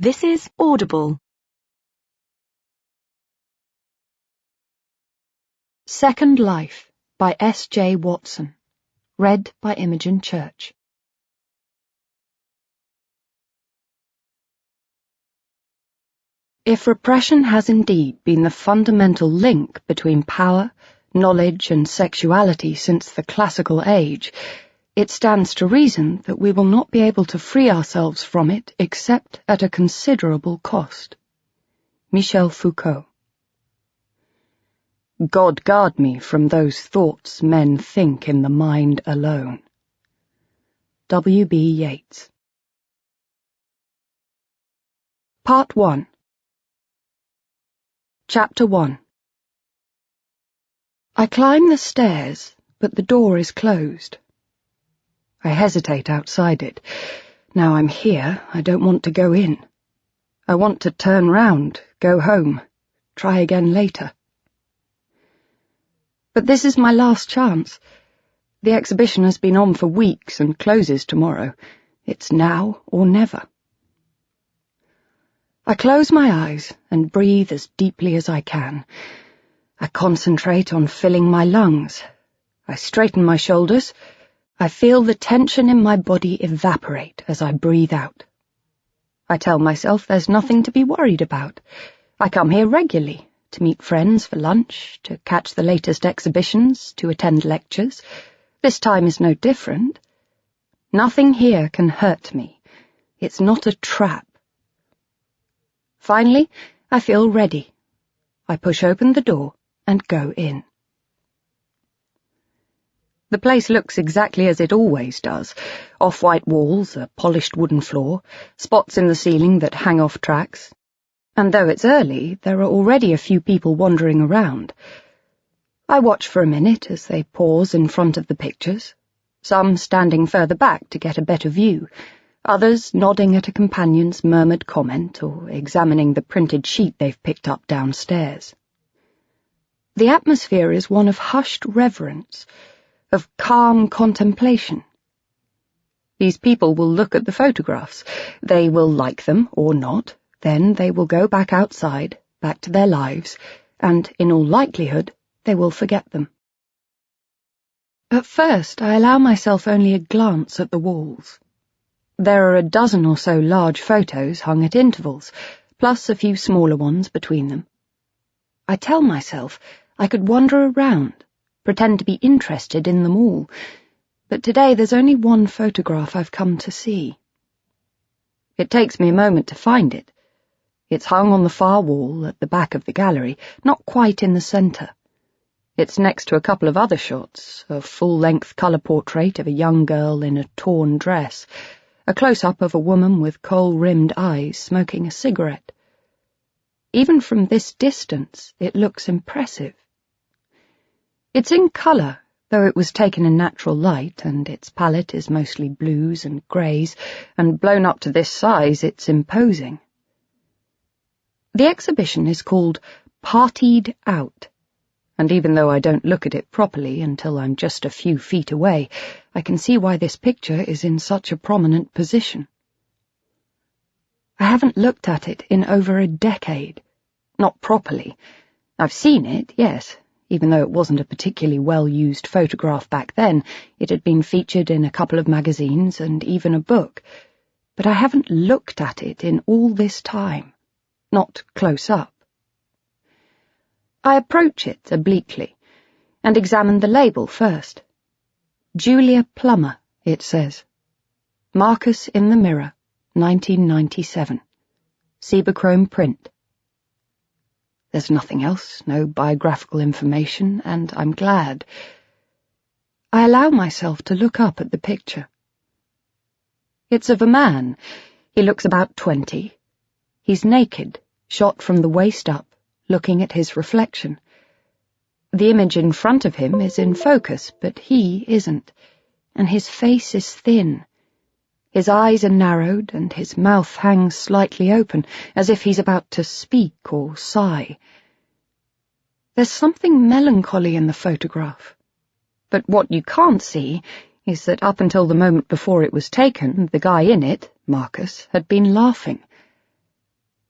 This is Audible. Second Life by S.J. Watson. Read by Imogen Church. If repression has indeed been the fundamental link between power, knowledge, and sexuality since the classical age, it stands to reason that we will not be able to free ourselves from it except at a considerable cost. Michel Foucault. God guard me from those thoughts men think in the mind alone. W.B. Yeats. Part 1. Chapter 1. I climb the stairs, but the door is closed. I hesitate outside it. Now I'm here, I don't want to go in. I want to turn round, go home, try again later. But this is my last chance. The exhibition has been on for weeks and closes tomorrow. It's now or never. I close my eyes and breathe as deeply as I can. I concentrate on filling my lungs. I straighten my shoulders. I feel the tension in my body evaporate as I breathe out. I tell myself there's nothing to be worried about. I come here regularly, to meet friends for lunch, to catch the latest exhibitions, to attend lectures. This time is no different. Nothing here can hurt me. It's not a trap. Finally, I feel ready. I push open the door and go in. The place looks exactly as it always does. Off-white walls, a polished wooden floor, spots in the ceiling that hang off tracks. And though it's early, there are already a few people wandering around. I watch for a minute as they pause in front of the pictures, some standing further back to get a better view, others nodding at a companion's murmured comment or examining the printed sheet they've picked up downstairs. The atmosphere is one of hushed reverence, of calm contemplation. These people will look at the photographs. They will like them or not. Then they will go back outside, back to their lives, and, in all likelihood, they will forget them. At first, I allow myself only a glance at the walls. There are a dozen or so large photos hung at intervals, plus a few smaller ones between them. I tell myself I could wander around, pretend to be interested in them all, but today there's only one photograph I've come to see. It takes me a moment to find it. It's hung on the far wall at the back of the gallery, not quite in the centre. It's next to a couple of other shots, a full-length colour portrait of a young girl in a torn dress, a close-up of a woman with kohl-rimmed eyes smoking a cigarette. Even from this distance, it looks impressive. It's in colour, though it was taken in natural light, and its palette is mostly blues and greys, and blown up to this size, it's imposing. The exhibition is called Partied Out, and even though I don't look at it properly until I'm just a few feet away, I can see why this picture is in such a prominent position. I haven't looked at it in over a decade. Not properly. I've seen it, yes. Even though it wasn't a particularly well-used photograph back then, it had been featured in a couple of magazines and even a book. But I haven't looked at it in all this time. Not close up. I approach it obliquely, and examine the label first. Julia Plummer, it says. Marcus in the Mirror, 1997. Cibachrome print. There's nothing else, no biographical information, and I'm glad. I allow myself to look up at the picture. It's of a man. He looks about 20. He's naked, shot from the waist up, looking at his reflection. The image in front of him is in focus, but he isn't, and his face is thin. His eyes are narrowed, and his mouth hangs slightly open, as if he's about to speak or sigh. There's something melancholy in the photograph. But what you can't see is that up until the moment before it was taken, the guy in it, Marcus, had been laughing.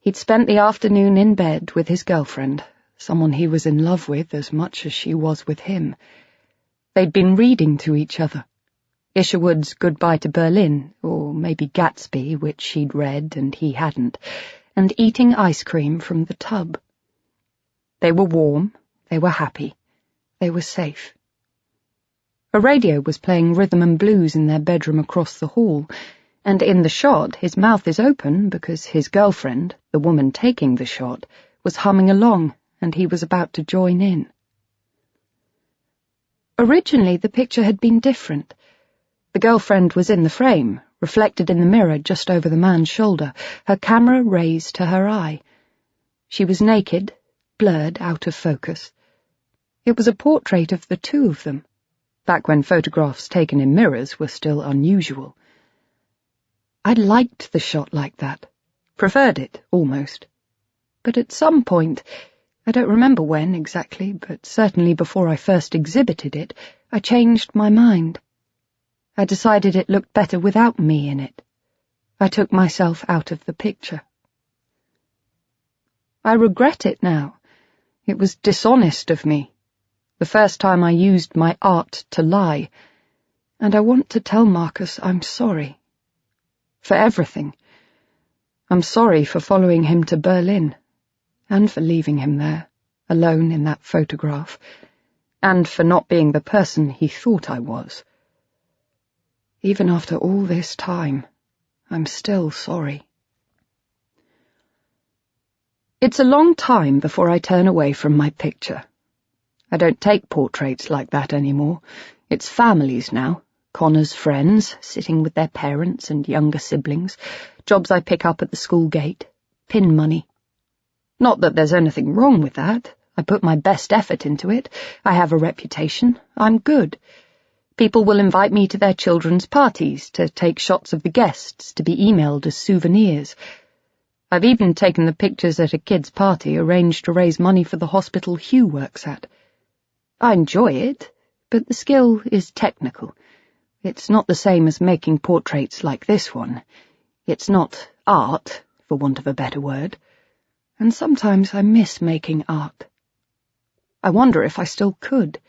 He'd spent the afternoon in bed with his girlfriend, someone he was in love with as much as she was with him. They'd been reading to each other. Isherwood's Goodbye to Berlin, or maybe Gatsby, which she'd read and he hadn't, and eating ice cream from the tub. They were warm, they were happy, they were safe. A radio was playing rhythm and blues in their bedroom across the hall, and in the shot his mouth is open because his girlfriend, the woman taking the shot, was humming along, and he was about to join in. Originally the picture had been different. The girlfriend was in the frame, reflected in the mirror just over the man's shoulder, her camera raised to her eye. She was naked, blurred out of focus. It was a portrait of the two of them, back when photographs taken in mirrors were still unusual. I liked the shot like that, preferred it, almost. But at some point, I don't remember when exactly, but certainly before I first exhibited it, I changed my mind. I decided it looked better without me in it. I took myself out of the picture. I regret it now. It was dishonest of me. The first time I used my art to lie. And I want to tell Marcus I'm sorry. For everything. I'm sorry for following him to Berlin, and for leaving him there, alone in that photograph, and for not being the person he thought I was. Even after all this time, I'm still sorry. It's a long time before I turn away from my picture. I don't take portraits like that anymore. It's families now, Connor's friends, sitting with their parents and younger siblings, jobs I pick up at the school gate, pin money. Not that there's anything wrong with that. I put my best effort into it. I have a reputation. I'm good. People will invite me to their children's parties, to take shots of the guests, to be emailed as souvenirs. I've even taken the pictures at a kid's party arranged to raise money for the hospital Hugh works at. I enjoy it, but the skill is technical. It's not the same as making portraits like this one. It's not art, for want of a better word. And sometimes I miss making art. I wonder if I still could,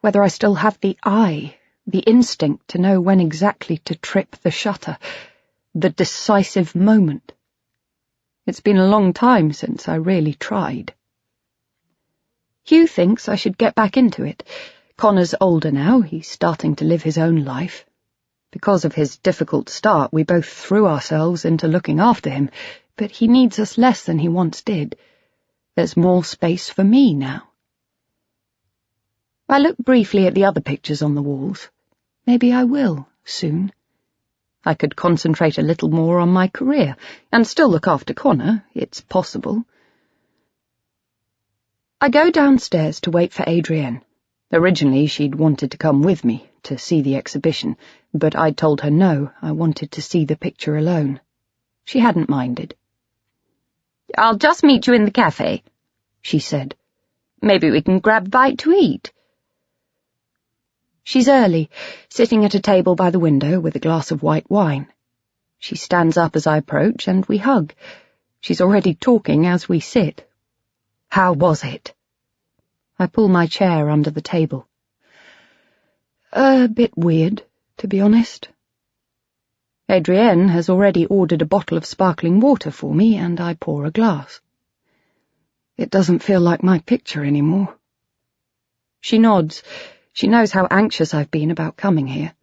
whether I still have the eye, the instinct to know when exactly to trip the shutter, the decisive moment. It's been a long time since I really tried. Hugh thinks I should get back into it. Connor's older now, he's starting to live his own life. Because of his difficult start, we both threw ourselves into looking after him, but he needs us less than he once did. There's more space for me now. I look briefly at the other pictures on the walls. Maybe I will, soon. I could concentrate a little more on my career, and still look after Connor. It's possible. I go downstairs to wait for Adrienne. Originally she'd wanted to come with me, to see the exhibition, but I'd told her no, I wanted to see the picture alone. She hadn't minded. "I'll just meet you in the cafe," she said. "Maybe we can grab a bite to eat." She's early, sitting at a table by the window with a glass of white wine. She stands up as I approach, and we hug. She's already talking as we sit. "How was it?" I pull my chair under the table. A bit weird, to be honest. Adrienne has already ordered a bottle of sparkling water for me, and I pour a glass. It doesn't feel like my picture anymore. She nods. She knows how anxious I've been about coming here.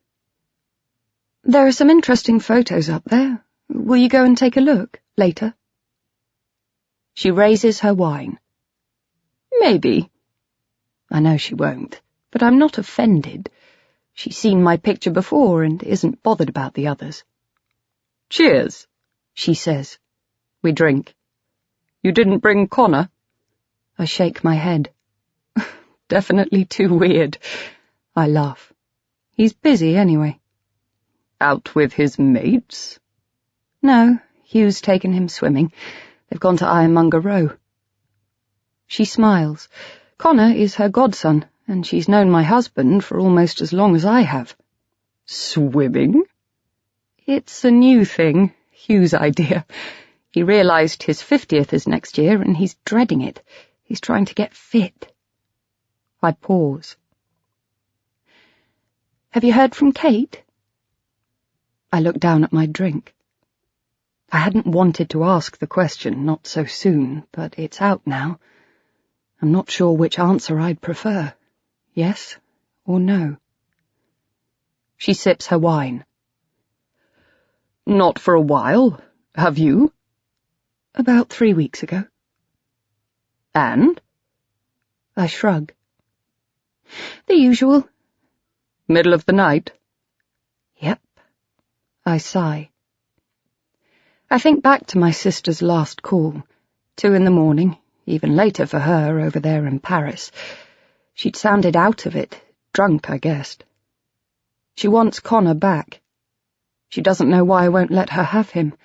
"There are some interesting photos up there. Will you go and take a look, later?" She raises her wine. "Maybe." I know she won't, but I'm not offended. She's seen my picture before and isn't bothered about the others. "Cheers," she says. We drink. "You didn't bring Connor?" I shake my head. Definitely too weird. I laugh. He's busy anyway. "Out with his mates?" "No, Hugh's taken him swimming. They've gone to Ironmonger Row." She smiles. Connor is her godson, and she's known my husband for almost as long as I have. "Swimming?" "It's a new thing, Hugh's idea. He realised his 50th is next year, and he's dreading it. He's trying to get fit. I pause. Have you heard from Kate? I look down at my drink. I hadn't wanted to ask the question, not so soon, but it's out now. I'm not sure which answer I'd prefer. Yes or no? She sips her wine. Not for a while. Have you? About 3 weeks ago. And? I shrug. The usual. Middle of the night? Yep. I sigh. I think back to my sister's last call, 2 a.m, even later for her over there in Paris. She'd sounded out of it, drunk, I guessed. She wants Connor back. She doesn't know why I won't let her have him.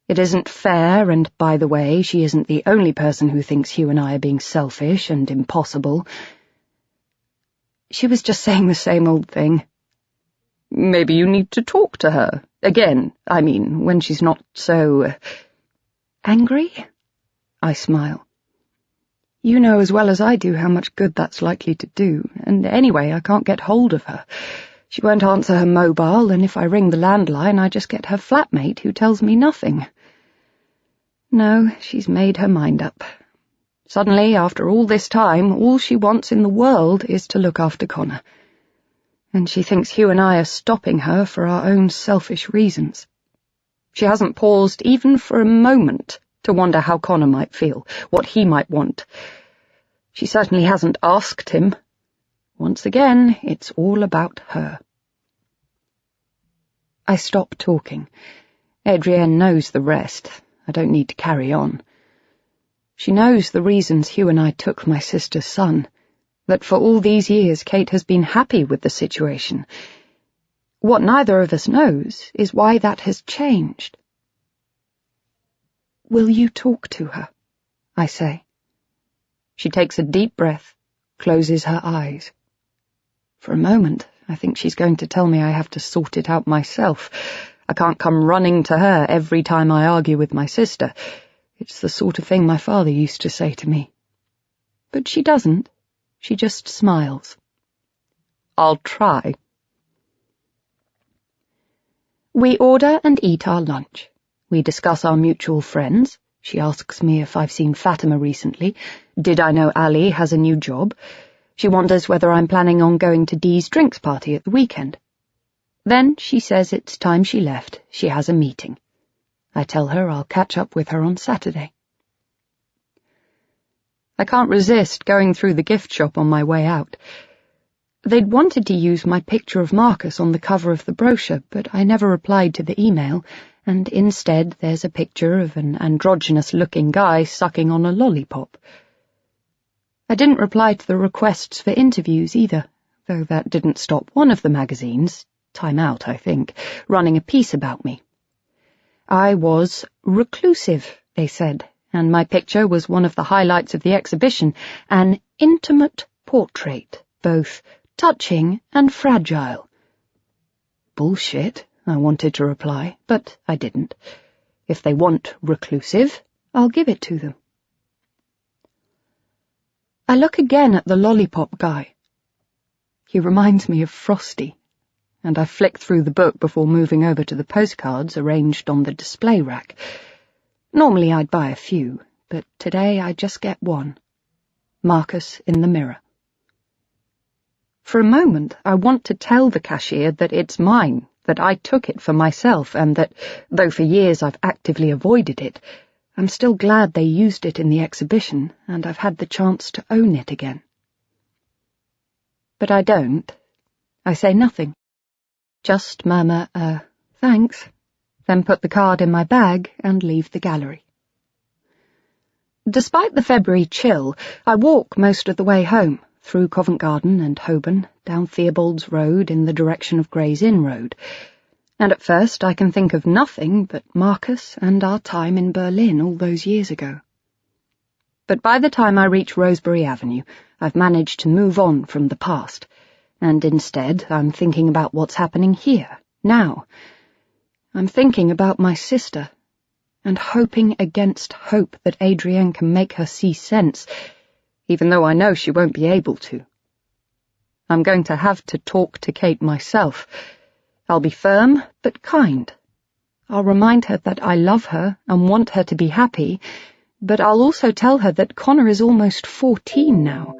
It isn't fair, and by the way, she isn't the only person who thinks Hugh and I are being selfish and impossible. She was just saying the same old thing. Maybe you need to talk to her. Again, I mean, when she's not so... Angry? I smile. You know as well as I do how much good that's likely to do, and anyway, I can't get hold of her. She won't answer her mobile, and if I ring the landline, I just get her flatmate who tells me nothing. No, she's made her mind up. Suddenly, after all this time, all she wants in the world is to look after Connor. And she thinks Hugh and I are stopping her for our own selfish reasons. She hasn't paused even for a moment to wonder how Connor might feel, what he might want. She certainly hasn't asked him. Once again, it's all about her. I stop talking. Adrienne knows the rest. I don't need to carry on. She knows the reasons Hugh and I took my sister's son, that for all these years Kate has been happy with the situation. What neither of us knows is why that has changed. Will you talk to her? I say. She takes a deep breath, closes her eyes. For a moment, I think she's going to tell me I have to sort it out myself. I can't come running to her every time I argue with my sister. It's the sort of thing my father used to say to me. But she doesn't. She just smiles. I'll try. We order and eat our lunch. We discuss our mutual friends. She asks me if I've seen Fatima recently. Did I know Ali has a new job? She wonders whether I'm planning on going to Dee's drinks party at the weekend. Then she says it's time she left. She has a meeting. I tell her I'll catch up with her on Saturday. I can't resist going through the gift shop on my way out. They'd wanted to use my picture of Marcus on the cover of the brochure, but I never replied to the email, and instead there's a picture of an androgynous-looking guy sucking on a lollipop. I didn't reply to the requests for interviews either, though that didn't stop one of the magazines, Time Out, I think, running a piece about me. I was reclusive, they said, and my picture was one of the highlights of the exhibition, an intimate portrait, both touching and fragile. Bullshit, I wanted to reply, but I didn't. If they want reclusive, I'll give it to them. I look again at the lollipop guy. He reminds me of Frosty, and I flick through the book before moving over to the postcards arranged on the display rack. Normally I'd buy a few, but today I just get one. Marcus in the mirror. For a moment I want to tell the cashier that it's mine, that I took it for myself, and that, though for years I've actively avoided it, I'm still glad they used it in the exhibition, and I've had the chance to own it again. But I don't. I say nothing. Just murmur, thanks, then put the card in my bag and leave the gallery. Despite the February chill, I walk most of the way home, through Covent Garden and Holborn, down Theobald's Road in the direction of Gray's Inn Road, and at first I can think of nothing but Marcus and our time in Berlin all those years ago. But by the time I reach Rosebery Avenue, I've managed to move on from the past, and instead I'm thinking about what's happening here, now. I'm thinking about my sister, and hoping against hope that Adrienne can make her see sense, even though I know she won't be able to. I'm going to have to talk to Kate myself. I'll be firm, but kind. I'll remind her that I love her and want her to be happy, but I'll also tell her that Connor is almost 14 now,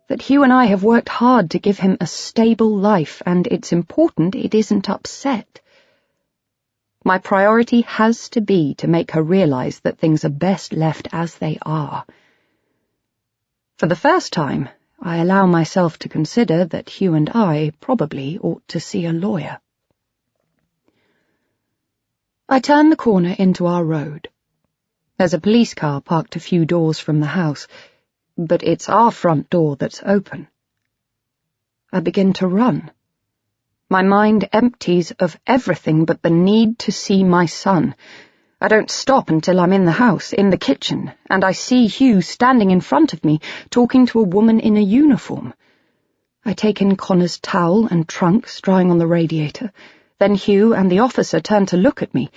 that Hugh and I have worked hard to give him a stable life, and it's important it isn't upset. My priority has to be to make her realize that things are best left as they are. For the first time, I allow myself to consider that Hugh and I probably ought to see a lawyer. I turn the corner into our road. There's a police car parked a few doors from the house, but it's our front door that's open. I begin to run. My mind empties of everything but the need to see my son. I don't stop until I'm in the house, in the kitchen, and I see Hugh standing in front of me, talking to a woman in a uniform. I take in Connor's towel and trunks drying on the radiator. Then Hugh and the officer turn to look at me.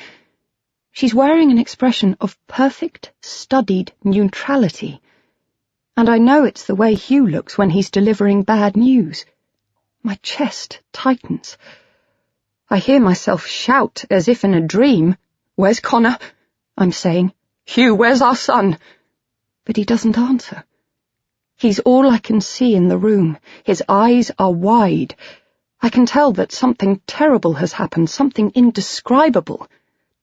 She's wearing an expression of perfect, studied neutrality, and I know it's the way Hugh looks when he's delivering bad news. My chest tightens. I hear myself shout as if in a dream, "Where's Connor?" I'm saying. "Hugh, where's our son?" But he doesn't answer. He's all I can see in the room. His eyes are wide. I can tell that something terrible has happened, something indescribable.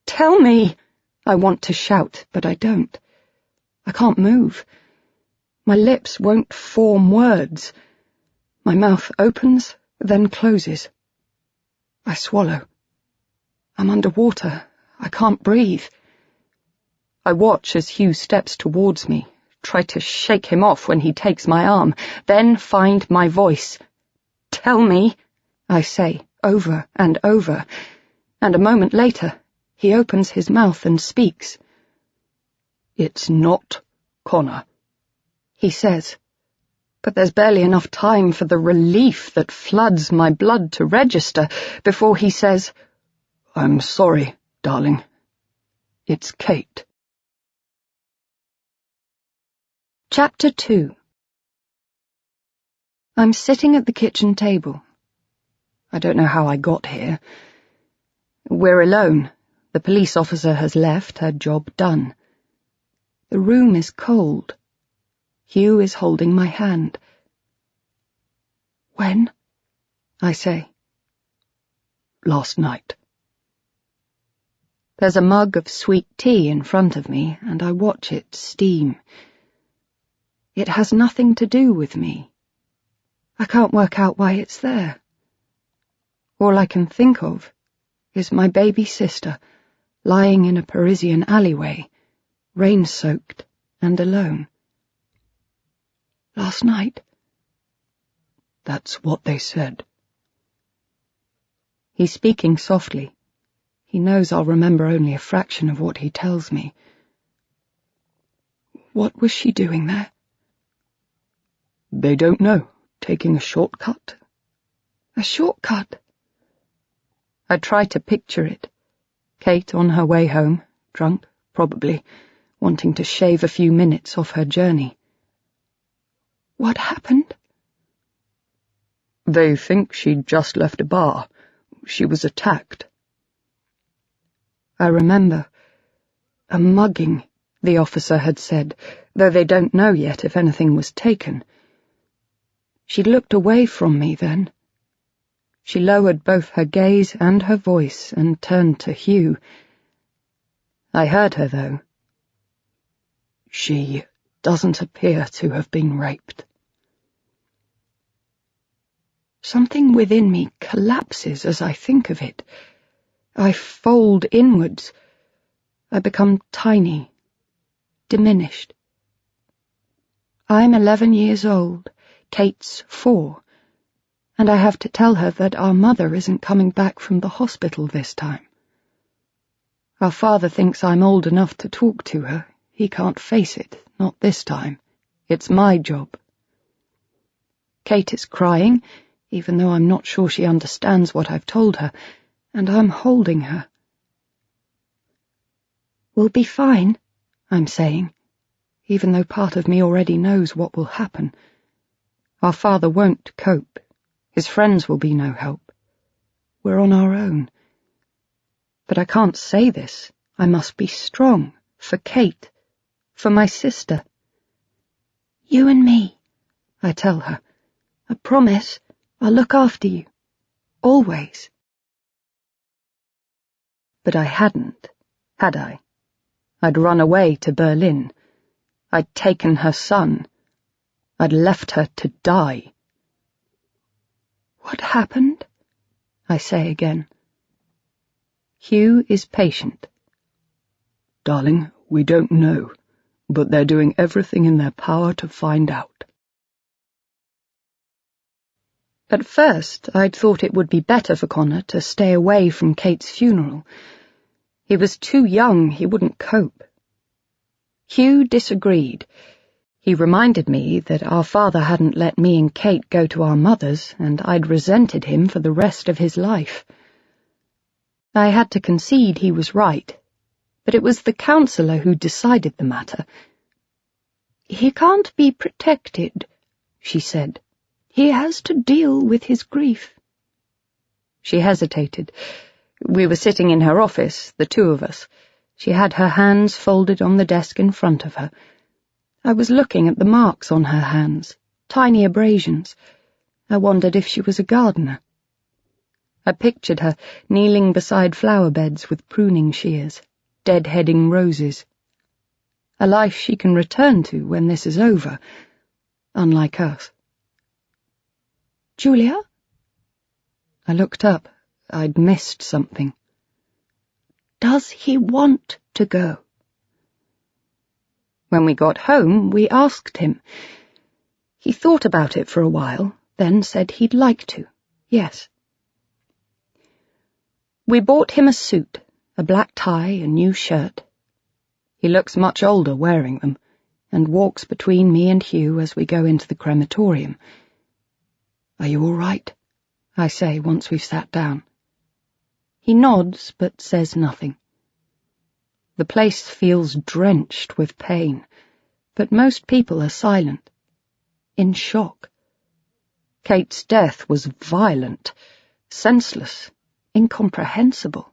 "Tell me!" I want to shout, but I don't. I can't move. My lips won't form words. My mouth opens, then closes. I swallow. I'm underwater. I can't breathe. I watch as Hugh steps towards me, try to shake him off when he takes my arm, then find my voice. "Tell me," I say, over and over, and a moment later, he opens his mouth and speaks. "It's not Connor," he says, but there's barely enough time for the relief that floods my blood to register before he says, "I'm sorry, darling. It's Kate." Chapter 2. I'm sitting at the kitchen table. I don't know how I got here. We're alone. The police officer has left, her job done. The room is cold. Hugh is holding my hand. "When?" I say. "Last night." There's a mug of sweet tea in front of me, and I watch it steam. It has nothing to do with me. I can't work out why it's there. All I can think of is my baby sister, lying in a Parisian alleyway, rain-soaked and alone. "Last night?" "That's what they said." He's speaking softly. He knows I'll remember only a fraction of what he tells me. "What was she doing there?" "They don't know. Taking a shortcut." "A shortcut?" I try to picture it. Kate on her way home, drunk, probably, wanting to shave a few minutes off her journey. "What happened?" "They think she'd just left a bar. She was attacked." I remember. A mugging, the officer had said, though they don't know yet if anything was taken. She looked away from me then. She lowered both her gaze and her voice and turned to Hugh. I heard her, though. "She doesn't appear to have been raped." Something within me collapses as I think of it. I fold inwards. I become tiny, diminished. I'm 11 years old, Kate's 4, and I have to tell her that our mother isn't coming back from the hospital this time. Our father thinks I'm old enough to talk to her. He can't face it, not this time. It's my job. Kate is crying, even though I'm not sure she understands what I've told her, and I'm holding her. We'll be fine, I'm saying, even though part of me already knows what will happen. Our father won't cope. His friends will be no help. We're on our own. But I can't say this. I must be strong, for Kate, for my sister. You and me, I tell her. I promise I'll look after you. Always. But I hadn't, had I? I'd run away to Berlin. I'd taken her son. I'd left her to die. What happened? I say again. Hugh is patient. Darling, we don't know, but they're doing everything in their power to find out. At first, I'd thought it would be better for Connor to stay away from Kate's funeral. He was too young, he wouldn't cope. Hugh disagreed. He reminded me that our father hadn't let me and Kate go to our mother's, and I'd resented him for the rest of his life. I had to concede he was right, but it was the counsellor who decided the matter. He can't be protected, she said. He has to deal with his grief. She hesitated. We were sitting in her office, the two of us. She had her hands folded on the desk in front of her. I was looking at the marks on her hands, tiny abrasions. I wondered if she was a gardener. I pictured her kneeling beside flower beds with pruning shears, deadheading roses. A life she can return to when this is over, unlike us. Julia? I looked up. I'd missed something. Does he want to go? When we got home, we asked him. He thought about it for a while, then said he'd like to, yes. We bought him a suit, a black tie, a new shirt. He looks much older wearing them, and walks between me and Hugh as we go into the crematorium. Are you all right? I say once we've sat down. He nods, but says nothing. The place feels drenched with pain, but most people are silent, in shock. Kate's death was violent, senseless, incomprehensible.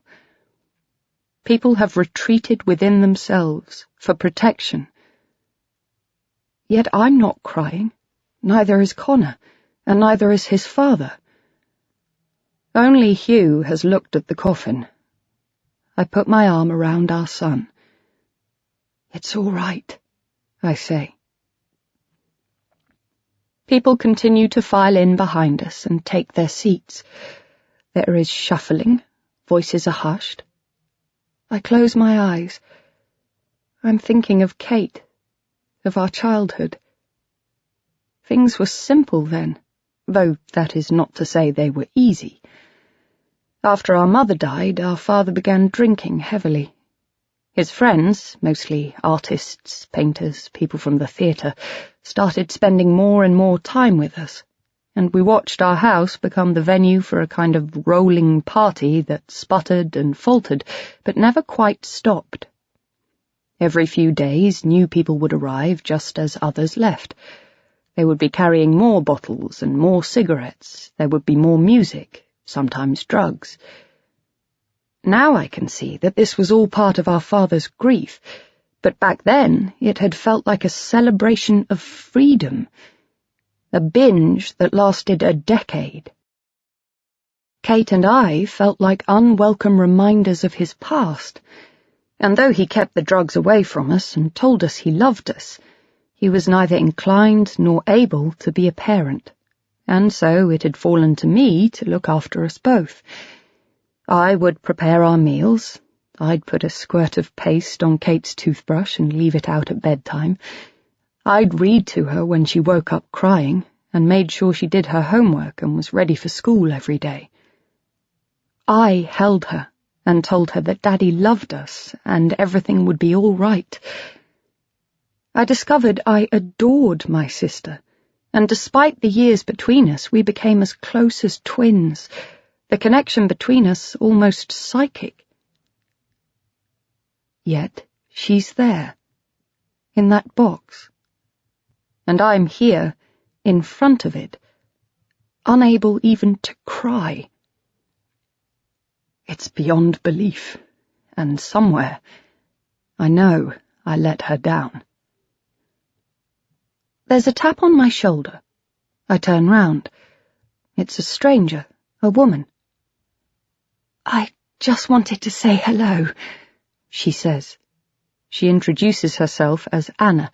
People have retreated within themselves for protection. Yet I'm not crying, neither is Connor, and neither is his father. Only Hugh has looked at the coffin. I put my arm around our son. It's all right, I say. People continue to file in behind us and take their seats. There is shuffling, voices are hushed. I close my eyes. I'm thinking of Kate, of our childhood. Things were simple then, though that is not to say they were easy. After our mother died, our father began drinking heavily. His friends, mostly artists, painters, people from the theatre, started spending more and more time with us, and we watched our house become the venue for a kind of rolling party that sputtered and faltered, but never quite stopped. Every few days, new people would arrive just as others left. They would be carrying more bottles and more cigarettes. There would be more music, sometimes drugs. Now I can see that this was all part of our father's grief, but back then it had felt like a celebration of freedom, a binge that lasted a decade. Kate and I felt like unwelcome reminders of his past, and though he kept the drugs away from us and told us he loved us, he was neither inclined nor able to be a parent, and so it had fallen to me to look after us both. I would prepare our meals. I'd put a squirt of paste on Kate's toothbrush and leave it out at bedtime. I'd read to her when she woke up crying and made sure she did her homework and was ready for school every day. I held her and told her that Daddy loved us and everything would be all right. I discovered I adored my sister, and despite the years between us, we became as close as twins, the connection between us almost psychic. Yet She's there, in that box. And I'm here, in front of it, unable even to cry. It's beyond belief, and somewhere, I know I let her down. There's a tap on my shoulder. I turn round. It's a stranger, a woman. "I just wanted to say hello," she says. She introduces herself as Anna.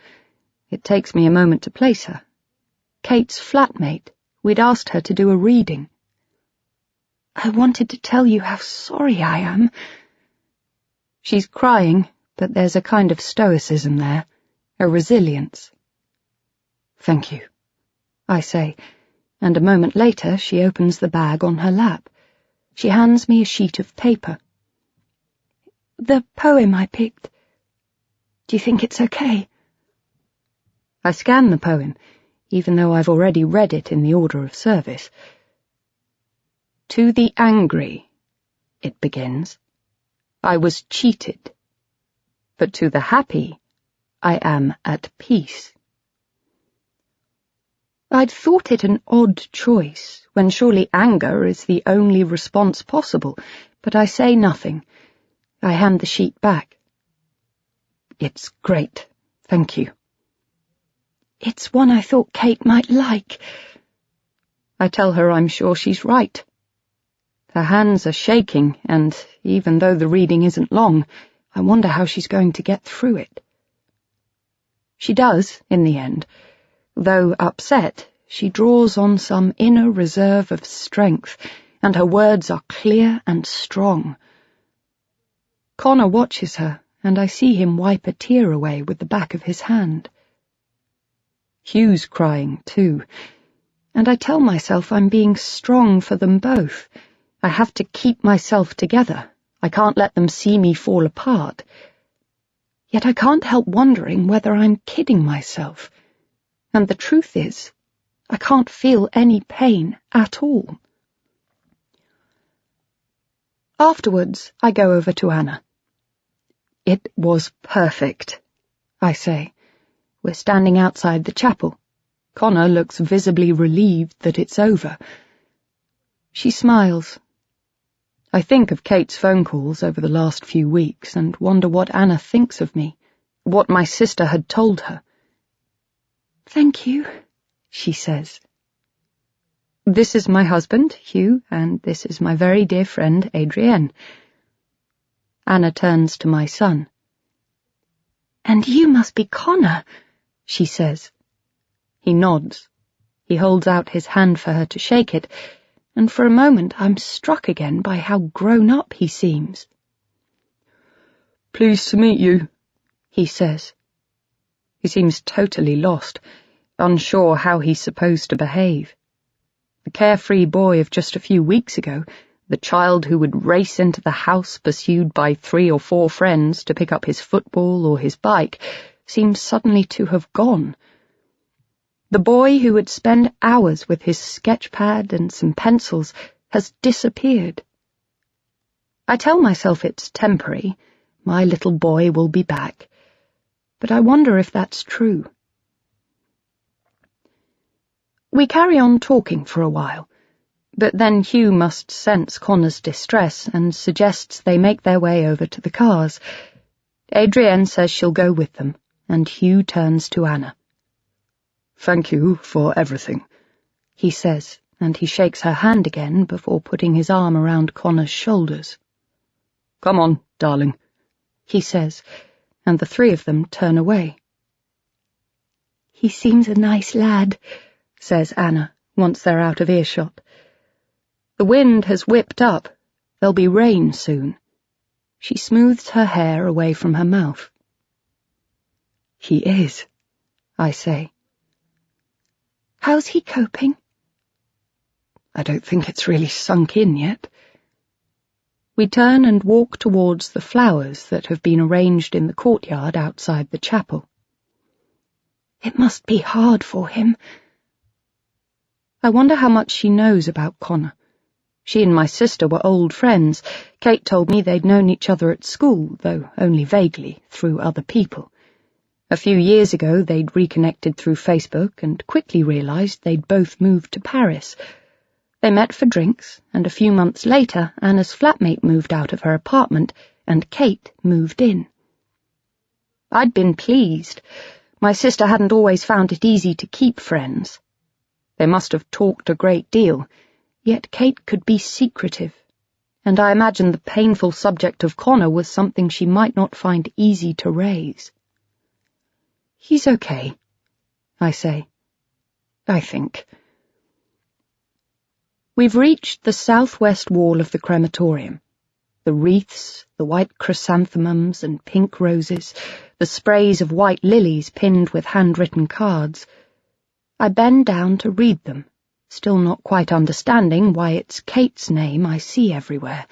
It takes me a moment to place her. Kate's flatmate. We'd asked her to do a reading. "I wanted to tell you how sorry I am." She's crying, but there's a kind of stoicism there, a resilience. "Thank you," I say, and a moment later she opens the bag on her lap. She hands me a sheet of paper. "The poem I picked. Do you think it's okay?" I scan the poem, even though I've already read it in the order of service. "To the angry," it begins, "I was cheated, but to the happy, I am at peace." I'd thought it an odd choice, when surely anger is the only response possible, but I say nothing. I hand the sheet back. "It's great, thank you." "It's one I thought Kate might like." I tell her I'm sure she's right. Her hands are shaking, and even though the reading isn't long, I wonder how she's going to get through it. She does, in the end. Though upset, she draws on some inner reserve of strength, and her words are clear and strong. Connor watches her, and I see him wipe a tear away with the back of his hand. Hugh's crying, too, and I tell myself I'm being strong for them both. I have to keep myself together. I can't let them see me fall apart. Yet I can't help wondering whether I'm kidding myself. And the truth is, I can't feel any pain at all. Afterwards, I go over to Anna. "It was perfect," I say. We're standing outside the chapel. Connor looks visibly relieved that it's over. She smiles. I think of Kate's phone calls over the last few weeks and wonder what Anna thinks of me, what my sister had told her. "Thank you," she says. "This is my husband, Hugh, and this is my very dear friend, Adrienne." Anna turns to my son. "And you must be Connor," she says. He nods. He holds out his hand for her to shake it, and for a moment I'm struck again by how grown up he seems. "Pleased to meet you," he says. He seems totally lost, unsure how he's supposed to behave. The carefree boy of just a few weeks ago, the child who would race into the house pursued by 3 or 4 friends to pick up his football or his bike, seems suddenly to have gone. The boy who would spend hours with his sketch pad and some pencils has disappeared. I tell myself it's temporary, my little boy will be back, but I wonder if that's true. We carry on talking for a while, but then Hugh must sense Connor's distress and suggests they make their way over to the cars. Adrienne says she'll go with them, and Hugh turns to Anna. "Thank you for everything," he says, and he shakes her hand again before putting his arm around Connor's shoulders. "Come on, darling," he says, and the 3 of them turn away. "He seems a nice lad," says Anna, once they're out of earshot. The wind has whipped up. There'll be rain soon. She smooths her hair away from her mouth. "He is," I say. "How's he coping?" "I don't think it's really sunk in yet." We turn and walk towards the flowers that have been arranged in the courtyard outside the chapel. "It must be hard for him." I wonder how much she knows about Connor. She and my sister were old friends. Kate told me they'd known each other at school, though only vaguely, through other people. A few years ago they'd reconnected through Facebook and quickly realised they'd both moved to Paris. They met for drinks, and a few months later Anna's flatmate moved out of her apartment, and Kate moved in. I'd been pleased. My sister hadn't always found it easy to keep friends. They must have talked a great deal, yet Kate could be secretive, and I imagined the painful subject of Connor was something she might not find easy to raise. "He's okay," I say. I think. We've reached the southwest wall of the crematorium. The wreaths, the white chrysanthemums and pink roses, the sprays of white lilies pinned with handwritten cards. I bend down to read them, still not quite understanding why it's Kate's name I see everywhere.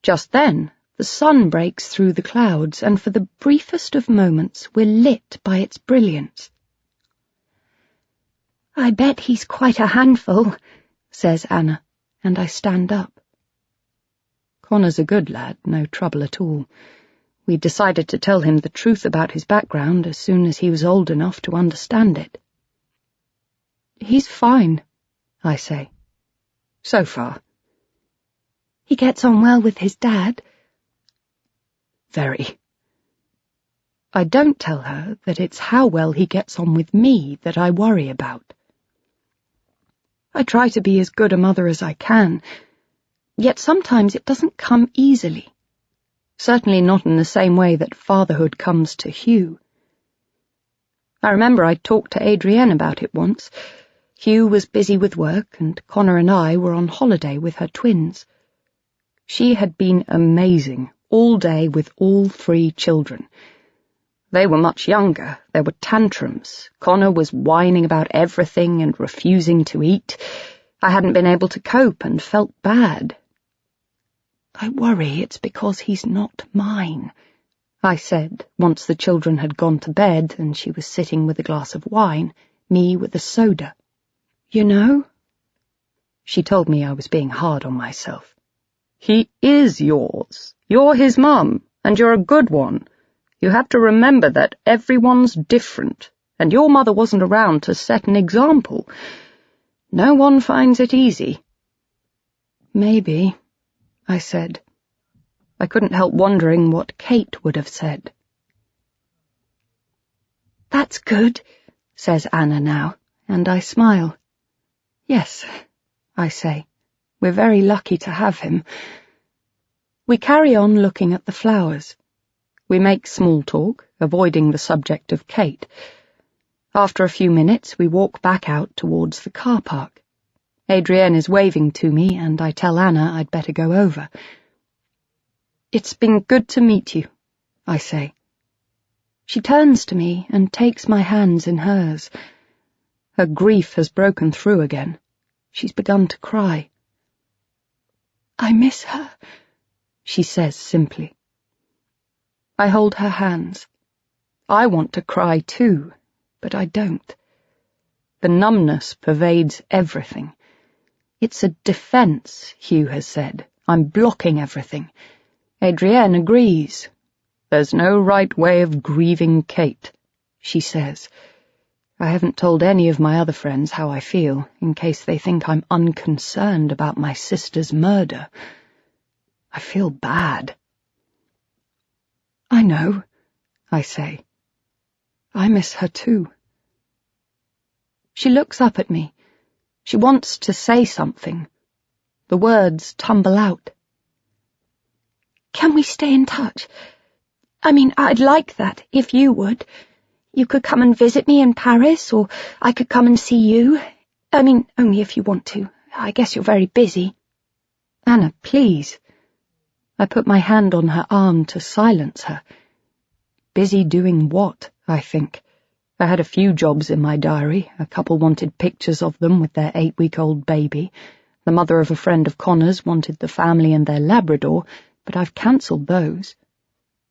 Just then, the sun breaks through the clouds, and for the briefest of moments we're lit by its brilliance. "I bet he's quite a handful," says Anna, and I stand up. Connor's a good lad, no trouble at all. We decided to tell him the truth about his background as soon as he was old enough to understand it. "He's fine," I say. "So far." "He gets on well with his dad?" "Very." I don't tell her that it's how well he gets on with me that I worry about. I try to be as good a mother as I can, yet sometimes it doesn't come easily. Certainly not in the same way that fatherhood comes to Hugh. I remember I talked to Adrienne about it once. Hugh was busy with work, and Connor and I were on holiday with her twins. She had been amazing all day with all 3 children. They were much younger. There were tantrums. Connor was whining about everything and refusing to eat. I hadn't been able to cope and felt bad. "I worry it's because he's not mine," I said, once the children had gone to bed and she was sitting with a glass of wine, me with a soda. "You know?" She told me I was being hard on myself. "He is yours. You're his mum, and you're a good one. You have to remember that everyone's different, and your mother wasn't around to set an example. No one finds it easy." "Maybe," I said. I couldn't help wondering what Kate would have said. "That's good," says Anna now, and I smile. "Yes," I say. "We're very lucky to have him." We carry on looking at the flowers. We make small talk, avoiding the subject of Kate. After a few minutes, we walk back out towards the car park. Adrienne is waving to me, and I tell Anna I'd better go over. "It's been good to meet you," I say. She turns to me and takes my hands in hers. Her grief has broken through again. She's begun to cry. "I miss her," she says simply. I hold her hands. I want to cry too, but I don't. The numbness pervades everything. It's a defense, Hugh has said. I'm blocking everything. Adrienne agrees. "There's no right way of grieving Kate," she says. I haven't told any of my other friends how I feel, in case they think I'm unconcerned about my sister's murder. I feel bad. "I know," I say. "I miss her too." She looks up at me. She wants to say something. The words tumble out. "Can we stay in touch? I mean, I'd like that, if you would. You could come and visit me in Paris, or I could come and see you. I mean, only if you want to. I guess you're very busy." "Anna, please." I put my hand on her arm to silence her. Busy doing what, I think. I had a few jobs in my diary. A couple wanted pictures of them with their 8-week-old baby. The mother of a friend of Connor's wanted the family and their Labrador, but I've cancelled those.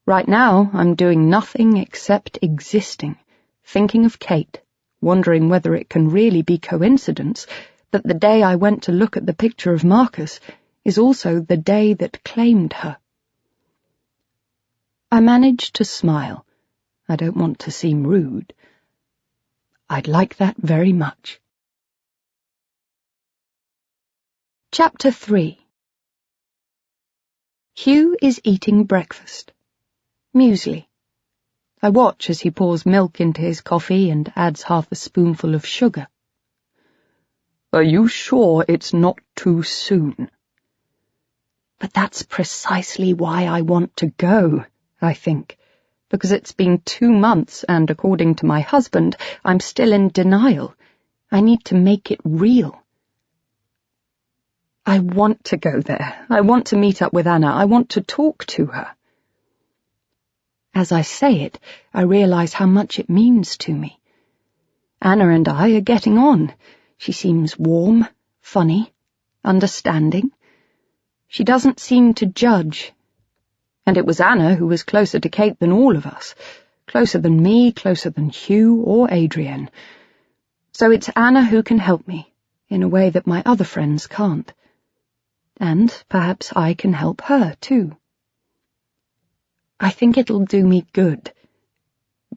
Right now, I'm doing nothing except existing, thinking of Kate, wondering whether it can really be coincidence, that the day I went to look at the picture of Marcus is also the day that claimed her. I managed to smile. I don't want to seem rude. I'd like that very much. Chapter 3. Hugh is eating breakfast. Muesli. I watch as he pours milk into his coffee and adds half a spoonful of sugar. Are you sure it's not too soon? But that's precisely why I want to go, I think, because it's been 2 months and, according to my husband, I'm still in denial. I need to make it real. I want to go there. I want to meet up with Anna. I want to talk to her. As I say it, I realize how much it means to me. Anna and I are getting on. She seems warm, funny, understanding. She doesn't seem to judge. And it was Anna who was closer to Kate than all of us. Closer than me, closer than Hugh or Adrienne. So it's Anna who can help me, in a way that my other friends can't. And perhaps I can help her, too. I think it'll do me good.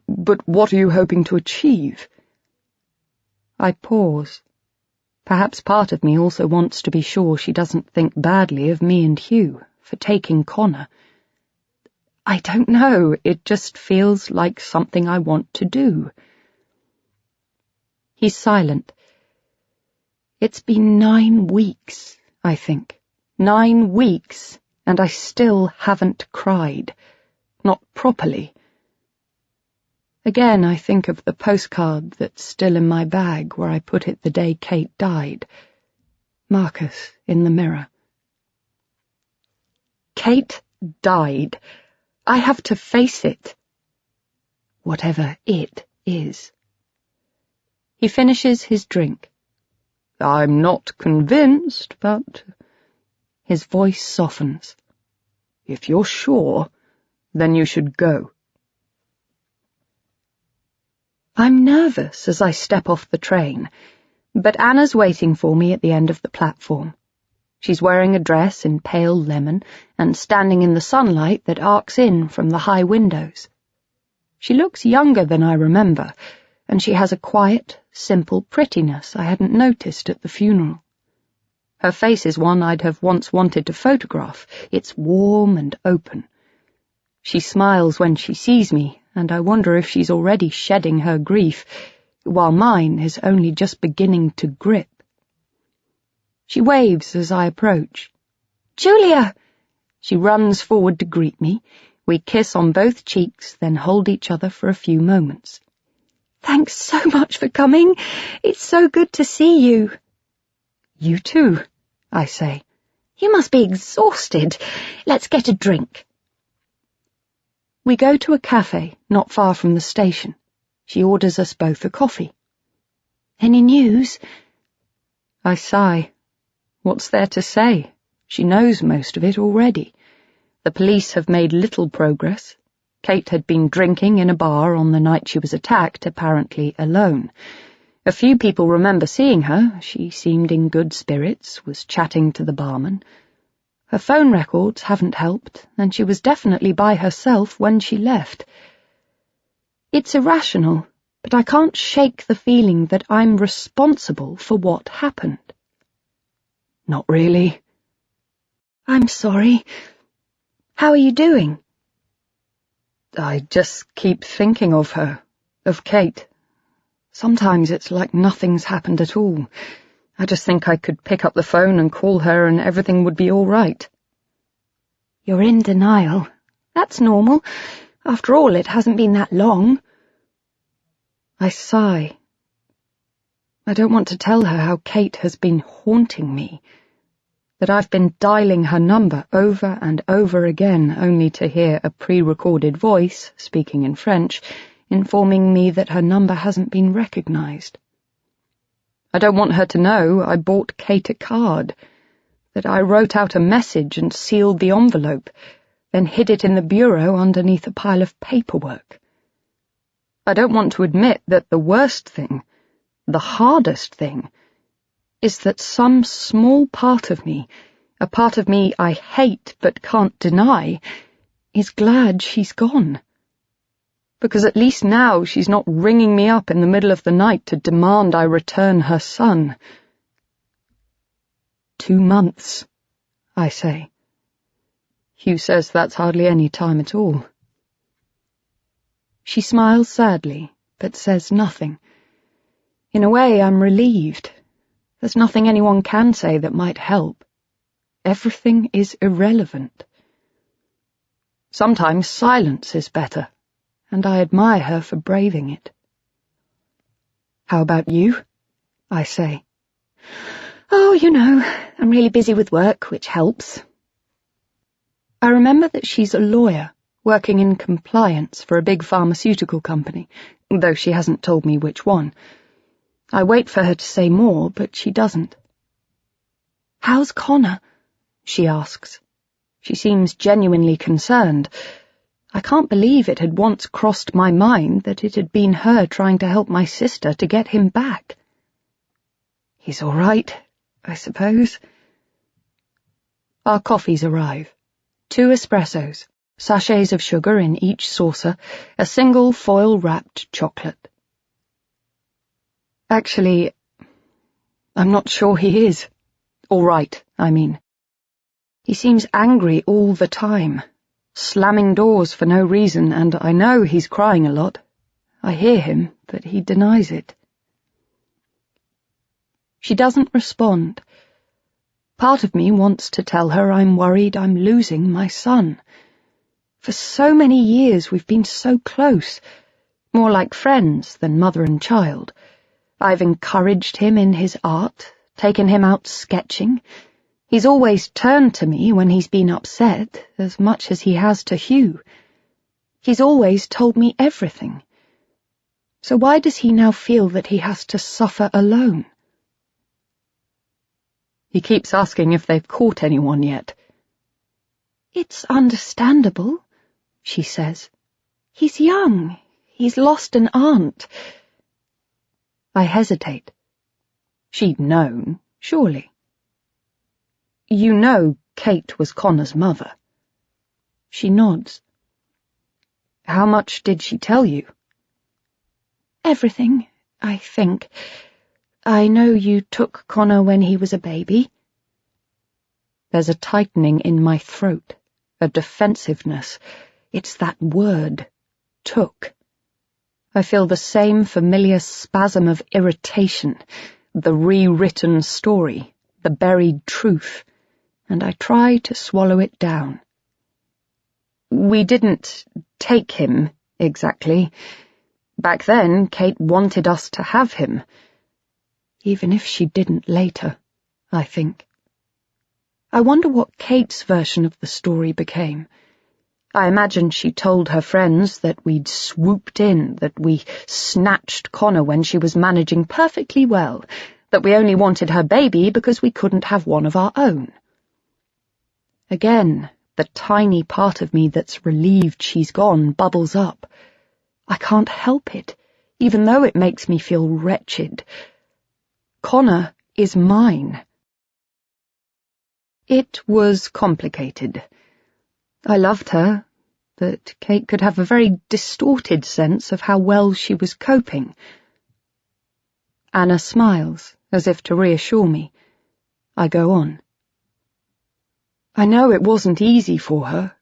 But what are you hoping to achieve? I pause. Perhaps part of me also wants to be sure she doesn't think badly of me and Hugh for taking Connor. I don't know, it just feels like something I want to do. He's silent. It's been 9 weeks, I think. 9 weeks, and I still haven't cried. Not properly. Again, I think of the postcard that's still in my bag where I put it the day Kate died. Marcus in the mirror. Kate died. I have to face it. Whatever it is. He finishes his drink. I'm not convinced, but... His voice softens. If you're sure, then you should go. I'm nervous as I step off the train, but Anna's waiting for me at the end of the platform. She's wearing a dress in pale lemon and standing in the sunlight that arcs in from the high windows. She looks younger than I remember, and she has a quiet, simple prettiness I hadn't noticed at the funeral. Her face is one I'd have once wanted to photograph. It's warm and open. She smiles when she sees me, and I wonder if she's already shedding her grief, while mine is only just beginning to grip. She waves as I approach. Julia! She runs forward to greet me. We kiss on both cheeks, then hold each other for a few moments. Thanks so much for coming. It's so good to see you. You too, I say. You must be exhausted. Let's get a drink. We go to a cafe not far from the station. She orders us both a coffee. Any news? I sigh. What's there to say? She knows most of it already. The police have made little progress. Kate had been drinking in a bar on the night she was attacked, apparently alone. A few people remember seeing her. She seemed in good spirits, was chatting to the barman. Her phone records haven't helped, and she was definitely by herself when she left. It's irrational, but I can't shake the feeling that I'm responsible for what happened. Not really. I'm sorry. How are you doing? I just keep thinking of her, of Kate. Sometimes it's like nothing's happened at all. I just think I could pick up the phone and call her and everything would be all right. You're in denial. That's normal. After all, it hasn't been that long. I sigh. I don't want to tell her how Kate has been haunting me, that I've been dialing her number over and over again only to hear a pre-recorded voice, speaking in French, informing me that her number hasn't been recognized. I don't want her to know I bought Kate a card, that I wrote out a message and sealed the envelope, then hid it in the bureau underneath a pile of paperwork. I don't want to admit that the worst thing, the hardest thing, is that some small part of me, a part of me I hate but can't deny, is glad she's gone. Because at least now she's not ringing me up in the middle of the night to demand I return her son. 2 months, I say. Hugh says that's hardly any time at all. She smiles sadly, but says nothing. In a way, I'm relieved. There's nothing anyone can say that might help. Everything is irrelevant. Sometimes silence is better, and I admire her for braving it. How about you? I say. Oh, you know, I'm really busy with work, which helps. I remember that she's a lawyer, working in compliance for a big pharmaceutical company, though she hasn't told me which one. I wait for her to say more, but she doesn't. How's Connor? She asks. She seems genuinely concerned. I can't believe it had once crossed my mind that it had been her trying to help my sister to get him back. He's all right, I suppose. Our coffees arrive. 2 espressos, sachets of sugar in each saucer, a single foil-wrapped chocolate. Actually, I'm not sure he is. All right, I mean. He seems angry all the time, slamming doors for no reason, and I know he's crying a lot. I hear him, but he denies it. She doesn't respond. Part of me wants to tell her I'm worried I'm losing my son. For so many years we've been so close, more like friends than mother and child. I've encouraged him in his art, taken him out sketching. He's always turned to me when he's been upset, as much as he has to Hugh. He's always told me everything. So why does he now feel that he has to suffer alone? He keeps asking if they've caught anyone yet. It's understandable, she says. He's young. He's lost an aunt. I hesitate. She'd known, surely. You know Kate was Connor's mother. She nods. How much did she tell you? Everything, I think. I know you took Connor when he was a baby. There's a tightening in my throat, a defensiveness. It's that word, took. I feel the same familiar spasm of irritation, the rewritten story, the buried truth, and I try to swallow it down. We didn't take him, exactly. Back then, Kate wanted us to have him. Even if she didn't later, I think. I wonder what Kate's version of the story became. I imagine she told her friends that we'd swooped in, that we snatched Connor when she was managing perfectly well, that we only wanted her baby because we couldn't have one of our own. Again, the tiny part of me that's relieved she's gone bubbles up. I can't help it, even though it makes me feel wretched. Connor is mine. It was complicated. I loved her, but Kate could have a very distorted sense of how well she was coping. Anna smiles, as if to reassure me. I go on. I know it wasn't easy for her.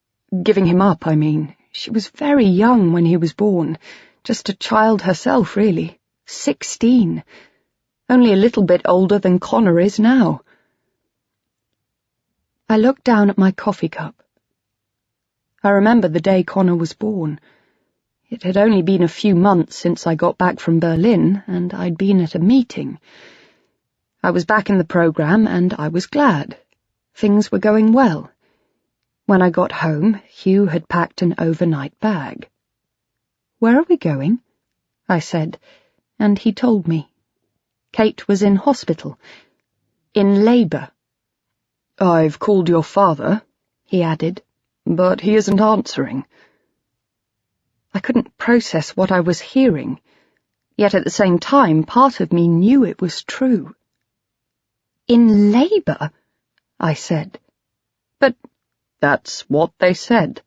Giving him up, I mean. She was very young when he was born. Just a child herself, really. 16. Only a little bit older than Connor is now. I look down at my coffee cup. I remember the day Connor was born. It had only been a few months since I got back from Berlin, and I'd been at a meeting. I was back in the program, and I was glad. Things were going well. When I got home, Hugh had packed an overnight bag. "Where are we going?" I said, and he told me. Kate was in hospital. In labour. "I've called your father," he added, "but he isn't answering." I couldn't process what I was hearing, yet at the same time part of me knew it was true. In labour, I said. But that's what they said.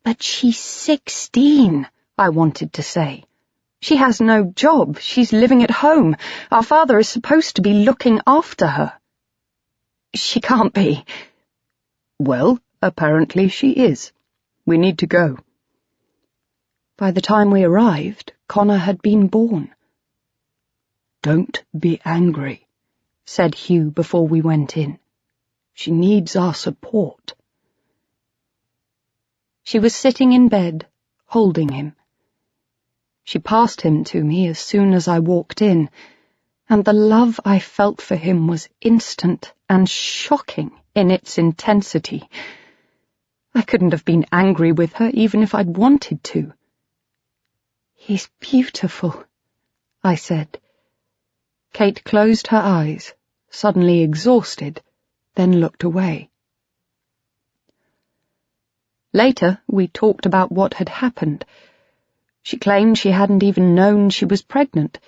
But she's 16, I wanted to say. She has no job. She's living at home. Our father is supposed to be looking after her. She can't be. Well, apparently she is. We need to go. By the time we arrived, Connor had been born. Don't be angry, said Hugh before we went in. She needs our support. She was sitting in bed, holding him. She passed him to me as soon as I walked in, and the love I felt for him was instant and shocking in its intensity. I couldn't have been angry with her even if I'd wanted to. He's beautiful, I said. Kate closed her eyes, suddenly exhausted, then looked away. Later, we talked about what had happened. She claimed she hadn't even known she was pregnant.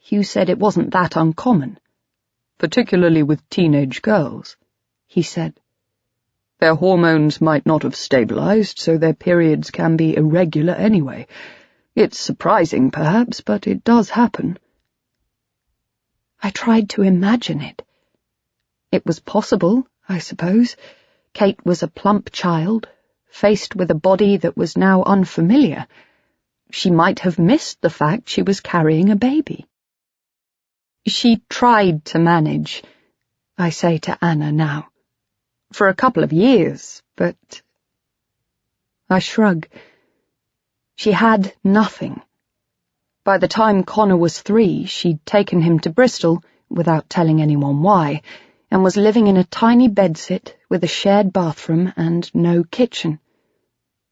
Hugh said it wasn't that uncommon. Particularly with teenage girls, he said. Their hormones might not have stabilized, so their periods can be irregular anyway. It's surprising, perhaps, but it does happen. I tried to imagine it. It was possible, I suppose. Kate was a plump child, faced with a body that was now unfamiliar. She might have missed the fact she was carrying a baby. She tried to manage, I say to Anna now. For a couple of years, but... I shrug. She had nothing. By the time Connor was 3, she'd taken him to Bristol, without telling anyone why, and was living in a tiny bedsit with a shared bathroom and no kitchen.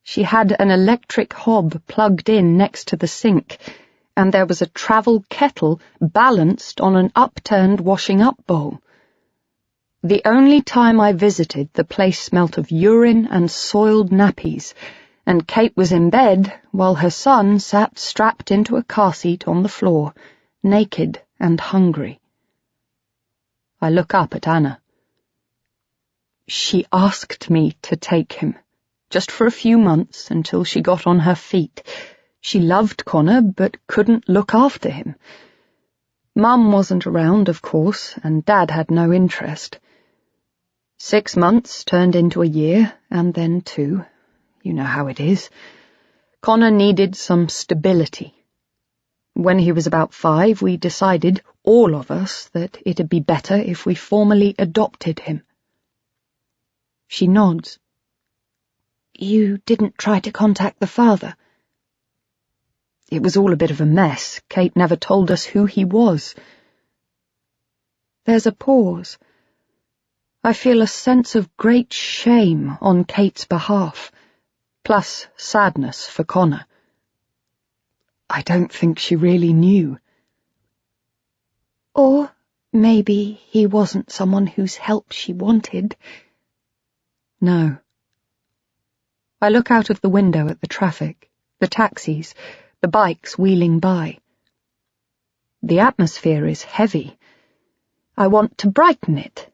She had an electric hob plugged in next to the sink, and there was a travel kettle balanced on an upturned washing-up bowl. The only time I visited, the place smelt of urine and soiled nappies, and Kate was in bed while her son sat strapped into a car seat on the floor, naked and hungry. I look up at Anna. She asked me to take him, just for a few months until she got on her feet. She loved Connor, but couldn't look after him. Mum wasn't around, of course, and Dad had no interest. 6 months turned into a year, and then 2. You know how it is. Connor needed some stability. When he was about 5, we decided, all of us, that it'd be better if we formally adopted him. She nods. You didn't try to contact the father? It was all a bit of a mess. Kate never told us who he was. There's a pause. I feel a sense of great shame on Kate's behalf, plus sadness for Connor. I don't think she really knew. Or maybe he wasn't someone whose help she wanted. No. I look out of the window at the traffic, the taxis, the bikes wheeling by. The atmosphere is heavy. I want to brighten it.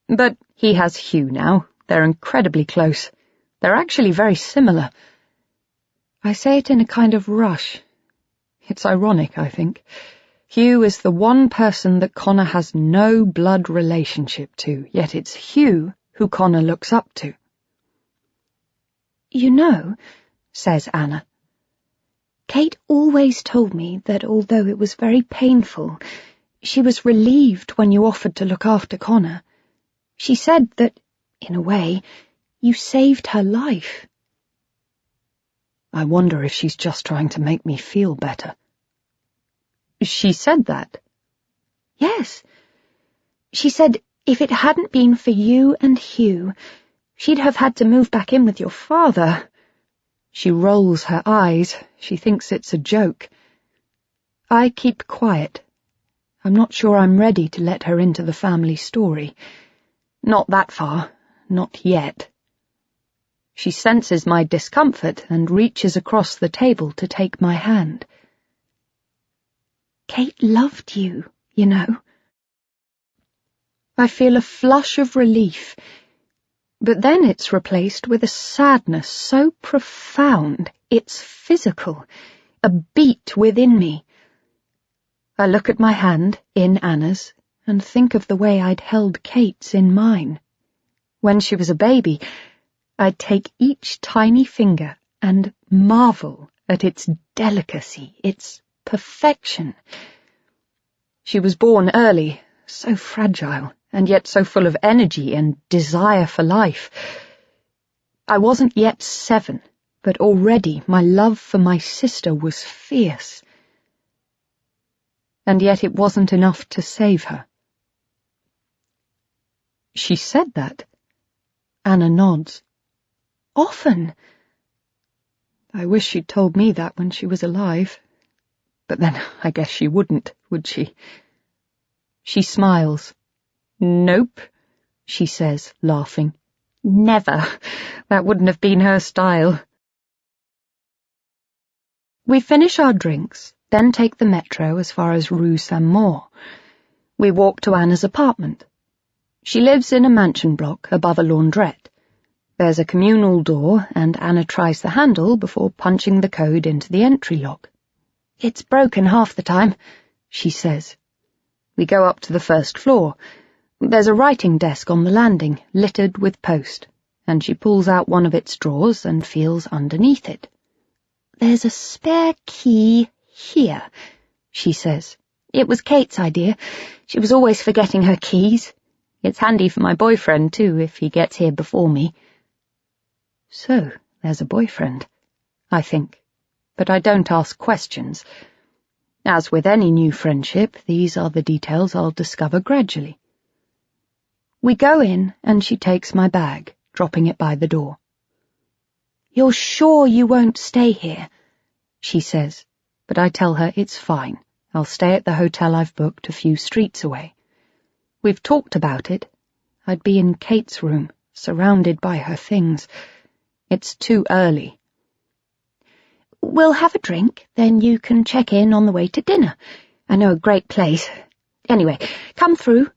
But he has Hugh now. They're incredibly close. They're actually very similar. I say it in a kind of rush. It's ironic, I think. Hugh is the one person that Connor has no blood relationship to, yet it's Hugh who Connor looks up to. You know, says Anna, Kate always told me that although it was very painful, she was relieved when you offered to look after Connor. She said that, in a way, you saved her life. I wonder if she's just trying to make me feel better. She said that? Yes. She said if it hadn't been for you and Hugh, she'd have had to move back in with your father. She rolls her eyes. She thinks it's a joke. I keep quiet. I'm not sure I'm ready to let her into the family story. Not that far. Not yet. She senses my discomfort and reaches across the table to take my hand. Kate loved you, you know. I feel a flush of relief, but then it's replaced with a sadness so profound it's physical, a beat within me. I look at my hand in Anna's and think of the way I'd held Kate's in mine. When she was a baby, I'd take each tiny finger and marvel at its delicacy, its perfection. She was born early, so fragile, and yet so full of energy and desire for life. I wasn't yet 7, but already my love for my sister was fierce. And yet it wasn't enough to save her. She said that. Anna nods. Often. I wish she'd told me that when she was alive. But then I guess she wouldn't, would she? She smiles. Nope, she says, laughing. Never. That wouldn't have been her style. We finish our drinks, then take the metro as far as Rue Saint-Maur. We walk to Anna's apartment. She lives in a mansion block above a laundrette. There's a communal door, and Anna tries the handle before punching the code into the entry lock. It's broken half the time, she says. We go up to the first floor. There's a writing desk on the landing, littered with post, and she pulls out one of its drawers and feels underneath it. There's a spare key here, she says. It was Kate's idea. She was always forgetting her keys. It's handy for my boyfriend, too, if he gets here before me. So, there's a boyfriend, I think, but I don't ask questions. As with any new friendship, these are the details I'll discover gradually. We go in, and she takes my bag, dropping it by the door. You're sure you won't stay here? She says, but I tell her it's fine. I'll stay at the hotel I've booked a few streets away. We've talked about it. I'd be in Kate's room, surrounded by her things. It's too early. We'll have a drink, then you can check in on the way to dinner. I know a great place. Anyway, come through.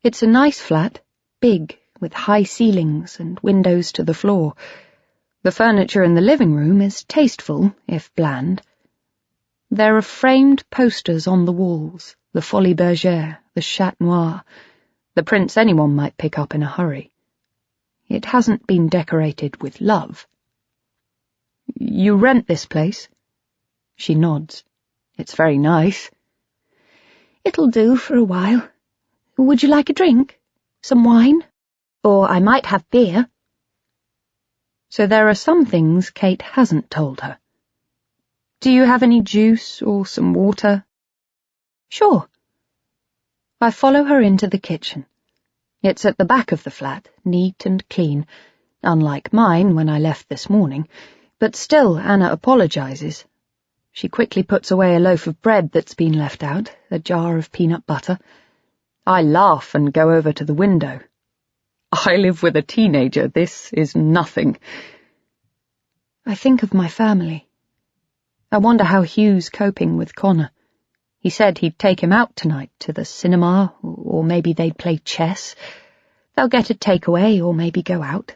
It's a nice flat, big, with high ceilings and windows to the floor. The furniture in the living room is tasteful, if bland. There are framed posters on the walls, the Folies Bergère, the Chat Noir, the prints anyone might pick up in a hurry. It hasn't been decorated with love. You rent this place? She nods. It's very nice. It'll do for a while. Would you like a drink? Some wine? Or I might have beer. So there are some things Kate hasn't told her. Do you have any juice or some water? Sure. I follow her into the kitchen. It's at the back of the flat, neat and clean, unlike mine when I left this morning, but still Anna apologizes. She quickly puts away a loaf of bread that's been left out, a jar of peanut butter. I laugh and go over to the window. I live with a teenager. This is nothing. I think of my family. I wonder how Hugh's coping with Connor. He said he'd take him out tonight to the cinema, or maybe they'd play chess. They'll get a takeaway or maybe go out.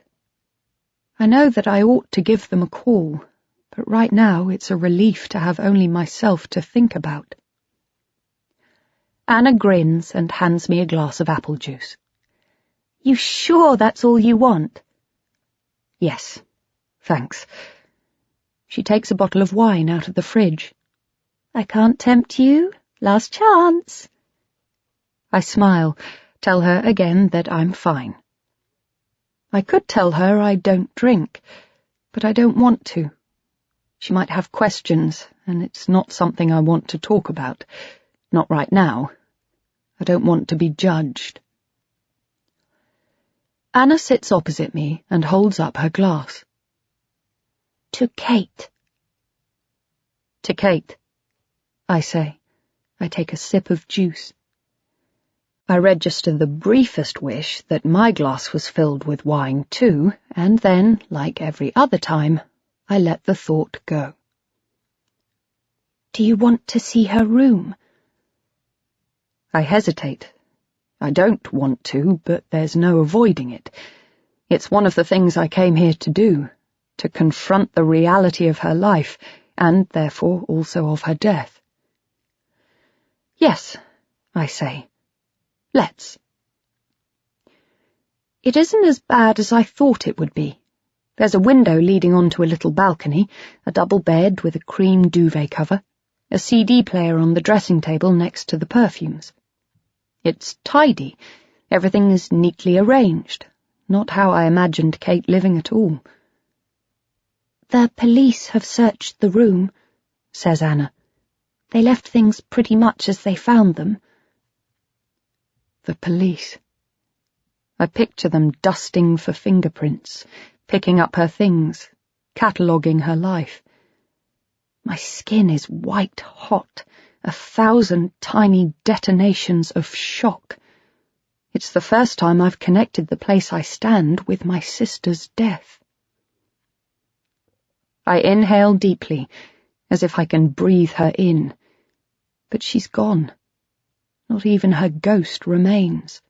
I know that I ought to give them a call, but right now it's a relief to have only myself to think about. Anna grins and hands me a glass of apple juice. You sure that's all you want? Yes, thanks. She takes a bottle of wine out of the fridge. I can't tempt you. Last chance. I smile, tell her again that I'm fine. I could tell her I don't drink, but I don't want to. She might have questions, and it's not something I want to talk about. Not right now. I don't want to be judged. Anna sits opposite me and holds up her glass. To Kate. To Kate, I say. I take a sip of juice. I register the briefest wish that my glass was filled with wine too, and then, like every other time, I let the thought go. Do you want to see her room? I hesitate. I don't want to, but there's no avoiding it. It's one of the things I came here to do, to confront the reality of her life, and therefore also of her death. Yes, I say. Let's. It isn't as bad as I thought it would be. There's a window leading onto a little balcony, a double bed with a cream duvet cover, a CD player on the dressing table next to the perfumes. It's tidy. Everything is neatly arranged. Not how I imagined Kate living at all. The police have searched the room, says Anna. They left things pretty much as they found them. The police. I picture them dusting for fingerprints, picking up her things, cataloguing her life. My skin is white hot, 1,000 tiny detonations of shock. It's the first time I've connected the place I stand with my sister's death. I inhale deeply, as if I can breathe her in. But she's gone. Not even her ghost remains.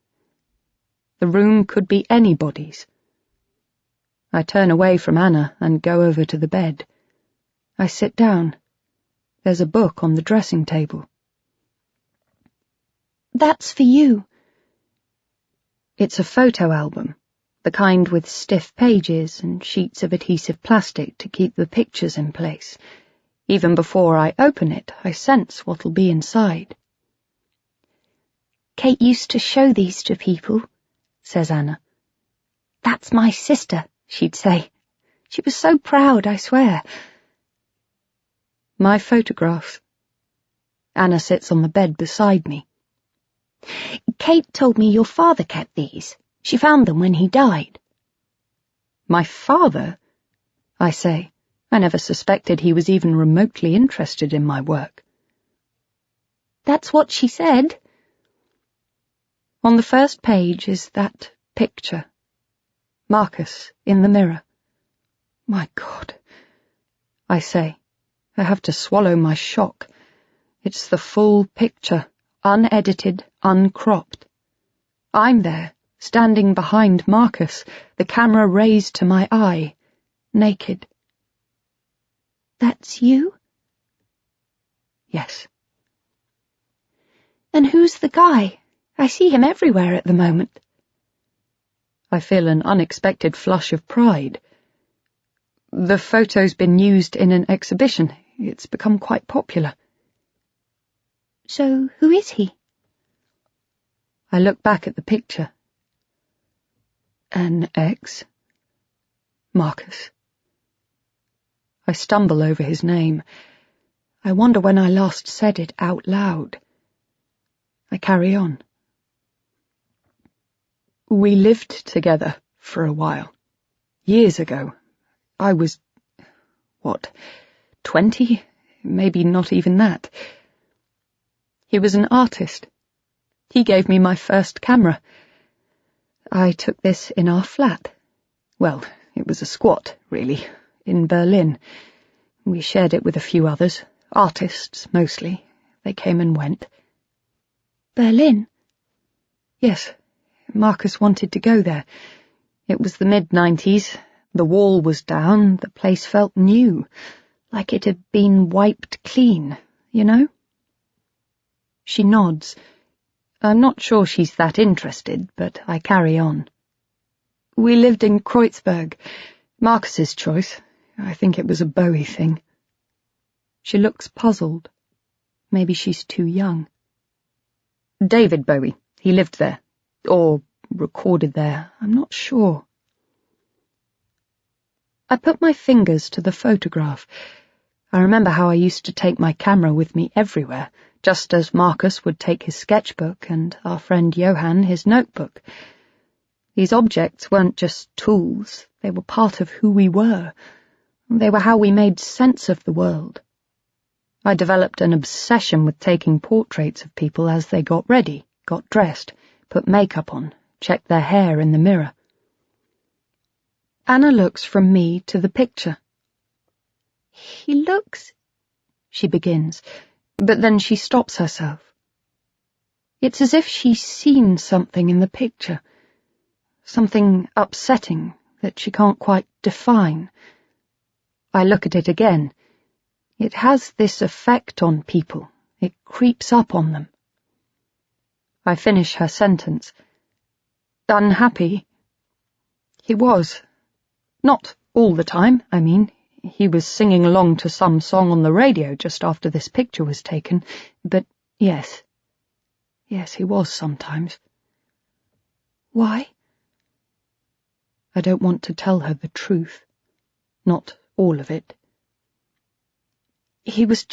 The room could be anybody's. I turn away from Anna and go over to the bed. I sit down. There's a book on the dressing table. That's for you. It's a photo album, the kind with stiff pages and sheets of adhesive plastic to keep the pictures in place. Even before I open it, I sense what'll be inside. Kate used to show these to people, says Anna. That's my sister, she'd say. She was so proud, I swear. My photographs. Anna sits on the bed beside me. Kate told me your father kept these. She found them when he died. My father? I say. I never suspected he was even remotely interested in my work. That's what she said. On the first page is that picture. Marcus in the mirror. My God, I say. I have to swallow my shock. It's the full picture, unedited, uncropped. I'm there, standing behind Marcus, the camera raised to my eye, naked. That's you? Yes. And who's the guy? I see him everywhere at the moment. I feel an unexpected flush of pride. The photo's been used in an exhibition. It's become quite popular. So who is he? I look back at the picture. An ex. Marcus. I stumble over his name. I wonder when I last said it out loud. I carry on. We lived together for a while. Years ago. I was, 20? Maybe not even that. He was an artist. He gave me my first camera. I took this in our flat. Well, it was a squat, really, in Berlin. We shared it with a few others, artists mostly. They came and went. Berlin? Yes, Marcus wanted to go there. It was the mid-90s. The wall was down, the place felt new, like it had been wiped clean, you know? She nods. I'm not sure she's that interested, but I carry on. We lived in Kreuzberg. Marcus's choice. I think it was a Bowie thing. She looks puzzled. Maybe she's too young. David Bowie. He lived there. Or recorded there. I'm not sure. I put my fingers to the photograph. I remember how I used to take my camera with me everywhere, just as Marcus would take his sketchbook and our friend Johann his notebook. These objects weren't just tools, they were part of who we were. They were how we made sense of the world. I developed an obsession with taking portraits of people as they got ready, got dressed, put makeup on, checked their hair in the mirror. Anna looks from me to the picture. He looks... she begins, but then she stops herself. It's as if she's seen something in the picture, something upsetting that she can't quite define. I look at it again. It has this effect on people. It creeps up on them. I finish her sentence. Unhappy? He was. Not all the time, I mean. He was singing along to some song on the radio just after this picture was taken, but yes. Yes, he was sometimes. Why? I don't want to tell her the truth. Not all of it. He was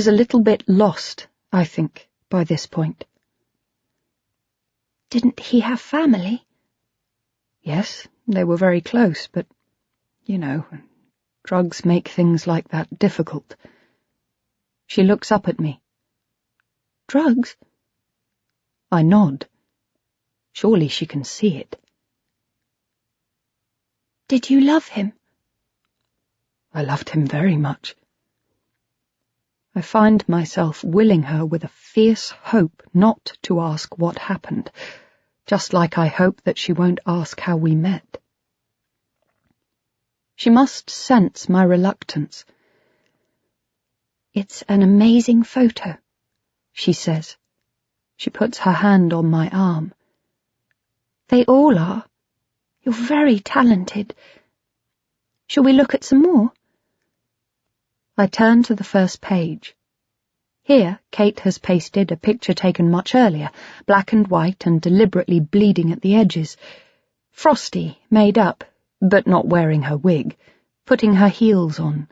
a little bit lost, I think, by this point. Didn't he have family? Yes, they were very close, but, you know, drugs make things like that difficult. She looks up at me. Drugs? I nod. Surely she can see it. Did you love him? I loved him very much. I find myself willing her with a fierce hope not to ask what happened, just like I hope that she won't ask how we met. She must sense my reluctance. It's an amazing photo, she says. She puts her hand on my arm. They all are. You're very talented. Shall we look at some more? I turn to the first page. Here, Kate has pasted a picture taken much earlier, black and white and deliberately bleeding at the edges. Frosty, made up, but not wearing her wig, putting her heels on.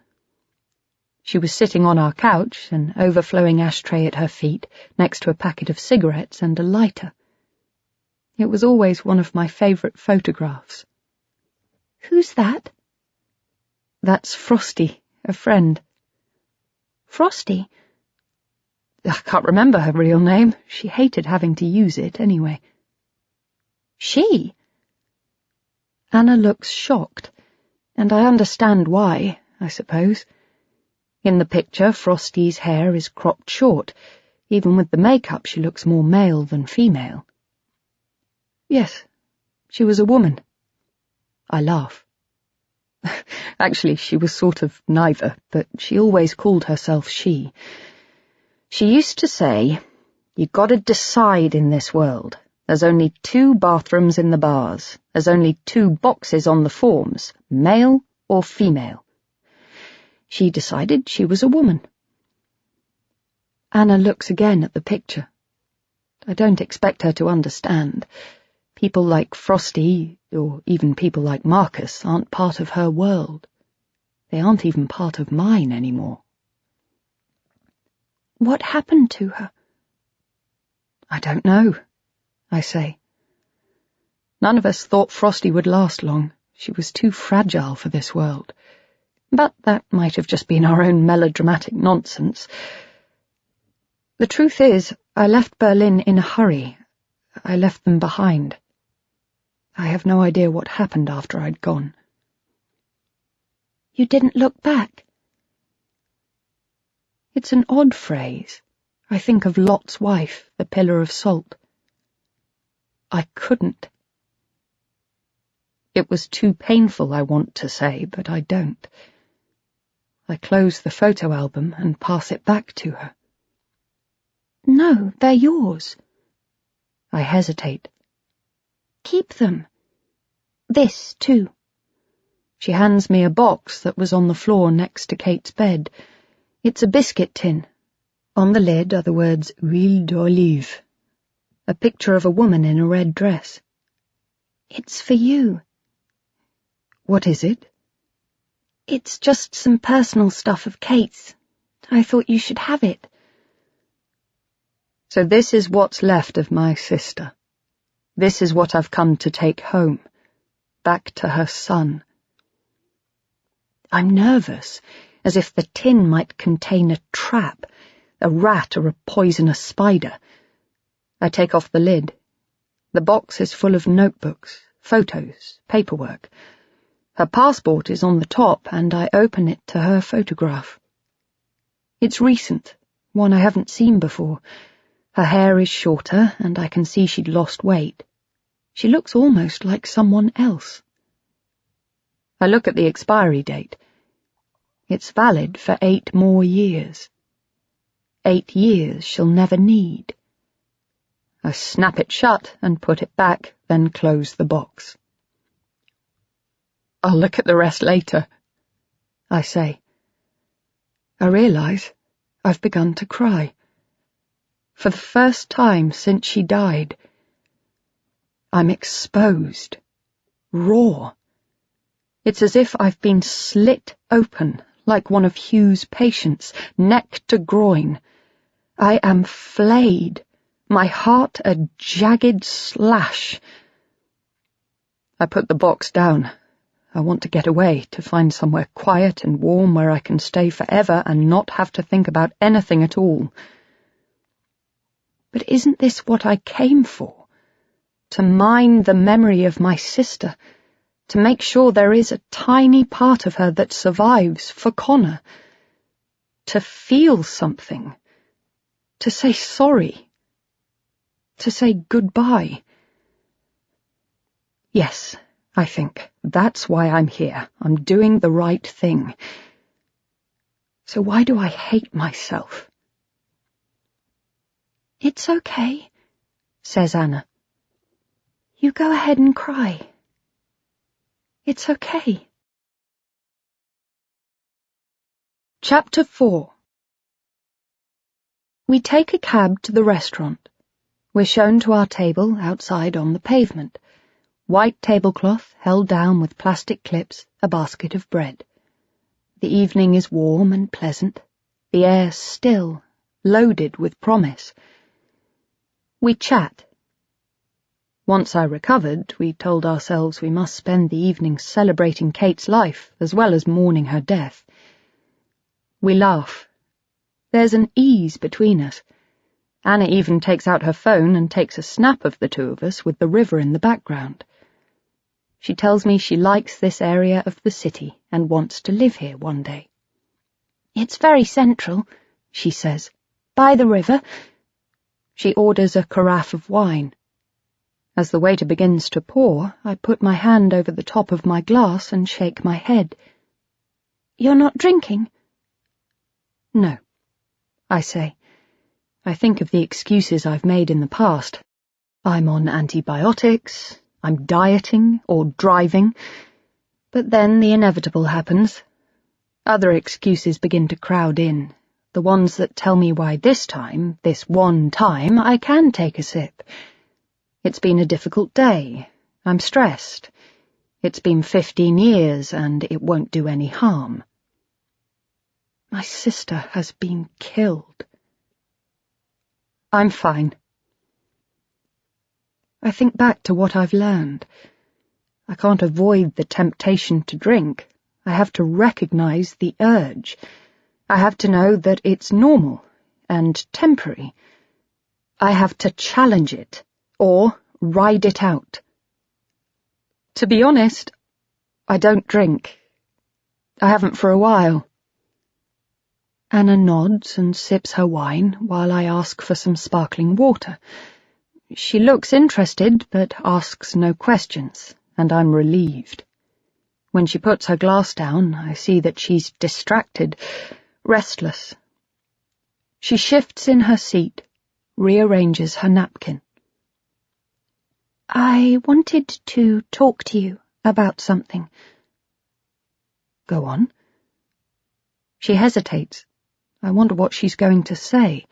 She was sitting on our couch, an overflowing ashtray at her feet, next to a packet of cigarettes and a lighter. It was always one of my favourite photographs. Who's that? That's Frosty, a friend. Frosty? I can't remember her real name. She hated having to use it anyway. She? Anna looks shocked, and I understand why, I suppose. In the picture, Frosty's hair is cropped short. Even with the makeup, she looks more male than female. Yes, she was a woman. I laugh. Actually, she was sort of neither, but she always called herself she. She used to say, "You gotta decide in this world. There's only 2 bathrooms in the bars. There's only 2 boxes on the forms, male or female." She decided she was a woman. Anna looks again at the picture. I don't expect her to understand. People like Frosty, or even people like Marcus, aren't part of her world. They aren't even part of mine anymore. What happened to her? I don't know, I say. None of us thought Frosty would last long. She was too fragile for this world. But that might have just been our own melodramatic nonsense. The truth is, I left Berlin in a hurry. I left them behind. I have no idea what happened after I'd gone. You didn't look back? It's an odd phrase. I think of Lot's wife, the pillar of salt. I couldn't. It was too painful, I want to say, but I don't. I close the photo album and pass it back to her. No, they're yours. I hesitate. Keep them. This, too. She hands me a box that was on the floor next to Kate's bed. It's a biscuit tin. On the lid are the words Huile d'olive. A picture of a woman in a red dress. It's for you. What is it? It's just some personal stuff of Kate's. I thought you should have it. So this is what's left of my sister. This is what I've come to take home, back to her son. I'm nervous, as if the tin might contain a trap, a rat or a poisonous spider. I take off the lid. The box is full of notebooks, photos, paperwork. Her passport is on the top, and I open it to her photograph. It's recent, one I haven't seen before. Her hair is shorter, and I can see she'd lost weight. She looks almost like someone else. I look at the expiry date. It's valid for 8 more years. 8 years she'll never need. I snap it shut and put it back, then close the box. I'll look at the rest later, I say. I realise I've begun to cry. For the first time since she died. I'm exposed, raw. It's as if I've been slit open, like one of Hugh's patients, neck to groin. I am flayed, my heart a jagged slash. I put the box down. I want to get away, to find somewhere quiet and warm where I can stay forever and not have to think about anything at all. But isn't this what I came for? To mine the memory of my sister, to make sure there is a tiny part of her that survives for Connor. To feel something. To say sorry. To say goodbye. Yes, I think, that's why I'm here. I'm doing the right thing. So why do I hate myself? It's okay, says Anna. You go ahead and cry. It's okay. Chapter 4. We take a cab to the restaurant. We're shown to our table outside on the pavement. White tablecloth held down with plastic clips, a basket of bread. The evening is warm and pleasant, the air still, loaded with promise. We chat. Once I recovered, we told ourselves we must spend the evening celebrating Kate's life as well as mourning her death. We laugh. There's an ease between us. Anna even takes out her phone and takes a snap of the two of us with the river in the background. She tells me she likes this area of the city and wants to live here one day. It's very central, she says. By the river. She orders a carafe of wine. As the waiter begins to pour, I put my hand over the top of my glass and shake my head. You're not drinking? No, I say. I think of the excuses I've made in the past. I'm on antibiotics, I'm dieting or driving, but then the inevitable happens. Other excuses begin to crowd in, the ones that tell me why this time, this one time, I can take a sip. It's been a difficult day. I'm stressed. It's been 15 years and it won't do any harm. My sister has been killed. I'm fine. I think back to what I've learned. I can't avoid the temptation to drink. I have to recognize the urge. I have to know that it's normal and temporary. I have to challenge it, or ride it out. To be honest, I don't drink. I haven't for a while. Anna nods and sips her wine while I ask for some sparkling water. She looks interested but asks no questions, and I'm relieved. When she puts her glass down, I see that she's distracted, restless. She shifts in her seat, rearranges her napkin. I wanted to talk to you about something. Go on. She hesitates. I wonder what she's going to say.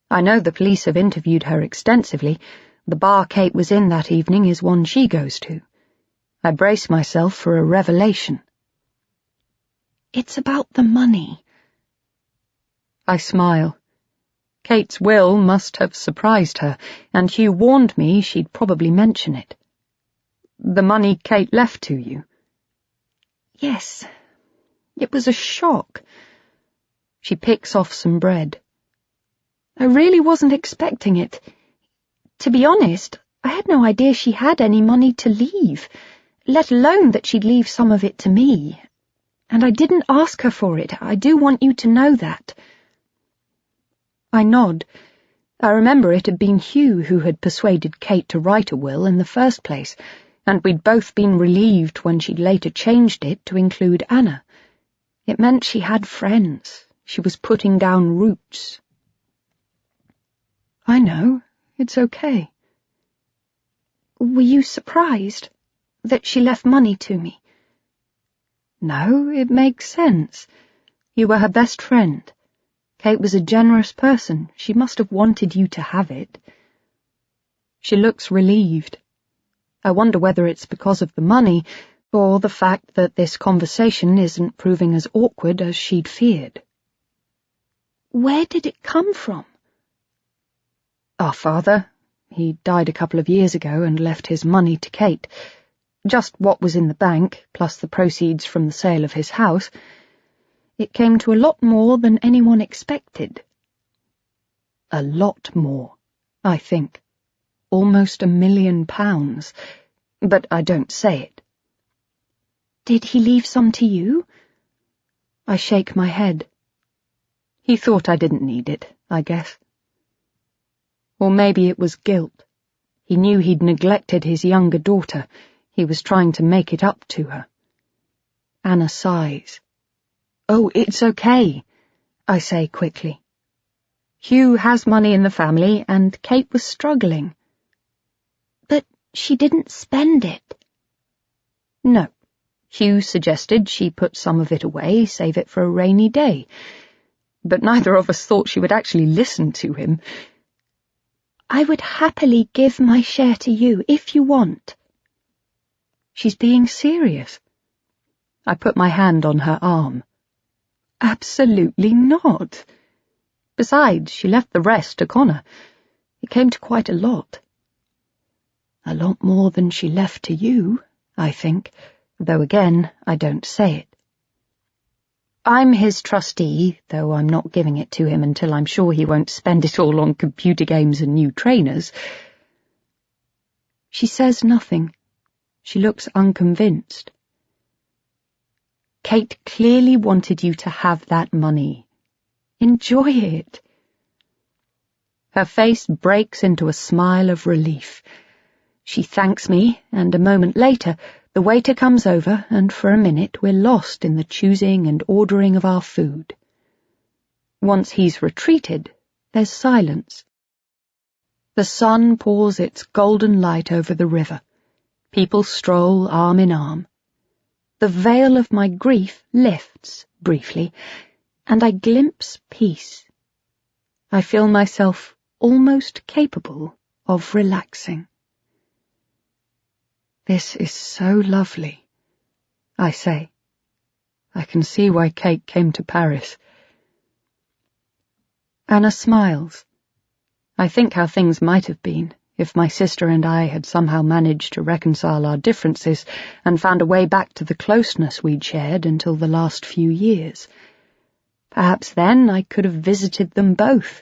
I know the police have interviewed her extensively. The bar Kate was in that evening is one she goes to. I brace myself for a revelation. It's about the money. I smile. Kate's will must have surprised her, and Hugh warned me she'd probably mention it. The money Kate left to you? Yes. It was a shock. She picks off some bread. I really wasn't expecting it. To be honest, I had no idea she had any money to leave, let alone that she'd leave some of it to me. And I didn't ask her for it. I do want you to know that. I nod. I remember it had been Hugh who had persuaded Kate to write a will in the first place, and we'd both been relieved when she'd later changed it to include Anna. It meant she had friends. She was putting down roots. I know. It's okay. Were you surprised that she left money to me? No, it makes sense. You were her best friend. Kate was a generous person. She must have wanted you to have it. She looks relieved. I wonder whether it's because of the money, or the fact that this conversation isn't proving as awkward as she'd feared. Where did it come from? Our father. He died a couple of years ago and left his money to Kate. Just what was in the bank, plus the proceeds from the sale of his house. It came to a lot more than anyone expected. A lot more, I think. Almost £1 million. But I don't say it. Did he leave some to you? I shake my head. He thought I didn't need it, I guess. Or maybe it was guilt. He knew he'd neglected his younger daughter. He was trying to make it up to her. Anna sighs. Oh, it's okay, I say quickly. Hugh has money in the family, and Kate was struggling. But she didn't spend it. No. Hugh suggested she put some of it away, save it for a rainy day. But neither of us thought she would actually listen to him. I would happily give my share to you, if you want. She's being serious. I put my hand on her arm. Absolutely not. Besides, she left the rest to Connor. It came to quite a lot. A lot more than she left to you, I think, though again, I don't say it. I'm his trustee, though I'm not giving it to him until I'm sure he won't spend it all on computer games and new trainers. She says nothing. She looks unconvinced. Kate clearly wanted you to have that money. Enjoy it. Her face breaks into a smile of relief. She thanks me, and a moment later, the waiter comes over, and for a minute we're lost in the choosing and ordering of our food. Once he's retreated, there's silence. The sun pours its golden light over the river. People stroll arm in arm. The veil of my grief lifts, briefly, and I glimpse peace. I feel myself almost capable of relaxing. This is so lovely, I say. I can see why Kate came to Paris. Anna smiles. I think how things might have been if my sister and I had somehow managed to reconcile our differences and found a way back to the closeness we'd shared until the last few years. Perhaps then I could have visited them both.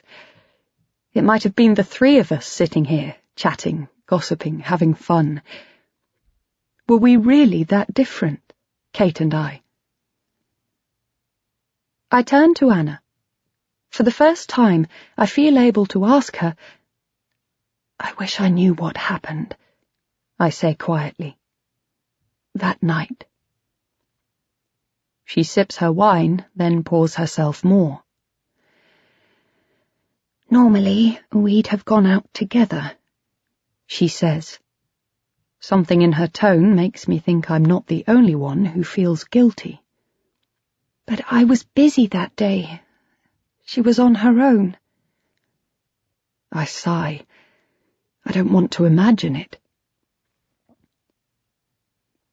It might have been the three of us sitting here, chatting, gossiping, having fun. Were we really that different, Kate and I? I turn to Anna. For the first time, I feel able to ask her, I wish I knew what happened, I say quietly. That night. She sips her wine, then pours herself more. Normally, we'd have gone out together, she says. Something in her tone makes me think I'm not the only one who feels guilty. But I was busy that day. She was on her own. I sigh. I don't want to imagine it.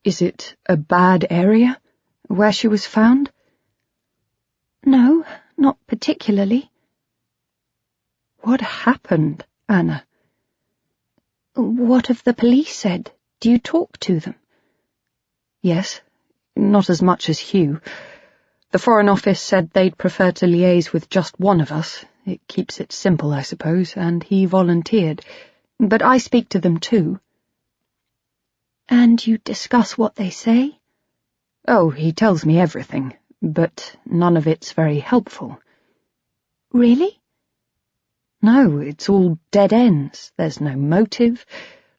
Is it a bad area, where she was found? No, not particularly. What happened, Anna? What have the police said? Do you talk to them? Yes, not as much as Hugh. The Foreign Office said they'd prefer to liaise with just one of us. It keeps it simple, I suppose, and he volunteered. But I speak to them too. And you discuss what they say? Oh, he tells me everything, but none of it's very helpful. Really? No, it's all dead ends. There's no motive.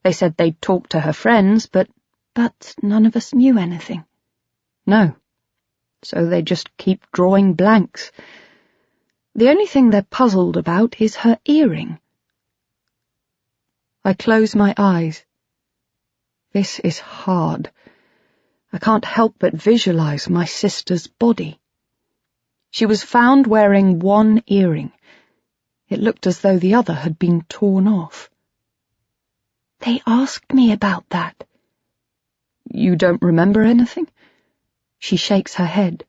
They said they'd talk to her friends, but none of us knew anything. No. So they just keep drawing blanks. The only thing they're puzzled about is her earring. I close my eyes. This is hard. I can't help but visualize my sister's body. She was found wearing one earring. It looked as though the other had been torn off. They asked me about that. You don't remember anything? She shakes her head.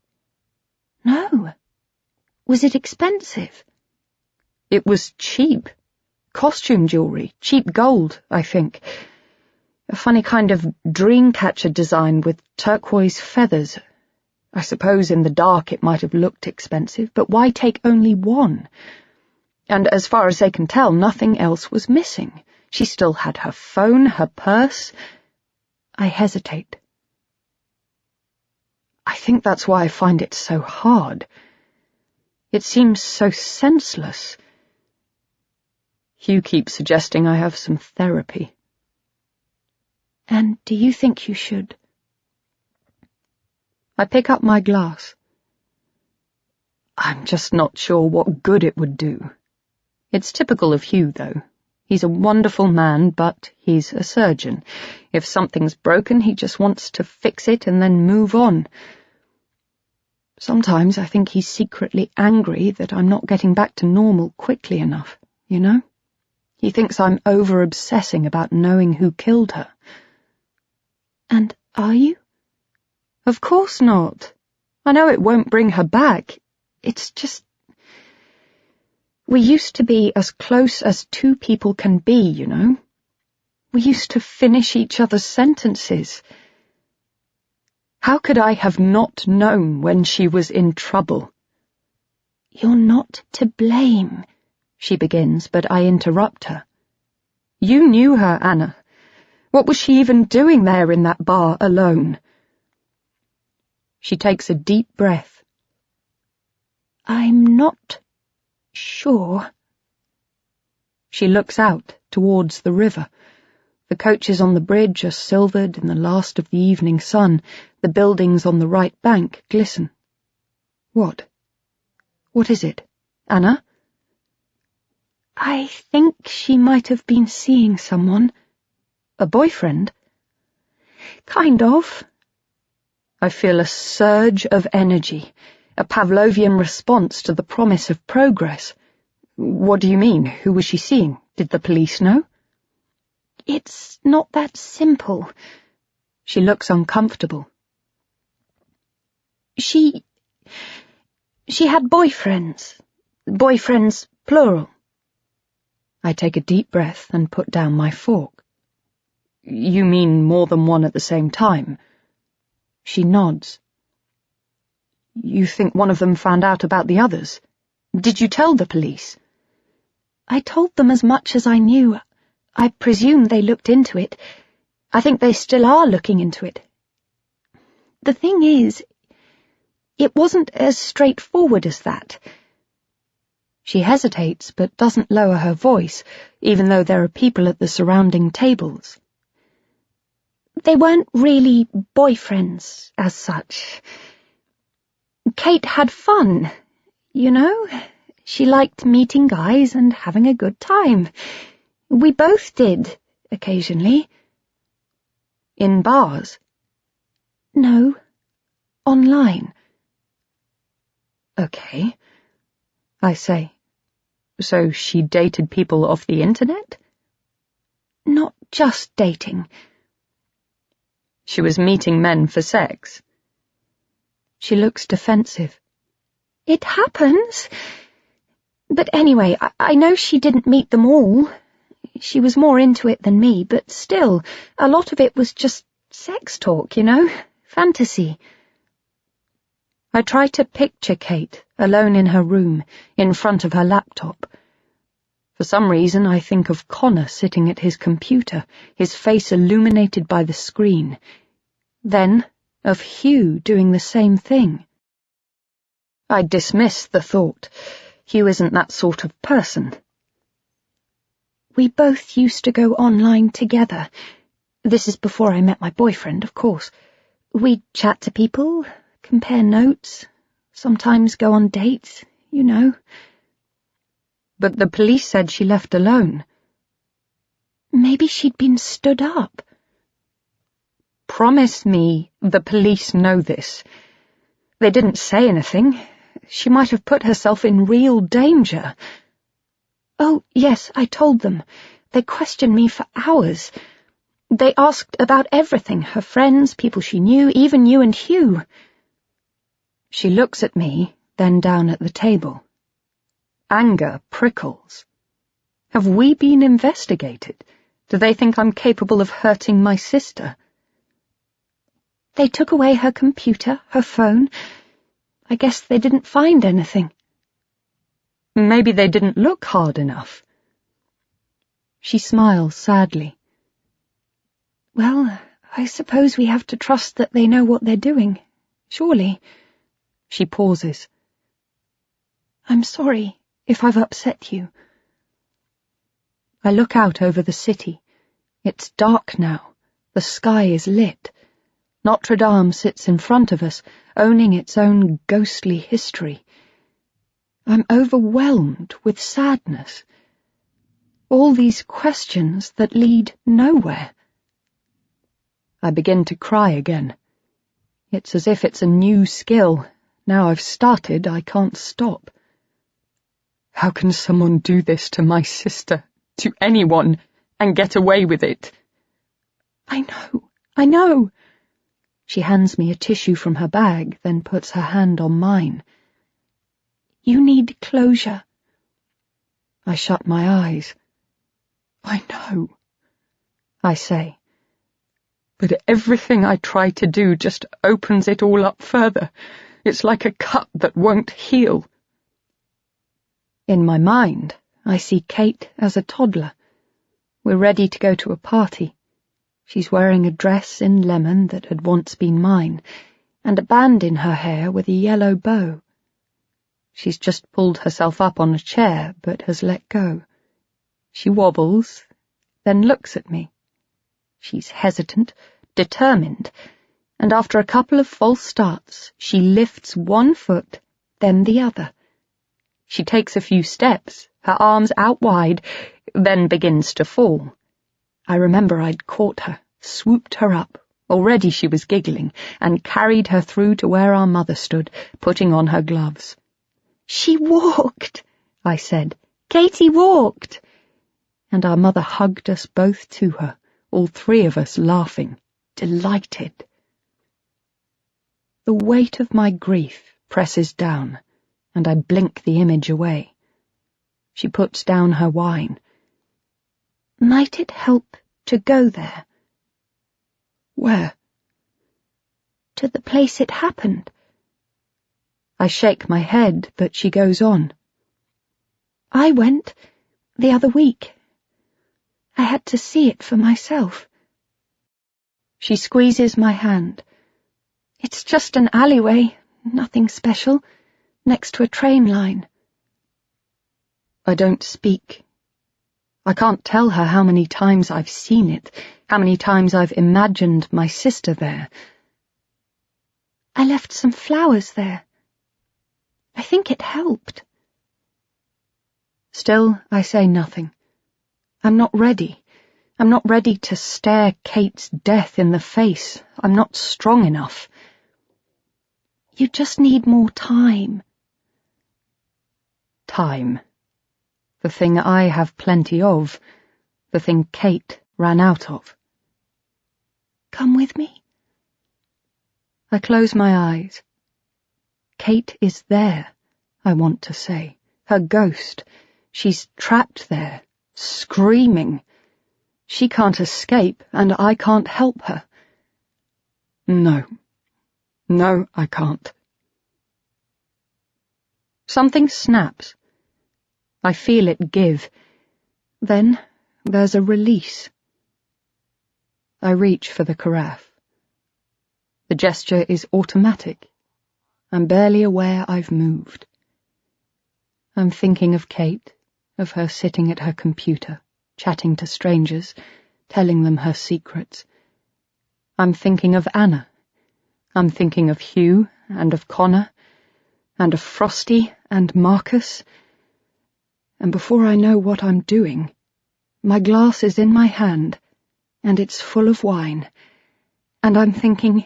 No. Was it expensive? It was cheap. Costume jewelry, cheap gold, I think. A funny kind of dream-catcher design with turquoise feathers. I suppose in the dark it might have looked expensive, but why take only one? And as far as they can tell, nothing else was missing. She still had her phone, her purse. I hesitate. I think that's why I find it so hard. It seems so senseless. Hugh keeps suggesting I have some therapy. And do you think you should? I pick up my glass. I'm just not sure what good it would do. It's typical of Hugh, though. He's a wonderful man, but he's a surgeon. If something's broken, he just wants to fix it and then move on. Sometimes I think he's secretly angry that I'm not getting back to normal quickly enough, you know? He thinks I'm over-obsessing about knowing who killed her. And are you? Of course not. I know it won't bring her back. It's just... We used to be as close as two people can be, you know? We used to finish each other's sentences. How could I have not known when she was in trouble? You're not to blame, she begins, but I interrupt her. You knew her, Anna. What was she even doing there in that bar alone? She takes a deep breath. I'm not sure. She looks out towards the river. The coaches on the bridge are silvered in the last of the evening sun. The buildings on the right bank glisten. What? What is it, Anna? I think she might have been seeing someone. A boyfriend? Kind of. I feel a surge of energy, a Pavlovian response to the promise of progress. What do you mean? Who was she seeing? Did the police know? It's not that simple. She looks uncomfortable. She had boyfriends. Boyfriends, plural. I take a deep breath and put down my fork. You mean more than one at the same time? She nods. You think one of them found out about the others? Did you tell the police? I told them as much as I knew. I presume they looked into it. I think they still are looking into it. The thing is, it wasn't as straightforward as that. She hesitates, but doesn't lower her voice, even though there are people at the surrounding tables. They weren't really boyfriends, as such. Kate had fun, you know? She liked meeting guys and having a good time. We both did, occasionally. In bars? No, online. Okay, I say. So she dated people off the internet? Not just dating. She was meeting men for sex. She looks defensive. It happens. But anyway, I know she didn't meet them all. She was more into it than me, but still, a lot of it was just sex talk, you know? Fantasy. I try to picture Kate, alone in her room, in front of her laptop. For some reason, I think of Connor sitting at his computer, his face illuminated by the screen. Then, of Hugh doing the same thing. I dismiss the thought. Hugh isn't that sort of person. We both used to go online together. This is before I met my boyfriend, of course. We'd chat to people, compare notes, sometimes go on dates, you know. But the police said she left alone. Maybe she'd been stood up. Promise me the police know this. They didn't say anything. She might have put herself in real danger. Oh, yes, I told them. They questioned me for hours. They asked about everything, her friends, people she knew, even you and Hugh. She looks at me, then down at the table. Anger prickles. Have we been investigated? Do they think I'm capable of hurting my sister? They took away her computer, her phone. I guess they didn't find anything. Maybe they didn't look hard enough. She smiles sadly. Well, I suppose we have to trust that they know what they're doing. Surely. She pauses. I'm sorry if I've upset you. I look out over the city. It's dark now. The sky is lit. Notre Dame sits in front of us, owning its own ghostly history. I'm overwhelmed with sadness. All these questions that lead nowhere. I begin to cry again. It's as if it's a new skill. Now I've started, I can't stop. How can someone do this to my sister, to anyone, and get away with it? I know. She hands me a tissue from her bag, then puts her hand on mine. You need closure. I shut my eyes. I know, I say. But everything I try to do just opens it all up further. It's like a cut that won't heal. In my mind, I see Kate as a toddler. We're ready to go to a party. She's wearing a dress in lemon that had once been mine, and a band in her hair with a yellow bow. She's just pulled herself up on a chair, but has let go. She wobbles, then looks at me. She's hesitant, determined, and after a couple of false starts, she lifts one foot, then the other. She takes a few steps, her arms out wide, then begins to fall. I remember I'd caught her, swooped her up. Already she was giggling, and carried her through to where our mother stood, putting on her gloves. She walked, I said. Katie walked. And our mother hugged us both to her, all three of us laughing, delighted. The weight of my grief presses down, and I blink the image away. She puts down her wine. Might it help to go there? Where? To the place it happened. I shake my head, but she goes on. I went the other week. I had to see it for myself. She squeezes my hand. It's just an alleyway, nothing special, next to a train line. I don't speak. I can't tell her how many times I've seen it, how many times I've imagined my sister there. I left some flowers there. I think it helped. Still, I say nothing. I'm not ready. I'm not ready to stare Kate's death in the face. I'm not strong enough. You just need more time. Time. The thing I have plenty of. The thing Kate ran out of. Come with me? I close my eyes. Kate is there, I want to say. Her ghost. She's trapped there, screaming. She can't escape, and I can't help her. No. No, I can't. Something snaps. I feel it give. Then there's a release. I reach for the carafe. The gesture is automatic. I'm barely aware I've moved. I'm thinking of Kate, of her sitting at her computer, chatting to strangers, telling them her secrets. I'm thinking of Anna. I'm thinking of Hugh and of Connor and of Frosty and Marcus. And before I know what I'm doing, my glass is in my hand and it's full of wine, and I'm thinking,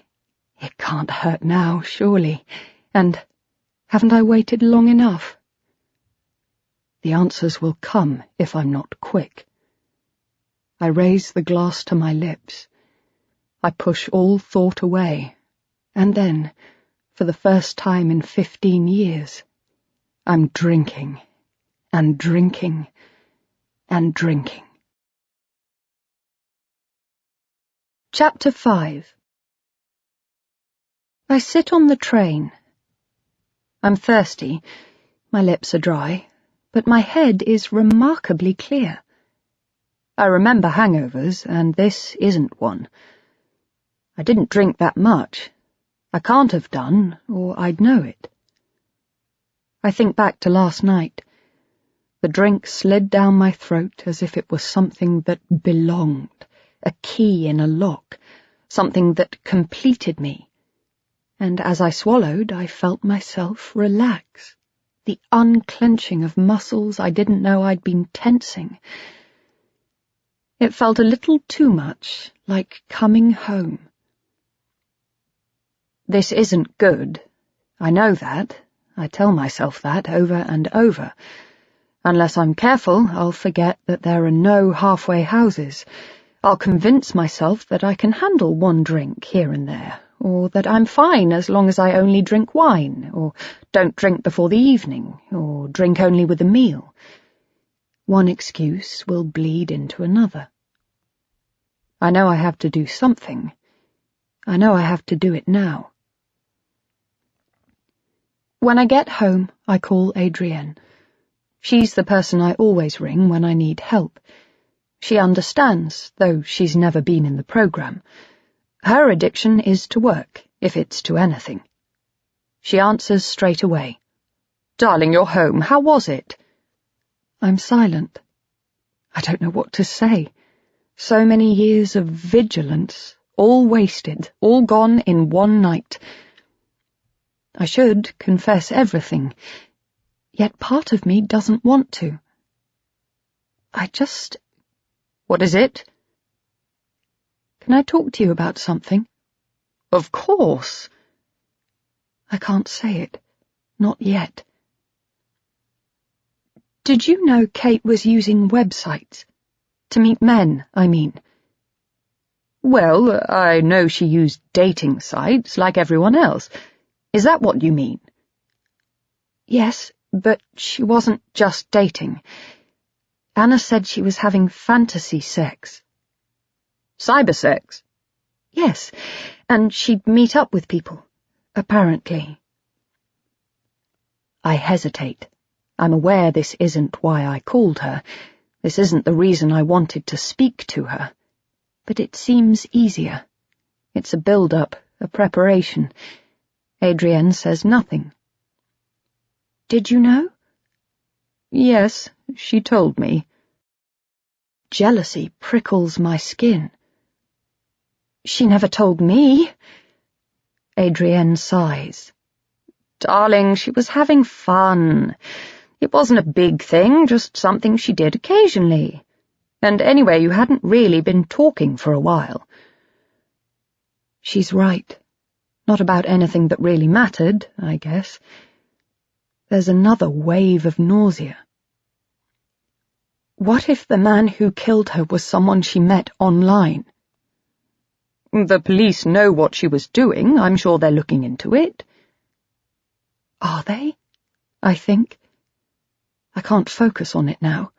it can't hurt now, surely, and haven't I waited long enough? The answers will come if I'm not quick. I raise the glass to my lips. I push all thought away, and then, for the first time in 15 years, I'm drinking, and drinking, and drinking. Chapter 5. I sit on the train. I'm thirsty, my lips are dry, but my head is remarkably clear. I remember hangovers, and this isn't one. I didn't drink that much. I can't have done, or I'd know it. I think back to last night. The drink slid down my throat as if it was something that belonged, a key in a lock, something that completed me. And as I swallowed, I felt myself relax, the unclenching of muscles I didn't know I'd been tensing. It felt a little too much like coming home. This isn't good. I know that. I tell myself that over and over. Unless I'm careful, I'll forget that there are no halfway houses. I'll convince myself that I can handle one drink here and there, or that I'm fine as long as I only drink wine, or don't drink before the evening, or drink only with a meal. One excuse will bleed into another. I know I have to do something. I know I have to do it now. When I get home, I call Adrienne. She's the person I always ring when I need help. She understands, though she's never been in the program. Her addiction is to work, if it's to anything. She answers straight away. "Darling, you're home. How was it?" I'm silent. I don't know what to say. So many years of vigilance, all wasted, all gone in one night. I should confess everything, yet part of me doesn't want to. What is it? Can I talk to you about something? Of course. I can't say it. Not yet. Did you know Kate was using websites? To meet men, I mean. Well, I know she used dating sites like everyone else. Is that what you mean? Yes, but she wasn't just dating. Anna said she was having fantasy sex. Cybersex? Yes, and she'd meet up with people, apparently. I hesitate. I'm aware this isn't why I called her. This isn't the reason I wanted to speak to her. But it seems easier. It's a build-up, a preparation. Adrienne says nothing. Did you know? Yes, she told me. Jealousy prickles my skin. She never told me. Adrienne sighs. Darling, she was having fun. It wasn't a big thing, just something she did occasionally. And anyway, you hadn't really been talking for a while. She's right. Not about anything that really mattered, I guess. There's another wave of nausea. What if the man who killed her was someone she met online? The police know what she was doing. I'm sure they're looking into it. Are they? I think. I can't focus on it now.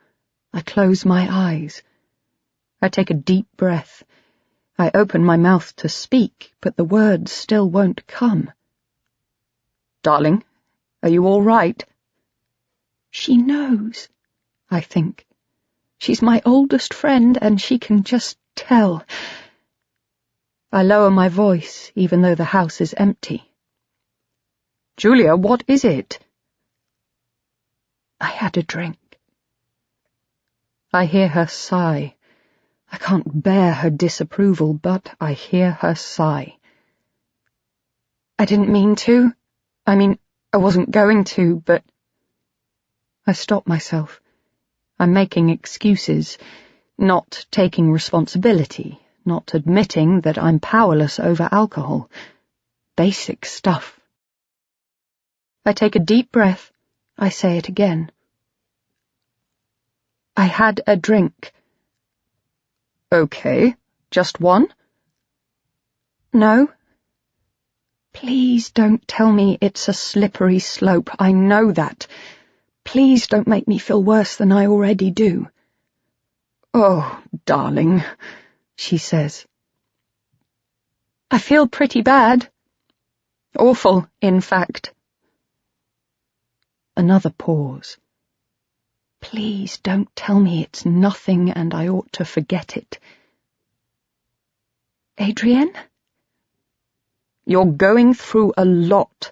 I close my eyes. I take a deep breath. I open my mouth to speak, but the words still won't come. Darling, are you all right? She knows, I think. She's my oldest friend, and she can just tell. I lower my voice, even though the house is empty. Julia, what is it? I had a drink. I hear her sigh. I can't bear her disapproval, but I hear her sigh. I didn't mean to. I wasn't going to, but... I stop myself. I'm making excuses, not taking responsibility, not admitting that I'm powerless over alcohol. Basic stuff. I take a deep breath. I say it again. I had a drink. Okay, just one? No. Please don't tell me it's a slippery slope. I know that. Please don't make me feel worse than I already do. Oh, darling, she says. I feel pretty bad. Awful, in fact. Another pause. Please don't tell me it's nothing and I ought to forget it. Adrienne? You're going through a lot,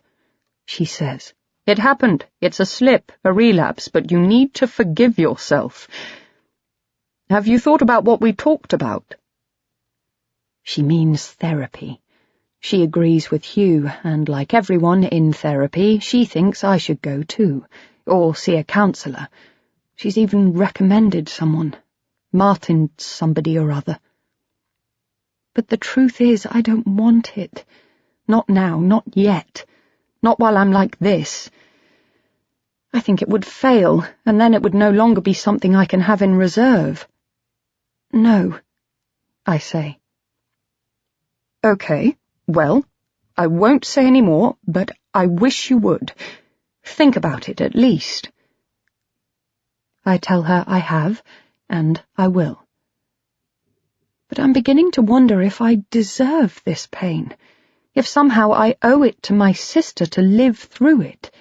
she says. It happened. It's a slip, a relapse, but you need to forgive yourself. Have you thought about what we talked about? She means therapy. She agrees with Hugh, and like everyone in therapy, she thinks I should go too, or see a counsellor. She's even recommended someone. Martin somebody or other. But the truth is, I don't want it. Not now, not yet. Not while I'm like this. I think it would fail, and then it would no longer be something I can have in reserve. No, I say. Okay, well, I won't say any more, but I wish you would. Think about it, at least. I tell her I have, and I will. But I'm beginning to wonder if I deserve this pain, if somehow I owe it to my sister to live through it.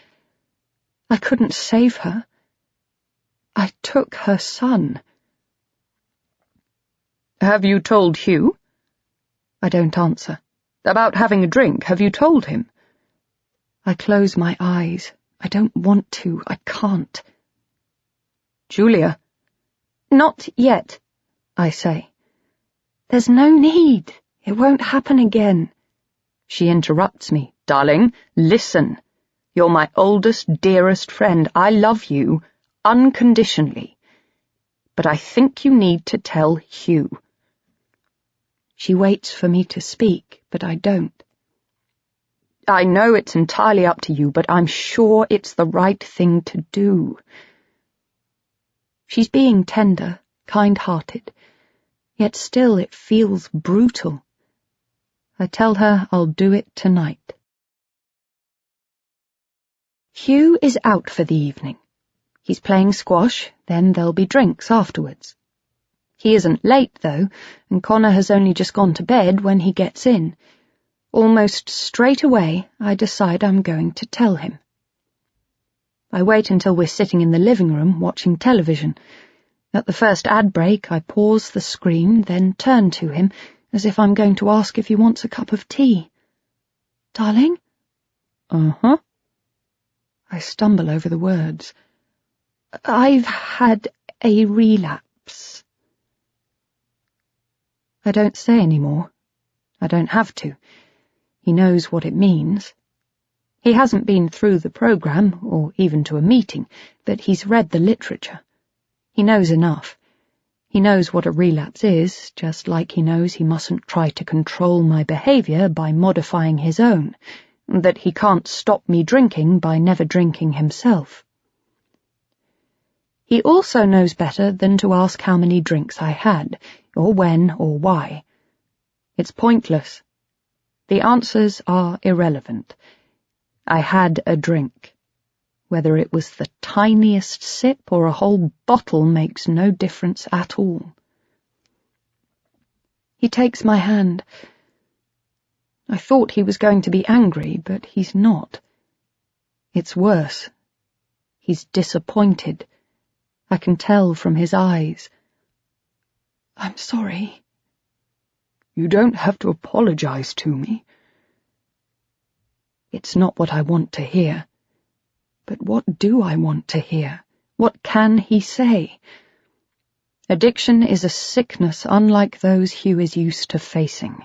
I couldn't save her. I took her son. Have you told Hugh? I don't answer. About having a drink, have you told him? I close my eyes. I don't want to. I can't. Julia. Not yet, I say. There's no need. It won't happen again. She interrupts me. Darling, listen. You're my oldest, dearest friend. I love you unconditionally. But I think you need to tell Hugh. She waits for me to speak, but I don't. I know it's entirely up to you, but I'm sure it's the right thing to do. She's being tender, kind-hearted, yet still it feels brutal. I tell her I'll do it tonight. Hugh is out for the evening. He's playing squash, then there'll be drinks afterwards. He isn't late, though, and Connor has only just gone to bed when he gets in. Almost straight away, I decide I'm going to tell him. I wait until we're sitting in the living room watching television. At the first ad break, I pause the screen, then turn to him, as if I'm going to ask if he wants a cup of tea. Darling? Uh-huh. I stumble over the words. I've had a relapse. I don't say any more. I don't have to. He knows what it means. He hasn't been through the program, or even to a meeting, but he's read the literature. He knows enough. He knows what a relapse is, just like he knows he mustn't try to control my behavior by modifying his own, that he can't stop me drinking by never drinking himself. He also knows better than to ask how many drinks I had, or when, or why. It's pointless. The answers are irrelevant. I had a drink. Whether it was the tiniest sip or a whole bottle makes no difference at all. He takes my hand. I thought he was going to be angry, but he's not. It's worse. He's disappointed. I can tell from his eyes. I'm sorry. You don't have to apologize to me. It's not what I want to hear. But what do I want to hear? What can he say? Addiction is a sickness unlike those Hugh is used to facing.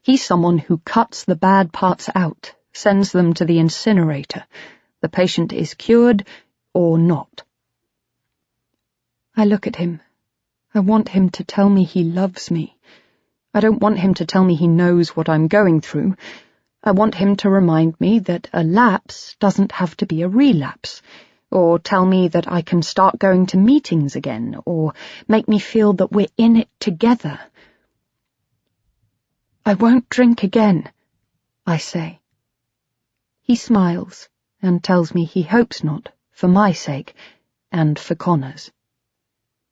He's someone who cuts the bad parts out, sends them to the incinerator. The patient is cured or not. I look at him. I want him to tell me he loves me. I don't want him to tell me he knows what I'm going through. I want him to remind me that a lapse doesn't have to be a relapse, or tell me that I can start going to meetings again, or make me feel that we're in it together. I won't drink again, I say. He smiles and tells me he hopes not, for my sake, and for Connor's.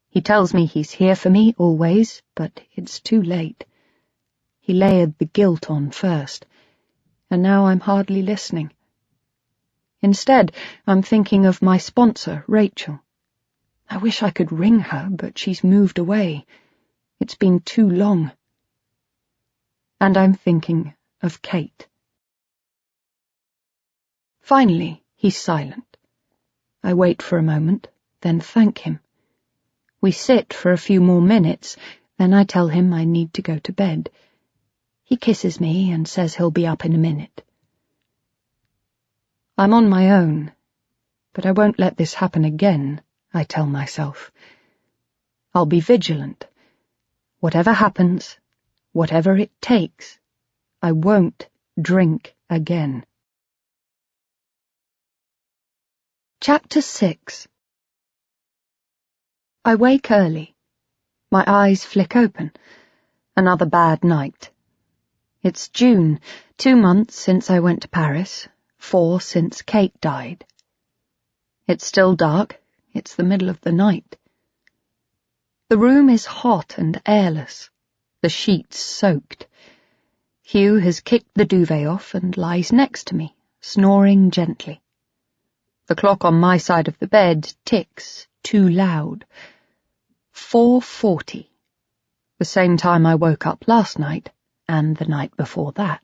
He tells me he's here for me always, but it's too late. He layered the guilt on first, and now I'm hardly listening. Instead, I'm thinking of my sponsor, Rachel. I wish I could ring her, but she's moved away. It's been too long. And I'm thinking of Kate. Finally, he's silent. I wait for a moment, then thank him. We sit for a few more minutes, then I tell him I need to go to bed. He kisses me and says he'll be up in a minute. I'm on my own, but I won't let this happen again, I tell myself. I'll be vigilant. Whatever happens, whatever it takes, I won't drink again. Chapter 6. I wake early. My eyes flick open. Another bad night. It's June, 2 months since I went to Paris, 4 since Kate died. It's still dark. It's the middle of the night. The room is hot and airless, the sheets soaked. Hugh has kicked the duvet off and lies next to me, snoring gently. The clock on my side of the bed ticks too loud. 4:40, the same time I woke up last night and the night before that.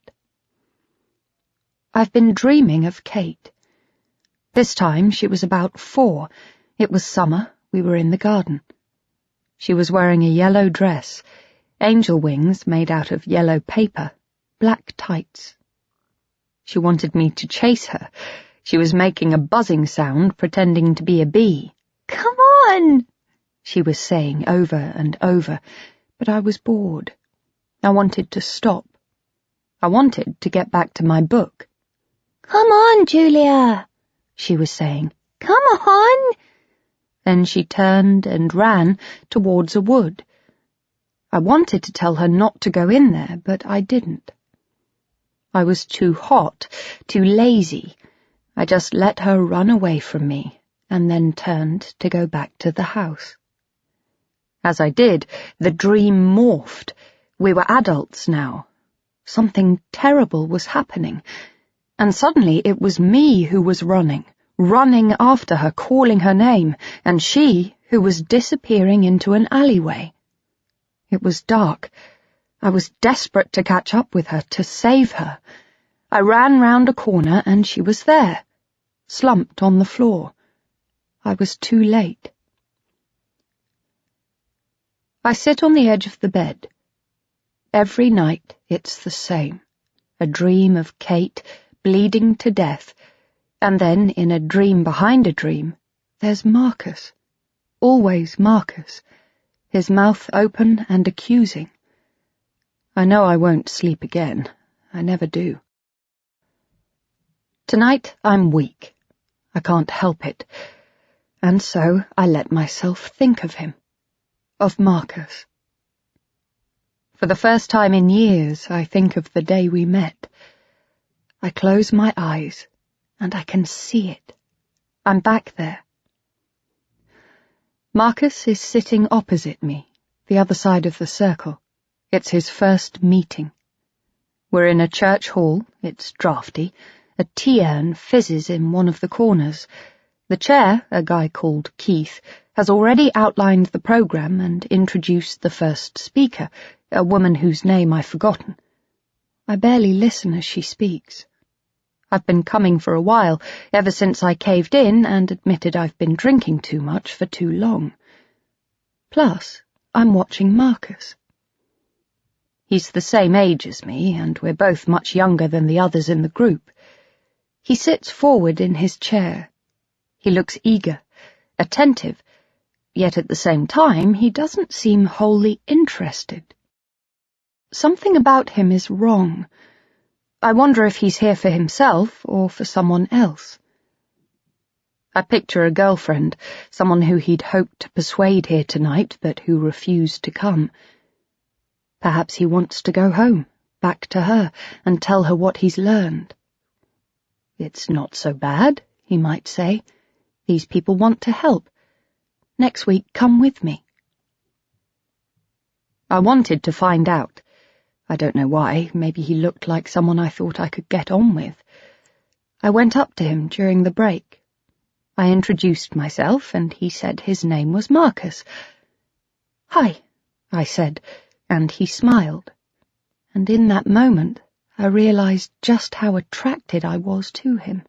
I've been dreaming of Kate. This time she was about 4. It was summer, we were in the garden. She was wearing a yellow dress, angel wings made out of yellow paper, black tights. She wanted me to chase her. She was making a buzzing sound, pretending to be a bee. "Come on," she was saying over and over, but I was bored. I wanted to stop. I wanted to get back to my book. "Come on, Julia," she was saying. "Come on." Then she turned and ran towards a wood. I wanted to tell her not to go in there, but I didn't. I was too hot, too lazy. I just let her run away from me, and then turned to go back to the house. As I did, the dream morphed. We were adults now. Something terrible was happening, and suddenly it was me who was running after her, calling her name, and she who was disappearing into an alleyway. It was dark. I was desperate to catch up with her, to save her. I ran round a corner and she was there, slumped on the floor. I was too late. I sit on the edge of the bed. Every night it's the same. A dream of Kate bleeding to death, and then in a dream behind a dream, there's Marcus. Always Marcus, his mouth open and accusing. I know I won't sleep again. I never do. Tonight I'm weak. I can't help it. And so I let myself think of him. Of Marcus. For the first time in years, I think of the day we met. I close my eyes, and I can see it. I'm back there. Marcus is sitting opposite me, the other side of the circle. It's his first meeting. We're in a church hall. It's draughty. A tea-urn fizzes in one of the corners. The chair, a guy called Keith, has already outlined the programme and introduced the first speaker, a woman whose name I've forgotten. I barely listen as she speaks. I've been coming for a while, ever since I caved in and admitted I've been drinking too much for too long. Plus, I'm watching Marcus. He's the same age as me, and we're both much younger than the others in the group. He sits forward in his chair. He looks eager, attentive, yet at the same time he doesn't seem wholly interested. Something about him is wrong. I wonder if he's here for himself or for someone else. I picture a girlfriend, someone who he'd hoped to persuade here tonight but who refused to come. Perhaps he wants to go home, back to her, and tell her what he's learned. It's not so bad, he might say. These people want to help. Next week, come with me. I wanted to find out. I don't know why. Maybe he looked like someone I thought I could get on with. I went up to him during the break. I introduced myself, and he said his name was Marcus. "Hi," I said, and he smiled. And in that moment, I realized just how attracted I was to him.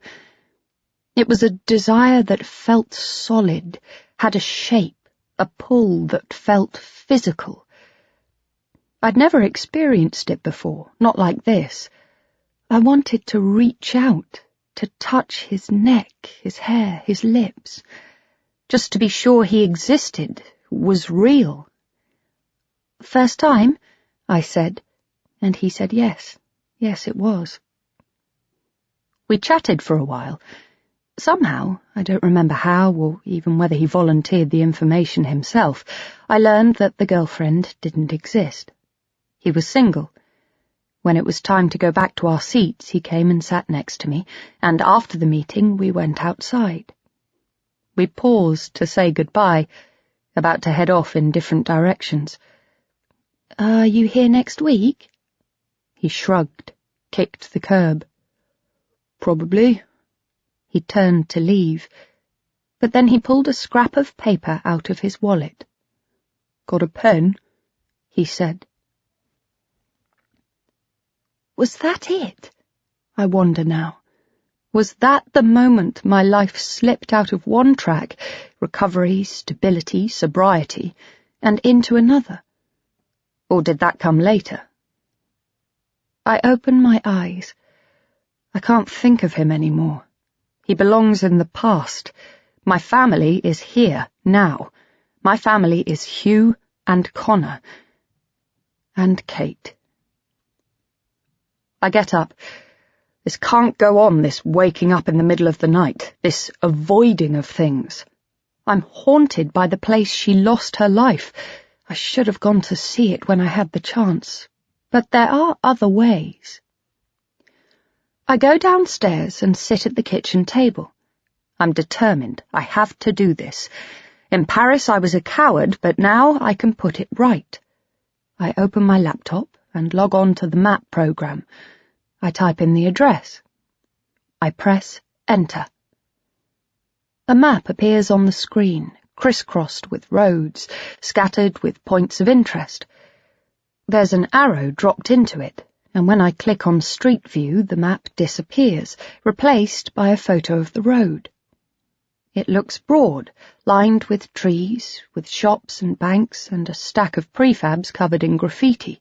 It was a desire that felt solid, had a shape, a pull that felt physical. I'd never experienced it before, not like this. I wanted to reach out, to touch his neck, his hair, his lips, just to be sure he existed, was real. "First time?" I said, and he said yes. Yes, it was. We chatted for a while. Somehow, I don't remember how or even whether he volunteered the information himself, I learned that the girlfriend didn't exist. He was single. When it was time to go back to our seats, he came and sat next to me, and after the meeting we went outside. We paused to say goodbye, about to head off in different directions. "Are you here next week?" He shrugged, kicked the curb. "Probably." He turned to leave, but then he pulled a scrap of paper out of his wallet. "Got a pen?" he said. Was that it? I wonder now. Was that the moment my life slipped out of one track, recovery, stability, sobriety, and into another? Or did that come later? I open my eyes. I can't think of him anymore. He belongs in the past. My family is here, now. My family is Hugh and Connor. And Kate. I get up. This can't go on, this waking up in the middle of the night, this avoiding of things. I'm haunted by the place she lost her life. I should have gone to see it when I had the chance. But there are other ways. I go downstairs and sit at the kitchen table. I'm determined. I have to do this. In Paris I was a coward, but now I can put it right. I open my laptop and log on to the map program. I type in the address. I press Enter. A map appears on the screen, crisscrossed with roads, scattered with points of interest. There's an arrow dropped into it, and when I click on Street View, the map disappears, replaced by a photo of the road. It looks broad, lined with trees, with shops and banks, and a stack of prefabs covered in graffiti.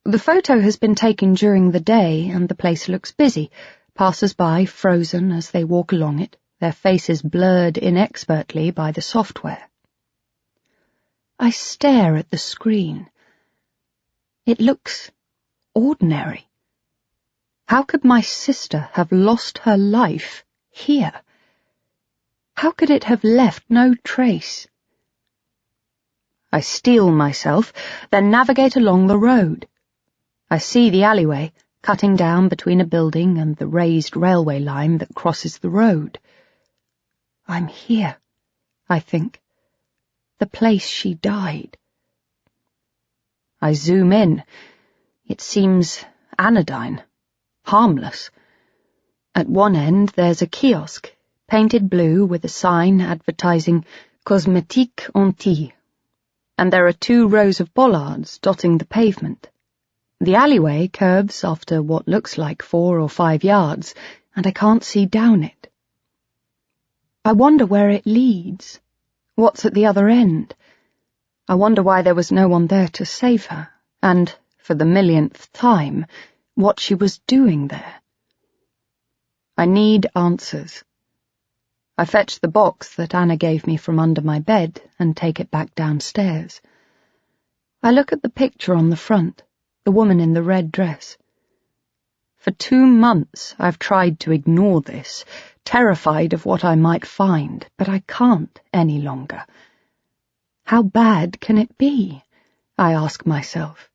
The photo has been taken during the day, and the place looks busy, passers-by frozen as they walk along it, their faces blurred inexpertly by the software. I stare at the screen. It looks ordinary. How could my sister have lost her life here? How could it have left no trace? I steel myself, then navigate along the road. I see the alleyway, cutting down between a building and the raised railway line that crosses the road. I'm here, I think. The place she died. I zoom in. It seems anodyne, harmless. At one end there's a kiosk, painted blue with a sign advertising Cosmétique Anti, and there are 2 rows of bollards dotting the pavement. The alleyway curves after what looks like 4 or 5 yards, and I can't see down it. I wonder where it leads. What's at the other end? I wonder why there was no one there to save her, and, for the millionth time, what she was doing there. I need answers. I fetch the box that Anna gave me from under my bed and take it back downstairs. I look at the picture on the front, the woman in the red dress. For 2 months I've tried to ignore this, terrified of what I might find, but I can't any longer. How bad can it be? I ask myself.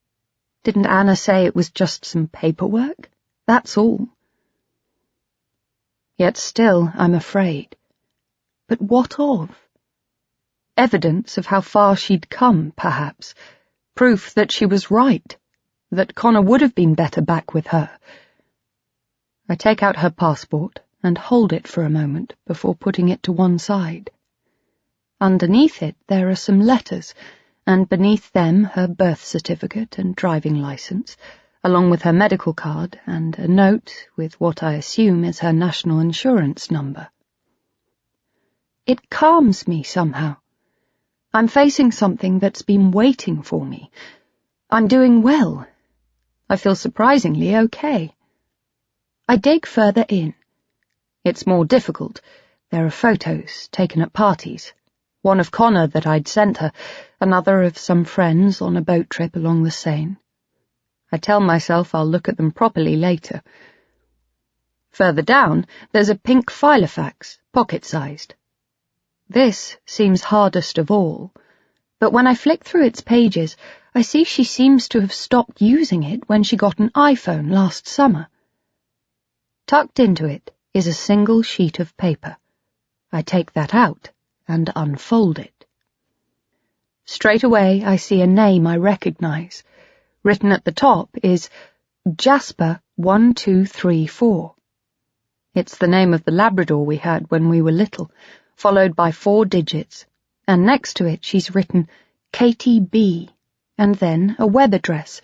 Didn't Anna say it was just some paperwork? That's all. Yet still I'm afraid. But what of? Evidence of how far she'd come, perhaps. Proof that she was right, that Connor would have been better back with her. I take out her passport and hold it for a moment before putting it to one side. Underneath it there are some letters, and beneath them her birth certificate and driving license, along with her medical card and a note with what I assume is her national insurance number. It calms me somehow. I'm facing something that's been waiting for me. I'm doing well. I feel surprisingly okay. I dig further in. It's more difficult. There are photos taken at parties. One of Connor that I'd sent her, another of some friends on a boat trip along the Seine. I tell myself I'll look at them properly later. Further down, there's a pink filofax, pocket-sized. This seems hardest of all, but when I flick through its pages, I see she seems to have stopped using it when she got an iPhone last summer. Tucked into it is a single sheet of paper. I take that out and unfold it. Straight away I see a name I recognize. Written at the top is Jasper 1234. It's the name of the Labrador we had when we were little, followed by 4 digits, and next to it she's written Katie B, and then a web address,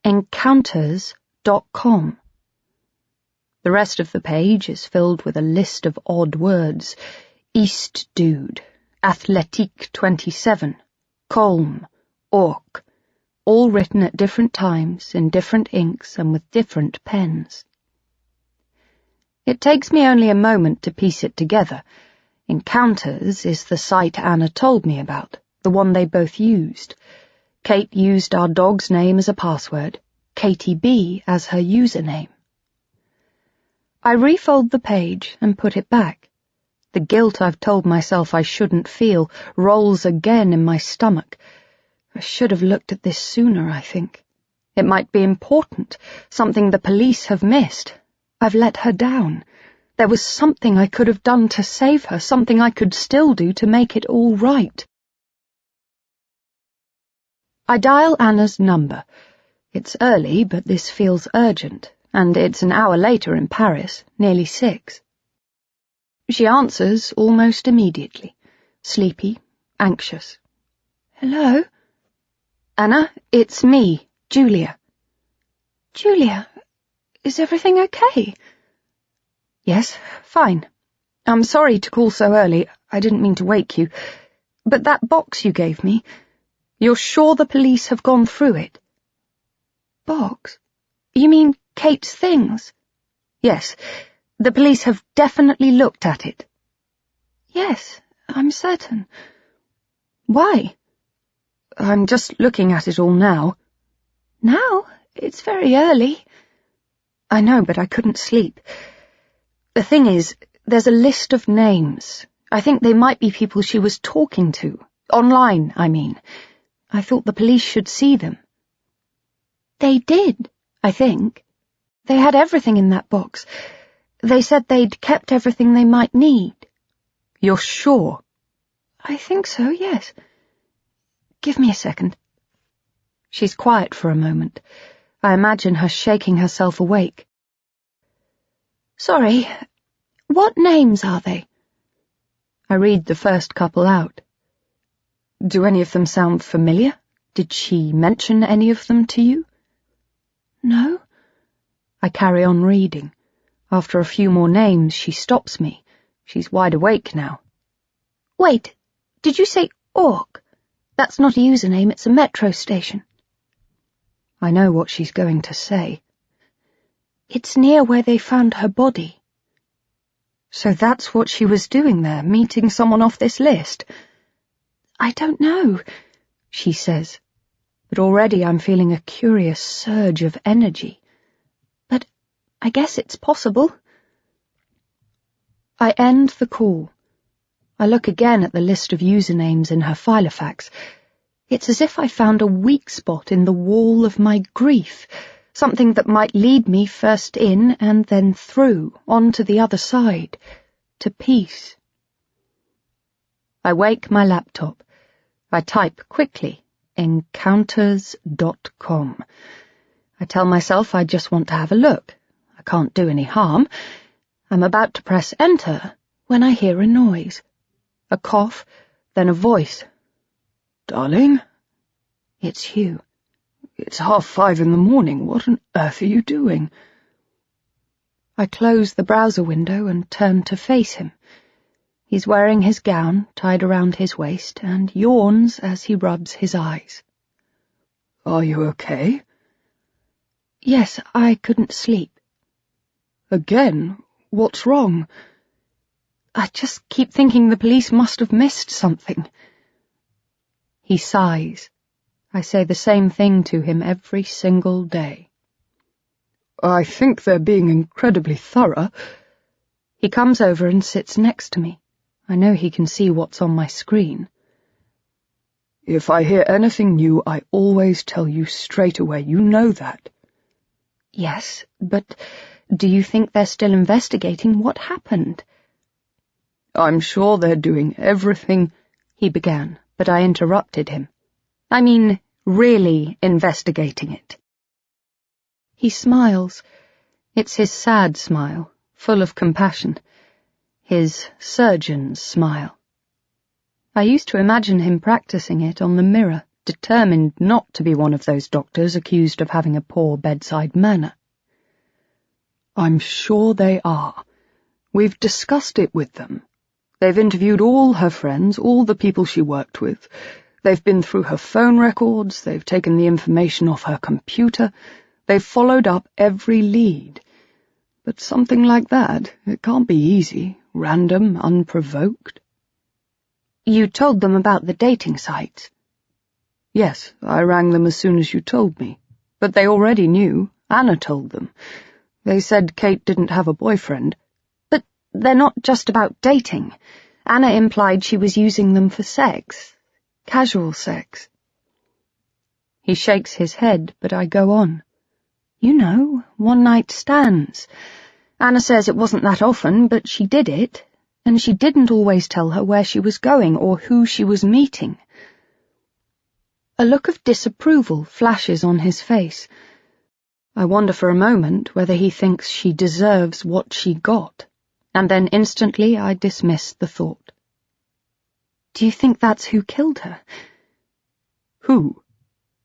encounters.com. The rest of the page is filled with a list of odd words: East Dude, Athletic 27, Colm, Orc, all written at different times in different inks and with different pens. It takes me only a moment to piece it together. Encounters is the site Anna told me about, the one they both used. Kate used our dog's name as a password, Katie B as her username. I refold the page and put it back. The guilt I've told myself I shouldn't feel rolls again in my stomach. I should have looked at this sooner, I think. It might be important, something the police have missed. I've let her down. There was something I could have done to save her, something I could still do to make it all right. I dial Anna's number. It's early, but this feels urgent, and it's an hour later in Paris, nearly 6. She answers almost immediately, sleepy, anxious. Hello? Anna, it's me, Julia. Julia, is everything okay? Yes, fine. I'm sorry to call so early. I didn't mean to wake you. But that box you gave me, you're sure the police have gone through it? Box? You mean Kate's things? Yes, the police have definitely looked at it. Yes, I'm certain. Why? I'm just looking at it all now. Now? It's very early. I know, but I couldn't sleep. The thing is, there's a list of names. I think they might be people she was talking to. Online, I mean. I thought the police should see them. They did, I think. They had everything in that box. They said they'd kept everything they might need. You're sure? I think so, yes. Give me a second. She's quiet for a moment. I imagine her shaking herself awake. Sorry, what names are they? I read the first couple out. Do any of them sound familiar? Did she mention any of them to you? No. I carry on reading. After a few more names, she stops me. She's wide awake now. Wait, did you say Orc? That's not a username, it's a metro station. I know what she's going to say. It's near where they found her body. So that's what she was doing there, meeting someone off this list? I don't know, she says, but already I'm feeling a curious surge of energy. But I guess it's possible. I end the call. I look again at the list of usernames in her filofax. It's as if I found a weak spot in the wall of my grief, something that might lead me first in and then through, onto the other side, to peace. I wake my laptop. I type quickly, encounters.com. I tell myself I just want to have a look. I can't do any harm. I'm about to press enter when I hear a noise. A cough, then a voice. Darling? It's Hugh. It's 5:30 in the morning. What on earth are you doing? I close the browser window and turn to face him. He's wearing his gown tied around his waist and yawns as he rubs his eyes. Are you okay? Yes, I couldn't sleep. Again? What's wrong? I just keep thinking the police must have missed something. He sighs. I say the same thing to him every single day. I think they're being incredibly thorough. He comes over and sits next to me. I know he can see what's on my screen. If I hear anything new, I always tell you straight away. You know that. Yes, but do you think they're still investigating what happened? I'm sure they're doing everything, he began, but I interrupted him. I mean, really investigating it. He smiles. It's his sad smile, full of compassion. His surgeon's smile. I used to imagine him practicing it on the mirror, determined not to be one of those doctors accused of having a poor bedside manner. I'm sure they are. We've discussed it with them. They've interviewed all her friends, all the people she worked with. They've been through her phone records, they've taken the information off her computer, they've followed up every lead. But something like that, it can't be easy, random, unprovoked. You told them about the dating sites? Yes, I rang them as soon as you told me. But they already knew. Anna told them. They said Kate didn't have a boyfriend. But they're not just about dating. Anna implied she was using them for sex. Casual sex. He shakes his head, but I go on. You know, one-night stands. Anna says it wasn't that often, but she did it, and she didn't always tell her where she was going or who she was meeting. A look of disapproval flashes on his face. I wonder for a moment whether he thinks she deserves what she got, and then instantly I dismiss the thought. Do you think that's who killed her? Who?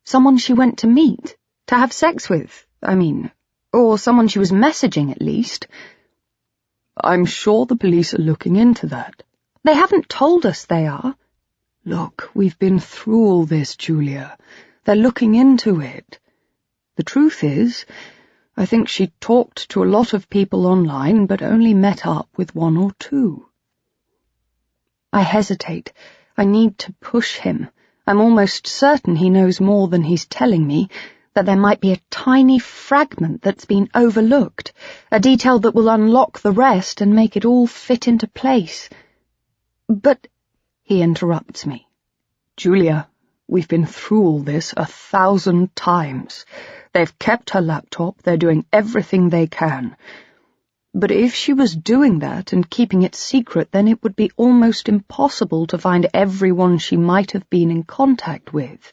Someone she went to meet, to have sex with, I mean, or someone she was messaging at least. I'm sure the police are looking into that. They haven't told us they are. Look, we've been through all this, Julia. They're looking into it. The truth is, I think she talked to a lot of people online, but only met up with one or two. I hesitate. I need to push him. I'm almost certain he knows more than he's telling me, that there might be a tiny fragment that's been overlooked, a detail that will unlock the rest and make it all fit into place. But, he interrupts me. Julia, we've been through all this 1,000 times. They've kept her laptop, they're doing everything they can. But if she was doing that and keeping it secret, then it would be almost impossible to find everyone she might have been in contact with.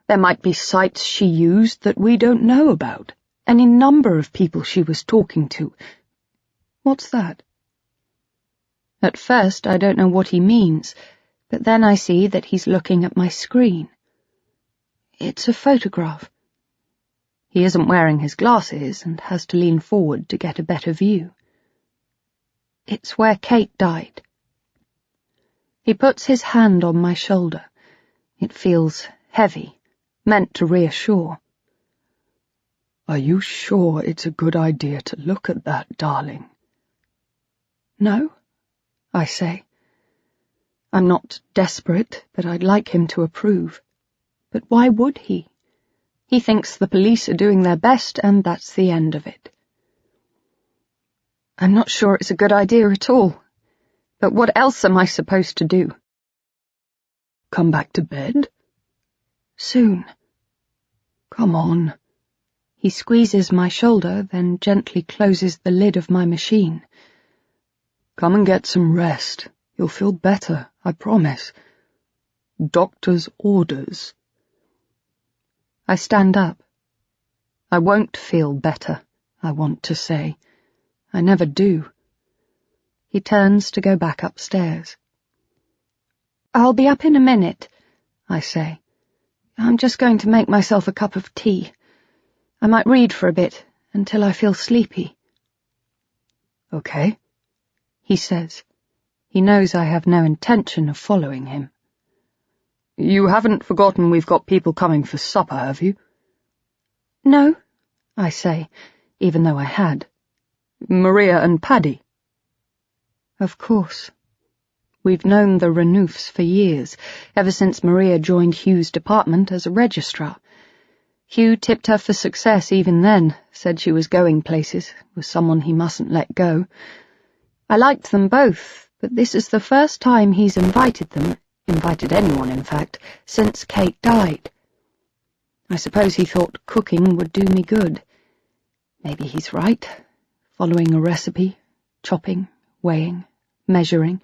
There might be sites she used that we don't know about, any number of people she was talking to. What's that? At first, I don't know what he means, but then I see that he's looking at my screen. It's a photograph. He isn't wearing his glasses and has to lean forward to get a better view. It's where Kate died. He puts his hand on my shoulder. It feels heavy, meant to reassure. Are you sure it's a good idea to look at that, darling? No, I say. I'm not desperate, but I'd like him to approve. But why would he? He thinks the police are doing their best, and that's the end of it. I'm not sure it's a good idea at all. But what else am I supposed to do? Come back to bed? Soon. Come on. He squeezes my shoulder, then gently closes the lid of my machine. Come and get some rest. You'll feel better, I promise. Doctor's orders. I stand up. I won't feel better, I want to say. I never do. He turns to go back upstairs. I'll be up in a minute, I say. I'm just going to make myself a cup of tea. I might read for a bit, until I feel sleepy. Okay, he says. He knows I have no intention of following him. You haven't forgotten we've got people coming for supper, have you? No, I say, even though I had. Maria and Paddy? Of course. We've known the Renoufs for years, ever since Maria joined Hugh's department as a registrar. Hugh tipped her for success even then, said she was going places, was someone he mustn't let go. I liked them both, but this is the first time he's invited them, invited anyone in fact, since Kate died. I suppose he thought cooking would do me good. Maybe he's right. Following a recipe, chopping, weighing, measuring.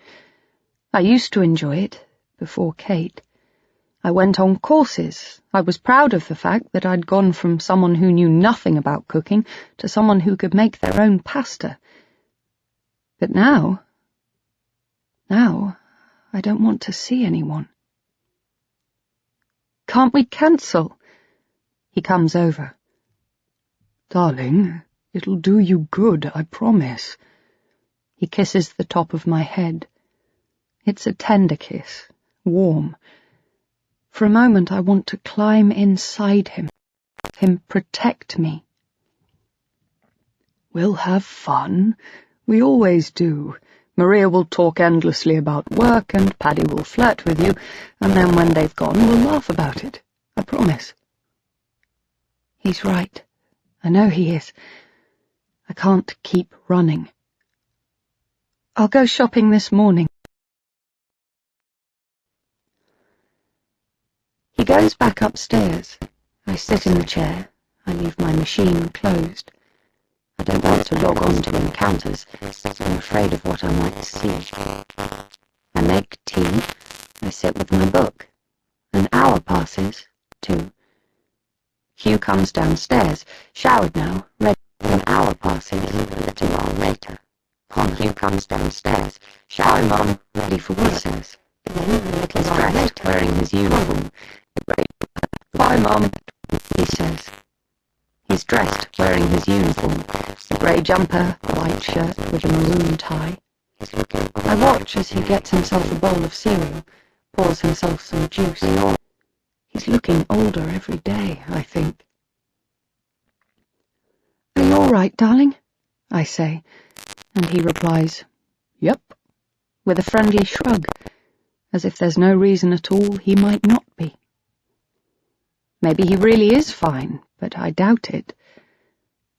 I used to enjoy it, before Kate. I went on courses. I was proud of the fact that I'd gone from someone who knew nothing about cooking to someone who could make their own pasta. But now I don't want to see anyone. Can't we cancel? He comes over. Darling, it'll do you good, I promise. He kisses the top of my head. It's a tender kiss, warm. For a moment I want to climb inside him protect me. We'll have fun. We always do. Maria will talk endlessly about work, and Paddy will flirt with you, and then when they've gone, we'll laugh about it. I promise. He's right. I know he is. I can't keep running. I'll go shopping this morning. He goes back upstairs. I sit in the chair. I leave my machine closed. I don't want to log on to encounters. I'm afraid of what I might see. I make tea. I sit with my book. An hour passes. 2. Hugh comes downstairs, showered now, ready. An hour passes. A little while later. Hugh comes downstairs, showered, Mom, ready for recess. He's dressed, wearing his uniform. Bye, Mom, he says. He's dressed, wearing his uniform, a grey jumper, a white shirt with a maroon tie. I watch as he gets himself a bowl of cereal, pours himself some juice. He's looking older every day, I think. Are you all right, darling? I say, and he replies, Yep, with a friendly shrug, as if there's no reason at all he might not be. Maybe he really is fine, but I doubt it.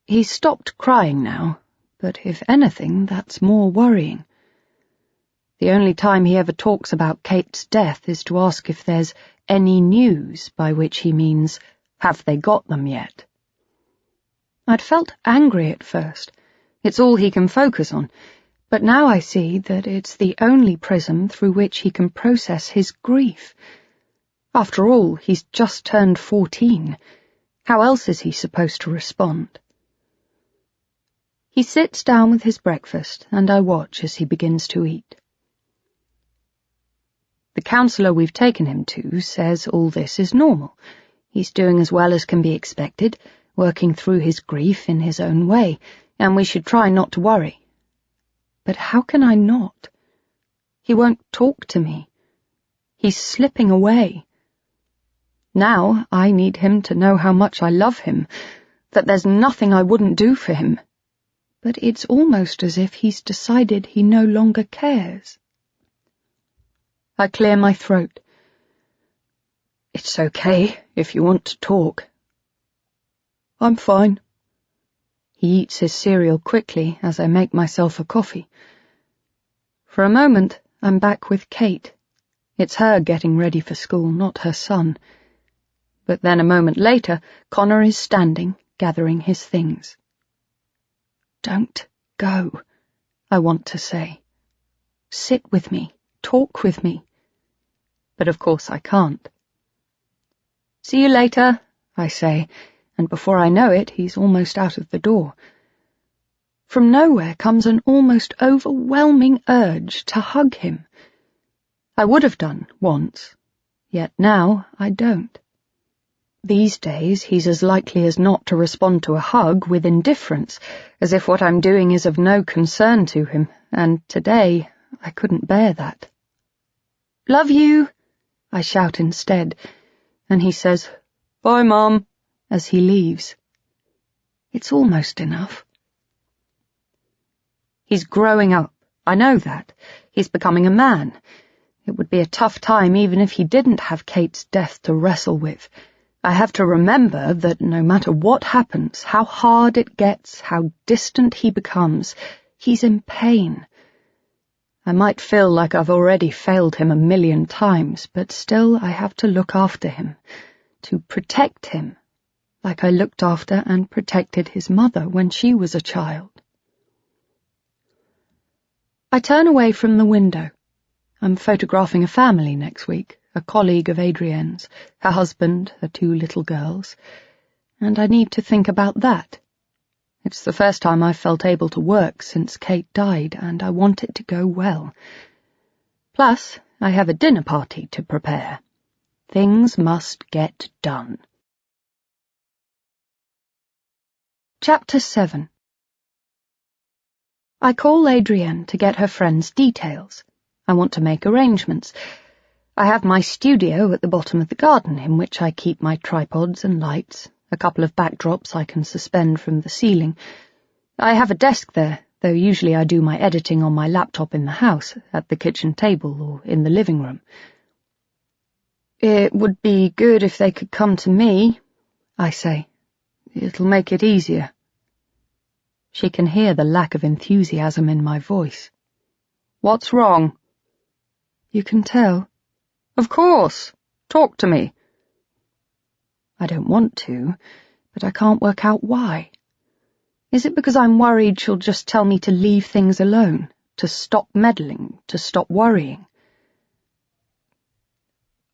He's stopped crying now, but if anything, that's more worrying. The only time he ever talks about Kate's death is to ask if there's any news, by which he means, have they got them yet? I'd felt angry at first. It's all he can focus on, but now I see that it's the only prism through which he can process his grief. After all, he's just turned 14. How else is he supposed to respond? He sits down with his breakfast, and I watch as he begins to eat. The counsellor we've taken him to says all this is normal. He's doing as well as can be expected, working through his grief in his own way, and we should try not to worry. But how can I not? He won't talk to me. He's slipping away. Now I need him to know how much I love him, that there's nothing I wouldn't do for him. But it's almost as if he's decided he no longer cares. I clear my throat. It's okay if you want to talk. I'm fine. He eats his cereal quickly as I make myself a coffee. For a moment, I'm back with Kate. It's her getting ready for school, not her son. But then a moment later, Connor is standing, gathering his things. Don't go, I want to say. Sit with me, talk with me. But of course I can't. See you later, I say, and before I know it, he's almost out of the door. From nowhere comes an almost overwhelming urge to hug him. I would have done once, yet now I don't. These days he's as likely as not to respond to a hug with indifference, as if what I'm doing is of no concern to him, and today I couldn't bear that. Love you, I shout instead, and he says, Bye, Mum, as he leaves. It's almost enough. He's growing up, I know that. He's becoming a man. It would be a tough time even if he didn't have Kate's death to wrestle with. I have to remember that no matter what happens, how hard it gets, how distant he becomes, he's in pain. I might feel like I've already failed him 1,000,000 times, but still I have to look after him, to protect him, like I looked after and protected his mother when she was a child. I turn away from the window. I'm photographing a family next week, a colleague of Adrienne's, her husband, her 2 little girls, and I need to think about that. It's the first time I've felt able to work since Kate died, and I want it to go well. Plus, I have a dinner party to prepare. Things must get done. Chapter 7. I call Adrienne to get her friend's details. I want to make arrangements. I have my studio at the bottom of the garden in which I keep my tripods and lights, a couple of backdrops I can suspend from the ceiling. I have a desk there, though usually I do my editing on my laptop in the house, at the kitchen table or in the living room. It would be good if they could come to me, I say. It'll make it easier. She can hear the lack of enthusiasm in my voice. What's wrong? You can tell. Of course. Talk to me. I don't want to, but I can't work out why. Is it because I'm worried she'll just tell me to leave things alone, to stop meddling, to stop worrying?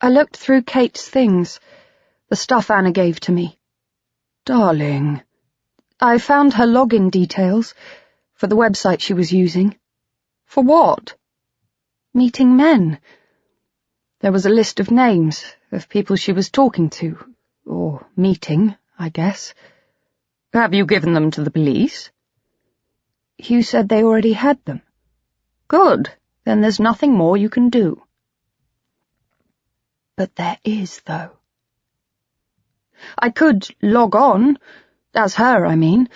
I looked through Kate's things, the stuff Anna gave to me. Darling. I found her login details for the website she was using. For what? Meeting men. There was a list of names, of people she was talking to, or meeting, I guess. Have you given them to the police? Hugh said they already had them. Good, then there's nothing more you can do. But there is, though. I could log on, as her, I mean.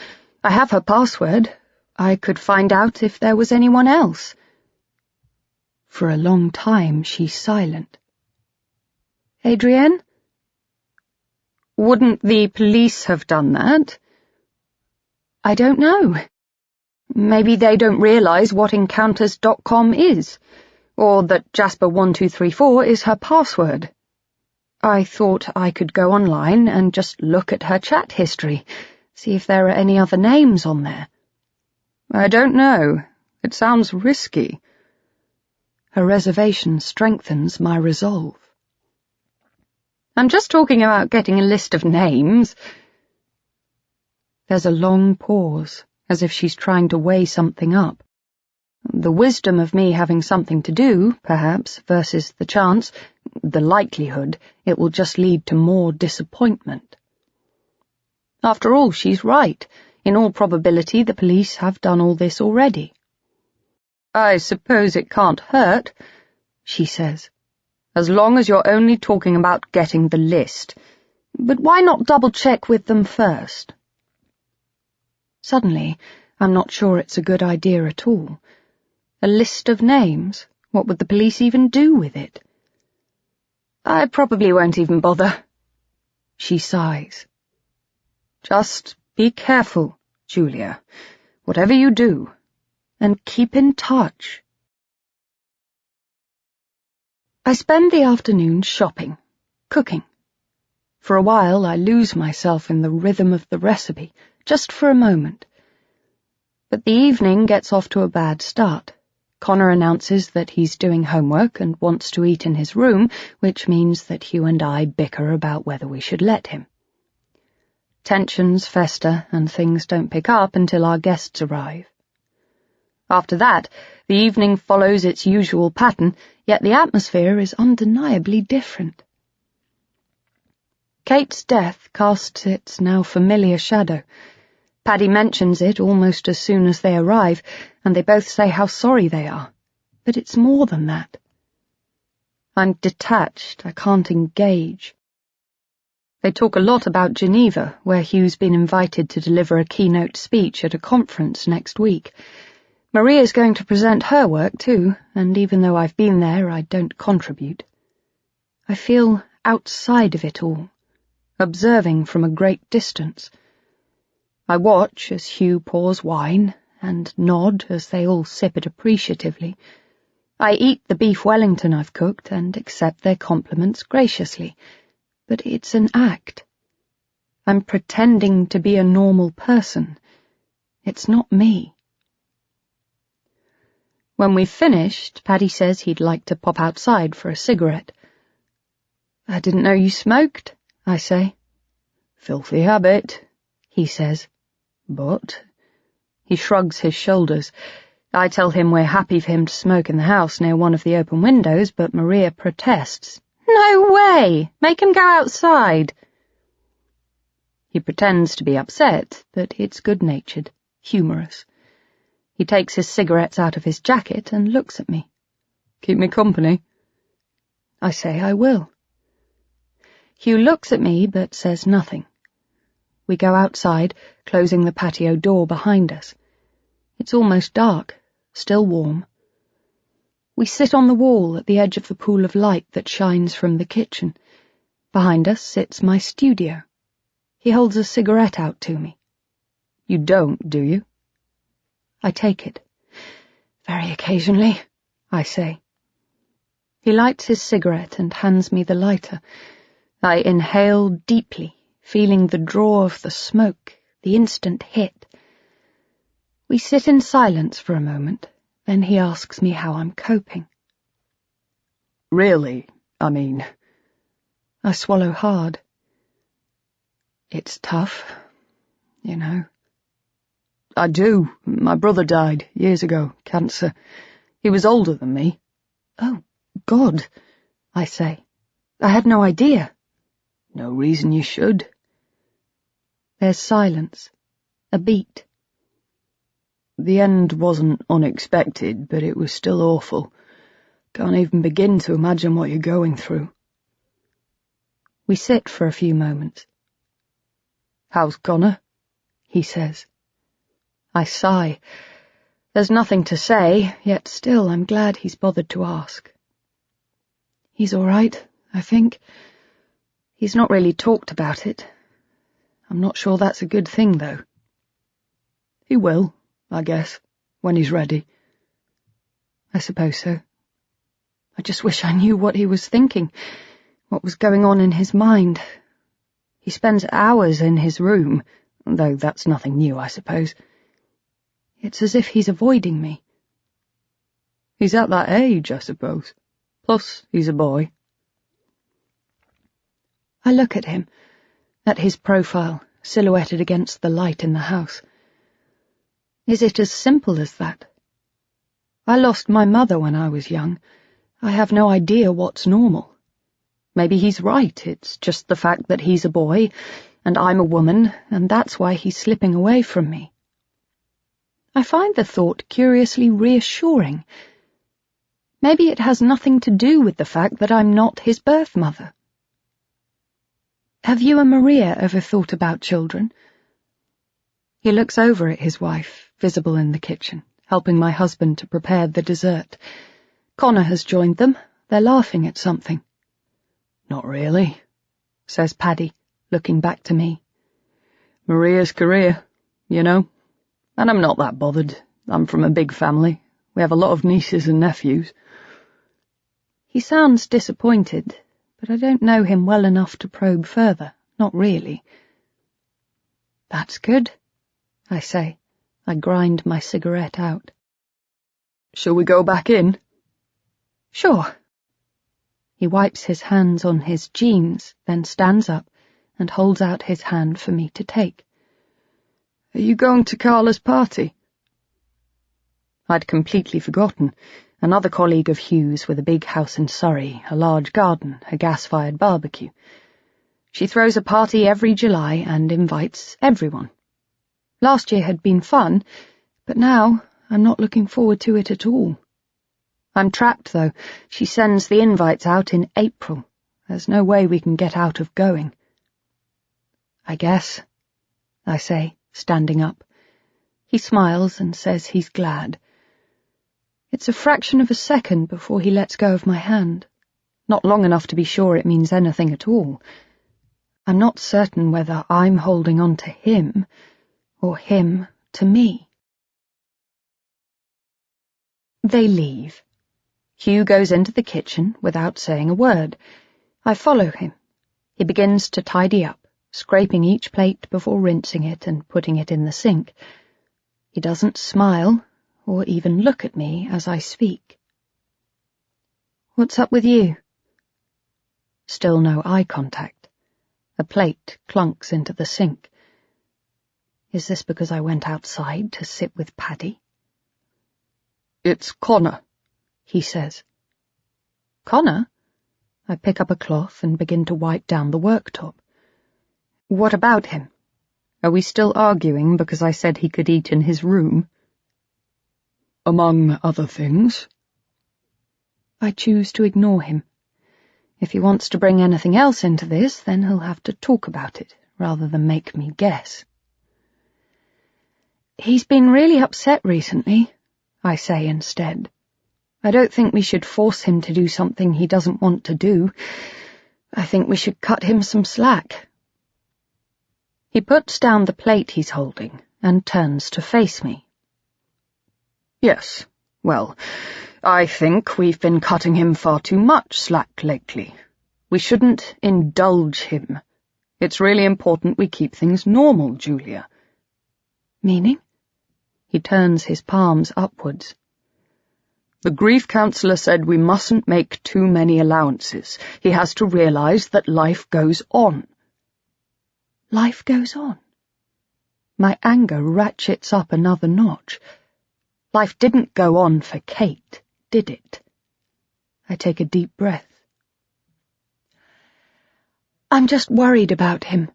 I have her password. I could find out if there was anyone else. For a long time she's silent. Adrienne? Wouldn't the police have done that? I don't know. Maybe they don't realize what encounters.com is, or that Jasper1234 is her password. I thought I could go online and just look at her chat history, see if there are any other names on there. I don't know. It sounds risky. Her reservation strengthens my resolve. I'm just talking about getting a list of names. There's a long pause, as if she's trying to weigh something up. The wisdom of me having something to do, perhaps, versus the chance, the likelihood, it will just lead to more disappointment. After all, she's right. In all probability, the police have done all this already. I suppose it can't hurt, she says. As long as you're only talking about getting the list. But why not double-check with them first? Suddenly, I'm not sure it's a good idea at all. A list of names? What would the police even do with it? I probably won't even bother. She sighs. Just be careful, Julia, whatever you do, and keep in touch. I spend the afternoon shopping, cooking. For a while I lose myself in the rhythm of the recipe, just for a moment. But the evening gets off to a bad start. Connor announces that he's doing homework and wants to eat in his room, which means that Hugh and I bicker about whether we should let him. Tensions fester and things don't pick up until our guests arrive. After that, the evening follows its usual pattern, yet the atmosphere is undeniably different. Kate's death casts its now familiar shadow. Paddy mentions it almost as soon as they arrive, and they both say how sorry they are. But it's more than that. I'm detached, I can't engage. They talk a lot about Geneva, where Hugh's been invited to deliver a keynote speech at a conference next week. Maria's going to present her work too, and even though I've been there, I don't contribute. I feel outside of it all, observing from a great distance. I watch as Hugh pours wine, and nod as they all sip it appreciatively. I eat the beef Wellington I've cooked and accept their compliments graciously, but it's an act. I'm pretending to be a normal person. It's not me. When we've finished, Paddy says he'd like to pop outside for a cigarette. I didn't know you smoked, I say. Filthy habit, he says. But... He shrugs his shoulders. I tell him we're happy for him to smoke in the house near one of the open windows, but Maria protests. No way! Make him go outside! He pretends to be upset, but it's good-natured, humorous. He takes his cigarettes out of his jacket and looks at me. Keep me company? I say I will. Hugh looks at me but says nothing. We go outside, closing the patio door behind us. It's almost dark, still warm. We sit on the wall at the edge of the pool of light that shines from the kitchen. Behind us sits my studio. He holds a cigarette out to me. You don't, do you? I take it. Very occasionally, I say. He lights his cigarette and hands me the lighter. I inhale deeply, feeling the draw of the smoke, the instant hit. We sit in silence for a moment, then he asks me how I'm coping. Really, I mean. I swallow hard. It's tough, you know. I do. My brother died years ago, cancer. He was older than me. Oh, God, I say. I had no idea. No reason you should. There's silence. A beat. The end wasn't unexpected, but it was still awful. Can't even begin to imagine what you're going through. We sit for a few moments. How's Connor? He says. I sigh. There's nothing to say, yet still I'm glad he's bothered to ask. He's all right, I think. He's not really talked about it. I'm not sure that's a good thing, though. He will, I guess, when he's ready. I suppose so. I just wish I knew what he was thinking, what was going on in his mind. He spends hours in his room, though that's nothing new, I suppose. It's as if he's avoiding me. He's at that age, I suppose. Plus, he's a boy. I look at him, at his profile, silhouetted against the light in the house. Is it as simple as that? I lost my mother when I was young. I have no idea what's normal. Maybe he's right, it's just the fact that he's a boy, and I'm a woman, and that's why he's slipping away from me. I find the thought curiously reassuring. Maybe it has nothing to do with the fact that I'm not his birth mother. Have you and Maria ever thought about children? He looks over at his wife, visible in the kitchen, helping my husband to prepare the dessert. Connor has joined them. They're laughing at something. Not really, says Paddy, looking back to me. Maria's career, you know. And I'm not that bothered. I'm from a big family. We have a lot of nieces and nephews. He sounds disappointed, but I don't know him well enough to probe further. Not really. That's good, I say. I grind my cigarette out. Shall we go back in? Sure. He wipes his hands on his jeans, then stands up and holds out his hand for me to take. Are you going to Carla's party? I'd completely forgotten. Another colleague of Hugh's with a big house in Surrey, a large garden, a gas-fired barbecue. She throws a party every July and invites everyone. Last year had been fun, but now I'm not looking forward to it at all. I'm trapped, though. She sends the invites out in April. There's no way we can get out of going. I guess, I say, standing up. He smiles and says he's glad. It's a fraction of a second before he lets go of my hand. Not long enough to be sure it means anything at all. I'm not certain whether I'm holding on to him or him to me. They leave. Hugh goes into the kitchen without saying a word. I follow him. He begins to tidy up, scraping each plate before rinsing it and putting it in the sink. He doesn't smile or even look at me as I speak. What's up with you? Still no eye contact. A plate clunks into the sink. Is this because I went outside to sit with Paddy? It's Connor, he says. Connor? I pick up a cloth and begin to wipe down the worktop. What about him? Are we still arguing because I said he could eat in his room? Among other things. I choose to ignore him. If he wants to bring anything else into this, then he'll have to talk about it, rather than make me guess. He's been really upset recently, I say instead. I don't think we should force him to do something he doesn't want to do. I think we should cut him some slack. He puts down the plate he's holding and turns to face me. Yes, well, I think we've been cutting him far too much slack lately. We shouldn't indulge him. It's really important we keep things normal, Julia. Meaning? He turns his palms upwards. The grief counsellor said we mustn't make too many allowances. He has to realise that life goes on. Life goes on? My anger ratchets up another notch. Life didn't go on for Kate, did it? I take a deep breath. I'm just worried about him.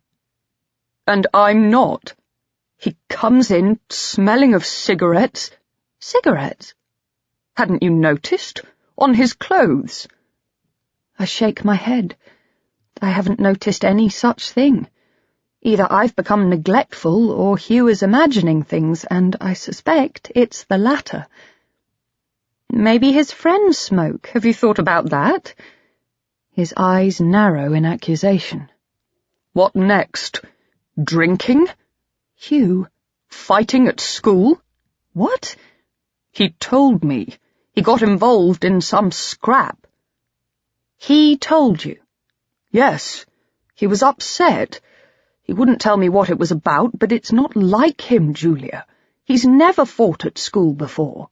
And I'm not. He comes in smelling of cigarettes. Cigarettes? Hadn't you noticed? On his clothes. I shake my head. I haven't noticed any such thing. Either I've become neglectful or Hugh is imagining things, and I suspect it's the latter. Maybe his friends smoke. Have you thought about that? His eyes narrow in accusation. What next? Drinking? Hugh. Fighting at school? What? He told me. He got involved in some scrap. He told you? Yes. He was upset. He wouldn't tell me what it was about, but it's not like him, Julia. He's never fought at school before.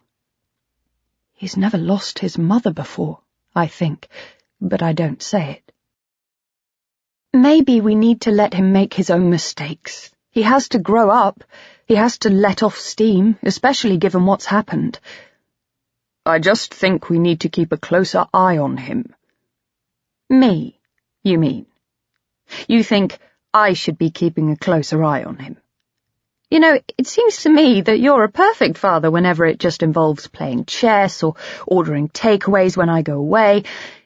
He's never lost his mother before, I think, but I don't say it. Maybe we need to let him make his own mistakes. He has to grow up. He has to let off steam, especially given what's happened. I just think we need to keep a closer eye on him. Me, you mean? You think I should be keeping a closer eye on him? You know, it seems to me that you're a perfect father whenever it just involves playing chess or ordering takeaways when I go away,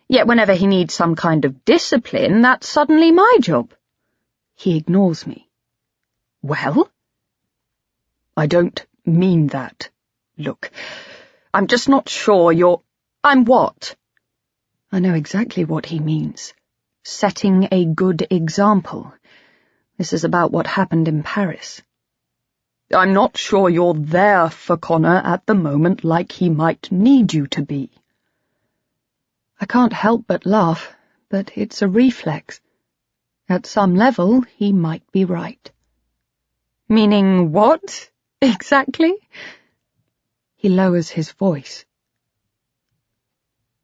yet whenever he needs some kind of discipline, that's suddenly my job. He ignores me. Well? I don't mean that. Look, I'm just not sure you're— I'm what? I know exactly what he means. Setting a good example. This is about what happened in Paris. I'm not sure you're there for Connor at the moment like he might need you to be. I can't help but laugh, but it's a reflex. At some level, he might be right. Meaning what, exactly? He lowers his voice.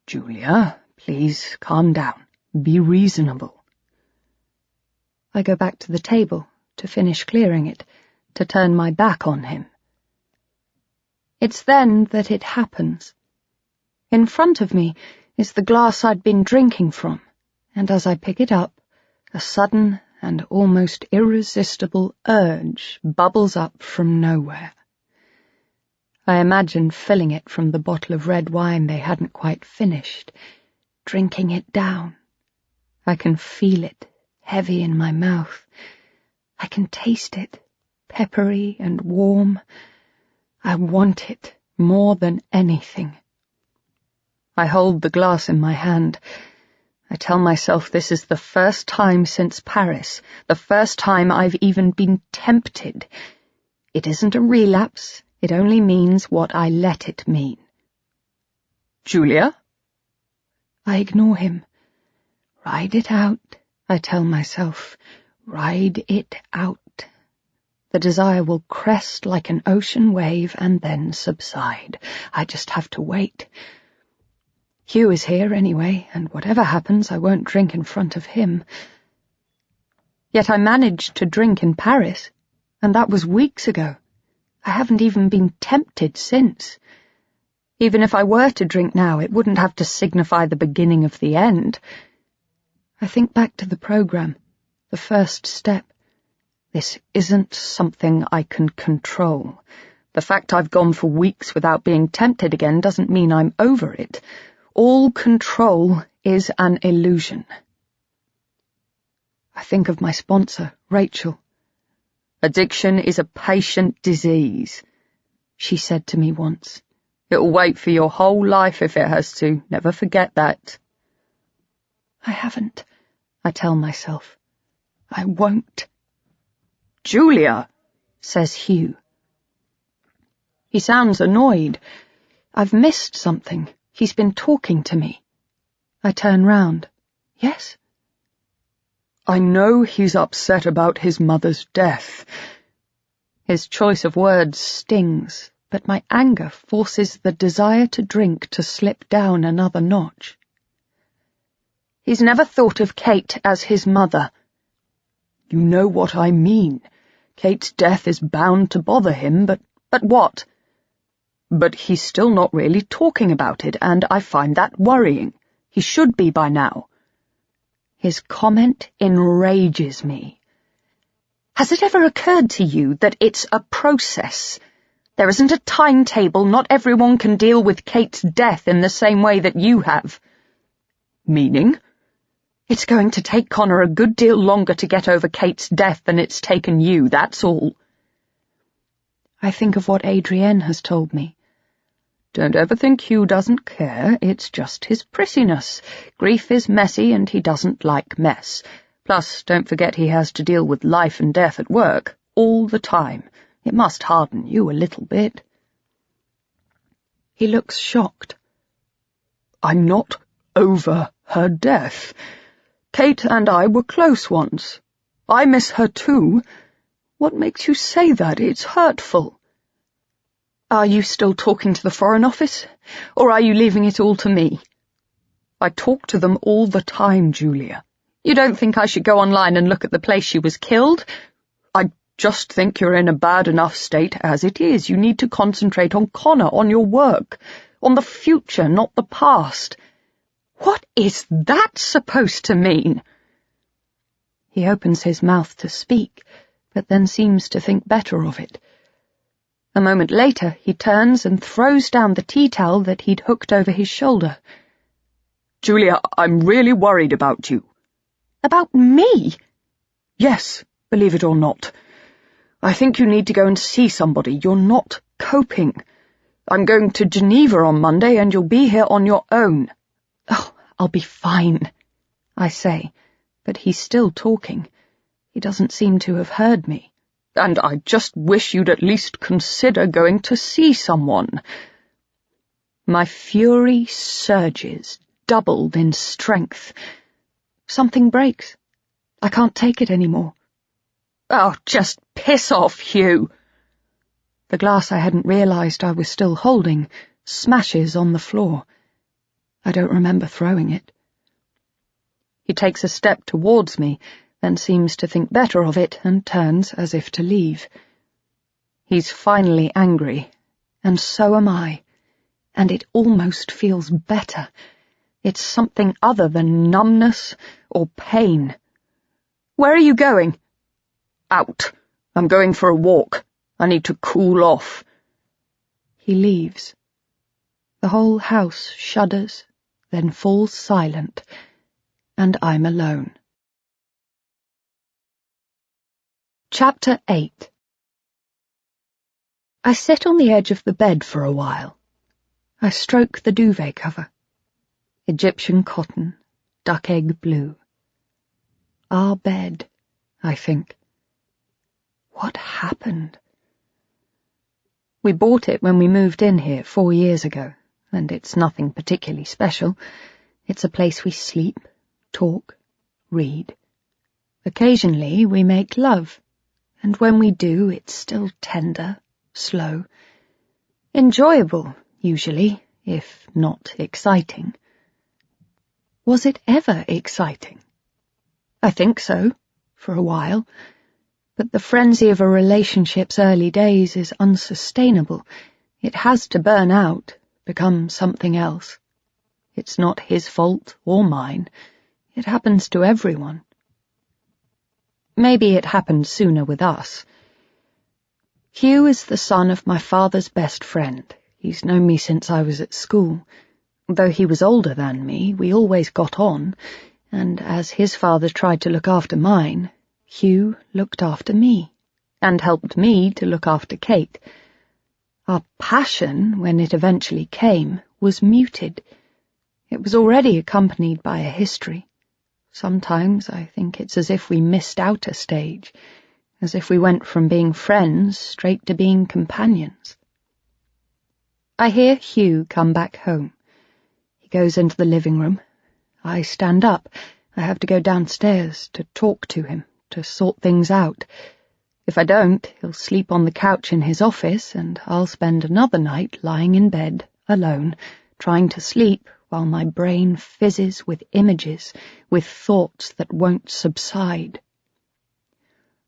Julia, please calm down. Be reasonable. I go back to the table to finish clearing it, to turn my back on him. It's then that it happens. In front of me is the glass I'd been drinking from, and as I pick it up, a sudden and almost irresistible urge bubbles up from nowhere. I imagine filling it from the bottle of red wine they hadn't quite finished, drinking it down. I can feel it, heavy in my mouth. I can taste it, peppery and warm. I want it more than anything. I hold the glass in my hand. I tell myself this is the first time since Paris, the first time I've even been tempted. It isn't a relapse, it only means what I let it mean. Julia? I ignore him. Ride it out, I tell myself. Ride it out. The desire will crest like an ocean wave and then subside. I just have to wait. Hugh is here anyway, and whatever happens, I won't drink in front of him. Yet I managed to drink in Paris, and that was weeks ago. I haven't even been tempted since. Even if I were to drink now, it wouldn't have to signify the beginning of the end. I think back to the program, the first step. This isn't something I can control. The fact I've gone for weeks without being tempted again doesn't mean I'm over it. All control is an illusion. I think of my sponsor, Rachel. Addiction is a patient disease, she said to me once. It'll wait for your whole life if it has to. Never forget that. I haven't, I tell myself. I won't. Julia, says Hugh. He sounds annoyed. I've missed something. He's been talking to me. I turn round. Yes? I know he's upset about his mother's death. His choice of words stings, but my anger forces the desire to drink to slip down another notch. He's never thought of Kate as his mother. You know what I mean. Kate's death is bound to bother him, but what? But he's still not really talking about it, and I find that worrying. He should be by now. His comment enrages me. Has it ever occurred to you that it's a process? There isn't a timetable. Not everyone can deal with Kate's death in the same way that you have. Meaning? It's going to take Connor a good deal longer to get over Kate's death than it's taken you, that's all. I think of what Adrienne has told me. Don't ever think Hugh doesn't care, it's just his prissiness. Grief is messy and he doesn't like mess. Plus, don't forget he has to deal with life and death at work, all the time. It must harden you a little bit. He looks shocked. I'm not over her death. Kate and I were close once. I miss her too. What makes you say that? It's hurtful. Are you still talking to the Foreign Office, or are you leaving it all to me? I talk to them all the time, Julia. You don't think I should go online and look at the place she was killed? I just think you're in a bad enough state as it is. You need to concentrate on Connor, on your work, on the future, not the past. What is that supposed to mean? He opens his mouth to speak, but then seems to think better of it. A moment later, he turns and throws down the tea towel that he'd hooked over his shoulder. Julia, I'm really worried about you. About me? Yes, believe it or not. I think you need to go and see somebody. You're not coping. I'm going to Geneva on Monday, and you'll be here on your own. Oh, I'll be fine, I say, but he's still talking. He doesn't seem to have heard me. And I just wish you'd at least consider going to see someone. My fury surges, doubled in strength. Something breaks. I can't take it anymore. Oh, just piss off, Hugh. The glass I hadn't realized I was still holding smashes on the floor. I don't remember throwing it. He takes a step towards me, then seems to think better of it and turns as if to leave. He's finally angry, and so am I, and it almost feels better. It's something other than numbness or pain. Where are you going? Out. I'm going for a walk. I need to cool off. He leaves. The whole house shudders, then falls silent, and I'm alone. Chapter 8. I sit on the edge of the bed for a while. I stroke the duvet cover. Egyptian cotton, duck-egg blue. Our bed, I think. What happened? We bought it when we moved in here 4 years ago, and it's nothing particularly special. It's a place we sleep, talk, read. Occasionally we make love, and when we do, it's still tender, slow. Enjoyable, usually, if not exciting. Was it ever exciting? I think so, for a while. But the frenzy of a relationship's early days is unsustainable. It has to burn out, become something else. It's not his fault or mine. It happens to everyone. Maybe it happened sooner with us. Hugh is the son of my father's best friend. He's known me since I was at school. Though he was older than me, we always got on, and as his father tried to look after mine, Hugh looked after me, and helped me to look after Kate. Our passion, when it eventually came, was muted. It was already accompanied by a history. Sometimes I think it's as if we missed out a stage, as if we went from being friends straight to being companions. I hear Hugh come back home. He goes into the living room. I stand up. I have to go downstairs to talk to him, to sort things out. If I don't, he'll sleep on the couch in his office, and I'll spend another night lying in bed, alone, trying to sleep while my brain fizzes with images, with thoughts that won't subside.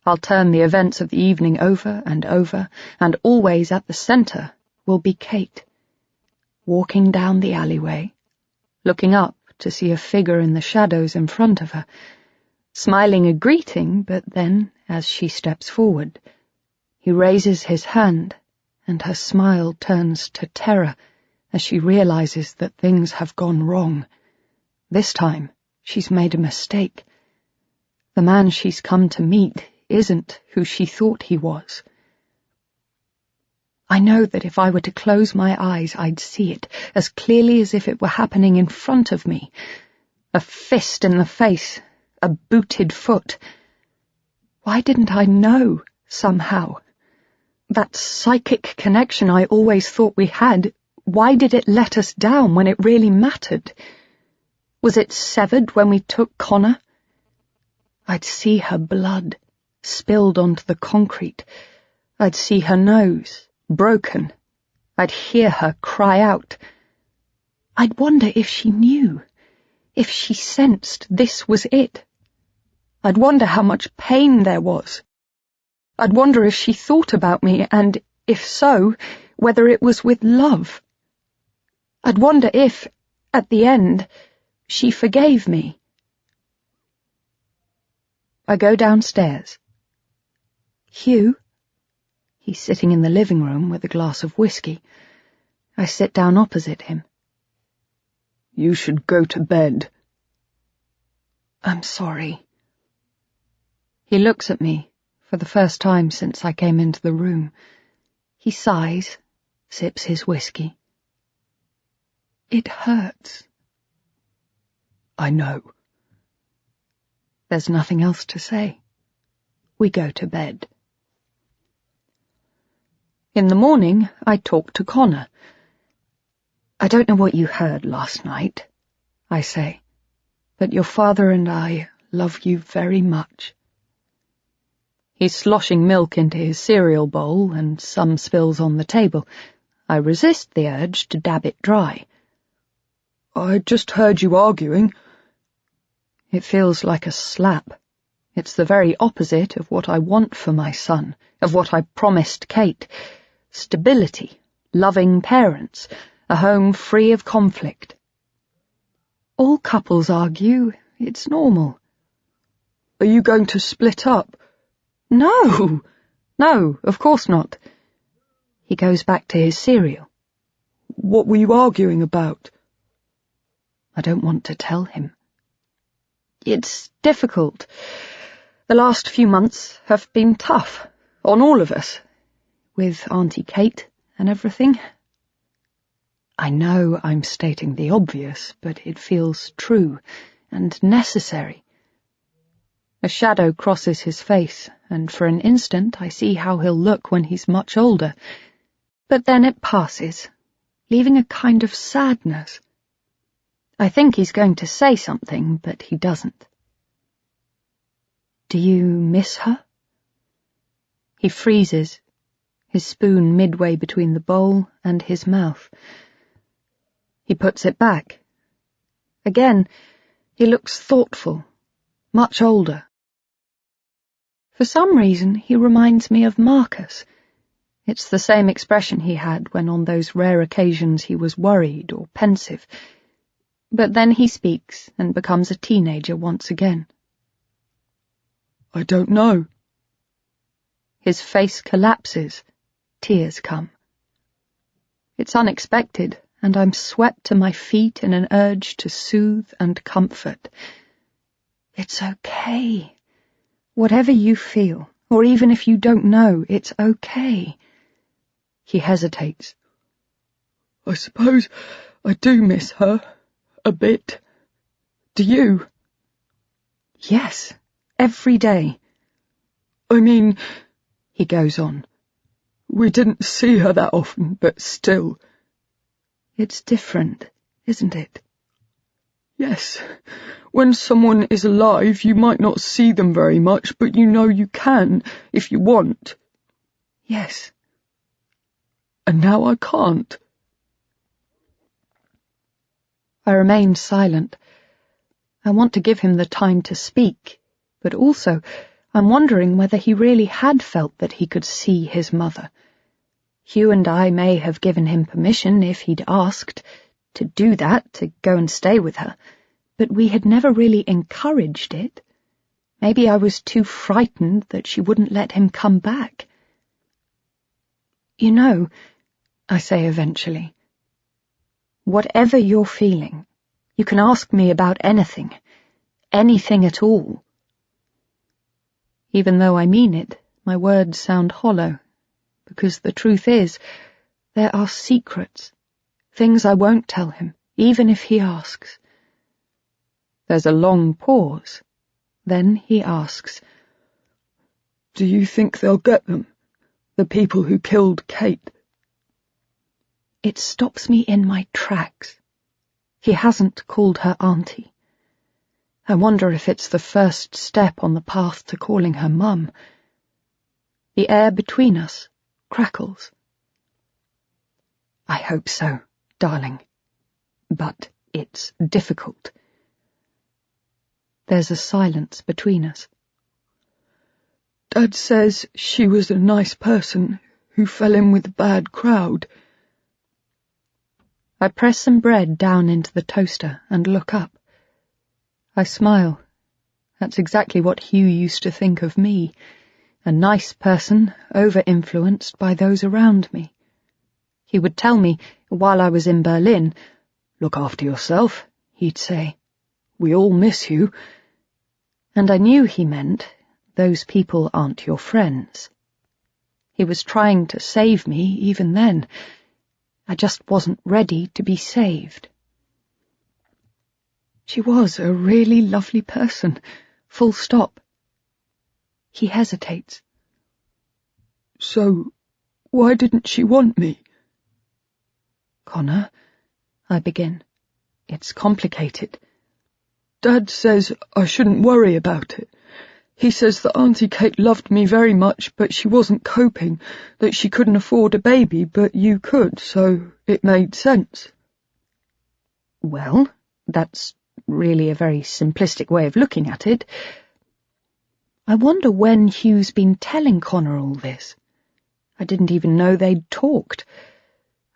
I'll turn the events of the evening over, and always at the centre will be Kate, walking down the alleyway, looking up to see a figure in the shadows in front of her, smiling a greeting, but then, as she steps forward, he raises his hand, and her smile turns to terror as she realizes that things have gone wrong. This time, she's made a mistake. The man she's come to meet isn't who she thought he was. I know that if I were to close my eyes, I'd see it as clearly as if it were happening in front of me. A fist in the face, a booted foot. Why didn't I know, somehow? That psychic connection I always thought we had, why did it let us down when it really mattered? Was it severed when we took Connor? I'd see her blood, spilled onto the concrete. I'd see her nose, broken. I'd hear her cry out. I'd wonder if she knew, if she sensed this was it. I'd wonder how much pain there was. I'd wonder if she thought about me, and, if so, whether it was with love. I'd wonder if, at the end, she forgave me. I go downstairs. Hugh? He's sitting in the living room with a glass of whiskey. I sit down opposite him. You should go to bed. I'm sorry. He looks at me for the first time since I came into the room. He sighs, sips his whiskey. It hurts. I know. There's nothing else to say. We go to bed. In the morning, I talk to Connor. I don't know what you heard last night, I say, but your father and I love you very much. He's sloshing milk into his cereal bowl and some spills on the table. I resist the urge to dab it dry. I just heard you arguing. It feels like a slap. It's the very opposite of what I want for my son, of what I promised Kate. Stability, loving parents, a home free of conflict. All couples argue. It's normal. Are you going to split up? No, of course not. He goes back to his cereal. What were you arguing about? I don't want to tell him. It's difficult. The last few months have been tough, on all of us, with Auntie Kate and everything. I know I'm stating the obvious, but it feels true and necessary. A shadow crosses his face, and for an instant I see how he'll look when he's much older. But then it passes, leaving a kind of sadness. I think he's going to say something, but he doesn't. Do you miss her? He freezes, his spoon midway between the bowl and his mouth. He puts it back. Again, he looks thoughtful, much older. For some reason, he reminds me of Marcus. It's the same expression he had when on those rare occasions he was worried or pensive. But then he speaks and becomes a teenager once again. I don't know. His face collapses. Tears come. It's unexpected, and I'm swept to my feet in an urge to soothe and comfort. It's okay. Whatever you feel, or even if you don't know, it's okay. He hesitates. I suppose I do miss her. A bit. Do you? Yes, every day. I mean, he goes on, we didn't see her that often, but still. It's different, isn't it? Yes. When someone is alive, you might not see them very much, but you know you can, if you want. Yes. And now I can't. I remain silent. I want to give him the time to speak, but also I'm wondering whether he really had felt that he could see his mother. Hugh and I may have given him permission, if he'd asked, to do that, to go and stay with her, but we had never really encouraged it. Maybe I was too frightened that she wouldn't let him come back. You know, I say eventually, whatever you're feeling, you can ask me about anything at all. Even though I mean it, my words sound hollow, because the truth is, there are secrets, things I won't tell him, even if he asks. There's a long pause. Then he asks, Do you think they'll get them? The people who killed Kate? It stops me in my tracks. He hasn't called her auntie. I wonder if it's the first step on the path to calling her mum. The air between us crackles. I hope so, darling. But it's difficult. There's a silence between us. Dad says she was a nice person who fell in with a bad crowd. I press some bread down into the toaster and look up. I smile. That's exactly what Hugh used to think of me. a nice person over-influenced by those around me. He would tell me, while I was in Berlin, "Look after yourself," he'd say. "We all miss you." And I knew he meant, those people aren't your friends. He was trying to save me even then. I just wasn't ready to be saved. She was a really lovely person, full stop. He hesitates. "So, why didn't she want me?" "Connor," I begin. "It's complicated." "Dad says I shouldn't worry about it. He says that Auntie Kate loved me very much, but she wasn't coping, that she couldn't afford a baby, but you could, so it made sense." Well, that's really a very simplistic way of looking at it. I wonder when Hugh's been telling Connor all this. I didn't even know they'd talked.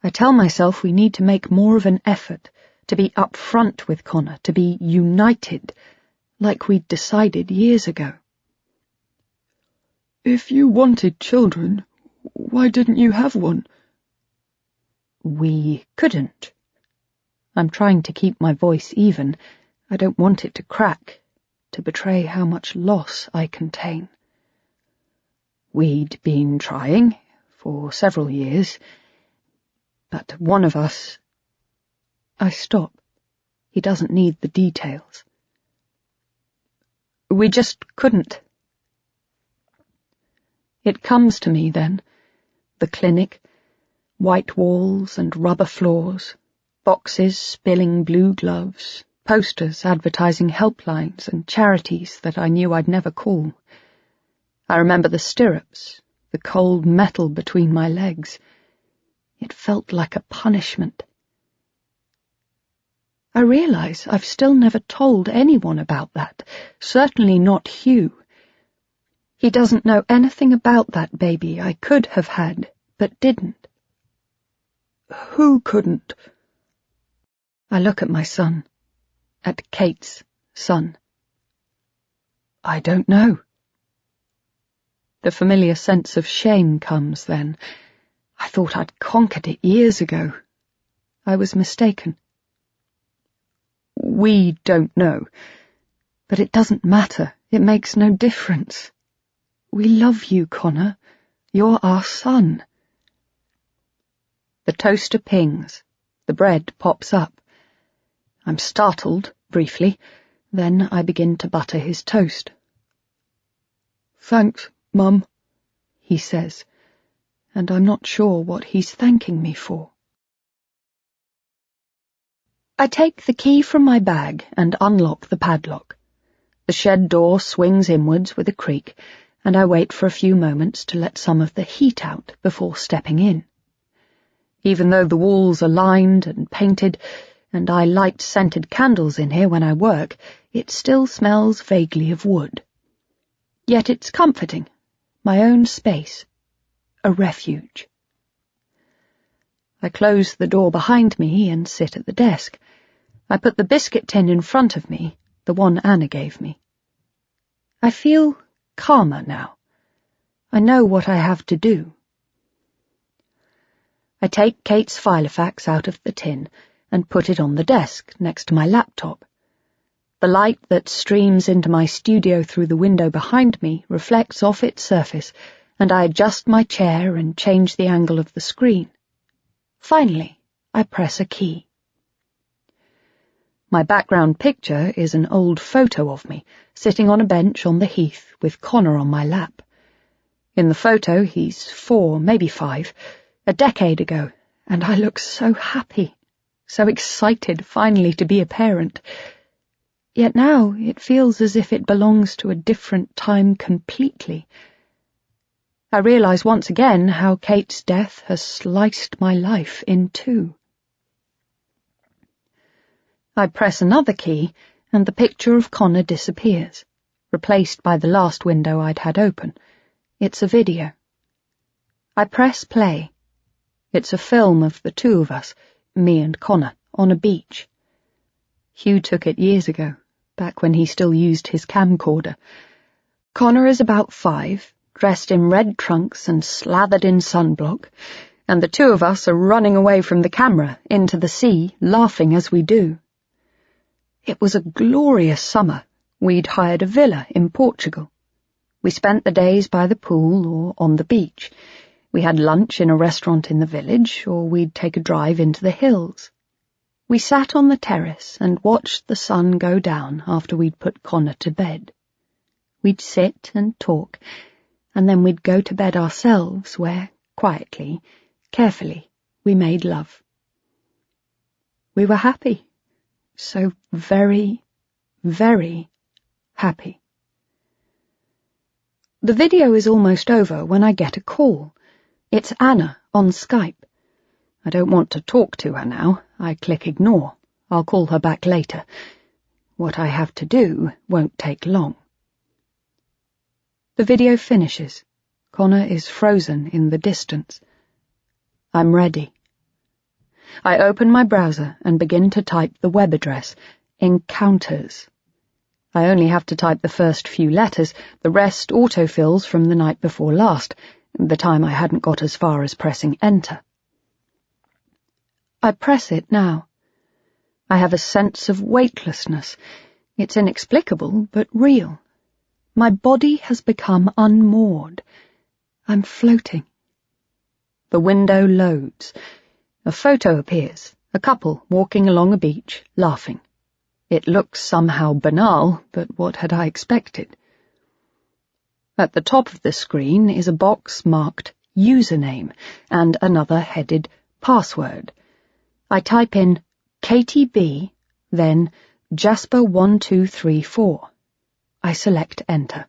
I tell myself we need to make more of an effort, to be upfront with Connor, to be united, like we'd decided years ago. "If you wanted children, why didn't you have one?" We couldn't. I'm trying to keep my voice even. I don't want it to crack, to betray how much loss I contain. We'd been trying for several years, but one of us... I stop. He doesn't need the details. We just couldn't. It comes to me then, the clinic, white walls and rubber floors, boxes spilling blue gloves, posters advertising helplines and charities that I knew I'd never call. I remember the stirrups, the cold metal between my legs. It felt like a punishment. I realize I've still never told anyone about that, certainly not Hugh. He doesn't know anything about that baby I could have had, but didn't. Who couldn't? I look at my son, at Kate's son. I don't know. The familiar sense of shame comes then. I thought I'd conquered it years ago. I was mistaken. We don't know, but it doesn't matter. It makes no difference. We love you, Connor. You're our son. The toaster pings. The bread pops up. I'm startled, briefly. Then I begin to butter his toast. "Thanks, Mum," he says, and I'm not sure what he's thanking me for. I take the key from my bag and unlock the padlock. The shed door swings inwards with a creak, and I wait for a few moments to let some of the heat out before stepping in. Even though the walls are lined and painted, and I light scented candles in here when I work, it still smells vaguely of wood. Yet it's comforting, my own space, a refuge. I close the door behind me and sit at the desk. I put the biscuit tin in front of me, the one Anna gave me. I feel calmer now. I know what I have to do. I take Kate's Filofax out of the tin and put it on the desk next to my laptop. The light that streams into my studio through the window behind me reflects off its surface, and I adjust my chair and change the angle of the screen. Finally, I press a key. My background picture is an old photo of me, sitting on a bench on the heath with Connor on my lap. In the photo, he's 4, maybe 5, a decade ago, and I look so happy, so excited finally to be a parent. Yet now it feels as if it belongs to a different time completely. I realize once again how Kate's death has sliced my life in two. I press another key, and the picture of Connor disappears, replaced by the last window I'd had open. It's a video. I press play. It's a film of the two of us, me and Connor, on a beach. Hugh took it years ago, back when he still used his camcorder. Connor is about 5, dressed in red trunks and slathered in sunblock, and the two of us are running away from the camera into the sea, laughing as we do. It was a glorious summer. We'd hired a villa in Portugal. We spent the days by the pool or on the beach. We had lunch in a restaurant in the village, or we'd take a drive into the hills. We sat on the terrace and watched the sun go down after we'd put Connor to bed. We'd sit and talk, and then we'd go to bed ourselves where, quietly, carefully, we made love. We were happy. So very, very happy. The video is almost over when I get a call. It's Anna on Skype. I don't want to talk to her now. I click ignore. I'll call her back later. What I have to do won't take long. The video finishes. Connor is frozen in the distance. I'm ready. I open my browser and begin to type the web address, encounters. I only have to type the first few letters, the rest autofills from the night before last, the time I hadn't got as far as pressing enter. I press it now. I have a sense of weightlessness. It's inexplicable, but real. My body has become unmoored. I'm floating. The window loads. A photo appears, a couple walking along a beach, laughing. It looks somehow banal, but what had I expected? At the top of the screen is a box marked username and another headed password. I type in Katie B, then Jasper1234. I select enter.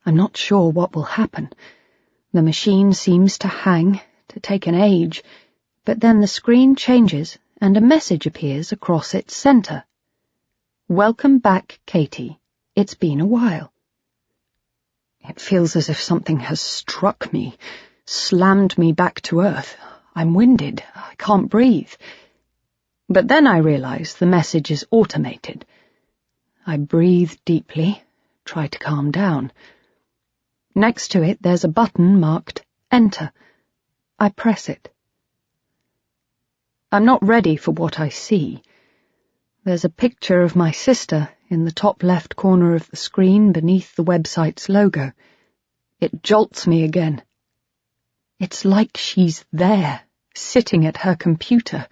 I'm not sure what will happen. The machine seems to hang, to take an age, but then the screen changes and a message appears across its center. Welcome back, Katie. It's been a while. It feels as if something has struck me, slammed me back to earth. I'm winded. I can't breathe. But then I realize the message is automated. I breathe deeply, try to calm down. Next to it there's a button marked Enter. I press it. I'm not ready for what I see. There's a picture of my sister in the top left corner of the screen beneath the website's logo. It jolts me again. It's like she's there, sitting at her computer.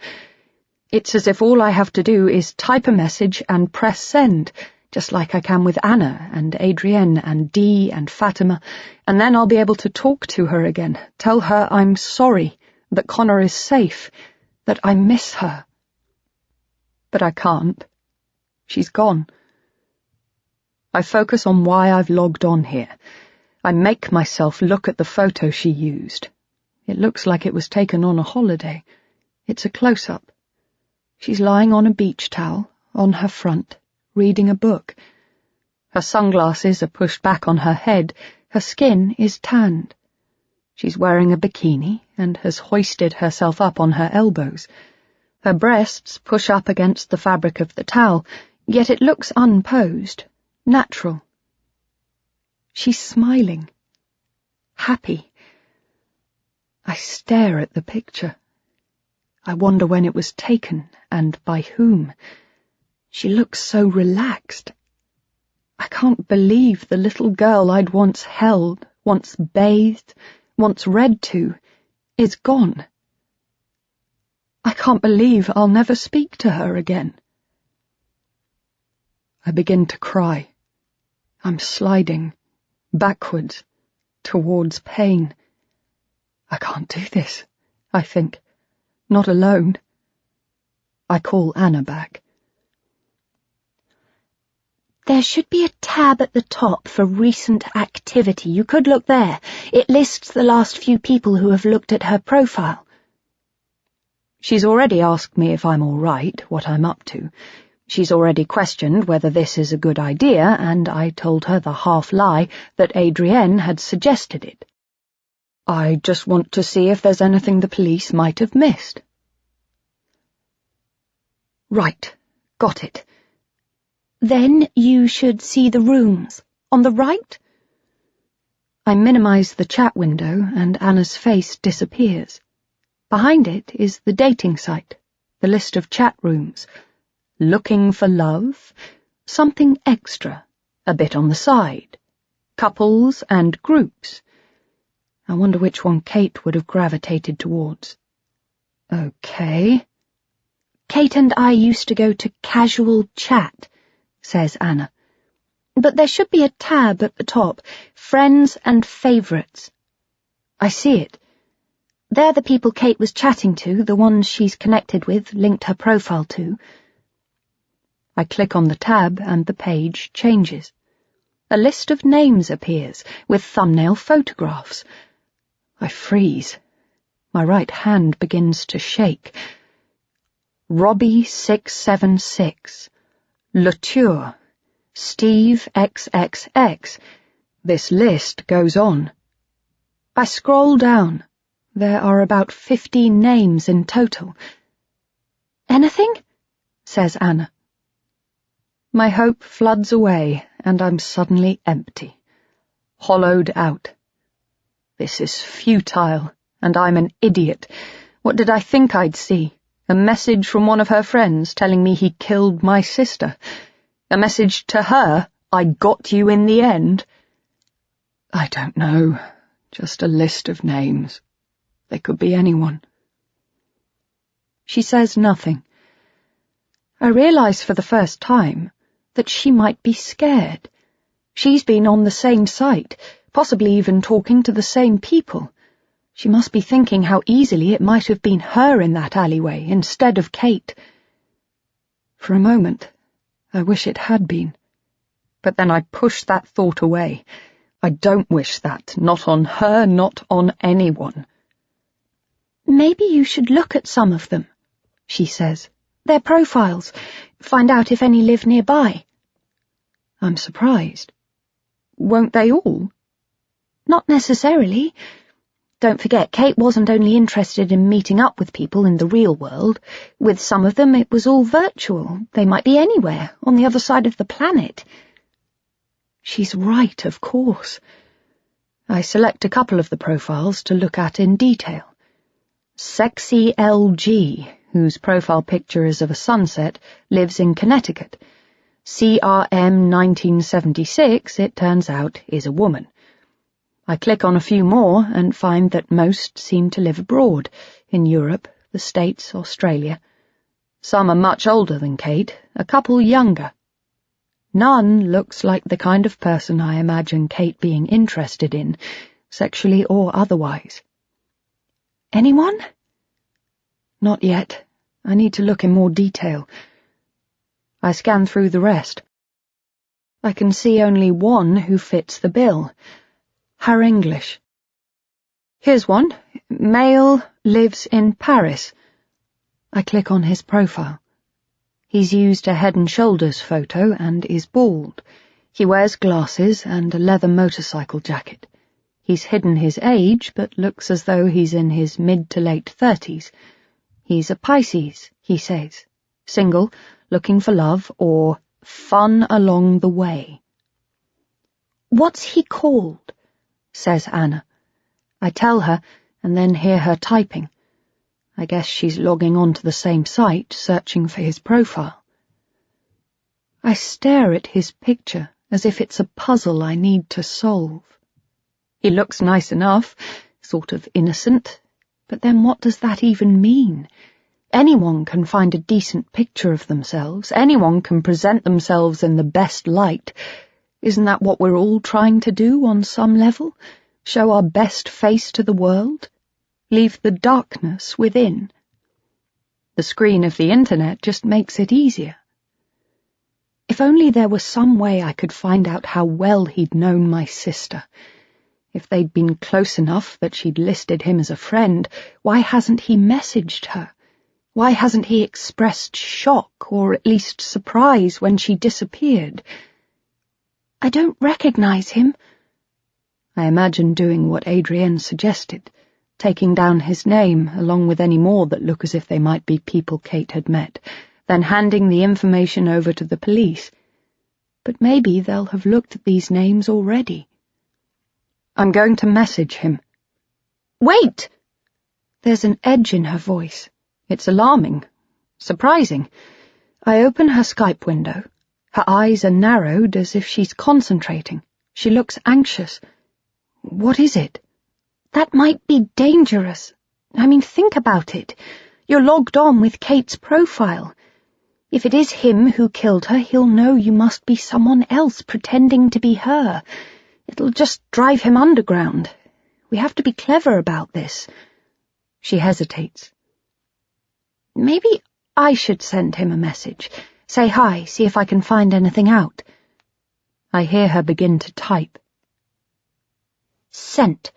It's as if all I have to do is type a message and press send, just like I can with Anna and Adrienne and Dee and Fatima, and then I'll be able to talk to her again, tell her I'm sorry, that Connor is safe, that I miss her. But I can't. She's gone. I focus on why I've logged on here. I make myself look at the photo she used. It looks like it was taken on a holiday. It's a close-up. She's lying on a beach towel, on her front, reading a book. Her sunglasses are pushed back on her head. Her skin is tanned. She's wearing a bikini and has hoisted herself up on her elbows. Her breasts push up against the fabric of the towel, yet it looks unposed, natural. She's smiling. Happy. I stare at the picture. I wonder when it was taken and by whom. She looks so relaxed. I can't believe the little girl I'd once held, once bathed, once read to, is gone. I can't believe I'll never speak to her again. I begin to cry. I'm sliding, backwards, towards pain. I can't do this, I think. Not alone. I call Anna back. There should be a tab at the top for recent activity. You could look there. It lists the last few people who have looked at her profile. She's already asked me if I'm all right, what I'm up to. She's already questioned whether this is a good idea, and I told her the half-lie that Adrienne had suggested it. I just want to see if there's anything the police might have missed. Right, got it. Then you should see the rooms. On the right? I minimize the chat window and Anna's face disappears. Behind it is the dating site, the list of chat rooms. Looking for love, something extra, a bit on the side, couples and groups. I wonder which one Kate would have gravitated towards. Okay. Kate and I used to go to casual chat, says Anna. But there should be a tab at the top, friends and favourites. I see it. They're the people Kate was chatting to, the ones she's connected with, linked her profile to. I click on the tab and the page changes. A list of names appears, with thumbnail photographs. I freeze. My right hand begins to shake. Robbie 676, Latour, Steve XXX. This list goes on. I scroll down. There are about 15 names in total. Anything? Says Anna. My hope floods away, and I'm suddenly empty. Hollowed out. This is futile, and I'm an idiot. What did I think I'd see? A message from one of her friends telling me he killed my sister. A message to her, I got you in the end. I don't know. Just a list of names. They could be anyone. She says nothing. I realize for the first time that she might be scared. She's been on the same site, possibly even talking to the same people. She must be thinking how easily it might have been her in that alleyway instead of Kate. For a moment, I wish it had been. But then I push that thought away. I don't wish that, not on her, not on anyone. Maybe you should look at some of them, she says. Their profiles. Find out if any live nearby. I'm surprised. Won't they all? Not necessarily. Don't forget, Kate wasn't only interested in meeting up with people in the real world. With some of them it was all virtual. They might be anywhere, on the other side of the planet. She's right, of course. I select a couple of the profiles to look at in detail. Sexy LG, whose profile picture is of a sunset, lives in Connecticut. CRM 1976, it turns out, is a woman. I click on a few more and find that most seem to live abroad, in Europe, the States, Australia. Some are much older than Kate, a couple younger. None looks like the kind of person I imagine Kate being interested in, sexually or otherwise. Anyone? Not yet. I need to look in more detail. I scan through the rest. I can see only one who fits the bill. Her English. Here's one. Male, lives in Paris. I click on his profile. He's used a Head and Shoulders photo and is bald. He wears glasses and a leather motorcycle jacket. He's hidden his age, but looks as though he's in his mid to late 30s. He's a Pisces, he says. Single, looking for love, or fun along the way. What's he called? Says Anna. I tell her, and then hear her typing. I guess she's logging on to the same site, searching for his profile. I stare at his picture as if it's a puzzle I need to solve. He looks nice enough, sort of innocent, but then what does that even mean? Anyone can find a decent picture of themselves. Anyone can present themselves in the best light. Isn't that what we're all trying to do on some level? Show our best face to the world? Leave the darkness within? The screen of the internet just makes it easier. If only there were some way I could find out how well he'd known my sister. If they'd been close enough that she'd listed him as a friend, why hasn't he messaged her? Why hasn't he expressed shock, or at least surprise, when she disappeared? I don't recognize him. I imagine doing what Adrienne suggested, taking down his name along with any more that look as if they might be people Kate had met, then handing the information over to the police. But maybe they'll have looked at these names already. I'm going to message him. Wait! There's an edge in her voice. It's alarming. Surprising. I open her Skype window. Her eyes are narrowed as if she's concentrating. She looks anxious. What is it? That might be dangerous. I mean, think about it. You're logged on with Kate's profile. If it is him who killed her, he'll know you must be someone else pretending to be her. It'll just drive him underground. We have to be clever about this. She hesitates. Maybe I should send him a message. Say hi, see if I can find anything out. I hear her begin to type. Sent,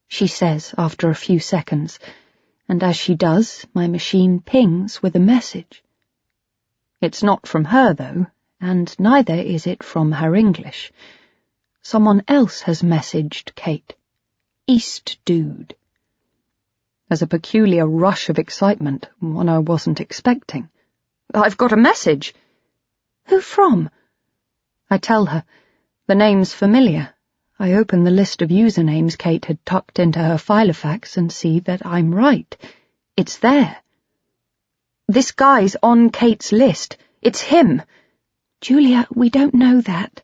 she says after a few seconds, and as she does, my machine pings with a message. It's not from her, though, and neither is it from her English. Someone else has messaged Kate. East Dude. There's a peculiar rush of excitement, one I wasn't expecting. I've got a message. Who from? I tell her. The name's familiar. I open the list of usernames Kate had tucked into her filofax and see that I'm right. It's there. This guy's on Kate's list. It's him. Julia, we don't know that.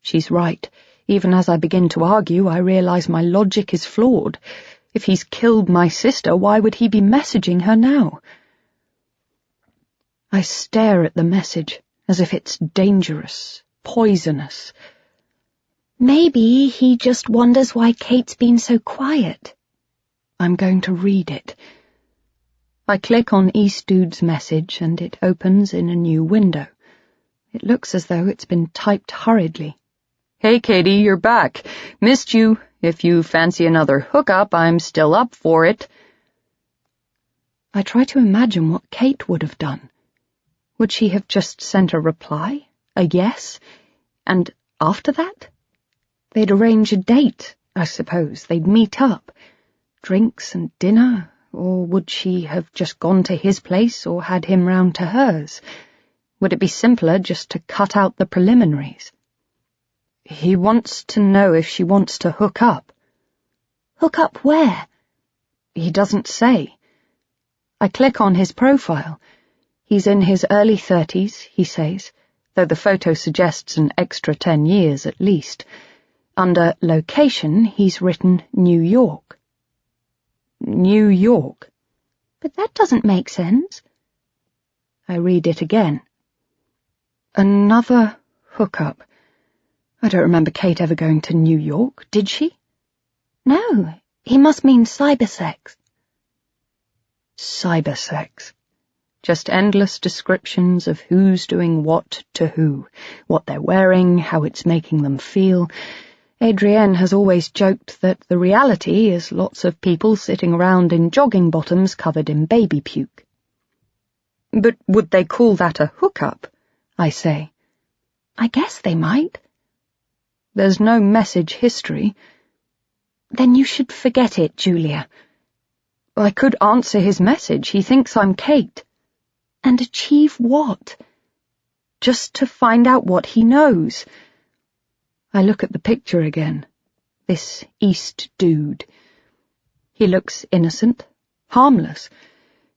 She's right. Even as I begin to argue, I realize my logic is flawed. If he's killed my sister, why would he be messaging her now? I stare at the message, as if it's dangerous, poisonous. Maybe he just wonders why Kate's been so quiet. I'm going to read it. I click on East Dude's message and it opens in a new window. It looks as though it's been typed hurriedly. Hey, Katie, you're back. Missed you. If you fancy another hookup, I'm still up for it. I try to imagine what Kate would have done. Would she have just sent a reply? A yes? And after that? They'd arrange a date, I suppose. They'd meet up. Drinks and dinner. Or would she have just gone to his place or had him round to hers? Would it be simpler just to cut out the preliminaries? He wants to know if she wants to hook up. Hook up where? He doesn't say. I click on his profile. He's in his early 30s, he says, though the photo suggests an extra 10 years at least. Under location, he's written New York. New York. But that doesn't make sense. I read it again. Another hookup. I don't remember Kate ever going to New York, did she? No, he must mean cybersex. Cybersex. Just endless descriptions of who's doing what to who, what they're wearing, how it's making them feel. Adrienne has always joked that the reality is lots of people sitting around in jogging bottoms covered in baby puke. But would they call that a hookup? I say. I guess they might. There's no message history. Then you should forget it, Julia. I could answer his message. He thinks I'm Kate. And achieve what? Just to find out what he knows. I look at the picture again. This East Dude. He looks innocent, harmless.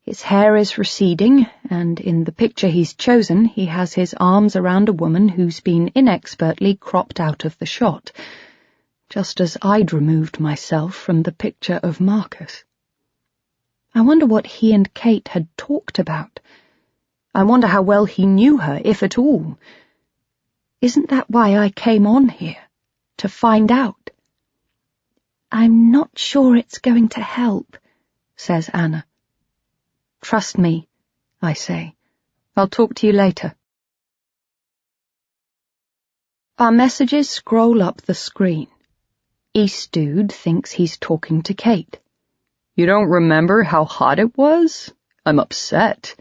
His hair is receding, and in the picture he's chosen, he has his arms around a woman who's been inexpertly cropped out of the shot, just as I'd removed myself from the picture of Marcus. I wonder what he and Kate had talked about. I wonder how well he knew her, if at all. Isn't that why I came on here? To find out? I'm not sure it's going to help, says Anna. Trust me, I say. I'll talk to you later. Our messages scroll up the screen. East Dude thinks he's talking to Kate. You don't remember how hot it was? I'm upset.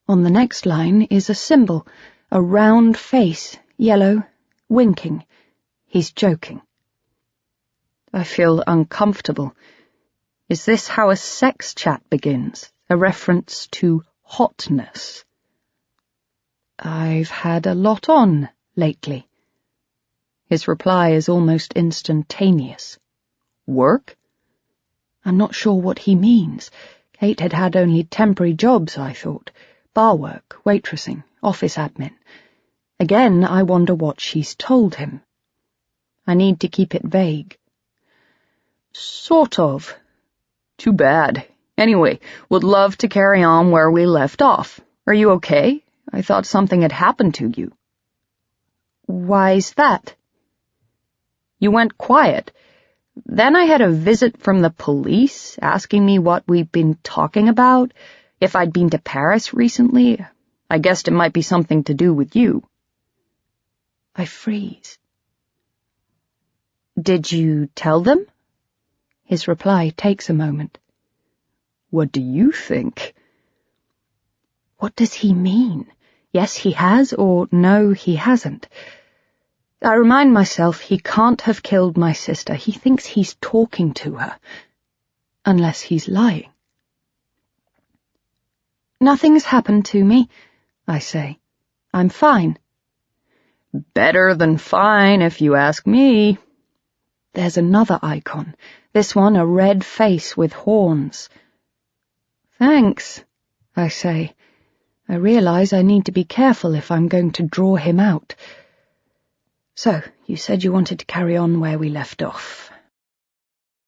On the next line is a symbol, a round face, yellow, winking. He's joking. I feel uncomfortable. Is this how a sex chat begins? A reference to hotness? I've had a lot on lately. His reply is almost instantaneous. Work? I'm not sure what he means. Kate had had only temporary jobs, I thought. Bar work, waitressing, office admin. Again, I wonder what she's told him. I need to keep it vague. Sort of. Too bad. Anyway, would love to carry on where we left off. Are you okay? I thought something had happened to you. Why's that? You went quiet. Then I had a visit from the police asking me what we'd been talking about, if I'd been to Paris recently. I guessed it might be something to do with you. I freeze. Did you tell them? His reply takes a moment. What do you think? What does he mean? Yes, he has, or no, he hasn't. I remind myself he can't have killed my sister. He thinks he's talking to her. Unless he's lying. Nothing's happened to me, I say. I'm fine. Better than fine, if you ask me. There's another icon. This one a red face with horns. Thanks, I say. I realize I need to be careful if I'm going to draw him out. So, you said you wanted to carry on where we left off.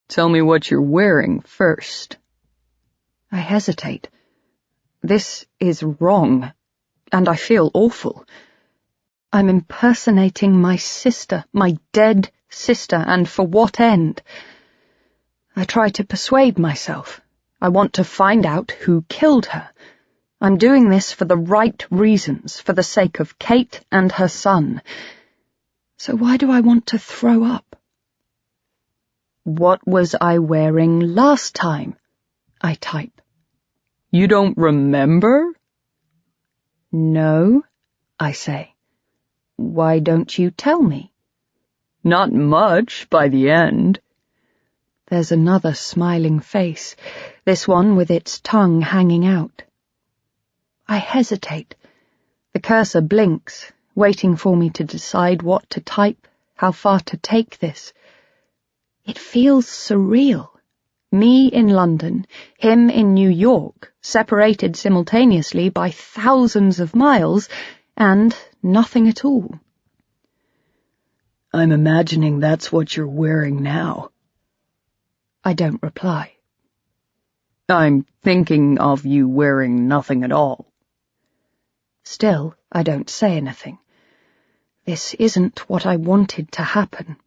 Tell me what you're wearing first. I hesitate. This is wrong, and I feel awful. I'm impersonating my sister, my dead sister, and for what end? I try to persuade myself. I want to find out who killed her. I'm doing this for the right reasons, for the sake of Kate and her son. So why do I want to throw up? What was I wearing last time? I type. You don't remember? No, I say. Why don't you tell me? Not much by the end. There's another smiling face, this one with its tongue hanging out. I hesitate. The cursor blinks, waiting for me to decide what to type, how far to take this. It feels surreal. Me in London, him in New York, separated simultaneously by thousands of miles, and nothing at all. I'm imagining that's what you're wearing now. I don't reply. I'm thinking of you wearing nothing at all. Still, I don't say anything. This isn't what I wanted to happen.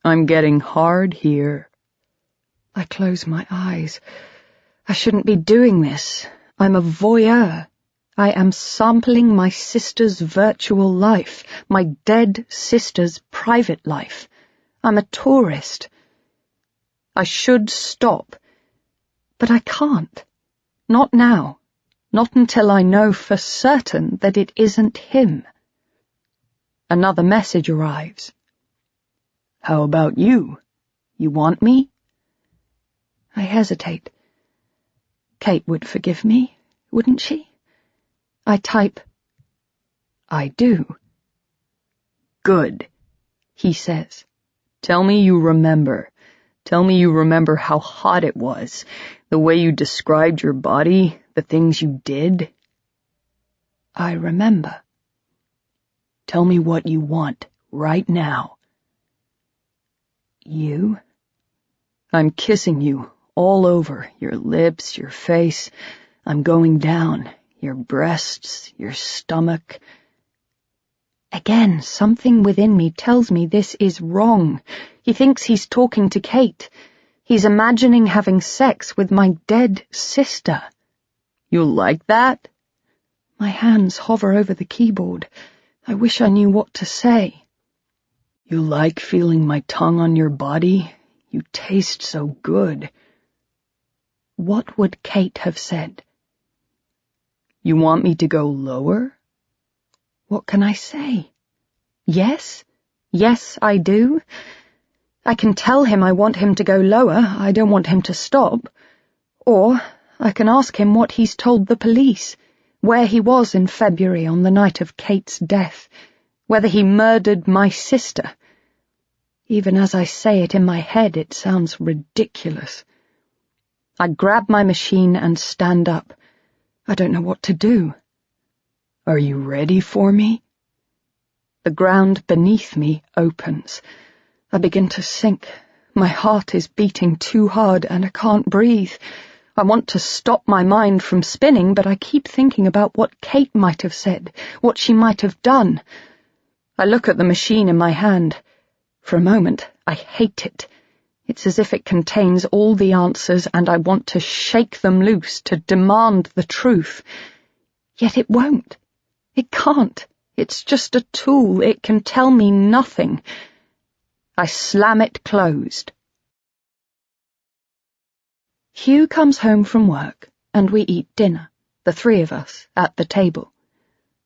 I'm getting hard here. I close my eyes. I shouldn't be doing this. I'm a voyeur. I am sampling my sister's virtual life, my dead sister's private life. I'm a tourist. I should stop, but I can't. Not now. Not until I know for certain that it isn't him. Another message arrives. How about you? You want me? I hesitate. Kate would forgive me, wouldn't she? I type, I do. Good, he says. Tell me you remember. Tell me you remember how hot it was, the way you described your body, the things you did. I remember. Tell me what you want, right now. You? I'm kissing you, all over, your lips, your face. I'm going down, your breasts, your stomach. Again, something within me tells me this is wrong. He thinks he's talking to Kate. He's imagining having sex with my dead sister. You like that? My hands hover over the keyboard. I wish I knew what to say. You like feeling my tongue on your body? You taste so good. What would Kate have said? You want me to go lower? What can I say? Yes? Yes, I do. I can tell him I want him to go lower. I don't want him to stop. Or I can ask him what he's told the police, where he was in February on the night of Kate's death, Whether he murdered my sister. Even as I say it in my head, it sounds ridiculous. I grab my machine and stand up. I don't know what to do. Are you ready for me? The ground beneath me opens. I begin to sink. My heart is beating too hard and I can't breathe. I want to stop my mind from spinning, but I keep thinking about what Kate might have said, what she might have done. I look at the machine in my hand. For a moment, I hate it. It's as if it contains all the answers and I want to shake them loose, to demand the truth. Yet it won't. It can't. It's just a tool. It can tell me nothing. I slam it closed. Hugh comes home from work, and we eat dinner, the three of us, at the table.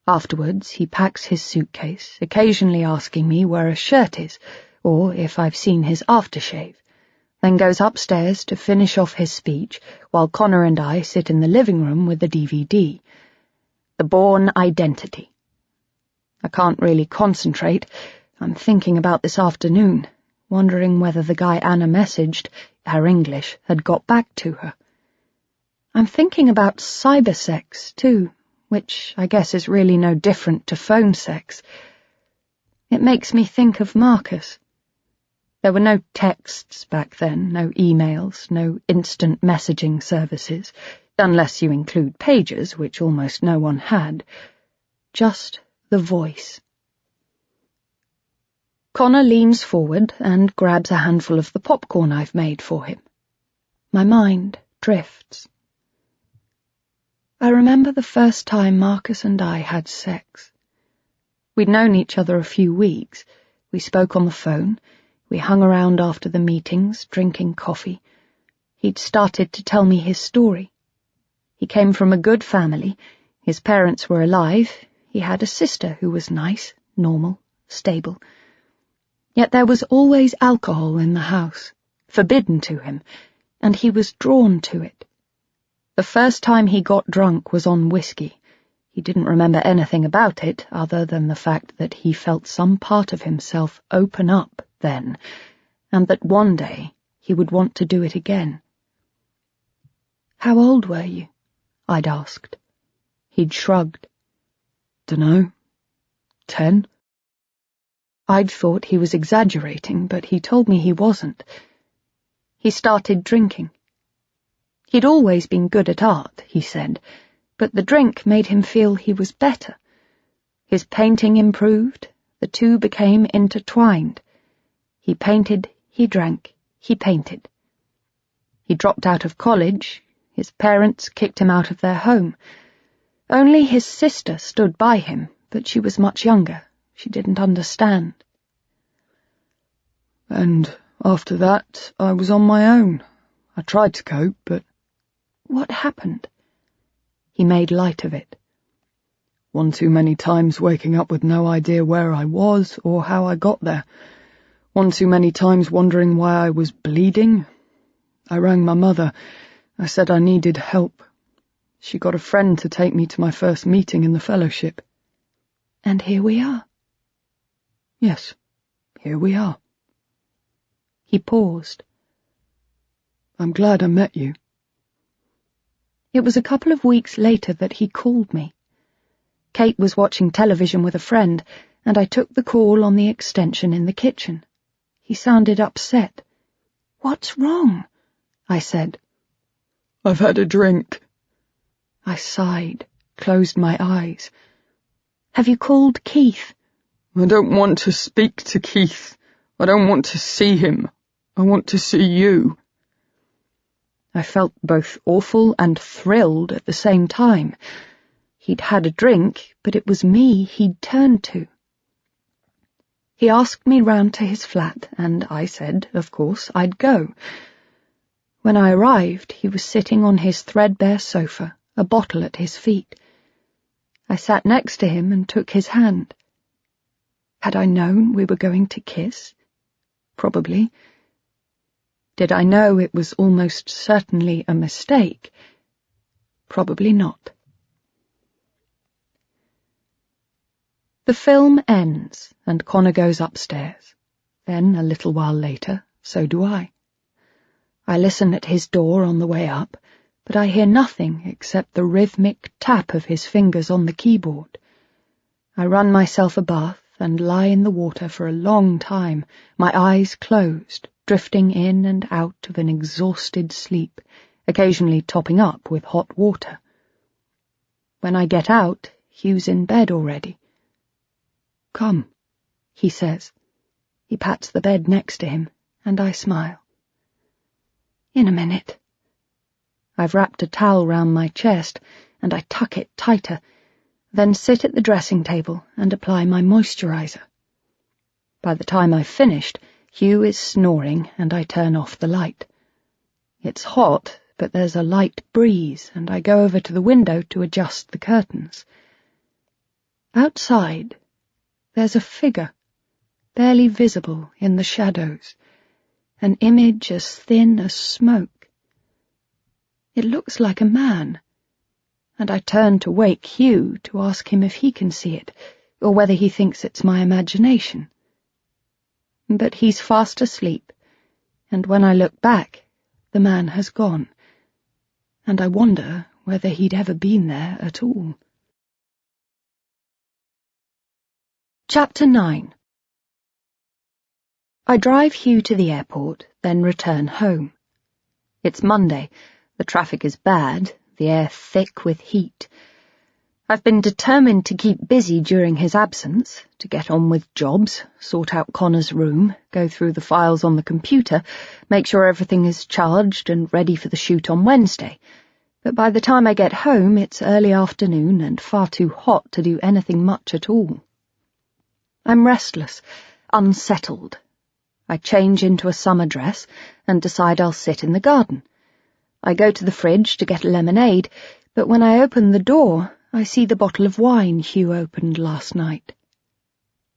Afterwards, he packs his suitcase, occasionally asking me where a shirt is, or if I've seen his aftershave, then goes upstairs to finish off his speech, while Connor and I sit in the living room with the DVD. The Bourne Identity. I can't really concentrate. I'm thinking about this afternoon, wondering whether the guy Anna messaged, her English, had got back to her. I'm thinking about cybersex, too, which I guess is really no different to phone sex. It makes me think of Marcus. There were no texts back then, no emails, no instant messaging services, unless you include pagers, which almost no one had. Just the voice. Connor leans forward and grabs a handful of the popcorn I've made for him. My mind drifts. I remember the first time Marcus and I had sex. We'd known each other a few weeks. We spoke on the phone. We hung around after the meetings, drinking coffee. He'd started to tell me his story. He came from a good family. His parents were alive. He had a sister who was nice, normal, stable. Yet there was always alcohol in the house, forbidden to him, and he was drawn to it. The first time he got drunk was on whiskey. He didn't remember anything about it other than the fact that he felt some part of himself open up then, and that one day he would want to do it again. "How old were you?" I'd asked. He'd shrugged. "Dunno. 10. I'd thought he was exaggerating, but he told me he wasn't. He started drinking. He'd always been good at art, he said, but the drink made him feel he was better. His painting improved, the two became intertwined. He painted, he drank, he painted. He dropped out of college. His parents kicked him out of their home. Only his sister stood by him, but she was much younger. She didn't understand. And after that, I was on my own. I tried to cope, but... What happened? He made light of it. One too many times waking up with no idea where I was or how I got there. One too many times wondering why I was bleeding. I rang my mother. I said I needed help. She got a friend to take me to my first meeting in the fellowship. And here we are. Yes, here we are. He paused. I'm glad I met you. It was a couple of weeks later that he called me. Kate was watching television with a friend, and I took the call on the extension in the kitchen. He sounded upset. "What's wrong?" I said. "I've had a drink." I sighed, closed my eyes. "Have you called Keith?" "I don't want to speak to Keith. I don't want to see him. I want to see you." I felt both awful and thrilled at the same time. He'd had a drink, but it was me he'd turned to. He asked me round to his flat, and I said, of course, I'd go. When I arrived, he was sitting on his threadbare sofa, a bottle at his feet. I sat next to him and took his hand. Had I known we were going to kiss? Probably. Did I know it was almost certainly a mistake? Probably not. The film ends, and Connor goes upstairs. Then, a little while later, so do I. I listen at his door on the way up, but I hear nothing except the rhythmic tap of his fingers on the keyboard. I run myself a bath and lie in the water for a long time, my eyes closed, drifting in and out of an exhausted sleep, occasionally topping up with hot water. When I get out, Hugh's in bed already. "Come," he says. He pats the bed next to him, and I smile. "In a minute." I've wrapped a towel round my chest, and I tuck it tighter, then sit at the dressing table and apply my moisturizer. By the time I've finished, Hugh is snoring, and I turn off the light. It's hot, but there's a light breeze, and I go over to the window to adjust the curtains. Outside, there's a figure, barely visible in the shadows, an image as thin as smoke. It looks like a man, and I turn to wake Hugh to ask him if he can see it, or whether he thinks it's my imagination. But he's fast asleep, and when I look back, the man has gone, and I wonder whether he'd ever been there at all. Chapter 9. I drive Hugh to the airport, then return home. It's Monday. The traffic is bad, the air thick with heat. I've been determined to keep busy during his absence, to get on with jobs, sort out Connor's room, go through the files on the computer, make sure everything is charged and ready for the shoot on Wednesday. But by the time I get home, it's early afternoon and far too hot to do anything much at all. I'm restless, unsettled. I change into a summer dress and decide I'll sit in the garden. I go to the fridge to get a lemonade, but when I open the door, I see the bottle of wine Hugh opened last night.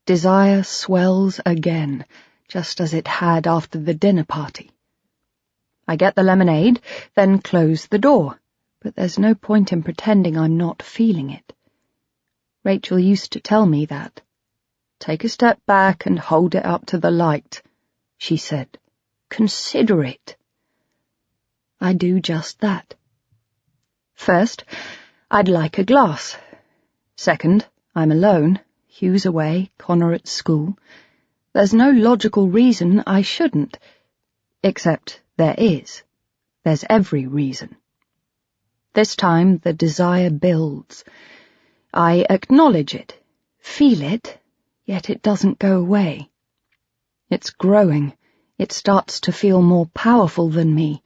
Desire swells again, just as it had after the dinner party. I get the lemonade, then close the door, but there's no point in pretending I'm not feeling it. Rachel used to tell me that. "Take a step back and hold it up to the light," she said. "Consider it." I do just that. First, I'd like a glass. Second, I'm alone, Hugh's away, Connor at school. There's no logical reason I shouldn't. Except there is. There's every reason. This time the desire builds. I acknowledge it, feel it, yet it doesn't go away. It's growing. It starts to feel more powerful than me.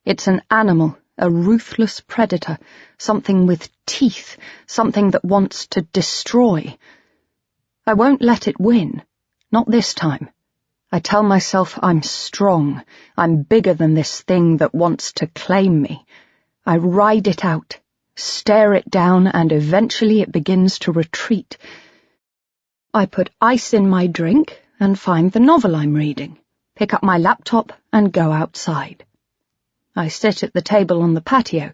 It's an animal, a ruthless predator, something with teeth, something that wants to destroy. I won't let it win. Not this time. I tell myself I'm strong. I'm bigger than this thing that wants to claim me. I ride it out, stare it down, and eventually it begins to retreat. I put ice in my drink and find the novel I'm reading, pick up my laptop and go outside. I sit at the table on the patio.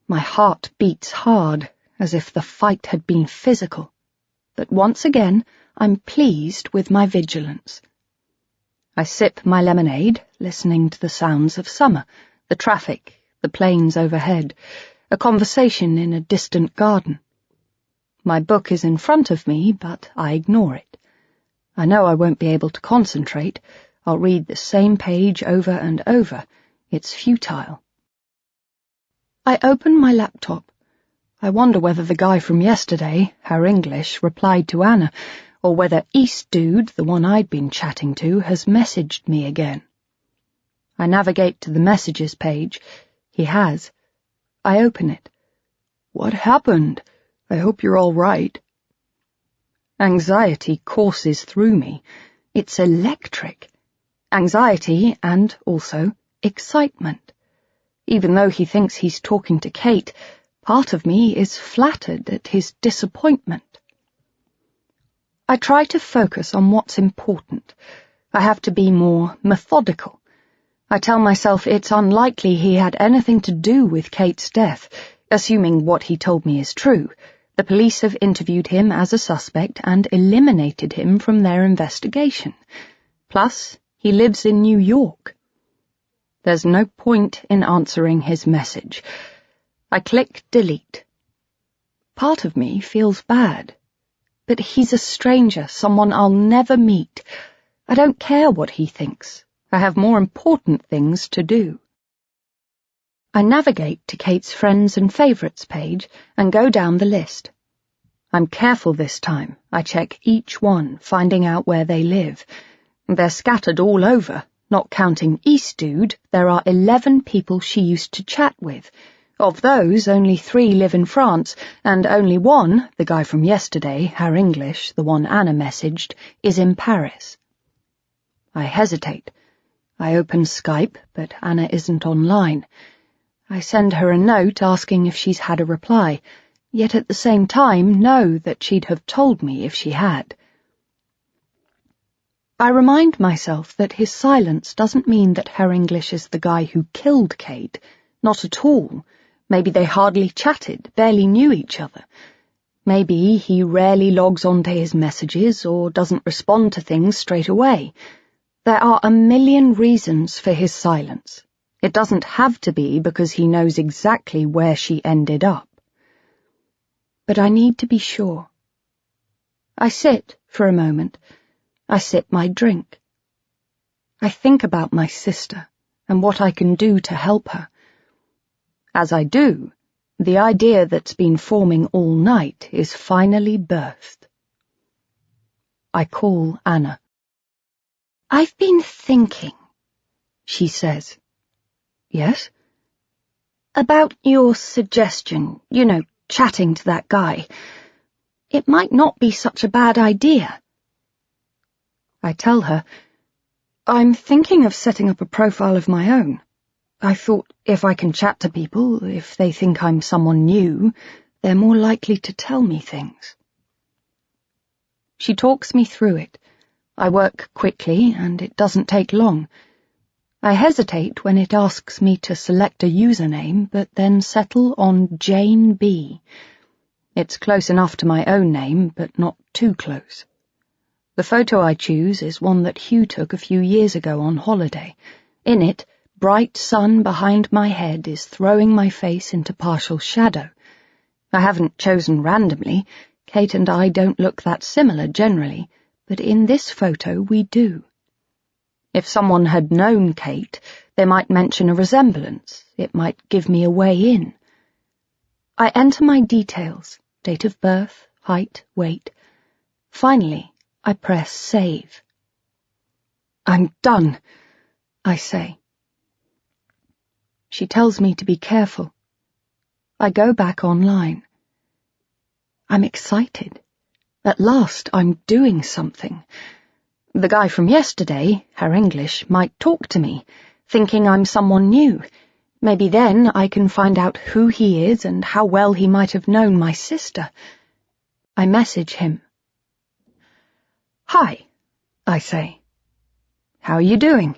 My heart beats hard, as if the fight had been physical. But once again, I'm pleased with my vigilance. I sip my lemonade, listening to the sounds of summer, the traffic, the planes overhead, a conversation in a distant garden. My book is in front of me, but I ignore it. I know I won't be able to concentrate. I'll read the same page over and over. It's futile. I open my laptop. I wonder whether the guy from yesterday, her English, replied to Anna, or whether East Dude, the one I'd been chatting to, has messaged me again. I navigate to the messages page. He has. I open it. "What happened? I hope you're all right." Anxiety courses through me. It's electric. Anxiety and, also, excitement. Even though he thinks he's talking to Kate, part of me is flattered at his disappointment. I try to focus on what's important. I have to be more methodical. I tell myself it's unlikely he had anything to do with Kate's death, assuming what he told me is true, The police have interviewed him as a suspect and eliminated him from their investigation. Plus, he lives in New York. There's no point in answering his message. I click delete. Part of me feels bad. But he's a stranger, someone I'll never meet. I don't care what he thinks. I have more important things to do. I navigate to Kate's friends and favourites page and go down the list. I'm careful this time. I check each one, finding out where they live. They're scattered all over. Not counting East Dude, there are 11 people she used to chat with. Of those, only 3 live in France, and only one, the guy from yesterday, Herr English, the one Anna messaged, is in Paris. I hesitate. I open Skype, but Anna isn't online. I send her a note asking if she's had a reply, yet at the same time know that she'd have told me if she had. I remind myself that his silence doesn't mean that Herr English is the guy who killed Kate. Not at all. Maybe they hardly chatted, barely knew each other. Maybe he rarely logs onto his messages or doesn't respond to things straight away. There are a million reasons for his silence. It doesn't have to be because he knows exactly where she ended up. But I need to be sure. I sit for a moment. I sip my drink. I think about my sister and what I can do to help her. As I do, the idea that's been forming all night is finally birthed. I call Anna. I've been thinking, she says. Yes? About your suggestion, chatting to that guy. It might not be such a bad idea. I tell her, I'm thinking of setting up a profile of my own. I thought if I can chat to people, if they think I'm someone new, they're more likely to tell me things. She talks me through it. I work quickly, and it doesn't take long. I hesitate when it asks me to select a username, but then settle on Jane B. It's close enough to my own name, but not too close. The photo I choose is one that Hugh took a few years ago on holiday. In it, bright sun behind my head is throwing my face into partial shadow. I haven't chosen randomly. Kate and I don't look that similar generally, but in this photo we do. If someone had known Kate, they might mention a resemblance. It might give me a way in. I enter my details, date of birth, height, weight. Finally, I press save. I'm done, I say. She tells me to be careful. I go back online. I'm excited. At last I'm doing something. The guy from yesterday, Herr English, might talk to me, thinking I'm someone new. Maybe then I can find out who he is and how well he might have known my sister. I message him. Hi, I say. How are you doing?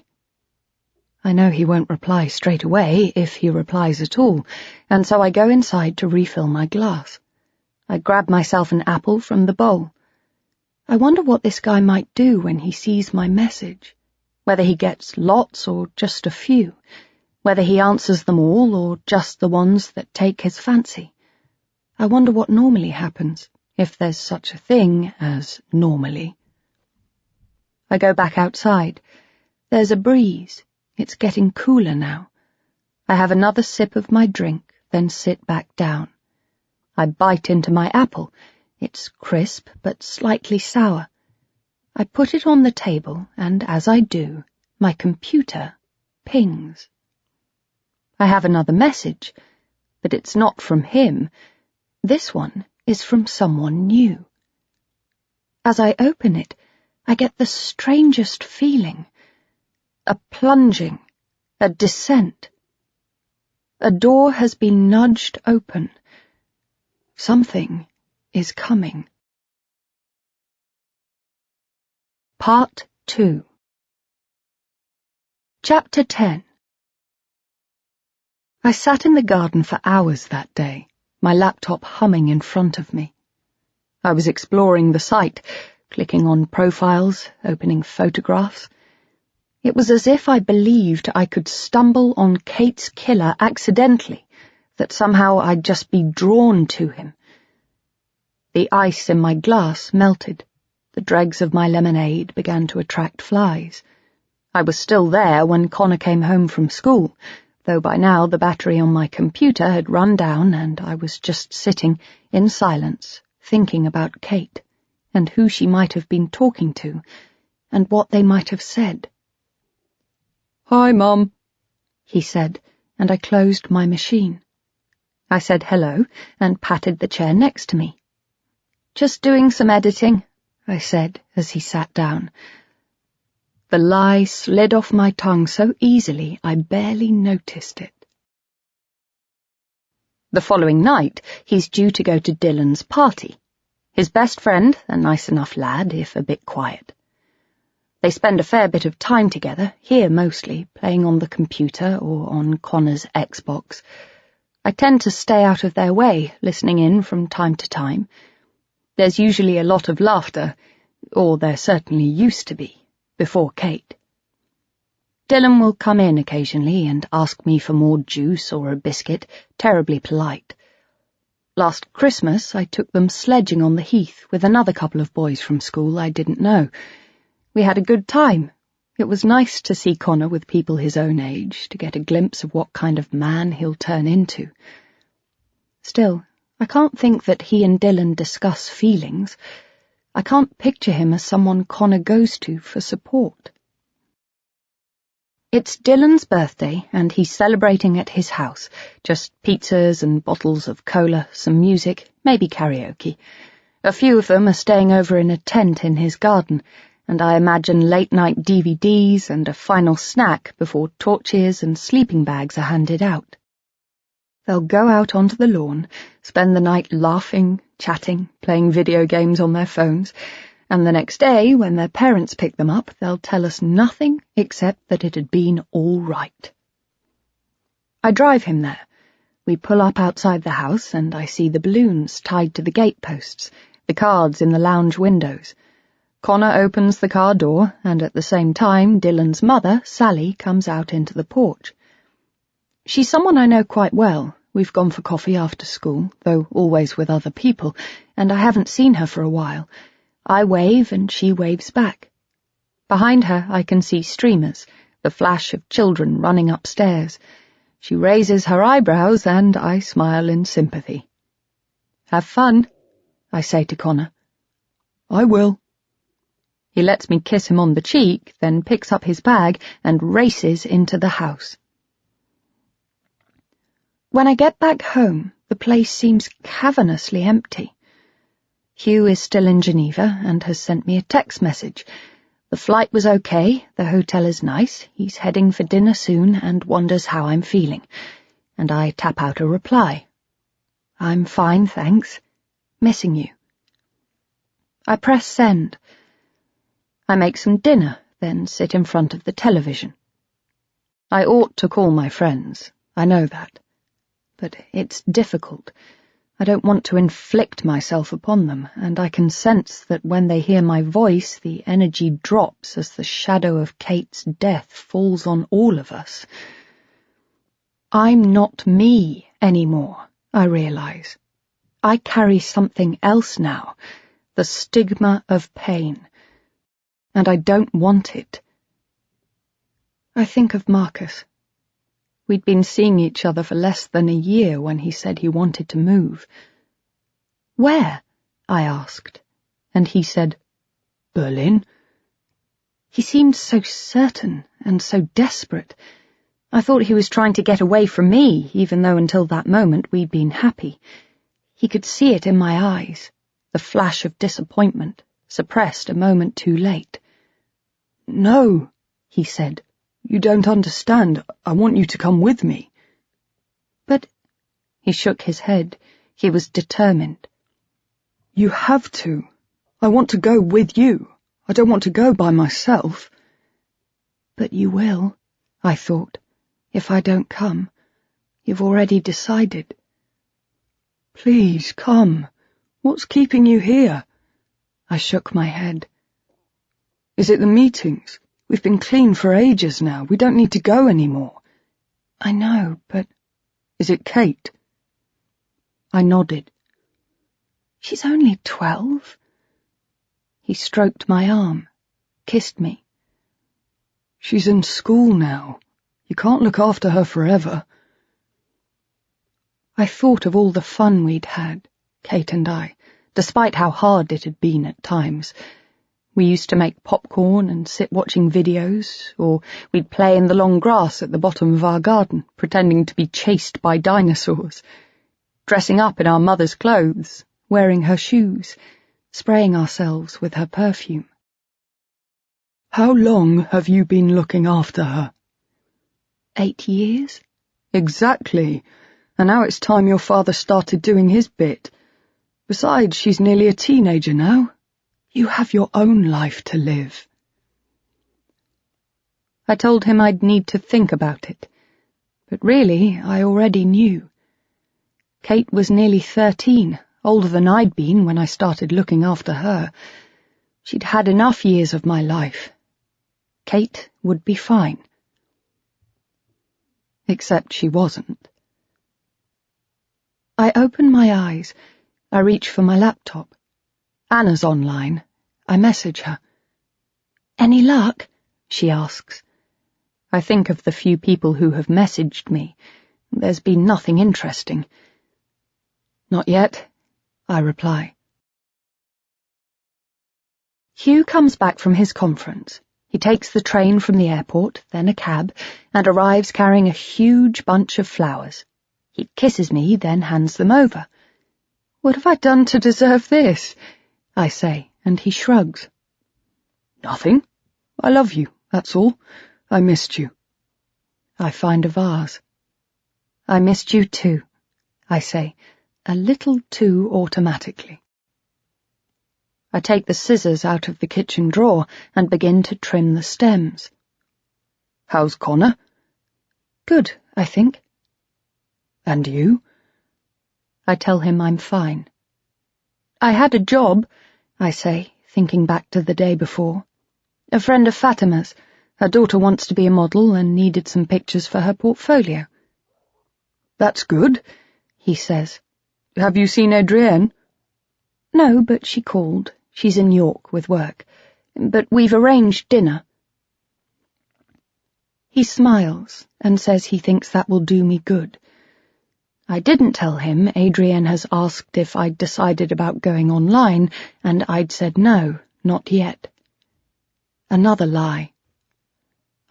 I know he won't reply straight away, if he replies at all, and so I go inside to refill my glass. I grab myself an apple from the bowl. I wonder what this guy might do when he sees my message, whether he gets lots or just a few, whether he answers them all or just the ones that take his fancy. I wonder what normally happens, if there's such a thing as normally. I go back outside. There's a breeze. It's getting cooler now. I have another sip of my drink, then sit back down. I bite into my apple. It's crisp but slightly sour. I put it on the table, and as I do, my computer pings. I have another message, but it's not from him. This one is from someone new. As I open it, I get the strangest feeling. A plunging, a descent. A door has been nudged open. Something is coming. Part 2. Chapter 10. I sat in the garden for hours that day, my laptop humming in front of me. I was exploring the site, clicking on profiles, opening photographs. It was as if I believed I could stumble on Kate's killer accidentally, that somehow I'd just be drawn to him. The ice in my glass melted. The dregs of my lemonade began to attract flies. I was still there when Connor came home from school, though by now the battery on my computer had run down and I was just sitting in silence, thinking about Kate, and who she might have been talking to, and what they might have said. "Hi, Mum," he said, and I closed my machine. I said hello and patted the chair next to me. "Just doing some editing," I said as he sat down. The lie slid off my tongue so easily I barely noticed it. The following night, he's due to go to Dylan's party. His best friend, a nice enough lad, if a bit quiet. They spend a fair bit of time together, here mostly, playing on the computer or on Connor's Xbox. I tend to stay out of their way, listening in from time to time. There's usually a lot of laughter, or there certainly used to be, before Kate. Dylan will come in occasionally and ask me for more juice or a biscuit, terribly polite. Last Christmas I took them sledging on the heath with another couple of boys from school I didn't know. We had a good time. It was nice to see Connor with people his own age, to get a glimpse of what kind of man he'll turn into. Still, I can't think that he and Dylan discuss feelings. I can't picture him as someone Connor goes to for support. It's Dylan's birthday, and he's celebrating at his house. Just pizzas and bottles of cola, some music, maybe karaoke. A few of them are staying over in a tent in his garden, and I imagine late-night DVDs and a final snack before torches and sleeping bags are handed out. They'll go out onto the lawn, spend the night laughing, chatting, playing video games on their phones, and the next day, when their parents pick them up, they'll tell us nothing except that it had been all right. I drive him there. We pull up outside the house, and I see the balloons tied to the gateposts, the cards in the lounge windows. Connor opens the car door, and at the same time, Dylan's mother, Sally, comes out into the porch. She's someone I know quite well. We've gone for coffee after school, though always with other people, and I haven't seen her for a while. I wave and she waves back. Behind her I can see streamers, the flash of children running upstairs. She raises her eyebrows and I smile in sympathy. "Have fun," I say to Connor. "I will." He lets me kiss him on the cheek, then picks up his bag and races into the house. When I get back home, the place seems cavernously empty. Hugh is still in Geneva and has sent me a text message. The flight was okay, the hotel is nice, he's heading for dinner soon and wonders how I'm feeling. And I tap out a reply. "I'm fine, thanks. Missing you." I press send. I make some dinner, then sit in front of the television. I ought to call my friends, I know that. But it's difficult. I don't want to inflict myself upon them, and I can sense that when they hear my voice, the energy drops as the shadow of Kate's death falls on all of us. I'm not me anymore, I realize. I carry something else now, the stigma of pain, and I don't want it. I think of Marcus. We'd been seeing each other for less than a year when he said he wanted to move. "Where?" I asked, and he said, "Berlin." He seemed so certain and so desperate. I thought he was trying to get away from me, even though until that moment we'd been happy. He could see it in my eyes, the flash of disappointment, suppressed a moment too late. "No," he said. "You don't understand. I want you to come with me." "But—" He shook his head. He was determined. "You have to. I want to go with you. I don't want to go by myself." "But you will," I thought. "If I don't come. You've already decided." Please, come. What's keeping you here? I shook my head. Is it the meetings? We've been clean for ages now. We don't need to go anymore. I know, but... Is it Kate? I nodded. She's only 12. He stroked my arm, kissed me. She's in school now. You can't look after her forever. I thought of all the fun we'd had, Kate and I, despite how hard it had been at times. We used to make popcorn and sit watching videos, or we'd play in the long grass at the bottom of our garden, pretending to be chased by dinosaurs, dressing up in our mother's clothes, wearing her shoes, spraying ourselves with her perfume. How long have you been looking after her? 8 years. Exactly. And now it's time your father started doing his bit. Besides, she's nearly a teenager now. You have your own life to live. I told him I'd need to think about it, but really I already knew. Kate was nearly 13, older than I'd been when I started looking after her. She'd had enough years of my life. Kate would be fine. Except she wasn't. I open my eyes. I reach for my laptop. Anna's online. I message her. Any luck? She asks. I think of the few people who have messaged me. There's been nothing interesting. Not yet, I reply. Hugh comes back from his conference. He takes the train from the airport, then a cab, and arrives carrying a huge bunch of flowers. He kisses me, then hands them over. What have I done to deserve this? I say, and he shrugs. Nothing. I love you, that's all. I missed you. I find a vase. I missed you too, I say, a little too automatically. I take the scissors out of the kitchen drawer and begin to trim the stems. How's Connor? Good, I think. And you? I tell him I'm fine. I had a job, I say, thinking back to the day before. A friend of Fatima's. Her daughter wants to be a model and needed some pictures for her portfolio. That's good, he says. Have you seen Adrienne? No, but she called. She's in York with work. But we've arranged dinner. He smiles and says he thinks that will do me good. I didn't tell him Adrienne has asked if I'd decided about going online, and I'd said no, not yet. Another lie.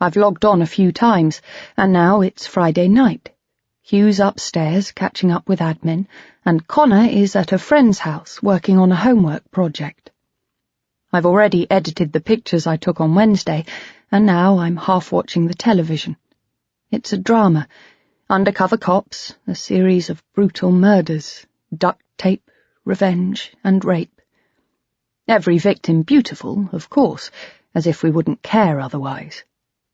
I've logged on a few times, and now it's Friday night. Hugh's upstairs catching up with admin, and Connor is at a friend's house working on a homework project. I've already edited the pictures I took on Wednesday, and now I'm half watching the television. It's a drama. Undercover cops, a series of brutal murders, duct tape, revenge, and rape. Every victim beautiful, of course, as if we wouldn't care otherwise.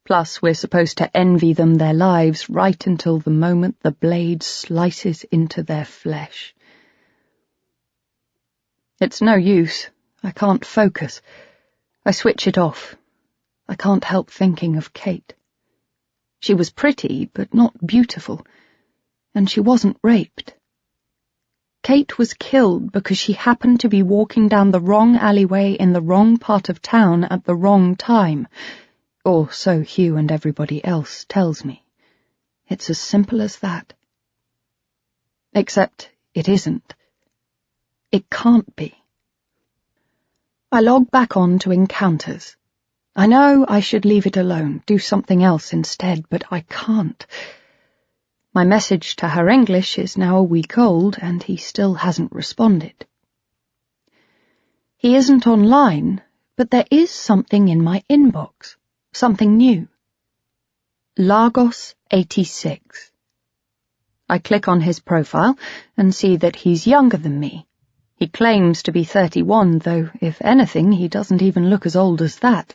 Plus, we're supposed to envy them their lives right until the moment the blade slices into their flesh. It's no use. I can't focus. I switch it off. I can't help thinking of Kate. She was pretty, but not beautiful, and she wasn't raped. Kate was killed because she happened to be walking down the wrong alleyway in the wrong part of town at the wrong time, or so Hugh and everybody else tells me. It's as simple as that. Except it isn't. It can't be. I log back on to encounters. I know I should leave it alone, do something else instead, but I can't. My message to her English is now a week old, and he still hasn't responded. He isn't online, but there is something in my inbox, something new. Lagos 86. I click on his profile and see that he's younger than me. He claims to be 31, though, if anything, he doesn't even look as old as that,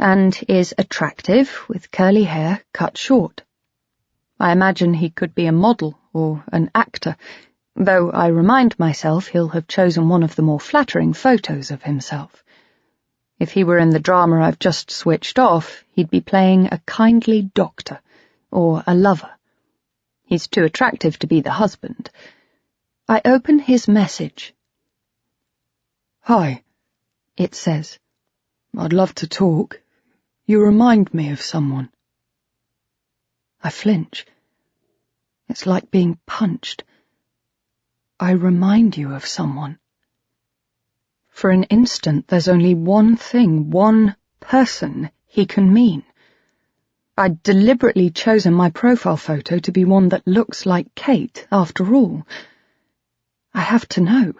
and is attractive, with curly hair cut short. I imagine he could be a model or an actor, though I remind myself he'll have chosen one of the more flattering photos of himself. If he were in the drama I've just switched off, he'd be playing a kindly doctor, or a lover. He's too attractive to be the husband. I open his message. "Hi," it says. "I'd love to talk. You remind me of someone." I flinch. It's like being punched. "I remind you of someone." For an instant, there's only one thing, one person he can mean. I'd deliberately chosen my profile photo to be one that looks like Kate, after all. I have to know.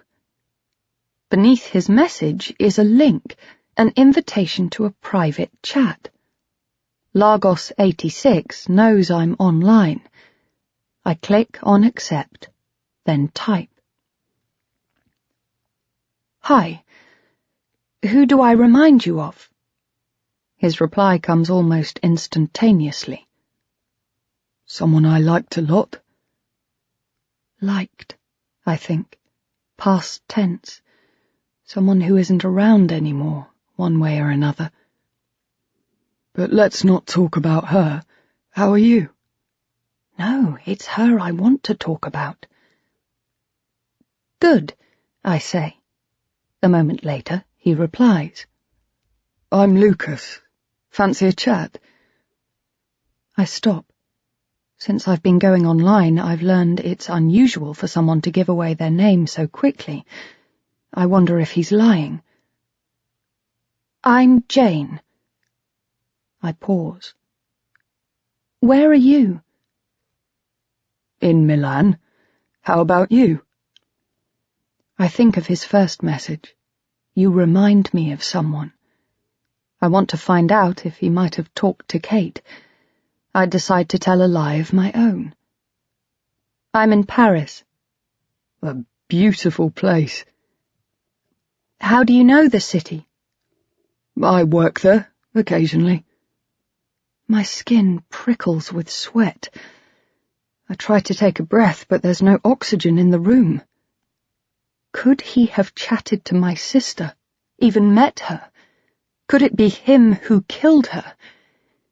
Beneath his message is a link, an invitation to a private chat. Lagos 86 knows I'm online. I click on accept, then type. "Hi. Who do I remind you of?" His reply comes almost instantaneously. "Someone I liked a lot." Liked, I think. Past tense. Someone who isn't around anymore, one way or another. "But let's not talk about her. How are you?" No, it's her I want to talk about. "Good," I say. A moment later, he replies. "I'm Lucas. Fancy a chat?" I stop. Since I've been going online, I've learned it's unusual for someone to give away their name so quickly. I wonder if he's lying. "I'm Jane." I pause. "Where are you?" "In Milan. How about you?" I think of his first message. You remind me of someone. I want to find out if he might have talked to Kate. I decide to tell a lie of my own. "I'm in Paris." "A beautiful place." "How do you know the city?" "I work there, occasionally." My skin prickles with sweat. I try to take a breath, but there's no oxygen in the room. Could he have chatted to my sister, even met her? Could it be him who killed her?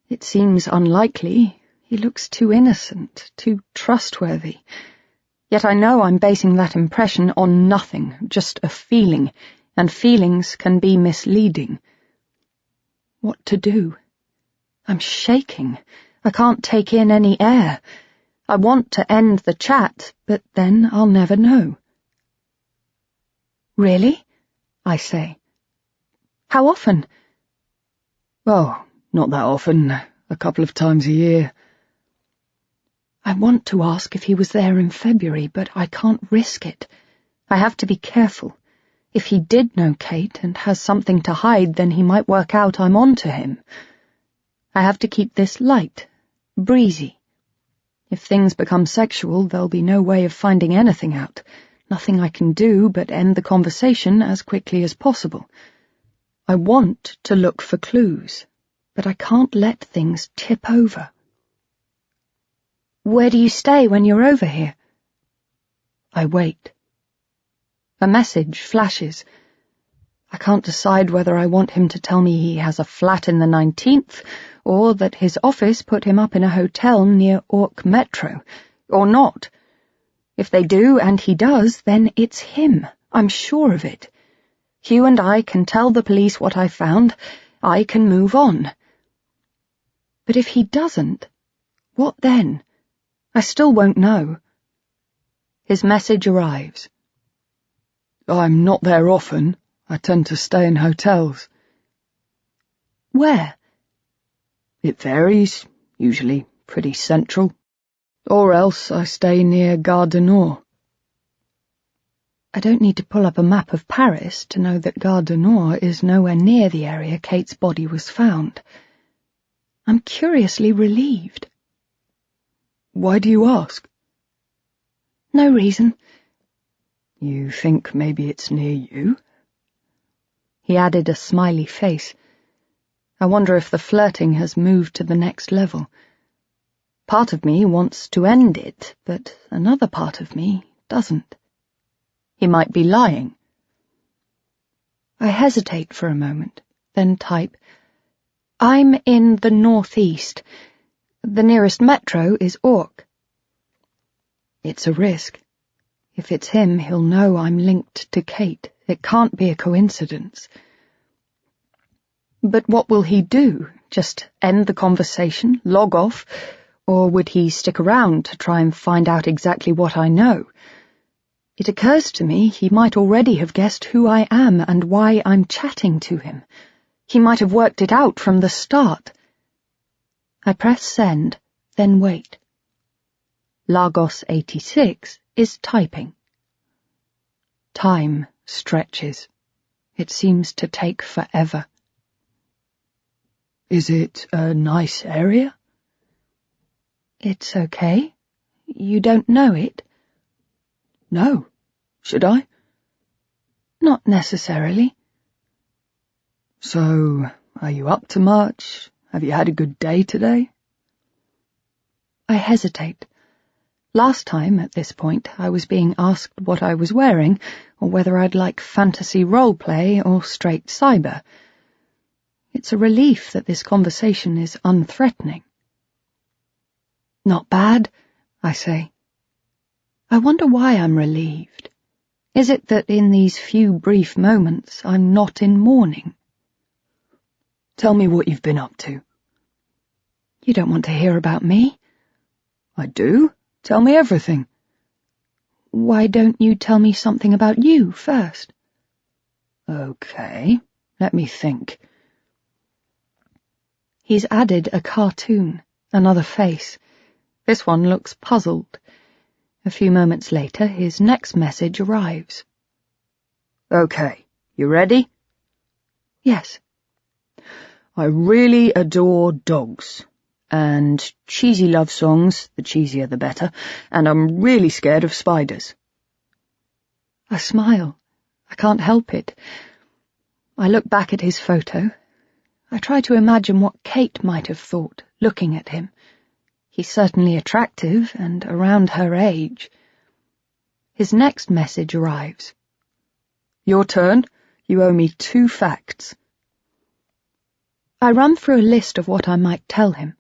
It seems unlikely. He looks too innocent, too trustworthy. Yet I know I'm basing that impression on nothing, just a feeling, and feelings can be misleading. What to do? I'm shaking. I can't take in any air. I want to end the chat, but then I'll never know. "Really?" I say. "How often?" "Oh, not that often. A couple of times a year." I want to ask if he was there in February, but I can't risk it. I have to be careful. If he did know Kate and has something to hide, then he might work out I'm on to him. I have to keep this light, breezy. If things become sexual, there'll be no way of finding anything out. Nothing I can do but end the conversation as quickly as possible. I want to look for clues, but I can't let things tip over. "Where do you stay when you're over here?" I wait. A message flashes. I can't decide whether I want him to tell me he has a flat in the 19th, or that his office put him up in a hotel near Orc Metro, or not. If they do, and he does, then it's him. I'm sure of it. Hugh and I can tell the police what I found. I can move on. But if he doesn't, what then? I still won't know. His message arrives. "I'm not there often. I tend to stay in hotels." "Where?" "It varies, usually pretty central. Or else I stay near Gare du Nord." I don't need to pull up a map of Paris to know that Gare du Nord is nowhere near the area Kate's body was found. I'm curiously relieved. "Why do you ask?" "No reason." "You think maybe it's near you?" He added a smiley face. I wonder if the flirting has moved to the next level. Part of me wants to end it, but another part of me doesn't. He might be lying. I hesitate for a moment, then type, I'm in the northeast. The nearest metro is Ork. It's a risk. If it's him, he'll know I'm linked to Kate. It can't be a coincidence. But what will he do? Just end the conversation, log off? Or would he stick around to try and find out exactly what I know? It occurs to me he might already have guessed who I am and why I'm chatting to him. He might have worked it out from the start. I press send, then wait. Lagos 86 is typing. Time stretches. It seems to take forever. Is it a nice area? It's okay. You don't know it? No. Should I? Not necessarily. So, are you up to much? Have you had a good day today? I hesitate. Last time, at this point, I was being asked what I was wearing, or whether I'd like fantasy roleplay or straight cyber. It's a relief that this conversation is unthreatening. Not bad, I say. I wonder why I'm relieved. Is it that in these few brief moments I'm not in mourning? Tell me what you've been up to. You don't want to hear about me? I do. Tell me everything. Why don't you tell me something about you first? Okay, let me think. He's added a cartoon, another face. This one looks puzzled. A few moments later, his next message arrives. Okay, you ready? Yes. I really adore dogs. And cheesy love songs, the cheesier the better, and I'm really scared of spiders. I smile. I can't help it. I look back at his photo. I try to imagine what Kate might have thought, looking at him. He's certainly attractive and around her age. His next message arrives. Your turn. You owe me 2 facts. I run through a list of what I might tell him.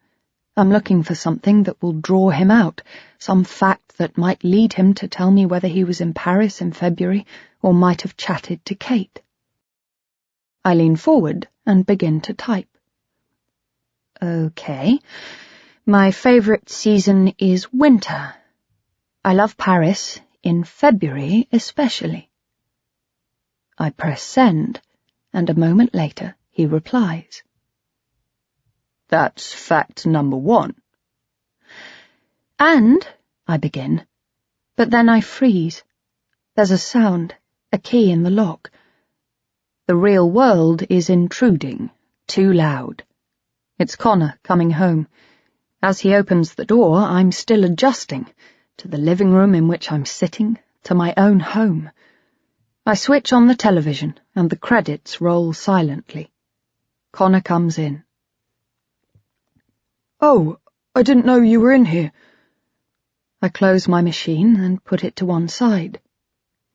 I'm looking for something that will draw him out, some fact that might lead him to tell me whether he was in Paris in February or might have chatted to Kate. I lean forward and begin to type. Okay. My favourite season is winter. I love Paris, in February especially. I press send, and a moment later he replies. That's fact number 1. And, I begin, but then I freeze. There's a sound, a key in the lock. The real world is intruding, too loud. It's Connor coming home. As he opens the door, I'm still adjusting, to the living room in which I'm sitting, to my own home. I switch on the television, and the credits roll silently. Connor comes in. Oh, I didn't know you were in here. I close my machine and put it to one side.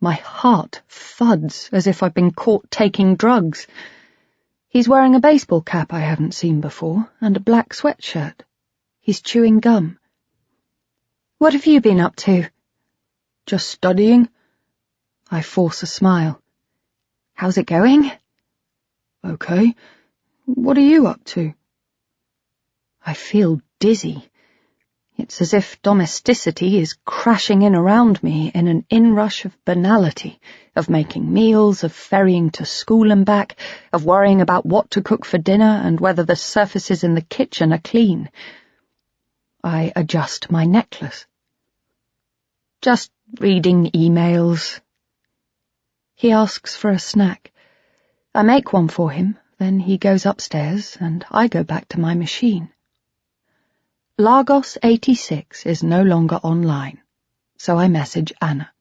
My heart thuds as if I've been caught taking drugs. He's wearing a baseball cap I haven't seen before and a black sweatshirt. He's chewing gum. What have you been up to? Just studying. I force a smile. How's it going? Okay. What are you up to? I feel dizzy. It's as if domesticity is crashing in around me in an inrush of banality, of making meals, of ferrying to school and back, of worrying about what to cook for dinner and whether the surfaces in the kitchen are clean. I adjust my necklace. Just reading emails. He asks for a snack. I make one for him, then he goes upstairs and I go back to my machine. Lagos 86 is no longer online, so I message Anna.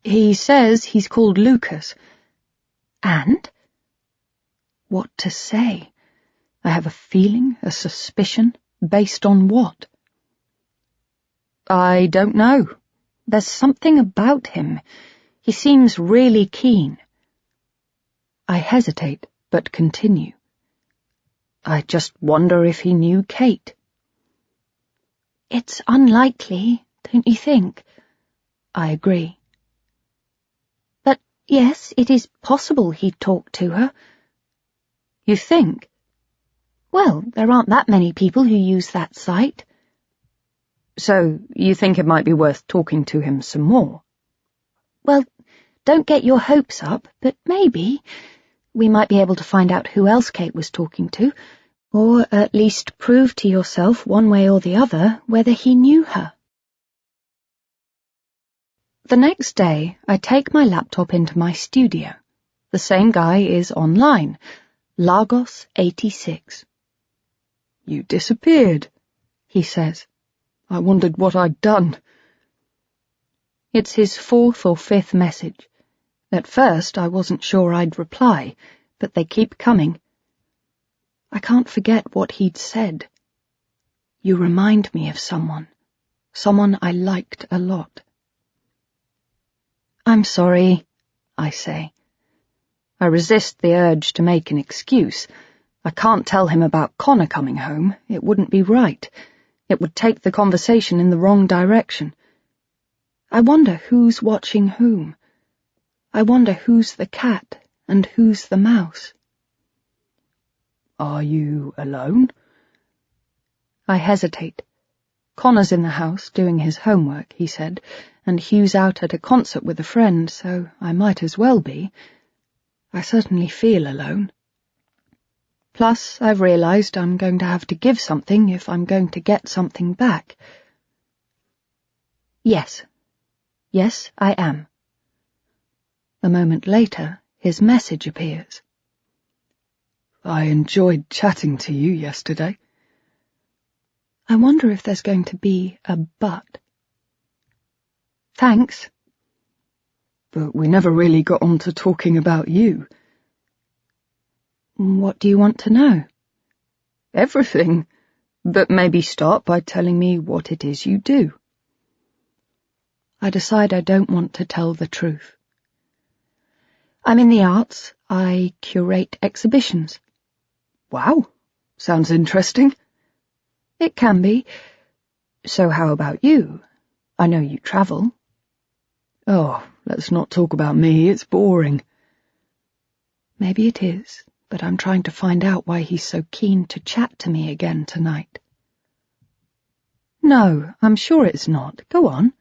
He says he's called Lucas. And? What to say? I have a feeling, a suspicion, based on what? I don't know. There's something about him. He seems really keen. I hesitate, but continue. I just wonder if he knew Kate. It's unlikely, don't you think? I agree. But yes, it is possible he talked to her. You think? Well, there aren't that many people who use that site. So, you think it might be worth talking to him some more? Well, don't get your hopes up, but maybe. We might be able to find out who else Kate was talking to, or at least prove to yourself one way or the other whether he knew her. The next day, I take my laptop into my studio. The same guy is online, Lagos 86. You disappeared, he says. I wondered what I'd done. It's his 4th or 5th message. At first, I wasn't sure I'd reply, but they keep coming. I can't forget what he'd said. You remind me of someone I liked a lot. I'm sorry, I say. I resist the urge to make an excuse. I can't tell him about Connor coming home. It wouldn't be right. It would take the conversation in the wrong direction. I wonder who's watching whom. I wonder who's the cat and who's the mouse. Are you alone? I hesitate. Connor's in the house doing his homework, he said, and Hugh's out at a concert with a friend, so I might as well be. I certainly feel alone. Plus, I've realized I'm going to have to give something if I'm going to get something back. Yes. Yes, I am. A moment later, his message appears. I enjoyed chatting to you yesterday. I wonder if there's going to be a but. Thanks. But we never really got on to talking about you. What do you want to know? Everything. But maybe start by telling me what it is you do. I decide I don't want to tell the truth. I'm in the arts. I curate exhibitions. Wow, sounds interesting. It can be. So how about you? I know you travel. Oh, let's not talk about me, it's boring. Maybe it is, but I'm trying to find out why he's so keen to chat to me again tonight. No, I'm sure it's not. Go on.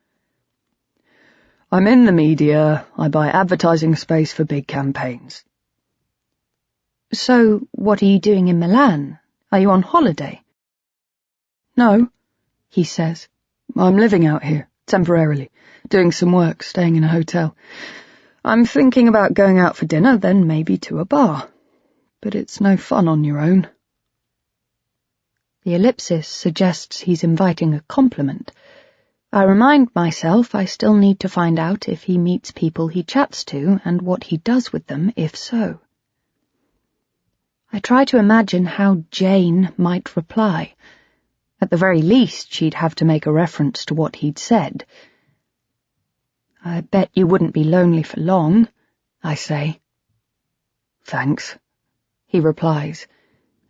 I'm in the media. I buy advertising space for big campaigns. So, what are you doing in Milan? Are you on holiday? No, he says. I'm living out here, temporarily, doing some work, staying in a hotel. I'm thinking about going out for dinner, then maybe to a bar. But it's no fun on your own. The ellipsis suggests he's inviting a compliment. I remind myself I still need to find out if he meets people he chats to and what he does with them if so. I try to imagine how Jane might reply. At the very least, she'd have to make a reference to what he'd said. I bet you wouldn't be lonely for long, I say. Thanks, he replies,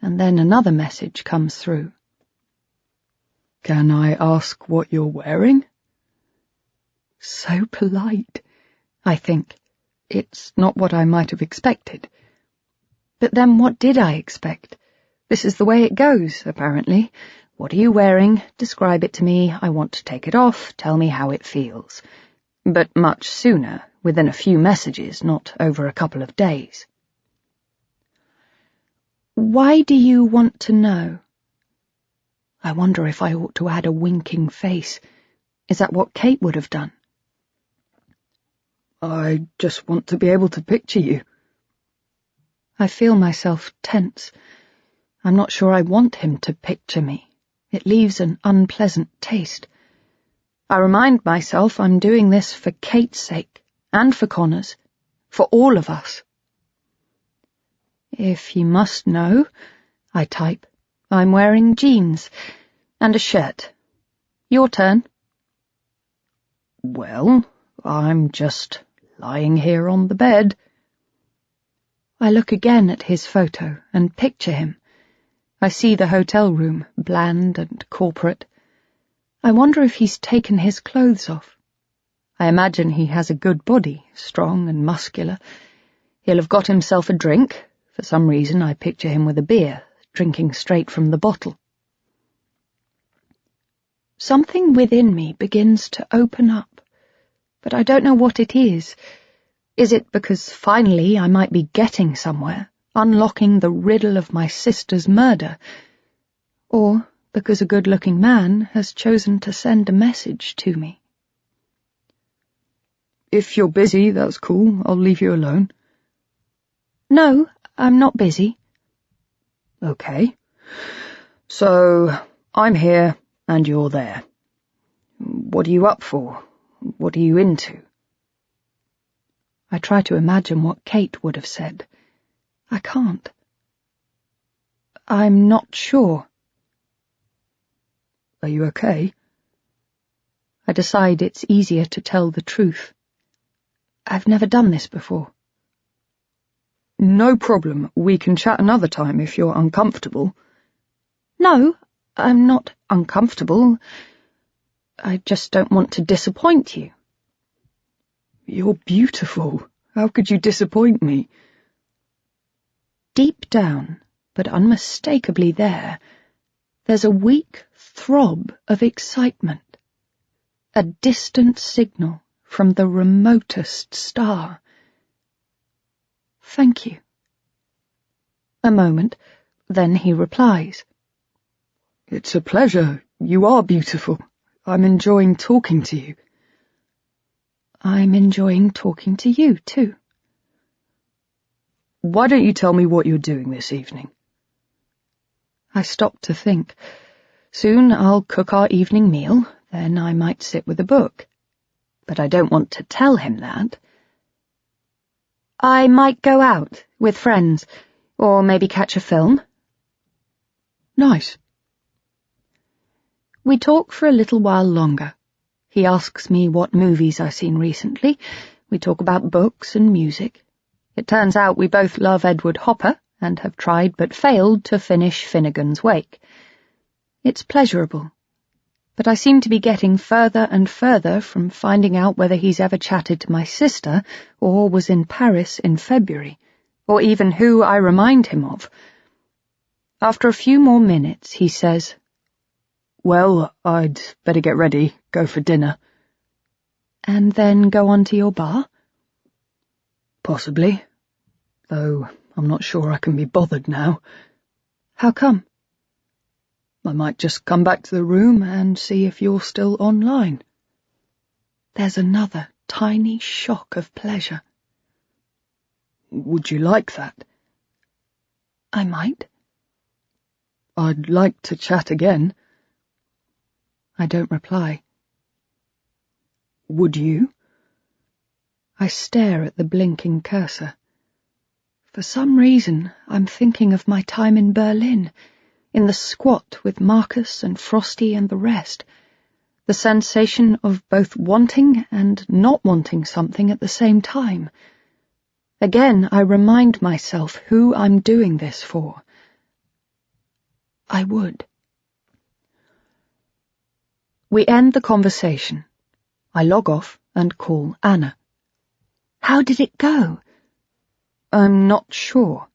and then another message comes through. Can I ask what you're wearing? So polite, I think. It's not what I might have expected. But then what did I expect? This is the way it goes, apparently. What are you wearing? Describe it to me. I want to take it off. Tell me how it feels. But much sooner, within a few messages, not over a couple of days. Why do you want to know? I wonder if I ought to add a winking face. Is that what Kate would have done? I just want to be able to picture you. I feel myself tense. I'm not sure I want him to picture me. It leaves an unpleasant taste. I remind myself I'm doing this for Kate's sake, and for Connor's, for all of us. If you must know, I type, I'm wearing jeans and a shirt. Your turn. Well, I'm just lying here on the bed. I look again at his photo and picture him. I see the hotel room, bland and corporate. I wonder if he's taken his clothes off. I imagine he has a good body, strong and muscular. He'll have got himself a drink. For some reason I picture him with a beer, drinking straight from the bottle. Something within me begins to open up, but I don't know what it is. Is it because finally I might be getting somewhere, unlocking the riddle of my sister's murder? Or because a good-looking man has chosen to send a message to me? If you're busy, that's cool. I'll leave you alone. No, I'm not busy. Okay. So, I'm here and you're there. What are you up for? What are you into? I try to imagine what Kate would have said. I can't. I'm not sure. Are you okay? I decide it's easier to tell the truth. I've never done this before. No problem. We can chat another time if you're uncomfortable. No, I'm not uncomfortable. I just don't want to disappoint you. You're beautiful. How could you disappoint me? Deep down, but unmistakably there's a weak throb of excitement. A distant signal from the remotest star. Thank you. A moment, then he replies. It's a pleasure. You are beautiful. I'm enjoying talking to you. I'm enjoying talking to you, too. Why don't you tell me what you're doing this evening? I stop to think. Soon I'll cook our evening meal, then I might sit with a book. But I don't want to tell him that. I might go out with friends, or maybe catch a film. Nice. We talk for a little while longer. He asks me what movies I've seen recently. We talk about books and music. It turns out we both love Edward Hopper and have tried but failed to finish Finnegan's Wake. It's pleasurable, but I seem to be getting further and further from finding out whether he's ever chatted to my sister or was in Paris in February, or even who I remind him of. After a few more minutes, he says, "Well, I'd better get ready, go for dinner." And then go on to your bar? Possibly, though I'm not sure I can be bothered now. How come? I might just come back to the room and see if you're still online. There's another tiny shock of pleasure. Would you like that? I might. I'd like to chat again. I don't reply. Would you? I stare at the blinking cursor. For some reason, I'm thinking of my time in Berlin, in the squat with Marcus and Frosty and the rest. The sensation of both wanting and not wanting something at the same time. Again, I remind myself who I'm doing this for. I would. We end the conversation. I log off and call Anna. How did it go? I'm not sure.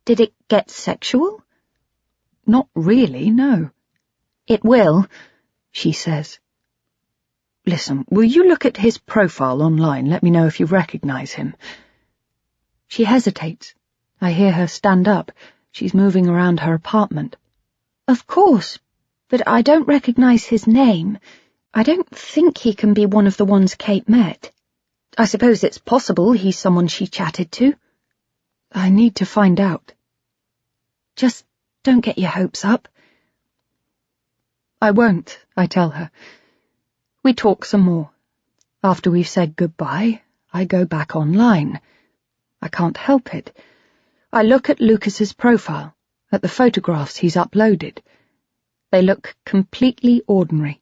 Did it get sexual? Not really, no. It will, she says. Listen, will you look at his profile online? Let me know if you recognize him. She hesitates. I hear her stand up. She's moving around her apartment. Of course, but I don't recognize his name. I don't think he can be one of the ones Kate met. I suppose it's possible he's someone she chatted to. I need to find out. Just don't get your hopes up. I won't, I tell her. We talk some more. After we've said goodbye, I go back online. I can't help it. I look at Lucas's profile, at the photographs he's uploaded. They look completely ordinary.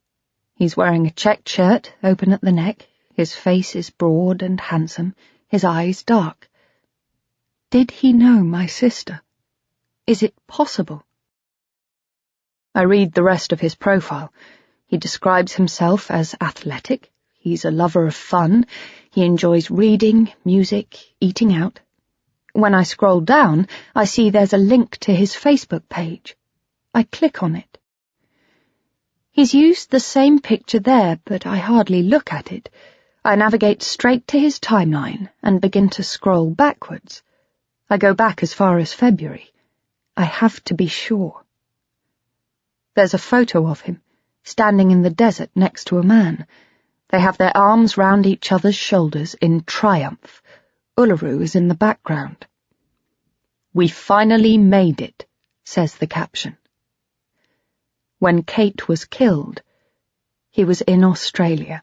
He's wearing a checked shirt, open at the neck. His face is broad and handsome, his eyes dark. Did he know my sister? Is it possible? I read the rest of his profile. He describes himself as athletic. He's a lover of fun. He enjoys reading, music, eating out. When I scroll down, I see there's a link to his Facebook page. I click on it. He's used the same picture there, but I hardly look at it. I navigate straight to his timeline and begin to scroll backwards. I go back as far as February. I have to be sure. There's a photo of him, standing in the desert next to a man. They have their arms round each other's shoulders in triumph. Uluru is in the background. "We finally made it," says the caption. When Kate was killed, he was in Australia.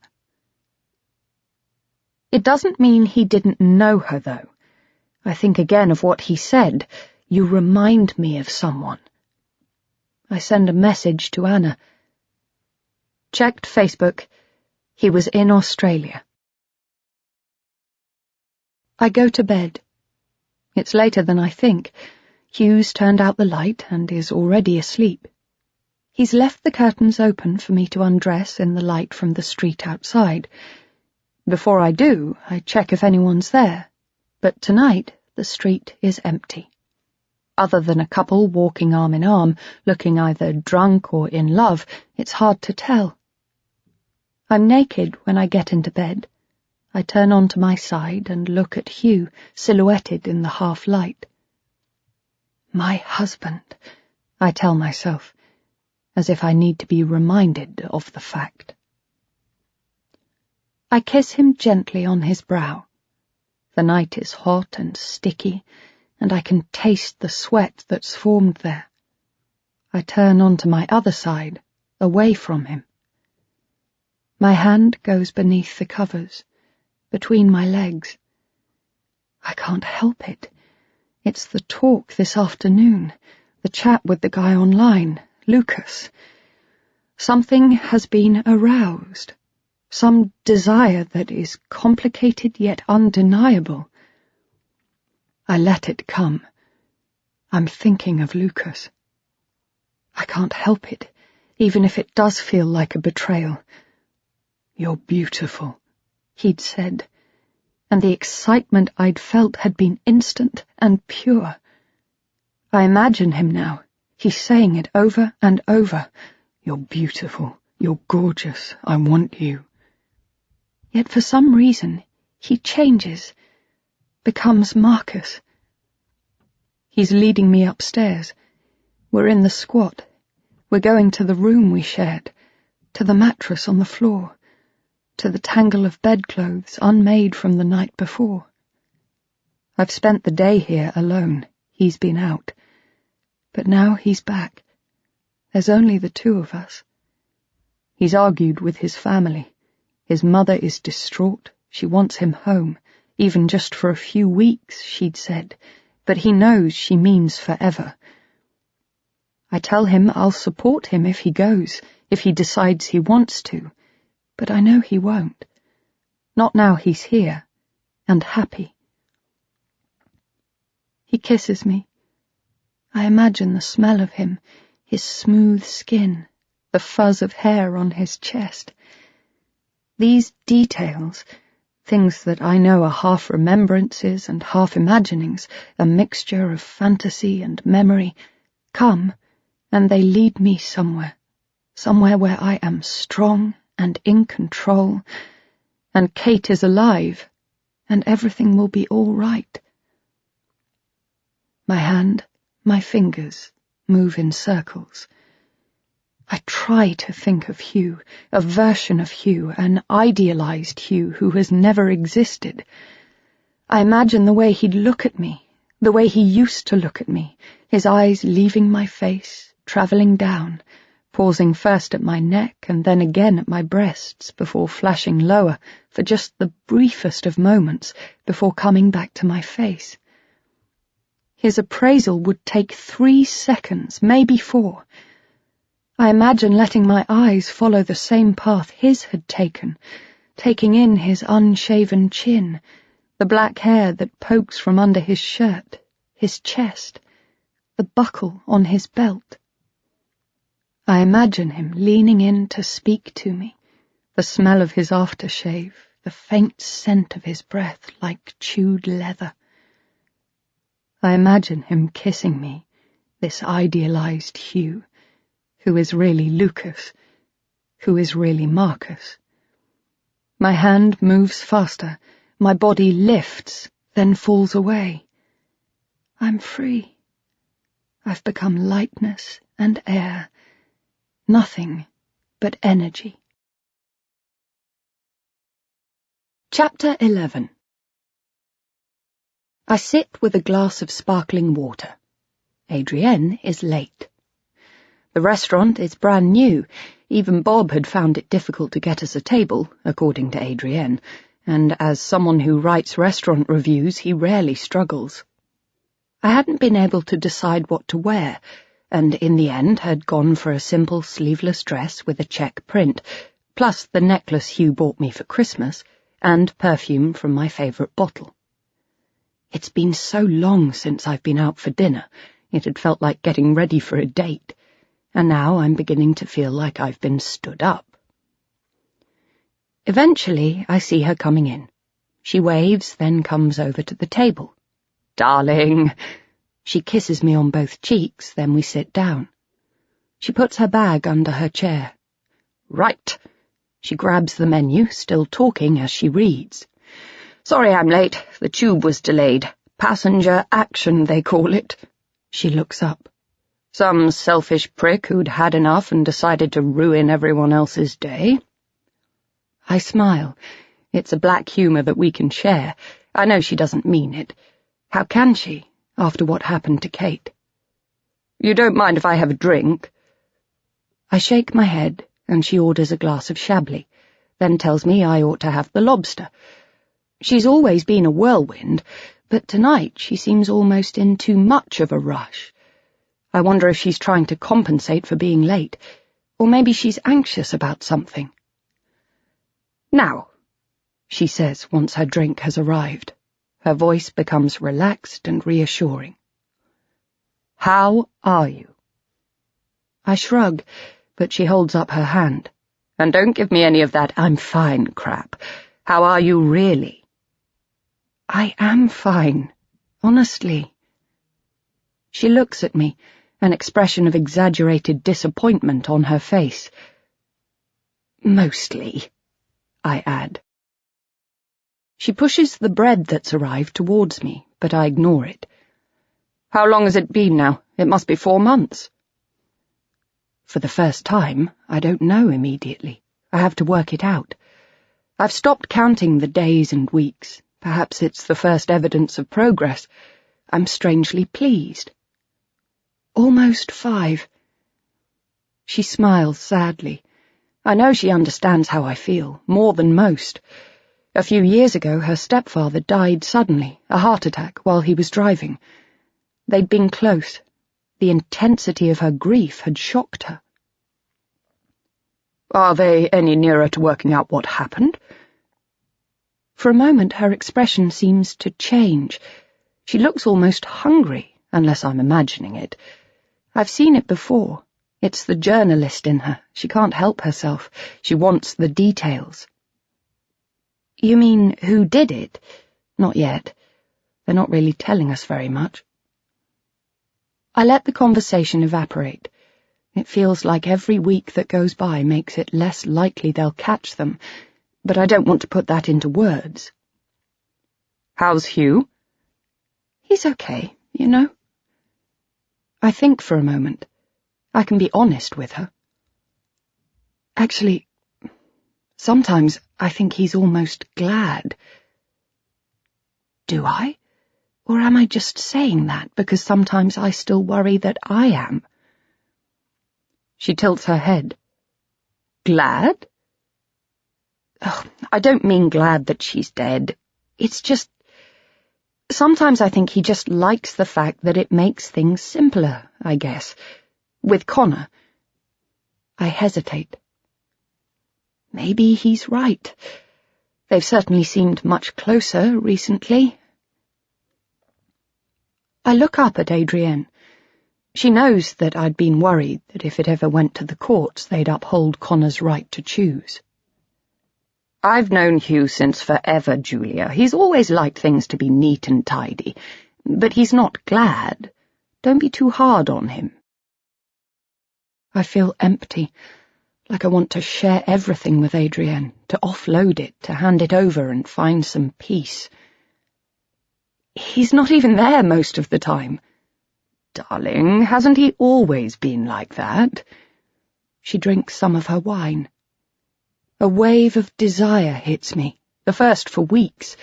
It doesn't mean he didn't know her, though. I think again of what he said. You remind me of someone. I send a message to Anna. Checked Facebook. He was in Australia. I go to bed. It's later than I think. Hugh's turned out the light and is already asleep. He's left the curtains open for me to undress in the light from the street outside. Before I do, I check if anyone's there. But tonight, the street is empty. Other than a couple walking arm in arm, looking either drunk or in love, it's hard to tell. I'm naked when I get into bed. I turn onto my side and look at Hugh, silhouetted in the half-light. My husband, I tell myself, as if I need to be reminded of the fact. I kiss him gently on his brow. The night is hot and sticky, and I can taste the sweat that's formed there. I turn onto my other side, away from him. My hand goes beneath the covers, between my legs. I can't help it. It's the talk this afternoon, the chat with the guy online, Lucas. Something has been aroused, some desire that is complicated yet undeniable. I let it come. I'm thinking of Lucas. I can't help it, even if it does feel like a betrayal. You're beautiful, he'd said, and the excitement I'd felt had been instant and pure. I imagine him now. He's saying it over and over. You're beautiful. You're gorgeous. I want you. Yet for some reason, he changes, becomes Marcus. He's leading me upstairs. We're in the squat. We're going to the room we shared, to the mattress on the floor, to the tangle of bedclothes unmade from the night before. I've spent the day here alone. He's been out. But now he's back. There's only the two of us. He's argued with his family. His mother is distraught. She wants him home, even just for a few weeks, she'd said, but he knows she means forever. I tell him I'll support him if he goes, if he decides he wants to, but I know he won't. Not now he's here, and happy. He kisses me. I imagine the smell of him, his smooth skin, the fuzz of hair on his chest. These details, things that I know are half remembrances and half imaginings, a mixture of fantasy and memory, come, and they lead me somewhere where I am strong and in control, and Kate is alive, and everything will be all right. My hand, my fingers, move in circles. I try to think of Hugh, a version of Hugh, an idealized Hugh who has never existed. I imagine the way he'd look at me, the way he used to look at me, his eyes leaving my face, travelling down, pausing first at my neck and then again at my breasts before flashing lower for just the briefest of moments before coming back to my face. His appraisal would take 3 seconds, maybe 4. I imagine letting my eyes follow the same path his had taken, taking in his unshaven chin, the black hair that pokes from under his shirt, his chest, the buckle on his belt. I imagine him leaning in to speak to me, the smell of his aftershave, the faint scent of his breath like chewed leather. I imagine him kissing me, this idealized Hugh, who is really Lucas, who is really Marcus. My hand moves faster, my body lifts, then falls away. I'm free. I've become lightness and air, nothing but energy. Chapter 11. I sit with a glass of sparkling water. Adrienne is late. The restaurant is brand new. Even Bob had found it difficult to get us a table, according to Adrienne, and as someone who writes restaurant reviews, he rarely struggles. I hadn't been able to decide what to wear, and in the end had gone for a simple sleeveless dress with a check print, plus the necklace Hugh bought me for Christmas, and perfume from my favourite bottle. It's been so long since I've been out for dinner, it had felt like getting ready for a date, and now I'm beginning to feel like I've been stood up. Eventually, I see her coming in. She waves, then comes over to the table. "Darling!" She kisses me on both cheeks, then we sit down. She puts her bag under her chair. "Right." She grabs the menu, still talking as she reads. "Sorry I'm late. The tube was delayed. Passenger action, they call it." She looks up. "Some selfish prick who'd had enough and decided to ruin everyone else's day." I smile. It's a black humour that we can share. I know she doesn't mean it. How can she, after what happened to Kate? "You don't mind if I have a drink?" I shake my head, and she orders a glass of Chablis, then tells me I ought to have the lobster. She's always been a whirlwind, but tonight she seems almost in too much of a rush. I wonder if she's trying to compensate for being late, or maybe she's anxious about something. "Now," she says once her drink has arrived. Her voice becomes relaxed and reassuring. "How are you?" I shrug, but she holds up her hand. "And don't give me any of that 'I'm fine' crap. How are you really?" I am fine, honestly. She looks at me, an expression of exaggerated disappointment on her face. "Mostly," I add. She pushes the bread that's arrived towards me, but I ignore it. "How long has it been now? It must be 4 months. For the first time, I don't know immediately. I have to work it out. I've stopped counting the days and weeks. Perhaps it's the first evidence of progress. I'm strangely pleased. Almost 5. She smiles sadly. I know she understands how I feel, more than most. A few years ago, her stepfather died suddenly, a heart attack, while he was driving. They'd been close. The intensity of her grief had shocked her. "Are they any nearer to working out what happened?" For a moment her expression seems to change. She looks almost hungry, unless I'm imagining it. I've seen it before. It's the journalist in her. She can't help herself. She wants the details. "You mean who did it?" "Not yet. They're not really telling us very much." I let the conversation evaporate. It feels like every week that goes by makes it less likely they'll catch them, but I don't want to put that into words. "How's Hugh?" "He's okay, you know." I think for a moment. I can be honest with her. Actually, sometimes I think he's almost glad. Do I? Or am I just saying that because sometimes I still worry that I am? She tilts her head. "Glad?" "Oh, I don't mean glad that she's dead. It's just... Sometimes I think he just likes the fact that it makes things simpler, I guess. With Connor. I hesitate. Maybe he's right. They've certainly seemed much closer recently. I look up at Adrienne. She knows that I'd been worried that if it ever went to the courts, they'd uphold Connor's right to choose. I've known Hugh since forever, Julia. He's always liked things to be neat and tidy. But he's not glad. Don't be too hard on him. I feel empty, like I want to share everything with Adrienne, to offload it, to hand it over and find some peace. He's not even there most of the time. Darling, hasn't he always been like that? She drinks some of her wine. A wave of desire hits me, the first for weeks.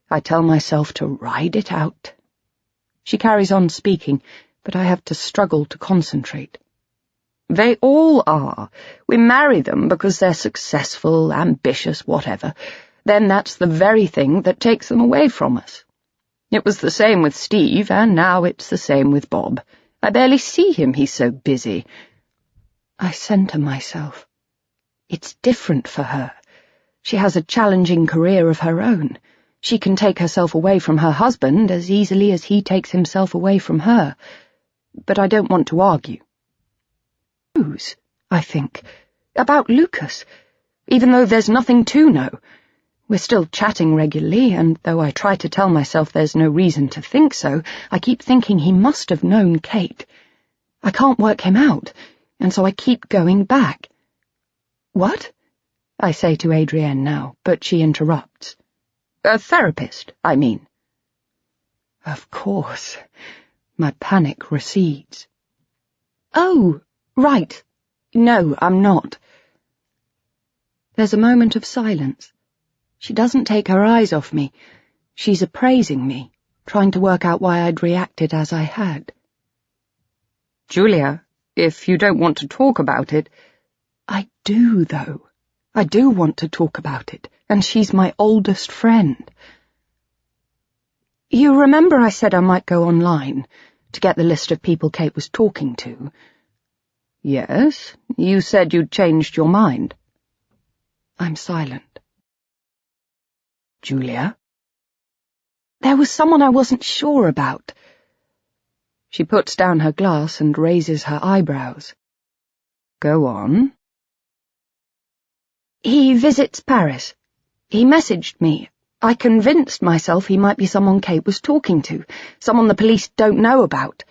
I tell myself to ride it out. She carries on speaking, but I have to struggle to concentrate. They all are. We marry them because they're successful, ambitious, whatever. Then that's the very thing that takes them away from us. It was the same with Steve, and now it's the same with Bob. I barely see him, he's so busy. I center myself. It's different for her. She has a challenging career of her own. She can take herself away from her husband as easily as he takes himself away from her. But I don't want to argue. I think, about Lucas, even though there's nothing to know. We're still chatting regularly, and though I try to tell myself there's no reason to think so, I keep thinking he must have known Kate. I can't work him out, and so I keep going back. What? I say to Adrienne now, but she interrupts. A therapist, I mean. Of course. My panic recedes. Oh, right. No, I'm not. There's a moment of silence. She doesn't take her eyes off me. She's appraising me, trying to work out why I'd reacted as I had. Julia, if you don't want to talk about it— I do, though. I do want to talk about it, and she's my oldest friend. You remember I said I might go online to get the list of people Kate was talking to? Yes, you said you'd changed your mind. I'm silent. Julia? There was someone I wasn't sure about. She puts down her glass and raises her eyebrows. Go on. He visits Paris. He messaged me. I convinced myself he might be someone Kate was talking to, someone the police don't know about.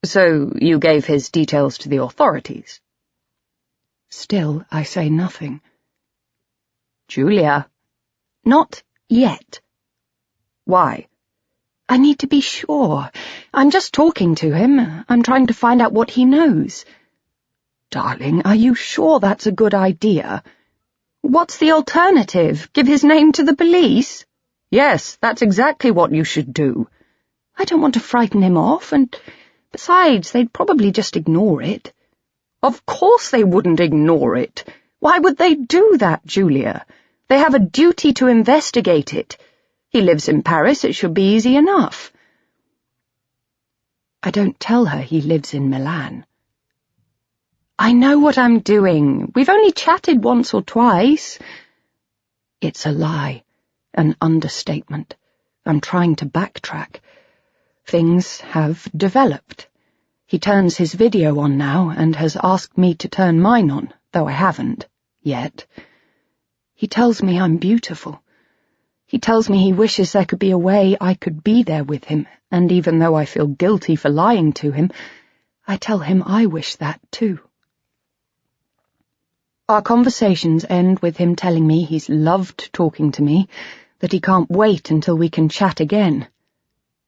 So you gave his details to the authorities? Still, I say nothing. Julia. Not yet. Why? I need to be sure. I'm just talking to him. I'm trying to find out what he knows. Darling, are you sure that's a good idea? What's the alternative? Give his name to the police? Yes, that's exactly what you should do. I don't want to frighten him off, and besides, they'd probably just ignore it. Of course they wouldn't ignore it. Why would they do that, Julia? They have a duty to investigate it. He lives in Paris, it should be easy enough. I don't tell her he lives in Milan. I know what I'm doing. We've only chatted once or twice. It's a lie, an understatement. I'm trying to backtrack. Things have developed. He turns his video on now and has asked me to turn mine on, though I haven't, yet. He tells me I'm beautiful. He tells me he wishes there could be a way I could be there with him, and even though I feel guilty for lying to him, I tell him I wish that too. Our conversations end with him telling me he's loved talking to me, that he can't wait until we can chat again.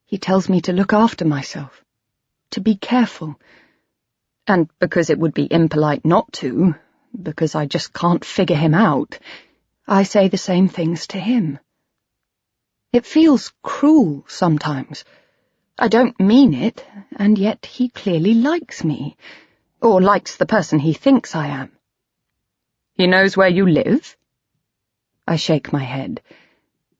He tells me to look after myself, to be careful. And because it would be impolite not to, because I just can't figure him out, I say the same things to him. It feels cruel sometimes. I don't mean it, and yet he clearly likes me, or likes the person he thinks I am. He knows where you live? I shake my head.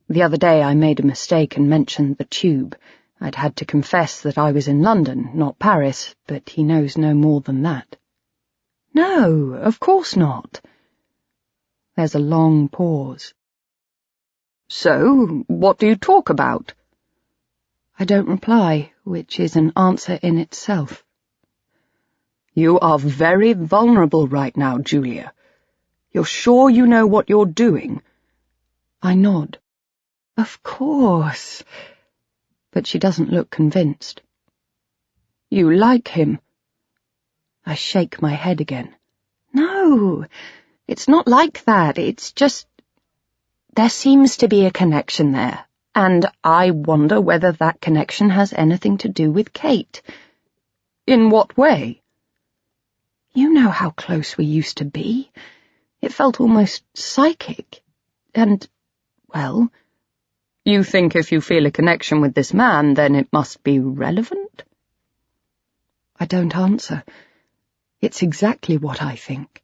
The other day I made a mistake and mentioned the tube. I'd had to confess that I was in London, not Paris, but he knows no more than that. No, of course not. There's a long pause. So, what do you talk about? I don't reply, which is an answer in itself. You are very vulnerable right now, Julia. You're sure you know what you're doing? I nod. Of course. But she doesn't look convinced. You like him? I shake my head again. No, it's not like that. It's just... there seems to be a connection there, and I wonder whether that connection has anything to do with Kate. In what way? You know how close we used to be. It felt almost psychic. And, well... You think if you feel a connection with this man, then it must be relevant? I don't answer. It's exactly what I think.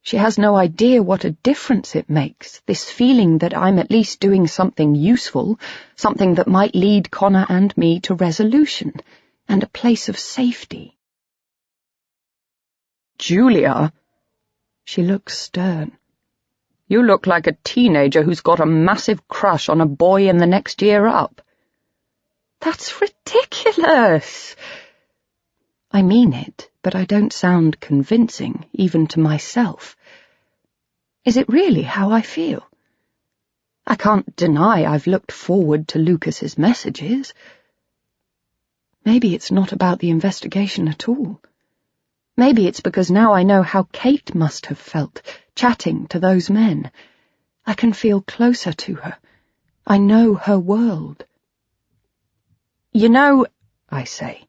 She has no idea what a difference it makes, this feeling that I'm at least doing something useful, something that might lead Connor and me to resolution, and a place of safety. Julia, she looks stern. You look like a teenager who's got a massive crush on a boy in the next year up. That's ridiculous. I mean it, but I don't sound convincing, even to myself. Is it really how I feel? I can't deny I've looked forward to Lucas's messages. Maybe it's not about the investigation at all. Maybe it's because now I know how Kate must have felt, chatting to those men. I can feel closer to her. I know her world. You know, I say,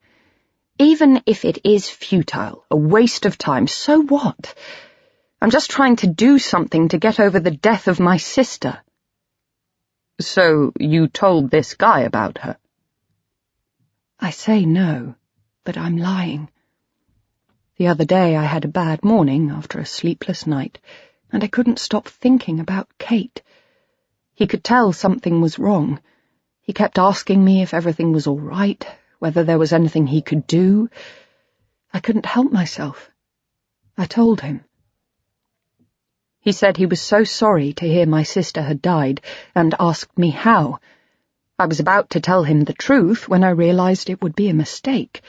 even if it is futile, a waste of time, so what? I'm just trying to do something to get over the death of my sister. So you told this guy about her? I say no, but I'm lying. The other day I had a bad morning after a sleepless night, and I couldn't stop thinking about Kate. He could tell something was wrong. He kept asking me if everything was all right, whether there was anything he could do. I couldn't help myself. I told him. He said he was so sorry to hear my sister had died, and asked me how. I was about to tell him the truth when I realized it would be a mistake.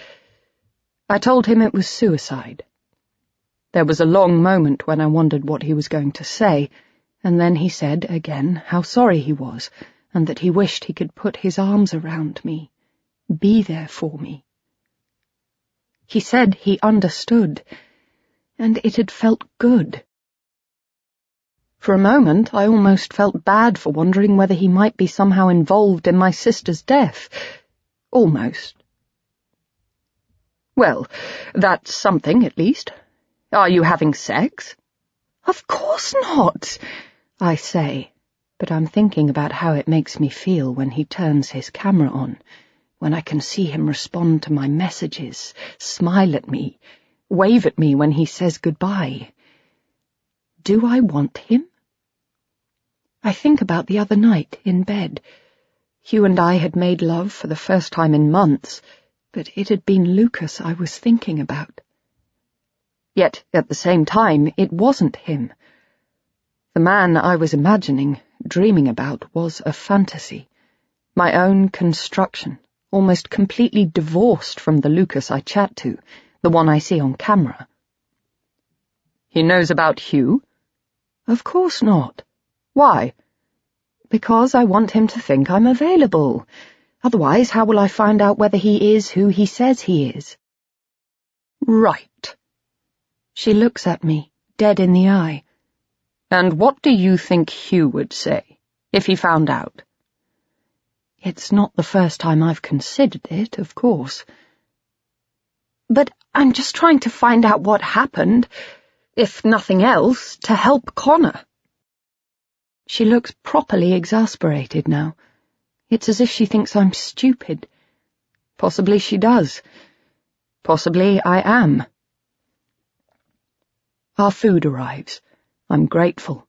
I told him it was suicide. There was a long moment when I wondered what he was going to say, and then he said again how sorry he was, and that he wished he could put his arms around me, be there for me. He said he understood, and it had felt good. For a moment I almost felt bad for wondering whether he might be somehow involved in my sister's death. Almost. Well, that's something, at least. Are you having sex? Of course not, I say, but I'm thinking about how it makes me feel when he turns his camera on, when I can see him respond to my messages, smile at me, wave at me when he says goodbye. Do I want him? I think about the other night in bed. Hugh and I had made love for the first time in months, but it had been Lucas I was thinking about. Yet, at the same time, it wasn't him. The man I was imagining, dreaming about, was a fantasy, my own construction, almost completely divorced from the Lucas I chat to, the one I see on camera. He knows about Hugh? Of course not. Why? Because I want him to think I'm available. Otherwise, how will I find out whether he is who he says he is? Right. She looks at me, dead in the eye. And what do you think Hugh would say, if he found out? It's not the first time I've considered it, of course. But I'm just trying to find out what happened, if nothing else, to help Connor. She looks properly exasperated now. It's as if she thinks I'm stupid. Possibly she does. Possibly I am. Our food arrives. I'm grateful.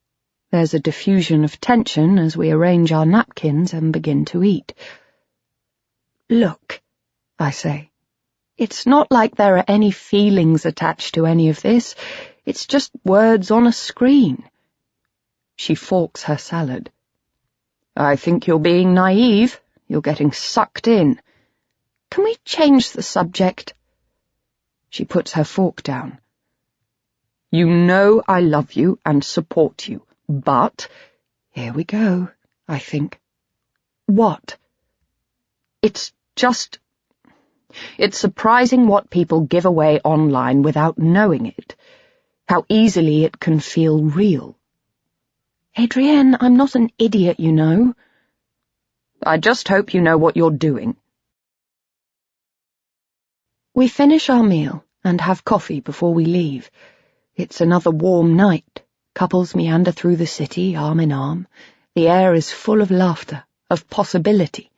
There's a diffusion of tension as we arrange our napkins and begin to eat. Look, I say, It's not like there are any feelings attached to any of this. It's just words on a screen. She forks her salad. I think you're being naive. You're getting sucked in. Can we change the subject? She puts her fork down. You know I love you and support you, but... Here we go, I think. What? It's surprising what people give away online without knowing it. How easily it can feel real. Adrienne, I'm not an idiot, you know. I just hope you know what you're doing. We finish our meal and have coffee before we leave. It's another warm night. Couples meander through the city, arm in arm. The air is full of laughter, of possibility.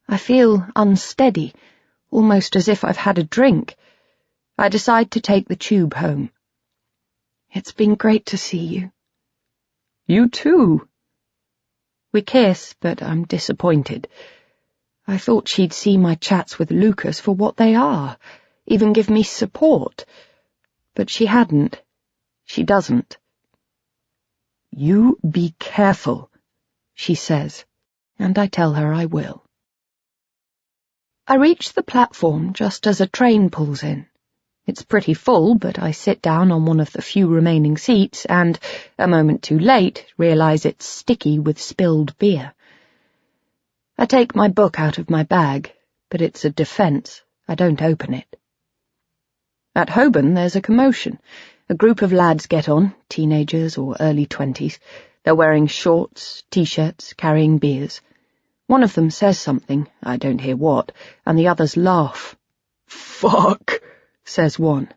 I feel unsteady, almost as if I've had a drink. I decide to take the tube home. It's been great to see you. You too. We kiss, but I'm disappointed. I thought she'd see my chats with Lucas for what they are, even give me support. But she hadn't. She doesn't. You be careful, she says, and I tell her I will. I reach the platform just as a train pulls in. It's pretty full, but I sit down on one of the few remaining seats and, a moment too late, realize it's sticky with spilled beer. I take my book out of my bag, but it's a defense. I don't open it. At Holborn there's a commotion. A group of lads get on, teenagers or early 20s. They're wearing shorts, t-shirts, carrying beers. One of them says something, I don't hear what, and the others laugh. Fuck, says one.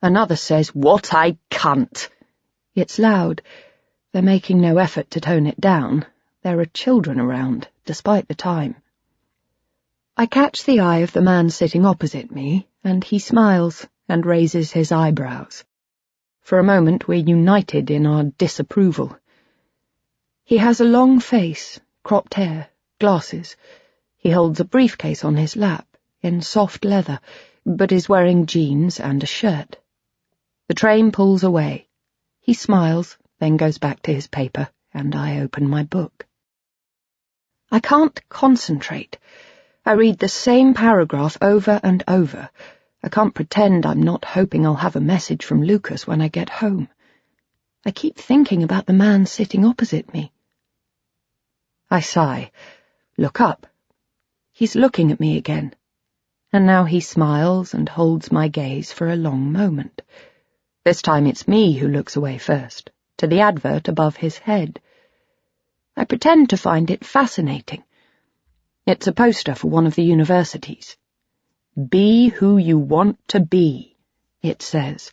Another says, what I cunt. It's loud. They're making no effort to tone it down. There are children around, despite the time. I catch the eye of the man sitting opposite me, and he smiles and raises his eyebrows. For a moment we're united in our disapproval. He has a long face, cropped hair, glasses. He holds a briefcase on his lap, in soft leather, but is wearing jeans and a shirt. The train pulls away. He smiles, then goes back to his paper, and I open my book. I can't concentrate. I read the same paragraph over and over. I can't pretend I'm not hoping I'll have a message from Lucas when I get home. I keep thinking about the man sitting opposite me. I sigh, look up. He's looking at me again, and now he smiles and holds my gaze for a long moment. This time it's me who looks away first, to the advert above his head. I pretend to find it fascinating. It's a poster for one of the universities. Be who you want to be, it says.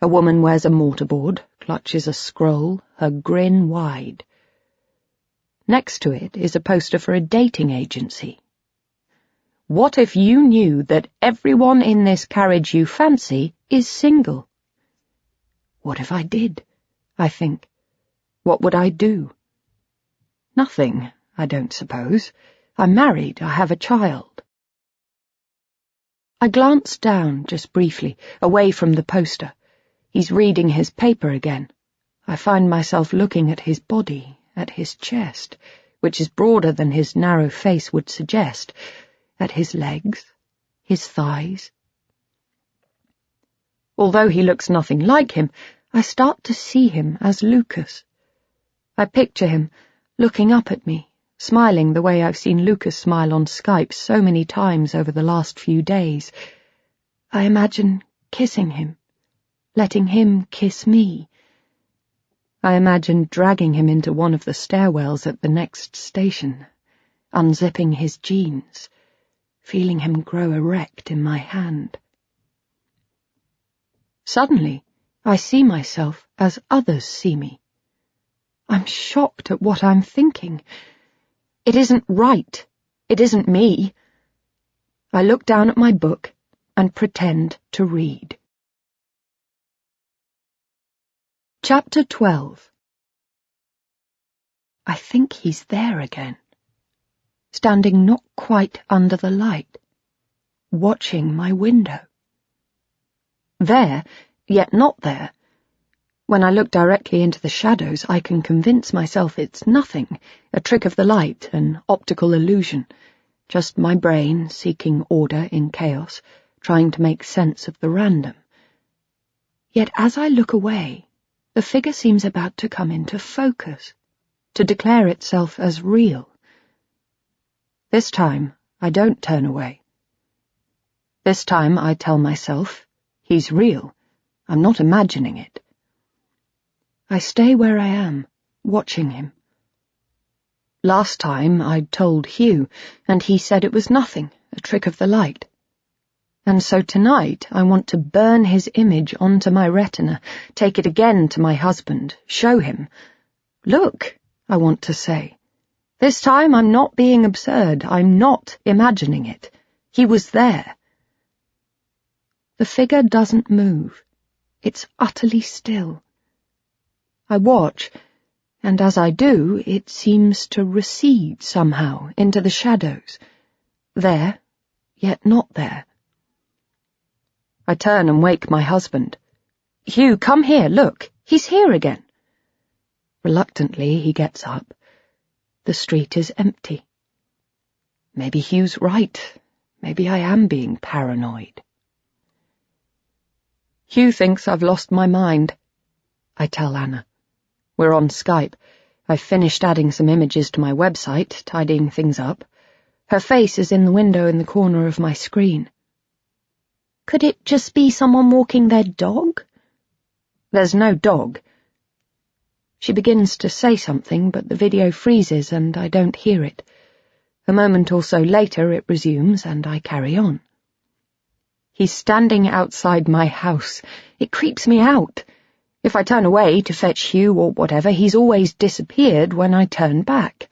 A woman wears a mortarboard, clutches a scroll, her grin wide. Next to it is a poster for a dating agency. What if you knew that everyone in this carriage you fancy is single? What if I did? I think. What would I do? Nothing, I don't suppose. I'm married, I have a child. I glance down, just briefly, away from the poster. He's reading his paper again. I find myself looking at his body, at his chest, which is broader than his narrow face would suggest, at his legs, his thighs. Although he looks nothing like him, I start to see him as Lucas. I picture him, looking up at me, smiling the way I've seen Lucas smile on Skype so many times over the last few days. I imagine kissing him, letting him kiss me. I imagine dragging him into one of the stairwells at the next station, unzipping his jeans, feeling him grow erect in my hand. Suddenly, I see myself as others see me. I'm shocked at what I'm thinking. It isn't right. It isn't me. I look down at my book and pretend to read. Chapter 12. I think he's there again, standing not quite under the light. watching my window. There, yet not there. When I look directly into the shadows, I can convince myself it's nothing, a trick of the light, an optical illusion, just my brain seeking order in chaos, trying to make sense of the random. Yet as I look away, the figure seems about to come into focus, to declare itself as real. This time, I don't turn away. This time I tell myself, he's real, I'm not imagining it. I stay where I am, watching him. Last time I'd told Hugh, and he said it was nothing, a trick of the light. And so tonight I want to burn his image onto my retina, take it again to my husband, show him. Look, I want to say. This time I'm not being absurd, I'm not imagining it. He was there. The figure doesn't move. It's utterly still. I watch, and as I do, it seems to recede somehow into the shadows. There, yet not there. I turn and wake my husband. Hugh, come here, look, he's here again. Reluctantly, he gets up. The street is empty. Maybe Hugh's right. Maybe I am being paranoid. Hugh thinks I've lost my mind, I tell Anna. We're on Skype. I've finished adding some images to my website, tidying things up. Her face is in the window in the corner of my screen. Could it just be someone walking their dog? There's no dog. She begins to say something, but the video freezes and I don't hear it. A moment or so later it resumes and I carry on. He's standing outside my house. It creeps me out. If I turn away to fetch Hugh or whatever, he's always disappeared when I turn back.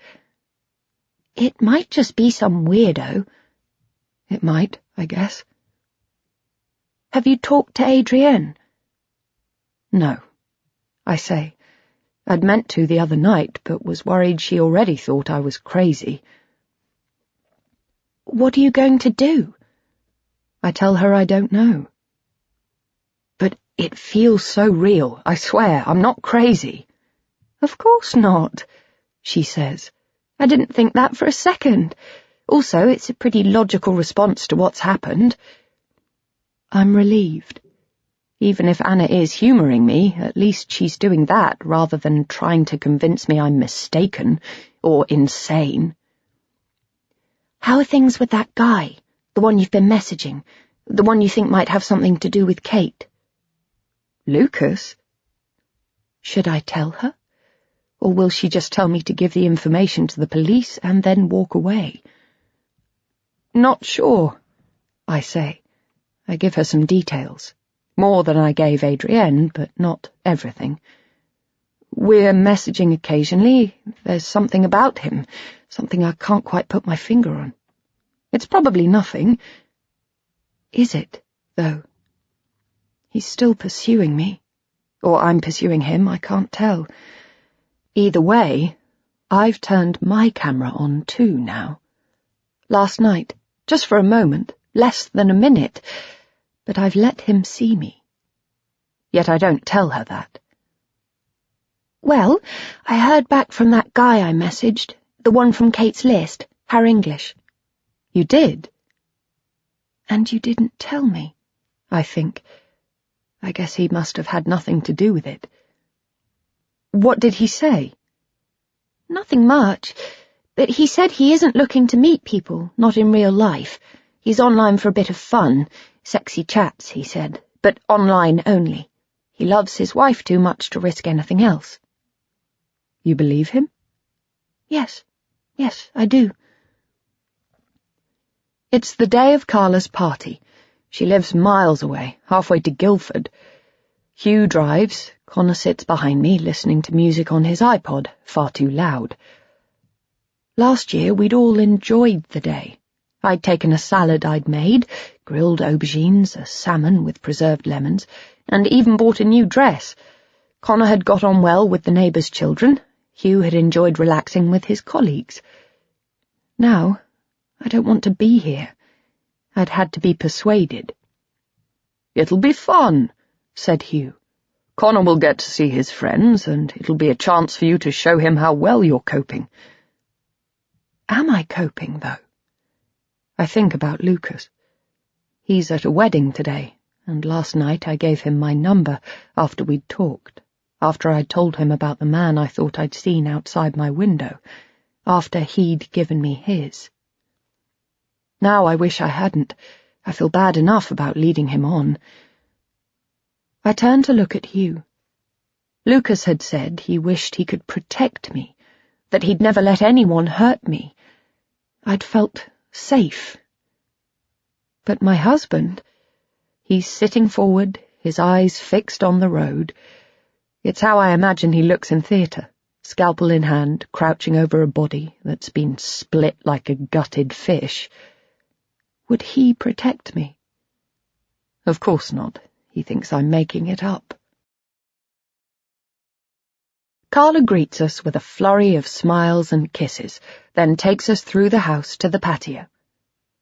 It might just be some weirdo. It might, I guess. Have you talked to Adrienne? No, I say. I'd meant to the other night, but was worried she already thought I was crazy. What are you going to do? I tell her I don't know. But it feels so real, I swear, I'm not crazy. Of course not, she says. I didn't think that for a second. Also, it's a pretty logical response to what's happened. I'm relieved. Even if Anna is humouring me, at least she's doing that rather than trying to convince me I'm mistaken or insane. How are things with that guy, the one you've been messaging, the one you think might have something to do with Kate? Lucas? Should I tell her? Or will she just tell me to give the information to the police and then walk away? Not sure, I say. I give her some details. More than I gave Adrienne, but not everything. We're messaging occasionally. There's something about him, something I can't quite put my finger on. It's probably nothing. Is it, though? He's still pursuing me. Or I'm pursuing him, I can't tell. Either way, I've turned my camera on too now. Last night, just for a moment, less than a minute, but I've let him see me. Yet I don't tell her that. Well, I heard back from that guy I messaged, the one from Kate's list, Her English. You did? And you didn't tell me, I think. I guess he must have had nothing to do with it. What did he say? Nothing much, but he said he isn't looking to meet people, not in real life. He's online for a bit of fun, sexy chats, he said, but online only. He loves his wife too much to risk anything else. You believe him? Yes, I do. It's the day of Carla's party. She lives miles away, halfway to Guildford. Hugh drives, Connor sits behind me, listening to music on his iPod, far too loud. Last year we'd all enjoyed the day. I'd taken a salad I'd made, grilled aubergines, a salmon with preserved lemons, and even bought a new dress. Connor had got on well with the neighbours' children. Hugh had enjoyed relaxing with his colleagues. Now, I don't want to be here. I'd had to be persuaded. "It'll be fun," said Hugh. "Connor will get to see his friends, and it'll be a chance for you to show him how well you're coping." Am I coping, though? I think about Lucas. He's at a wedding today, and last night I gave him my number after we'd talked, after I'd told him about the man I thought I'd seen outside my window, after he'd given me his. Now I wish I hadn't. I feel bad enough about leading him on. I turned to look at Hugh. Lucas had said he wished he could protect me, that he'd never let anyone hurt me. I'd felt safe. But my husband, he's sitting forward, his eyes fixed on the road. It's how I imagine he looks in theatre, scalpel in hand, crouching over a body that's been split like a gutted fish. Would he protect me? Of course not. He thinks I'm making it up. Carla greets us with a flurry of smiles and kisses, then takes us through the house to the patio.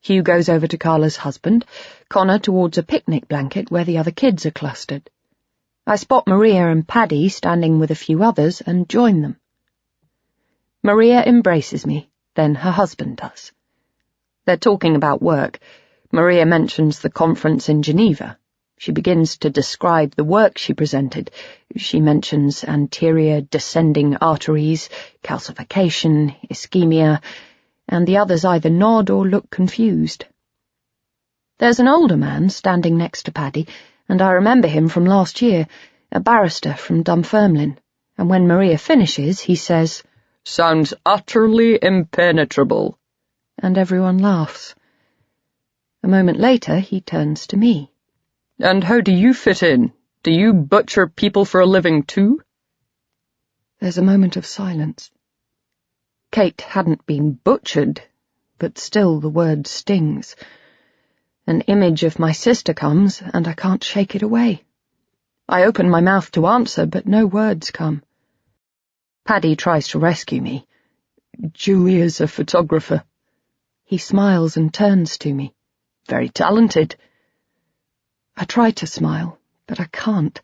Hugh goes over to Carla's husband, Connor towards a picnic blanket where the other kids are clustered. I spot Maria and Paddy standing with a few others and join them. Maria embraces me, then her husband does. They're talking about work. Maria mentions the conference in Geneva. She begins to describe the work she presented. She mentions anterior descending arteries, calcification, ischemia, and the others either nod or look confused. There's an older man standing next to Paddy, and I remember him from last year, a barrister from Dunfermline, and when Maria finishes, he says, "Sounds utterly impenetrable," and everyone laughs. A moment later, he turns to me. "And how do you fit in? Do you butcher people for a living too?" There's a moment of silence. Kate hadn't been butchered, but still the word stings. An image of my sister comes, and I can't shake it away. I open my mouth to answer, but no words come. Paddy tries to rescue me. "Julia's a photographer." He smiles and turns to me. "Very talented." I try to smile, but I can't.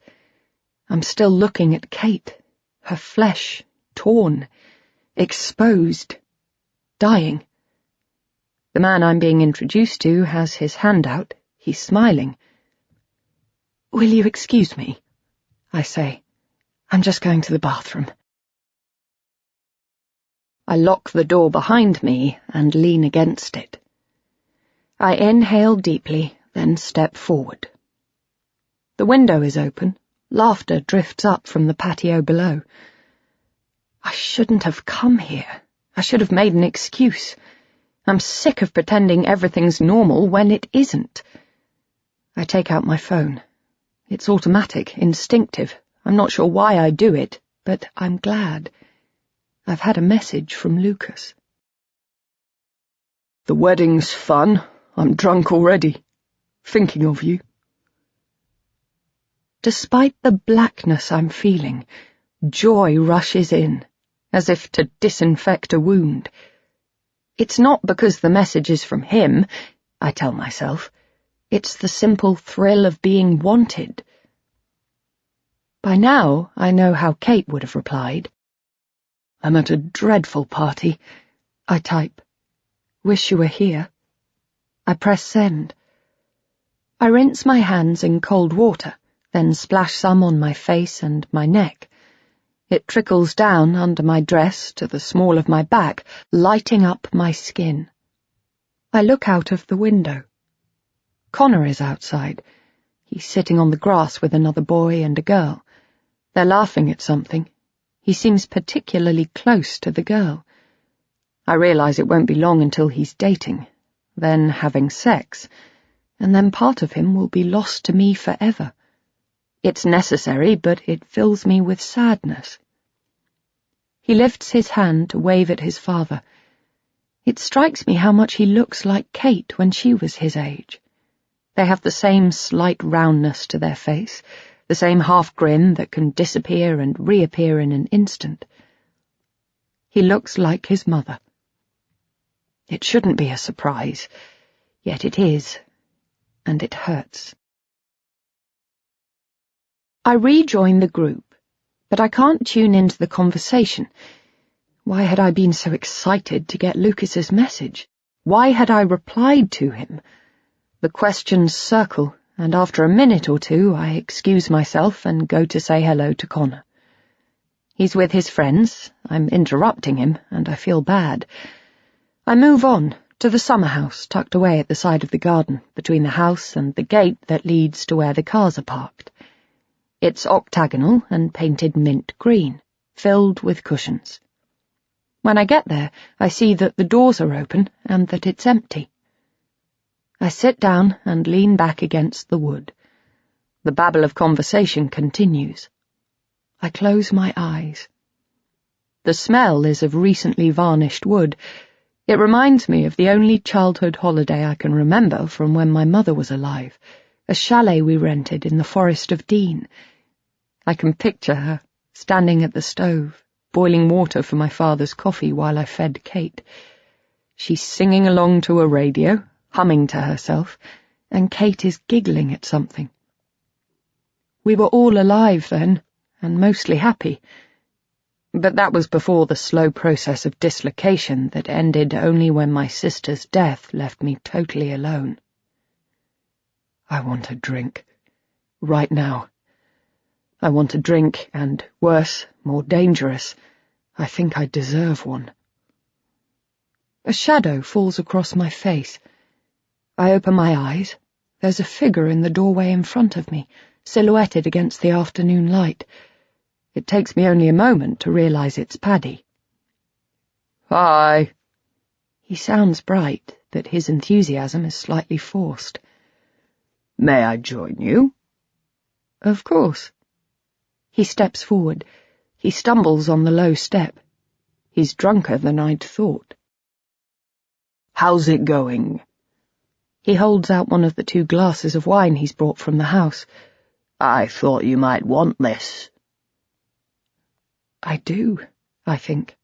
I'm still looking at Kate, her flesh torn, exposed, dying. The man I'm being introduced to has his hand out. He's smiling. "Will you excuse me?" I say. "I'm just going to the bathroom." I lock the door behind me and lean against it. I inhale deeply, then step forward. The window is open. Laughter drifts up from the patio below. I shouldn't have come here. I should have made an excuse. I'm sick of pretending everything's normal when it isn't. I take out my phone. It's automatic, instinctive. I'm not sure why I do it, but I'm glad. I've had a message from Lucas. "The wedding's fun. I'm drunk already. Thinking of you." Despite the blackness I'm feeling, joy rushes in, as if to disinfect a wound. It's not because the message is from him, I tell myself. It's the simple thrill of being wanted. By now, I know how Kate would have replied. "I'm at a dreadful party," I type. "Wish you were here." I press send. I rinse my hands in cold water, then splash some on my face and my neck. It trickles down under my dress to the small of my back, lighting up my skin. I look out of the window. Connor is outside. He's sitting on the grass with another boy and a girl. They're laughing at something. He seems particularly close to the girl. I realize it won't be long until he's dating, then having sex, and then part of him will be lost to me forever. It's necessary, but it fills me with sadness. He lifts his hand to wave at his father. It strikes me how much he looks like Kate when she was his age. They have the same slight roundness to their face, the same half grin that can disappear and reappear in an instant. He looks like his mother. It shouldn't be a surprise. Yet it is, and it hurts. I rejoin the group, but I can't tune into the conversation. Why had I been so excited to get Lucas's message? Why had I replied to him? The questions circle, and after a minute or two I excuse myself and go to say hello to Connor. He's with his friends. I'm interrupting him, and I feel bad. I move on to the summer house tucked away at the side of the garden, between the house and the gate that leads to where the cars are parked. It's octagonal and painted mint green, filled with cushions. When I get there, I see that the doors are open and that it's empty. I sit down and lean back against the wood. The babble of conversation continues. I close my eyes. The smell is of recently varnished wood. It reminds me of the only childhood holiday I can remember from when my mother was alive, a chalet we rented in the Forest of Dean. I can picture her, standing at the stove, boiling water for my father's coffee while I fed Kate. She's singing along to a radio, humming to herself, and Kate is giggling at something. We were all alive then, and mostly happy. But that was before the slow process of dislocation that ended only when my sister's death left me totally alone. I want a drink. Right now. I want a drink, and worse, more dangerous, I think I deserve one. A shadow falls across my face. I open my eyes. There's a figure in the doorway in front of me, silhouetted against the afternoon light. It takes me only a moment to realize it's Paddy. Hi. He sounds bright, but his enthusiasm is slightly forced. May I join you? Of course. He steps forward. He stumbles on the low step. He's drunker than I'd thought. How's it going? He holds out one of the 2 glasses of wine he's brought from the house. I thought you might want this. I do, I think.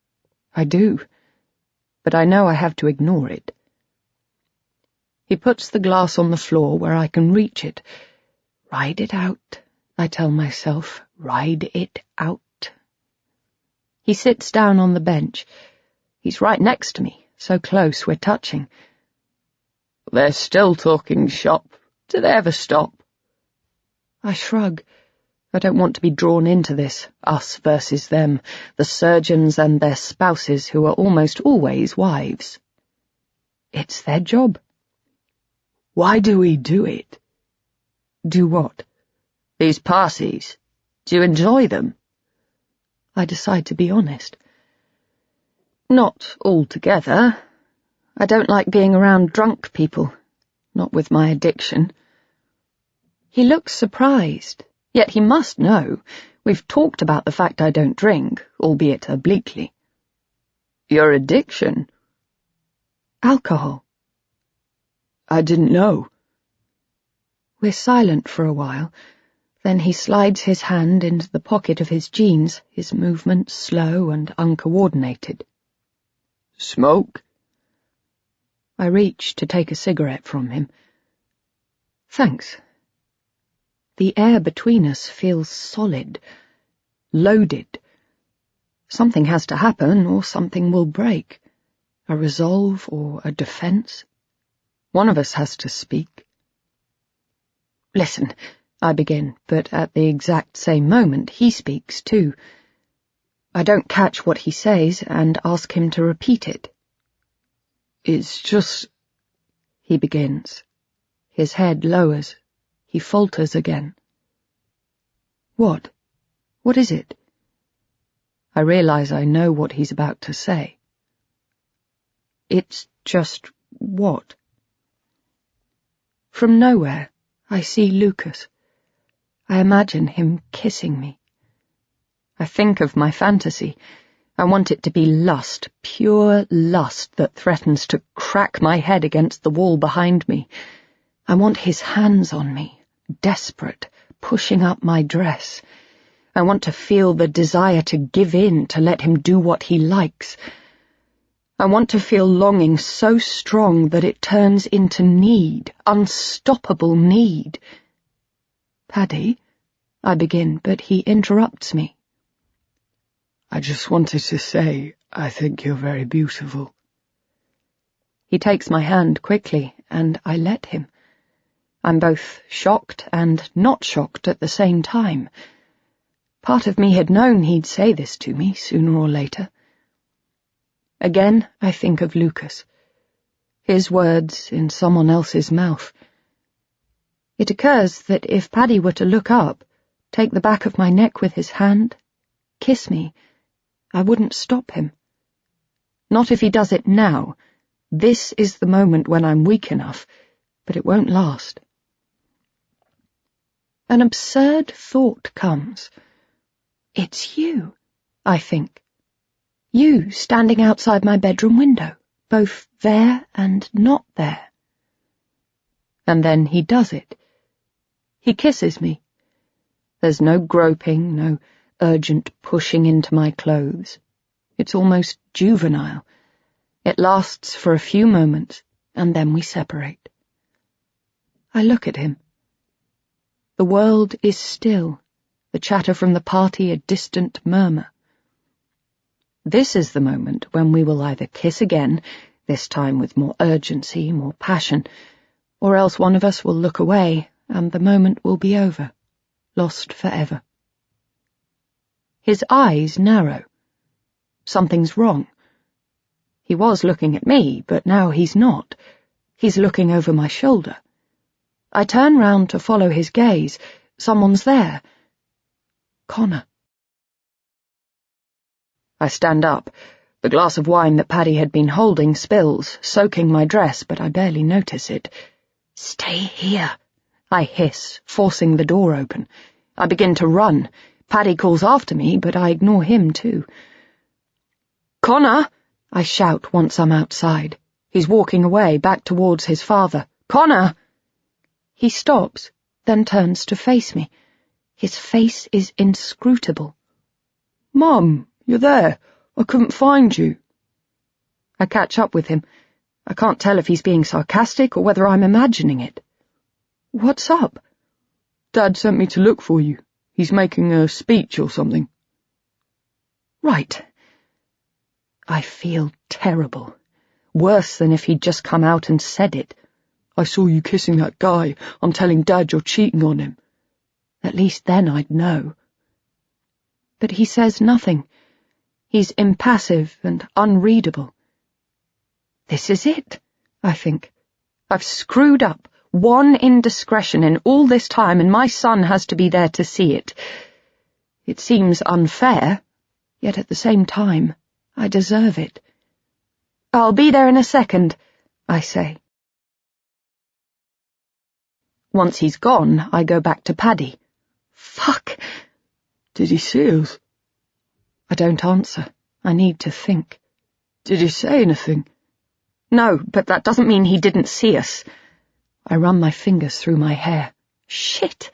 I do. But I know I have to ignore it. He puts the glass on the floor where I can reach it. Ride it out, I tell myself. Ride it out. He sits down on the bench. He's right next to me, so close we're touching. They're still talking shop. Do they ever stop? I shrug. I don't want to be drawn into this, us versus them, the surgeons and their spouses who are almost always wives. It's their job. Why do we do it? Do what? These parties. Do you enjoy them? I decide to be honest. Not altogether. I don't like being around drunk people, not with my addiction. He looks surprised, yet he must know. We've talked about the fact I don't drink, albeit obliquely. Your addiction? Alcohol. I didn't know. We're silent for a while. Then he slides his hand into the pocket of his jeans, his movements slow and uncoordinated. Smoke? I reach to take a cigarette from him. Thanks. The air between us feels solid, loaded. Something has to happen or something will break. A resolve or a defense. One of us has to speak. Listen, I begin, but at the exact same moment he speaks too. I don't catch what he says and ask him to repeat it. It's just... He begins. His head lowers. He falters again. What? What is it? I realize I know what he's about to say. It's just what? From nowhere, I see Lucas. I imagine him kissing me. I think of my fantasy. I want it to be lust, pure lust that threatens to crack my head against the wall behind me. I want his hands on me, desperate, pushing up my dress. I want to feel the desire to give in, to let him do what he likes. I want to feel longing so strong that it turns into need, unstoppable need. "Paddy," I begin, but he interrupts me. "I just wanted to say, I think you're very beautiful." He takes my hand quickly, and I let him. I'm both shocked and not shocked at the same time. Part of me had known he'd say this to me sooner or later. Again, I think of Lucas. His words in someone else's mouth. It occurs that if Paddy were to look up, take the back of my neck with his hand, kiss me, I wouldn't stop him. Not if he does it now. This is the moment when I'm weak enough, but it won't last. An absurd thought comes. It's you, I think. You standing outside my bedroom window, both there and not there. And then he does it. He kisses me. There's no groping, no urgent pushing into my clothes. It's almost juvenile. It lasts for a few moments, and then we separate. I look at him. The world is still, the chatter from the party a distant murmur. This is the moment when we will either kiss again, this time with more urgency, more passion, or else one of us will look away, and the moment will be over, lost forever. His eyes narrow. Something's wrong. He was looking at me, but now he's not. He's looking over my shoulder. I turn round to follow his gaze. Someone's there. Connor. I stand up. The glass of wine that Paddy had been holding spills, soaking my dress, but I barely notice it. "Stay here," I hiss, forcing the door open. I begin to run. Paddy calls after me, but I ignore him too. "Connor!" I shout once I'm outside. He's walking away, back towards his father. "Connor!" He stops, then turns to face me. His face is inscrutable. "Mum, you're there. I couldn't find you." I catch up with him. I can't tell if he's being sarcastic or whether I'm imagining it. "What's up?" "Dad sent me to look for you. He's making a speech or something." "Right." I feel terrible. Worse than if he'd just come out and said it. "I saw you kissing that guy. I'm telling Dad you're cheating on him." At least then I'd know. But he says nothing. He's impassive and unreadable. This is it, I think. I've screwed up. One indiscretion in all this time, and my son has to be there to see it. It seems unfair, yet at the same time, I deserve it. "I'll be there in a second," I say. Once he's gone, I go back to Paddy. "Fuck!" "Did he see us?" I don't answer. I need to think. "Did he say anything?" "No, but that doesn't mean he didn't see us." I run my fingers through my hair. Shit!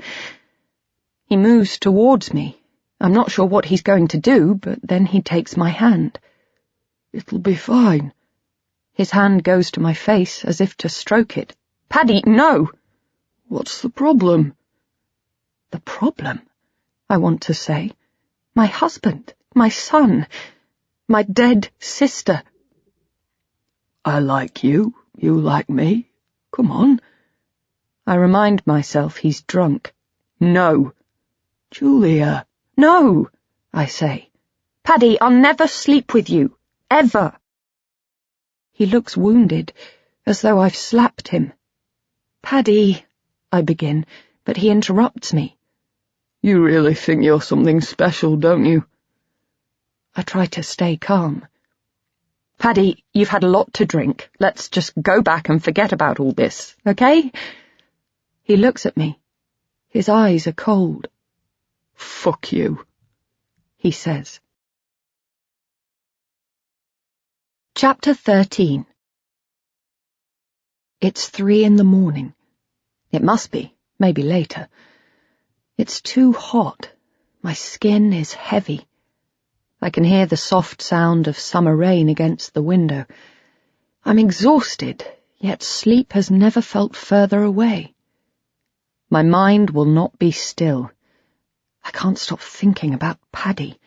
He moves towards me. I'm not sure what he's going to do, but then he takes my hand. "It'll be fine." His hand goes to my face as if to stroke it. "Paddy, no!" "What's the problem?" The problem, I want to say. My husband, my son, my dead sister. "I like you, you like me. Come on." I remind myself he's drunk. "No." "Julia." "No," I say. "Paddy, I'll never sleep with you. Ever." He looks wounded, as though I've slapped him. "Paddy," I begin, but he interrupts me. "You really think you're something special, don't you?" I try to stay calm. "Paddy, you've had a lot to drink. Let's just go back and forget about all this, okay?" He looks at me. His eyes are cold. "Fuck you," he says. Chapter 13. It's 3 a.m. It must be, maybe later. It's too hot. My skin is heavy. I can hear the soft sound of summer rain against the window. I'm exhausted, yet sleep has never felt further away. My mind will not be still. I can't stop thinking about Paddy,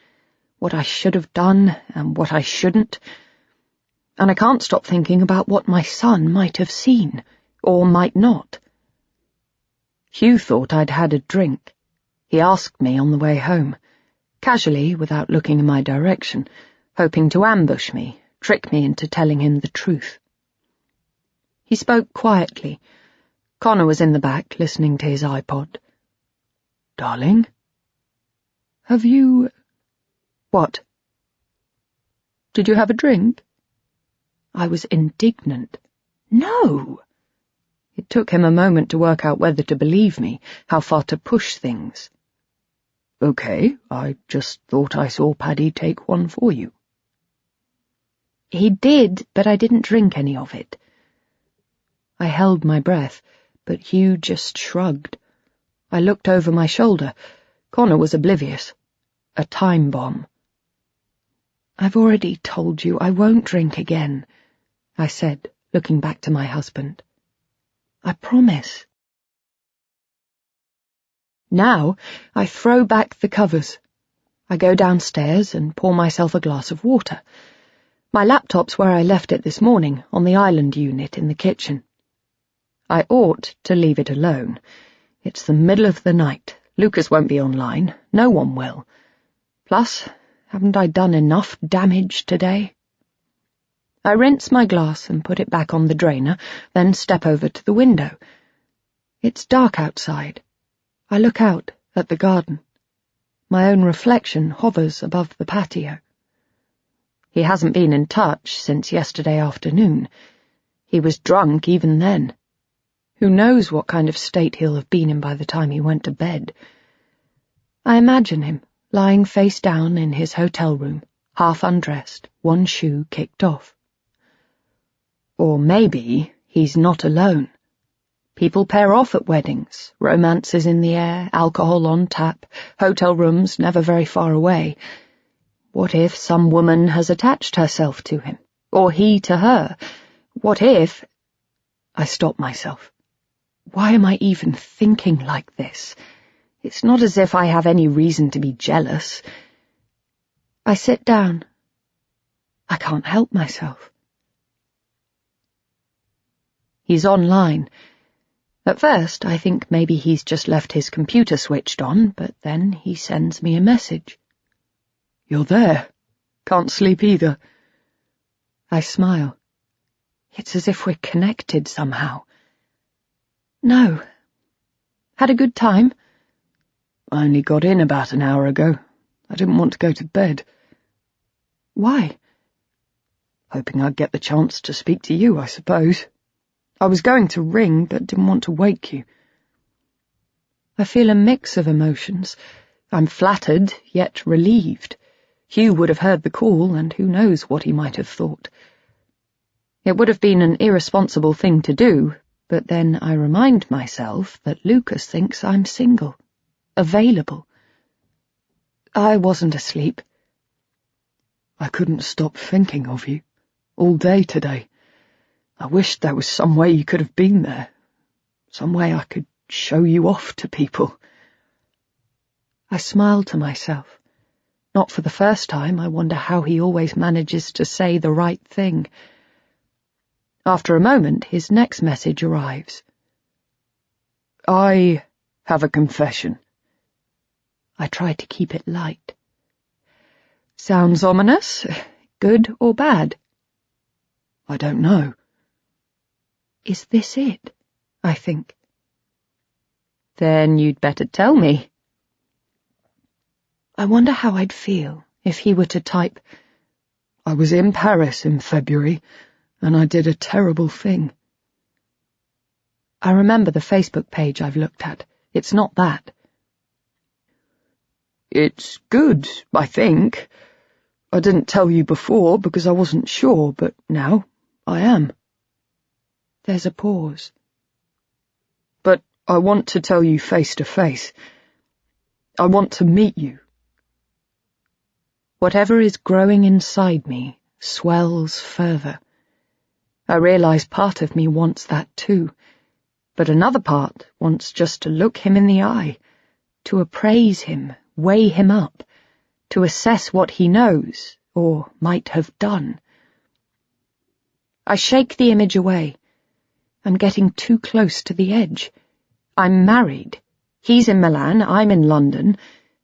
what I should have done and what I shouldn't. And I can't stop thinking about what my son might have seen, or might not. Hugh thought I'd had a drink. He asked me on the way home, casually, without looking in my direction, hoping to ambush me, trick me into telling him the truth. He spoke quietly. Connor was in the back, listening to his iPod. "Darling? Have you—" "What?" "Did you have a drink?" I was indignant. "No!" It took him a moment to work out whether to believe me, how far to push things. "Okay, I just thought I saw Paddy take one for you." "He did, but I didn't drink any of it." I held my breath, but Hugh just shrugged. I looked over my shoulder. Connor was oblivious. A time bomb. "I've already told you I won't drink again," I said, looking back to my husband. "I promise." Now I throw back the covers. I go downstairs and pour myself a glass of water. My laptop's where I left it this morning, on the island unit in the kitchen. I ought to leave it alone. It's the middle of the night. Lucas won't be online. No one will. Plus, haven't I done enough damage today? I rinse my glass and put it back on the drainer, then step over to the window. It's dark outside. I look out at the garden. My own reflection hovers above the patio. He hasn't been in touch since yesterday afternoon. He was drunk even then. Who knows what kind of state he'll have been in by the time he went to bed. I imagine him lying face down in his hotel room, half undressed, one shoe kicked off. Or maybe he's not alone. People pair off at weddings, romances in the air, alcohol on tap, hotel rooms never very far away. What if some woman has attached herself to him, or he to her? What if— I stop myself. Why am I even thinking like this? It's not as if I have any reason to be jealous. I sit down. I can't help myself. He's online. At first, I think maybe he's just left his computer switched on, but then he sends me a message. "You're there. Can't sleep either." I smile. It's as if we're connected somehow. "No. Had a good time?" "I only got in about an hour ago. I didn't want to go to bed." "Why?" "Hoping I'd get the chance to speak to you, I suppose. I was going to ring, but didn't want to wake you." I feel a mix of emotions. I'm flattered, yet relieved. Hugh would have heard the call, and who knows what he might have thought. It would have been an irresponsible thing to do, but then I remind myself that Lucas thinks I'm single, available. I wasn't asleep. "I couldn't stop thinking of you, all day today. I wished there was some way you could have been there, some way I could show you off to people." I smile to myself. Not for the first time, I wonder how he always manages to say the right thing. After a moment, his next message arrives. "I have a confession." I try to keep it light. "Sounds ominous. Good or bad?" "I don't know." Is this it? I think. "Then you'd better tell me." I wonder how I'd feel if he were to type, "I was in Paris in February, and I did a terrible thing." I remember the Facebook page I've looked at. It's not that. "It's good, I think. I didn't tell you before because I wasn't sure, but now I am." There's a pause. "But I want to tell you face to face. I want to meet you." Whatever is growing inside me swells further. I realize part of me wants that too, but another part wants just to look him in the eye, to appraise him, weigh him up, to assess what he knows, or might have done. I shake the image away. I'm getting too close to the edge. I'm married. He's in Milan, I'm in London.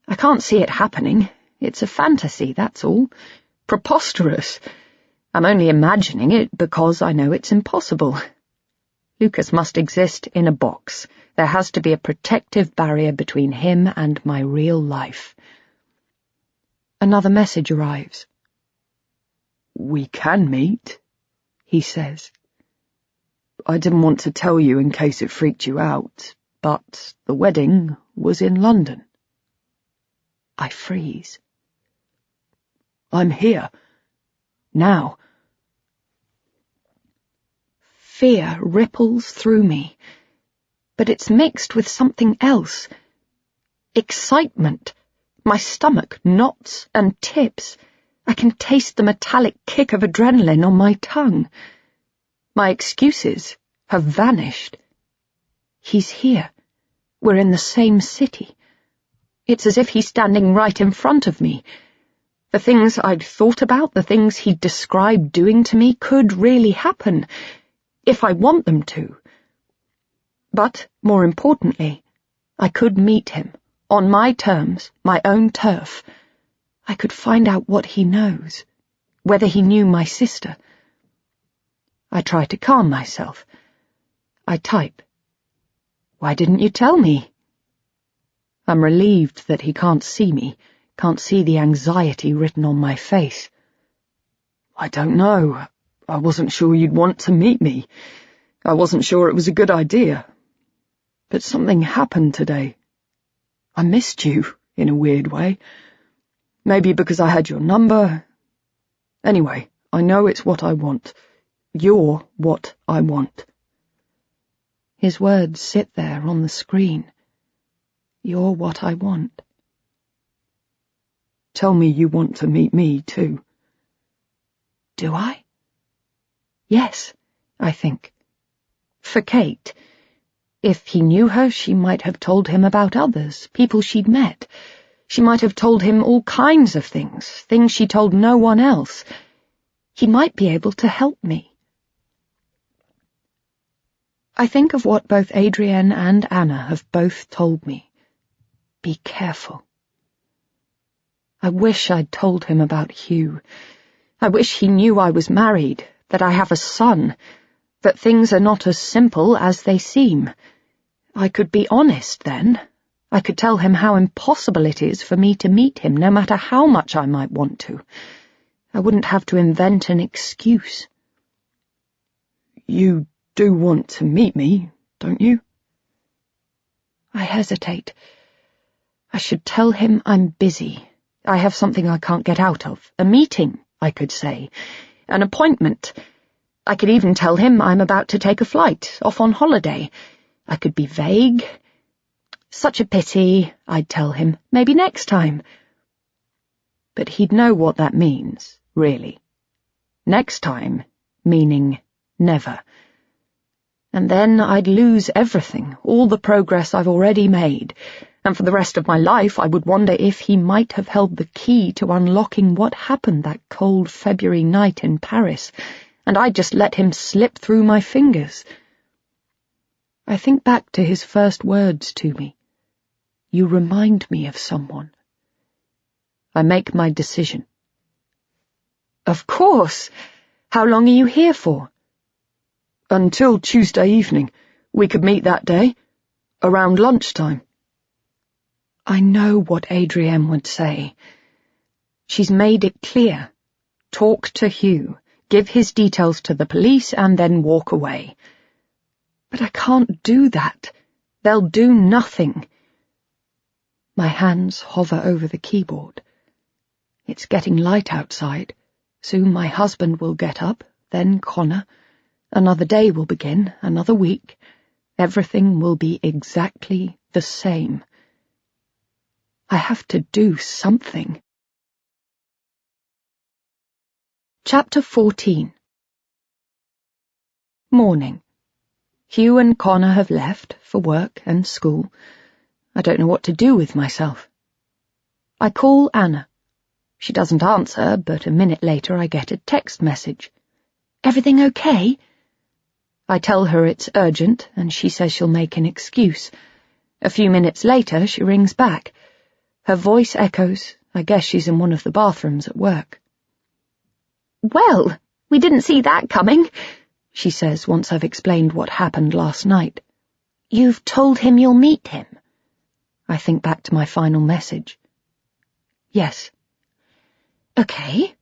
I can't see it happening. It's a fantasy, that's all. Preposterous. I'm only imagining it because I know it's impossible. Lucas must exist in a box. There has to be a protective barrier between him and my real life. Another message arrives. "We can meet," he says. "I didn't want to tell you in case it freaked you out, but the wedding was in London." I freeze. "I'm here. Now." Fear ripples through me, but it's mixed with something else. Excitement. My stomach knots and tips. I can taste the metallic kick of adrenaline on my tongue. My excuses have vanished. He's here. We're in the same city. It's as if he's standing right in front of me. The things I'd thought about, the things he'd described doing to me, could really happen, if I want them to. But, more importantly, I could meet him, on my terms, my own turf. I could find out what he knows, whether he knew my sister. I try to calm myself. I type. "Why didn't you tell me?" I'm relieved that he can't see me, can't see the anxiety written on my face. "I don't know. I wasn't sure you'd want to meet me. I wasn't sure it was a good idea. But something happened today. I missed you, in a weird way. Maybe because I had your number. Anyway, I know it's what I want. You're what I want." His words sit there on the screen. You're what I want. "Tell me you want to meet me, too." Do I? Yes, I think. For Kate. If he knew her, she might have told him about others, people she'd met. She might have told him all kinds of things she told no one else. He might be able to help me. I think of what both Adrienne and Anna have both told me. Be careful. I wish I'd told him about Hugh. I wish he knew I was married, that I have a son, that things are not as simple as they seem. I could be honest then. I could tell him how impossible it is for me to meet him, no matter how much I might want to. I wouldn't have to invent an excuse. "You do want to meet me, don't you?" I hesitate. I should tell him I'm busy. I have something I can't get out of. A meeting, I could say. An appointment. I could even tell him I'm about to take a flight, off on holiday. I could be vague. "Such a pity," I'd tell him. "Maybe next time." But he'd know what that means, really. Next time, meaning never. And then I'd lose everything, all the progress I've already made, and for the rest of my life I would wonder if he might have held the key to unlocking what happened that cold February night in Paris, and I'd just let him slip through my fingers. I think back to his first words to me. "You remind me of someone." I make my decision. "Of course! How long are you here for?" "Until Tuesday evening. We could meet that day. Around lunchtime." I know what Adrienne would say. She's made it clear. Talk to Hugh, give his details to the police, and then walk away. But I can't do that. They'll do nothing. My hands hover over the keyboard. It's getting light outside. Soon my husband will get up, then Connor. Another day will begin, another week. Everything will be exactly the same. I have to do something. Chapter 14. Morning. Hugh and Connor have left for work and school. I don't know what to do with myself. I call Anna. She doesn't answer, but a minute later I get a text message. "Everything okay?" I tell her it's urgent, and she says she'll make an excuse. A few minutes later she rings back. Her voice echoes. I guess she's in one of the bathrooms at work. "Well, we didn't see that coming," she says once I've explained what happened last night. "You've told him you'll meet him?" I think back to my final message. "Yes." "Okay."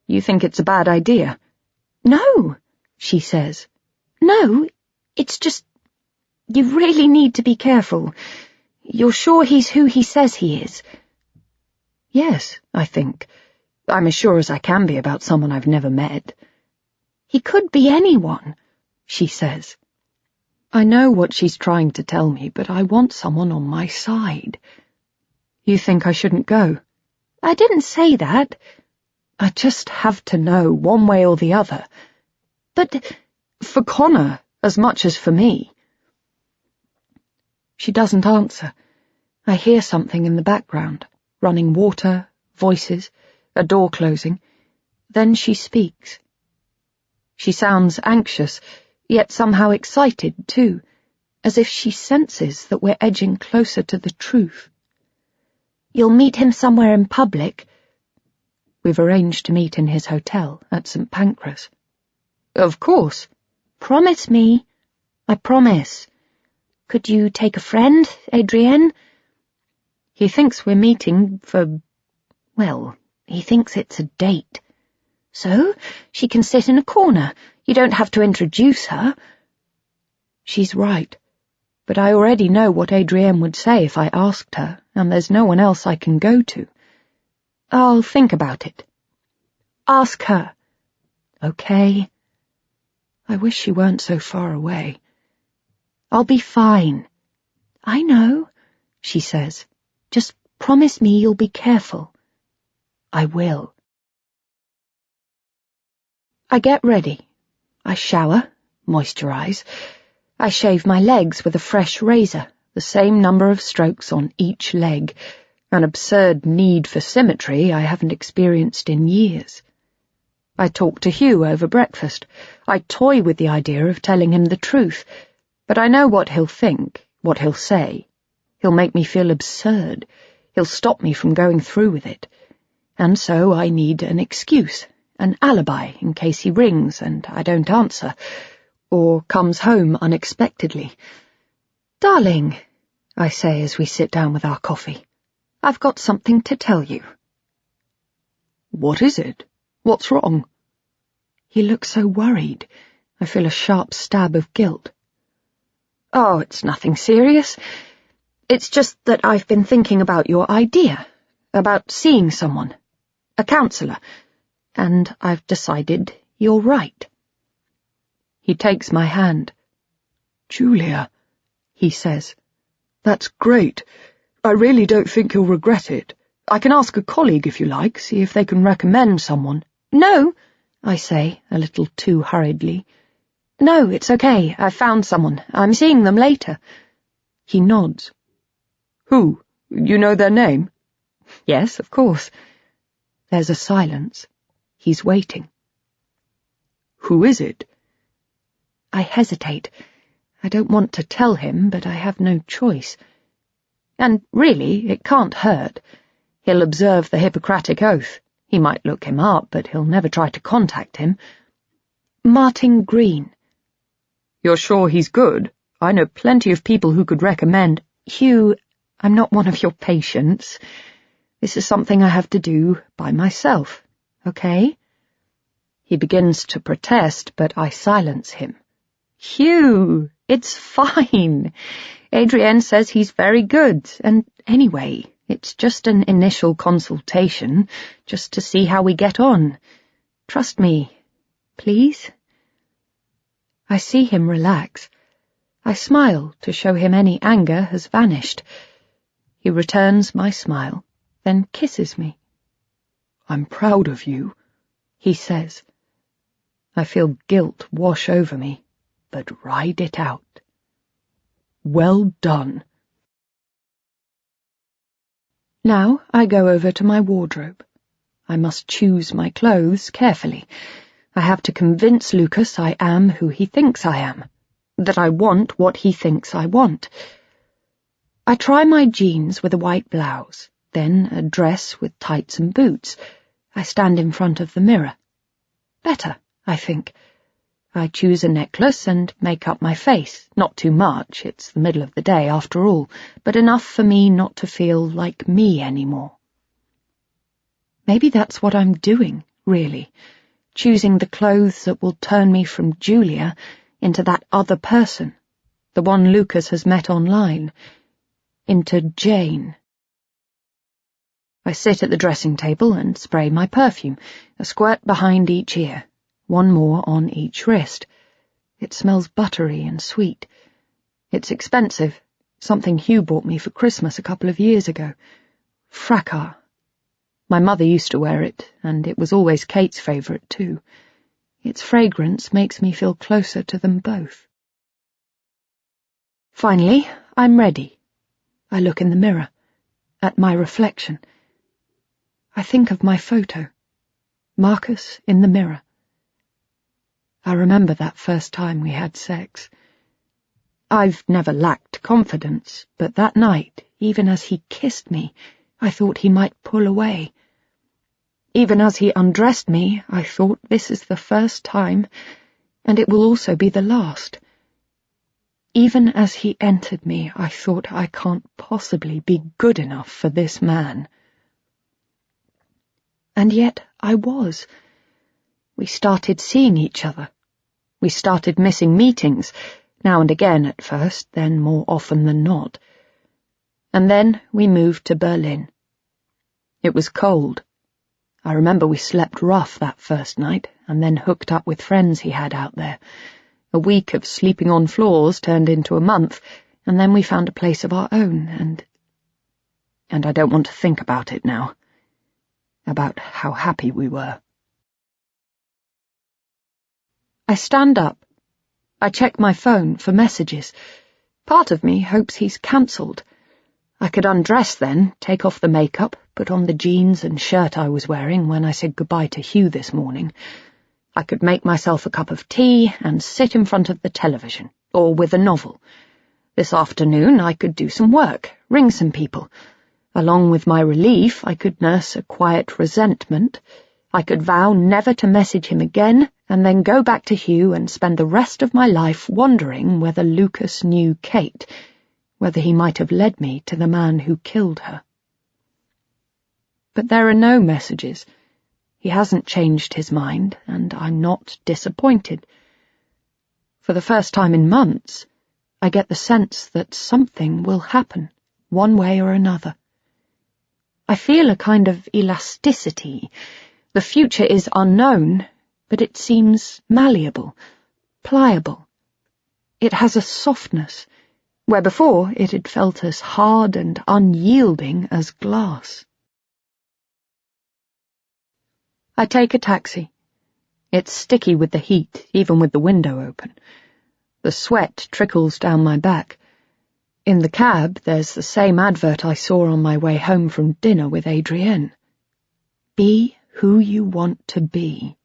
"You think it's a bad idea?" "No," she says. "No, it's just... you really need to be careful. You're sure he's who he says he is?" "Yes, I think. I'm as sure as I can be about someone I've never met." "He could be anyone," she says. I know what she's trying to tell me, but I want someone on my side. "You think I shouldn't go?" "I didn't say that." "I just have to know, one way or the other." "But For Connor, as much as for me." She doesn't answer. I hear something in the background, running water, voices, a door closing. Then she speaks. She sounds anxious, yet somehow excited too, as if she senses that we're edging closer to the truth. "You'll meet him somewhere in public?" We've arranged to meet in his hotel at St. Pancras. "Of course." "Promise me." "I promise." "Could you take a friend, Adrienne?" He thinks we're meeting for... Well, he thinks it's a date. "So, she can sit in a corner. You don't have to introduce her." She's right, but I already know what Adrienne would say if I asked her, and there's no one else I can go to. I'll think about it. "Ask her." Okay. I wish she weren't so far away. "I'll be fine." "I know," she says. "Just promise me you'll be careful." "I will." I get ready. I shower, moisturize. I shave my legs with a fresh razor, the same number of strokes on each leg, an absurd need for symmetry I haven't experienced in years. I talk to Hugh over breakfast. I toy with the idea of telling him the truth, but I know what he'll think, what he'll say. He'll make me feel absurd. He'll stop me from going through with it. And so I need an excuse, an alibi in case he rings and I don't answer, or comes home unexpectedly. "Darling," I say as we sit down with our coffee, "I've got something to tell you." "What is it? What's wrong?" He looks so worried. I feel a sharp stab of guilt. "Oh, it's nothing serious. It's just that I've been thinking about your idea, about seeing someone, a counsellor, and I've decided you're right." He takes my hand. "Julia," he says, "that's great. I really don't think you'll regret it. I can ask a colleague if you like, see if they can recommend someone." "No," I say, a little too hurriedly. "No, it's okay. I've found someone. I'm seeing them later." He nods. "Who? You know their name?" "Yes, of course." There's a silence. He's waiting. "Who is it?" I hesitate. I don't want to tell him, but I have no choice. And really, it can't hurt. He'll observe the Hippocratic Oath. He might look him up, but he'll never try to contact him. "Martin Green." "You're sure he's good? I know plenty of people who could recommend—" "Hugh, I'm not one of your patients. This is something I have to do by myself, okay?" He begins to protest, but I silence him. "Hugh, it's fine. Adrienne says he's very good, and anyway, it's just an initial consultation, just to see how we get on. Trust me, please." I see him relax. I smile to show him any anger has vanished. He returns my smile, then kisses me. "I'm proud of you." he says. I feel guilt wash over me, but ride it out. Well done. Now I go over to my wardrobe. I must choose my clothes carefully. I have to convince Lucas I am who he thinks I am, that I want what he thinks I want. I try my jeans with a white blouse, then a dress with tights and boots. I stand in front of the mirror. Better, I think. I choose a necklace and make up my face. Not too much, it's the middle of the day after all, but enough for me not to feel like me anymore. Maybe that's what I'm doing, really, choosing the clothes that will turn me from Julia into that other person, the one Lucas has met online, into Jane. I sit at the dressing table and spray my perfume, a squirt behind each ear, one more on each wrist. It smells buttery and sweet. It's expensive, something Hugh bought me for Christmas a couple of years ago. Fracas. My mother used to wear it, and it was always Kate's favourite too. Its fragrance makes me feel closer to them both. Finally, I'm ready. I look in the mirror, at my reflection. I think of my photo, Marcus in the mirror. I remember that first time we had sex. I've never lacked confidence, but that night, even as he kissed me, I thought he might pull away. Even as he undressed me, I thought this is the first time, and it will also be the last. Even as he entered me, I thought I can't possibly be good enough for this man. And yet I was. We started seeing each other. We started missing meetings, now and again at first, then more often than not. And then we moved to Berlin. It was cold. I remember we slept rough that first night, and then hooked up with friends he had out there. A week of sleeping on floors turned into a month, and then we found a place of our own, and I don't want to think about it now. About how happy we were. I stand up. I check my phone for messages. Part of me hopes he's cancelled. I could undress then, take off the makeup, put on the jeans and shirt I was wearing when I said goodbye to Hugh this morning. I could make myself a cup of tea and sit in front of the television, or with a novel. This afternoon I could do some work, ring some people. Along with my relief, I could nurse a quiet resentment. I could vow never to message him again, and then go back to Hugh and spend the rest of my life wondering whether Lucas knew Kate, whether he might have led me to the man who killed her. But there are no messages. He hasn't changed his mind, and I'm not disappointed. For the first time in months, I get the sense that something will happen, one way or another. I feel a kind of elasticity. The future is unknown, but it seems malleable, pliable. It has a softness, where before it had felt as hard and unyielding as glass. I take a taxi. It's sticky with the heat, even with the window open. The sweat trickles down my back. In the cab, there's the same advert I saw on my way home from dinner with Adrienne. Be who you want to be.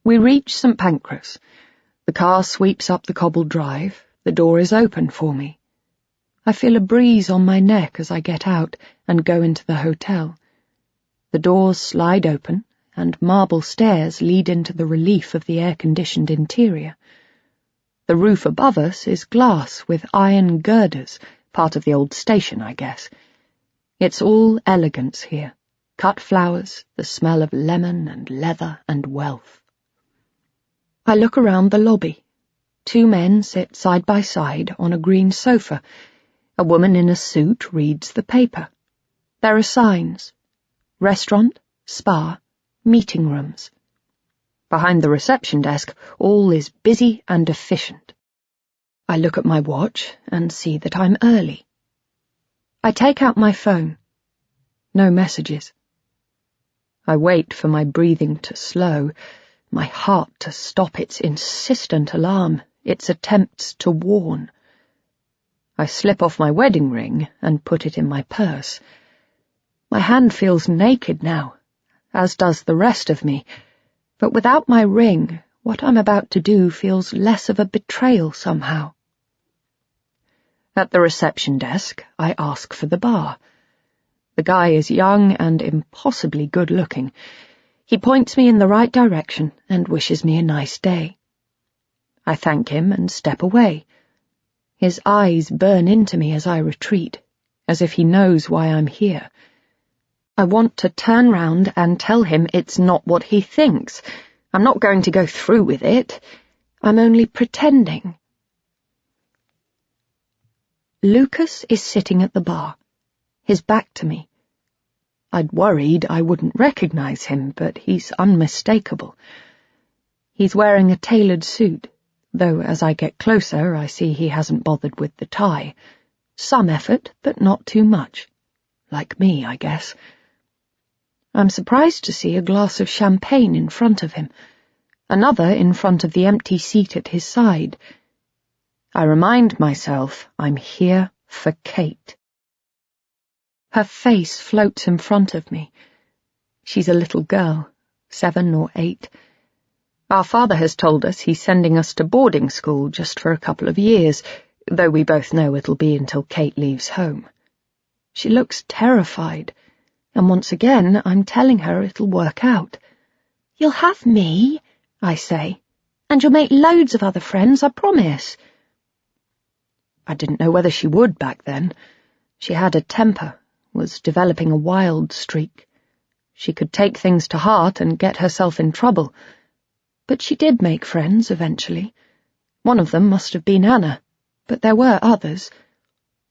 We reach St. Pancras. The car sweeps up the cobbled drive. The door is open for me. I feel a breeze on my neck as I get out and go into the hotel. The doors slide open, and marble stairs lead into the relief of the air-conditioned interior. The roof above us is glass with iron girders, part of the old station, I guess. It's all elegance here. Cut flowers, the smell of lemon and leather and wealth. I look around the lobby. 2 men sit side by side on a green sofa. A woman in a suit reads the paper. There are signs. Restaurant, spa, meeting rooms. Behind the reception desk, all is busy and efficient. I look at my watch and see that I'm early. I take out my phone. No messages. I wait for my breathing to slow, my heart to stop its insistent alarm, its attempts to warn. I slip off my wedding ring and put it in my purse. My hand feels naked now, as does the rest of me, but without my ring, what I'm about to do feels less of a betrayal somehow. At the reception desk, I ask for the bar. The guy is young and impossibly good-looking. He points me in the right direction and wishes me a nice day. I thank him and step away. His eyes burn into me as I retreat, as if he knows why I'm here. I want to turn round and tell him it's not what he thinks. I'm not going to go through with it. I'm only pretending. Lucas is sitting at the bar, his back to me. I'd worried I wouldn't recognize him, but he's unmistakable. He's wearing a tailored suit, though as I get closer I see he hasn't bothered with the tie. Some effort, but not too much. Like me, I guess. I'm surprised to see a glass of champagne in front of him, another in front of the empty seat at his side. I remind myself I'm here for Kate. Her face floats in front of me. She's a little girl, 7 or 8. Our father has told us he's sending us to boarding school just for a couple of years, though we both know it'll be until Kate leaves home. She looks terrified, and once again I'm telling her it'll work out. "You'll have me," I say, "and you'll make loads of other friends, I promise." I didn't know whether she would back then. She had a temper, was developing a wild streak. She could take things to heart and get herself in trouble. But she did make friends eventually. One of them must have been Anna, but there were others.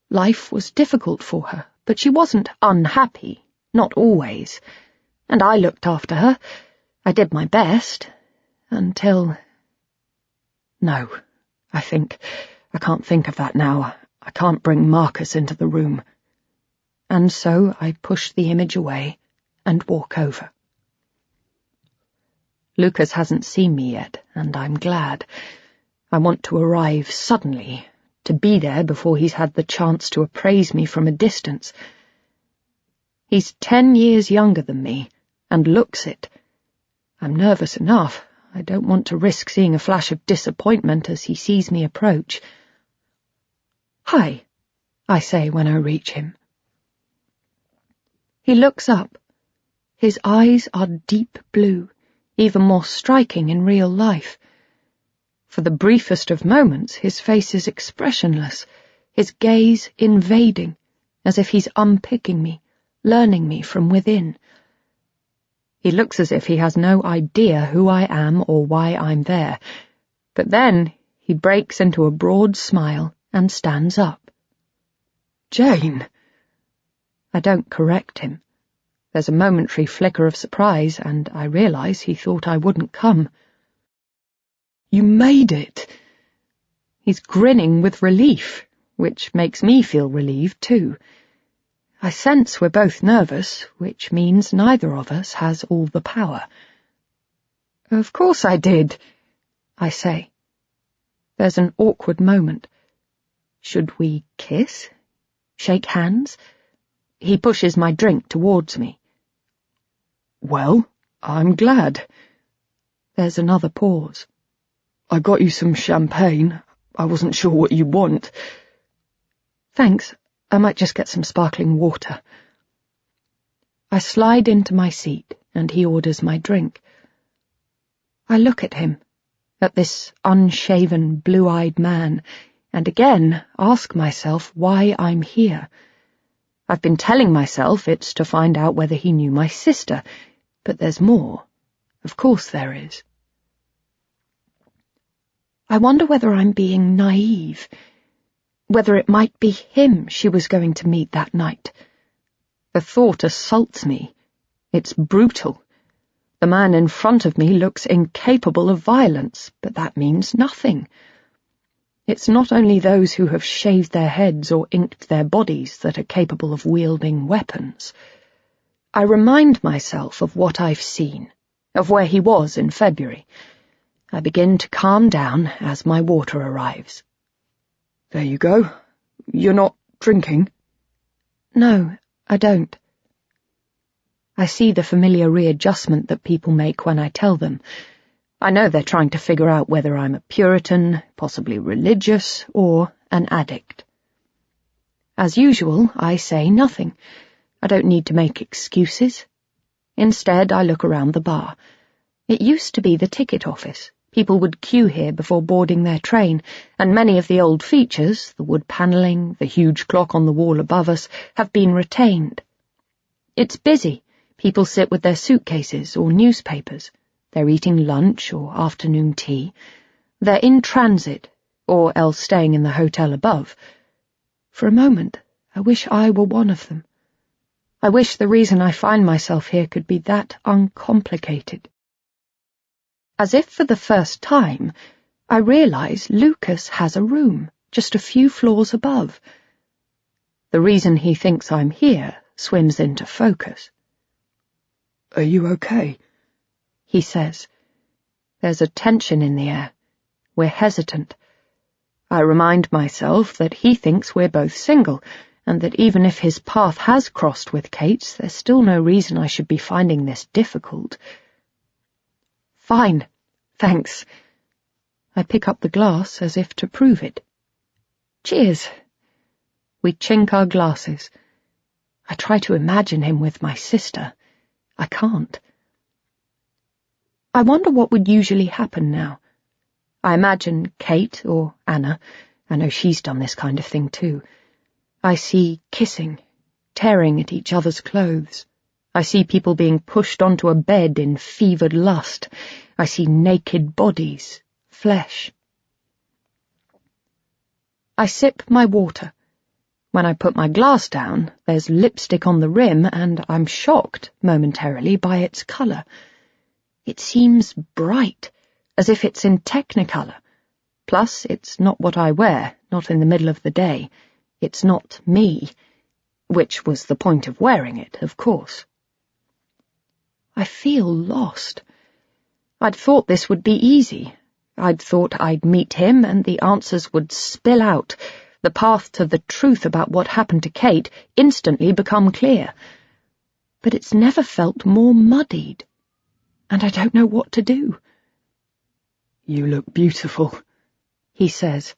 Life was difficult for her, but she wasn't unhappy, not always. And I looked after her. I did my best, until... No, I can't think of that now. I can't bring Marcus into the room. And so I push the image away and walk over. Lucas hasn't seen me yet, and I'm glad. I want to arrive suddenly, to be there before he's had the chance to appraise me from a distance. He's 10 years younger than me, and looks it. I'm nervous enough. I don't want to risk seeing a flash of disappointment as he sees me approach. "Hi," I say when I reach him. He looks up. His eyes are deep blue, even more striking in real life. For the briefest of moments, his face is expressionless, his gaze invading, as if he's unpicking me, learning me from within. He looks as if he has no idea who I am or why I'm there, but then he breaks into a broad smile and stands up. "Jane!" I don't correct him. There's a momentary flicker of surprise, and I realize he thought I wouldn't come. "You made it!" He's grinning with relief, which makes me feel relieved too. I sense we're both nervous, which means neither of us has all the power. "Of course I did," I say. There's an awkward moment. Should we kiss? Shake hands? He pushes my drink towards me. "Well, I'm glad." There's another pause. "I got you some champagne. I wasn't sure what you want." "Thanks. I might just get some sparkling water." I slide into my seat, and he orders my drink. I look at him, at this unshaven, blue-eyed man, and again ask myself why I'm here. I've been telling myself it's to find out whether he knew my sister, but there's more. Of course there is. I wonder whether I'm being naive, whether it might be him she was going to meet that night. The thought assaults me. It's brutal. The man in front of me looks incapable of violence, but that means nothing. It's not only those who have shaved their heads or inked their bodies that are capable of wielding weapons. I remind myself of what I've seen, of where he was in February. I begin to calm down as my water arrives. There you go. You're not drinking? No, I don't. I see the familiar readjustment that people make when I tell them. I know they're trying to figure out whether I'm a Puritan, possibly religious, or an addict. As usual, I say nothing. I don't need to make excuses. Instead, I look around the bar. It used to be the ticket office. People would queue here before boarding their train, and many of the old features, the wood panelling, the huge clock on the wall above us, have been retained. It's busy. People sit with their suitcases or newspapers. They're eating lunch or afternoon tea. They're in transit, or else staying in the hotel above. For a moment, I wish I were one of them. I wish the reason I find myself here could be that uncomplicated. As if for the first time, I realize Lucas has a room, just a few floors above. The reason he thinks I'm here swims into focus. Are you okay? He says. There's a tension in the air. We're hesitant. I remind myself that he thinks we're both single, and that even if his path has crossed with Kate's, there's still no reason I should be finding this difficult. Fine, thanks. I pick up the glass as if to prove it. Cheers. We chink our glasses. I try to imagine him with my sister. I can't. I wonder what would usually happen now. I imagine Kate or Anna. I know she's done this kind of thing too. I see kissing, tearing at each other's clothes. I see people being pushed onto a bed in fevered lust. I see naked bodies, flesh. I sip my water. When I put my glass down, there's lipstick on the rim, and I'm shocked, momentarily, by its colour. It seems bright, as if it's in Technicolor. Plus, it's not what I wear, not in the middle of the day. It's not me, which was the point of wearing it, of course. I feel lost. I'd thought this would be easy. I'd thought I'd meet him and the answers would spill out, the path to the truth about what happened to Kate instantly become clear. But it's never felt more muddied, and I don't know what to do. You look beautiful, he says.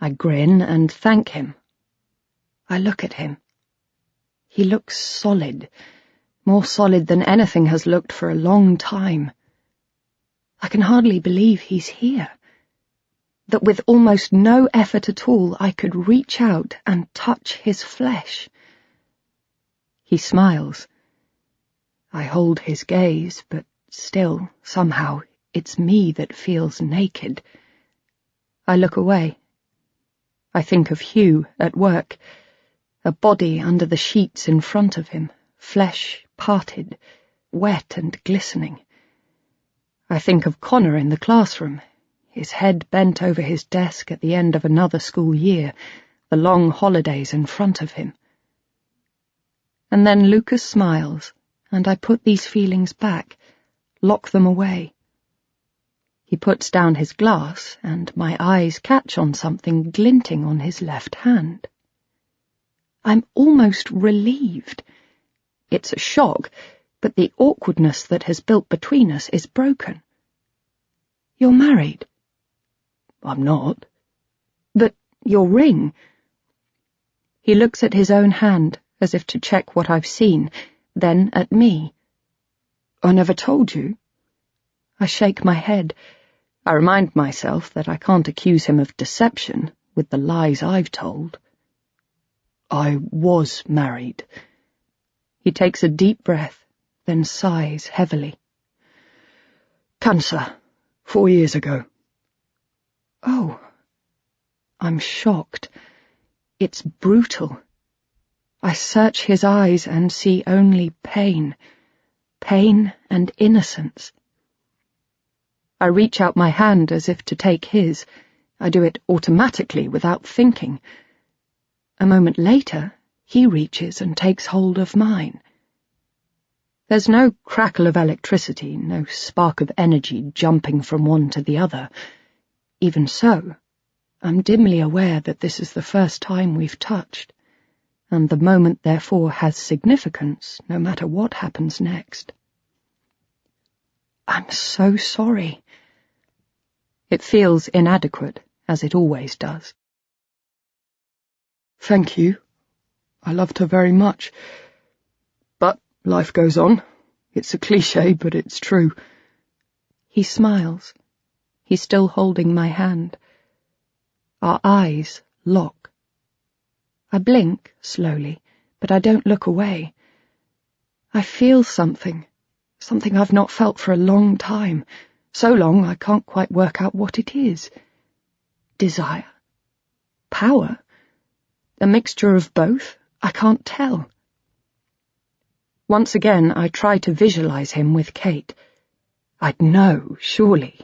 I grin and thank him. I look at him. He looks solid, more solid than anything has looked for a long time. I can hardly believe he's here, that with almost no effort at all I could reach out and touch his flesh. He smiles. I hold his gaze, but still, somehow, it's me that feels naked. I look away. I think of Hugh at work, a body under the sheets in front of him, flesh parted, wet and glistening. I think of Connor in the classroom, his head bent over his desk at the end of another school year, the long holidays in front of him. And then Lucas smiles, and I put these feelings back, lock them away. He puts down his glass, and my eyes catch on something glinting on his left hand. I'm almost relieved. It's a shock, but the awkwardness that has built between us is broken. You're married. I'm not. But your ring. He looks at his own hand, as if to check what I've seen, then at me. I never told you. I shake my head. I remind myself that I can't accuse him of deception with the lies I've told. I was married. He takes a deep breath, then sighs heavily. Cancer. 4 years ago. Oh. I'm shocked. It's brutal. I search his eyes and see only pain. Pain and innocence. I reach out my hand as if to take his. I do it automatically without thinking. A moment later, he reaches and takes hold of mine. There's no crackle of electricity, no spark of energy jumping from one to the other. Even so, I'm dimly aware that this is the first time we've touched, and the moment therefore has significance no matter what happens next. I'm so sorry. It feels inadequate, as it always does. Thank you. I loved her very much. But life goes on. It's a cliché, but it's true. He smiles. He's still holding my hand. Our eyes lock. I blink slowly, but I don't look away. I feel something I've not felt for a long time, so long I can't quite work out what it is. Desire? Power? A mixture of both? I can't tell. Once again, I try to visualize him with Kate. I'd know, surely.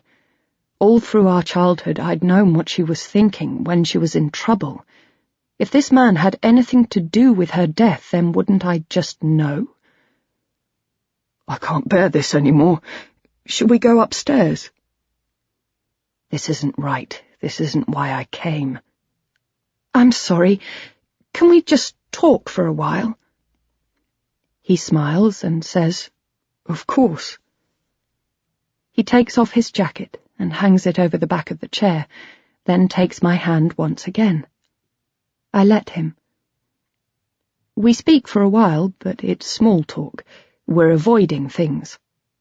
All through our childhood, I'd known what she was thinking when she was in trouble. If this man had anything to do with her death, then wouldn't I just know? I can't bear this anymore. Shall we go upstairs? This isn't right. This isn't why I came. I'm sorry. Can we just talk for a while? He smiles and says, Of course. He takes off his jacket and hangs it over the back of the chair, then takes my hand once again. I let him. We speak for a while, but it's small talk. We're avoiding things,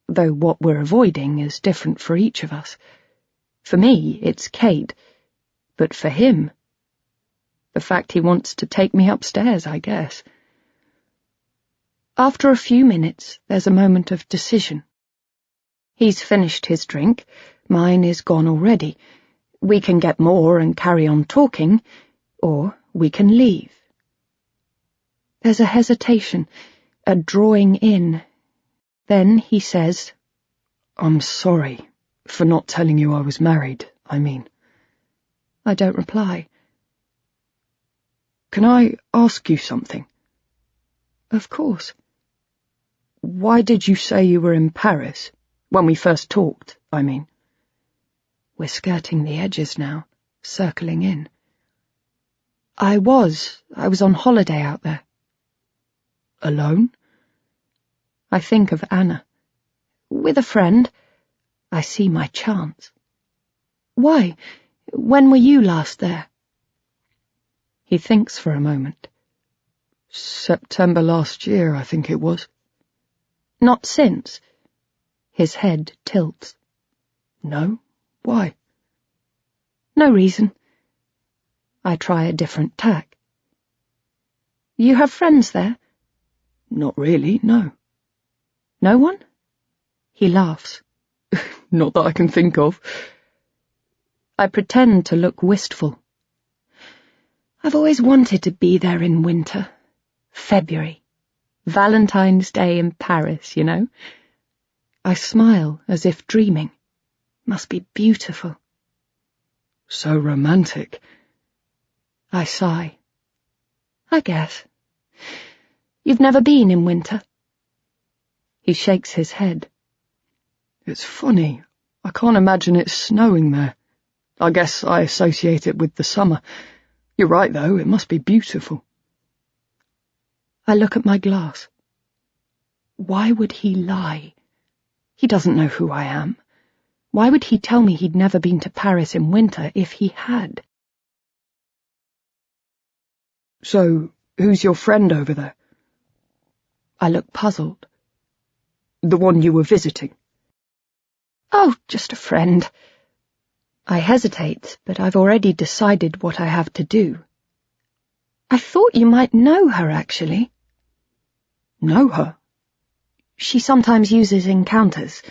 though what we're avoiding is different for each of us. For me, it's Kate, but for him, the fact he wants to take me upstairs, I guess. After a few minutes, there's a moment of decision. He's finished his drink, mine is gone already. We can get more and carry on talking, or we can leave. There's a hesitation, a drawing in. Then he says, I'm sorry for not telling you I was married, I mean. I don't reply. Can I ask you something? Of course. Why did you say you were in Paris? When we first talked, I mean. We're skirting the edges now, circling in. I was on holiday out there. Alone? I think of Anna. With a friend. I see my chance. Why? When were you last there? He thinks for a moment. September last year, I think it was. Not since. His head tilts. No? Why? No reason. I try a different tack. You have friends there? Not really, no. No one? He laughs. Not that I can think of. I pretend to look wistful. I've always wanted to be there in winter. February. Valentine's Day in Paris, you know? I smile as if dreaming. Must be beautiful. So romantic. I sigh. I guess. You've never been in winter? He shakes his head. It's funny. I can't imagine it snowing there. I guess I associate it with the summer. You're right, though. It must be beautiful. I look at my glass. Why would he lie? He doesn't know who I am. Why would he tell me he'd never been to Paris in winter if he had? So, who's your friend over there? I look puzzled. The one you were visiting? Oh, just a friend. I hesitate, but I've already decided what I have to do. I thought you might know her, actually. Know her? She sometimes uses encounters.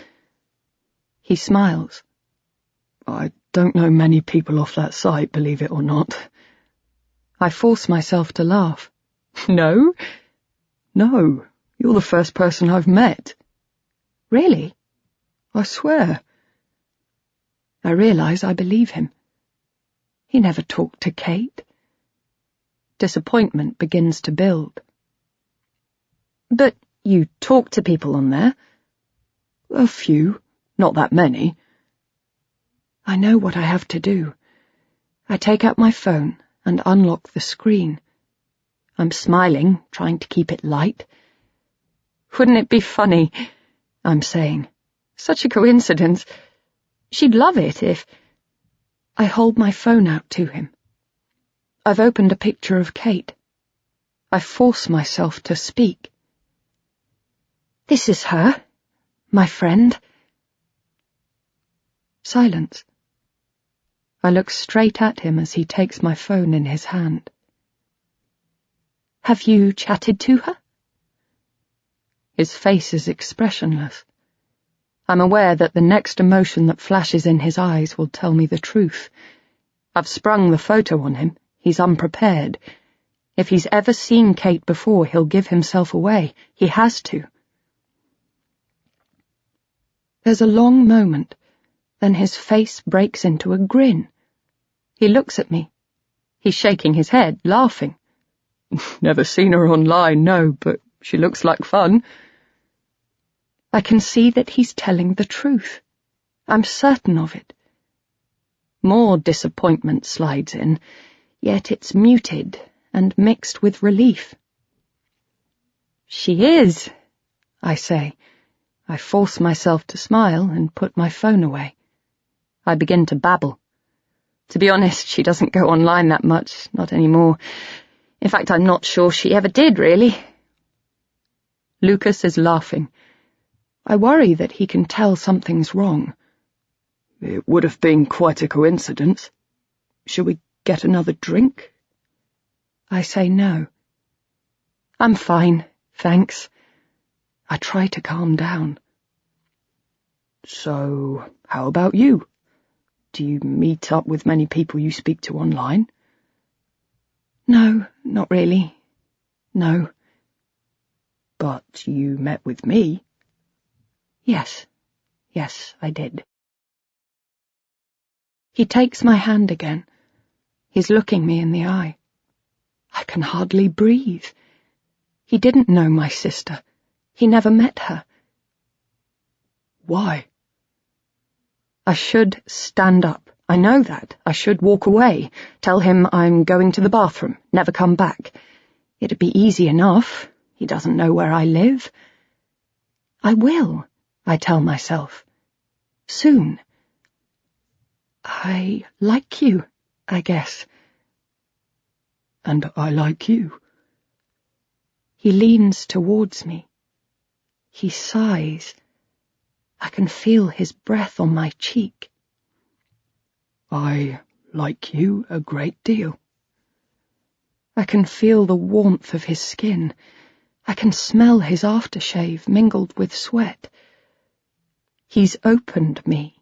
He smiles. I don't know many people off that site, believe it or not. I force myself to laugh. No? No, you're the first person I've met. Really? I swear. I realize I believe him. He never talked to Kate. Disappointment begins to build. But You talk to people on there? A few, not that many. I know what I have to do. I take out my phone and unlock the screen. I'm smiling, trying to keep it light. Wouldn't it be funny? I'm saying. Such a coincidence. She'd love it if... I hold my phone out to him. I've opened a picture of Kate. I force myself to speak. This is her, my friend. Silence. I look straight at him as he takes my phone in his hand. Have you chatted to her? His face is expressionless. I'm aware that the next emotion that flashes in his eyes will tell me the truth. I've sprung the photo on him. He's unprepared. If he's ever seen Kate before, he'll give himself away. He has to. There's a long moment, then his face breaks into a grin. He looks at me. He's shaking his head, laughing. Never seen her online, no, but she looks like fun. I can see that he's telling the truth. I'm certain of it. More disappointment slides in, yet it's muted and mixed with relief. She is, I say. I force myself to smile and put my phone away. I begin to babble. To be honest, she doesn't go online that much, not anymore. In fact, I'm not sure she ever did, really. Lucas is laughing. I worry that he can tell something's wrong. It would have been quite a coincidence. Shall we get another drink? I say no. I'm fine, thanks. I try to calm down. So, how about you? Do you meet up with many people you speak to online? No, not really. No. But you met with me? Yes, I did. He takes my hand again. He's looking me in the eye. I can hardly breathe. He didn't know my sister. He never met her. Why? I should stand up. I know that. I should walk away. Tell him I'm going to the bathroom. Never come back. It'd be easy enough. He doesn't know where I live. I will, I tell myself. Soon. I like you, I guess. And I like you. He leans towards me. He sighs. I can feel his breath on my cheek. I like you a great deal. I can feel the warmth of his skin. I can smell his aftershave mingled with sweat. He's opened me.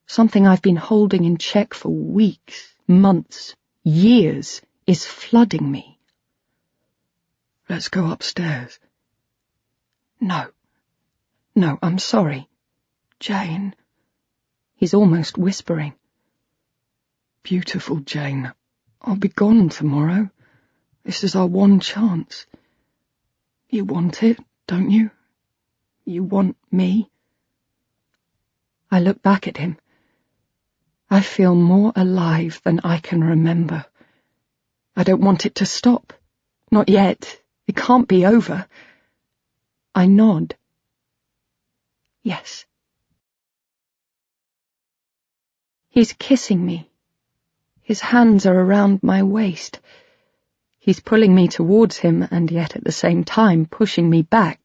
Something I've been holding in check for weeks, months, years is flooding me. Let's go upstairs. No, I'm sorry. Jane. He's almost whispering. Beautiful Jane, I'll be gone tomorrow. This is our one chance. You want it, don't you? You want me? I look back at him. I feel more alive than I can remember. I don't want it to stop. Not yet. It can't be over. I nod. Yes. He's kissing me. His hands are around my waist. He's pulling me towards him and yet at the same time pushing me back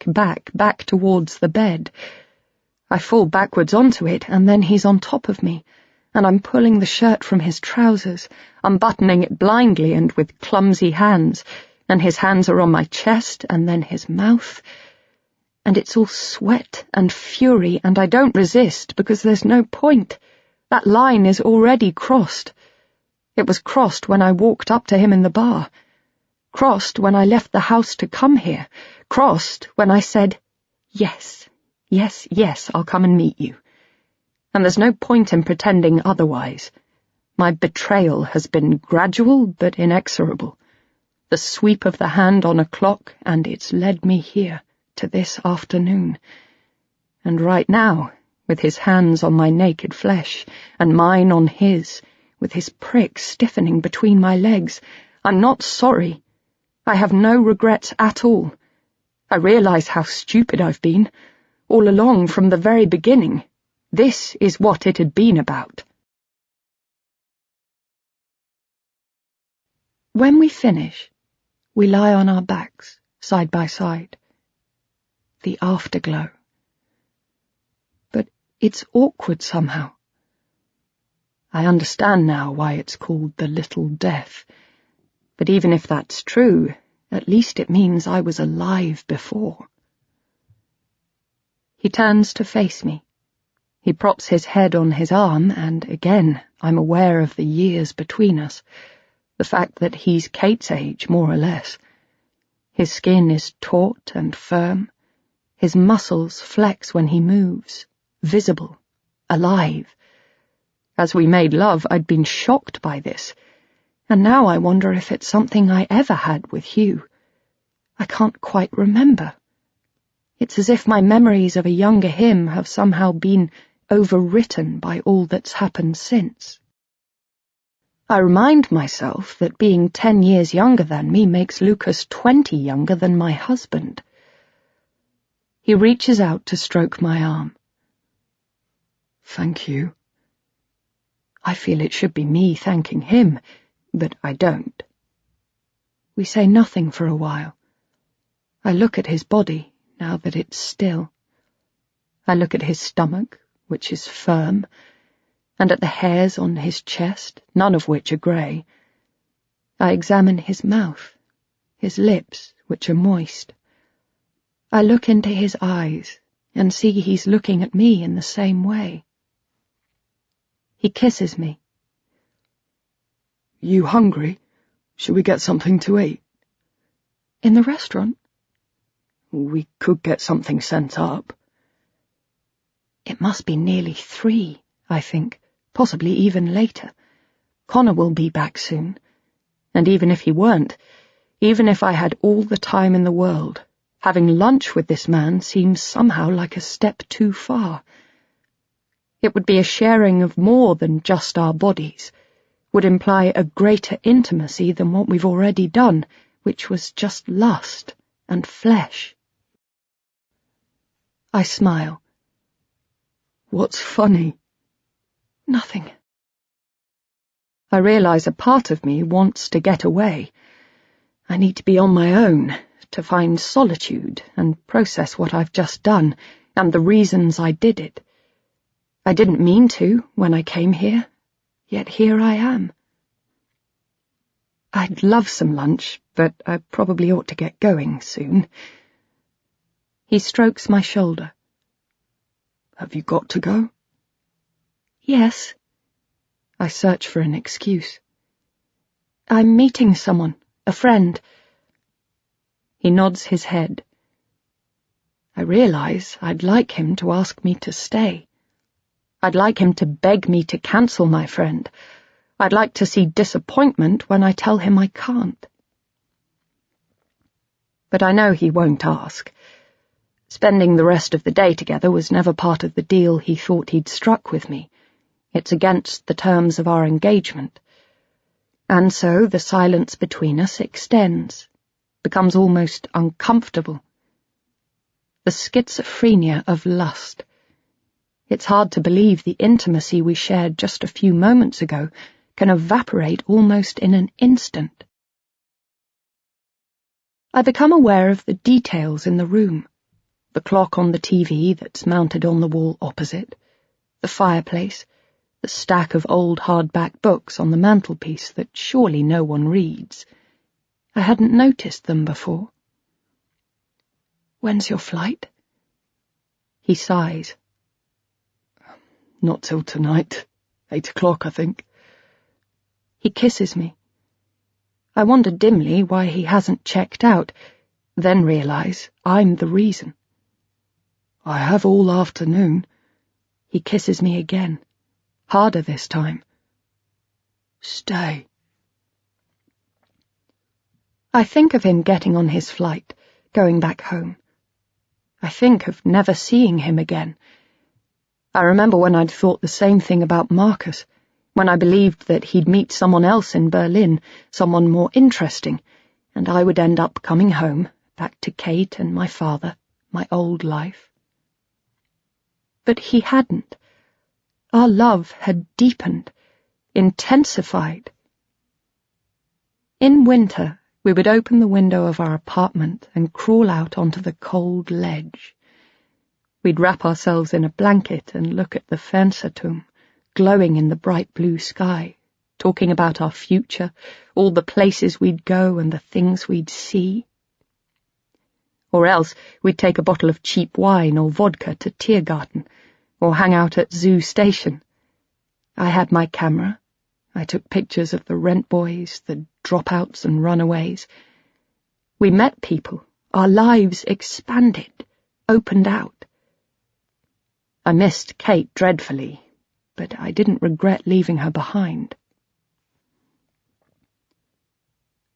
towards the bed. I fall backwards onto it and then he's on top of me, and I'm pulling the shirt from his trousers, unbuttoning it blindly and with clumsy hands, and his hands are on my chest and then his mouth, and it's all sweat and fury, and I don't resist because there's no point. That line is already crossed. It was crossed when I walked up to him in the bar. Crossed when I left the house to come here. Crossed when I said, yes, I'll come and meet you. And there's no point in pretending otherwise. My betrayal has been gradual but inexorable. The sweep of the hand on a clock, and it's led me here, to this afternoon. And right now, with his hands on my naked flesh, and mine on his, with his prick stiffening between my legs, I'm not sorry. I have no regrets at all. I realize how stupid I've been. All along, from the very beginning, this is what it had been about. When we finish, we lie on our backs, side by side. The afterglow. But it's awkward somehow. I understand now why it's called the little death. But even if that's true, at least it means I was alive before. He turns to face me. He props his head on his arm, and again I'm aware of the years between us, the fact that he's Kate's age, more or less. His skin is taut and firm. His muscles flex when he moves, visible, alive. As we made love, I'd been shocked by this, and now I wonder if it's something I ever had with Hugh. I can't quite remember. It's as if my memories of a younger him have somehow been overwritten by all that's happened since. I remind myself that being 10 years younger than me makes Lucas 20 younger than my husband. He reaches out to stroke my arm. Thank you. I feel it should be me thanking him, but I don't. We say nothing for a while. I look at his body, now that it's still. I look at his stomach, which is firm, and at the hairs on his chest, none of which are grey. I examine his mouth, his lips, which are moist. I look into his eyes, and see he's looking at me in the same way. He kisses me. You hungry? Should we get something to eat? In the restaurant? We could get something sent up. It must be nearly 3, I think, possibly even later. Connor will be back soon. And even if he weren't, even if I had all the time in the world, having lunch with this man seems somehow like a step too far. It would be a sharing of more than just our bodies, would imply a greater intimacy than what we've already done, which was just lust and flesh. I smile. What's funny? Nothing. I realize a part of me wants to get away. I need to be on my own, to find solitude and process what I've just done and the reasons I did it. I didn't mean to when I came here, yet here I am. I'd love some lunch, but I probably ought to get going soon. He strokes my shoulder. Have you got to go? Yes. I search for an excuse. I'm meeting someone, a friend. He nods his head. I realize I'd like him to ask me to stay. I'd like him to beg me to cancel my friend. I'd like to see disappointment when I tell him I can't. But I know he won't ask. Spending the rest of the day together was never part of the deal he thought he'd struck with me. It's against the terms of our engagement. And so the silence between us extends, becomes almost uncomfortable. The schizophrenia of lust. It's hard to believe the intimacy we shared just a few moments ago can evaporate almost in an instant. I become aware of the details in the room. The clock on the TV that's mounted on the wall opposite, the fireplace, the stack of old hardback books on the mantelpiece that surely no one reads. I hadn't noticed them before. When's your flight? He sighs. Not till tonight. 8 o'clock, I think. He kisses me. I wonder dimly why he hasn't checked out, then realize I'm the reason. I have all afternoon. He kisses me again, harder this time. Stay. I think of him getting on his flight, going back home. I think of never seeing him again. I remember when I'd thought the same thing about Marcus, when I believed that he'd meet someone else in Berlin, someone more interesting, and I would end up coming home, back to Kate and my father, my old life. But he hadn't. Our love had deepened, intensified. In winter, we would open the window of our apartment and crawl out onto the cold ledge. We'd wrap ourselves in a blanket and look at the Fernsehturm, glowing in the bright blue sky, talking about our future, all the places we'd go and the things we'd see. Or else we'd take a bottle of cheap wine or vodka to Tiergarten, or hang out at Zoo Station. I had my camera. I took pictures of the rent boys, the dropouts and runaways. We met people. Our lives expanded, opened out. I missed Kate dreadfully, but I didn't regret leaving her behind.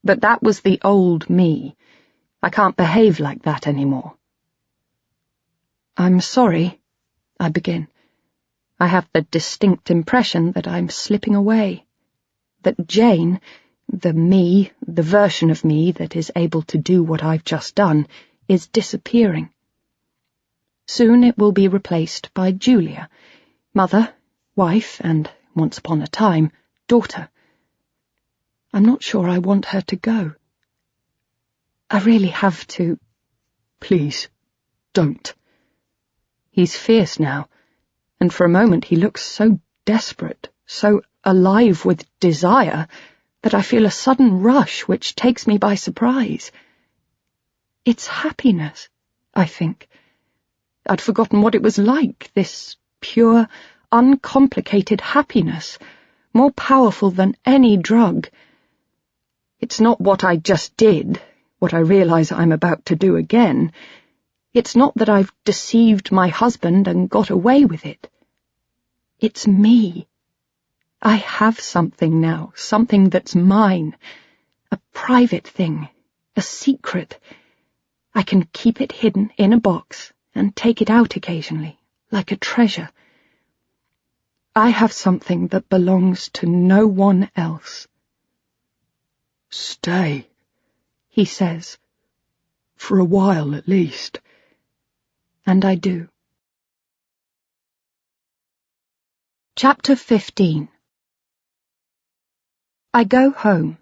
But that was the old me. I can't behave like that anymore. I'm sorry, I begin. I have the distinct impression that I'm slipping away, that Jane, the me, the version of me that is able to do what I've just done, is disappearing. Soon it will be replaced by Julia, mother, wife, and, once upon a time, daughter. I'm not sure I want her to go. I really have to. Please, don't. He's fierce now, and for a moment he looks so desperate, so alive with desire, that I feel a sudden rush which takes me by surprise. It's happiness, I think. I'd forgotten what it was like, this pure, uncomplicated happiness, more powerful than any drug. It's not what I just did, what I realize I'm about to do again. It's not that I've deceived my husband and got away with it. It's me. I have something now, something that's mine, a private thing, a secret. I can keep it hidden in a box and take it out occasionally, like a treasure. I have something that belongs to no one else. Stay, he says. For a while at least. And I do. Chapter 15. I go home.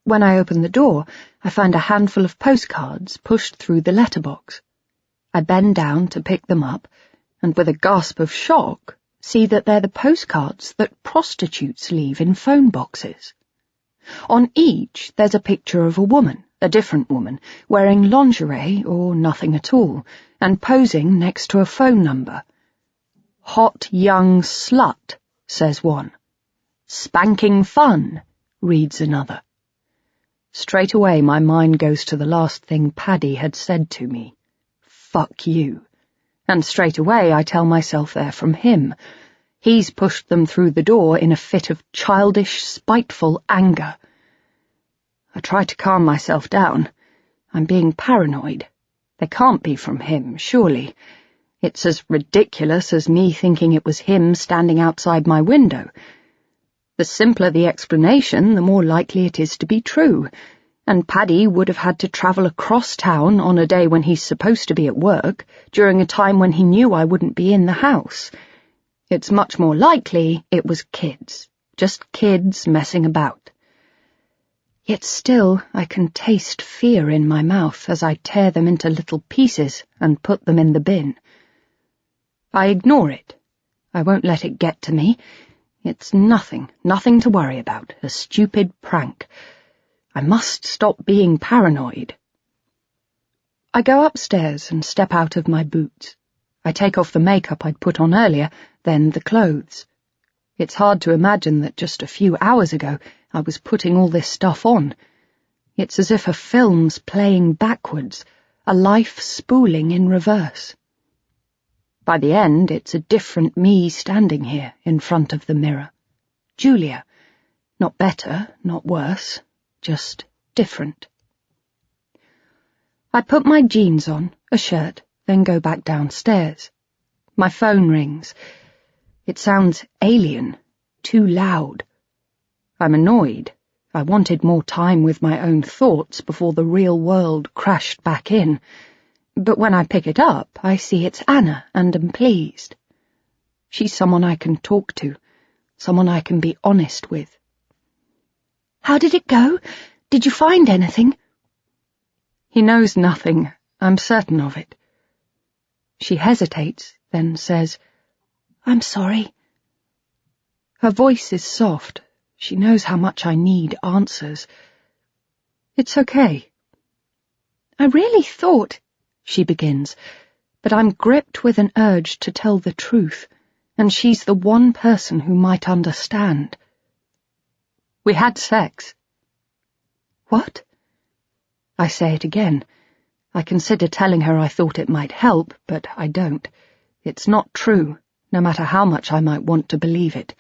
When I open the door, I find a handful of postcards pushed through the letterbox. I bend down to pick them up, and with a gasp of shock, see that they're the postcards that prostitutes leave in phone boxes. On each, there's a picture of a woman, a different woman, wearing lingerie or nothing at all, and posing next to a phone number. Hot young slut, says one. Spanking fun, reads another. Straight away my mind goes to the last thing Paddy had said to me. Fuck you. And straight away I tell myself they're from him. He's pushed them through the door in a fit of childish, spiteful anger. I try to calm myself down. I'm being paranoid. They can't be from him, surely. It's as ridiculous as me thinking it was him standing outside my window. The simpler the explanation, the more likely it is to be true, and Paddy would have had to travel across town on a day when he's supposed to be at work, during a time when he knew I wouldn't be in the house. It's much more likely it was kids, just kids messing about. Yet still I can taste fear in my mouth as I tear them into little pieces and put them in the bin. I ignore it. I won't let it get to me. It's nothing to worry about, a stupid prank. I must stop being paranoid. I go upstairs and step out of my boots. I take off the makeup I'd put on earlier, then the clothes. It's hard to imagine that just a few hours ago I was putting all this stuff on. It's as if a film's playing backwards, a life spooling in reverse. By the end, it's a different me standing here in front of the mirror. Julia. Not better, not worse, just different. I put my jeans on, a shirt, then go back downstairs. My phone rings. It sounds alien, too loud. I'm annoyed. I wanted more time with my own thoughts before the real world crashed back in. But when I pick it up, I see it's Anna and am pleased. She's someone I can talk to, someone I can be honest with. How did it go? Did you find anything? He knows nothing. I'm certain of it. She hesitates, then says, I'm sorry. Her voice is soft. She knows how much I need answers. It's okay. I really thought, she begins, but I'm gripped with an urge to tell the truth, and she's the one person who might understand. We had sex. What? I say it again. I consider telling her I thought it might help, but I don't. It's not true, no matter how much I might want to believe it.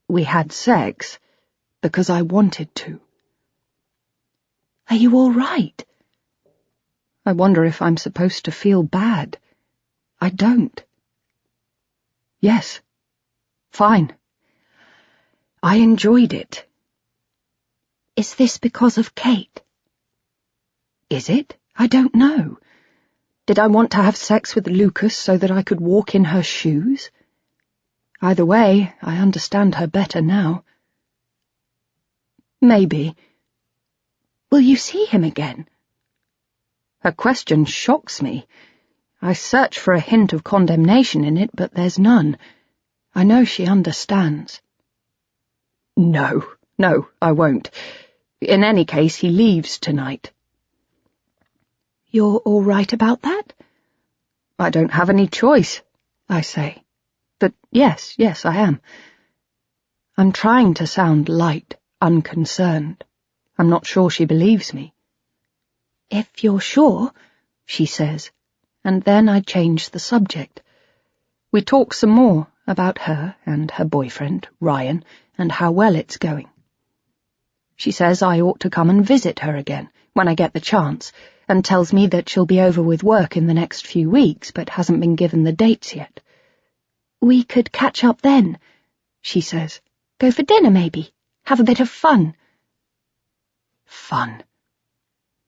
We had sex because I wanted to. Are you all right? I wonder if I'm supposed to feel bad. I don't. Yes. Fine. I enjoyed it. Is this because of Kate? Is it? I don't know. Did I want to have sex with Lucas so that I could walk in her shoes? Either way, I understand her better now. Maybe. Will you see him again? Her question shocks me. I search for a hint of condemnation in it, but there's none. I know she understands. No, I won't. In any case, he leaves tonight. You're all right about that? I don't have any choice, I say. But yes, I am. I'm trying to sound light, unconcerned. I'm not sure she believes me. If you're sure, she says, and then I change the subject. We talk some more about her and her boyfriend, Ryan, and how well it's going. She says I ought to come and visit her again when I get the chance, and tells me that she'll be over with work in the next few weeks, but hasn't been given the dates yet. We could catch up then, she says. Go for dinner, maybe. Have a bit of fun. Fun.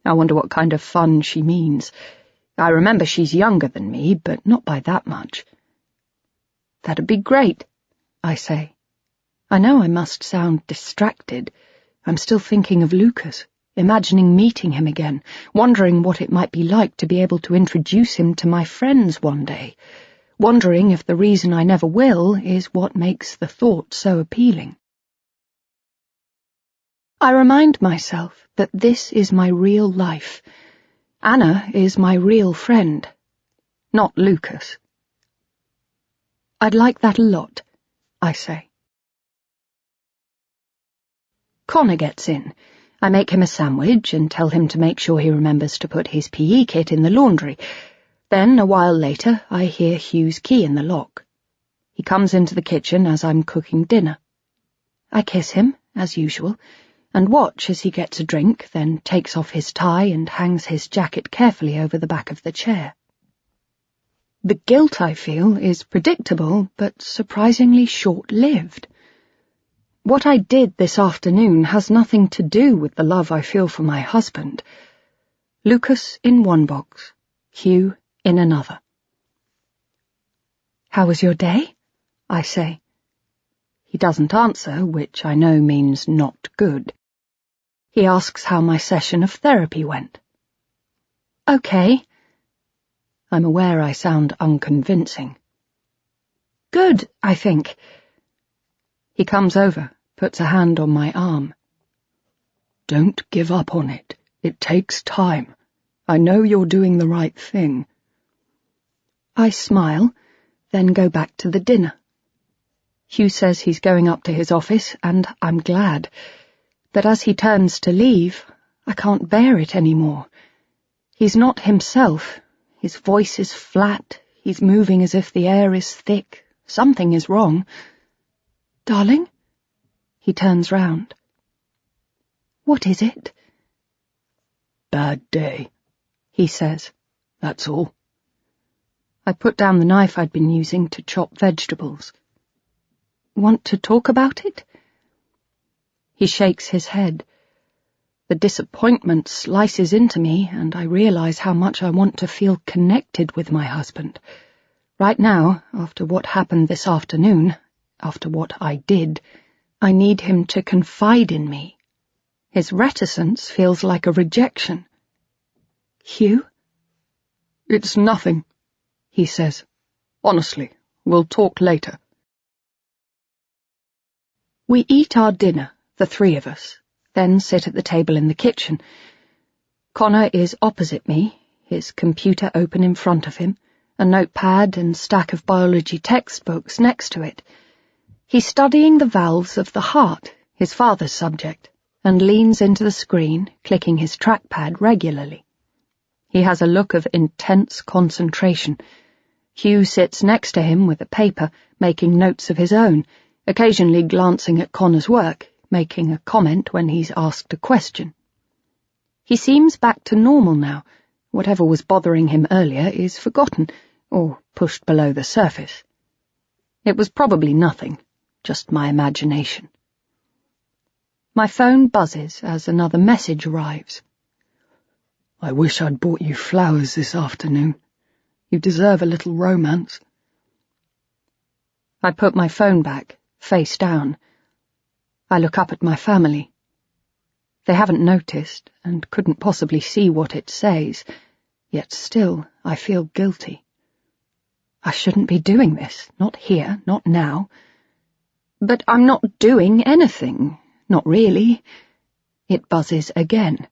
I wonder what kind of fun she means. I remember she's younger than me, but not by that much. That'd be great, I say. I know I must sound distracted. I'm still thinking of Lucas, imagining meeting him again, wondering what it might be like to be able to introduce him to my friends one day, wondering if the reason I never will is what makes the thought so appealing. I remind myself that this is my real life. Anna is my real friend, not Lucas. I'd like that a lot, I say. Connor gets in. I make him a sandwich and tell him to make sure he remembers to put his PE kit in the laundry. Then, a while later, I hear Hugh's key in the lock. He comes into the kitchen as I'm cooking dinner. I kiss him, as usual, and watch as he gets a drink, then takes off his tie and hangs his jacket carefully over the back of the chair. The guilt I feel is predictable, but surprisingly short-lived. What I did this afternoon has nothing to do with the love I feel for my husband. Lucas in one box, Hugh in another. How was your day? I say. He doesn't answer, which I know means not good. He asks how my session of therapy went. Okay. I'm aware I sound unconvincing. Good, I think. He comes over, puts a hand on my arm. Don't give up on it. It takes time. I know you're doing the right thing. I smile, then go back to the dinner. Hugh says he's going up to his office, and I'm glad. But as he turns to leave, I can't bear it anymore. He's not himself. His voice is flat. He's moving as if the air is thick. Something is wrong. Darling? He turns round. What is it? Bad day, he says. That's all. I put down the knife I'd been using to chop vegetables. Want to talk about it? He shakes his head. The disappointment slices into me, and I realize how much I want to feel connected with my husband. Right now, after what happened this afternoon, after what I did, I need him to confide in me. His reticence feels like a rejection. Hugh? It's nothing, he says. Honestly, we'll talk later. We eat our dinner, the three of us, then sit at the table in the kitchen. Connor is opposite me, his computer open in front of him, a notepad and stack of biology textbooks next to it. He's studying the valves of the heart, his father's subject, and leans into the screen, clicking his trackpad regularly. He has a look of intense concentration. Hugh sits next to him with a paper, making notes of his own, occasionally glancing at Connor's work, making a comment when he's asked a question. He seems back to normal now. Whatever was bothering him earlier is forgotten, or pushed below the surface. It was probably nothing, just my imagination. My phone buzzes as another message arrives. I wish I'd bought you flowers this afternoon. You deserve a little romance. I put my phone back, face down. I look up at my family. They haven't noticed and couldn't possibly see what it says, yet still I feel guilty. I shouldn't be doing this, not here, not now. But I'm not doing anything, not really. It buzzes again.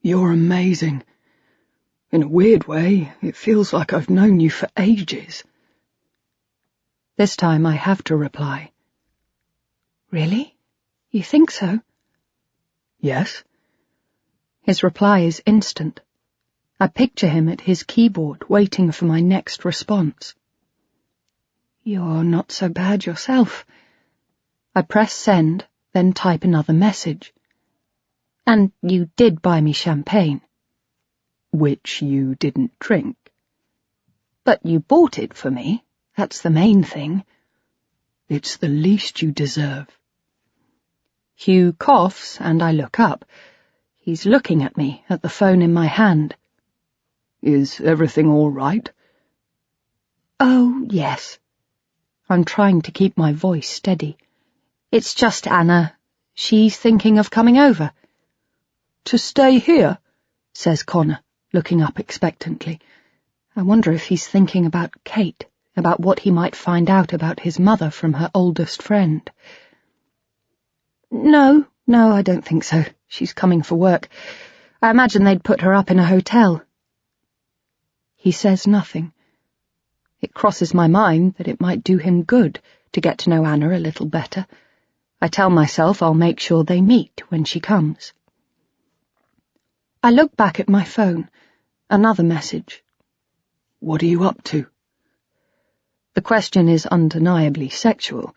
You're amazing. In a weird way, it feels like I've known you for ages. This time I have to reply. Really? You think so? Yes. His reply is instant. I picture him at his keyboard waiting for my next response. You're not so bad yourself. I press send, then type another message. And you did buy me champagne. Which you didn't drink. But you bought it for me. That's the main thing. It's the least you deserve. Hugh coughs, and I look up. He's looking at me, at the phone in my hand. Is everything all right? Oh, yes. I'm trying to keep my voice steady. It's just Anna. She's thinking of coming over. To stay here? Says Connor, looking up expectantly. I wonder if he's thinking about Kate, about what he might find out about his mother from her oldest friend. No, I don't think so. She's coming for work. I imagine they'd put her up in a hotel. He says nothing. It crosses my mind that it might do him good to get to know Anna a little better. I tell myself I'll make sure they meet when she comes. I look back at my phone. Another message. What are you up to? The question is undeniably sexual,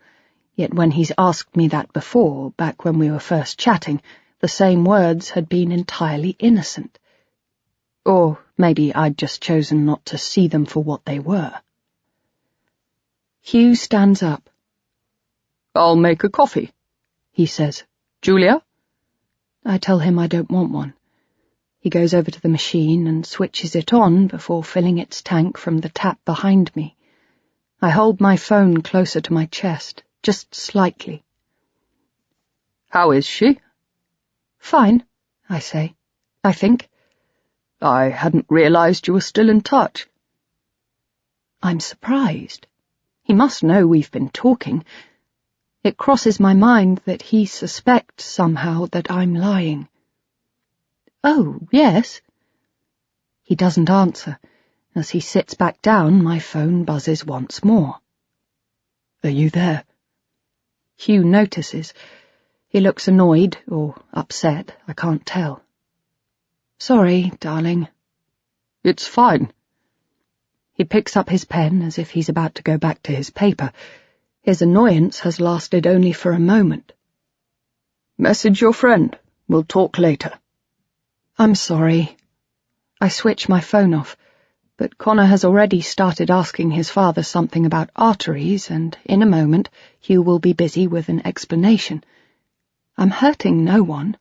yet when he's asked me that before, back when we were first chatting, the same words had been entirely innocent. Or maybe I'd just chosen not to see them for what they were. Hugh stands up. I'll make a coffee, he says. Julia? I tell him I don't want one. He goes over to the machine and switches it on before filling its tank from the tap behind me. I hold my phone closer to my chest, just slightly. How is she? Fine, I say. I think. I hadn't realized you were still in touch. I'm surprised. He must know we've been talking. It crosses my mind that he suspects somehow that I'm lying. Oh, yes. He doesn't answer. As he sits back down, my phone buzzes once more. Are you there? Hugh notices. He looks annoyed or upset, I can't tell. Sorry, darling. It's fine. He picks up his pen as if he's about to go back to his paper. His annoyance has lasted only for a moment. Message your friend. We'll talk later. I'm sorry. I switch my phone off, but Connor has already started asking his father something about arteries, and in a moment Hugh will be busy with an explanation. I'm hurting no one.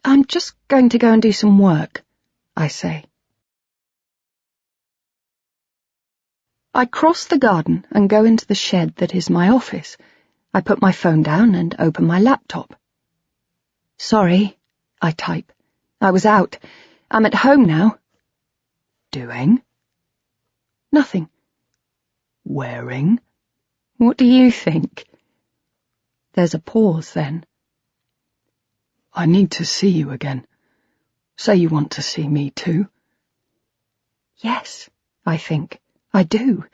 I'm just going to go and do some work, I say. I cross the garden and go into the shed that is my office. I put my phone down and open my laptop. Sorry, I type. I was out. I'm at home now. Doing? Nothing. Wearing? What do you think? There's a pause then. I need to see you again. Say you want to see me too. Yes, I think. I do.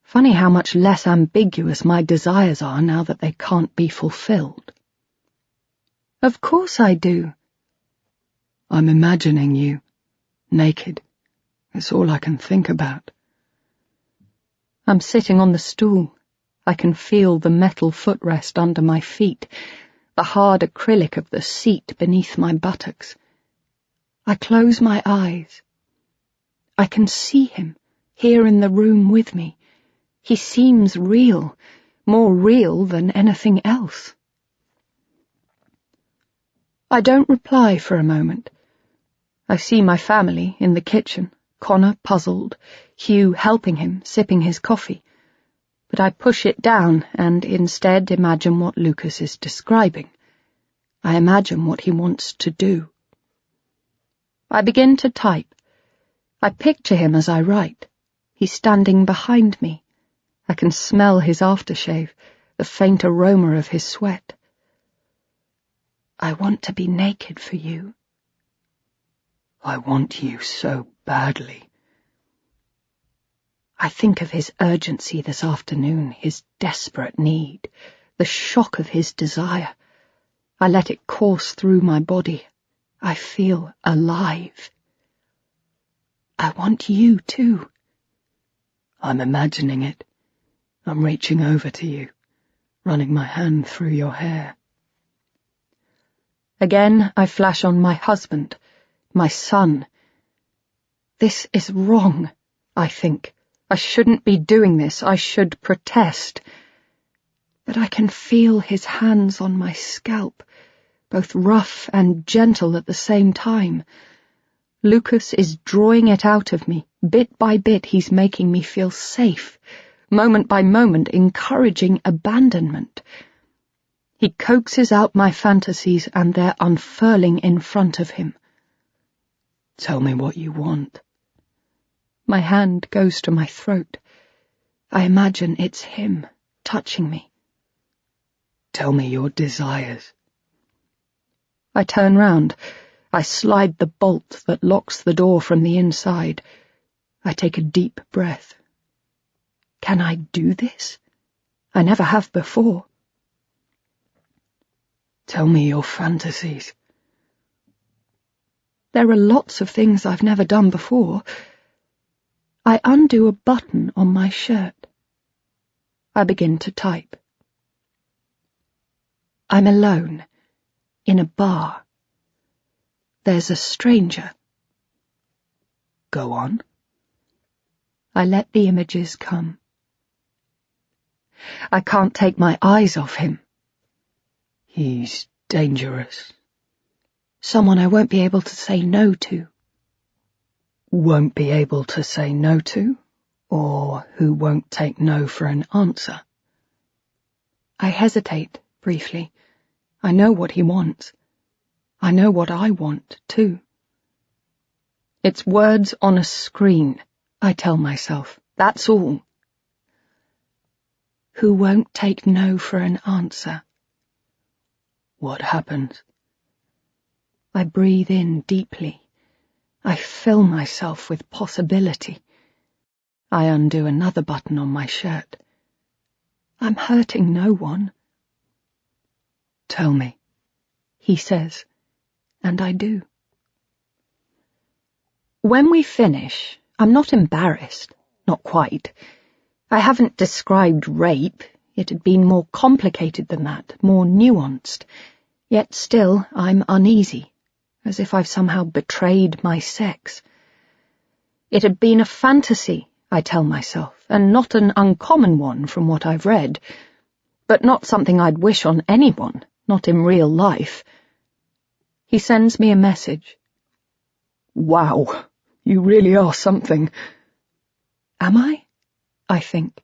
Funny how much less ambiguous my desires are now that they can't be fulfilled. Of course I do. I'm imagining you, naked. It's all I can think about. I'm sitting on the stool. I can feel the metal footrest under my feet, the hard acrylic of the seat beneath my buttocks. I close my eyes. I can see him, here in the room with me. He seems real, more real than anything else. I don't reply for a moment. I see my family in the kitchen, Connor puzzled, Hugh helping him, sipping his coffee. But I push it down and instead imagine what Lucas is describing. I imagine what he wants to do. I begin to type. I picture him as I write. He's standing behind me. I can smell his aftershave, the faint aroma of his sweat. I want to be naked for you. I want you so badly. I think of his urgency this afternoon, his desperate need, the shock of his desire. I let it course through my body. I feel alive. I want you too. I'm imagining it. I'm reaching over to you, running my hand through your hair. Again I flash on my husband, my son. This is wrong, I think. I shouldn't be doing this. I should protest. But I can feel his hands on my scalp, both rough and gentle at the same time. Lucas is drawing it out of me. Bit by bit he's making me feel safe, moment by moment encouraging abandonment. He coaxes out my fantasies and they're unfurling in front of him. Tell me what you want. My hand goes to my throat. I imagine it's him touching me. Tell me your desires. I turn round. I slide the bolt that locks the door from the inside. I take a deep breath. Can I do this? I never have before. Tell me your fantasies. There are lots of things I've never done before. I undo a button on my shirt. I begin to type. I'm alone, in a bar. There's a stranger. Go on. I let the images come. I can't take my eyes off him. He's dangerous. Someone I won't be able to say no to. Won't be able to say no to, or who won't take no for an answer? I hesitate, briefly. I know what he wants. I know what I want, too. It's words on a screen, I tell myself. That's all. Who won't take no for an answer? What happens? I breathe in deeply. I fill myself with possibility. I undo another button on my shirt. I'm hurting no one. Tell me, he says, and I do. When we finish, I'm not embarrassed, not quite. I haven't described rape. It had been more complicated than that, more nuanced. Yet still I'm uneasy, as if I've somehow betrayed my sex. It had been a fantasy, I tell myself, and not an uncommon one from what I've read, but not something I'd wish on anyone, not in real life. He sends me a message. Wow, you really are something. Am I think.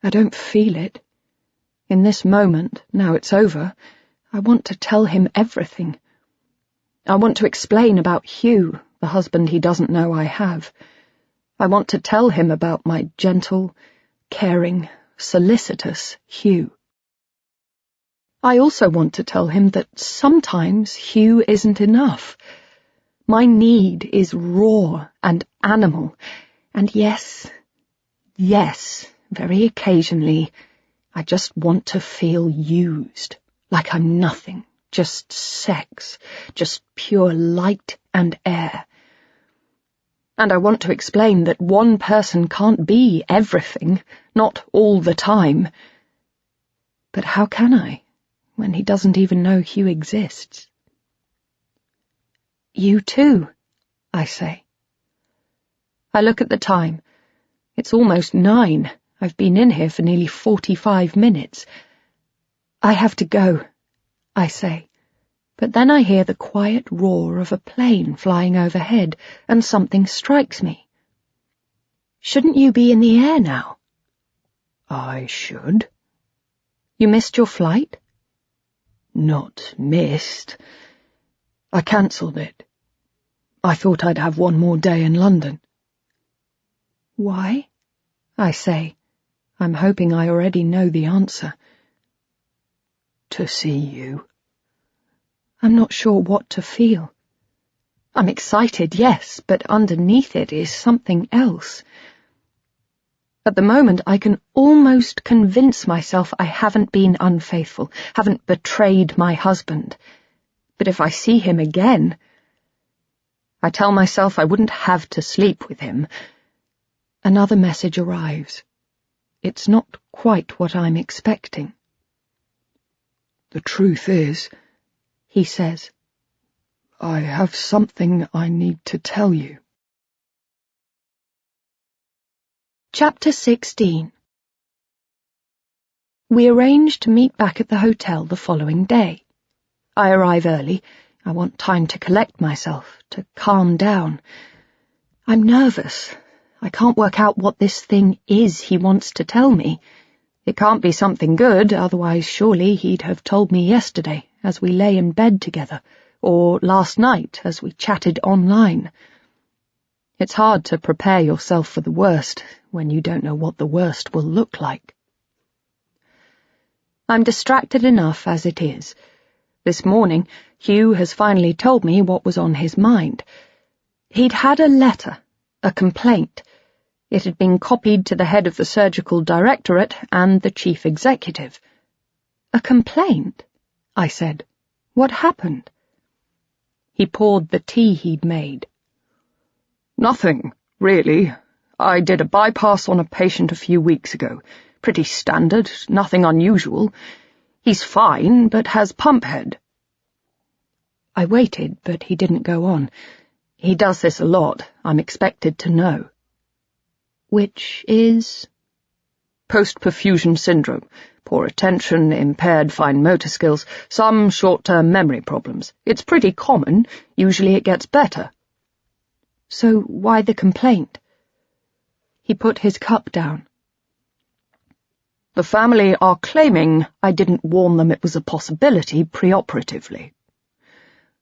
I don't feel it. In this moment, now it's over, I want to tell him everything. I want to explain about Hugh, the husband he doesn't know I have. I want to tell him about my gentle, caring, solicitous Hugh. I also want to tell him that sometimes Hugh isn't enough. My need is raw and animal, and yes, very occasionally, I just want to feel used, like I'm nothing, just sex, just pure light and air. And I want to explain that one person can't be everything, not all the time. But how can I, when he doesn't even know Hugh exists? You too, I say. I look at the time. It's almost 9. I've been in here for nearly 45 minutes. I have to go, I say, but then I hear the quiet roar of a plane flying overhead, and something strikes me. Shouldn't you be in the air now? I should. You missed your flight? Not missed. I cancelled it. I thought I'd have one more day in London. Why? I say. I'm hoping I already know the answer. To see you. I'm not sure what to feel. I'm excited, yes, but underneath it is something else. At the moment, I can almost convince myself I haven't been unfaithful, haven't betrayed my husband. But if I see him again, I tell myself I wouldn't have to sleep with him. Another message arrives. It's not quite what I'm expecting. The truth is, he says, I have something I need to tell you. Chapter 16. We arrange to meet back at the hotel the following day. I arrive early. I want time to collect myself, to calm down. I'm nervous. I can't work out what this thing is he wants to tell me. It can't be something good, otherwise surely he'd have told me yesterday, as we lay in bed together, or last night as we chatted online. It's hard to prepare yourself for the worst when you don't know what the worst will look like. I'm distracted enough as it is. This morning, Hugh has finally told me what was on his mind. He'd had a letter, a complaint. It had been copied to the head of the surgical directorate and the chief executive. A complaint? I said. What happened? He poured the tea he'd made. Nothing, really. I did a bypass on a patient a few weeks ago. Pretty standard, nothing unusual. He's fine, but has pump head. I waited, but he didn't go on. He does this a lot. I'm expected to know. Which is? Post-perfusion syndrome. Poor attention, impaired fine motor skills, some short-term memory problems. It's pretty common. Usually it gets better. So why the complaint? He put his cup down. The family are claiming I didn't warn them it was a possibility preoperatively.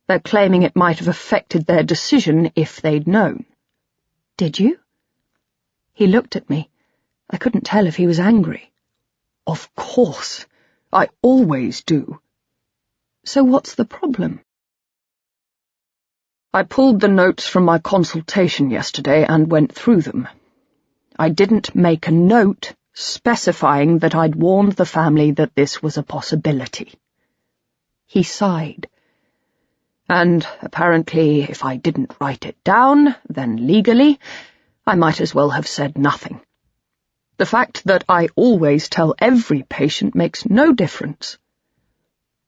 They're claiming it might have affected their decision if they'd known. Did you? He looked at me. I couldn't tell if he was angry. Of course. I always do. So what's the problem? I pulled the notes from my consultation yesterday and went through them. I didn't make a note specifying that I'd warned the family that this was a possibility. He sighed. And apparently, if I didn't write it down, then legally, I might as well have said nothing. The fact that I always tell every patient makes no difference.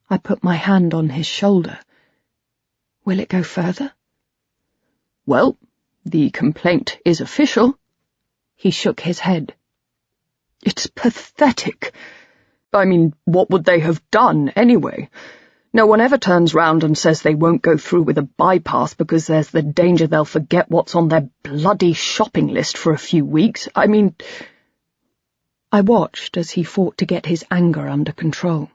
I put my hand on his shoulder. Will it go further? Well, The complaint is official." He shook his head. "It's pathetic. I mean, what would they have done, anyway? No one ever turns round and says they won't go through with a bypass because there's the danger they'll forget what's on their bloody shopping list for a few weeks. I mean—" I watched as he fought to get his anger under control.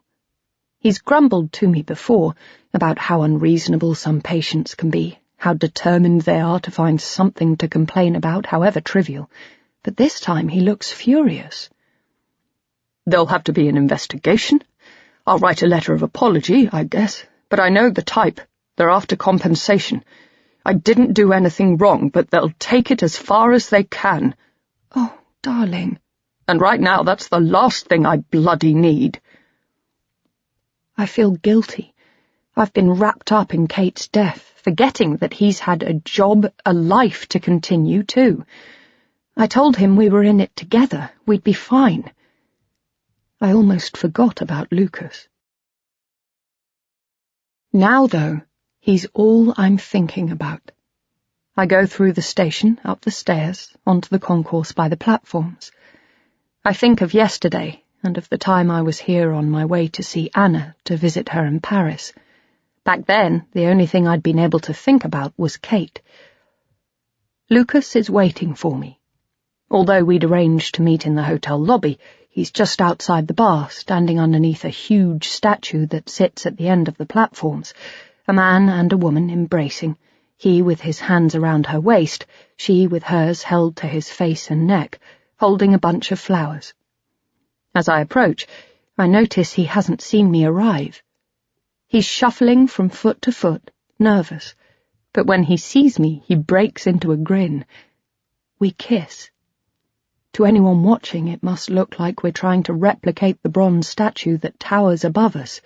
He's grumbled to me before about how unreasonable some patients can be, how determined they are to find something to complain about, however trivial, but this time he looks furious. "There'll have to be an investigation. I'll write a letter of apology, I guess, but I know the type. They're after compensation. I didn't do anything wrong, but they'll take it as far as they can." "Oh, darling." "And right now that's the last thing I bloody need." I feel guilty. I've been wrapped up in Kate's death, forgetting that he's had a job, a life to continue, too. I told him we were in it together, we'd be fine. I almost forgot about Lucas. Now, though, he's all I'm thinking about. I go through the station, up the stairs, onto the concourse by the platforms. I think of yesterday, and of the time I was here on my way to see Anna, to visit her in Paris. Back then, the only thing I'd been able to think about was Kate. Lucas is waiting for me. Although we'd arranged to meet in the hotel lobby, he's just outside the bar, standing underneath a huge statue that sits at the end of the platforms, a man and a woman embracing, he with his hands around her waist, she with hers held to his face and neck, holding a bunch of flowers. As I approach, I notice he hasn't seen me arrive. He's shuffling from foot to foot, nervous, but when he sees me, he breaks into a grin. We kiss. To anyone watching, it must look like we're trying to replicate the bronze statue that towers above us.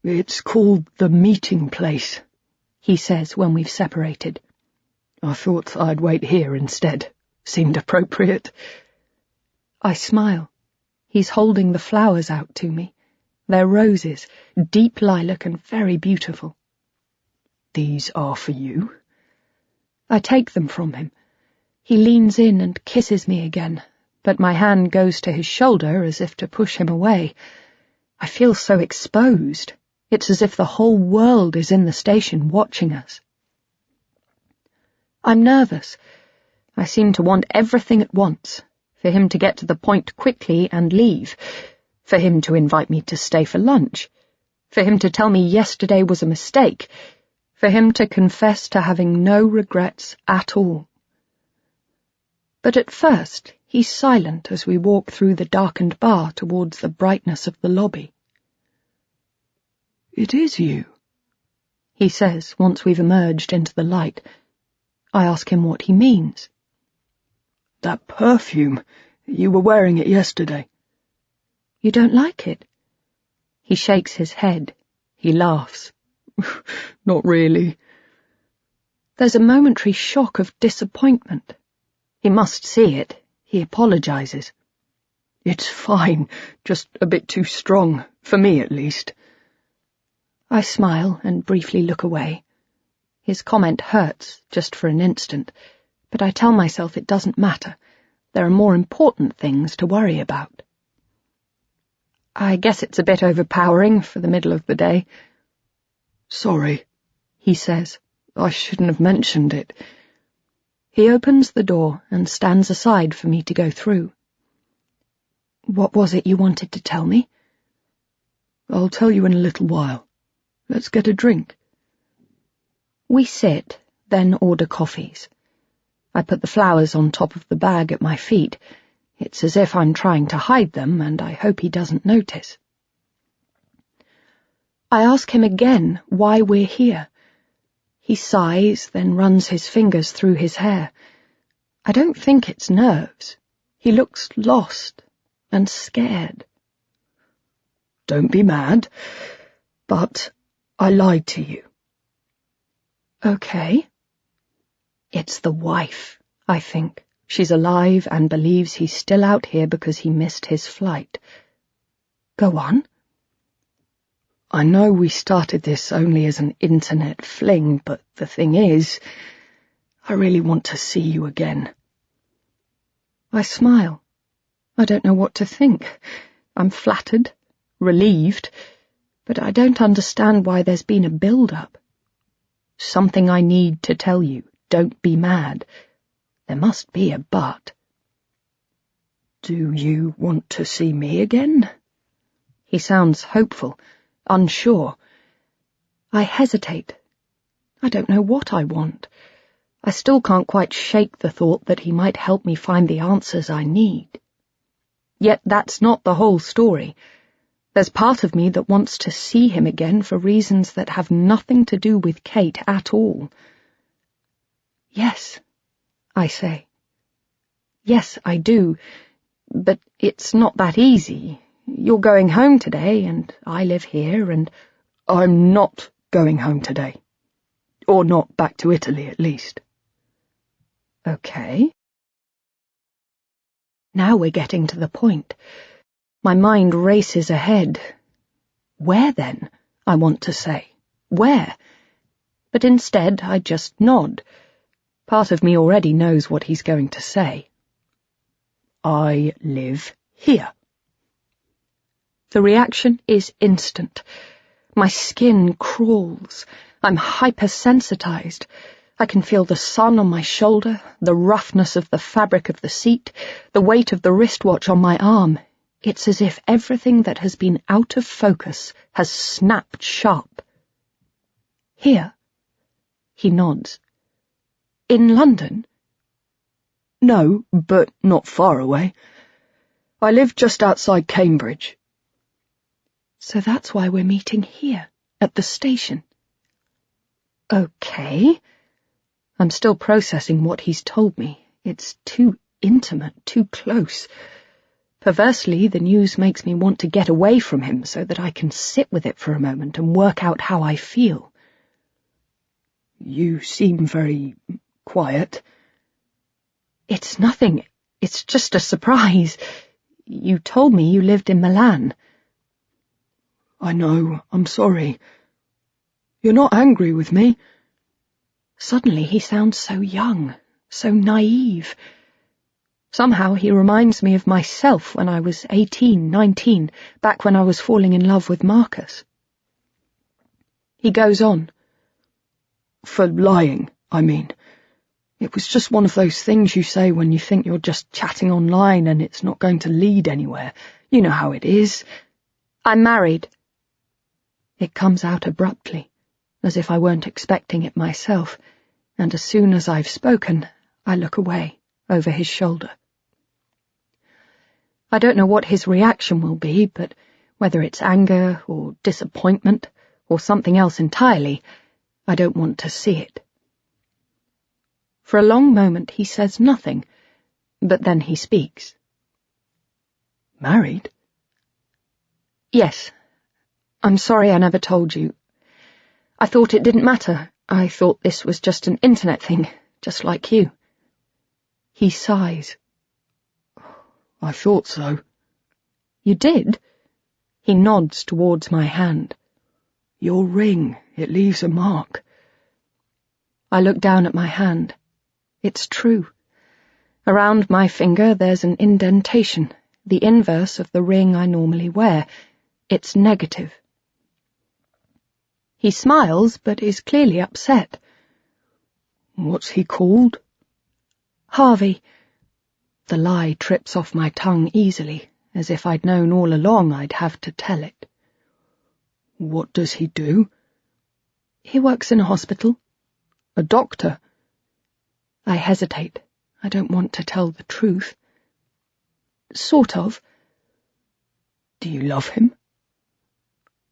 "It's called the meeting place," he says when we've separated. "I thought I'd wait here instead. Seemed appropriate." I smile. He's holding the flowers out to me. They're roses, deep lilac and very beautiful. "These are for you." I take them from him. He leans in and kisses me again, but my hand goes to his shoulder as if to push him away. I feel so exposed. It's as if the whole world is in the station watching us. I'm nervous. I seem to want everything at once, for him to get to the point quickly and leave, for him to invite me to stay for lunch, for him to tell me yesterday was a mistake, for him to confess to having no regrets at all. But at first he's silent as we walk through the darkened bar towards the brightness of the lobby. "It is you," he says once we've emerged into the light. I ask him what he means. "That perfume. You were wearing it yesterday." "You don't like it?" He shakes his head. He laughs. "Not really." There's a momentary shock of disappointment. He must see it. He apologizes. "It's fine, just a bit too strong, for me at least." I smile and briefly look away. His comment hurts, just for an instant, but I tell myself it doesn't matter. There are more important things to worry about. I guess it's a bit overpowering for the middle of the day. "Sorry," he says. "I shouldn't have mentioned it." He opens the door and stands aside for me to go through. "What was it you wanted to tell me?" "I'll tell you in a little while. Let's get a drink." We sit, then order coffees. I put the flowers on top of the bag at my feet. It's as if I'm trying to hide them, and I hope he doesn't notice. I ask him again why we're here. He sighs, then runs his fingers through his hair. I don't think it's nerves. He looks lost and scared. "Don't be mad, but I lied to you." "Okay." It's the wife, I think. She's alive and believes he's still out here because he missed his flight. Go on. "I know we started this only as an internet fling, but the thing is, I really want to see you again. I smile. I don't know what to think. I'm flattered, relieved, but I don't understand why there's been a build-up. Something I need to tell you. Don't be mad. There must be a but. Do you want to see me again? He sounds hopeful, unsure. I hesitate. I don't know what I want. I still can't quite shake the thought that he might help me find the answers I need. Yet that's not the whole story. There's part of me that wants to see him again for reasons that have nothing to do with Kate at all. Yes, I say. Yes, I do, but it's not that easy. You're going home today, and I live here, and I'm not going home today. Or not back to Italy, at least. Okay. Now we're getting to the point. My mind races ahead. Where, then? I want to say. Where? But instead, I just nod. Part of me already knows what he's going to say. I live here. The reaction is instant. My skin crawls. I'm hypersensitized. I can feel the sun on my shoulder, the roughness of the fabric of the seat, the weight of the wristwatch on my arm. It's as if everything that has been out of focus has snapped sharp. Here? He nods. In London? No, but not far away. I live just outside Cambridge. So that's why we're meeting here, at the station. Okay. I'm still processing what he's told me. It's too intimate, too close. Perversely, the news makes me want to get away from him so that I can sit with it for a moment and work out how I feel. You seem very quiet. It's nothing. It's just a surprise. You told me you lived in Milan. I know. I'm sorry. You're not angry with me? Suddenly he sounds so young, so naive. Somehow he reminds me of myself when I was 18, 19, back when I was falling in love with Marcus. He goes on. For lying, I mean. It was just one of those things you say when you think you're just chatting online and it's not going to lead anywhere. You know how it is. I'm married. It comes out abruptly, as if I weren't expecting it myself, and as soon as I've spoken, I look away, over his shoulder. I don't know what his reaction will be, but whether it's anger or disappointment or something else entirely, I don't want to see it. For a long moment he says nothing, but then he speaks. Married? Yes. I'm sorry I never told you. I thought it didn't matter. I thought this was just an internet thing, just like you. He sighs. I thought so. You did? He nods towards my hand. Your ring, it leaves a mark. I look down at my hand. It's true. Around my finger there's an indentation, the inverse of the ring I normally wear. It's negative. He smiles, but is clearly upset. What's he called? Harvey. The lie trips off my tongue easily, as if I'd known all along I'd have to tell it. What does he do? He works in a hospital. A doctor? I hesitate. I don't want to tell the truth. Sort of. Do you love him?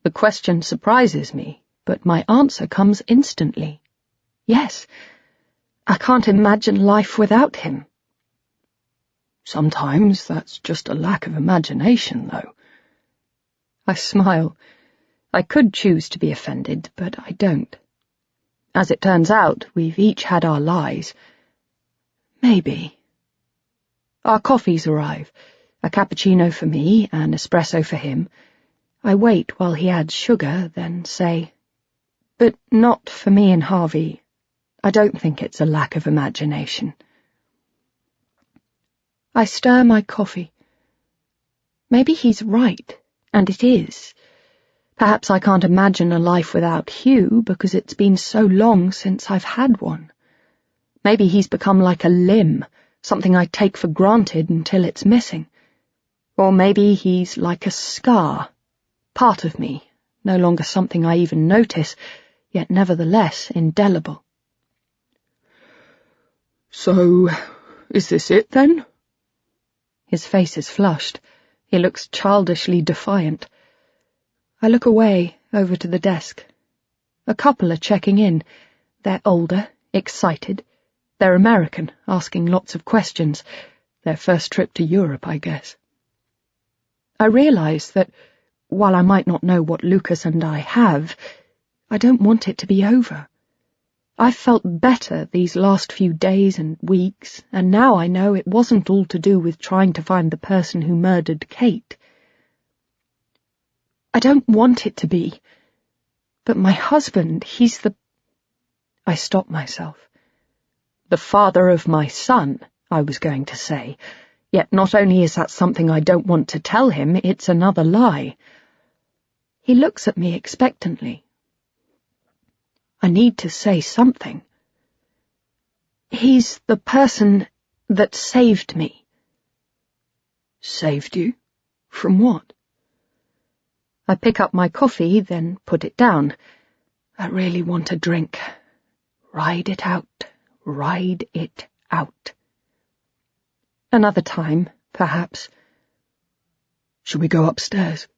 The question surprises me, but my answer comes instantly. Yes. I can't imagine life without him. Sometimes that's just a lack of imagination, though. I smile. I could choose to be offended, but I don't. As it turns out, we've each had our lies. Maybe. Our coffees arrive. A cappuccino for me, an espresso for him. I wait while he adds sugar, then say, But not for me and Harvey. I don't think it's a lack of imagination. I stir my coffee. Maybe he's right, and it is. Perhaps I can't imagine a life without Hugh because it's been so long since I've had one. Maybe he's become like a limb, something I take for granted until it's missing. Or maybe he's like a scar, part of me, no longer something I even notice, yet nevertheless indelible. So, is this it then? His face is flushed. He looks childishly defiant. I look away, over to the desk. A couple are checking in. They're older, excited. They're American, asking lots of questions. Their first trip to Europe, I guess. I realise that, while I might not know what Lucas and I have, I don't want it to be over. I've felt better these last few days and weeks, and now I know it wasn't all to do with trying to find the person who murdered Kate. I don't want it to be. But my husband, he's the... I stop myself. The father of my son, I was going to say. Yet not only is that something I don't want to tell him, it's another lie. He looks at me expectantly. I need to say something. He's the person that saved me. Saved you? From what? I pick up my coffee, then put it down. I really want a drink. Ride it out. Ride it out. Another time, perhaps. Shall we go upstairs?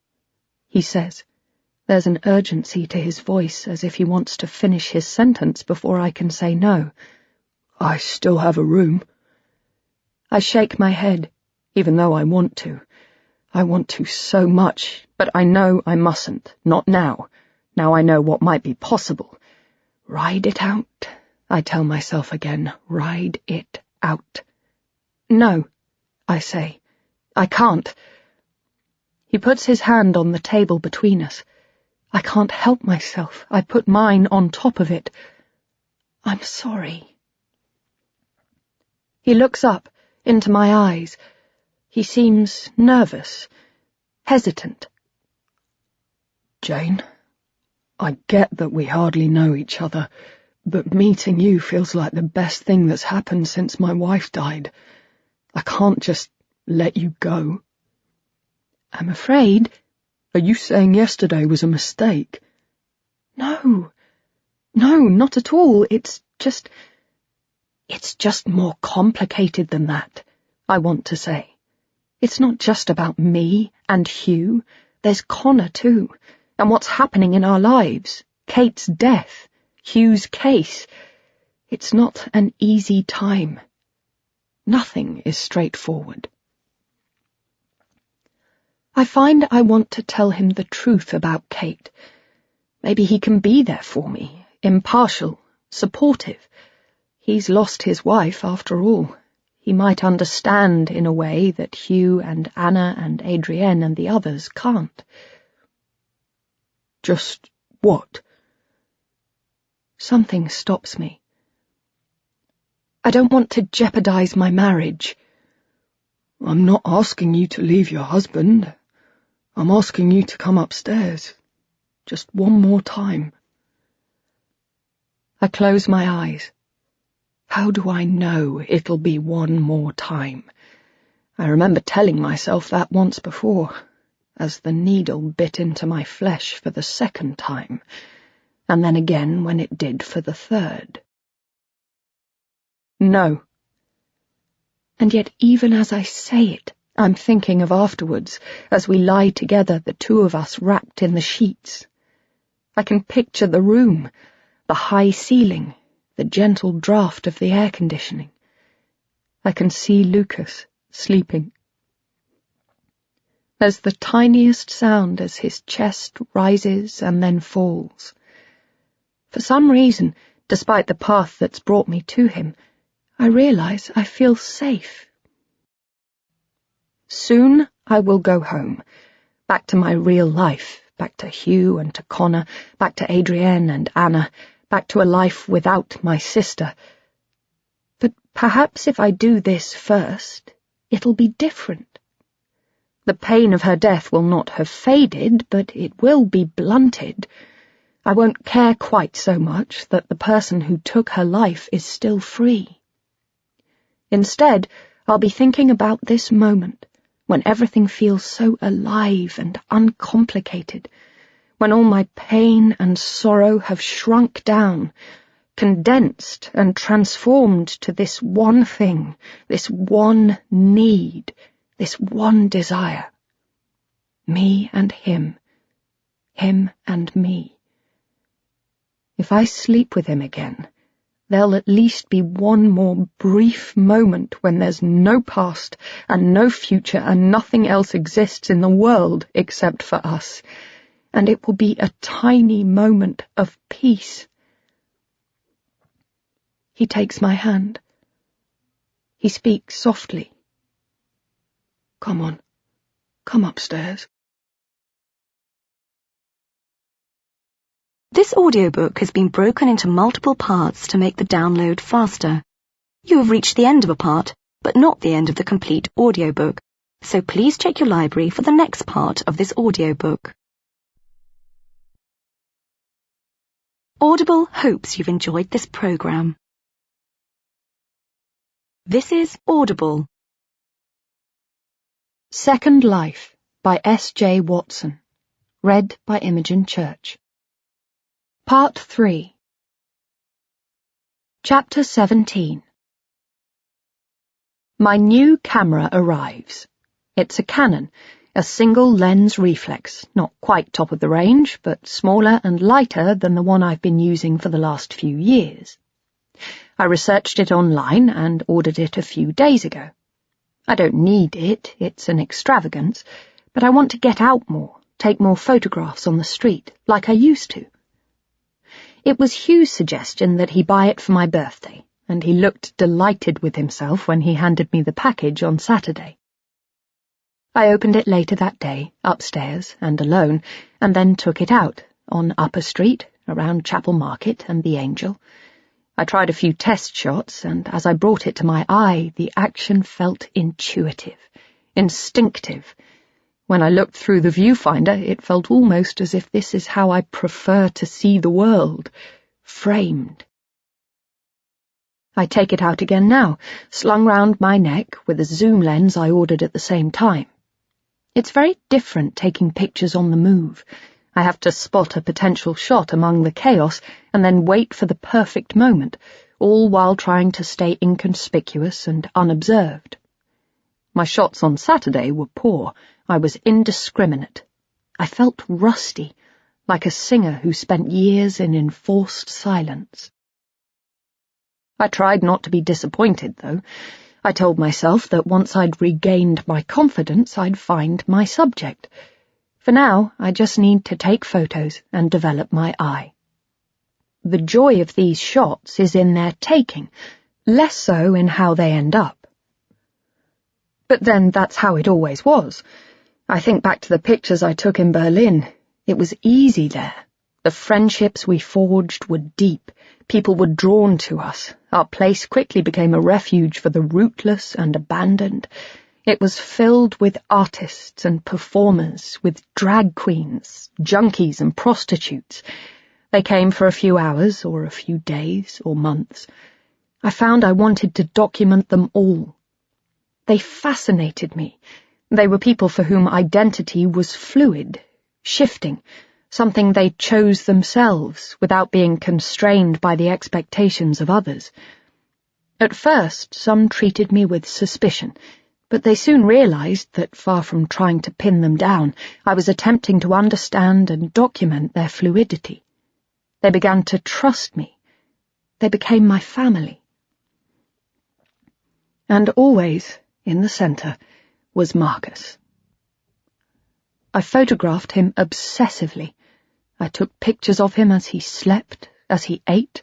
He says. There's an urgency to his voice, as if he wants to finish his sentence before I can say no. I still have a room. I shake my head, even though I want to. I want to so much, but I know I mustn't, not now. Now I know what might be possible. Ride it out, I tell myself again, ride it out. No, I say. I can't. He puts his hand on the table between us. I can't help myself. I put mine on top of it. I'm sorry. He looks up, into my eyes. He seems nervous, hesitant. Jane, I get that we hardly know each other, but meeting you feels like the best thing that's happened since my wife died. I can't just let you go. I'm afraid... Are you saying yesterday was a mistake? No, not at all. It's just more complicated than that, I want to say. It's not just about me and Hugh. There's Connor, too, and what's happening in our lives. Kate's death, Hugh's case. It's not an easy time. Nothing is straightforward. I find I want to tell him the truth about Kate. Maybe he can be there for me, impartial, supportive. He's lost his wife, after all. He might understand in a way that Hugh and Anna and Adrienne and the others can't. Just what? Something stops me. I don't want to jeopardize my marriage. I'm not asking you to leave your husband. I'm asking you to come upstairs. Just one more time. I close my eyes. How do I know it'll be one more time? I remember telling myself that once before, as the needle bit into my flesh for the second time, and then again when it did for the third. No. And yet even as I say it, I'm thinking of afterwards, as we lie together, the two of us wrapped in the sheets. I can picture the room, the high ceiling, the gentle draft of the air conditioning. I can see Lucas sleeping. There's the tiniest sound as his chest rises and then falls. For some reason, despite the path that's brought me to him, I realize I feel safe. Soon I will go home, back to my real life, back to Hugh and to Connor, back to Adrienne and Anna, back to a life without my sister. But perhaps if I do this first, it'll be different. The pain of her death will not have faded, but it will be blunted. I won't care quite so much that the person who took her life is still free. Instead, I'll be thinking about this moment, when everything feels so alive and uncomplicated, when all my pain and sorrow have shrunk down, condensed and transformed to this one thing, this one need, this one desire. Me and him and me. If I sleep with him again, there'll at least be one more brief moment when there's no past and no future and nothing else exists in the world except for us, and it will be a tiny moment of peace. He takes my hand. He speaks softly. Come on, come upstairs. This audiobook has been broken into multiple parts to make the download faster. You have reached the end of a part, but not the end of the complete audiobook, so please check your library for the next part of this audiobook. Audible hopes you've enjoyed this program. This is Audible. Second Life by S.J. Watson. Read by Imogen Church. Part 3. Chapter 17. My new camera arrives. It's a Canon, a single-lens reflex, not quite top of the range, but smaller and lighter than the one I've been using for the last few years. I researched it online and ordered it a few days ago. I don't need it, it's an extravagance, but I want to get out more, take more photographs on the street, like I used to. It was Hugh's suggestion that he buy it for my birthday, and he looked delighted with himself when he handed me the package on Saturday. I opened it later that day, upstairs and alone, and then took it out, on Upper Street, around Chapel Market and the Angel. I tried a few test shots, and as I brought it to my eye, the action felt intuitive, instinctive. When I looked through the viewfinder, it felt almost as if this is how I prefer to see the world, framed. I take it out again now, slung round my neck with a zoom lens I ordered at the same time. It's very different taking pictures on the move. I have to spot a potential shot among the chaos and then wait for the perfect moment, all while trying to stay inconspicuous and unobserved. My shots on Saturday were poor. I was indiscriminate. I felt rusty, like a singer who spent years in enforced silence. I tried not to be disappointed, though. I told myself that once I'd regained my confidence, I'd find my subject. For now, I just need to take photos and develop my eye. The joy of these shots is in their taking, less so in how they end up. But then that's how it always was. I think back to the pictures I took in Berlin. It was easy there. The friendships we forged were deep. People were drawn to us. Our place quickly became a refuge for the rootless and abandoned. It was filled with artists and performers, with drag queens, junkies and prostitutes. They came for a few hours, or a few days, or months. I found I wanted to document them all. They fascinated me. They were people for whom identity was fluid, shifting, something they chose themselves without being constrained by the expectations of others. At first, some treated me with suspicion, but they soon realized that, far from trying to pin them down, I was attempting to understand and document their fluidity. They began to trust me. They became my family. And always, in the center, was Marcus. I photographed him obsessively. I took pictures of him as he slept, as he ate,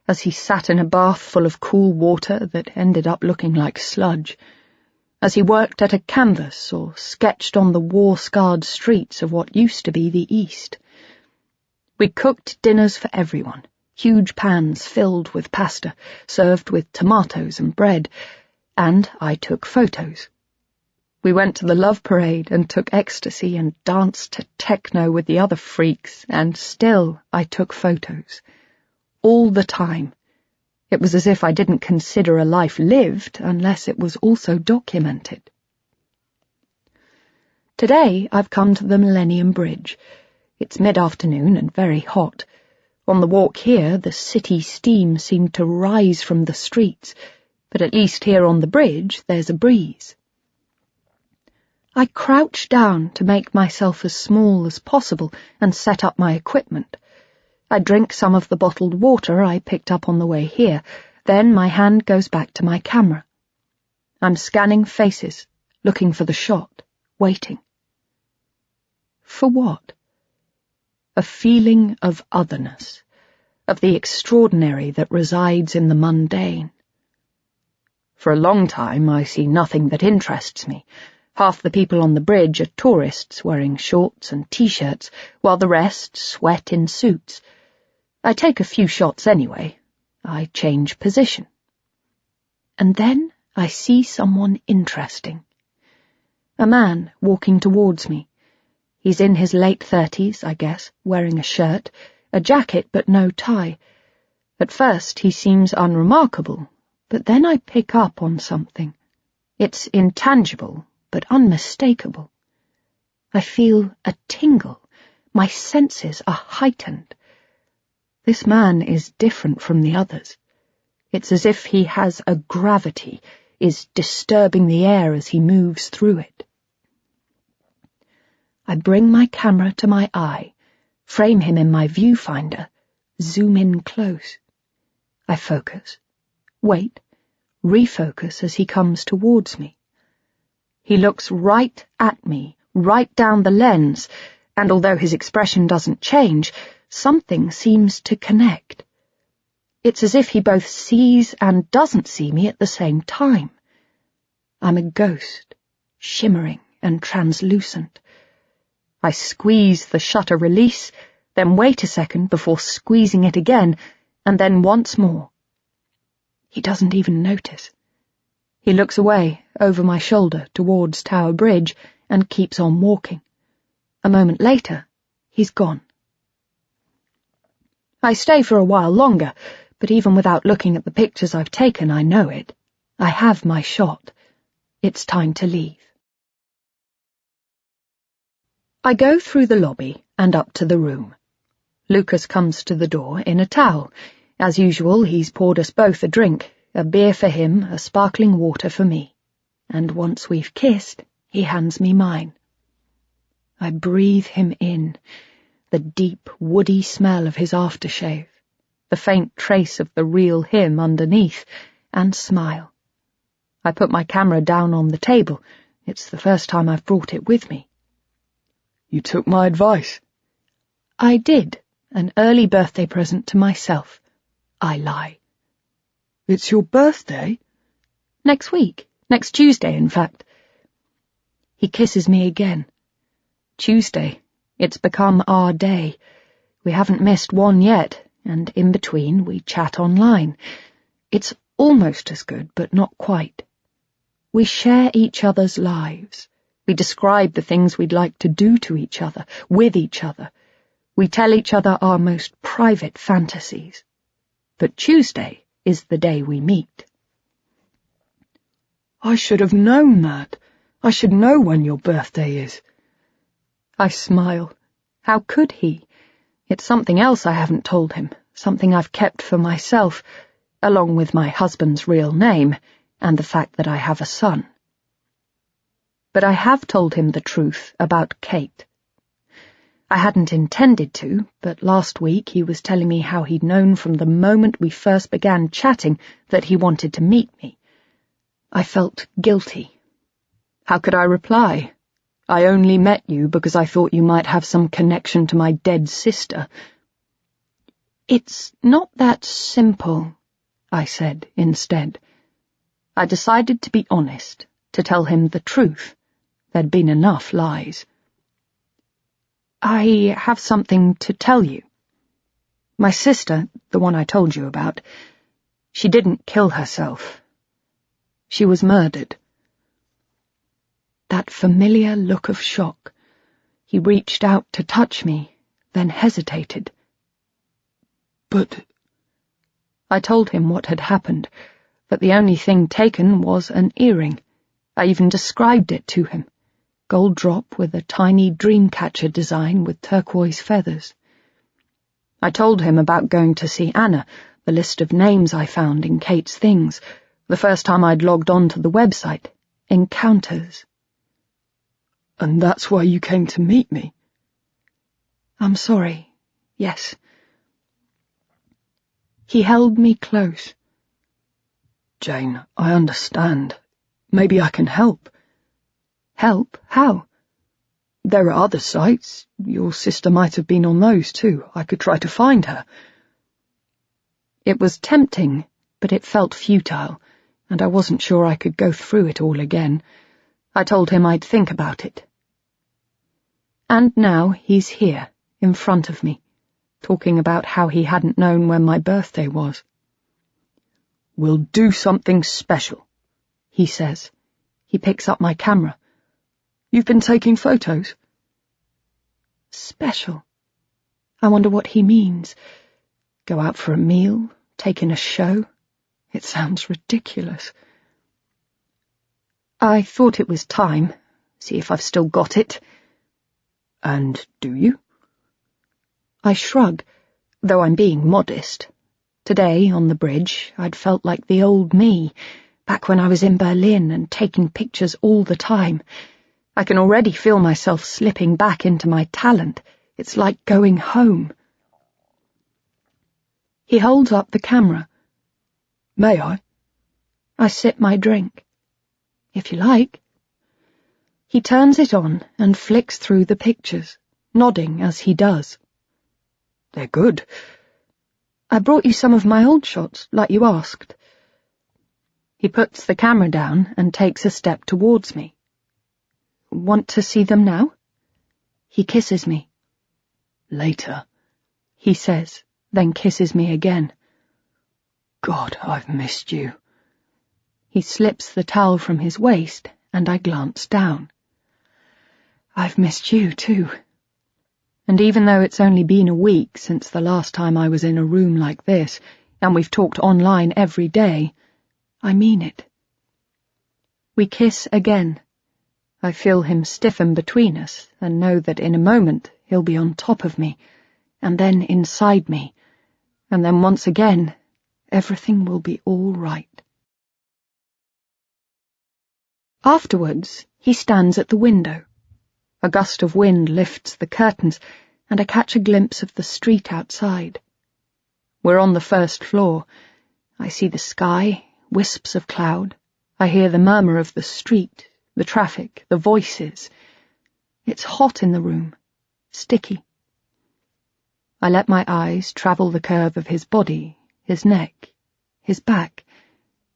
as he sat in a bath full of cool water that ended up looking like sludge, as he worked at a canvas or sketched on the war-scarred streets of what used to be the East. We cooked dinners for everyone, huge pans filled with pasta, served with tomatoes and bread, and I took photos. We went to the Love Parade and took ecstasy and danced to techno with the other freaks, and still I took photos. All the time. It was as if I didn't consider a life lived unless it was also documented. Today I've come to the Millennium Bridge. It's mid-afternoon and very hot. On the walk here, the city steam seemed to rise from the streets, but at least here on the bridge there's a breeze. I crouch down to make myself as small as possible and set up my equipment. I drink some of the bottled water I picked up on the way here, then my hand goes back to my camera. I'm scanning faces, looking for the shot, waiting. For what? A feeling of otherness, of the extraordinary that resides in the mundane. For a long time I see nothing that interests me. Half the people on the bridge are tourists wearing shorts and t-shirts, while the rest sweat in suits. I take a few shots anyway. I change position. And then I see someone interesting. A man walking towards me. He's in his late 30s, I guess, wearing a shirt, a jacket but no tie. At first he seems unremarkable, but then I pick up on something. It's intangible, but unmistakable. I feel a tingle. My senses are heightened. This man is different from the others. It's as if he has a gravity, is disturbing the air as he moves through it. I bring my camera to my eye, frame him in my viewfinder, zoom in close. I focus, wait, refocus as he comes towards me. He looks right at me, right down the lens, and although his expression doesn't change, something seems to connect. It's as if he both sees and doesn't see me at the same time. I'm a ghost, shimmering and translucent. I squeeze the shutter release, then wait a second before squeezing it again, and then once more. He doesn't even notice. He looks away, over my shoulder, towards Tower Bridge, and keeps on walking. A moment later, he's gone. I stay for a while longer, but even without looking at the pictures I've taken, I know it. I have my shot. It's time to leave. I go through the lobby and up to the room. Lucas comes to the door in a towel. As usual, he's poured us both a drink. A beer for him, a sparkling water for me. And once we've kissed, he hands me mine. I breathe him in, the deep, woody smell of his aftershave, the faint trace of the real him underneath, and smile. I put my camera down on the table. It's the first time I've brought it with me. You took my advice. I did, an early birthday present to myself. I lie. It's your birthday? Next week. Next Tuesday, in fact. He kisses me again. Tuesday. It's become our day. We haven't missed one yet, and in between we chat online. It's almost as good, but not quite. We share each other's lives. We describe the things we'd like to do to each other, with each other. We tell each other our most private fantasies. But Tuesday is the day we meet. I should have known that. I should know when your birthday is. I smile. How could he? It's something else I haven't told him, something I've kept for myself, along with my husband's real name and the fact that I have a son. But I have told him the truth about Kate. I hadn't intended to, but last week he was telling me how he'd known from the moment we first began chatting that he wanted to meet me. I felt guilty. How could I reply? I only met you because I thought you might have some connection to my dead sister. It's not that simple, I said instead. I decided to be honest, to tell him the truth. There'd been enough lies. I have something to tell you. My sister, the one I told you about, she didn't kill herself. She was murdered. That familiar look of shock. He reached out to touch me, then hesitated. But... I told him what had happened, that the only thing taken was an earring. I even described it to him. Gold drop with a tiny dreamcatcher design with turquoise feathers. I told him about going to see Anna, the list of names I found in Kate's things, the first time I'd logged on to the website, Encounters. And that's why you came to meet me? I'm sorry, yes. He held me close. Jane, I understand. Maybe I can help. Help? How? There are other sites. Your sister might have been on those too. I could try to find her. It was tempting, but it felt futile, and I wasn't sure I could go through it all again. I told him I'd think about it. And now he's here, in front of me, talking about how he hadn't known when my birthday was. We'll do something special, he says. He picks up my camera. You've been taking photos? Special. I wonder what he means. Go out for a meal? Take in a show? It sounds ridiculous. I thought it was time. See if I've still got it. And do you? I shrug, though I'm being modest. Today, on the bridge, I'd felt like the old me, back when I was in Berlin and taking pictures all the time. I can already feel myself slipping back into my talent. It's like going home. He holds up the camera. May I? I sip my drink. If you like. He turns it on and flicks through the pictures, nodding as he does. They're good. I brought you some of my old shots, like you asked. He puts the camera down and takes a step towards me. Want to see them now? He kisses me. Later, he says, then kisses me again. God, I've missed you. He slips the towel from his waist, and I glance down. I've missed you, too. And even though it's only been a week since the last time I was in a room like this, and we've talked online every day, I mean it. We kiss again. I feel him stiffen between us, and know that in a moment he'll be on top of me, and then inside me, and then once again, everything will be all right. Afterwards, he stands at the window. A gust of wind lifts the curtains, and I catch a glimpse of the street outside. We're on the first floor. I see the sky, wisps of cloud. I hear the murmur of the street, the traffic, the voices. It's hot in the room, sticky. I let my eyes travel the curve of his body, his neck, his back,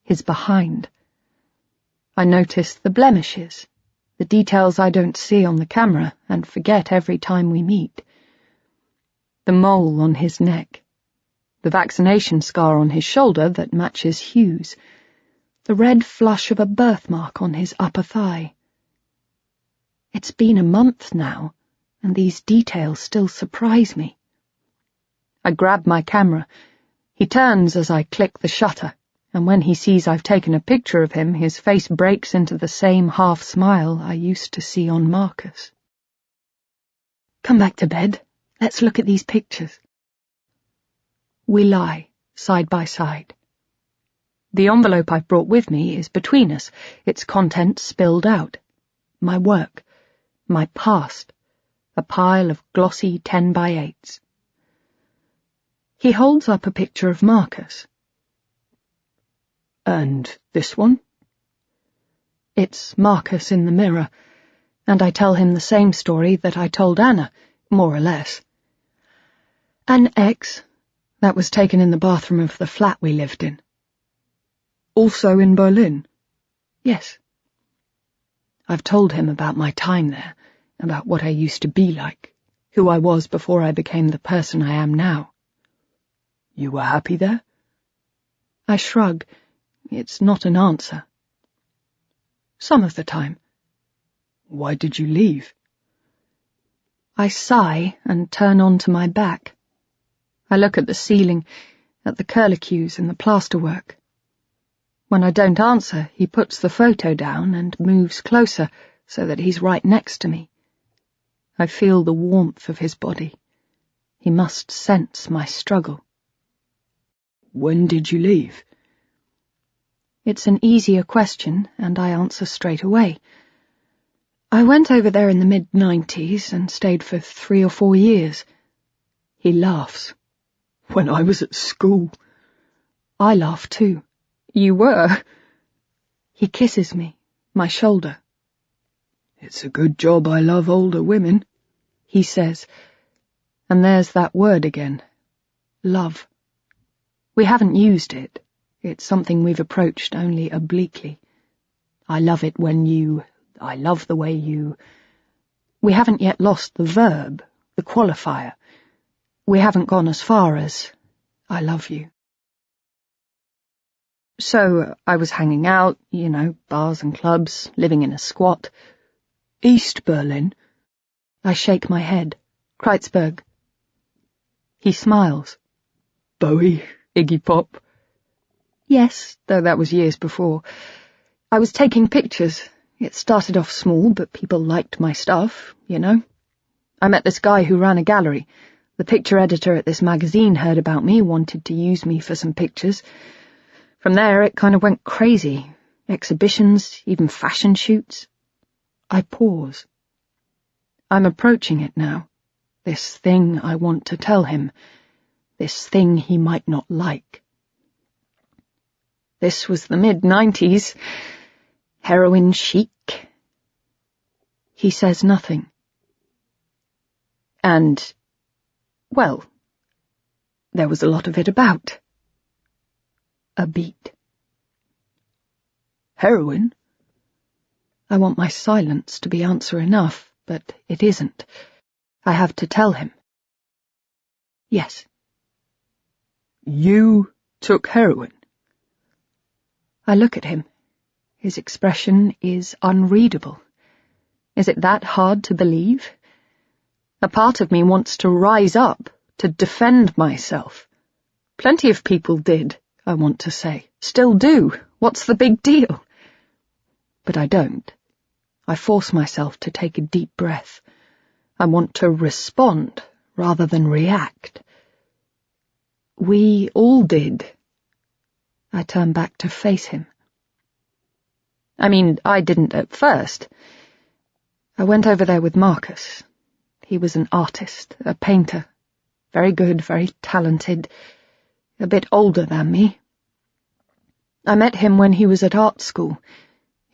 his behind. I notice the blemishes, the details I don't see on the camera and forget every time we meet. The mole on his neck, the vaccination scar on his shoulder that matches Hugh's, the red flush of a birthmark on his upper thigh. It's been a month now, and these details still surprise me. I grab my camera. He turns as I click the shutter, and when he sees I've taken a picture of him, his face breaks into the same half-smile I used to see on Marcus. Come back to bed. Let's look at these pictures. We lie, side by side. The envelope I've brought with me is between us, its contents spilled out. My work, my past, a pile of glossy 10x8s. He holds up a picture of Marcus. And this one? It's Marcus in the mirror, and I tell him the same story that I told Anna, more or less. An ex that was taken in the bathroom of the flat we lived in. Also in Berlin? Yes. I've told him about my time there, about what I used to be like, who I was before I became the person I am now. You were happy there? I shrug. It's not an answer. Some of the time. Why did you leave? I sigh and turn onto my back. I look at the ceiling, at the curlicues and the plasterwork. When I don't answer, he puts the photo down and moves closer so that he's right next to me. I feel the warmth of his body. He must sense my struggle. When did you leave? It's an easier question, and I answer straight away. I went over there in the mid-90s and stayed for 3 or 4 years. He laughs. When I was at school. I laugh too. You were? He kisses me, my shoulder. It's a good job I love older women, he says. And there's that word again. Love. We haven't used it. It's something we've approached only obliquely. I love it when you... I love the way you... We haven't yet lost the verb, the qualifier. We haven't gone as far as, I love you. So I was hanging out, bars and clubs, living in a squat. East Berlin? I shake my head. Kreuzberg. He smiles. Bowie, Iggy Pop. Yes, though that was years before. I was taking pictures. It started off small, but people liked my stuff, I met this guy who ran a gallery. The picture editor at this magazine heard about me, wanted to use me for some pictures. From there, it kind of went crazy. Exhibitions, even fashion shoots. I pause. I'm approaching it now. This thing I want to tell him. This thing he might not like. This was the mid-90s. Heroin chic. He says nothing. And, well, there was a lot of it about. A beat. Heroin? I want my silence to be answer enough, but it isn't. I have to tell him. Yes. You took heroin? I look at him. His expression is unreadable. Is it that hard to believe? A part of me wants to rise up, to defend myself. Plenty of people did, I want to say. Still do. What's the big deal? But I don't. I force myself to take a deep breath. I want to respond rather than react. We all did. I turn back to face him. I mean, I didn't at first. I went over there with Marcus. He was an artist, a painter. Very good, very talented. A bit older than me. I met him when he was at art school.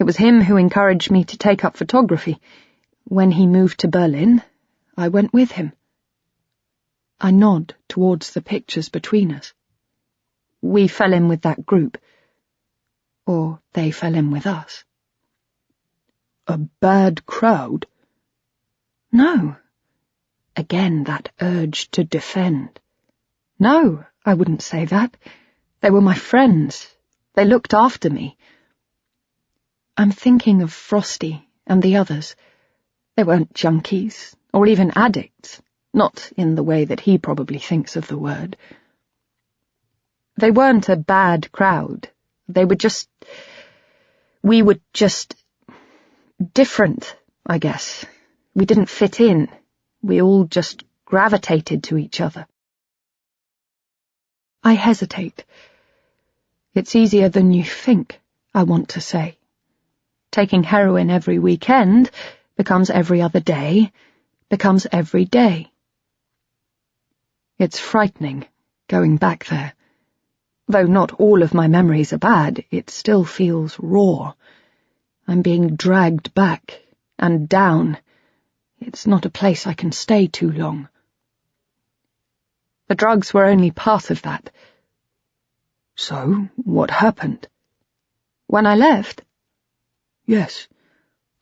It was him who encouraged me to take up photography. When he moved to Berlin, I went with him. I nod towards the pictures between us. We fell in with that group. Or they fell in with us. A bad crowd? No. Again, that urge to defend. No, I wouldn't say that. They were my friends. They looked after me. I'm thinking of Frosty and the others. They weren't junkies, or even addicts, not in the way that he probably thinks of the word. They weren't a bad crowd. They were just... We were just... different, I guess. We didn't fit in. We all just gravitated to each other. I hesitate. It's easier than you think, I want to say. Taking heroin every weekend becomes every other day, becomes every day. It's frightening, going back there. Though not all of my memories are bad, it still feels raw. I'm being dragged back and down. It's not a place I can stay too long. The drugs were only part of that. So, what happened? When I left? Yes.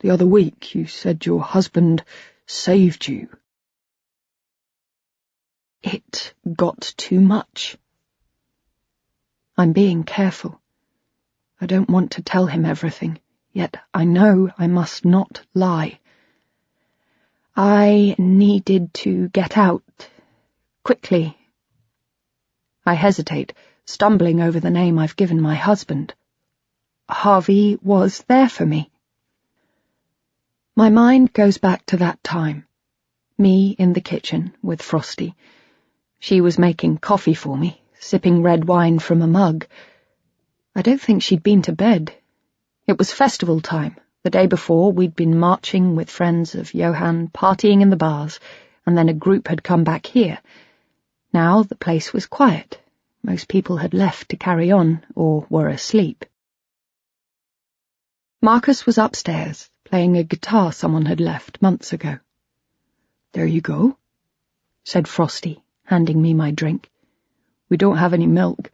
The other week you said your husband saved you. It got too much. I'm being careful. I don't want to tell him everything, yet I know I must not lie. I needed to get out, quickly. I hesitate, stumbling over the name I've given my husband. Harvey was there for me. My mind goes back to that time. Me in the kitchen with Frosty. She was making coffee for me, sipping red wine from a mug. I don't think she'd been to bed. It was festival time. The day before, we'd been marching with friends of Johann, partying in the bars, and then a group had come back here. Now the place was quiet. Most people had left to carry on, or were asleep. Marcus was upstairs, playing a guitar someone had left months ago. "There you go," said Frosty, handing me my drink. "We don't have any milk."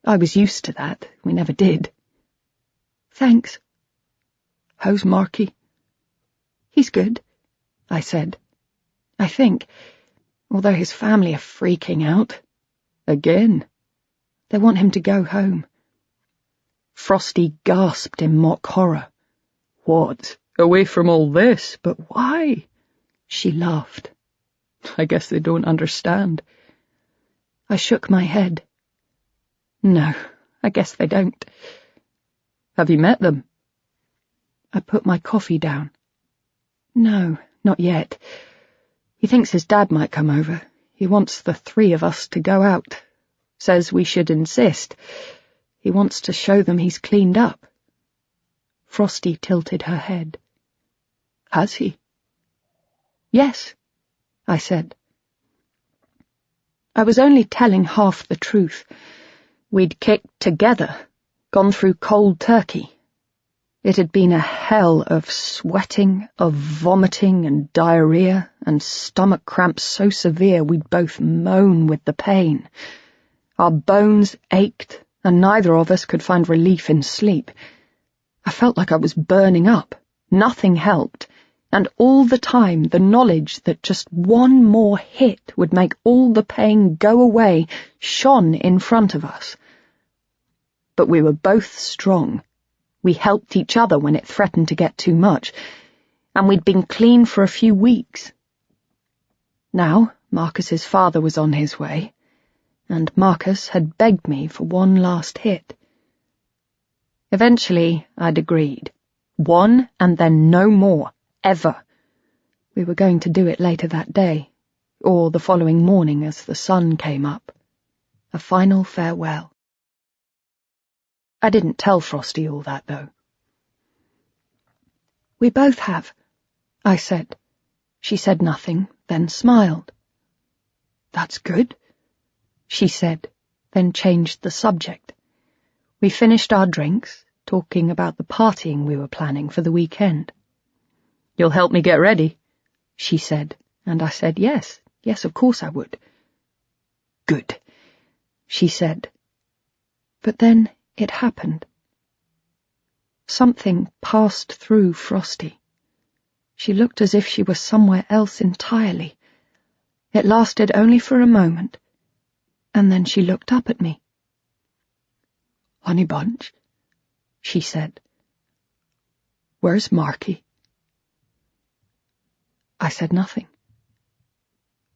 I was used to that. We never did. "Thanks." "How's Marky?" "He's good," I said. "I think, although his family are freaking out. Again. They want him to go home." Frosty gasped in mock horror. "What? Away from all this? But why?" She laughed. "I guess they don't understand." I shook my head. "No, I guess they don't." "Have you met them?" I put my coffee down. "No, not yet. He thinks his dad might come over. He wants the three of us to go out. Says we should insist. He wants to show them he's cleaned up." Frosty tilted her head. "Has he?" "Yes," I said. I was only telling half the truth. We'd kicked together, gone through cold turkey. It had been a hell of sweating, of vomiting and diarrhea, and stomach cramps so severe we'd both moan with the pain. Our bones ached, and neither of us could find relief in sleep. I felt like I was burning up. Nothing helped, and all the time the knowledge that just one more hit would make all the pain go away shone in front of us. But we were both strong. We helped each other when it threatened to get too much, and we'd been clean for a few weeks. Now Marcus's father was on his way, and Marcus had begged me for one last hit. Eventually I'd agreed. One and then no more, ever. We were going to do it later that day, or the following morning as the sun came up. A final farewell. I didn't tell Frosty all that, though. "We both have," I said. She said nothing, then smiled. "That's good," she said, then changed the subject. We finished our drinks, talking about the partying we were planning for the weekend. "You'll help me get ready," she said, and I said yes, of course I would. "Good," she said. But then it happened. Something passed through Frosty. She looked as if she was somewhere else entirely. It lasted only for a moment, and then she looked up at me. "Honey Bunch," she said. "Where's Marky?" I said nothing.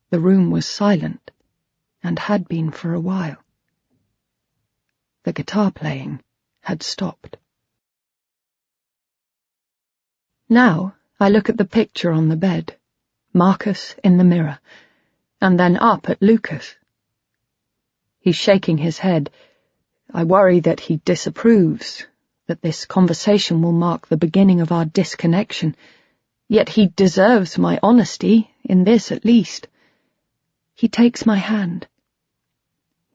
The room was silent, and had been for a while. The guitar playing had stopped. Now I look at the picture on the bed, Marcus in the mirror, and then up at Lucas. He's shaking his head. I worry that he disapproves, that this conversation will mark the beginning of our disconnection, yet he deserves my honesty, in this at least. He takes my hand.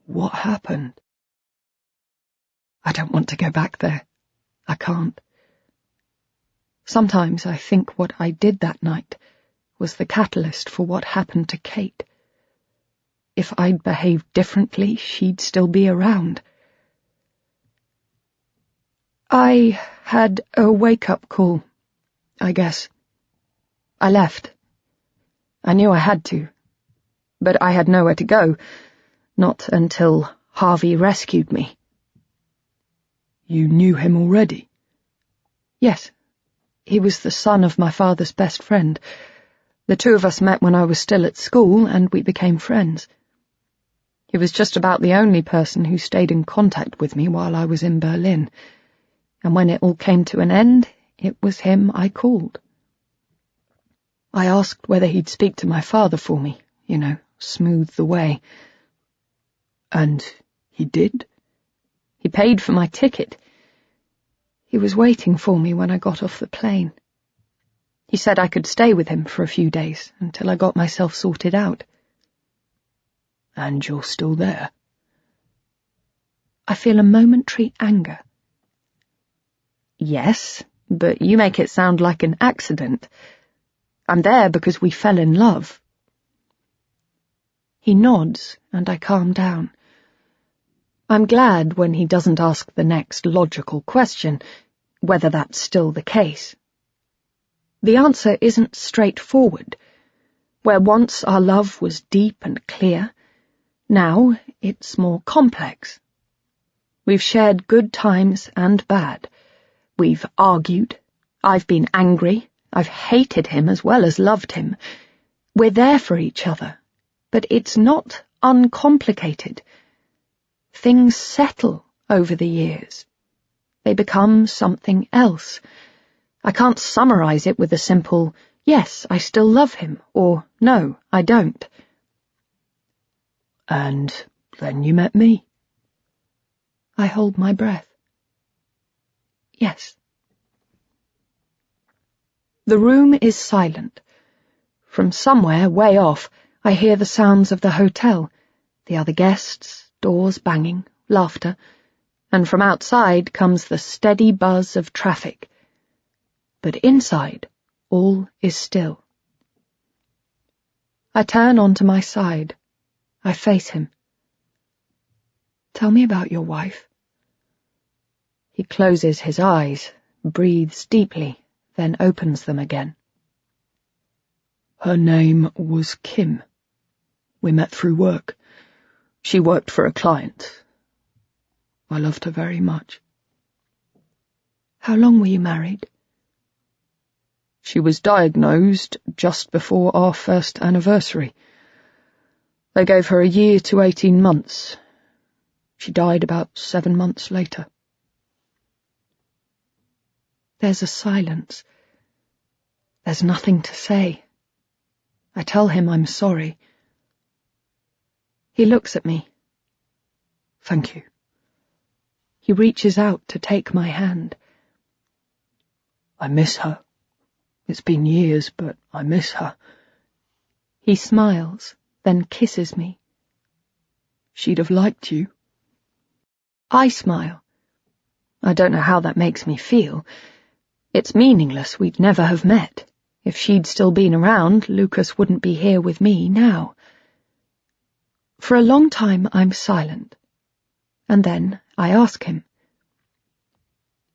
"What happened?" I don't want to go back there. I can't. Sometimes I think what I did that night was the catalyst for what happened to Kate. If I'd behaved differently, she'd still be around. I had a wake-up call, I guess. I left. I knew I had to, but I had nowhere to go, not until Harvey rescued me. You knew him already? Yes. He was the son of my father's best friend. The two of us met when I was still at school, and we became friends. He was just about the only person who stayed in contact with me while I was in Berlin, and when it all came to an end, it was him I called. I asked whether he'd speak to my father for me, smooth the way. And he did? He paid for my ticket. He was waiting for me when I got off the plane. He said I could stay with him for a few days until I got myself sorted out. And you're still there? I feel a momentary anger. Yes, but you make it sound like an accident. I'm there because we fell in love. He nods, and I calm down. I'm glad when he doesn't ask the next logical question, whether that's still the case. The answer isn't straightforward. Where once our love was deep and clear, now it's more complex. We've shared good times and bad. We've argued. I've been angry. I've hated him as well as loved him. We're there for each other, but it's not uncomplicated. Things settle over the years. They become something else. I can't summarize it with a simple, yes, I still love him, or no, I don't. And then you met me? I hold my breath. Yes. The room is silent. From somewhere, way off, I hear the sounds of the hotel, the other guests, doors banging, laughter, and from outside comes the steady buzz of traffic. But inside, all is still. I turn onto my side. I face him. Tell me about your wife. He closes his eyes, breathes deeply, then opens them again. Her name was Kim. We met through work. She worked for a client. I loved her very much. How long were you married? She was diagnosed just before our first anniversary. They gave her a year to 18 months. She died about 7 months later. There's a silence. There's nothing to say. I tell him I'm sorry. He looks at me. Thank you. He reaches out to take my hand. I miss her. It's been years, but I miss her. He smiles, then kisses me. She'd have liked you. I smile. I don't know how that makes me feel. It's meaningless, we'd never have met. If she'd still been around, Lucas wouldn't be here with me now. For a long time I'm silent, and then I ask him.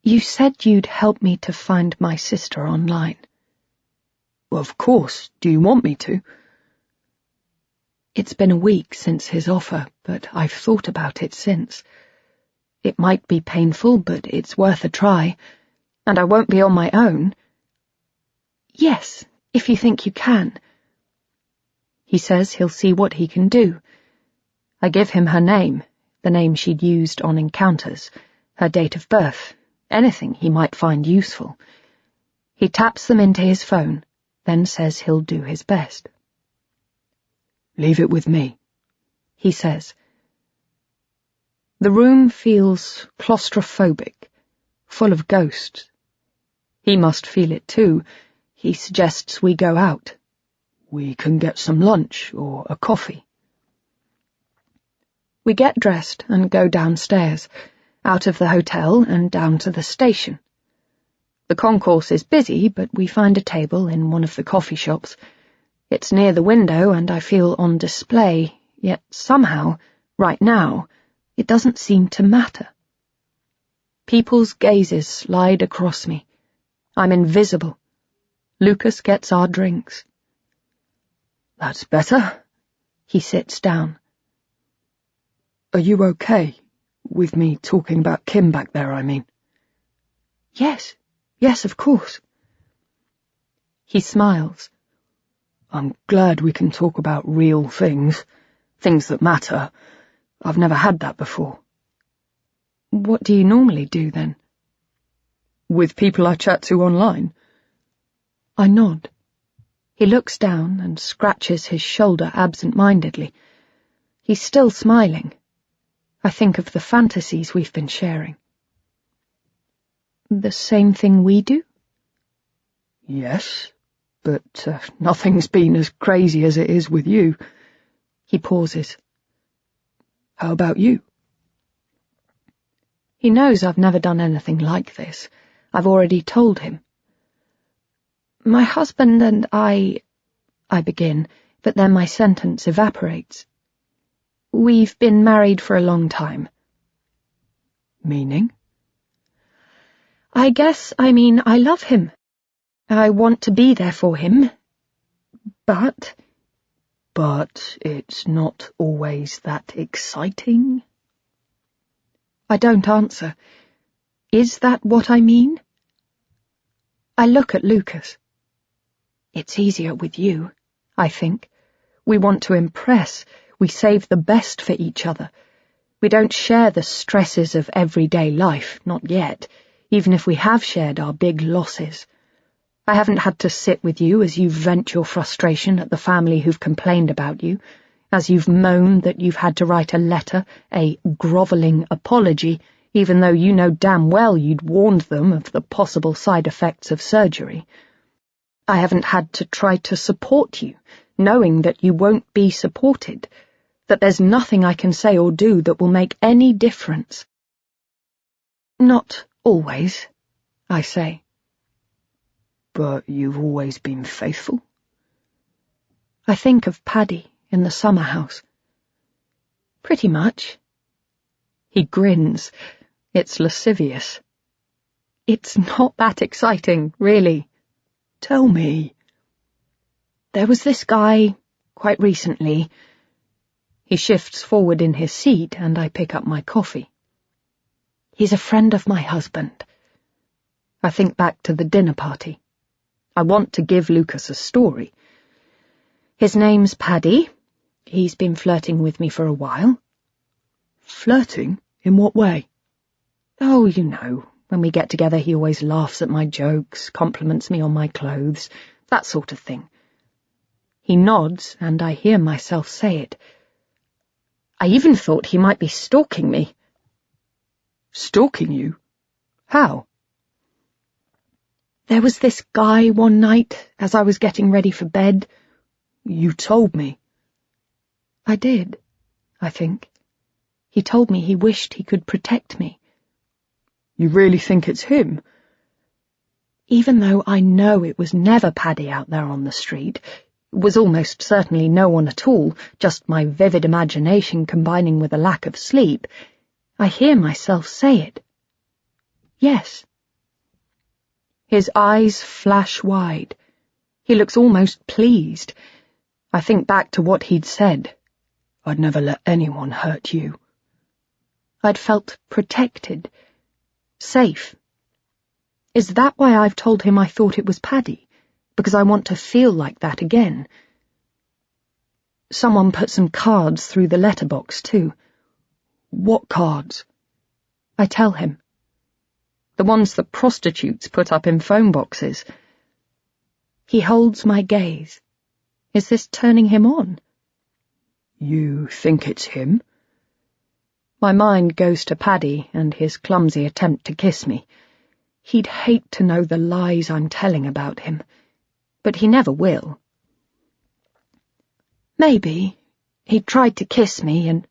You said you'd help me to find my sister online. Well, of course. Do you want me to? It's been a week since his offer, but I've thought about it since. It might be painful, but it's worth a try, and I won't be on my own. Yes, if you think you can. He says he'll see what he can do. I give him her name, the name she'd used on encounters, her date of birth, anything he might find useful. He taps them into his phone, then says he'll do his best. Leave it with me, he says. The room feels claustrophobic, full of ghosts. He must feel it too. He suggests we go out. We can get some lunch or a coffee. We get dressed and go downstairs, out of the hotel and down to the station. The concourse is busy, but we find a table in one of the coffee shops. It's near the window and I feel on display, yet somehow, right now, it doesn't seem to matter. People's gazes slide across me. I'm invisible. Lucas gets our drinks. That's better. He sits down. Are you okay? With me talking about Kim back there, I mean. Yes, of course. He smiles. I'm glad we can talk about real things. Things that matter. I've never had that before. What do you normally do, then? With people I chat to online? I nod. He looks down and scratches his shoulder absent-mindedly. He's still smiling. I think of the fantasies we've been sharing. The same thing we do? Yes, but nothing's been as crazy as it is with you. He pauses. How about you? He knows I've never done anything like this. I've already told him. My husband and I begin, but then my sentence evaporates. We've been married for a long time. Meaning? I guess I mean I love him. I want to be there for him. But it's not always that exciting? I don't answer. Is that what I mean? I look at Lucas. It's easier with you, I think. We want to impress. We save the best for each other. We don't share the stresses of everyday life, not yet, even if we have shared our big losses. I haven't had to sit with you as you vent your frustration at the family who've complained about you, as you've moaned that you've had to write a letter, a grovelling apology, even though you know damn well you'd warned them of the possible side effects of surgery. I haven't had to try to support you, knowing that you won't be supported, that there's nothing I can say or do that will make any difference. Not always, I say. But you've always been faithful? I think of Paddy in the summer house. Pretty much. He grins. It's lascivious. It's not that exciting, really. Tell me. There was this guy, quite recently. He shifts forward in his seat and I pick up my coffee. He's a friend of my husband. I think back to the dinner party. I want to give Lucas a story. His name's Paddy. He's been flirting with me for a while. Flirting? In what way? Oh, you know, when we get together he always laughs at my jokes, compliments me on my clothes, that sort of thing. He nods, and I hear myself say it. I even thought he might be stalking me. Stalking you? How? There was this guy one night, as I was getting ready for bed. You told me. I did, I think. He told me he wished he could protect me. You really think it's him? Even though I know it was never Paddy out there on the street, it was almost certainly no one at all, just my vivid imagination combining with a lack of sleep, I hear myself say it. Yes. His eyes flash wide. He looks almost pleased. I think back to what he'd said. I'd never let anyone hurt you. I'd felt protected, safe. Is that why I've told him I thought it was Paddy? Because I want to feel like that again. Someone put some cards through the letterbox, too. What cards? I tell him. The ones that prostitutes put up in phone boxes. He holds my gaze. Is this turning him on? You think it's him? My mind goes to Paddy and his clumsy attempt to kiss me. He'd hate to know the lies I'm telling about him, but he never will. Maybe. He tried to kiss me and...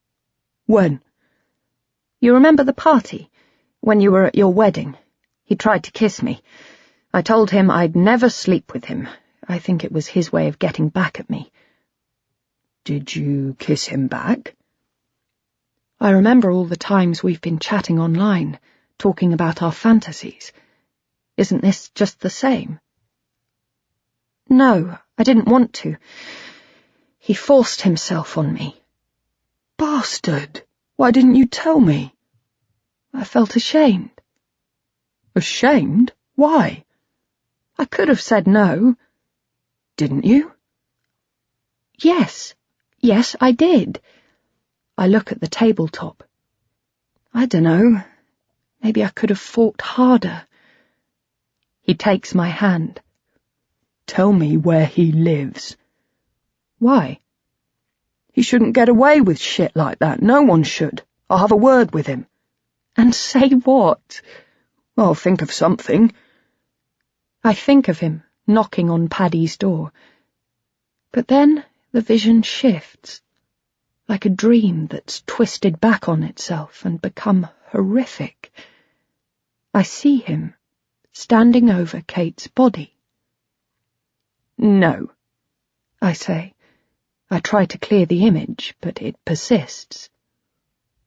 When? You remember the party? When you were at your wedding? He tried to kiss me. I told him I'd never sleep with him. I think it was his way of getting back at me. Did you kiss him back? I remember all the times we've been chatting online, talking about our fantasies. Isn't this just the same? No, I didn't want to. He forced himself on me. Bastard! Why didn't you tell me? I felt ashamed. Ashamed? Why? I could have said no. Didn't you? Yes, I did. I look at the tabletop. I dunno. Maybe I could have fought harder. He takes my hand. Tell me where he lives. Why? He shouldn't get away with shit like that. No one should. I'll have a word with him. And say what? I'll think of something. I think of him knocking on Paddy's door. But then the vision shifts, like a dream that's twisted back on itself and become horrific. I see him standing over Kate's body. No, I say. I try to clear the image, but it persists.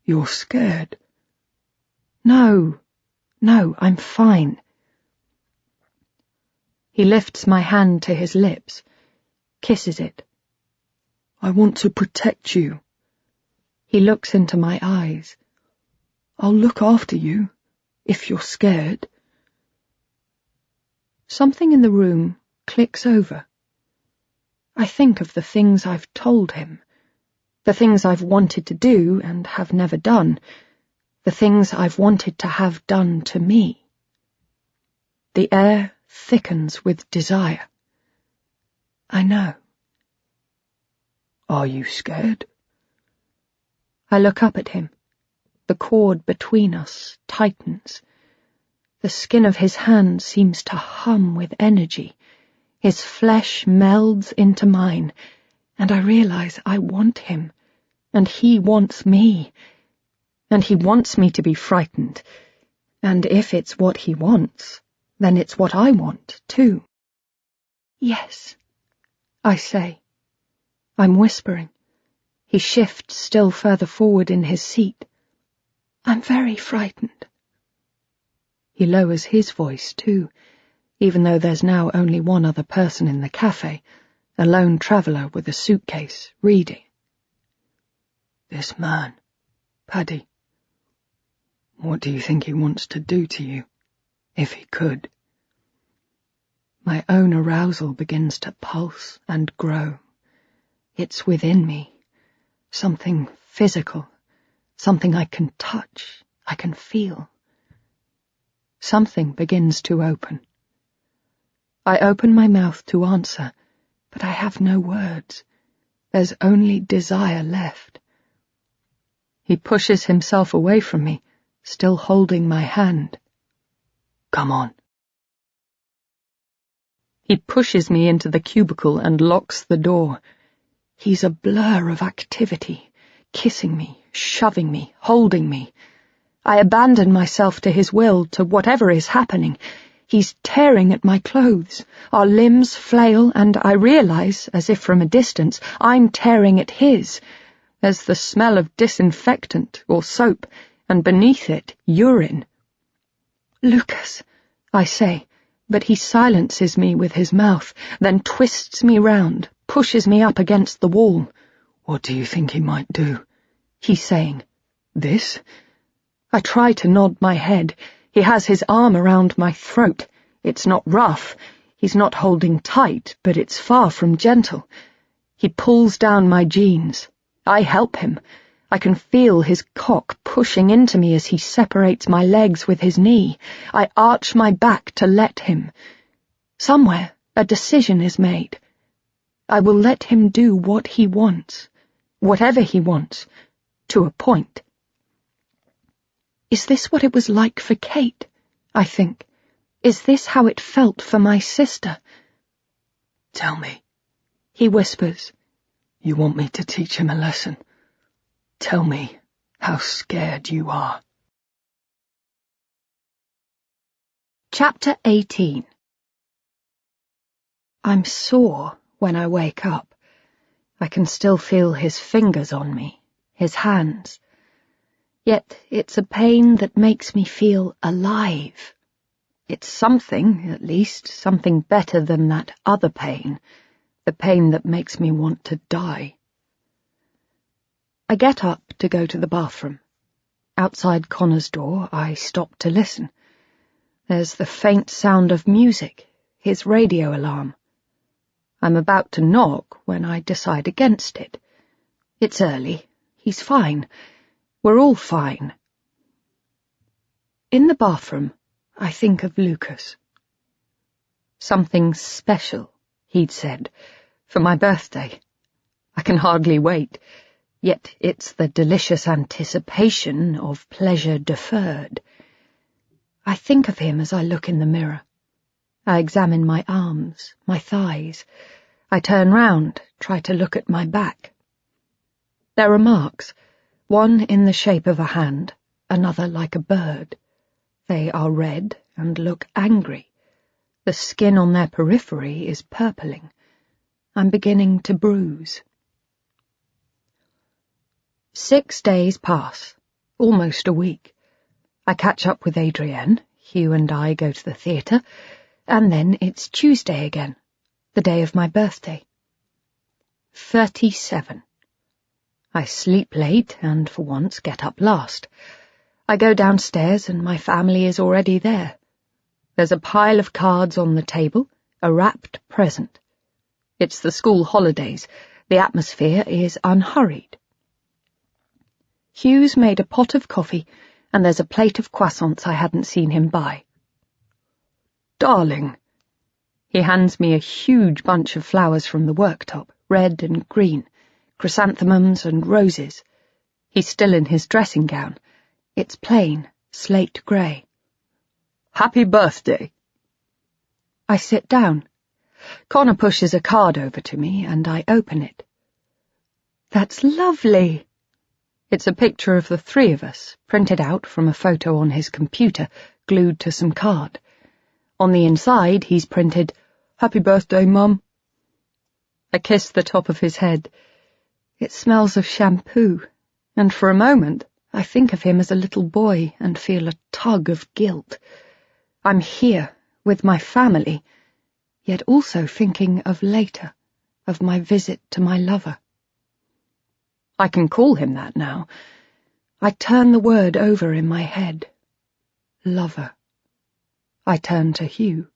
You're scared. No, I'm fine. He lifts my hand to his lips, kisses it. I want to protect you. He looks into my eyes. I'll look after you, if you're scared. Something in the room clicks over. I think of the things I've told him, the things I've wanted to do and have never done, the things I've wanted to have done to me. The air thickens with desire. I know. Are you scared? I look up at him. The cord between us tightens. The skin of his hand seems to hum with energy. His flesh melds into mine, and I realize I want him, and he wants me, and he wants me to be frightened, and if it's what he wants, then it's what I want, too. Yes, I say. I'm whispering. He shifts still further forward in his seat. I'm very frightened. He lowers his voice, too, even though there's now only one other person in the cafe, a lone traveller with a suitcase, reading. This man, Paddy. What do you think he wants to do to you, if he could? My own arousal begins to pulse and grow. It's within me, something physical, something I can touch, I can feel. Something begins to open. I open my mouth to answer, but I have no words. There's only desire left. He pushes himself away from me, still holding my hand. Come on. He pushes me into the cubicle and locks the door. He's a blur of activity, kissing me, shoving me, holding me. I abandon myself to his will, to whatever is happening. He's tearing at my clothes. Our limbs flail, and I realize, as if from a distance, I'm tearing at his. There's the smell of disinfectant or soap, and beneath it, urine. Lucas, I say, but he silences me with his mouth, then twists me round, pushes me up against the wall. What do you think he might do? He's saying. This? I try to nod my head. He has his arm around my throat. It's not rough. He's not holding tight, but it's far from gentle. He pulls down my jeans. I help him. I can feel his cock pushing into me as he separates my legs with his knee. I arch my back to let him. Somewhere, a decision is made. I will let him do what he wants, whatever he wants, to a point. Is this what it was like for Kate? I think. Is this how it felt for my sister? Tell me, he whispers. You want me to teach him a lesson? Tell me how scared you are. Chapter 18. I'm sore when I wake up. I can still feel his fingers on me, his hands. Yet it's a pain that makes me feel alive. It's something, at least, something better than that other pain, the pain that makes me want to die. I get up to go to the bathroom. Outside Connor's door, I stop to listen. There's the faint sound of music, his radio alarm. I'm about to knock when I decide against it. It's early. He's fine. We're all fine. In the bathroom, I think of Lucas. Something special, he'd said, for my birthday. I can hardly wait, yet it's the delicious anticipation of pleasure deferred. I think of him as I look in the mirror. I examine my arms, my thighs. I turn round, try to look at my back. There are marks, one in the shape of a hand, another like a bird. They are red and look angry. The skin on their periphery is purpling. I'm beginning to bruise. 6 days pass, almost a week. I catch up with Adrienne, Hugh and I go to the theatre, and then it's Tuesday again, the day of my birthday. 37. I sleep late and for once get up last. I go downstairs and my family is already there. There's a pile of cards on the table, a wrapped present. It's the school holidays. The atmosphere is unhurried. Hugh's made a pot of coffee, and there's a plate of croissants I hadn't seen him buy. Darling. He hands me a huge bunch of flowers from the worktop, red and green, chrysanthemums and roses. He's still in his dressing gown. It's plain, slate grey. Happy birthday. I sit down. Connor pushes a card over to me, and I open it. That's lovely. It's a picture of the three of us, printed out from a photo on his computer, glued to some card. On the inside, he's printed, Happy birthday, Mum. I kiss the top of his head. It smells of shampoo, and for a moment, I think of him as a little boy and feel a tug of guilt. I'm here, with my family, yet also thinking of later, of my visit to my lover. I can call him that now. I turn the word over in my head. Lover. I turn to Hugh.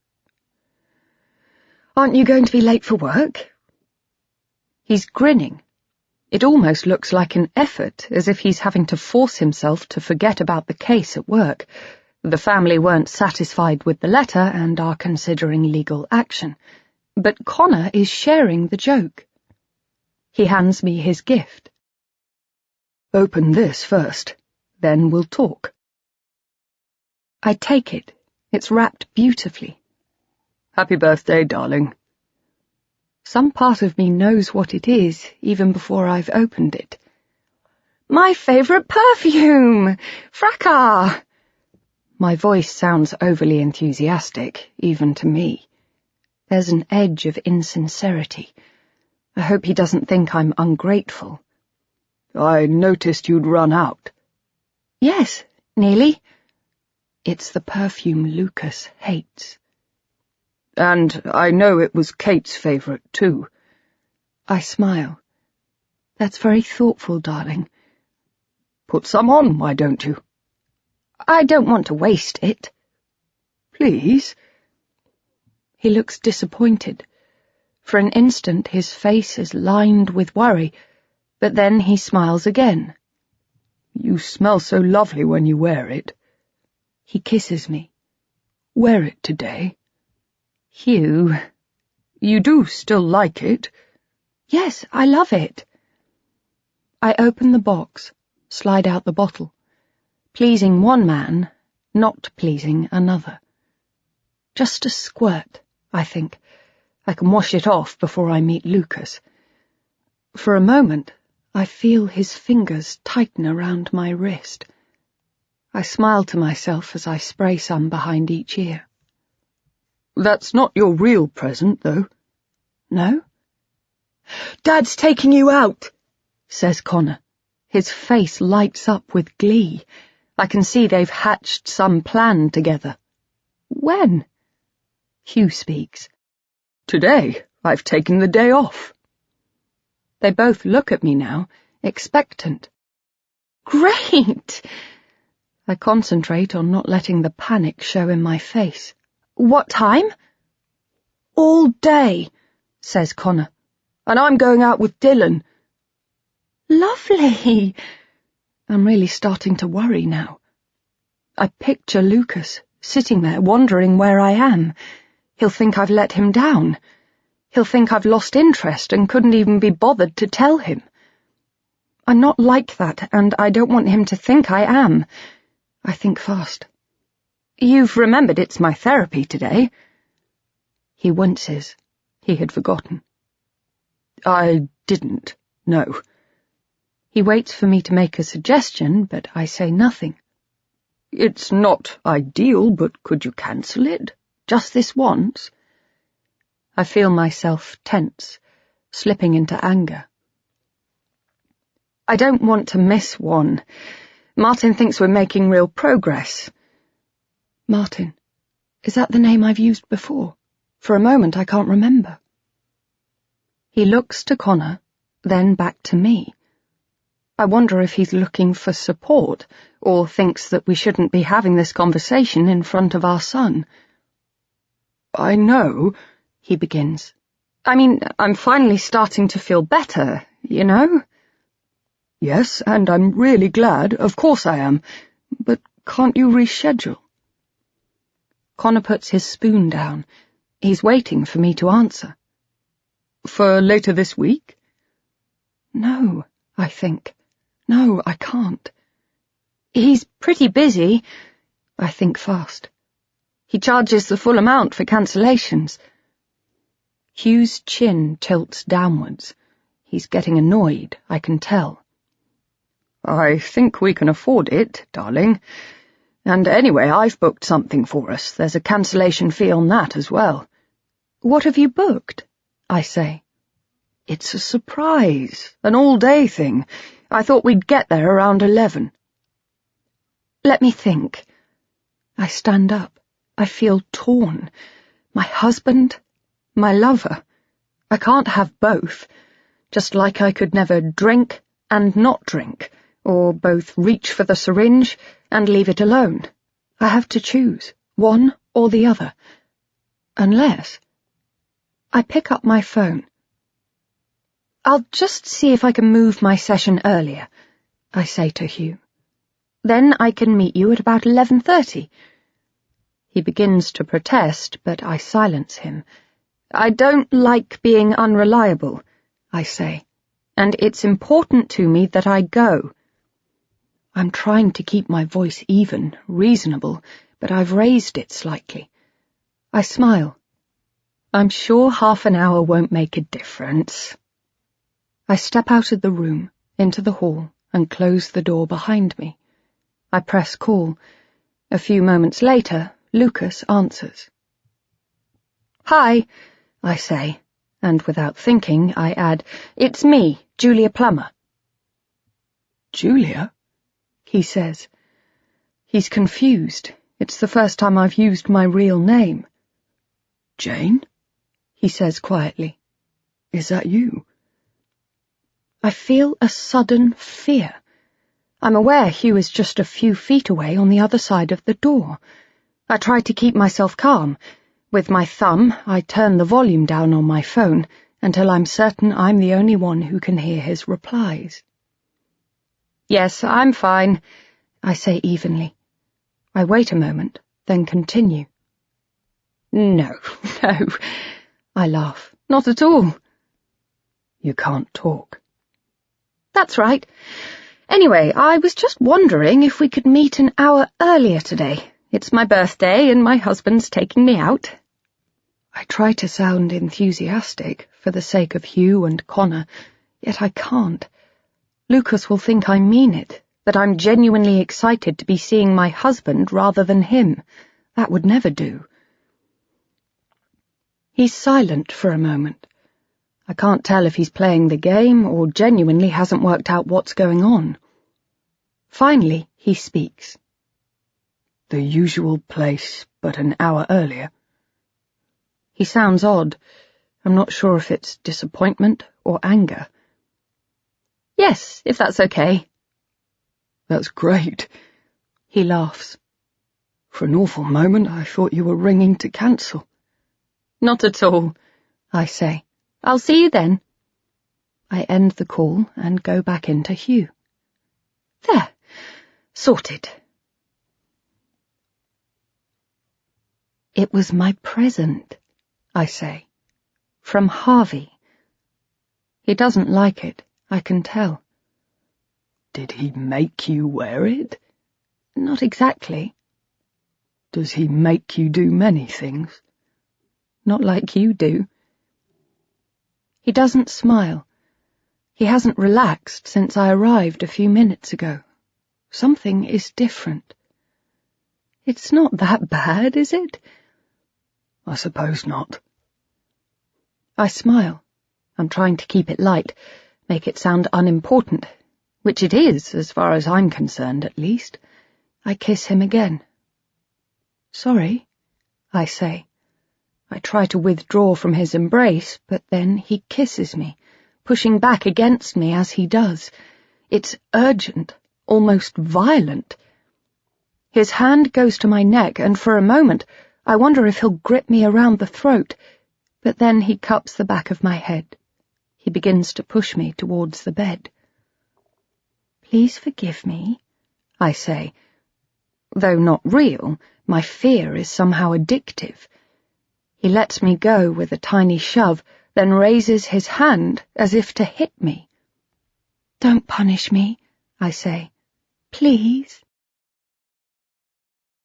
Aren't you going to be late for work? He's grinning. It almost looks like an effort, as if he's having to force himself to forget about the case at work. The family weren't satisfied with the letter and are considering legal action. But Connor is sharing the joke. He hands me his gift. Open this first, then we'll talk. I take it. It's wrapped beautifully. Happy birthday, darling. Some part of me knows what it is, even before I've opened it. My favourite perfume! Fracas! My voice sounds overly enthusiastic, even to me. There's an edge of insincerity. I hope he doesn't think I'm ungrateful. I noticed you'd run out. Yes, nearly. It's the perfume Lucas hates. And I know it was Kate's favourite, too. I smile. That's very thoughtful, darling. Put some on, why don't you? I don't want to waste it. Please? He looks disappointed. For an instant his face is lined with worry, but then he smiles again. You smell so lovely when you wear it. He kisses me. Wear it today. Hugh, you do still like it? Yes, I love it. I open the box, slide out the bottle, pleasing one man, not pleasing another. Just a squirt, I think. I can wash it off before I meet Lucas. For a moment, I feel his fingers tighten around my wrist. I smile to myself as I spray some behind each ear. That's not your real present, though. No? Dad's taking you out, says Connor. His face lights up with glee. I can see they've hatched some plan together. When? Hugh speaks. Today. I've taken the day off. They both look at me now, expectant. Great! I concentrate on not letting the panic show in my face. What time? All day, says Connor. And I'm going out with Dylan. Lovely. I'm really starting to worry now. I picture Lucas, sitting there wondering where I am. He'll think I've let him down. He'll think I've lost interest and couldn't even be bothered to tell him. I'm not like that, and I don't want him to think I am. I think fast. You've remembered it's my therapy today. He winces. He had forgotten. I didn't, no. He waits for me to make a suggestion, but I say nothing. It's not ideal, but could you cancel it? Just this once? I feel myself tense, slipping into anger. I don't want to miss one. Martin thinks we're making real progress. Martin, is that the name I've used before? For a moment I can't remember. He looks to Connor, then back to me. I wonder if he's looking for support, or thinks that we shouldn't be having this conversation in front of our son. I know, he begins. I mean, I'm finally starting to feel better, you know? Yes, and I'm really glad, of course I am, but can't you reschedule? Connor puts his spoon down. He's waiting for me to answer. For later this week? No, I think. No, I can't. He's pretty busy. I think fast. He charges the full amount for cancellations. Hugh's chin tilts downwards. He's getting annoyed, I can tell. I think we can afford it, darling. And anyway, I've booked something for us. There's a cancellation fee on that as well. What have you booked? I say. It's a surprise, an all-day thing. I thought we'd get there around 11. Let me think. I stand up. I feel torn. My husband, my lover. I can't have both, just like I could never drink and not drink, or both reach for the syringe and leave it alone. I have to choose, one or the other. Unless... I pick up my phone. I'll just see if I can move my session earlier, I say to Hugh. Then I can meet you at about 11:30. He begins to protest, but I silence him. I don't like being unreliable, I say, and it's important to me that I go. I'm trying to keep my voice even, reasonable, but I've raised it slightly. I smile. I'm sure half an hour won't make a difference. I step out of the room, into the hall, and close the door behind me. I press call. A few moments later, Lucas answers. Hi, I say, and without thinking, I add, it's me, Julia Plummer. Julia? He says. He's confused. It's the first time I've used my real name. Jane? He says quietly. Is that you? I feel a sudden fear. I'm aware Hugh is just a few feet away on the other side of the door. I try to keep myself calm. With my thumb, I turn the volume down on my phone until I'm certain I'm the only one who can hear his replies. Yes, I'm fine, I say evenly. I wait a moment, then continue. No, I laugh. Not at all. You can't talk. That's right. Anyway, I was just wondering if we could meet an hour earlier today. It's my birthday and my husband's taking me out. I try to sound enthusiastic for the sake of Hugh and Connor, yet I can't. Lucas will think I mean it, that I'm genuinely excited to be seeing my husband rather than him. That would never do. He's silent for a moment. I can't tell if he's playing the game or genuinely hasn't worked out what's going on. Finally, he speaks. The usual place, but an hour earlier. He sounds odd. I'm not sure if it's disappointment or anger. Yes, if that's okay. That's great. He laughs. For an awful moment I thought you were ringing to cancel. Not at all, I say. I'll see you then. I end the call and go back into Hugh. There. Sorted. It was my present, I say. From Harvey. He doesn't like it, I can tell. Did he make you wear it? Not exactly. Does he make you do many things? Not like you do. He doesn't smile. He hasn't relaxed since I arrived a few minutes ago. Something is different. It's not that bad, is it? I suppose not. I smile. I'm trying to keep it light, make it sound unimportant, which it is, as far as I'm concerned, at least. I kiss him again. Sorry, I say. I try to withdraw from his embrace, but then he kisses me, pushing back against me as he does. It's urgent, almost violent. His hand goes to my neck, and for a moment I wonder if he'll grip me around the throat, but then he cups the back of my head. He begins to push me towards the bed. Please forgive me, I say. Though not real, my fear is somehow addictive. He lets me go with a tiny shove, then raises his hand as if to hit me. Don't punish me, I say. Please.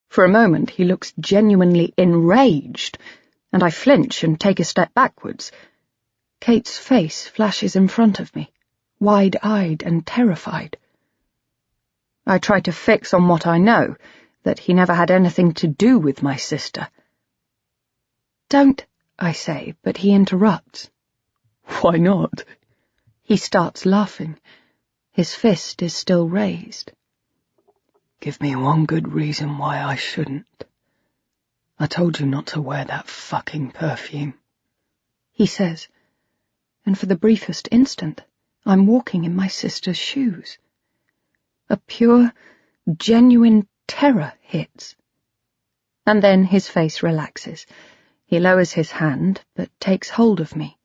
For a moment he looks genuinely enraged, and I flinch and take a step backwards. Kate's face flashes in front of me, wide-eyed and terrified. I try to fix on what I know, that he never had anything to do with my sister. Don't, I say, but he interrupts. Why not? He starts laughing. His fist is still raised. Give me one good reason why I shouldn't. I told you not to wear that fucking perfume, he says, and for the briefest instant, I'm walking in my sister's shoes. A pure, genuine terror hits. And then his face relaxes. He lowers his hand, but takes hold of me.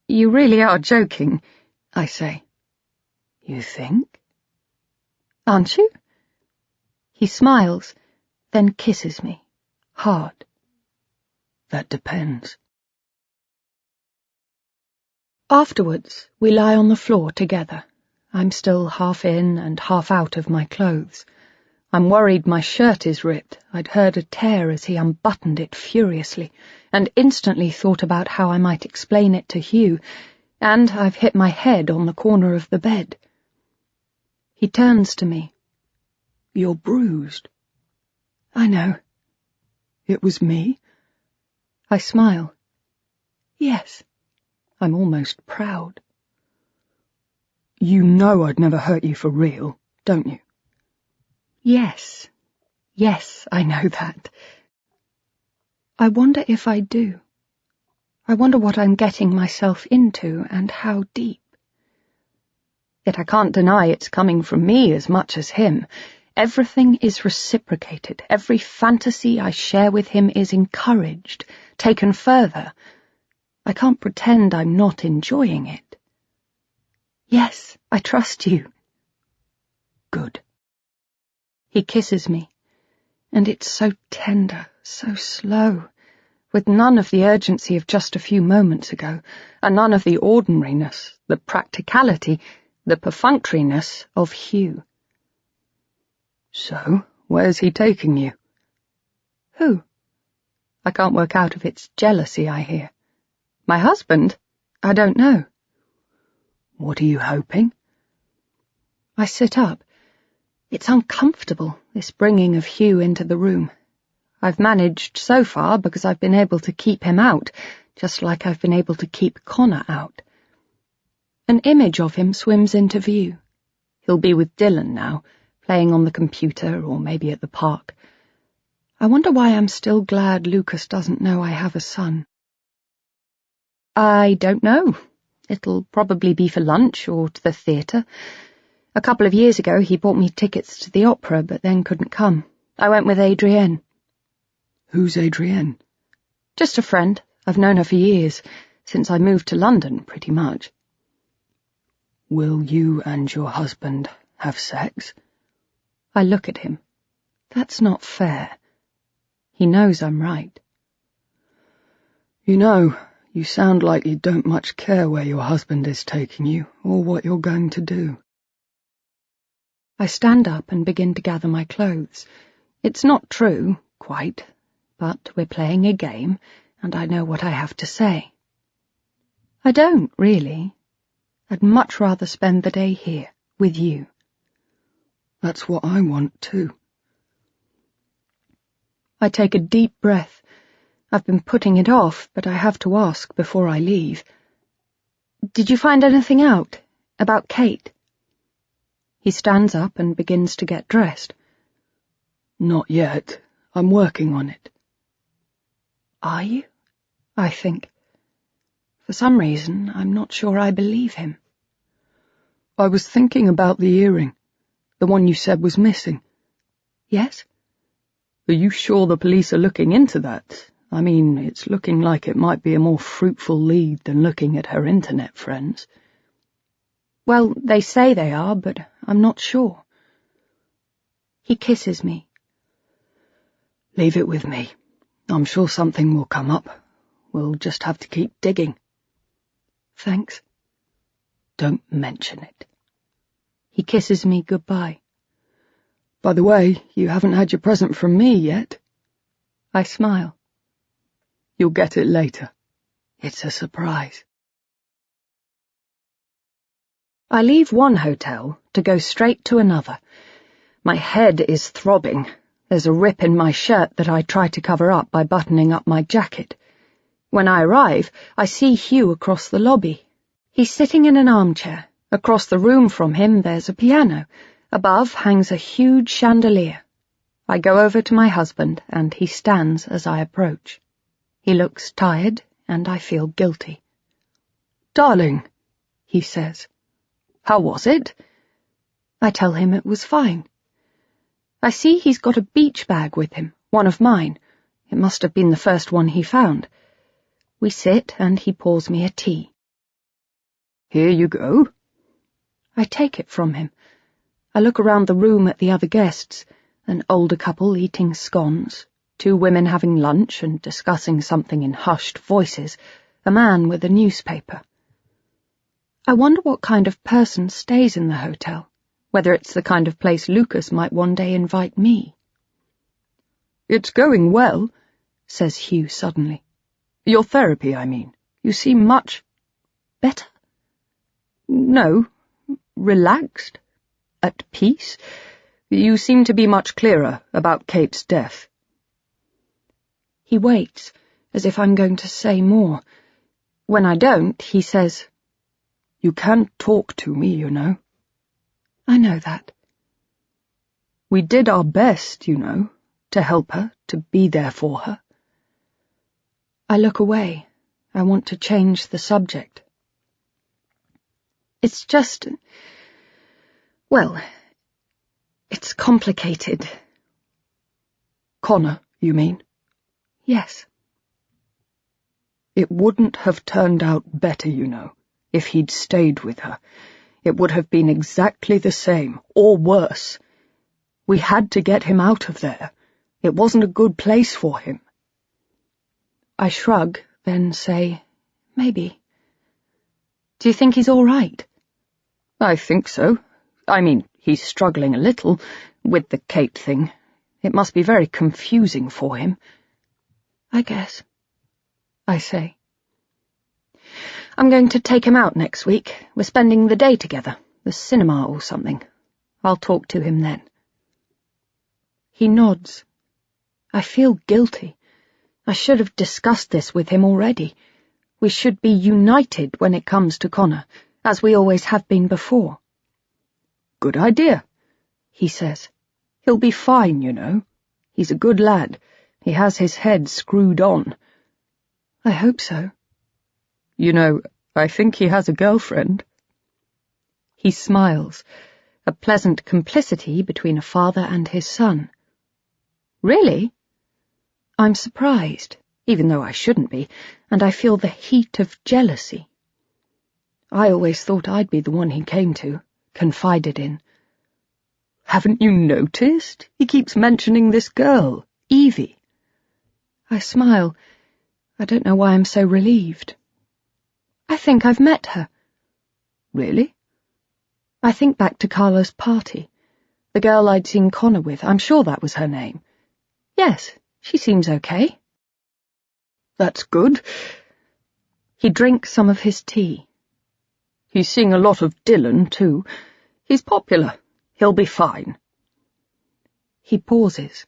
You really are joking, I say. You think? Aren't you? He smiles, then kisses me, hard. That depends. Afterwards, we lie on the floor together. I'm still half in and half out of my clothes. I'm worried my shirt is ripped. I'd heard a tear as he unbuttoned it furiously, and instantly thought about how I might explain it to Hugh, and I've hit my head on the corner of the bed. He turns to me. You're bruised. I know. It was me? I smile. Yes. I'm almost proud. You know I'd never hurt you for real, don't you? Yes. Yes, I know that. I wonder if I do. I wonder what I'm getting myself into and how deep. Yet I can't deny it's coming from me as much as him. Everything is reciprocated. Every fantasy I share with him is encouraged, taken further. I can't pretend I'm not enjoying it. Yes, I trust you. Good. He kisses me, and it's so tender, so slow, with none of the urgency of just a few moments ago, and none of the ordinariness, the practicality, the perfunctoriness of Hugh. So, where's he taking you? Who? I can't work out if it's jealousy I hear. My husband? I don't know. What are you hoping? I sit up. It's uncomfortable, this bringing of Hugh into the room. I've managed so far because I've been able to keep him out, just like I've been able to keep Connor out. An image of him swims into view. He'll be with Dylan now, playing on the computer or maybe at the park. I wonder why I'm still glad Lucas doesn't know I have a son. I don't know. It'll probably be for lunch or to the theatre. A couple of years ago he bought me tickets to the opera, but then couldn't come. I went with Adrienne. Who's Adrienne? Just a friend. I've known her for years, since I moved to London, pretty much. Will you and your husband have sex? I look at him. That's not fair. He knows I'm right. You know, you sound like you don't much care where your husband is taking you, or what you're going to do. I stand up and begin to gather my clothes. It's not true, quite, but we're playing a game, and I know what I have to say. I don't, really. I'd much rather spend the day here, with you. That's what I want, too. I take a deep breath. I've been putting it off, but I have to ask before I leave. Did you find anything out about Kate? He stands up and begins to get dressed. Not yet. I'm working on it. Are you? I think. For some reason, I'm not sure I believe him. I was thinking about the earring, the one you said was missing. Yes? Are you sure the police are looking into that? I mean, it's looking like it might be a more fruitful lead than looking at her internet friends. Well, they say they are, but I'm not sure. He kisses me. Leave it with me. I'm sure something will come up. We'll just have to keep digging. Thanks. Don't mention it. He kisses me goodbye. By the way, you haven't had your present from me yet. I smile. You'll get it later. It's a surprise. I leave one hotel to go straight to another. My head is throbbing. There's a rip in my shirt that I try to cover up by buttoning up my jacket. When I arrive, I see Hugh across the lobby. He's sitting in an armchair. Across the room from him there's a piano. Above hangs a huge chandelier. I go over to my husband, and he stands as I approach. He looks tired, and I feel guilty. Darling, he says. How was it? I tell him it was fine. I see he's got a beach bag with him, one of mine. It must have been the first one he found. We sit, and he pours me a tea. Here you go. I take it from him. I look around the room at the other guests, an older couple eating scones, 2 women having lunch and discussing something in hushed voices, a man with a newspaper. I wonder what kind of person stays in the hotel, whether it's the kind of place Lucas might one day invite me. It's going well, says Hugh suddenly. Your therapy, I mean. You seem much... better? No, relaxed, at peace. You seem to be much clearer about Kate's death. He waits, as if I'm going to say more. When I don't, he says, You can't talk to me, you know. I know that. We did our best, you know, to help her, to be there for her. I look away. I want to change the subject. It's just... well, it's complicated. Connor, you mean? Yes. It wouldn't have turned out better, you know, if he'd stayed with her. It would have been exactly the same, or worse. We had to get him out of there. It wasn't a good place for him. I shrug, then say, maybe. Do you think he's all right? I think so. I mean, he's struggling a little with the Kate thing. It must be very confusing for him. I guess, I say. I'm going to take him out next week. We're spending the day together, the cinema or something. I'll talk to him then. He nods. I feel guilty. I should have discussed this with him already. We should be united when it comes to Connor, as we always have been before. Good idea, he says. He'll be fine, you know. He's a good lad. He has his head screwed on. I hope so. You know, I think he has a girlfriend. He smiles. a pleasant complicity between a father and his son. Really? I'm surprised, even though I shouldn't be, and I feel the heat of jealousy. I always thought I'd be the one he came to, confided in. Haven't you noticed? He keeps mentioning this girl, Evie. I smile. I don't know why I'm so relieved. I think I've met her. Really? I think back to Carla's party. The girl I'd seen Connor with, I'm sure that was her name. Yes, she seems okay. That's good. He drinks some of his tea. He's seeing a lot of Dylan, too. He's popular. He'll be fine. He pauses.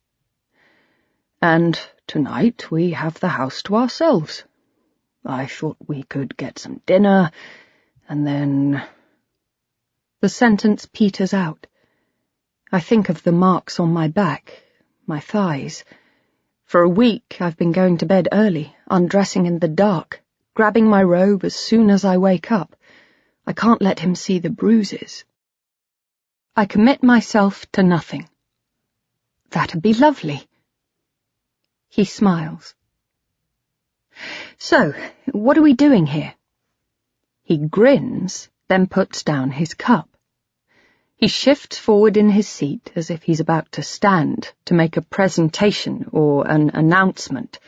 And tonight we have the house to ourselves. I thought we could get some dinner, and then... The sentence peters out. I think of the marks on my back, my thighs. For a week I've been going to bed early, undressing in the dark, grabbing my robe as soon as I wake up. I can't let him see the bruises. I commit myself to nothing. That'd be lovely. He smiles. So, what are we doing here? He grins, then puts down his cup. He shifts forward in his seat as if he's about to stand to make a presentation or an announcement.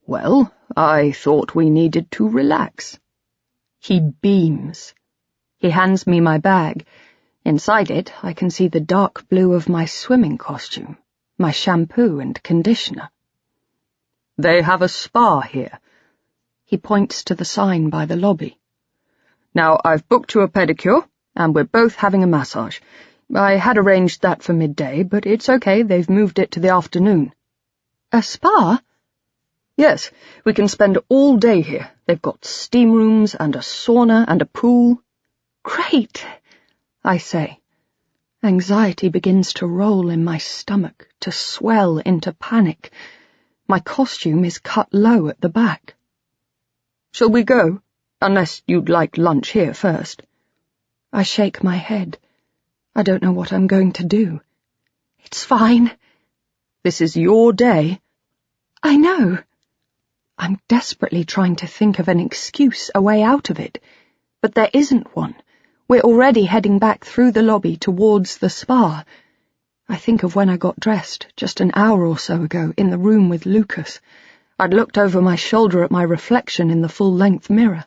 Well, I thought we needed to relax. He beams. He hands me my bag. Inside it, I can see the dark blue of my swimming costume, my shampoo and conditioner. They have a spa here. He points to the sign by the lobby. Now, I've booked you a pedicure, and we're both having a massage. I had arranged that for midday, but it's okay, they've moved it to the afternoon. A spa? Yes, we can spend all day here. They've got steam rooms and a sauna and a pool. Great, I say. Anxiety begins to roll in my stomach, to swell into panic. My costume is cut low at the back. Shall we go? Unless you'd like lunch here first. I shake my head. I don't know what I'm going to do. It's fine. This is your day. I know. I'm desperately trying to think of an excuse, a way out of it. But there isn't one. We're already heading back through the lobby towards the spa. I think of when I got dressed, just an hour or so ago, in the room with Lucas. I'd looked over my shoulder at my reflection in the full-length mirror.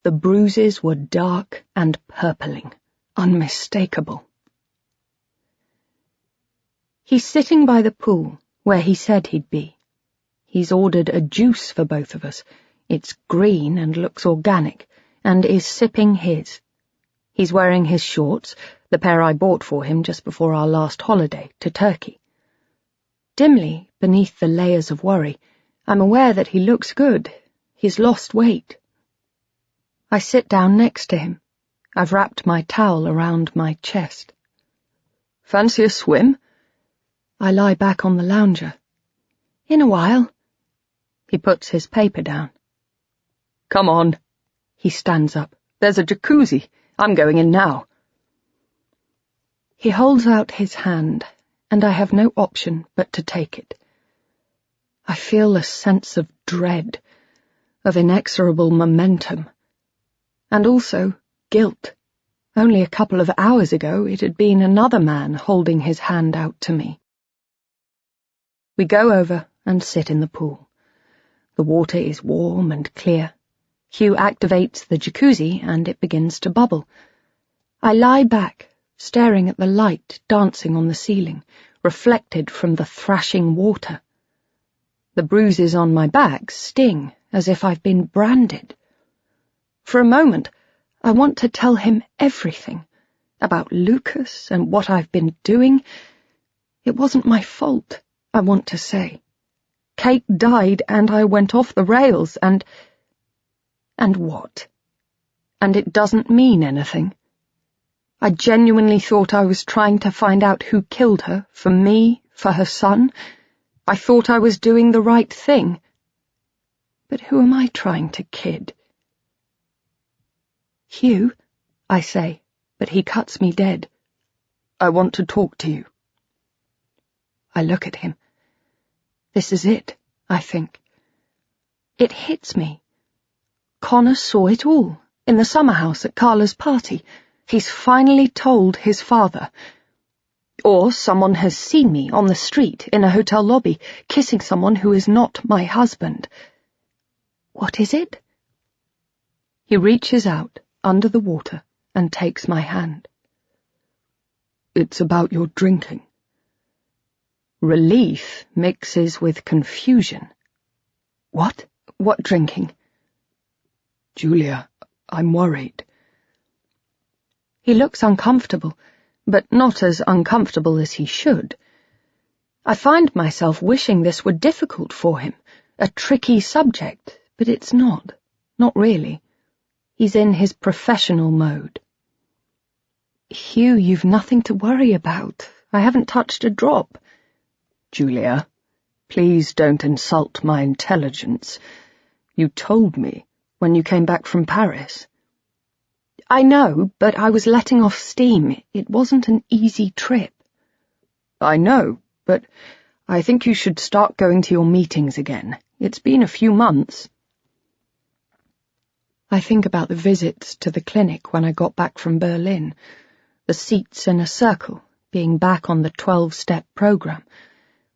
The bruises were dark and purpling, unmistakable. He's sitting by the pool, where he said he'd be. He's ordered a juice for both of us. It's green and looks organic, and is sipping his. He's wearing his shorts, the pair I bought for him just before our last holiday to Turkey. Dimly, beneath the layers of worry, I'm aware that he looks good. He's lost weight. I sit down next to him. I've wrapped my towel around my chest. Fancy a swim? I lie back on the lounger. In a while. He puts his paper down. Come on. He stands up. There's a jacuzzi. I'm going in now. He holds out his hand, and I have no option but to take it. I feel a sense of dread, of inexorable momentum, and also guilt. Only a couple of hours ago it had been another man holding his hand out to me. We go over and sit in the pool. The water is warm and clear. Hugh activates the jacuzzi and it begins to bubble. I lie back, staring at the light dancing on the ceiling, reflected from the thrashing water. The bruises on my back sting as if I've been branded. For a moment, I want to tell him everything, about Lucas and what I've been doing. It wasn't my fault, I want to say. Kate died and I went off the rails and what? And it doesn't mean anything. I genuinely thought I was trying to find out who killed her, for me, for her son. I thought I was doing the right thing. But who am I trying to kid? Hugh, I say, but he cuts me dead. I want to talk to you. I look at him. This is it, I think. It hits me. Connor saw it all, in the summer house at Carla's party. He's finally told his father. Or someone has seen me on the street, in a hotel lobby, kissing someone who is not my husband. What is it? He reaches out, under the water, and takes my hand. It's about your drinking. Relief mixes with confusion. What? What drinking? Julia, I'm worried. He looks uncomfortable, but not as uncomfortable as he should. I find myself wishing this were difficult for him, a tricky subject, but it's not. Not really. He's in his professional mode. Hugh, you've nothing to worry about. I haven't touched a drop. Julia, please don't insult my intelligence. You told me when you came back from Paris. I know, but I was letting off steam. It wasn't an easy trip. I know, but I think you should start going to your meetings again. It's been a few months. I think about the visits to the clinic when I got back from Berlin, the seats in a circle, being back on the 12-step program.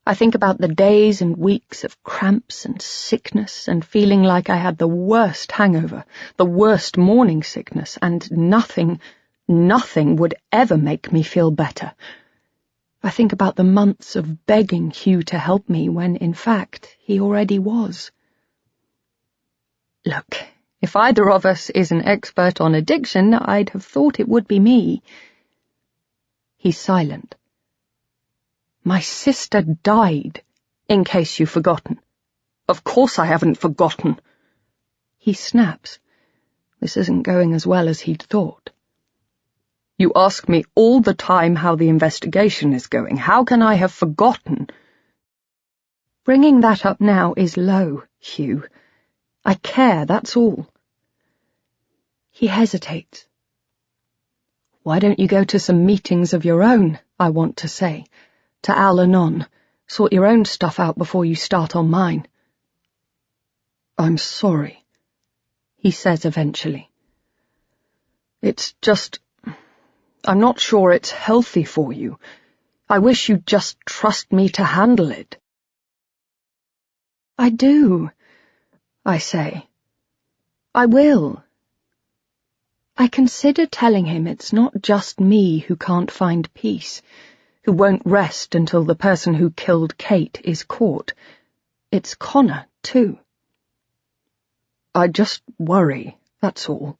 I think about the days and weeks of cramps and sickness and feeling like I had the worst hangover, the worst morning sickness, and nothing would ever make me feel better. I think about the months of begging Hugh to help me when, in fact, he already was. Look, if either of us is an expert on addiction, I'd have thought it would be me. He's silent. My sister died, in case you've forgotten. Of course I haven't forgotten. He snaps. This isn't going as well as he'd thought. You ask me all the time how the investigation is going. How can I have forgotten? Bringing that up now is low, Hugh. I care, that's all. He hesitates. Why don't you go to some meetings of your own, I want to say. To Al-Anon. Sort your own stuff out before you start on mine. I'm sorry, he says eventually. It's just... I'm not sure it's healthy for you. I wish you'd just trust me to handle it. I do, I say. I will. I consider telling him it's not just me who can't find peace, who won't rest until the person who killed Kate is caught. It's Connor, too. I just worry, that's all.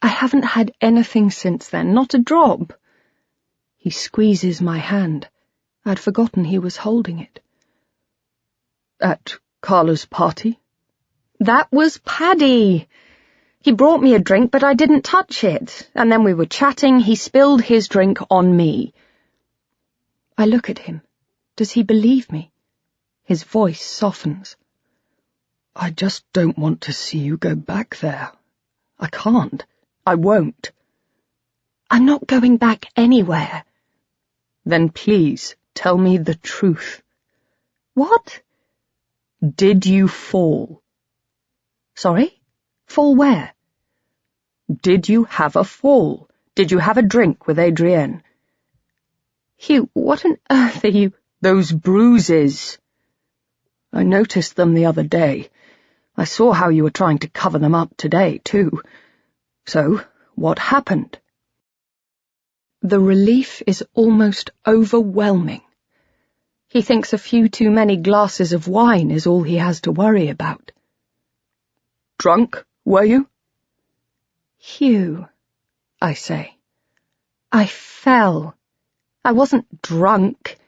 I haven't had anything since then, not a drop. He squeezes my hand. I'd forgotten he was holding it. At Carla's party? That was Paddy. He brought me a drink, but I didn't touch it, and then we were chatting. He spilled his drink on me. I look at him. Does he believe me? His voice softens. I just don't want to see you go back there. I can't. I won't. I'm not going back anywhere. Then please, tell me the truth. What? Did you fall? Sorry? Fall where? Did you have a fall? Did you have a drink with Adrienne? Hugh, what on earth are you— Those bruises. I noticed them the other day. I saw how you were trying to cover them up today, too. So, what happened? The relief is almost overwhelming. He thinks a few too many glasses of wine is all he has to worry about. Drunk, were you? Hugh, I say. I fell. I wasn't drunk.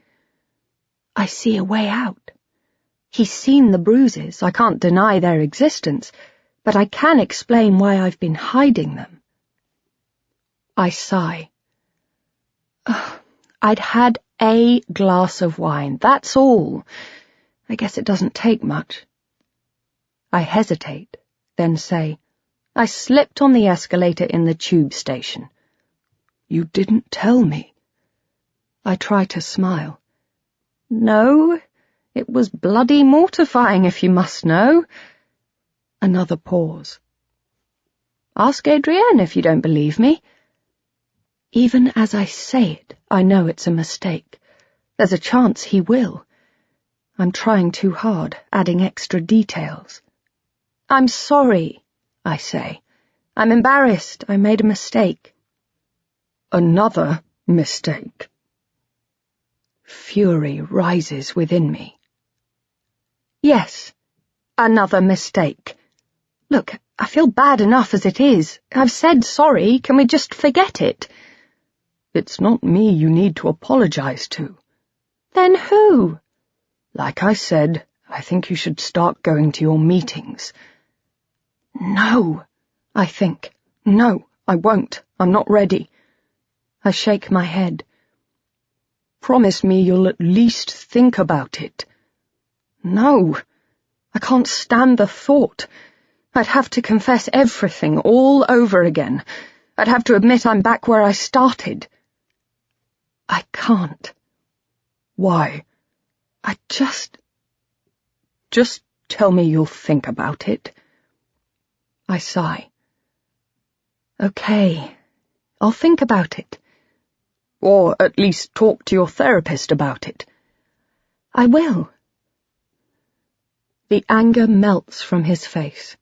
I see a way out. He's seen the bruises. I can't deny their existence, but I can explain why I've been hiding them. I sigh. I'd had a glass of wine, that's all. I guess it doesn't take much. I hesitate, then say, I slipped on the escalator in the tube station. You didn't tell me. I try to smile. No, it was bloody mortifying, if you must know. Another pause. Ask Adrienne if you don't believe me. Even as I say it, I know it's a mistake. There's a chance he will. I'm trying too hard, adding extra details. I'm sorry, I say. I'm embarrassed. I made a mistake. Another mistake. Fury rises within me. Yes, another mistake. Look, I feel bad enough as it is. I've said sorry. Can we just forget it? It's not me you need to apologize to. Then who? Like I said, I think you should start going to your meetings. No, I think. No, I won't. I'm not ready. I shake my head. Promise me you'll at least think about it. No, I can't stand the thought. I'd have to confess everything all over again. I'd have to admit I'm back where I started. I can't. Why? I just tell me you'll think about it. I sigh. Okay, I'll think about it. Or at least talk to your therapist about it. I will. The anger melts from his face.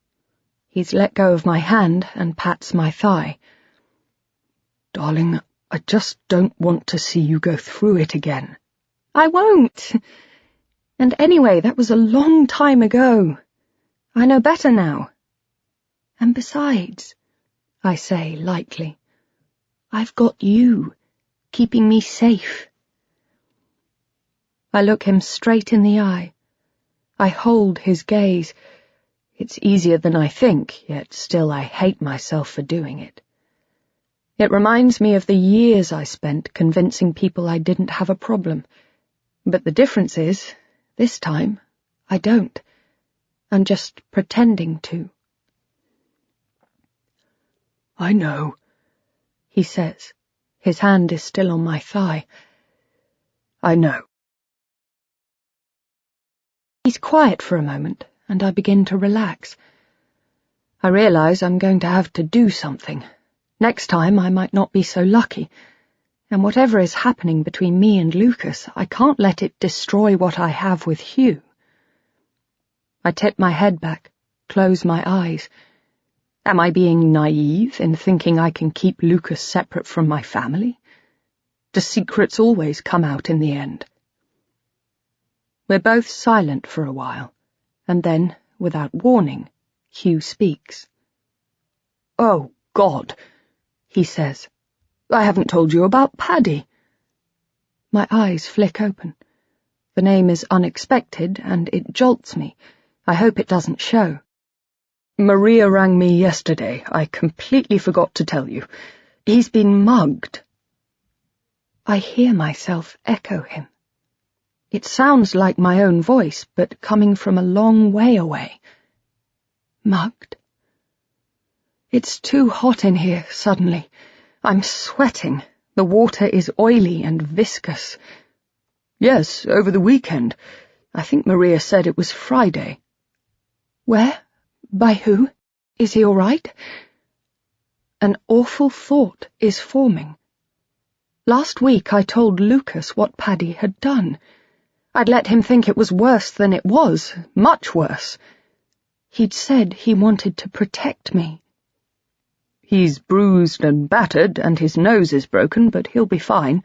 He's let go of my hand and pats my thigh. Darling, I just don't want to see you go through it again. I won't. And anyway, that was a long time ago. I know better now. And besides, I say lightly, I've got you, keeping me safe. I look him straight in the eye. I hold his gaze. It's easier than I think, yet still I hate myself for doing it. It reminds me of the years I spent convincing people I didn't have a problem. But the difference is, this time, I don't. I'm just pretending to. I know, he says. His hand is still on my thigh. I know. He's quiet for a moment, and I begin to relax. I realize I'm going to have to do something. Next time I might not be so lucky. And whatever is happening between me and Lucas, I can't let it destroy what I have with Hugh. I tip my head back, close my eyes. Am I being naive in thinking I can keep Lucas separate from my family? Do secrets always come out in the end? We're both silent for a while, and then, without warning, Hugh speaks. Oh, God, he says. I haven't told you about Paddy. My eyes flick open. The name is unexpected, and it jolts me. I hope it doesn't show. Maria rang me yesterday. I completely forgot to tell you. He's been mugged. I hear myself echo him. It sounds like my own voice, but coming from a long way away. Mugged. It's too hot in here, suddenly. I'm sweating. The water is oily and viscous. Yes, over the weekend. I think Maria said it was Friday. Where? By who? Is he all right? An awful thought is forming. Last week I told Lucas what Paddy had done. I'd let him think it was worse than it was, much worse. He'd said he wanted to protect me. He's bruised and battered, and his nose is broken, but he'll be fine.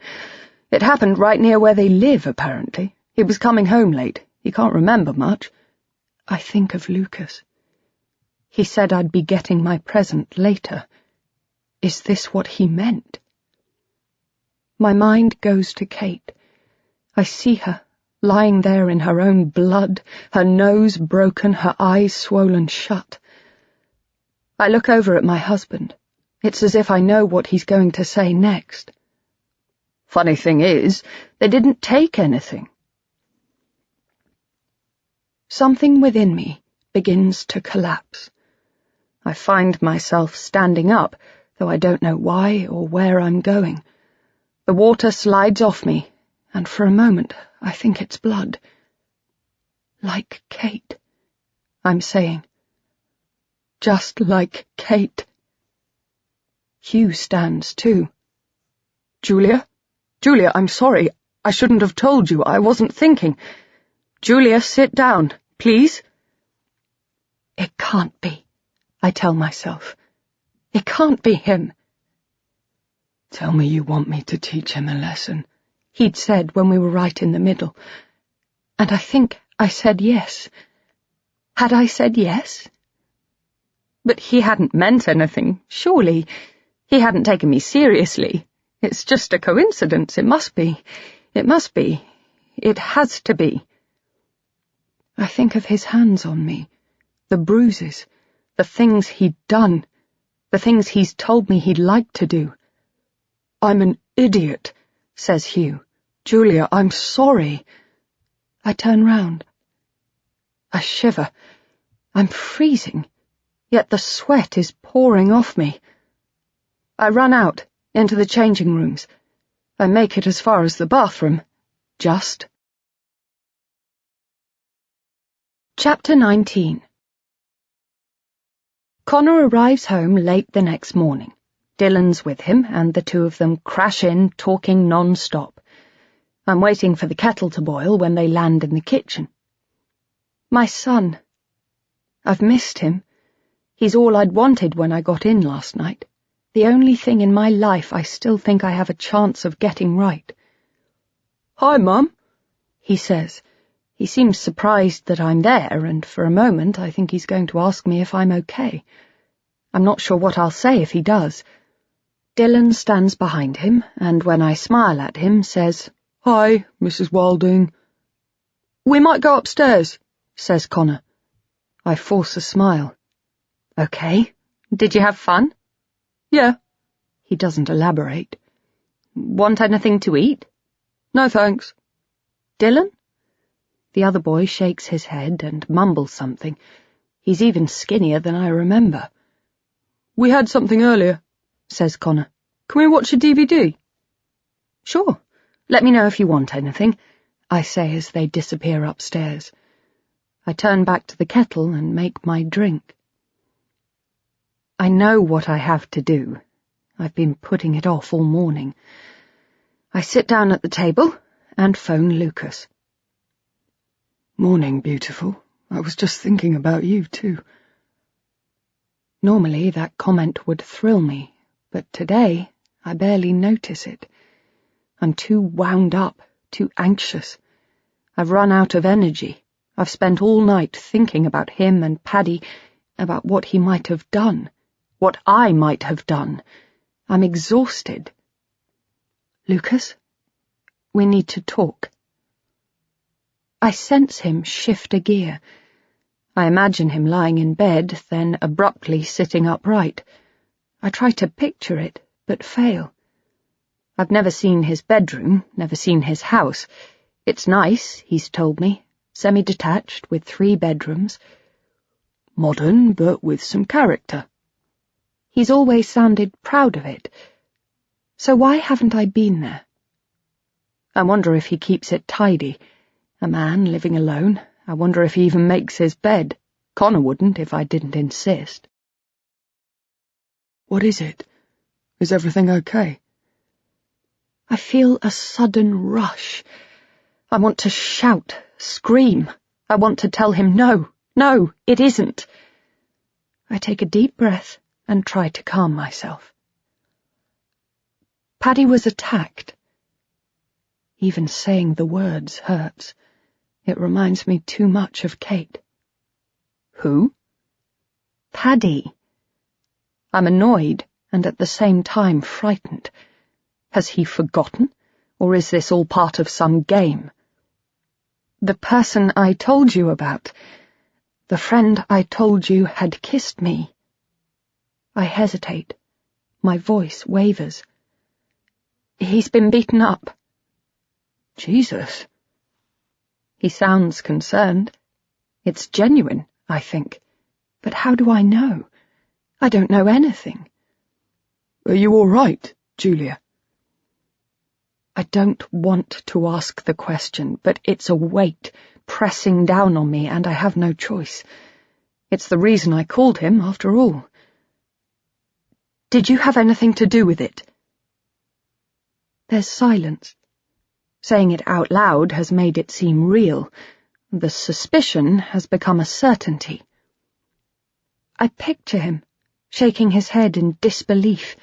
It happened right near where they live, apparently. He was coming home late. He can't remember much. I think of Lucas. He said I'd be getting my present later. Is this what he meant? My mind goes to Kate. I see her, lying there in her own blood, her nose broken, her eyes swollen shut. I look over at my husband. It's as if I know what he's going to say next. Funny thing is, they didn't take anything. Something within me begins to collapse. I find myself standing up, though I don't know why or where I'm going. The water slides off me, and for a moment I think it's blood. Like Kate, I'm saying. Just like Kate. Hugh stands too. Julia? Julia, I'm sorry. I shouldn't have told you. I wasn't thinking. Julia, sit down, please. It can't be, I tell myself. It can't be him. Tell me you want me to teach him a lesson, he'd said when we were right in the middle. And I think I said yes. Had I said yes? But he hadn't meant anything, surely. He hadn't taken me seriously. It's just a coincidence, it must be. It must be. It has to be. I think of his hands on me, the bruises, the things he'd done, the things he's told me he'd like to do. I'm an idiot, says Hugh. Julia, I'm sorry. I turn round. I shiver. I'm freezing, yet the sweat is pouring off me. I run out, into the changing rooms. I make it as far as the bathroom. Just. Chapter 19. Connor arrives home late the next morning. Dylan's with him, and the two of them crash in, talking non-stop. I'm waiting for the kettle to boil when they land in the kitchen. My son. I've missed him. He's all I'd wanted when I got in last night. The only thing in my life I still think I have a chance of getting right. Hi, Mum, he says. He seems surprised that I'm there, and for a moment I think he's going to ask me if I'm okay. I'm not sure what I'll say if he does. Dylan stands behind him, and when I smile at him, says, Hi, Mrs. Wilding. We might go upstairs, says Connor. I force a smile. Okay. Did you have fun? Yeah. He doesn't elaborate. Want anything to eat? No, thanks. Dylan? The other boy shakes his head and mumbles something. He's even skinnier than I remember. We had something earlier, says Connor. Can we watch a DVD? Sure. Let me know if you want anything, I say as they disappear upstairs. I turn back to the kettle and make my drink. I know what I have to do. I've been putting it off all morning. I sit down at the table and phone Lucas. Morning, beautiful. I was just thinking about you, too. Normally that comment would thrill me, but today I barely notice it. I'm too wound up, too anxious. I've run out of energy. I've spent all night thinking about him and Paddy, about what he might have done, what I might have done. I'm exhausted. Lucas, we need to talk. I sense him shift a gear. I imagine him lying in bed, then abruptly sitting upright. I try to picture it, but fail. I've never seen his bedroom, never seen his house. It's nice, he's told me, semi-detached with 3 bedrooms. Modern, but with some character. He's always sounded proud of it. So why haven't I been there? I wonder if he keeps it tidy. A man living alone. I wonder if he even makes his bed. Connor wouldn't if I didn't insist. What is it? Is everything okay? I feel a sudden rush. I want to shout, scream. I want to tell him no, it isn't. I take a deep breath and try to calm myself. Paddy was attacked. Even saying the words hurts. It reminds me too much of Kate. Who? Paddy. I'm annoyed and at the same time frightened. Has he forgotten, or is this all part of some game? The person I told you about, the friend I told you had kissed me. I hesitate. My voice wavers. He's been beaten up. Jesus. He sounds concerned. It's genuine, I think. But how do I know? I don't know anything. Are you all right, Julia? I don't want to ask the question, but it's a weight pressing down on me, and I have no choice. It's the reason I called him, after all. Did you have anything to do with it? There's silence. Saying it out loud has made it seem real. The suspicion has become a certainty. I picture him, shaking his head in disbelief.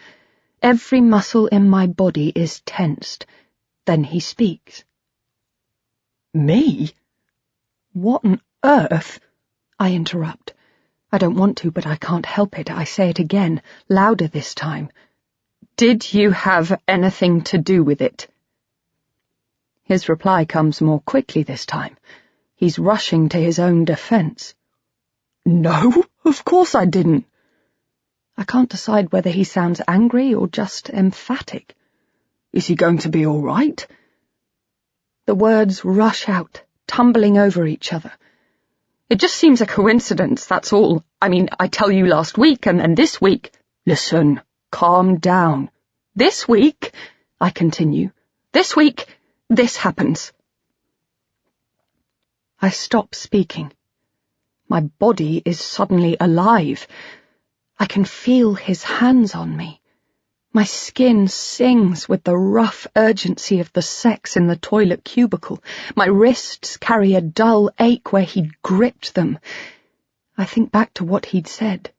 Every muscle in my body is tensed. Then he speaks. Me? What on earth? I interrupt. I don't want to, but I can't help it. I say it again, louder this time. Did you have anything to do with it? His reply comes more quickly this time. He's rushing to his own defense. No, of course I didn't. I can't decide whether he sounds angry or just emphatic. Is he going to be all right? The words rush out, tumbling over each other. It just seems a coincidence, that's all. I mean, I tell you last week and this week. Listen, calm down. This week, I continue, this week, this happens. I stop speaking. My body is suddenly alive. I can feel his hands on me. My skin sings with the rough urgency of the sex in the toilet cubicle. My wrists carry a dull ache where he'd gripped them. I think back to what he'd said.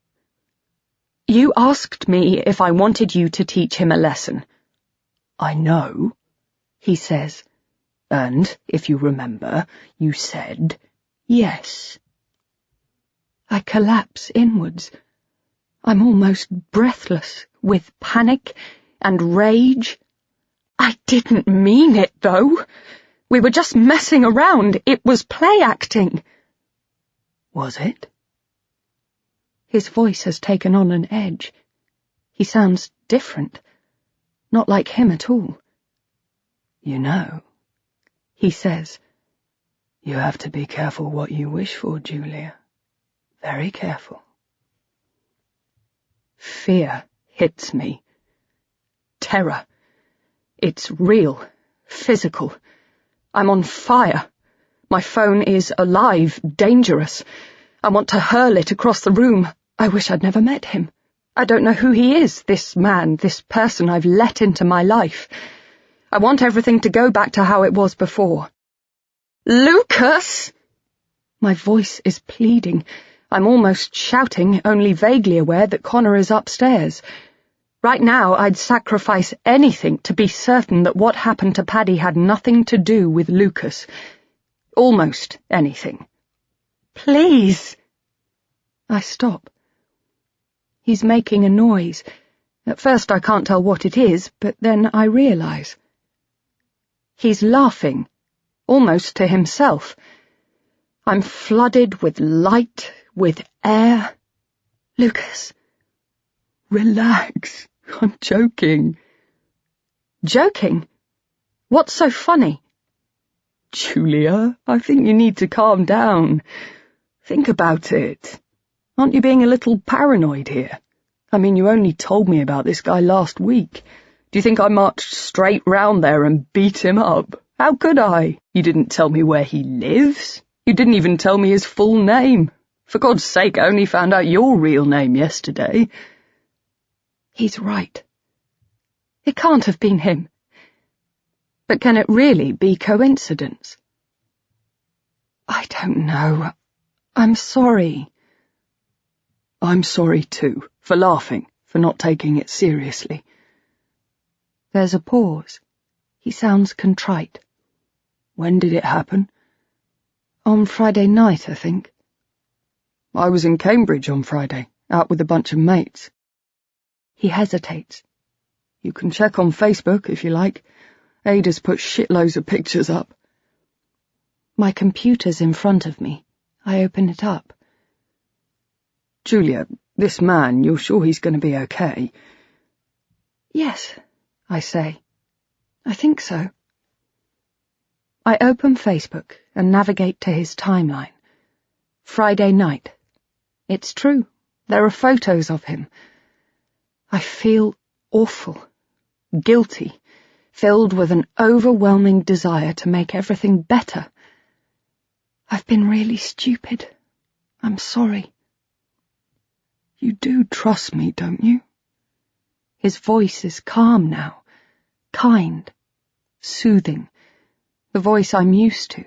You asked me if I wanted you to teach him a lesson. I know, he says. And, if you remember, you said yes. I collapse inwards. I'm almost breathless with panic and rage. I didn't mean it, though. We were just messing around. It was play acting. Was it? His voice has taken on an edge. He sounds different. Not like him at all. You know, he says, you have to be careful what you wish for, Julia. Very careful. Fear hits me. Terror. It's real, physical. I'm on fire. My phone is alive, dangerous. I want to hurl it across the room. I wish I'd never met him. I don't know who he is, this man, this person I've let into my life. I want everything to go back to how it was before. Lucas! My voice is pleading. I'm almost shouting, only vaguely aware that Connor is upstairs. Right now, I'd sacrifice anything to be certain that what happened to Paddy had nothing to do with Lucas. Almost anything. Please! I stop. He's making a noise. At first I can't tell what it is, but then I realize. He's laughing, almost to himself. I'm flooded with light, with air. Lucas. Relax. I'm joking. Joking? What's so funny? Julia, I think you need to calm down. Think about it. Aren't you being a little paranoid here? I mean, you only told me about this guy last week. Do you think I marched straight round there and beat him up? How could I? You didn't tell me where he lives. You didn't even tell me his full name. For God's sake, I only found out your real name yesterday. He's right. It can't have been him. But can it really be coincidence? I don't know. I'm sorry. I'm sorry too, for laughing, for not taking it seriously. There's a pause. He sounds contrite. When did it happen? On Friday night, I think. I was in Cambridge on Friday, out with a bunch of mates. He hesitates. You can check on Facebook if you like. Ada's put shitloads of pictures up. My computer's in front of me. I open it up. Julia, this man, you're sure he's going to be okay? Yes, I say. I think so. I open Facebook and navigate to his timeline. Friday night. It's true. There are photos of him. I feel awful, guilty, filled with an overwhelming desire to make everything better. I've been really stupid. I'm sorry. You do trust me, don't you? His voice is calm now, kind, soothing, the voice I'm used to.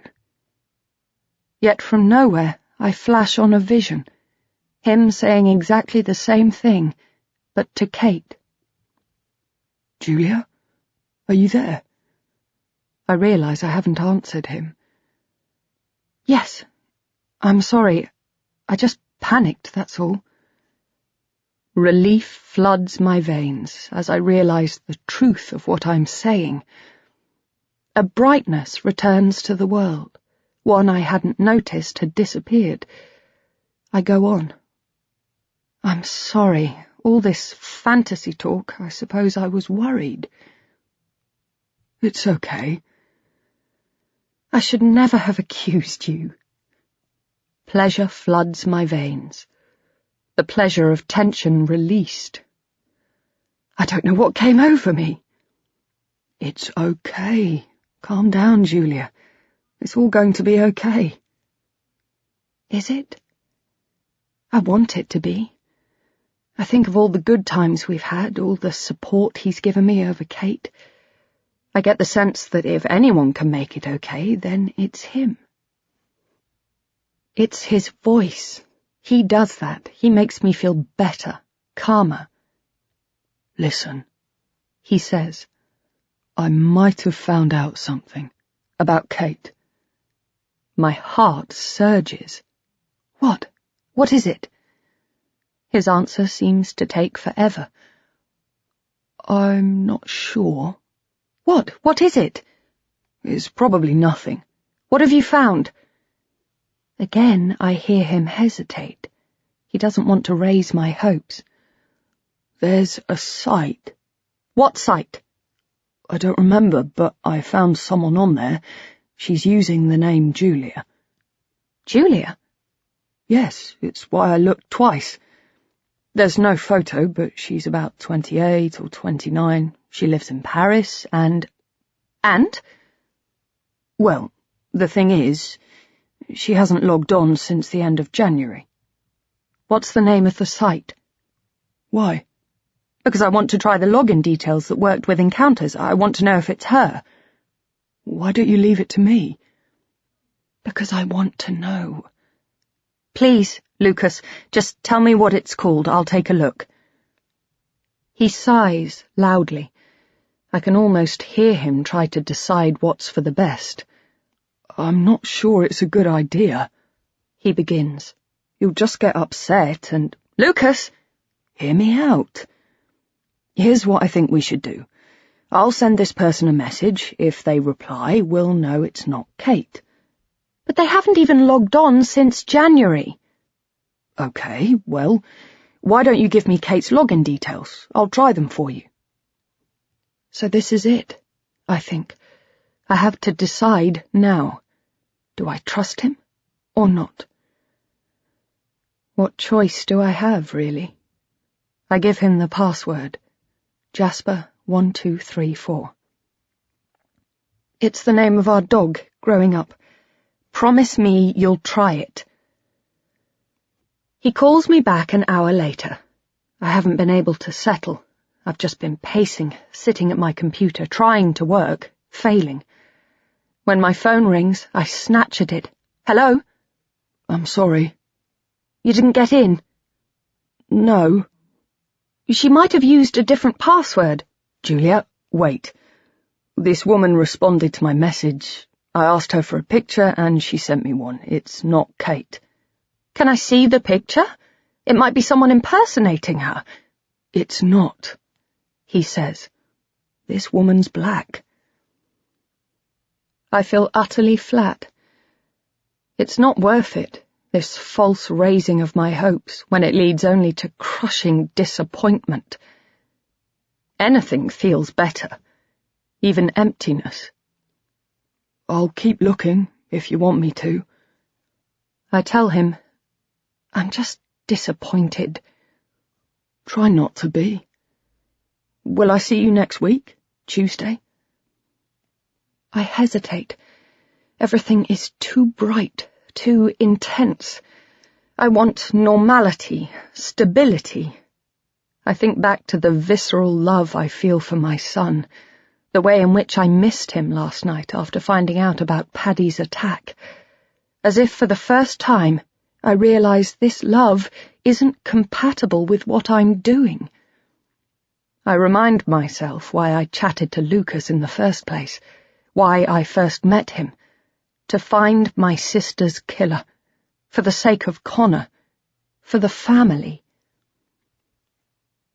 Yet from nowhere I flash on a vision, him saying exactly the same thing, but to Kate. Julia? Are you there? I realize I haven't answered him. Yes, I'm sorry. I just panicked, that's all. Relief floods my veins as I realize the truth of what I'm saying. A brightness returns to the world. One I hadn't noticed had disappeared. I go on. I'm sorry. All this fantasy talk, I suppose I was worried. It's okay. I should never have accused you. Pleasure floods my veins. The pleasure of tension released. I don't know what came over me. It's okay. Calm down, Julia. It's all going to be okay. Is it? I want it to be. I think of all the good times we've had, all the support he's given me over Kate. I get the sense that if anyone can make it okay, then it's him. It's his voice. He does that. He makes me feel better, calmer. Listen, he says. I might have found out something about Kate. My heart surges. What? What is it? His answer seems to take forever. I'm not sure. What? What is it? It's probably nothing. What have you found? Again, I hear him hesitate. He doesn't want to raise my hopes. There's a site. What site? I don't remember, but I found someone on there. She's using the name Julia. Julia? Yes, it's why I looked twice. There's no photo, but she's about 28 or 29. She lives in Paris, and... And? Well, the thing is, she hasn't logged on since the end of January. What's the name of the site? Why? Because I want to try the login details that worked with encounters. I want to know if it's her. Why don't you leave it to me? Because I want to know. Please, Lucas, just tell me what it's called. I'll take a look. He sighs loudly. I can almost hear him try to decide what's for the best. I'm not sure it's a good idea, he begins. You'll just get upset and... Lucas! Hear me out. Here's what I think we should do. I'll send this person a message. If they reply, we'll know it's not Kate. But they haven't even logged on since January. Okay, well, why don't you give me Kate's login details? I'll try them for you. So this is it, I think. I have to decide now. Do I trust him or not? What choice do I have, really? I give him the password. Jasper1234. It's the name of our dog growing up. Promise me you'll try it. He calls me back an hour later. I haven't been able to settle. I've just been pacing, sitting at my computer, trying to work, failing. When my phone rings, I snatch at it. Hello? I'm sorry. You didn't get in? No. She might have used a different password. Julia, wait. This woman responded to my message. I asked her for a picture and she sent me one. It's not Kate. Can I see the picture? It might be someone impersonating her. It's not, he says. This woman's black. I feel utterly flat. It's not worth it, this false raising of my hopes, when it leads only to crushing disappointment. Anything feels better, even emptiness. I'll keep looking, if you want me to. I tell him, I'm just disappointed. Try not to be. Will I see you next week? Tuesday? I hesitate. Everything is too bright, too intense. I want normality, stability. I think back to the visceral love I feel for my son, the way in which I missed him last night after finding out about Paddy's attack. As if for the first time, I realise this love isn't compatible with what I'm doing. I remind myself why I chatted to Lucas in the first place, why I first met him, to find my sister's killer, for the sake of Connor, for the family.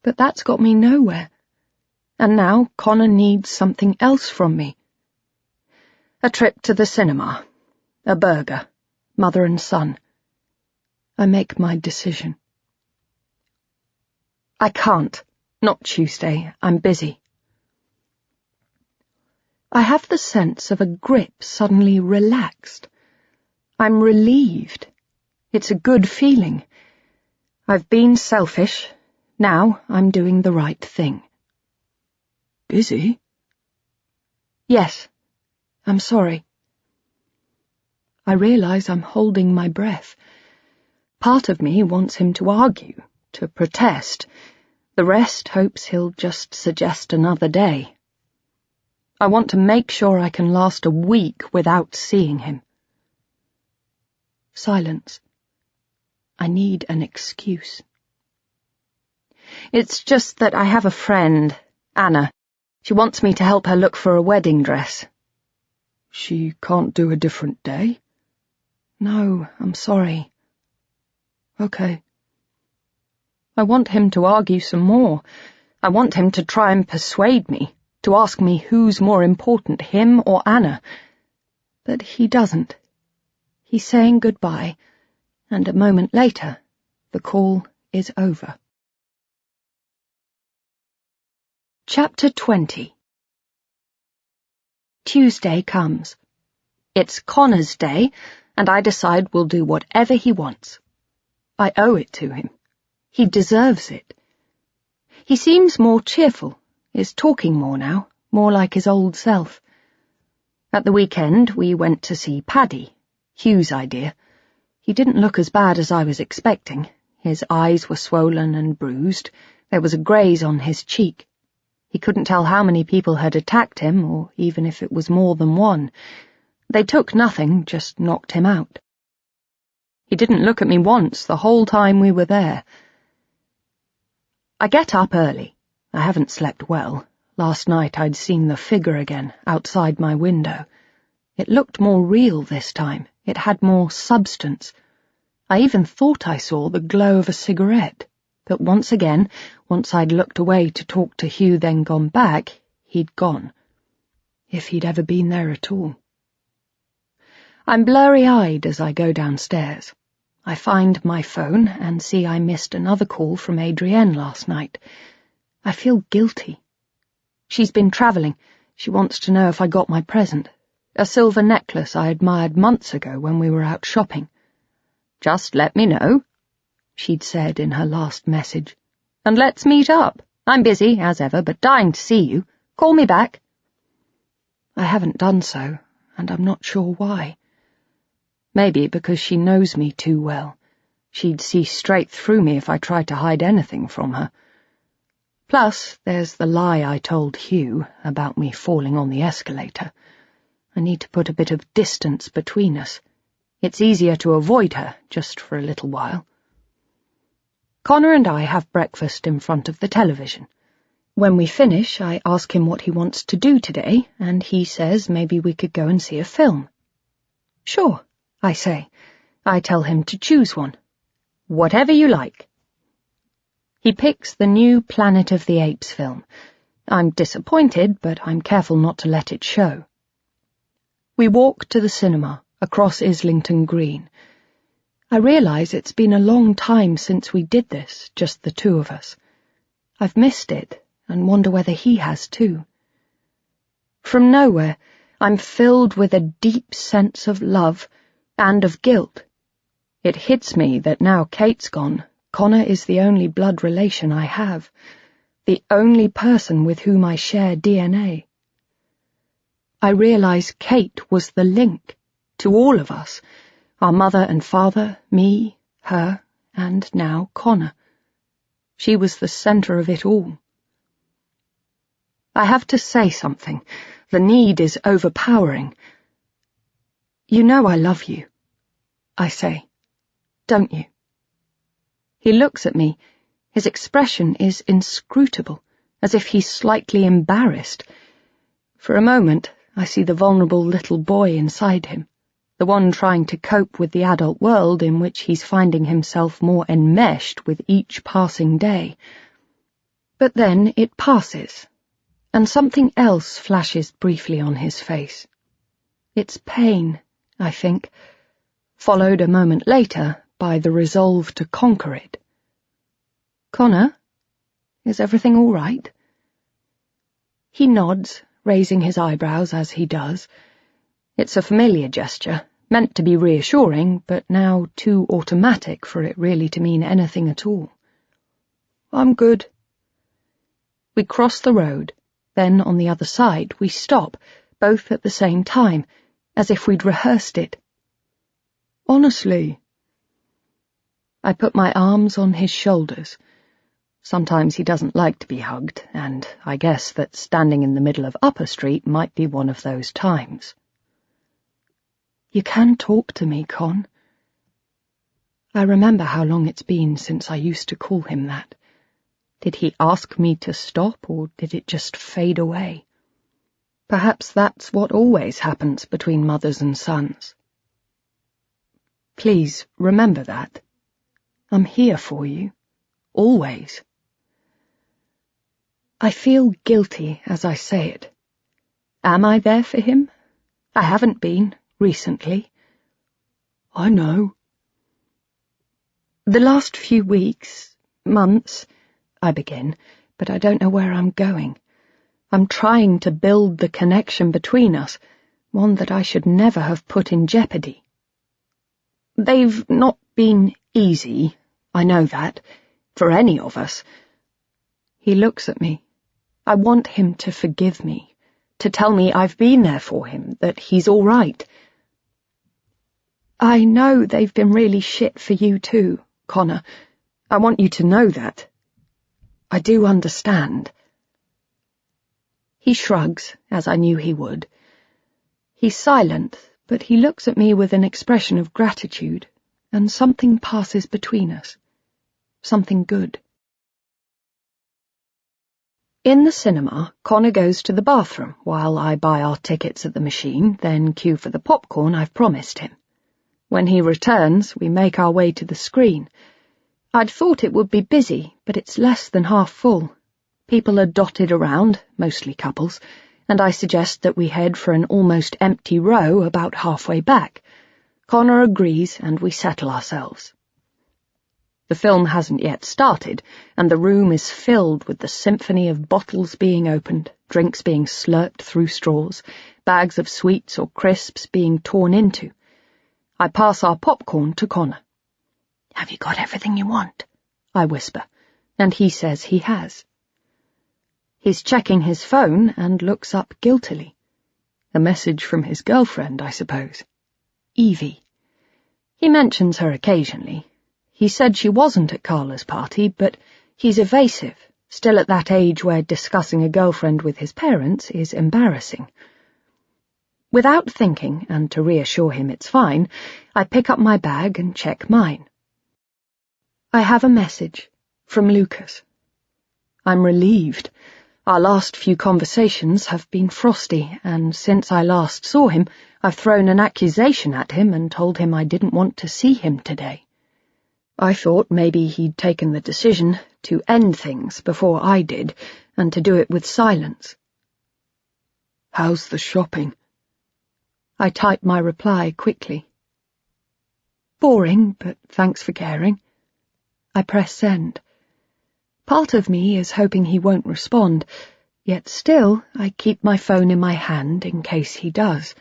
But that's got me nowhere, and now Connor needs something else from me. A trip to the cinema, a burger, mother and son. I make my decision. I can't. Not Tuesday. I'm busy. I have the sense of a grip suddenly relaxed. I'm relieved. It's a good feeling. I've been selfish. Now I'm doing the right thing. Busy? Yes. I'm sorry. I realise I'm holding my breath. Part of me wants him to argue, to protest. The rest hopes he'll just suggest another day. I want to make sure I can last a week without seeing him. Silence. I need an excuse. It's just that I have a friend, Anna. She wants me to help her look for a wedding dress. She can't do a different day? No, I'm sorry. Okay. I want him to argue some more. I want him to try and persuade me, to ask me who's more important, him or Anna. But he doesn't. He's saying goodbye, and a moment later, the call is over. Chapter 20. Tuesday comes. It's Connor's day, and I decide we'll do whatever he wants. I owe it to him. He deserves it. He seems more cheerful, is talking more now, more like his old self. At the weekend, we went to see Paddy, Hugh's idea. He didn't look as bad as I was expecting. His eyes were swollen and bruised. There was a graze on his cheek. He couldn't tell how many people had attacked him, or even if it was more than one. They took nothing, just knocked him out. He didn't look at me once the whole time we were there. I get up early. I haven't slept well. Last night I'd seen the figure again, outside my window. It looked more real this time. It had more substance. I even thought I saw the glow of a cigarette. But once again, once I'd looked away to talk to Hugh, then gone back, he'd gone. If he'd ever been there at all. I'm blurry-eyed as I go downstairs. I find my phone and see I missed another call from Adrienne last night. I feel guilty. She's been travelling. She wants to know if I got my present. A silver necklace I admired months ago when we were out shopping. "Just let me know," she'd said in her last message. "And let's meet up. I'm busy, as ever, but dying to see you. Call me back." I haven't done so, and I'm not sure why. Maybe because she knows me too well. She'd see straight through me if I tried to hide anything from her. Plus, there's the lie I told Hugh about me falling on the escalator. I need to put a bit of distance between us. It's easier to avoid her, just for a little while. Connor and I have breakfast in front of the television. When we finish, I ask him what he wants to do today, and he says maybe we could go and see a film. "Sure," I say. I tell him to choose one. "Whatever you like." He picks the new Planet of the Apes film. I'm disappointed, but I'm careful not to let it show. We walk to the cinema, across Islington Green. I realise it's been a long time since we did this, just the two of us. I've missed it, and wonder whether he has too. From nowhere, I'm filled with a deep sense of love and of guilt. It hits me that now Kate's gone, Connor is the only blood relation I have, the only person with whom I share DNA. I realise Kate was the link to all of us, our mother and father, me, her, and now Connor. She was the centre of it all. I have to say something. The need is overpowering. You know I love you, I say, don't you? He looks at me. His expression is inscrutable, as if he's slightly embarrassed. For a moment, I see the vulnerable little boy inside him, the one trying to cope with the adult world in which he's finding himself more enmeshed with each passing day. But then it passes, and something else flashes briefly on his face. It's pain, I think, followed a moment later by the resolve to conquer it. Connor, is everything all right? He nods, raising his eyebrows as he does. It's a familiar gesture, meant to be reassuring, but now too automatic for it really to mean anything at all. I'm good. We cross the road, then on the other side we stop, both at the same time, as if we'd rehearsed it. Honestly. I put my arms on his shoulders. Sometimes he doesn't like to be hugged, and I guess that standing in the middle of Upper Street might be one of those times. You can talk to me, Con. I remember how long it's been since I used to call him that. Did he ask me to stop, or did it just fade away? Perhaps that's what always happens between mothers and sons. Please remember that. I'm here for you. Always. I feel guilty as I say it. Am I there for him? I haven't been, recently. I know. The last few weeks, months, I begin, but I don't know where I'm going. I'm trying to build the connection between us, one that I should never have put in jeopardy. They've not been easy, I know that, for any of us. He looks at me. I want him to forgive me, to tell me I've been there for him, that he's all right. I know they've been really shit for you too, Connor. I want you to know that. I do understand. He shrugs, as I knew he would. He's silent, but he looks at me with an expression of gratitude, and something passes between us. Something good. In the cinema, Connor goes to the bathroom while I buy our tickets at the machine, then queue for the popcorn I've promised him. When he returns, we make our way to the screen. I'd thought it would be busy, but it's less than half full. People are dotted around, mostly couples, and I suggest that we head for an almost empty row about halfway back. Connor agrees, and we settle ourselves. The film hasn't yet started, and the room is filled with the symphony of bottles being opened, drinks being slurped through straws, bags of sweets or crisps being torn into. I pass our popcorn to Connor. "Have you got everything you want?" I whisper, and he says he has. He's checking his phone and looks up guiltily. A message from his girlfriend, I suppose. Evie. He mentions her occasionally. He said she wasn't at Carla's party, but he's evasive, still at that age where discussing a girlfriend with his parents is embarrassing. Without thinking, and to reassure him it's fine, I pick up my bag and check mine. I have a message from Lucas. I'm relieved. Our last few conversations have been frosty, and since I last saw him, I've thrown an accusation at him and told him I didn't want to see him today. I thought maybe he'd taken the decision to end things before I did, and to do it with silence. "How's the shopping?" I type my reply quickly. "Boring, but thanks for caring." I press send. Part of me is hoping he won't respond, yet still I keep my phone in my hand in case he does.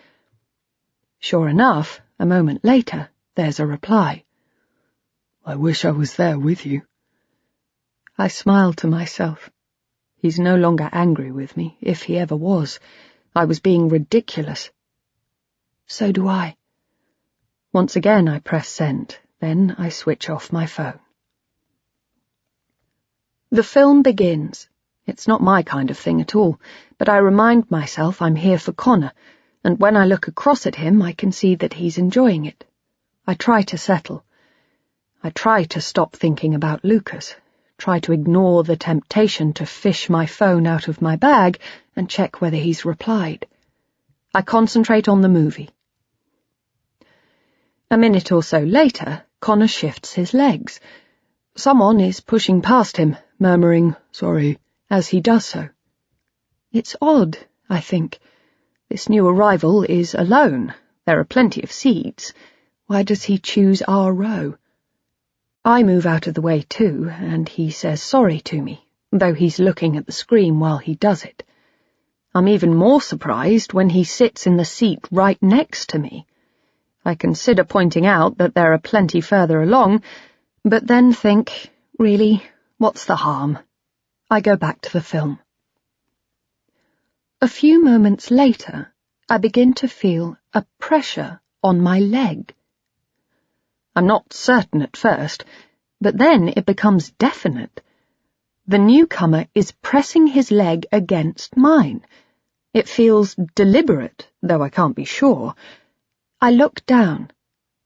Sure enough, a moment later, there's a reply. "I wish I was there with you." I smile to myself. He's no longer angry with me, if he ever was. I was being ridiculous. So do I. Once again I press send, then I switch off my phone. The film begins. It's not my kind of thing at all, but I remind myself I'm here for Connor, and when I look across at him I can see that he's enjoying it. I try to settle. I try to stop thinking about Lucas, try to ignore the temptation to fish my phone out of my bag and check whether he's replied. I concentrate on the movie. A minute or so later, Connor shifts his legs. Someone is pushing past him, murmuring, "Sorry," as he does so. It's odd, I think. This new arrival is alone. There are plenty of seats. Why does he choose our row? I move out of the way too, and he says sorry to me, though he's looking at the screen while he does it. I'm even more surprised when he sits in the seat right next to me. I consider pointing out that there are plenty further along, but then think, really, what's the harm? I go back to the film. A few moments later, I begin to feel a pressure on my leg. I'm not certain at first, but then it becomes definite. The newcomer is pressing his leg against mine. It feels deliberate, though I can't be sure. I look down.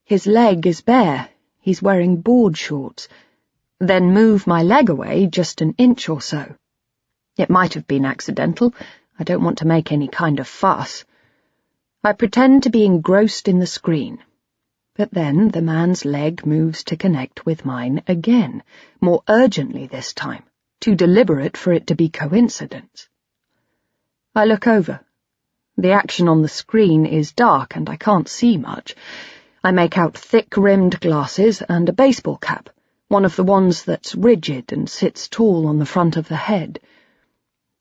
His leg is bare. He's wearing board shorts. Then move my leg away just an inch or so. It might have been accidental. I don't want to make any kind of fuss. I pretend to be engrossed in the screen. But then the man's leg moves to connect with mine again, more urgently this time, too deliberate for it to be coincidence. I look over. The action on the screen is dark and I can't see much. I make out thick-rimmed glasses and a baseball cap, one of the ones that's rigid and sits tall on the front of the head.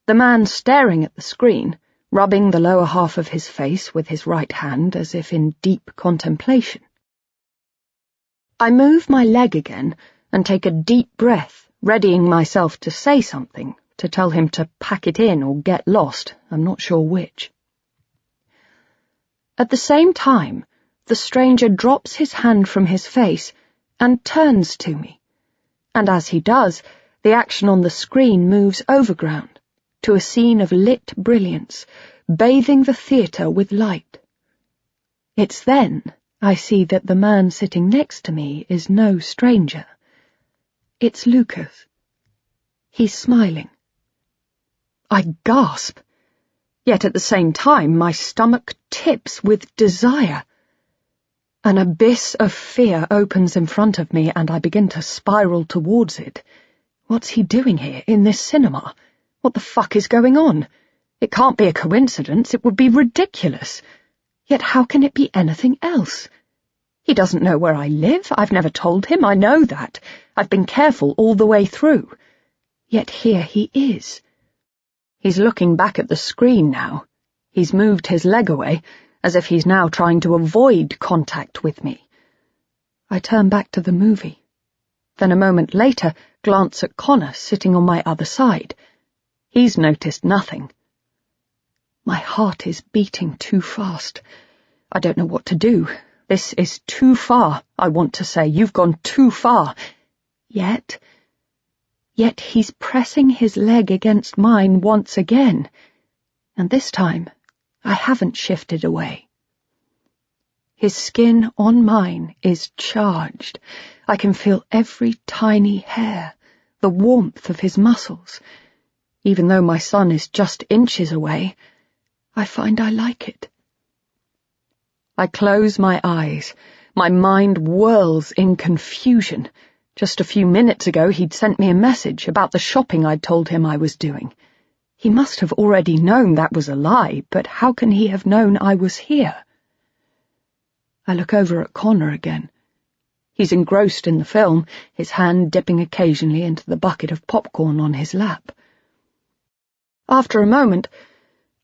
The man staring at the screen, rubbing the lower half of his face with his right hand as if in deep contemplation. I move my leg again and take a deep breath, readying myself to say something, to tell him to pack it in or get lost, I'm not sure which. At the same time, the stranger drops his hand from his face and turns to me, and as he does, the action on the screen moves overground, to a scene of lit brilliance, bathing the theatre with light. It's then I see that the man sitting next to me is no stranger. It's Lucas. He's smiling. I gasp, yet at the same time my stomach tips with desire. An abyss of fear opens in front of me and I begin to spiral towards it. What's he doing here, in this cinema? What the fuck is going on? It can't be a coincidence, it would be ridiculous. Yet how can it be anything else? He doesn't know where I live, I've never told him, I know that. I've been careful all the way through. Yet here he is. He's looking back at the screen now. He's moved his leg away, as if he's now trying to avoid contact with me. I turn back to the movie. Then a moment later, glance at Connor sitting on my other side. He's noticed nothing. My heart is beating too fast. I don't know what to do. This is too far, I want to say. You've gone too far. Yet he's pressing his leg against mine once again, and this time I haven't shifted away. His skin on mine is charged. I can feel every tiny hair, the warmth of his muscles. Even though my son is just inches away, I find I like it. I close my eyes. My mind whirls in confusion. Just a few minutes ago he'd sent me a message about the shopping I'd told him I was doing. He must have already known that was a lie, but how can he have known I was here? I look over at Connor again. He's engrossed in the film, his hand dipping occasionally into the bucket of popcorn on his lap. After a moment,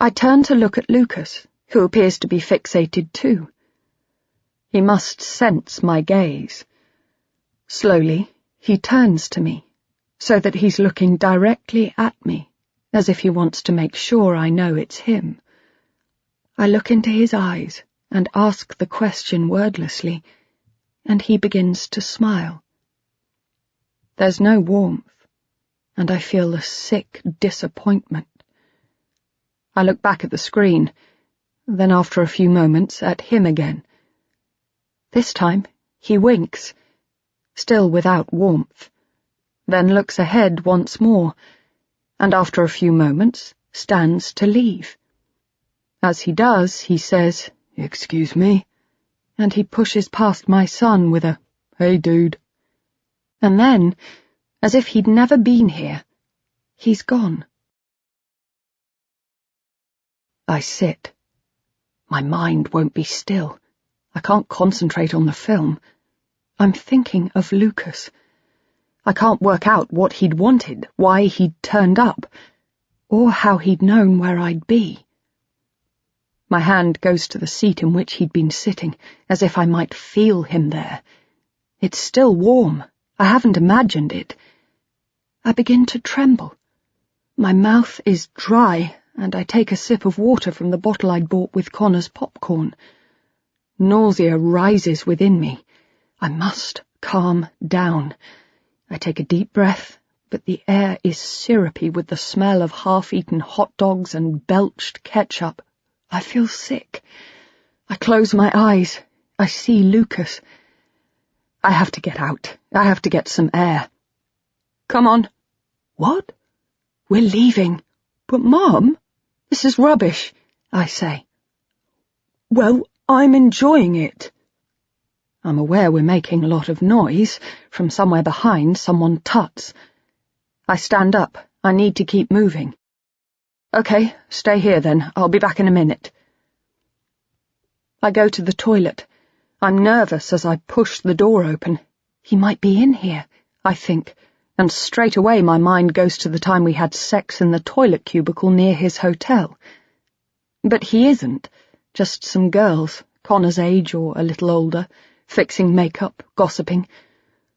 I turn to look at Lucas, who appears to be fixated too. He must sense my gaze. Slowly, he turns to me, so that he's looking directly at me, as if he wants to make sure I know it's him. I look into his eyes and ask the question wordlessly, and he begins to smile. There's no warmth, and I feel a sick disappointment. I look back at the screen, then after a few moments at him again. This time he winks, still without warmth, then looks ahead once more, and after a few moments stands to leave. As he does, he says, "Excuse me," and he pushes past my son with a, "Hey, dude." And then, as if he'd never been here, he's gone. I sit. My mind won't be still. I can't concentrate on the film. I'm thinking of Lucas. I can't work out what he'd wanted, why he'd turned up, or how he'd known where I'd be. My hand goes to the seat in which he'd been sitting, as if I might feel him there. It's still warm. I haven't imagined it. I begin to tremble. My mouth is dry, and I take a sip of water from the bottle I'd bought with Connor's popcorn. Nausea rises within me. I must calm down. I take a deep breath, but the air is syrupy with the smell of half-eaten hot dogs and belched ketchup. I feel sick. I close my eyes. I see Lucas. I have to get out. I have to get some air. "Come on." "What?" "We're leaving." "But, Mum, this is rubbish," I say. "Well, I'm enjoying it." I'm aware we're making a lot of noise. From somewhere behind, someone tuts. I stand up. I need to keep moving. "Okay, stay here then. I'll be back in a minute." I go to the toilet. I'm nervous as I push the door open. He might be in here, I think, and straight away my mind goes to the time we had sex in the toilet cubicle near his hotel. But he isn't. Just some girls, Connor's age or a little older, fixing makeup, gossiping.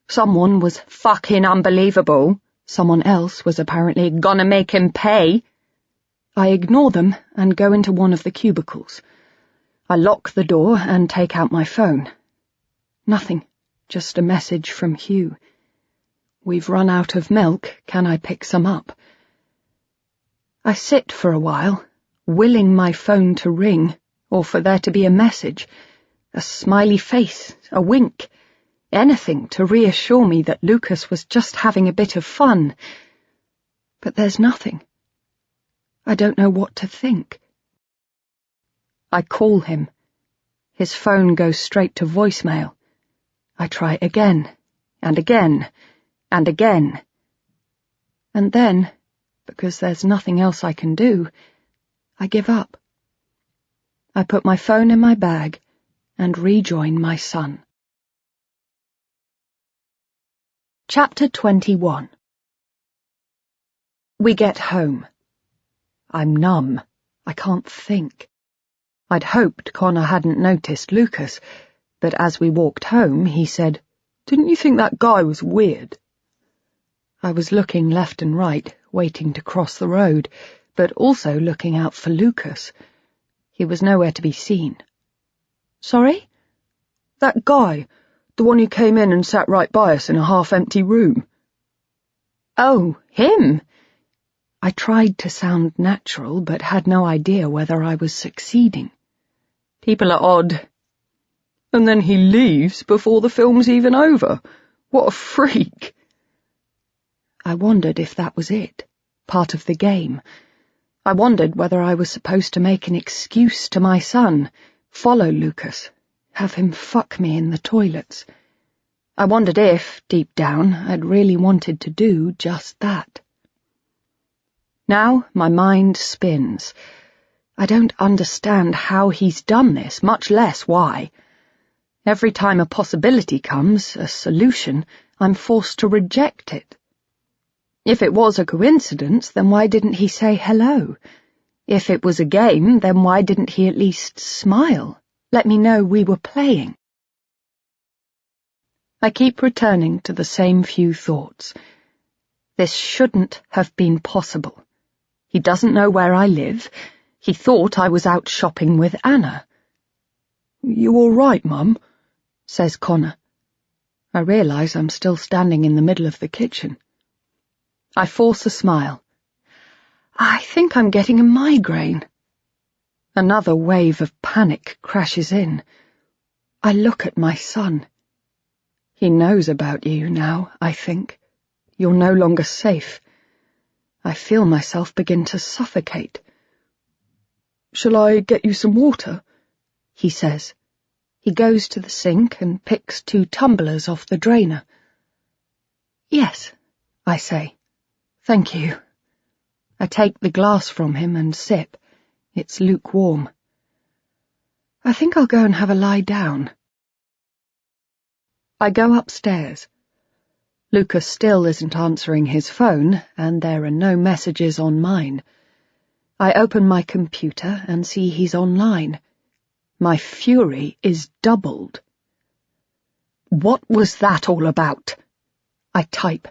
Someone was fucking unbelievable. Someone else was apparently gonna make him pay. I ignore them and go into one of the cubicles. I lock the door and take out my phone. Nothing, just a message from Hugh. "We've run out of milk, can I pick some up?" I sit for a while, willing my phone to ring, or for there to be a message, a smiley face, a wink, anything to reassure me that Lucas was just having a bit of fun. But there's nothing. I don't know what to think. I call him. His phone goes straight to voicemail. I try again, and again, and again. And then, because there's nothing else I can do, I give up. I put my phone in my bag and rejoin my son. Chapter 21. We get home. I'm numb. I can't think. I'd hoped Connor hadn't noticed Lucas, but as we walked home, he said, "Didn't you think that guy was weird?" I was looking left and right, waiting to cross the road, but also looking out for Lucas. He was nowhere to be seen. "Sorry?" "That guy, the one who came in and sat right by us in a half-empty room." "Oh, him?" I tried to sound natural, but had no idea whether I was succeeding. "People are odd." "And then he leaves before the film's even over. What a freak." I wondered if that was it, part of the game. I wondered whether I was supposed to make an excuse to my son, follow Lucas, have him fuck me in the toilets. I wondered if, deep down, I'd really wanted to do just that. Now my mind spins. I don't understand how he's done this, much less why. Every time a possibility comes, a solution, I'm forced to reject it. If it was a coincidence, then why didn't he say hello? If it was a game, then why didn't he at least smile, let me know we were playing? I keep returning to the same few thoughts. This shouldn't have been possible. He doesn't know where I live. He thought I was out shopping with Anna. "You all right, Mum?" says Connor. I realise I'm still standing in the middle of the kitchen. I force a smile. I think I'm getting a migraine. Another wave of panic crashes in. I look at my son. He knows about you now, I think. You're no longer safe. I feel myself begin to suffocate. "Shall I get you some water?" he says. He goes to the sink and picks 2 tumblers off the drainer. Yes, I say. Thank you. I take the glass from him and sip. It's lukewarm. I think I'll go and have a lie down. I go upstairs. Lucas still isn't answering his phone, and there are no messages on mine. I open my computer and see he's online. My fury is doubled. What was that all about? I type.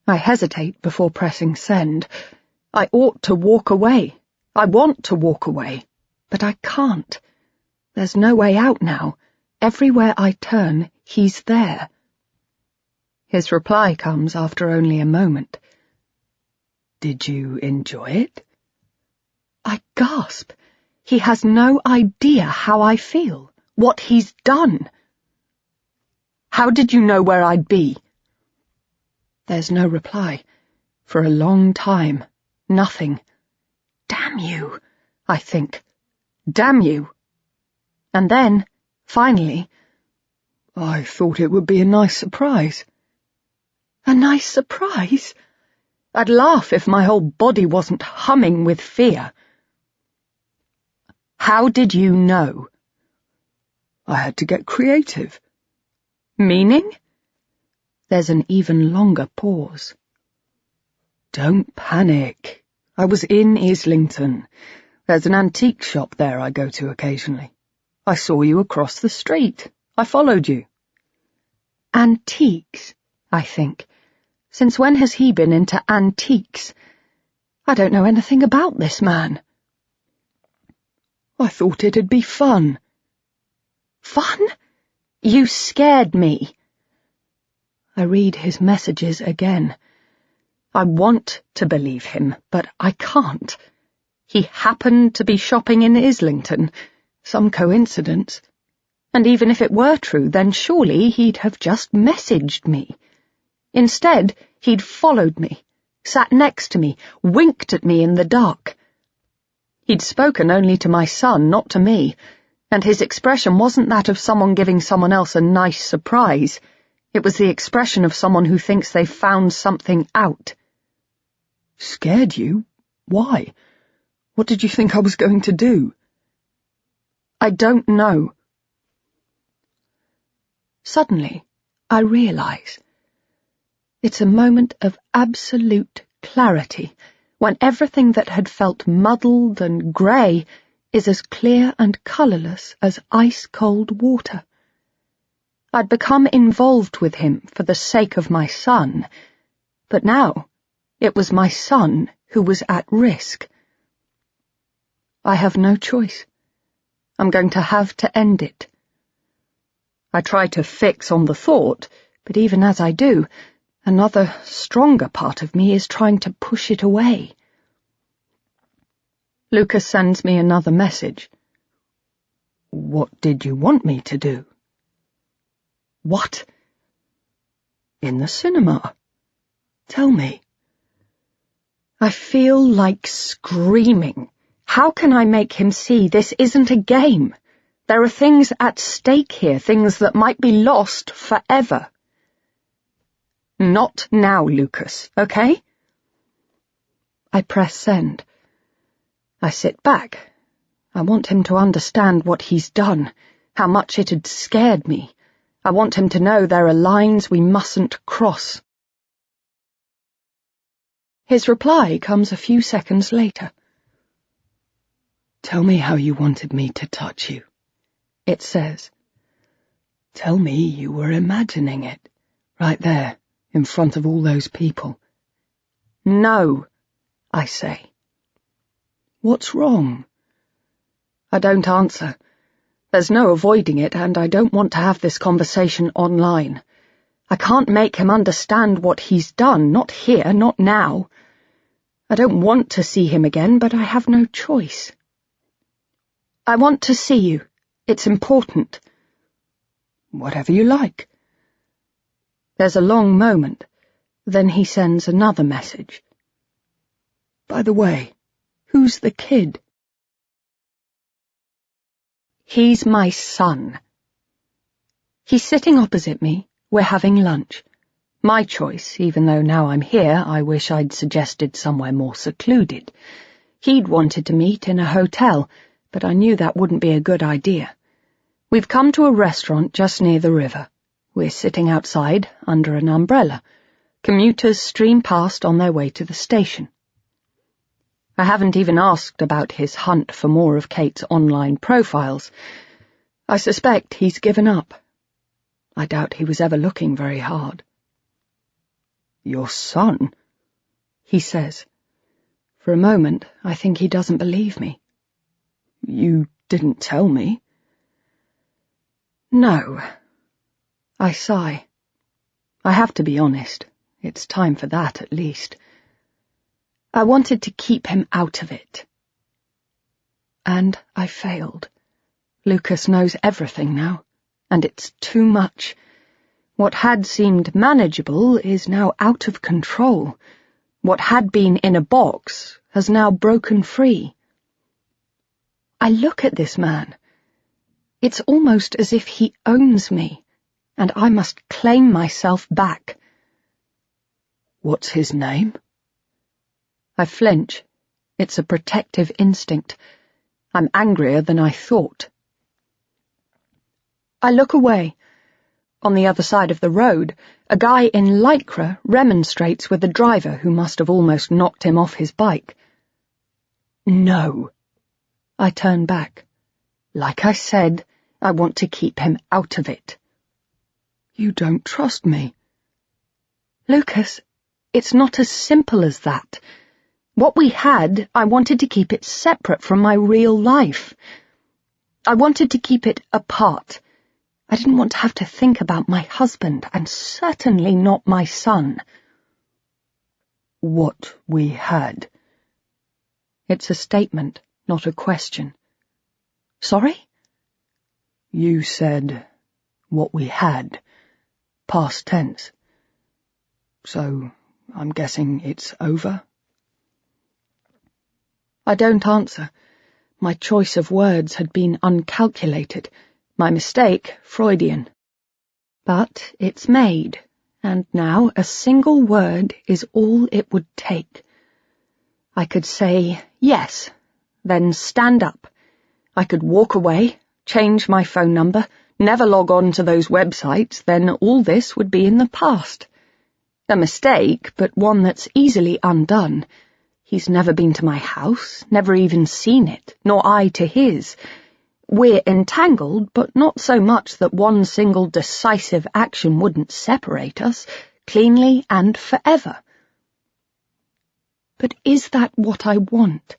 I hesitate before pressing send. I ought to walk away. I want to walk away, but I can't. There's no way out now. Everywhere I turn, he's there. His reply comes after only a moment. "Did you enjoy it?" I gasp. He has no idea how I feel, what he's done. How did you know where I'd be? There's no reply. For a long time, nothing. Damn you, I think. Damn you. And then, finally, "I thought it would be a nice surprise." a nice surprise? I'd laugh if my whole body wasn't humming with fear. How did you know? "I had to get creative." Meaning? There's an even longer pause. "Don't panic. I was in Islington. There's an antique shop there I go to occasionally. I saw you across the street. I followed you." Antiques, I think. Since when has he been into antiques? I don't know anything about this man. "I thought it'd be fun." Fun? You scared me. I read his messages again. I want to believe him, but I can't. He happened to be shopping in Islington. Some coincidence. And even if it were true, then surely he'd have just messaged me. Instead, he'd followed me, sat next to me, winked at me in the dark. He'd spoken only to my son, not to me, and his expression wasn't that of someone giving someone else a nice surprise. It was the expression of someone who thinks they've found something out. "Scared you? Why? What did you think I was going to do?" I don't know. Suddenly, I realise. It's a moment of absolute clarity, when everything that had felt muddled and grey is as clear and colourless as ice-cold water. I'd become involved with him for the sake of my son, but now it was my son who was at risk. I have no choice. I'm going to have to end it. I try to fix on the thought, but even as I do, another, stronger part of me is trying to push it away. Lucas sends me another message. "What did you want me to do?" What? "In the cinema. Tell me." I feel like screaming. How can I make him see this isn't a game? There are things at stake here, things that might be lost forever. Not now, Lucas, okay? I press send. I sit back. I want him to understand what he's done, how much it had scared me. I want him to know there are lines we mustn't cross. His reply comes a few seconds later. "Tell me how you wanted me to touch you," it says. "Tell me you were imagining it, right there, in front of all those people." No, I say. "What's wrong?" I don't answer. There's no avoiding it, and I don't want to have this conversation online. I can't make him understand what he's done, not here, not now. I don't want to see him again, but I have no choice. I want to see you. It's important. Whatever you like. There's a long moment. Then he sends another message. By the way, who's the kid? He's my son. He's sitting opposite me. We're having lunch. My choice, even though now I'm here, I wish I'd suggested somewhere more secluded. He'd wanted to meet in a hotel, but I knew that wouldn't be a good idea. We've come to a restaurant just near the river. We're sitting outside, under an umbrella. Commuters stream past on their way to the station. I haven't even asked about his hunt for more of Kate's online profiles. I suspect he's given up. I doubt he was ever looking very hard. Your son? He says. For a moment, I think he doesn't believe me. You didn't tell me. No. I sigh. I have to be honest. It's time for that, at least. I wanted to keep him out of it. And I failed. Lucas knows everything now, and it's too much. What had seemed manageable is now out of control. What had been in a box has now broken free. I look at this man. It's almost as if he owns me, and I must claim myself back. What's his name? I flinch. It's a protective instinct. I'm angrier than I thought. I look away. On the other side of the road, a guy in lycra remonstrates with the driver who must have almost knocked him off his bike. No. I turn back. Like I said, I want to keep him out of it. You don't trust me. Lucas, it's not as simple as that. What we had, I wanted to keep it separate from my real life. I wanted to keep it apart. I didn't want to have to think about my husband, and certainly not my son. What we had. It's a statement, not a question. Sorry? You said, what we had. Past tense. So, I'm guessing it's over? I don't answer. My choice of words had been uncalculated. My mistake, Freudian. But it's made, and now a single word is all it would take. I could say yes, then stand up. I could walk away, change my phone number, never log on to those websites, then all this would be in the past. A mistake, but one that's easily undone. He's never been to my house, never even seen it, nor I to his. We're entangled, but not so much that one single decisive action wouldn't separate us, cleanly and forever. But is that what I want?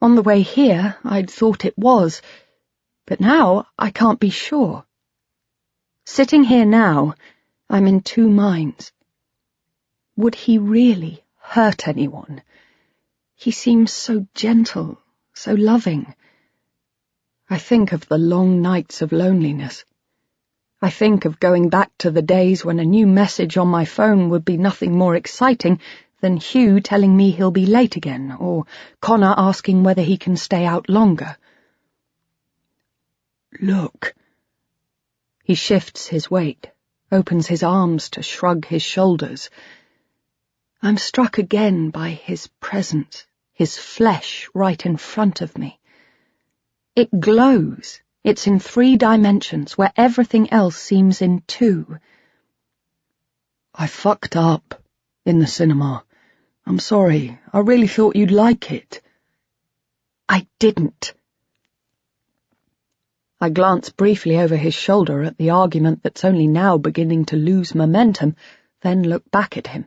On the way here, I'd thought it was, but now I can't be sure. Sitting here now, I'm in two minds. Would he really hurt anyone? He seems so gentle, so loving. I think of the long nights of loneliness. I think of going back to the days when a new message on my phone would be nothing more exciting than Hugh telling me he'll be late again, or Connor asking whether he can stay out longer. Look. He shifts his weight, opens his arms to shrug his shoulders. I'm struck again by his presence, his flesh right in front of me. It glows. It's in 3 dimensions, where everything else seems in 2. I fucked up in the cinema. I'm sorry. I really thought you'd like it. I didn't. I glance briefly over his shoulder at the argument that's only now beginning to lose momentum, then look back at him.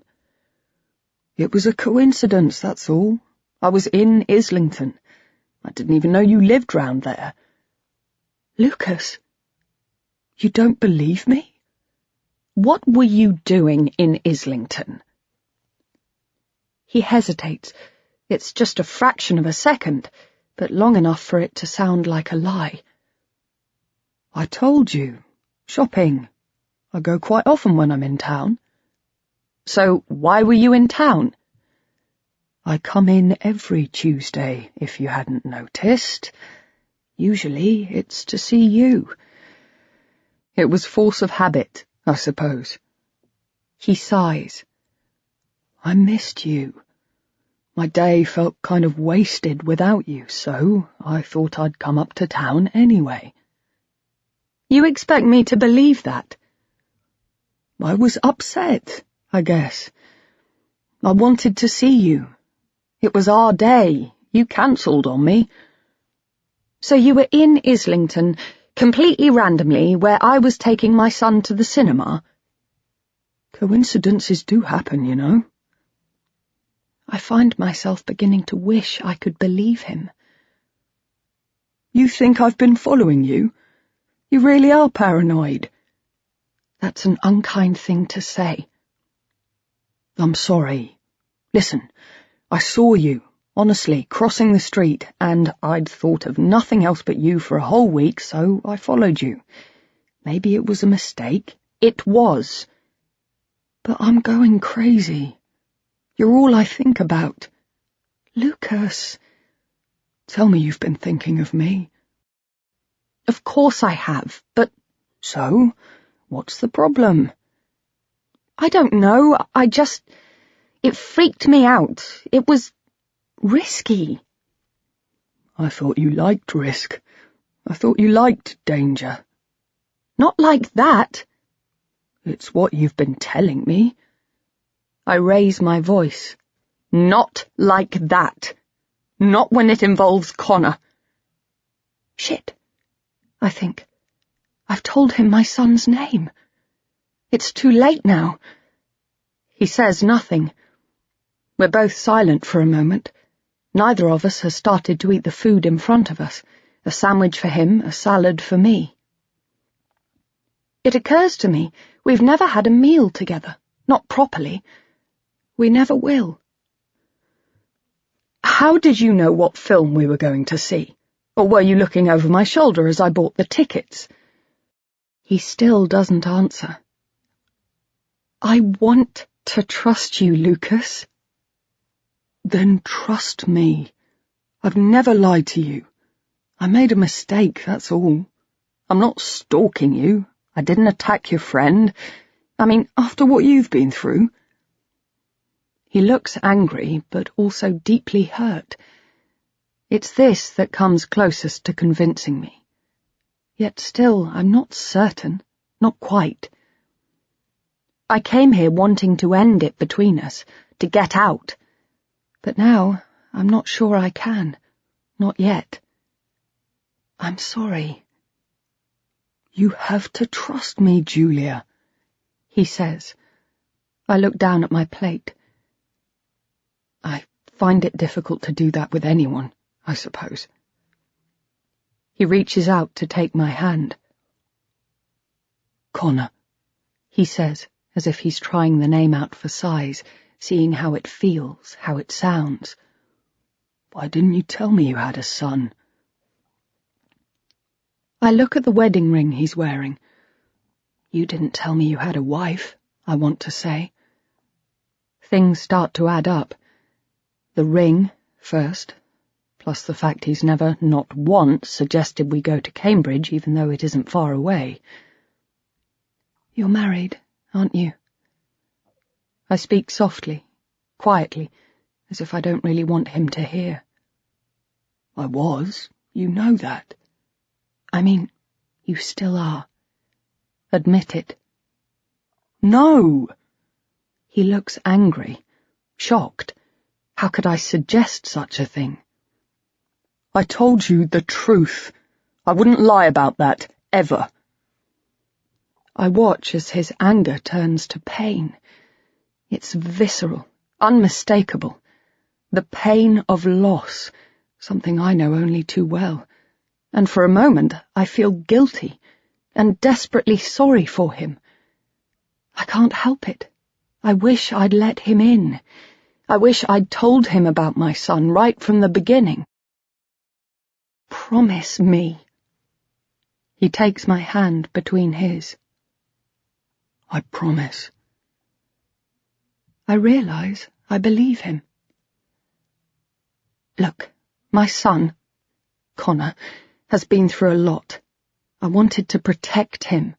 It was a coincidence, that's all. I was in Islington. I didn't even know you lived round there. Lucas, You don't believe me? What were you doing in Islington? he hesitates. It's just a fraction of a second, but long enough for it to sound like a lie. I told you. Shopping. I go quite often when I'm in town. So why were you in town? I come in every Tuesday, if you hadn't noticed. Usually it's to see you. It was force of habit, I suppose. He sighs. I missed you. My day felt kind of wasted without you, so I thought I'd come up to town anyway. You expect me to believe that? I was upset, I guess. I wanted to see you. It was our day. You cancelled on me. So you were in Islington, completely randomly, where I was taking my son to the cinema? Coincidences do happen, you know. I find myself beginning to wish I could believe him. You think I've been following you? You really are paranoid. That's an unkind thing to say. I'm sorry. Listen, I saw you, honestly, crossing the street, and I'd thought of nothing else but you for a whole week, so I followed you. Maybe it was a mistake. It was. But I'm going crazy. You're all I think about. Lucas. Tell me you've been thinking of me. Of course I have, but... So? What's the problem? I don't know, It freaked me out. It was risky. I thought you liked risk. I thought you liked danger. Not like that. It's what you've been telling me. I raise my voice. Not like that. Not when it involves Connor. Shit, I think. I've told him my son's name. It's too late now. He says nothing. We're both silent for a moment. Neither of us has started to eat the food in front of us. A sandwich for him, a salad for me. It occurs to me we've never had a meal together. Not properly. We never will. How did you know what film we were going to see? Or were you looking over my shoulder as I bought the tickets? He still doesn't answer. I want to trust you, Lucas. Then trust me. I've never lied to you. I made a mistake, that's all. I'm not stalking you. I didn't attack your friend. I mean, after what you've been through. He looks angry, but also deeply hurt. It's this that comes closest to convincing me. Yet still, I'm not certain. Not quite. I came here wanting to end it between us, to get out. But now, I'm not sure I can. Not yet. I'm sorry. You have to trust me, Julia, he says. I look down at my plate. I find it difficult to do that with anyone, I suppose. He reaches out to take my hand. Connor, he says, as if he's trying the name out for size, seeing how it feels, how it sounds. Why didn't you tell me you had a son? I look at the wedding ring he's wearing. You didn't tell me you had a wife, I want to say. Things start to add up. The ring, first, plus the fact he's never, not once, suggested we go to Cambridge, even though it isn't far away. You're married, aren't you? I speak softly, quietly, as if I don't really want him to hear. I was. You know that. I mean, you still are. Admit it. No! He looks angry, shocked. How could I suggest such a thing? I told you the truth. I wouldn't lie about that, ever. I watch as his anger turns to pain. It's visceral, unmistakable. The pain of loss, something I know only too well, and for a moment I feel guilty and desperately sorry for him. I can't help it. I wish I'd let him in. I wish I'd told him about my son right from the beginning. Promise me. He takes my hand between his. I promise. I realize I believe him. Look, my son, Connor, has been through a lot. I wanted to protect him.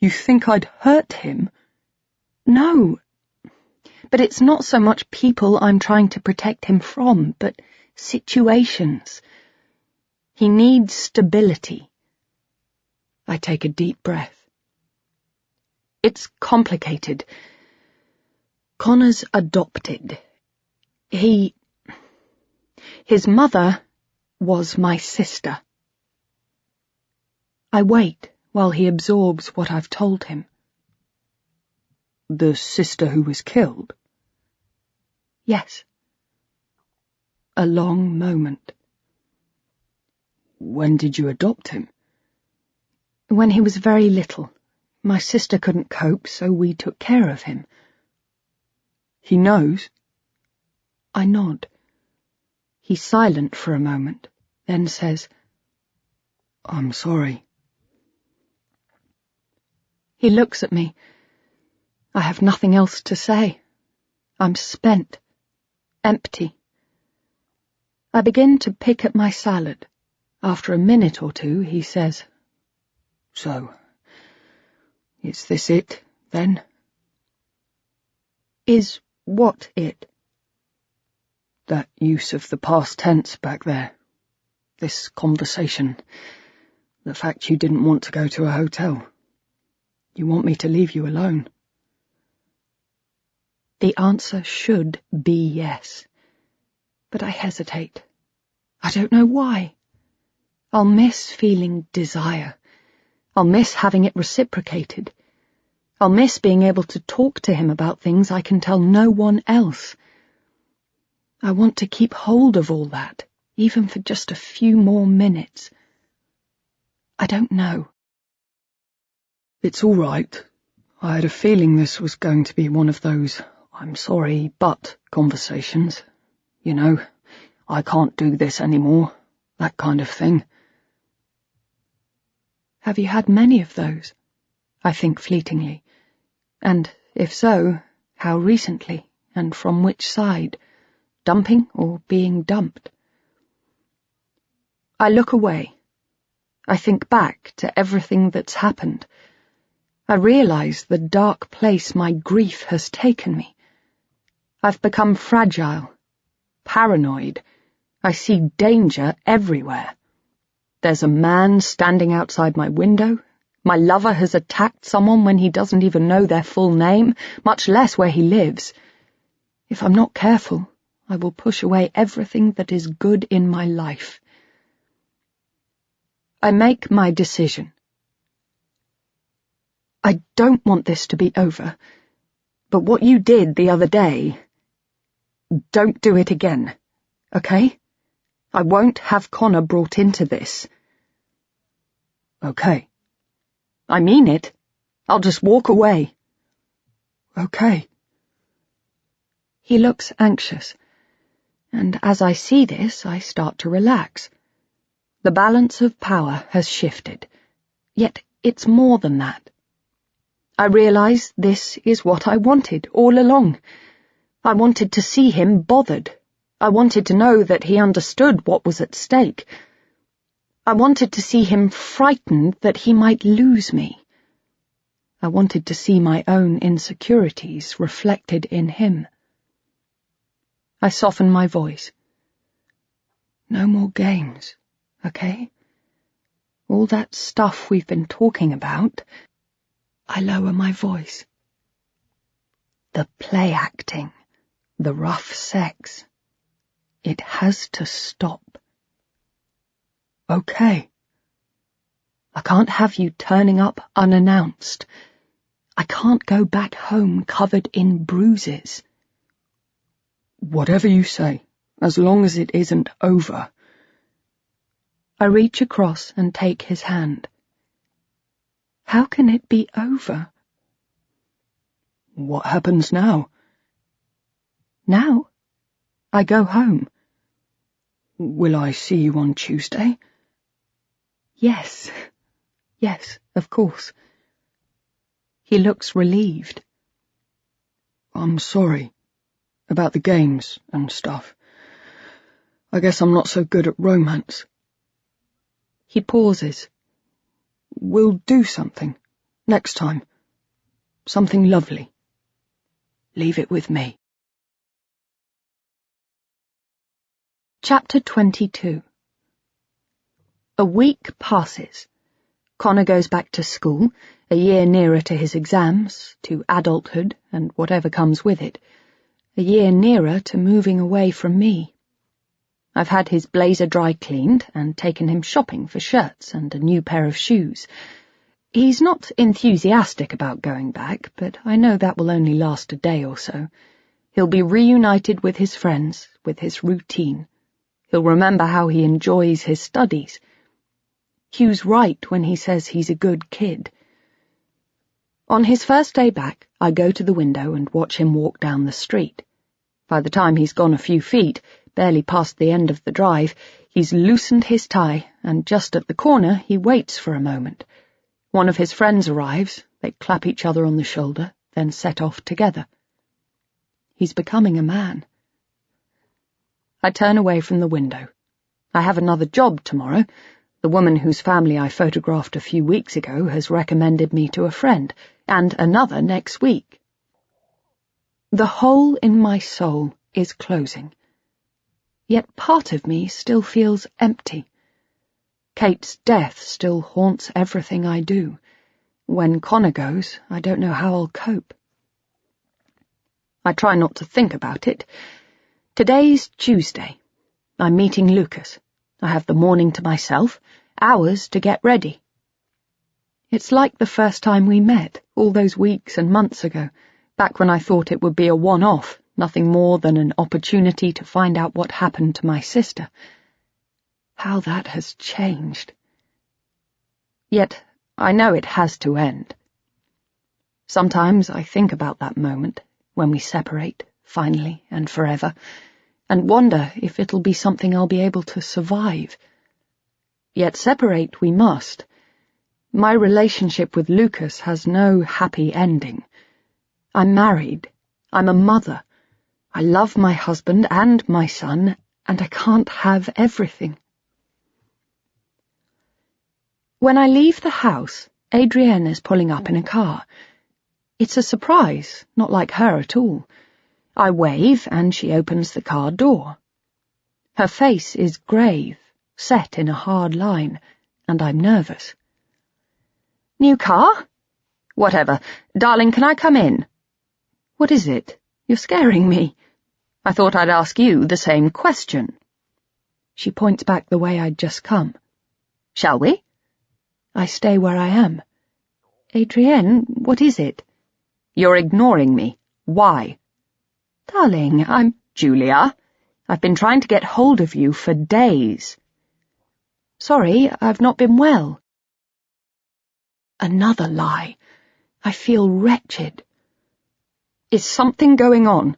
You think I'd hurt him? No. But it's not so much people I'm trying to protect him from, but situations. He needs stability. I take a deep breath. It's complicated. Connor's adopted. His mother was my sister. I wait while he absorbs what I've told him. The sister who was killed? Yes. A long moment. When did you adopt him? When he was very little. My sister couldn't cope, so we took care of him. He knows? I nod. He's silent for a moment, then says, I'm sorry. He looks at me. I have nothing else to say. I'm spent. Empty. I begin to pick at my salad. After a minute or two, he says, So, is this it, then? Is what it? That use of the past tense back there. This conversation. The fact you didn't want to go to a hotel. You want me to leave you alone. The answer should be yes. But I hesitate. I don't know why. I'll miss feeling desire. I'll miss having it reciprocated. I'll miss being able to talk to him about things I can tell no one else. I want to keep hold of all that, even for just a few more minutes. I don't know. It's all right. I had a feeling this was going to be one of those I'm sorry, but conversations. You know, I can't do this anymore, that kind of thing. Have you had many of those? I think fleetingly. And if so, how recently, and from which side? Dumping or being dumped? I look away. I think back to everything that's happened. I realize the dark place my grief has taken me. I've become fragile, paranoid. I see danger everywhere. There's a man standing outside my window. My lover has attacked someone when he doesn't even know their full name, much less where he lives. If I'm not careful, I will push away everything that is good in my life. I make my decision. I don't want this to be over, but what you did the other day, don't do it again, okay? I won't have Connor brought into this. Okay. I mean it. I'll just walk away. Okay. He looks anxious, and as I see this, I start to relax. The balance of power has shifted, yet it's more than that. I realize this is what I wanted all along. I wanted to see him bothered. I wanted to know that he understood what was at stake. I wanted to see him frightened that he might lose me. I wanted to see my own insecurities reflected in him. I soften my voice. No more games, okay? All that stuff we've been talking about. I lower my voice. The play acting, the rough sex. It has to stop. Okay. I can't have you turning up unannounced. I can't go back home covered in bruises. Whatever you say, as long as it isn't over. I reach across and take his hand. How can it be over? What happens now? Now? I go home. Will I see you on Tuesday? Yes, of course. He looks relieved. I'm sorry about the games and stuff. I guess I'm not so good at romance. He pauses. We'll do something next time. Something lovely. Leave it with me. Chapter 22. A week passes. Connor goes back to school, a year nearer to his exams, to adulthood and whatever comes with it, a year nearer to moving away from me. I've had his blazer dry cleaned and taken him shopping for shirts and a new pair of shoes. He's not enthusiastic about going back, but I know that will only last a day or so. He'll be reunited with his friends, with his routine. He'll remember how he enjoys his studies. Hugh's right when he says he's a good kid. On his first day back, I go to the window and watch him walk down the street. By the time he's gone a few feet, barely past the end of the drive, he's loosened his tie, and just at the corner he waits for a moment. One of his friends arrives, they clap each other on the shoulder, then set off together. He's becoming a man. I turn away from the window. I have another job tomorrow. The woman whose family I photographed a few weeks ago has recommended me to a friend, and another next week. The hole in my soul is closing. Yet part of me still feels empty. Kate's death still haunts everything I do. When Connor goes, I don't know how I'll cope. I try not to think about it. Today's Tuesday. I'm meeting Lucas. I have the morning to myself, hours to get ready. It's like the first time we met, all those weeks and months ago, back when I thought it would be a one-off, nothing more than an opportunity to find out what happened to my sister. How that has changed. Yet I know it has to end. Sometimes I think about that moment, when we separate, finally and forever, and wonder if it'll be something I'll be able to survive. Yet separate we must. My relationship with Lucas has no happy ending. I'm married. I'm a mother. I love my husband and my son, and I can't have everything. When I leave the house, Adrienne is pulling up in a car. It's a surprise, not like her at all. I wave, and she opens the car door. Her face is grave, set in a hard line, and I'm nervous. "New car?" "Whatever. Darling, can I come in?" "What is it? You're scaring me." "I thought I'd ask you the same question." She points back the way I'd just come. "Shall we?" I stay where I am. "Adrienne, what is it?" "You're ignoring me. Why?" "Darling, I'm—" "Julia, I've been trying to get hold of you for days." "Sorry, I've not been well." Another lie. I feel wretched. "Is something going on?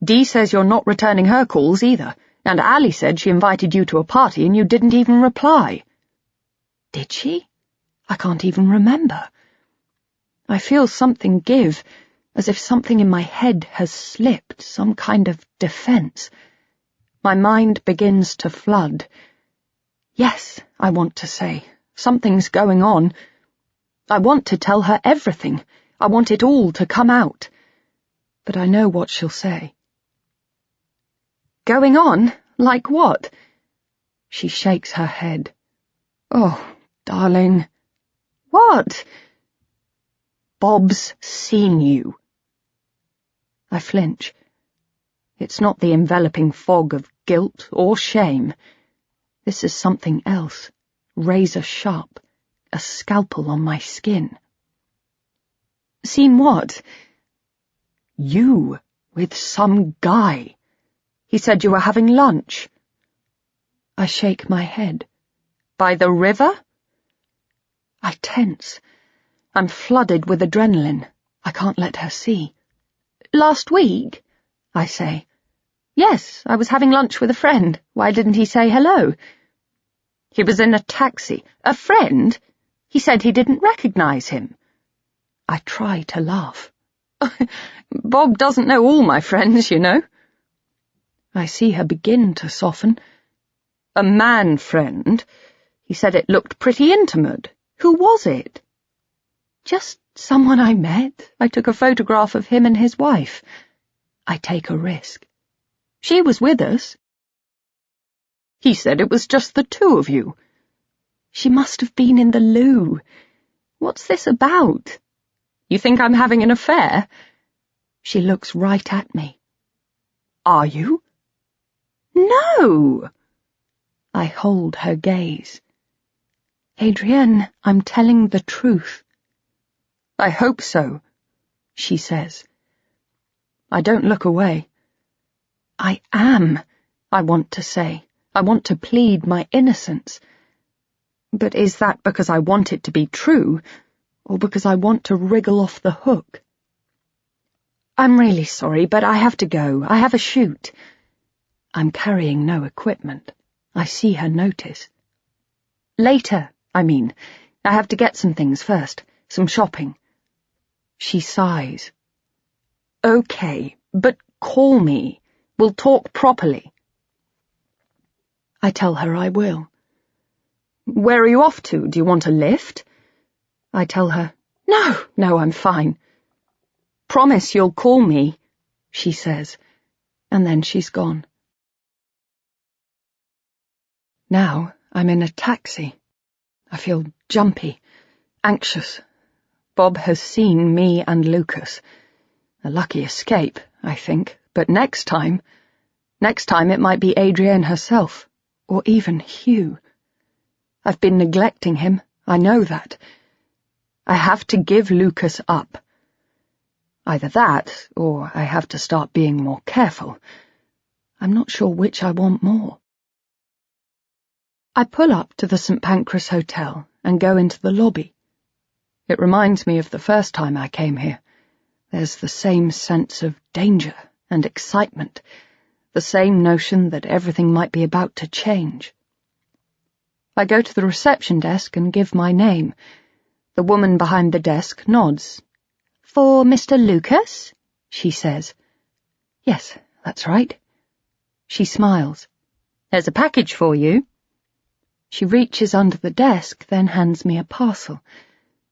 Dee says you're not returning her calls either, and Ali said she invited you to a party and you didn't even reply." "Did she? I can't even remember." I feel something give, as if something in my head has slipped, some kind of defense. My mind begins to flood. Yes, I want to say. Something's going on. I want to tell her everything. I want it all to come out. But I know what she'll say. "Going on? Like what?" She shakes her head. "Oh, darling." "What?" "Bob's seen you." I flinch. It's not the enveloping fog of guilt or shame. This is something else, razor sharp, a scalpel on my skin. "Seen what?" "You, with some guy. He said you were having lunch. I shake my head. By the river? I tense. I'm flooded with adrenaline. I can't let her see. Last week? I say. Yes, I was having lunch with a friend. Why didn't he say hello? He was in a taxi. A friend? He said he didn't recognize him. I try to laugh. Bob doesn't know all my friends, you know. I see her begin to soften. A man friend. He said it looked pretty intimate. Who was it? Just someone I met. I took a photograph of him and his wife. I take a risk. She was with us. He said it was just the two of you. She must have been in the loo. What's this about? You think I'm having an affair? She looks right at me. Are you? No! I hold her gaze. Adrienne, I'm telling the truth. I hope so, she says. I don't look away. I am, I want to say. I want to plead my innocence. But is that because I want it to be true, or because I want to wriggle off the hook? I'm really sorry, but I have to go. I have a shoot. I'm carrying no equipment. I see her notice. Later, I mean. I have to get some things first. Some shopping. She sighs. Okay, but call me. We'll talk properly. I tell her I will. Where are you off to? Do you want a lift? I tell her, No, I'm fine. Promise you'll call me, she says, and then she's gone. Now I'm in a taxi. I feel jumpy, anxious. Bob has seen me and Lucas. A lucky escape, I think, but next time it might be Adrienne herself, or even Hugh. I've been neglecting him, I know that. I have to give Lucas up. Either that, or I have to start being more careful. I'm not sure which I want more. I pull up to the St. Pancras Hotel and go into the lobby. It reminds me of the first time I came here. There's the same sense of danger and excitement, the same notion that everything might be about to change. I go to the reception desk and give my name. The woman behind the desk nods. For Mr. Lucas? She says. Yes, that's right. She smiles. There's a package for you. She reaches under the desk, then hands me a parcel.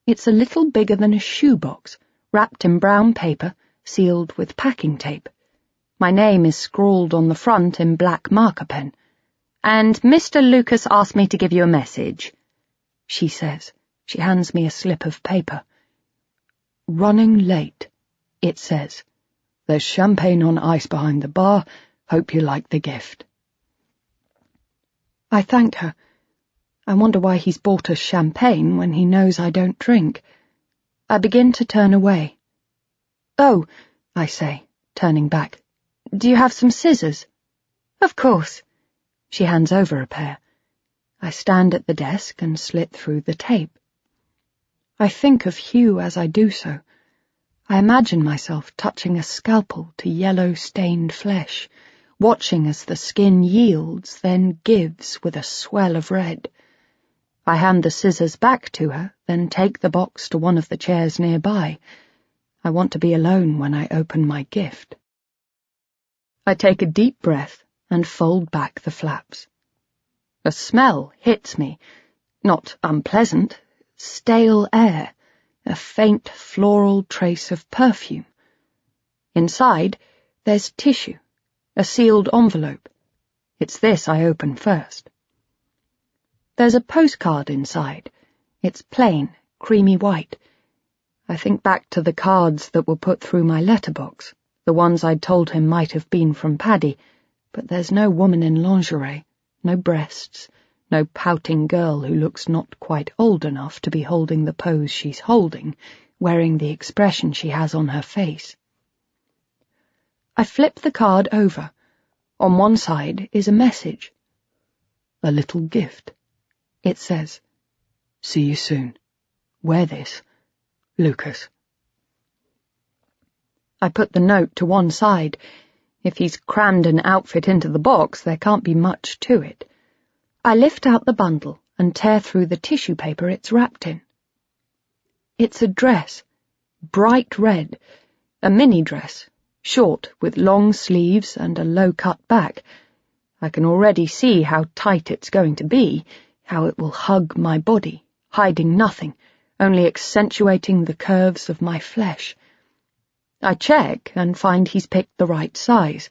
It's a little bigger than a shoebox, wrapped in brown paper, sealed with packing tape. My name is scrawled on the front in black marker pen. And Mr. Lucas asked me to give you a message, she says. She hands me a slip of paper. Running late, it says. There's champagne on ice behind the bar. Hope you like the gift. I thank her. I wonder why he's bought us champagne when he knows I don't drink. I begin to turn away. Oh, I say, turning back. Do you have some scissors? Of course. She hands over a pair. I stand at the desk and slit through the tape. I think of Hugh as I do so. I imagine myself touching a scalpel to yellow-stained flesh, watching as the skin yields, then gives with a swell of red. I hand the scissors back to her, then take the box to one of the chairs nearby. I want to be alone when I open my gift. I take a deep breath and fold back the flaps. A smell hits me, not unpleasant, stale air, a faint floral trace of perfume. Inside, there's tissue, a sealed envelope. It's this I open first. There's a postcard inside. It's plain, creamy white. I think back to the cards that were put through my letterbox, the ones I'd told him might have been from Paddy, but there's no woman in lingerie, no breasts, no pouting girl who looks not quite old enough to be holding the pose she's holding, wearing the expression she has on her face. I flip the card over. On one side is a message. A little gift. It says, "See you soon. Wear this. Lucas." I put the note to one side. If he's crammed an outfit into the box, there can't be much to it. I lift out the bundle and tear through the tissue paper it's wrapped in. It's a dress, bright red, a mini dress, short with long sleeves and a low-cut back. I can already see how tight it's going to be, how it will hug my body, hiding nothing, only accentuating the curves of my flesh. I check and find he's picked the right size,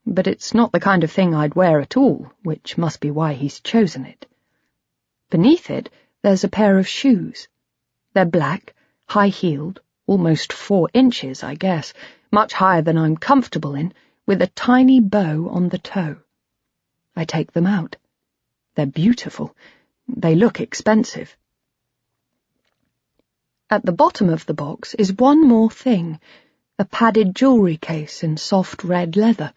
but it's not the kind of thing I'd wear at all, which must be why he's chosen it. Beneath it, there's a pair of shoes. They're black, high-heeled, almost 4 inches, I guess, much higher than I'm comfortable in, with a tiny bow on the toe. I take them out. They're beautiful. They look expensive. At the bottom of the box is one more thing, a padded jewellery case in soft red leather.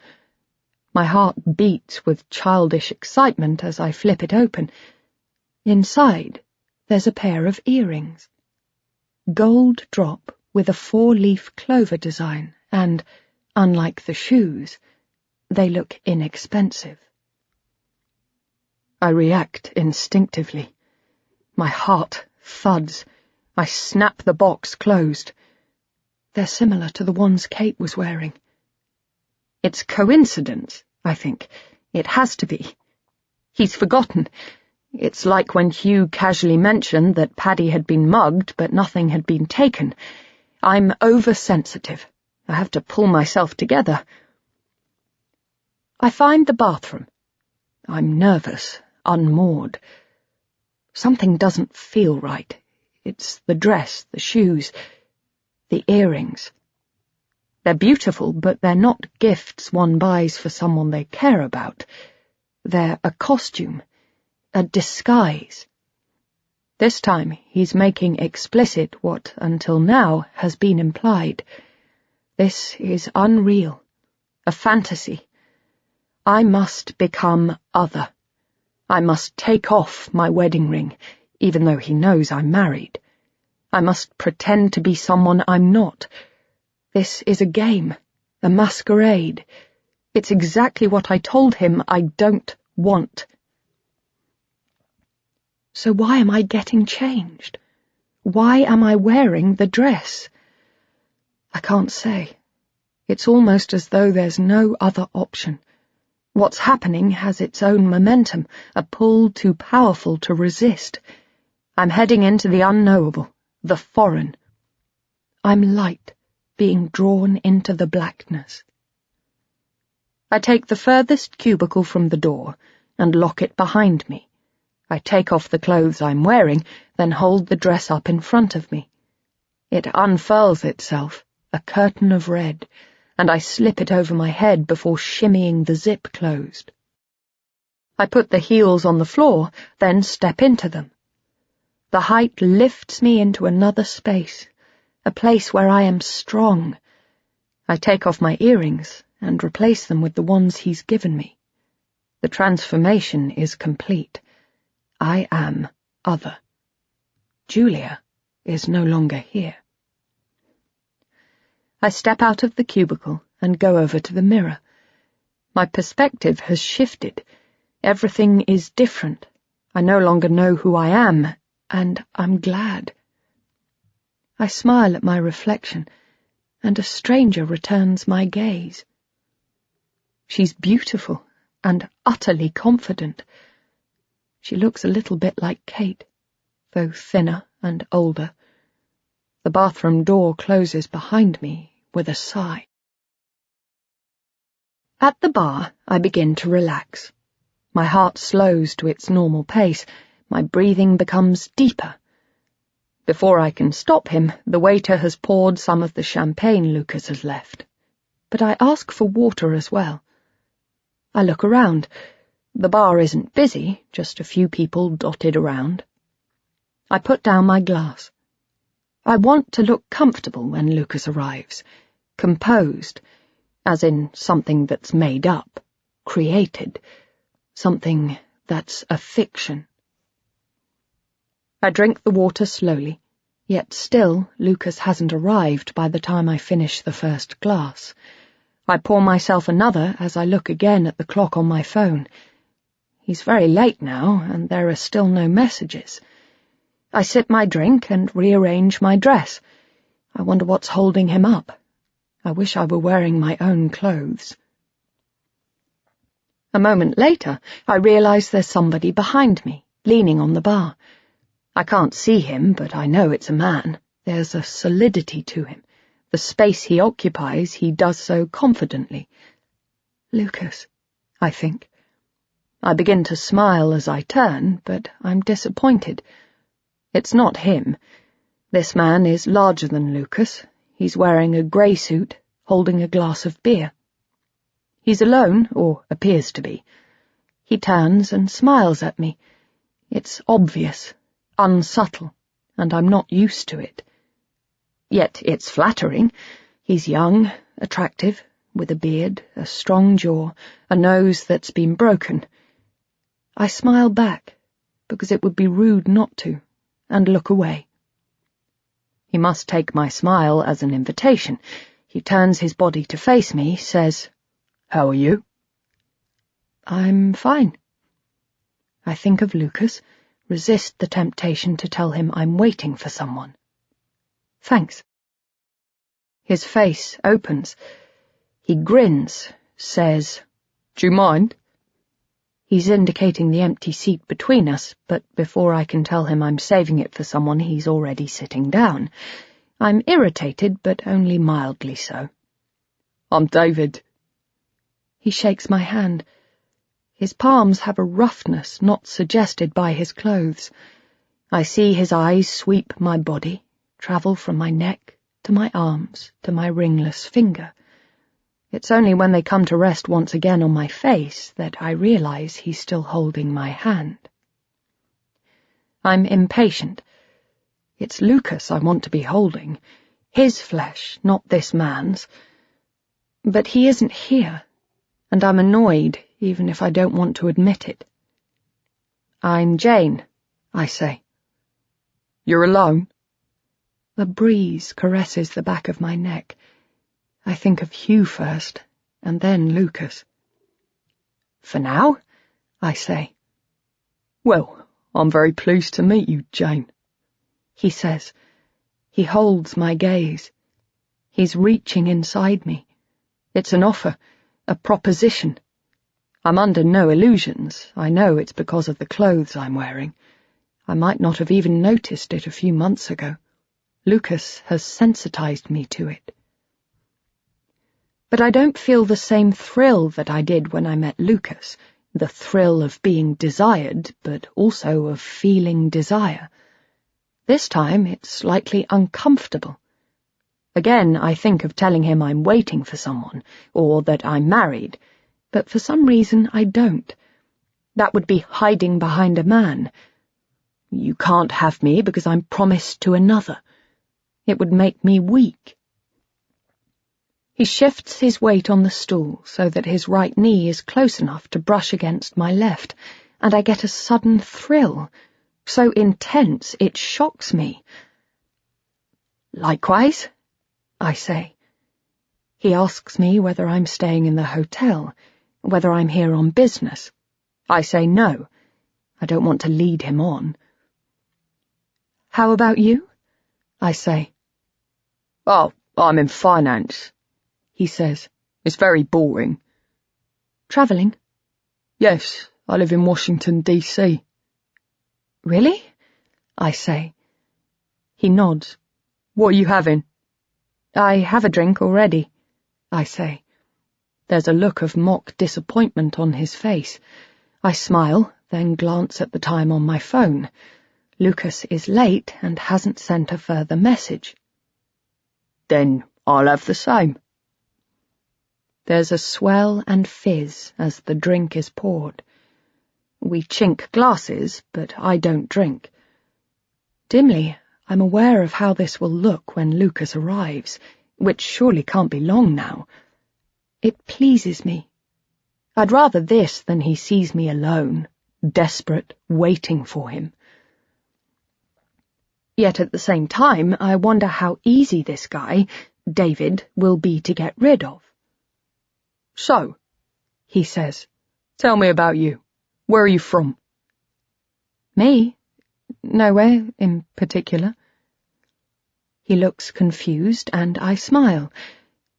My heart beats with childish excitement as I flip it open. Inside, there's a pair of earrings. Gold drop with a 4-leaf clover design, and, unlike the shoes, they look inexpensive. I react instinctively. My heart thuds. I snap the box closed. They're similar to the ones Kate was wearing. It's coincidence, I think. It has to be. He's forgotten. It's like when Hugh casually mentioned that Paddy had been mugged, but nothing had been taken. I'm oversensitive. I have to pull myself together. I find the bathroom. I'm nervous, unmoored. Something doesn't feel right. It's the dress, the shoes, the earrings. They're beautiful, but they're not gifts one buys for someone they care about. They're a costume, a disguise. This time he's making explicit what, until now, has been implied. This is unreal, a fantasy. I must become other. I must take off my wedding ring, even though he knows I'm married. I must pretend to be someone I'm not. This is a game, a masquerade. It's exactly what I told him I don't want. So why am I getting changed? Why am I wearing the dress? I can't say. It's almost as though there's no other option. What's happening has its own momentum, a pull too powerful to resist. I'm heading into the unknowable, the foreign. I'm light, being drawn into the blackness. I take the furthest cubicle from the door and lock it behind me. I take off the clothes I'm wearing, then hold the dress up in front of me. It unfurls itself, a curtain of red, and I slip it over my head before shimmying the zip closed. I put the heels on the floor, then step into them. The height lifts me into another space, a place where I am strong. I take off my earrings and replace them with the ones he's given me. The transformation is complete. I am other. Julia is no longer here. I step out of the cubicle and go over to the mirror. My perspective has shifted. Everything is different. I no longer know who I am, and I'm glad. I smile at my reflection, and a stranger returns my gaze. She's beautiful and utterly confident. She looks a little bit like Kate, though thinner and older. The bathroom door closes behind me with a sigh. At the bar, I begin to relax. My heart slows to its normal pace. My breathing becomes deeper. Before I can stop him, the waiter has poured some of the champagne Lucas has left. But I ask for water as well. I look around. The bar isn't busy, just a few people dotted around. I put down my glass. I want to look comfortable when Lucas arrives, composed, as in something that's made up, created, something that's a fiction. I drink the water slowly, yet still Lucas hasn't arrived by the time I finish the first glass. I pour myself another as I look again at the clock on my phone. He's very late now, and there are still no messages. I sip my drink and rearrange my dress. I wonder what's holding him up. I wish I were wearing my own clothes. A moment later, I realize there's somebody behind me, leaning on the bar. I can't see him, but I know it's a man. There's a solidity to him. The space he occupies, he does so confidently. Lucas, I think. I begin to smile as I turn, but I'm disappointed. It's not him. This man is larger than Lucas. He's wearing a grey suit, holding a glass of beer. He's alone, or appears to be. He turns and smiles at me. It's obvious, unsubtle, and I'm not used to it. Yet it's flattering. He's young, attractive, with a beard, a strong jaw, a nose that's been broken. I smile back, because it would be rude not to, and look away. He must take my smile as an invitation. He turns his body to face me, says, "How are you?" "I'm fine." I think of Lucas, resist the temptation to tell him I'm waiting for someone. "Thanks." His face opens. He grins, says, "Do you mind?" He's indicating the empty seat between us, but before I can tell him I'm saving it for someone, he's already sitting down. I'm irritated, but only mildly so. "I'm David." He shakes my hand. His palms have a roughness not suggested by his clothes. I see his eyes sweep my body, travel from my neck to my arms to my ringless finger. It's only when they come to rest once again on my face that I realize he's still holding my hand. I'm impatient. It's Lucas I want to be holding, his flesh, not this man's. But he isn't here, and I'm annoyed, even if I don't want to admit it. "I'm Jane," I say. "You're alone?" A breeze caresses the back of my neck. I think of Hugh first, and then Lucas. "For now," I say. "Well, I'm very pleased to meet you, Jane," he says. He holds my gaze. He's reaching inside me. It's an offer, a proposition. I'm under no illusions. I know it's because of the clothes I'm wearing. I might not have even noticed it a few months ago. Lucas has sensitized me to it. But I don't feel the same thrill that I did when I met Lucas, the thrill of being desired, but also of feeling desire. This time it's slightly uncomfortable. Again, I think of telling him I'm waiting for someone, or that I'm married, but for some reason I don't. That would be hiding behind a man. You can't have me because I'm promised to another. It would make me weak. He shifts his weight on the stool so that his right knee is close enough to brush against my left, and I get a sudden thrill, so intense it shocks me. "Likewise?" I say. He asks me whether I'm staying in the hotel, whether I'm here on business. I say no. I don't want to lead him on. "How about you?" I say. "Oh, I'm in finance," he says. "It's very boring." "Travelling?" "Yes, I live in Washington, D.C. "Really?" I say. He nods. "What are you having?" "I have a drink already," I say. There's a look of mock disappointment on his face. I smile, then glance at the time on my phone. Lucas is late and hasn't sent a further message. "Then I'll have the same." There's a swell and fizz as the drink is poured. We chink glasses, but I don't drink. Dimly, I'm aware of how this will look when Lucas arrives, which surely can't be long now. It pleases me. I'd rather this than he sees me alone, desperate, waiting for him. Yet at the same time, I wonder how easy this guy, David, will be to get rid of. So, he says, tell me about you. Where are you from? Me? Nowhere in particular. He looks confused, and I smile.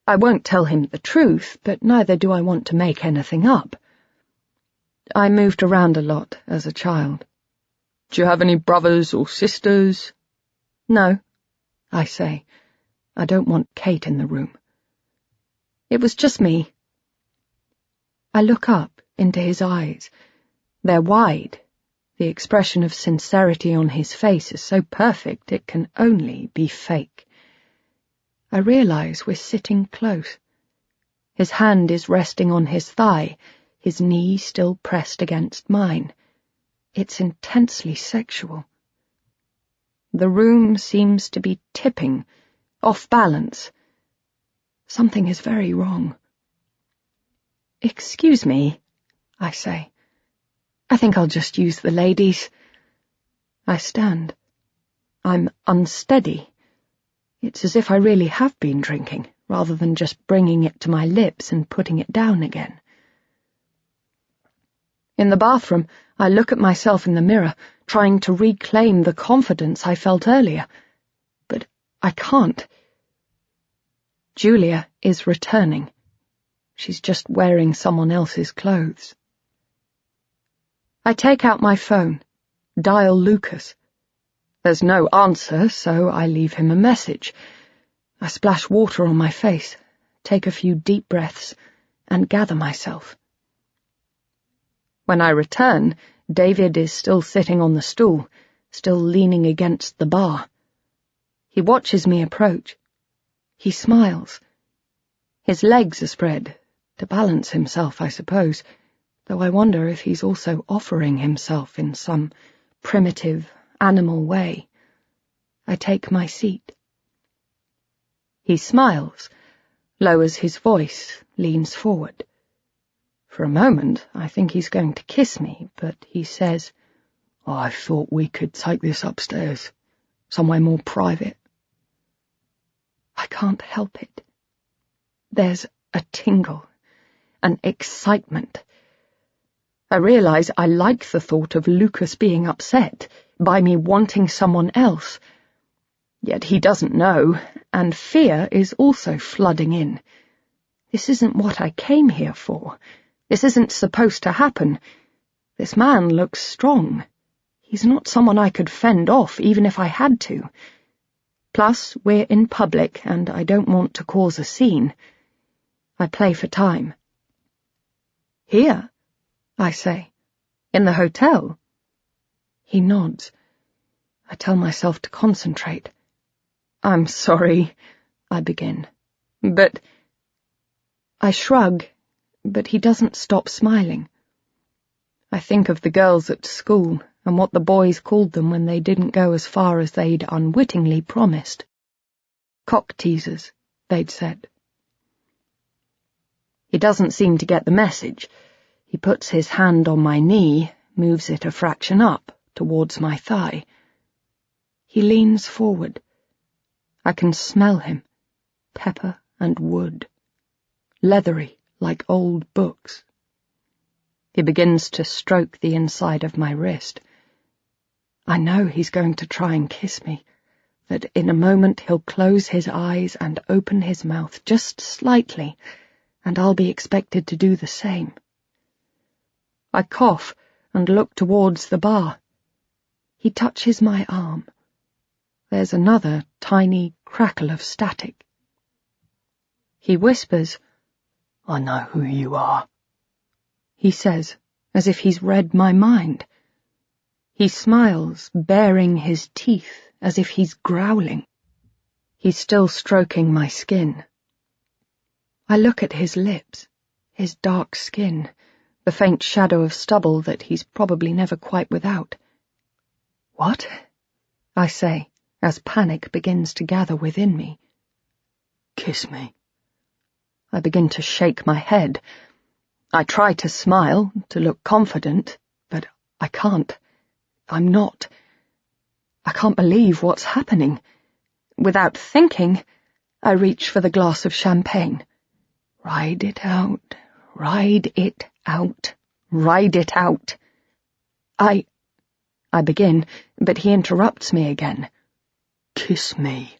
I won't tell him the truth, but neither do I want to make anything up. I moved around a lot as a child. Do you have any brothers or sisters? No, I say. I don't want Kate in the room. It was just me. I look up into his eyes. They're wide. The expression of sincerity on his face is so perfect it can only be fake. I realize we're sitting close. His hand is resting on his thigh, his knee still pressed against mine. It's intensely sexual. The room seems to be tipping, off balance. Something is very wrong. Excuse me, I say. I think I'll just use the ladies. I stand. I'm unsteady. It's as if I really have been drinking, rather than just bringing it to my lips and putting it down again. In the bathroom, I look at myself in the mirror, trying to reclaim the confidence I felt earlier. But I can't. Julia is returning. She's just wearing someone else's clothes. I take out my phone, dial Lucas. There's no answer, so I leave him a message. I splash water on my face, take a few deep breaths, and gather myself. When I return, David is still sitting on the stool, still leaning against the bar. He watches me approach. He smiles. His legs are spread, to balance himself, I suppose, though I wonder if he's also offering himself in some primitive, animal way. I take my seat. He smiles, lowers his voice, leans forward. For a moment, I think he's going to kiss me, but he says, I thought we could take this upstairs, somewhere more private. I can't help it. There's a tingle, an excitement. I realize I like the thought of Lucas being upset by me wanting someone else. Yet he doesn't know, and fear is also flooding in. This isn't what I came here for. This isn't supposed to happen. This man looks strong. He's not someone I could fend off, even if I had to. Plus, we're in public, and I don't want to cause a scene. I play for time. Here, I say. In the hotel. He nods. I tell myself to concentrate. I'm sorry, I begin. But... I shrug, but he doesn't stop smiling. I think of the girls at school and what the boys called them when they didn't go as far as they'd unwittingly promised. Cock teasers, they'd said. He doesn't seem to get the message. He puts his hand on my knee, moves it a fraction up, towards my thigh. He leans forward. I can smell him, pepper and wood, leathery like old books. He begins to stroke the inside of my wrist. I know he's going to try and kiss me, that in a moment he'll close his eyes and open his mouth just slightly, and I'll be expected to do the same. I cough and look towards the bar. He touches my arm. There's another tiny crackle of static. He whispers, I know who you are. He says, as if he's read my mind. He smiles, baring his teeth, as if he's growling. He's still stroking my skin. I look at his lips, his dark skin, the faint shadow of stubble that he's probably never quite without. What? I say, as panic begins to gather within me. Kiss me. I begin to shake my head. I try to smile, to look confident, but I can't. I'm not. I can't believe what's happening. Without thinking, I reach for the glass of champagne. Ride it out, ride it out, ride it out. I begin, but he interrupts me again. Kiss me.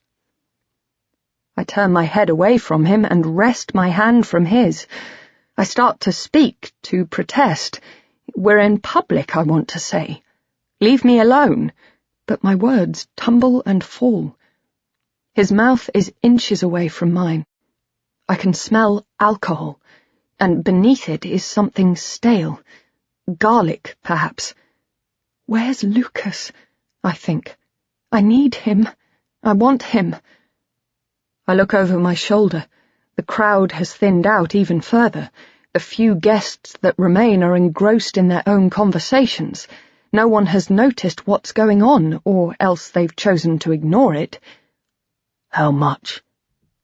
I turn my head away from him and wrest my hand from his. I start to speak, to protest. We're in public, I want to say. Leave me alone. But my words tumble and fall. His mouth is inches away from mine. I can smell alcohol, and beneath it is something stale. Garlic, perhaps. Where's Lucas? I think. I need him. I want him. I look over my shoulder. The crowd has thinned out even further. The few guests that remain are engrossed in their own conversations. No one has noticed what's going on, or else they've chosen to ignore it. How much?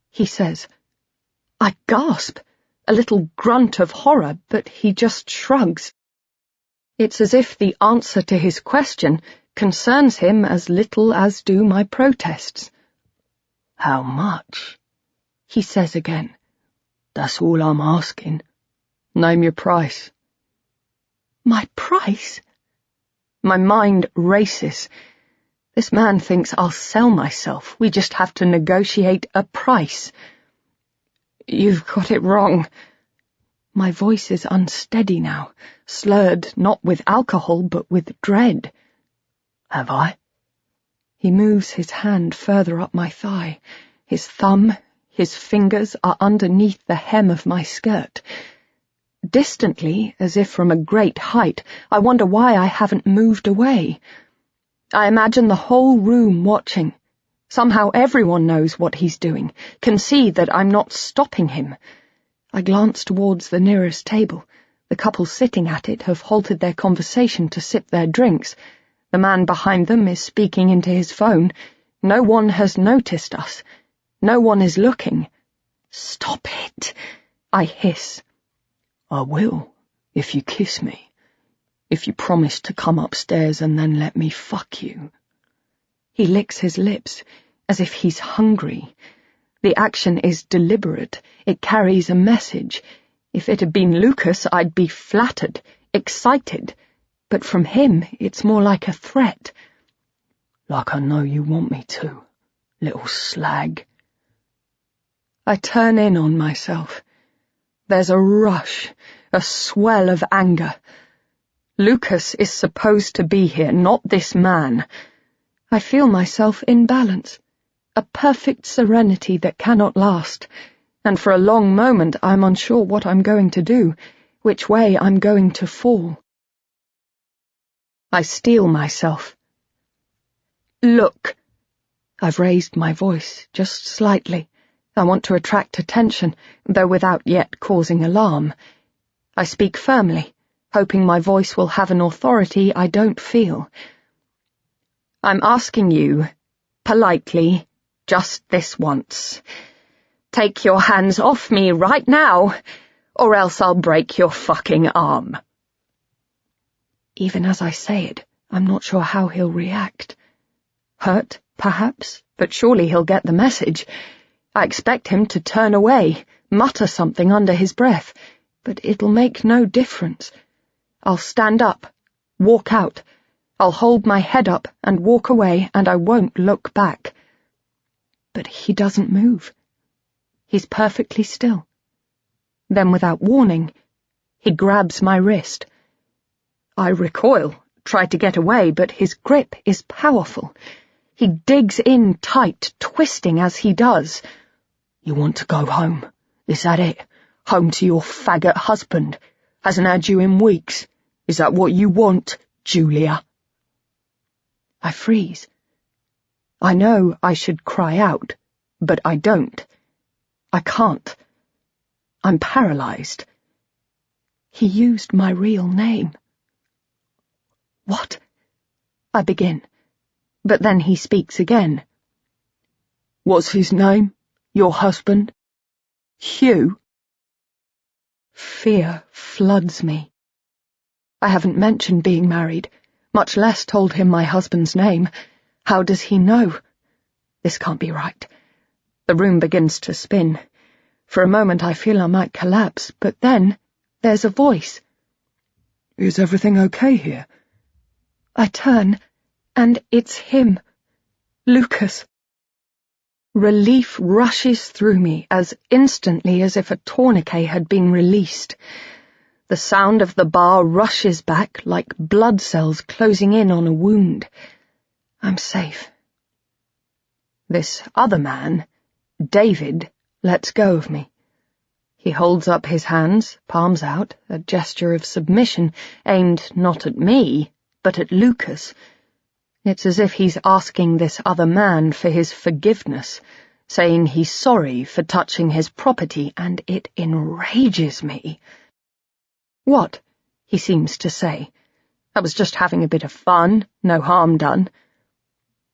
He says. I gasp, a little grunt of horror, but he just shrugs. It's as if the answer to his question concerns him as little as do my protests. How much? He says again. That's all I'm asking. Name your price. My price? My mind races. This man thinks I'll sell myself. We just have to negotiate a price. You've got it wrong. My voice is unsteady now, slurred not with alcohol but with dread. Have I? He moves his hand further up my thigh. His thumb, his fingers are underneath the hem of my skirt. Distantly, as if from a great height, I wonder why I haven't moved away. I imagine the whole room watching. Somehow everyone knows what he's doing, can see that I'm not stopping him. I glance towards the nearest table. The couple sitting at it have halted their conversation to sip their drinks. The man behind them is speaking into his phone. No one has noticed us. No one is looking. Stop it, I hiss. I will, if you kiss me. If you promise to come upstairs and then let me fuck you. He licks his lips, as if he's hungry. The action is deliberate. It carries a message. If it had been Lucas, I'd be flattered, excited. But from him, it's more like a threat. Like I know you want me to, little slag. I turn in on myself. There's a rush, a swell of anger. Lucas is supposed to be here, not this man. I feel myself in balance, a perfect serenity that cannot last, and for a long moment I'm unsure what I'm going to do, which way I'm going to fall. I steel myself. Look. I've raised my voice, just slightly. I want to attract attention, though without yet causing alarm. I speak firmly, hoping my voice will have an authority I don't feel. I'm asking you, politely, just this once. Take your hands off me right now, or else I'll break your fucking arm. Even as I say it, I'm not sure how he'll react. Hurt, perhaps, but surely he'll get the message. I expect him to turn away, mutter something under his breath, but it'll make no difference. I'll stand up, walk out. I'll hold my head up and walk away, and I won't look back. But he doesn't move. He's perfectly still. Then, without warning, he grabs my wrist. I recoil, try to get away, but his grip is powerful. He digs in tight, twisting as he does. You want to go home? Is that it? Home to your faggot husband? Hasn't had you in weeks. Is that what you want, Julia? I freeze. I know I should cry out, but I don't. I can't. I'm paralyzed. He used my real name. What? I begin, but then he speaks again. What's his name? Your husband? Hugh? fear floods me. I haven't mentioned being married, much less told him my husband's name. How does he know? This can't be right. The room begins to spin. For a moment I feel I might collapse, but then there's a voice. Is everything okay here? I turn, and it's him, Lucas. Relief rushes through me as instantly as if a tourniquet had been released. The sound of the bar rushes back like blood cells closing in on a wound. I'm safe. This other man, David, lets go of me. He holds up his hands, palms out, a gesture of submission aimed not at me, but at Lucas. It's as if he's asking this other man for his forgiveness, saying he's sorry for touching his property, and it enrages me. What? He seems to say. I was just having a bit of fun, no harm done.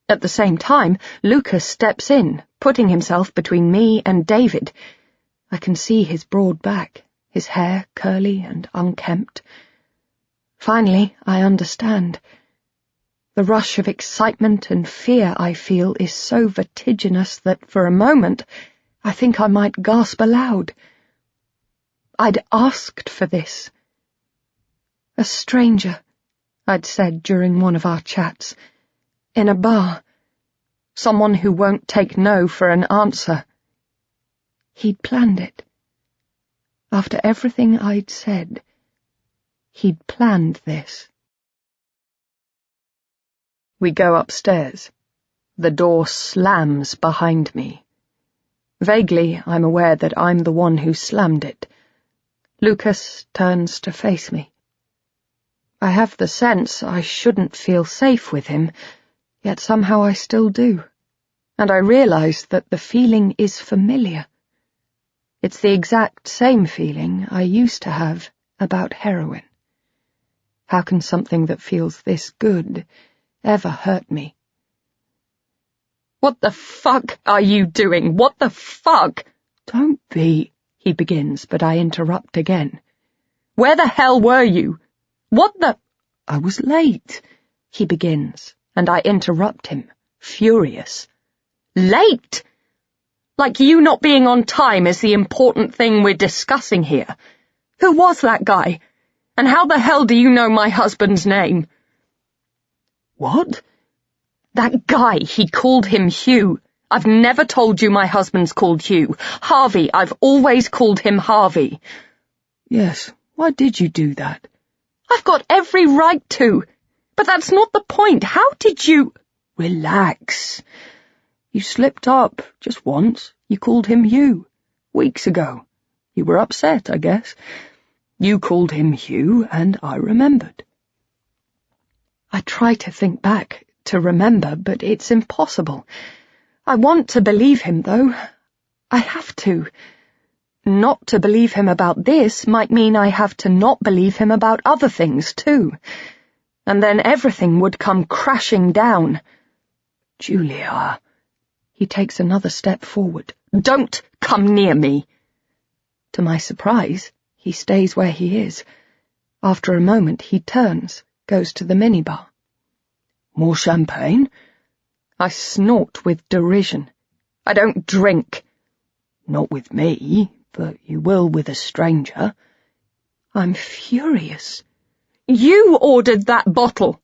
At the same time, Lucas steps in, putting himself between me and David. I can see his broad back, his hair curly and unkempt. Finally, I understand. The rush of excitement and fear I feel is so vertiginous that for a moment I think I might gasp aloud. I'd asked for this. A stranger, I'd said during one of our chats, in a bar. Someone who won't take no for an answer. He'd planned it. After everything I'd said, he'd planned this. We go upstairs. The door slams behind me. Vaguely, I'm aware that I'm the one who slammed it. Lucas turns to face me. I have the sense I shouldn't feel safe with him, yet somehow I still do, and I realize that the feeling is familiar. It's the exact same feeling I used to have about heroin. How can something that feels this good ever hurt me? What the fuck are you doing? What the fuck? Don't be, he begins, but I interrupt again. Where the hell were you? What the— I was late, he begins, and I interrupt him, furious. Late? Like you not being on time is the important thing we're discussing here. Who was that guy? And how the hell do you know my husband's name? What? That guy, he called him Hugh. I've never told you my husband's called Hugh. Harvey, I've always called him Harvey. Yes, why did you do that? I've got every right to. But that's not the point. How did you— Relax. You slipped up, just once. You called him Hugh. Weeks ago. You were upset, I guess. You called him Hugh, and I remembered. I try to think back, to remember, but it's impossible. I want to believe him, though. I have to. Not to believe him about this might mean I have to not believe him about other things, too. And then everything would come crashing down. Julia. He takes another step forward. Don't come near me. To my surprise, he stays where he is. After a moment, he turns, goes to the minibar. More champagne? I snort with derision. I don't drink. Not with me, but you will with a stranger. I'm furious. You ordered that bottle.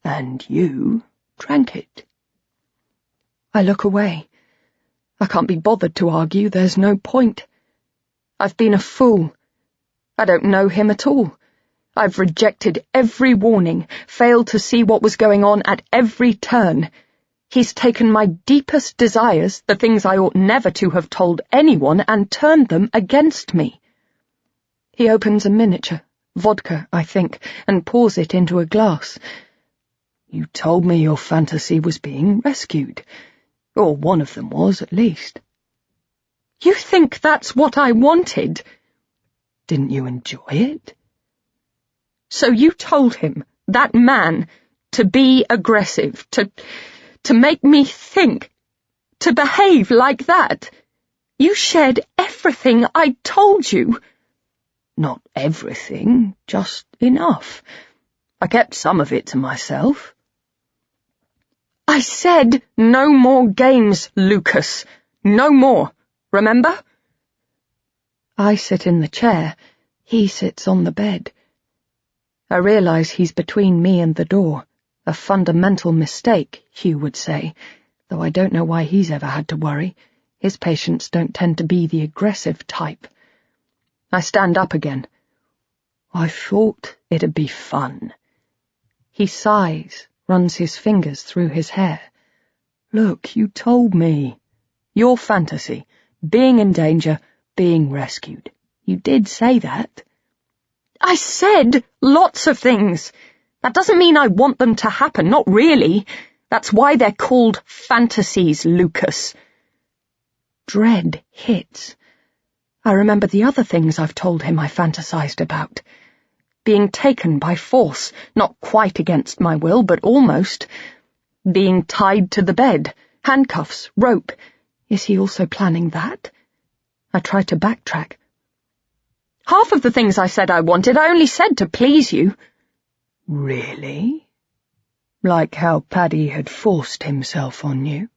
And you drank it. I look away. I can't be bothered to argue, there's no point. I've been a fool. I don't know him at all. I've rejected every warning, failed to see what was going on at every turn. He's taken my deepest desires, the things I ought never to have told anyone, and turned them against me. He opens a miniature, vodka, I think, and pours it into a glass. You told me your fantasy was being rescued. Or one of them was, at least. You think that's what I wanted? Didn't you enjoy it? So you told him, that man, to be aggressive, to make me think, to behave like that. You shared everything I told you. Not everything, just enough. I kept some of it to myself. I said no more games, Lucas. No more. Remember? I sit in the chair. He sits on the bed. I realise he's between me and the door. A fundamental mistake, Hugh would say, though I don't know why he's ever had to worry. His patients don't tend to be the aggressive type. I stand up again. I thought it'd be fun. He sighs, runs his fingers through his hair. Look, you told me. Your fantasy, being in danger, being rescued. You did say that. I said lots of things. That doesn't mean I want them to happen, not really. That's why they're called fantasies, Lucas. Dread hits. I remember the other things I've told him I fantasized about. Being taken by force, not quite against my will, but almost. Being tied to the bed, handcuffs, rope. Is he also planning that? I tried to backtrack. Half of the things I said I wanted, I only said to please you. Really? Like how Paddy had forced himself on you?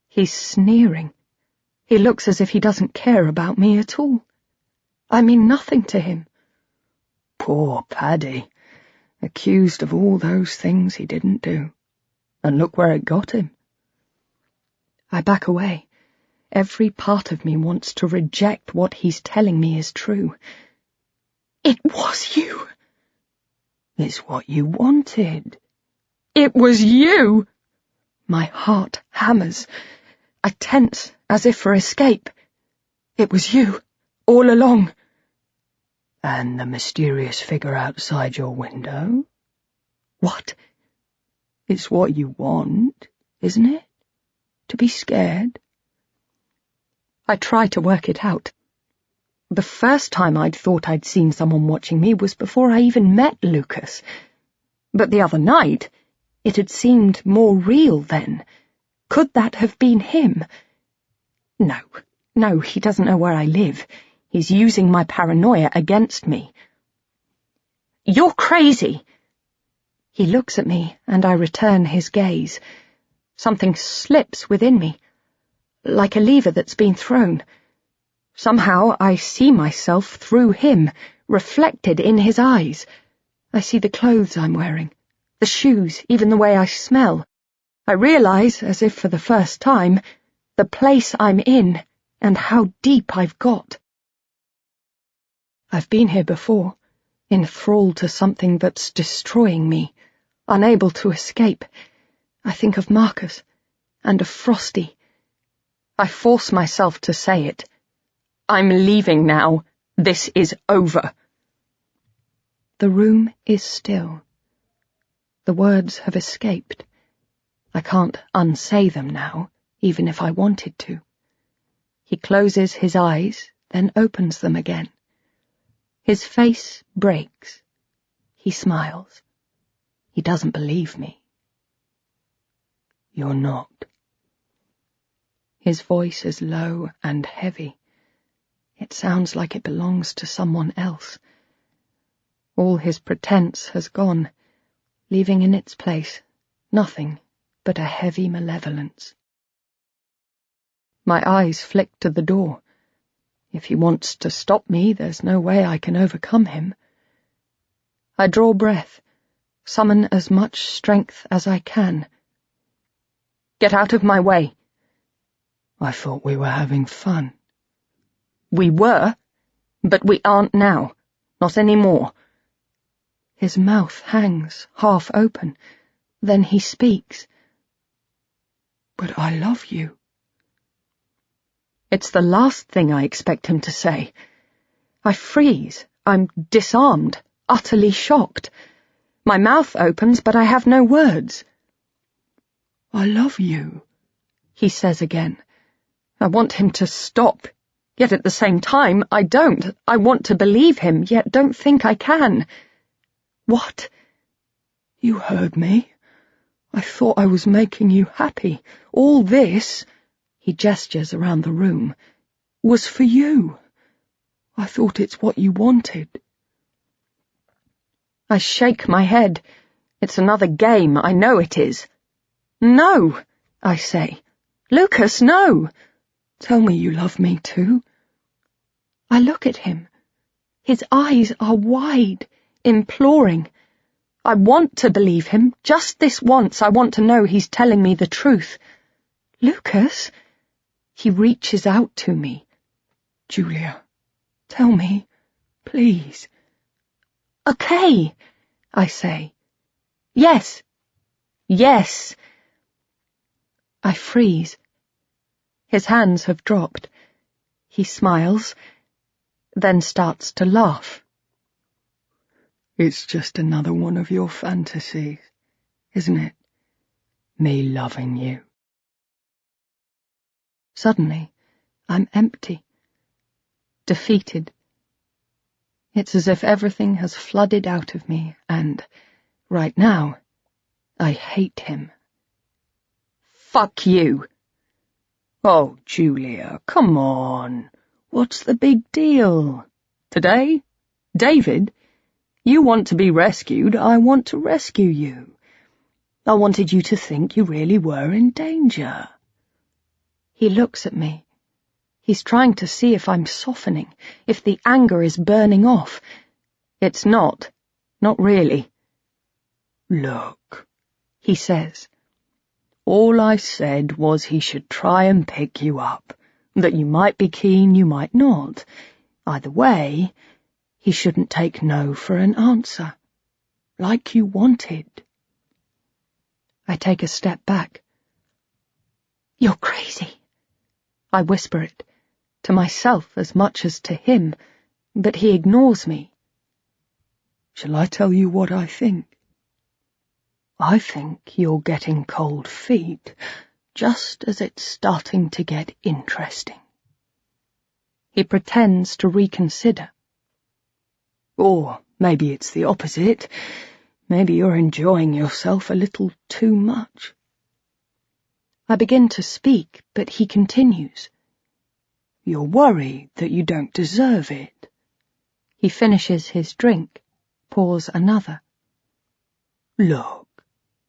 He's sneering. He looks as if he doesn't care about me at all. I mean nothing to him. Poor Paddy, accused of all those things he didn't do. And look where it got him. I back away. Every part of me wants to reject what he's telling me is true. It was you. It's what you wanted. It was you. My heart hammers. I tense as if for escape. It was you, all along. And the mysterious figure outside your window? What? It's what you want, isn't it? To be scared? I try to work it out. The first time I'd thought I'd seen someone watching me was before I even met Lucas. But the other night, it had seemed more real then. Could that have been him? No, he doesn't know where I live. He's using my paranoia against me. You're crazy. He looks at me, and I return his gaze. Something slips within me, like a lever that's been thrown. Somehow I see myself through him, reflected in his eyes. I see the clothes I'm wearing, the shoes, even the way I smell. I realize, as if for the first time, the place I'm in and how deep I've got. I've been here before, enthralled to something that's destroying me, unable to escape. I think of Marcus and of Frosty. I force myself to say it. I'm leaving now. This is over. The room is still. The words have escaped. I can't unsay them now, even if I wanted to. He closes his eyes, then opens them again. His face breaks. He smiles. He doesn't believe me. You're not. His voice is low and heavy. It sounds like it belongs to someone else. All his pretense has gone, leaving in its place nothing but a heavy malevolence. My eyes flick to the door. If he wants to stop me, there's no way I can overcome him. I draw breath, summon as much strength as I can. Get out of my way. I thought we were having fun. We were, but we aren't now. Not anymore. His mouth hangs, half open. Then he speaks. But I love you. It's the last thing I expect him to say. I freeze. I'm disarmed, utterly shocked. My mouth opens, but I have no words. I love you, he says again. I want him to stop, yet at the same time, I don't. I want to believe him, yet don't think I can. What? You heard me. I thought I was making you happy. All this, he gestures around the room, was for you. I thought it's what you wanted. I shake my head. It's another game, I know it is. No, I say. Lucas, no. Tell me you love me too. I look at him. His eyes are wide, imploring. I want to believe him. Just this once I want to know he's telling me the truth. Lucas? He reaches out to me. Julia, tell me, please. Okay, I say. Yes. Yes. I freeze. His hands have dropped. He smiles, then starts to laugh. It's just another one of your fantasies, isn't it? Me loving you. Suddenly, I'm empty, defeated. It's as if everything has flooded out of me, and, right now, I hate him. Fuck you! Oh, Julia, come on. What's the big deal? Today? David? You want to be rescued, I want to rescue you. I wanted you to think you really were in danger. He looks at me. He's trying to see if I'm softening, if the anger is burning off. It's not. Not really. Look, he says. All I said was he should try and pick you up, that you might be keen, you might not. Either way, he shouldn't take no for an answer, like you wanted. I take a step back. You're crazy. I whisper it, to myself as much as to him, but he ignores me. Shall I tell you what I think? I think you're getting cold feet, just as it's starting to get interesting. He pretends to reconsider. Or maybe it's the opposite. Maybe you're enjoying yourself a little too much. I begin to speak, but he continues. You're worried that you don't deserve it. He finishes his drink, pours another. Look,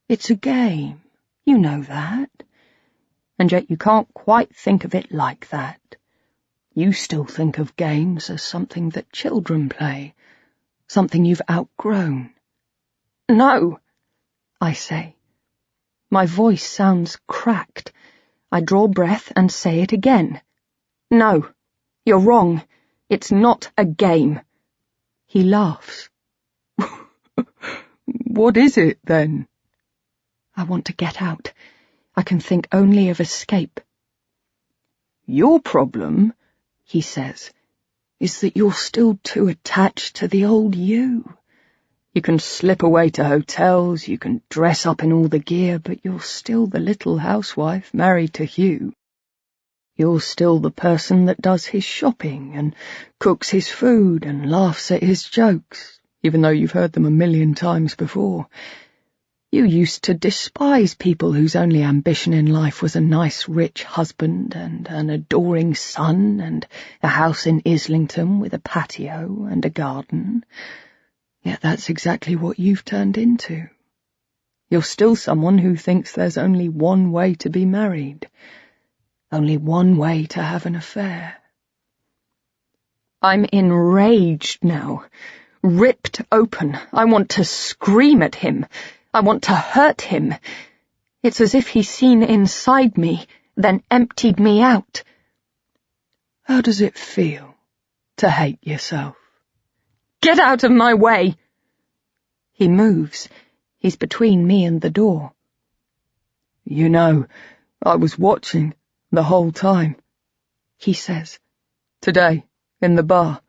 it's a game. You know that. And yet you can't quite think of it like that. You still think of games as something that children play, something you've outgrown. No, I say. My voice sounds cracked. I draw breath and say it again. No, you're wrong. It's not a game. He laughs. What is it, then? I want to get out. I can think only of escape. Your problem, he says, is that you're still too attached to the old you. You can slip away to hotels, you can dress up in all the gear, but you're still the little housewife married to Hugh. You're still the person that does his shopping and cooks his food and laughs at his jokes, even though you've heard them 1,000,000 times before. You used to despise people whose only ambition in life was a nice rich husband and an adoring son and a house in Islington with a patio and a garden. Yet that's exactly what you've turned into. You're still someone who thinks there's only one way to be married, only one way to have an affair. I'm enraged now, ripped open. I want to scream at him. I want to hurt him. It's as if he's seen inside me, then emptied me out. How does it feel to hate yourself? Get out of my way! He moves. He's between me and the door. You know, I was watching the whole time, he says. Today, in the bar.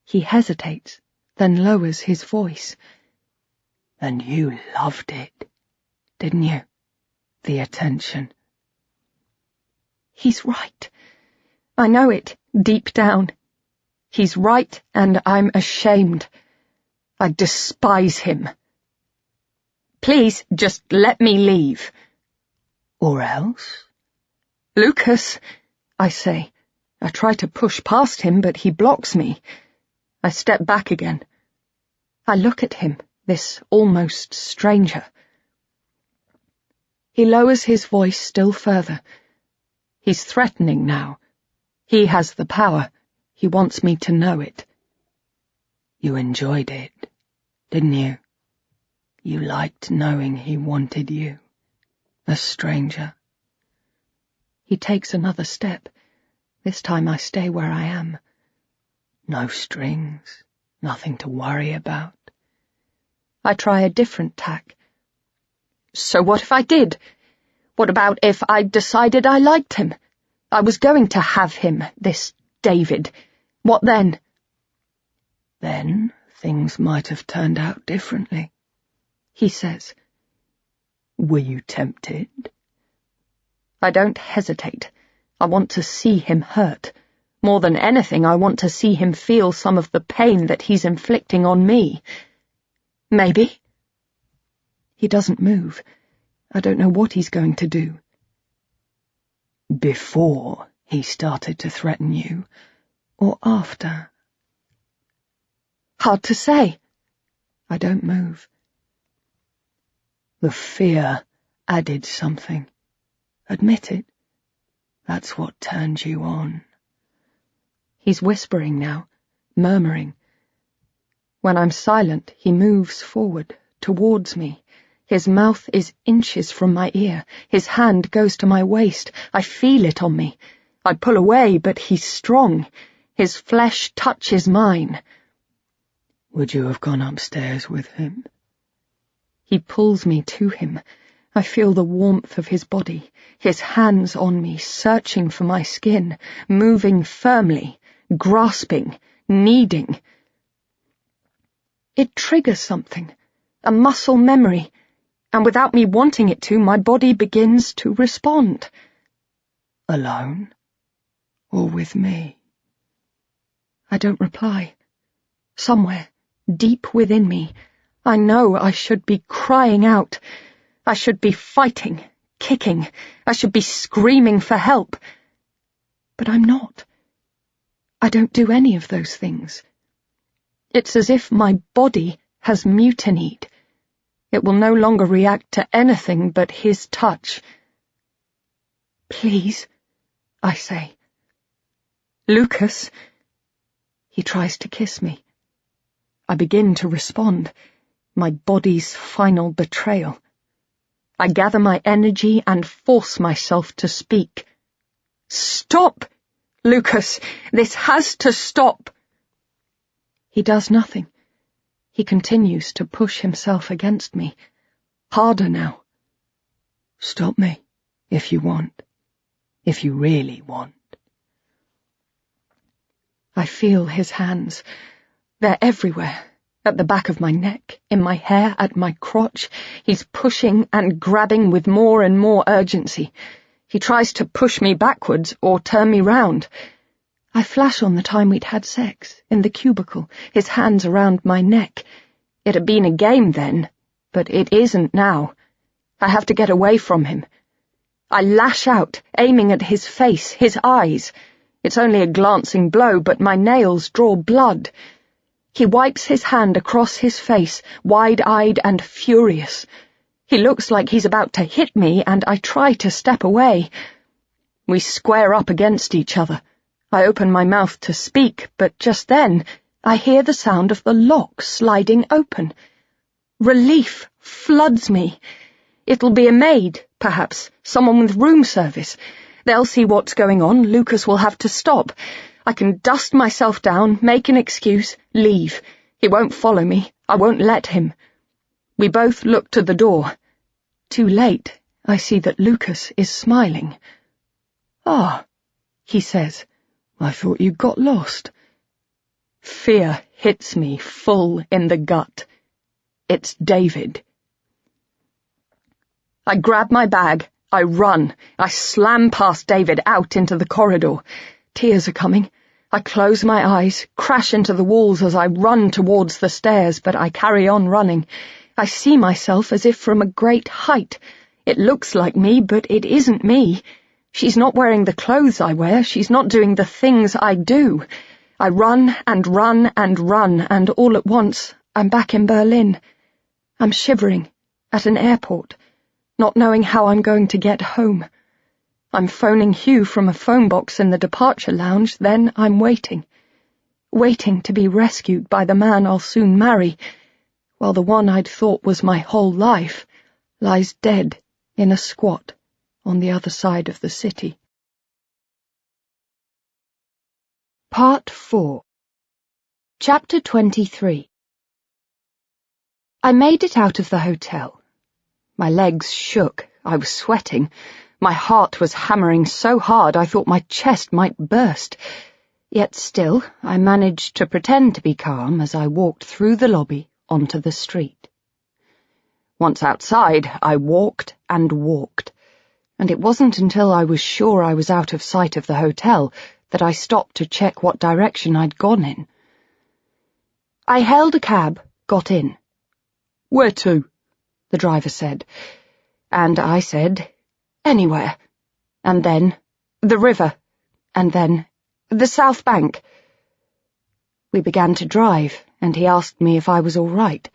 He hesitates, then lowers his voice. And you loved it, didn't you? The attention. He's right. I know it, deep down. He's right, and I'm ashamed. I despise him. Please, just let me leave. Or else? Lucas, I say, I try to push past him, but he blocks me. I step back again. I look at him, this almost stranger. He lowers his voice still further. He's threatening now. He has the power. He wants me to know it. You enjoyed it, didn't you? You liked knowing he wanted you, a stranger. He takes another step. This time I stay where I am. No strings, nothing to worry about. I try a different tack. So what if I did? What about if I decided I liked him? I was going to have him, this David. What then? Then things might have turned out differently, he says. Were you tempted? I don't hesitate. I want to see him hurt. More than anything, I want to see him feel some of the pain that he's inflicting on me. Maybe. He doesn't move. I don't know what he's going to do. Before he started to threaten you, or after? Hard to say. I don't move. The fear added something. Admit it. That's what turned you on. He's whispering now, murmuring. When I'm silent, he moves forward, towards me. His mouth is inches from my ear. His hand goes to my waist. I feel it on me. I pull away, but he's strong. His flesh touches mine. Would you have gone upstairs with him? He pulls me to him. I feel the warmth of his body, his hands on me, searching for my skin, moving firmly, grasping, kneading. It triggers something, a muscle memory, and without me wanting it to, my body begins to respond. Alone? Or with me? I don't reply. Somewhere, deep within me, I know I should be crying out. I should be fighting, kicking. I should be screaming for help. But I'm not. I don't do any of those things. It's as if my body has mutinied. It will no longer react to anything but his touch. Please, I say. Lucas. He tries to kiss me. I begin to respond, my body's final betrayal. I gather my energy and force myself to speak. Stop, Lucas! This has to stop! He does nothing. He continues to push himself against me, harder now. Stop me, if you want. If you really want. I feel his hands. They're everywhere. At the back of my neck, in my hair, at my crotch. He's pushing and grabbing with more and more urgency. He tries to push me backwards or turn me round. I flash on the time we'd had sex, in the cubicle, his hands around my neck. It had been a game then, but it isn't now. I have to get away from him. I lash out, aiming at his face, his eyes. It's only a glancing blow, but my nails draw blood. He wipes his hand across his face, wide-eyed and furious. He looks like he's about to hit me, and I try to step away. We square up against each other. I open my mouth to speak, but just then I hear the sound of the lock sliding open. Relief floods me. It'll be a maid, perhaps, someone with room service. They'll see what's going on. Lucas will have to stop. I can dust myself down, make an excuse, leave. He won't follow me. I won't let him. We both look to the door. Too late, I see that Lucas is smiling. Ah, he says, I thought you got lost. Fear hits me full in the gut. It's David. I grab my bag. I run. I slam past David out into the corridor. Tears are coming. I close my eyes, crash into the walls as I run towards the stairs, but I carry on running. I see myself as if from a great height. It looks like me, but it isn't me. She's not wearing the clothes I wear. She's not doing the things I do. I run and run and run, and all at once I'm back in Berlin. I'm shivering at an airport, not knowing how I'm going to get home. I'm phoning Hugh from a phone box in the departure lounge, then I'm waiting to be rescued by the man I'll soon marry, while the one I'd thought was my whole life lies dead in a squat on the other side of the city. Part 4. Chapter 23. I made it out of the hotel. My legs shook, I was sweating, my heart was hammering so hard I thought my chest might burst. Yet still, I managed to pretend to be calm as I walked through the lobby onto the street. Once outside, I walked and walked, and it wasn't until I was sure I was out of sight of the hotel that I stopped to check what direction I'd gone in. I hailed a cab, got in. "Where to?" the driver said, and I said, "Anywhere," and then, "The river," and then, "The South Bank." We began to drive, and he asked me if I was all right.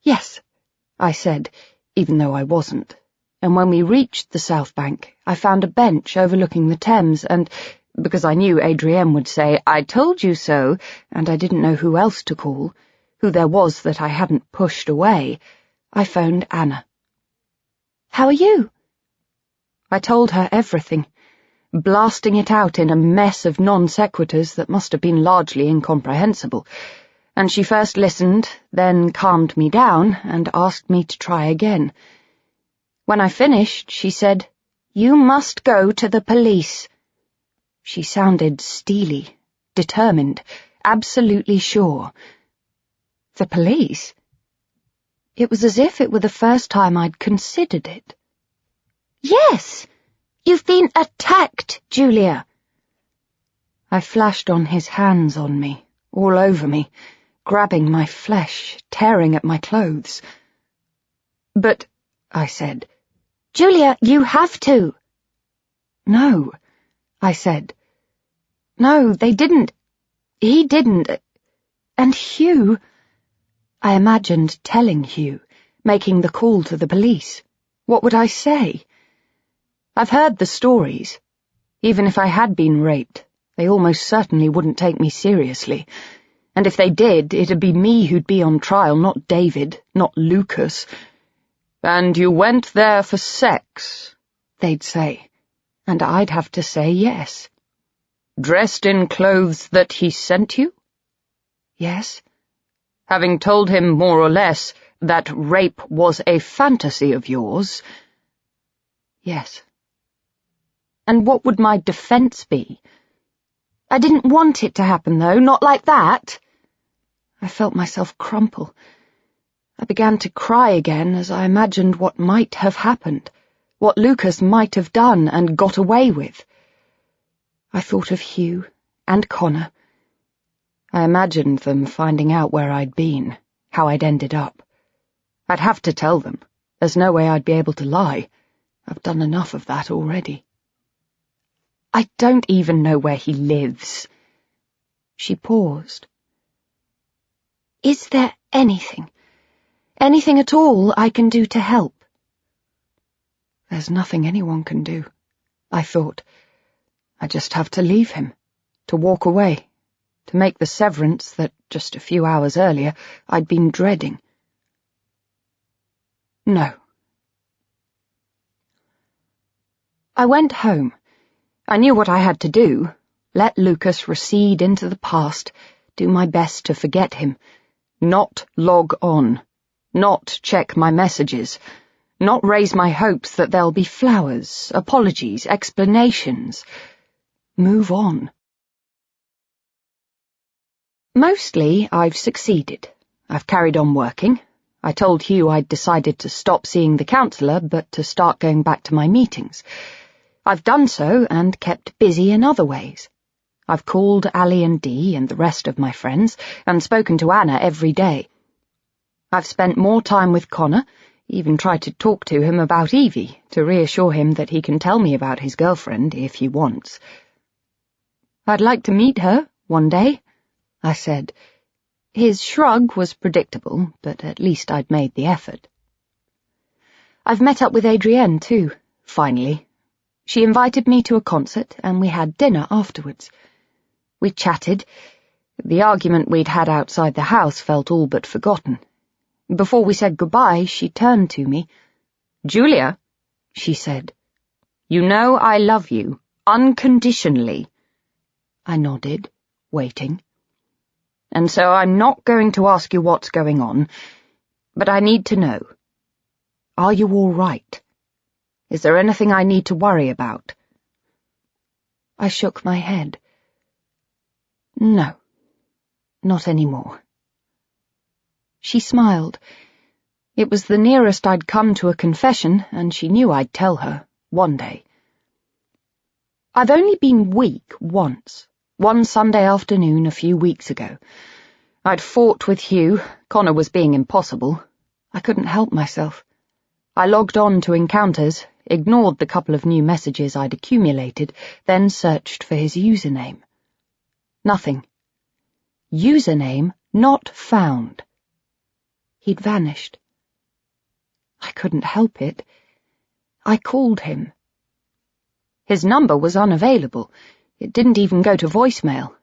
"Yes," I said, even though I wasn't, and when we reached the South Bank, I found a bench overlooking the Thames, and, because I knew Adrienne would say, "I told you so," and I didn't know who else to call, who there was that I hadn't pushed away, I phoned Anna. "How are you?" I told her everything, blasting it out in a mess of non-sequiturs that must have been largely incomprehensible, and she first listened, then calmed me down and asked me to try again. When I finished, she said, "You must go to the police." She sounded steely, determined, absolutely sure. The police? It was as if it were the first time I'd considered it. "Yes! You've been attacked, Julia!" I flashed on his hands on me, all over me, grabbing my flesh, tearing at my clothes. "But," I said, "Julia, you have to." "No," I said. "No, they didn't. He didn't. And Hugh—" I imagined telling Hugh, making the call to the police. What would I say? I've heard the stories. Even if I had been raped, they almost certainly wouldn't take me seriously. And if they did, it'd be me who'd be on trial, not David, not Lucas. "And you went there for sex," they'd say, and I'd have to say yes. "Dressed in clothes that he sent you?" Yes. "Having told him more or less that rape was a fantasy of yours?" Yes. And what would my defense be? I didn't want it to happen, though, not like that. I felt myself crumple. I began to cry again as I imagined what might have happened, what Lucas might have done and got away with. I thought of Hugh and Connor. I imagined them finding out where I'd been, how I'd ended up. I'd have to tell them. There's no way I'd be able to lie. I've done enough of that already. I don't even know where he lives. She paused. Is there anything at all I can do to help? There's nothing anyone can do, I thought. I just have to leave him, to walk away, to make the severance that, just a few hours earlier, I'd been dreading. No. I went home. I knew what I had to do. Let Lucas recede into the past, do my best to forget him. Not log on. Not check my messages. Not raise my hopes that there'll be flowers, apologies, explanations. Move on. Mostly, I've succeeded. I've carried on working. I told Hugh I'd decided to stop seeing the counsellor, but to start going back to my meetings. I've done so and kept busy in other ways. I've called Ali and Dee and the rest of my friends and spoken to Anna every day. I've spent more time with Connor, Even tried to talk to him about Evie, to reassure him that he can tell me about his girlfriend if he wants. "I'd like to meet her, one day," I said. His shrug was predictable, but at least I'd made the effort. I've met up with Adrienne, too, finally. She invited me to a concert, and we had dinner afterwards. We chatted. The argument we'd had outside the house felt all but forgotten. Before we said goodbye, she turned to me. "Julia," she said, "you know I love you, unconditionally." I nodded, waiting. "And so I'm not going to ask you what's going on, but I need to know. Are you all right? Is there anything I need to worry about?" I shook my head. "No, not anymore." She smiled. It was the nearest I'd come to a confession, and she knew I'd tell her, one day. I've only been weak once, one Sunday afternoon a few weeks ago. I'd fought with Hugh. Connor was being impossible. I couldn't help myself. I logged on to Encounters, ignored the couple of new messages I'd accumulated, then searched for his username. Nothing. Username not found. He'd vanished. I couldn't help it. I called him. His number was unavailable. It didn't even go to voicemail.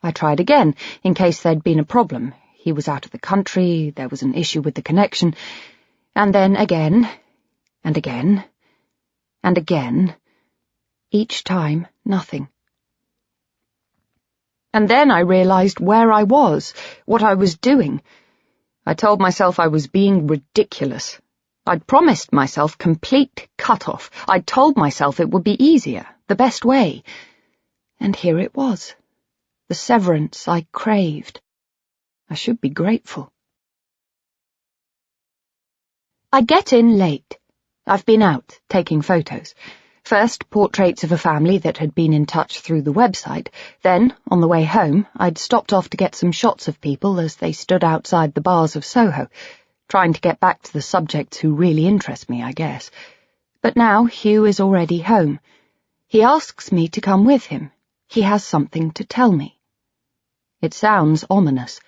I tried again, in case there'd been a problem. He was out of the country, there was an issue with the connection, and then again, and again, and again. Each time, nothing. And then I realized where I was, what I was doing. I told myself I was being ridiculous. I'd promised myself complete cut-off. I'd told myself it would be easier, the best way. And here it was, the severance I craved. I should be grateful. I get in late. I've been out, taking photos. First, portraits of a family that had been in touch through the website. Then, on the way home, I'd stopped off to get some shots of people as they stood outside the bars of Soho, trying to get back to the subjects who really interest me, I guess. But now Hugh is already home. He asks me to come with him. He has something to tell me. It sounds ominous.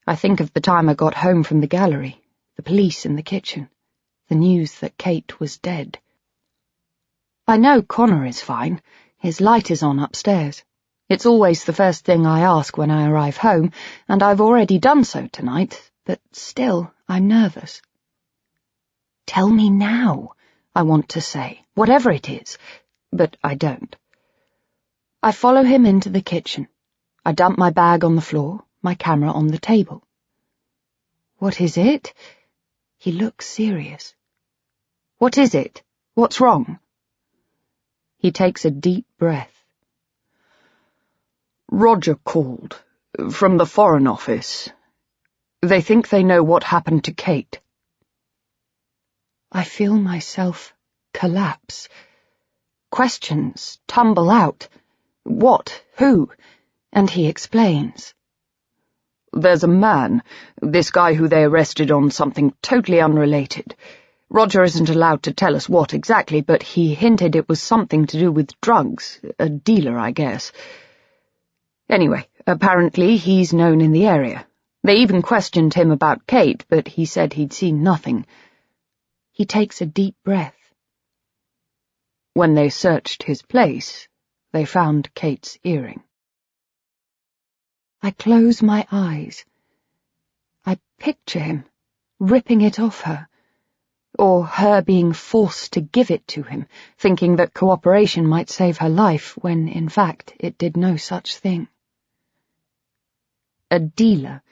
I think of the time I got home from the gallery, the police in the kitchen, the news that Kate was dead. I know Connor is fine. His light is on upstairs. It's always the first thing I ask when I arrive home, and I've already done so tonight, but still I'm nervous. "Tell me now," I want to say, whatever it is, but I don't. I follow him into the kitchen. I dump my bag on the floor, my camera on the table. "What is it?" He looks serious. "What is it? What's wrong?" He takes a deep breath. "Roger called, from the Foreign Office. They think they know what happened to Kate." I feel myself collapse. Questions tumble out. What? Who? And he explains. "There's a man, this guy who they arrested on something totally unrelated. Roger isn't allowed to tell us what exactly, but he hinted it was something to do with drugs, a dealer, I guess. Anyway, apparently he's known in the area. They even questioned him about Kate, but he said he'd seen nothing." He takes a deep breath. "When they searched his place, they found Kate's earring." I close my eyes. I picture him, ripping it off her, or her being forced to give it to him, thinking that cooperation might save her life, when, in fact, it did no such thing. A dealer.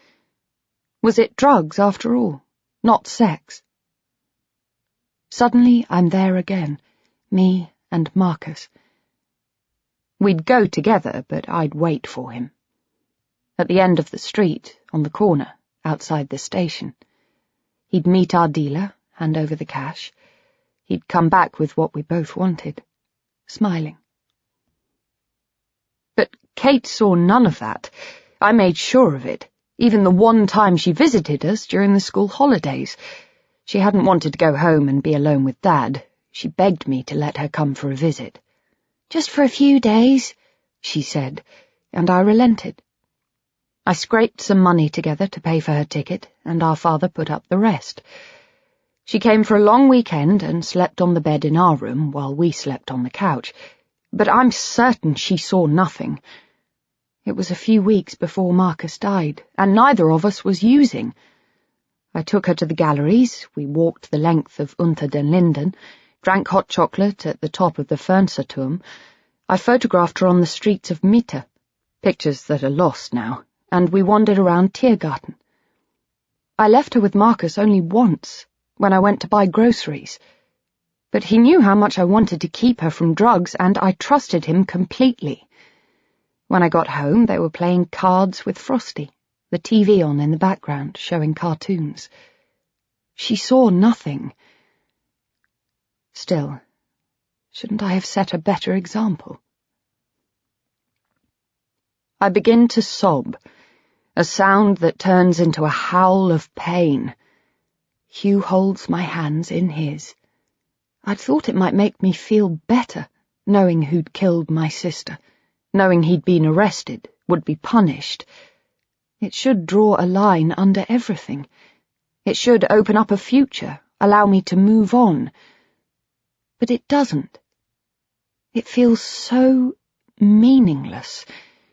Was it drugs, after all, not sex? Suddenly I'm there again, me and Marcus. We'd go together, but I'd wait for him. At the end of the street, on the corner, outside the station. He'd meet our dealer, hand over the cash. He'd come back with what we both wanted, smiling. But Kate saw none of that. I made sure of it, even the one time she visited us during the school holidays. She hadn't wanted to go home and be alone with Dad. She begged me to let her come for a visit. "Just for a few days," she said, and I relented. I scraped some money together to pay for her ticket, and our father put up the rest. She came for a long weekend and slept on the bed in our room while we slept on the couch, but I'm certain she saw nothing. It was a few weeks before Marcus died, and neither of us was using. I took her to the galleries, we walked the length of Unter den Linden, drank hot chocolate at the top of the Fernsehturm. I photographed her on the streets of Mitte, pictures that are lost now, and we wandered around Tiergarten. I left her with Marcus only once, when I went to buy groceries. But he knew how much I wanted to keep her from drugs, and I trusted him completely. When I got home, they were playing cards with Frosty, the TV on in the background, showing cartoons. She saw nothing. Still, shouldn't I have set a better example? I begin to sob, a sound that turns into a howl of pain. Hugh holds my hands in his. I'd thought it might make me feel better, knowing who'd killed my sister, knowing he'd been arrested, would be punished. It should draw a line under everything. It should open up a future, allow me to move on. But it doesn't. It feels so meaningless,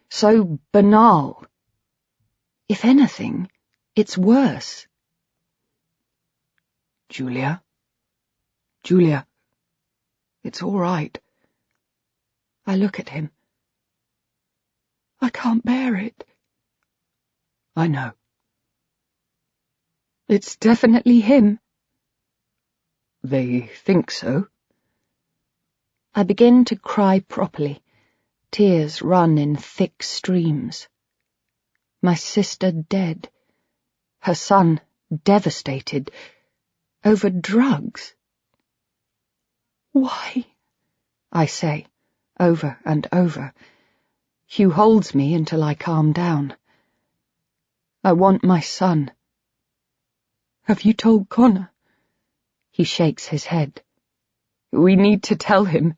so banal. If anything, it's worse. Julia? Julia, it's all right. I look at him. I can't bear it. I know. It's definitely him. They think so. I begin to cry properly. Tears run in thick streams. My sister dead. Her son devastated. Over drugs. Why? I say, over and over. Hugh holds me until I calm down. I want my son. Have you told Connor? He shakes his head. We need to tell him.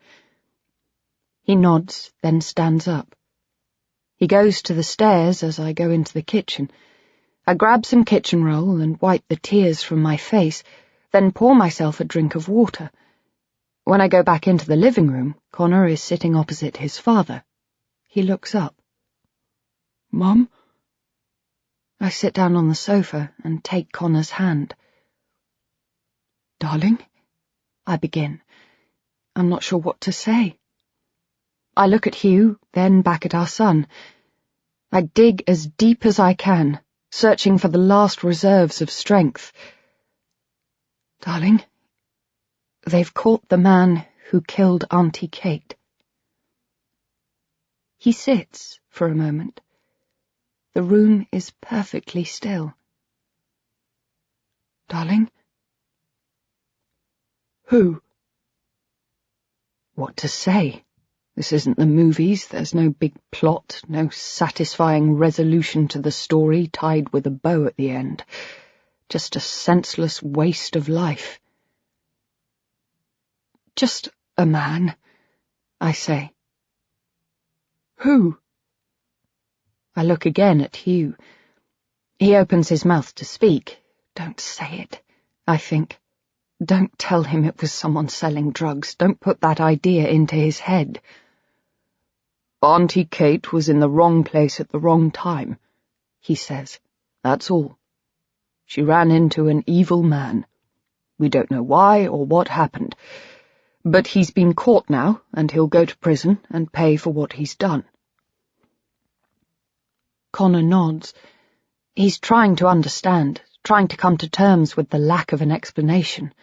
He nods, then stands up. He goes to the stairs as I go into the kitchen. I grab some kitchen roll and wipe the tears from my face, then pour myself a drink of water. When I go back into the living room, Connor is sitting opposite his father. He looks up. Mum? I sit down on the sofa and take Connor's hand. Darling? I begin. I'm not sure what to say. I look at Hugh, then back at our son. I dig as deep as I can, searching for the last reserves of strength. Darling? They've caught the man who killed Auntie Kate. He sits for a moment. The room is perfectly still. Darling? Who? What to say? This isn't the movies. There's no big plot, no satisfying resolution to the story tied with a bow at the end. Just a senseless waste of life. Just a man, I say. Who? I look again at Hugh. He opens his mouth to speak. Don't say it, I think. Don't tell him it was someone selling drugs. Don't put that idea into his head. Auntie Kate was in the wrong place at the wrong time, he says. That's all. She ran into an evil man. We don't know why or what happened, but he's been caught now, and he'll go to prison and pay for what he's done. Connor nods. He's trying to understand, trying to come to terms with the lack of an explanation.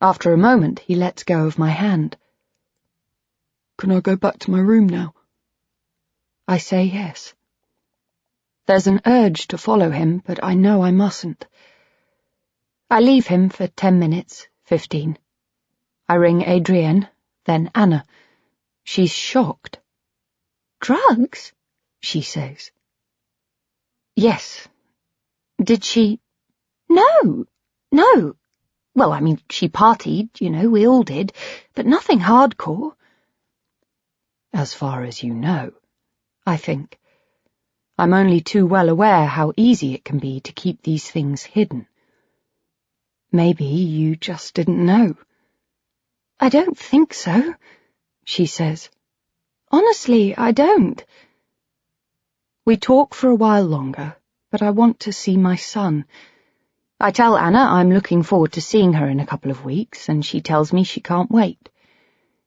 After a moment, he lets go of my hand. Can I go back to my room now? I say yes. There's an urge to follow him, but I know I mustn't. I leave him for 10 minutes, 15. I ring Adrienne, then Anna. She's shocked. Drugs? She says. Yes. Did she? No, No. Well, I mean, she partied, we all did, but nothing hardcore. As far as you know, I think. I'm only too well aware how easy it can be to keep these things hidden. Maybe you just didn't know. I don't think so, she says. Honestly, I don't. We talk for a while longer, but I want to see my son. I tell Anna I'm looking forward to seeing her in a couple of weeks, and she tells me she can't wait.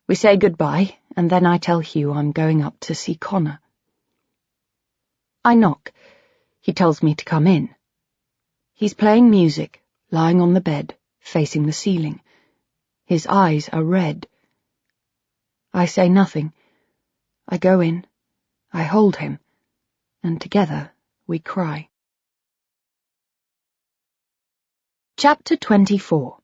We say goodbye, and then I tell Hugh I'm going up to see Connor. I knock. He tells me to come in. He's playing music, lying on the bed, facing the ceiling. His eyes are red. I say nothing. I go in. I hold him. And together we cry. Chapter 24.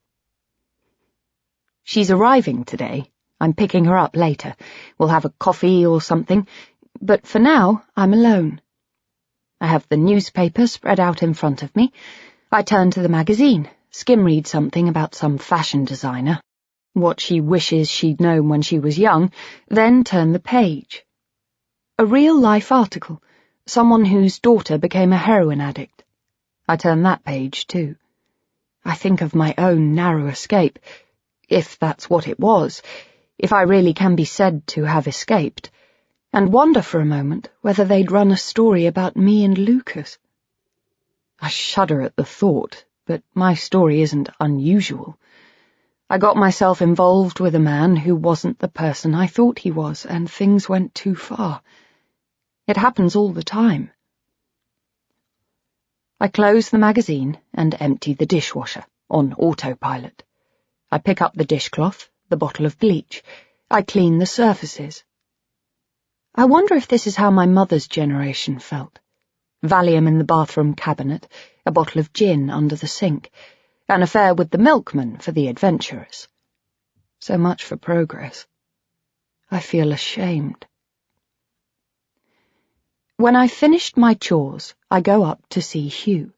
She's arriving today. I'm picking her up later. We'll have a coffee or something, but for now I'm alone. I have the newspaper spread out in front of me. I turn to the magazine, skim-read something about some fashion designer, what she wishes she'd known when she was young, then turn the page. A real-life article, someone whose daughter became a heroin addict. I turn that page too. I think of my own narrow escape, if that's what it was, if I really can be said to have escaped, and wonder for a moment whether they'd run a story about me and Lucas. I shudder at the thought, but my story isn't unusual. I got myself involved with a man who wasn't the person I thought he was, and things went too far. It happens all the time. I close the magazine and empty the dishwasher, on autopilot. I pick up the dishcloth, the bottle of bleach. I clean the surfaces. I wonder if this is how my mother's generation felt. Valium in the bathroom cabinet, a bottle of gin under the sink, an affair with the milkman for the adventurous. So much for progress. I feel ashamed. When I've finished my chores, I go up to see Hugh.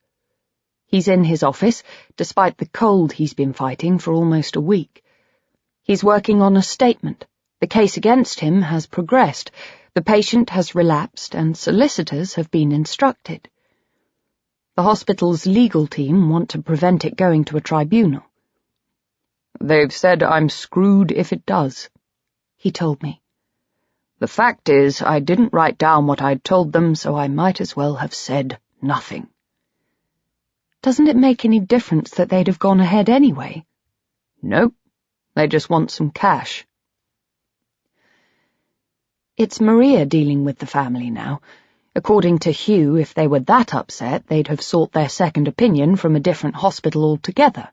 He's in his office, despite the cold he's been fighting for almost a week. He's working on a statement. The case against him has progressed. The patient has relapsed, and solicitors have been instructed. The hospital's legal team want to prevent it going to a tribunal. "They've said I'm screwed if it does," he told me. "The fact is, I didn't write down what I'd told them, so I might as well have said nothing." Doesn't it make any difference that they'd have gone ahead anyway? Nope. They just want some cash. It's Maria dealing with the family now. According to Hugh, if they were that upset, they'd have sought their second opinion from a different hospital altogether.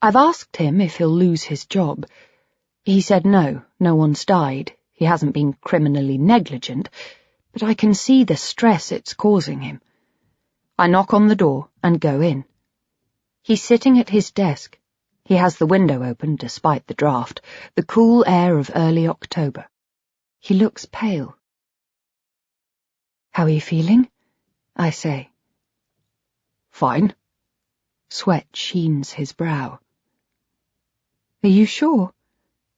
I've asked him if he'll lose his job. He said no one's died. He hasn't been criminally negligent, but I can see the stress it's causing him. I knock on the door and go in. He's sitting at his desk. He has the window open despite the draft, the cool air of early October. He looks pale. "How are you feeling?" I say. "Fine." Sweat sheens his brow. "Are you sure?"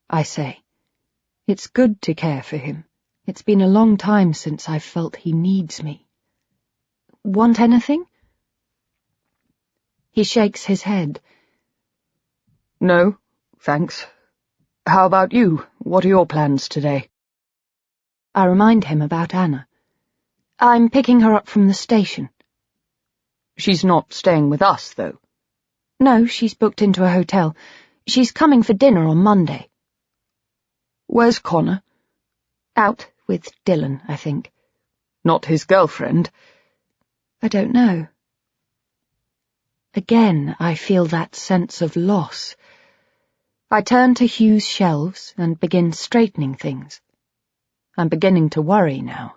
I say. It's good to care for him. It's been a long time since I've felt he needs me. "Want anything?" He shakes his head. "No, thanks. How about you? What are your plans today?" I remind him about Anna. "I'm picking her up from the station." "She's not staying with us, though?" "No, she's booked into a hotel. She's coming for dinner on Monday." "Where's Connor?" "Out with Dylan, I think." "Not his girlfriend?" "I don't know." Again, I feel that sense of loss. I turn to Hugh's shelves and begin straightening things. I'm beginning to worry now.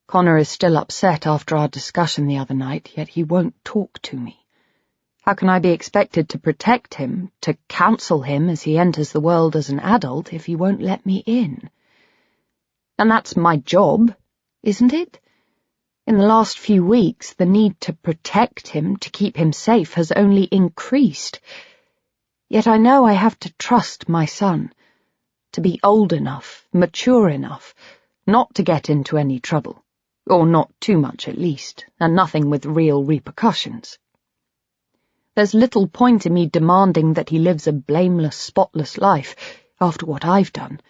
Connor is still upset after our discussion the other night, yet he won't talk to me. How can I be expected to protect him, to counsel him as he enters the world as an adult, if he won't let me in? And that's my job, isn't it? In the last few weeks, the need to protect him, to keep him safe, has only increased. Yet I know I have to trust my son, to be old enough, mature enough, not to get into any trouble, or not too much at least, and nothing with real repercussions. There's little point in me demanding that he lives a blameless, spotless life after what I've done.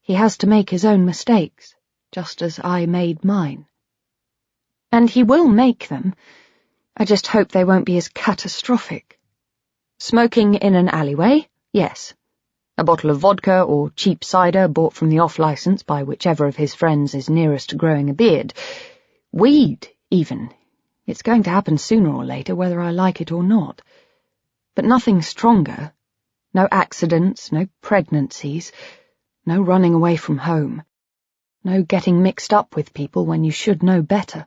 He has to make his own mistakes, just as I made mine. And he will make them. I just hope they won't be as catastrophic. Smoking in an alleyway? Yes. A bottle of vodka or cheap cider bought from the off-licence by whichever of his friends is nearest to growing a beard. Weed, even. It's going to happen sooner or later, whether I like it or not. But nothing stronger. No accidents, no pregnancies, no running away from home. No getting mixed up with people when you should know better.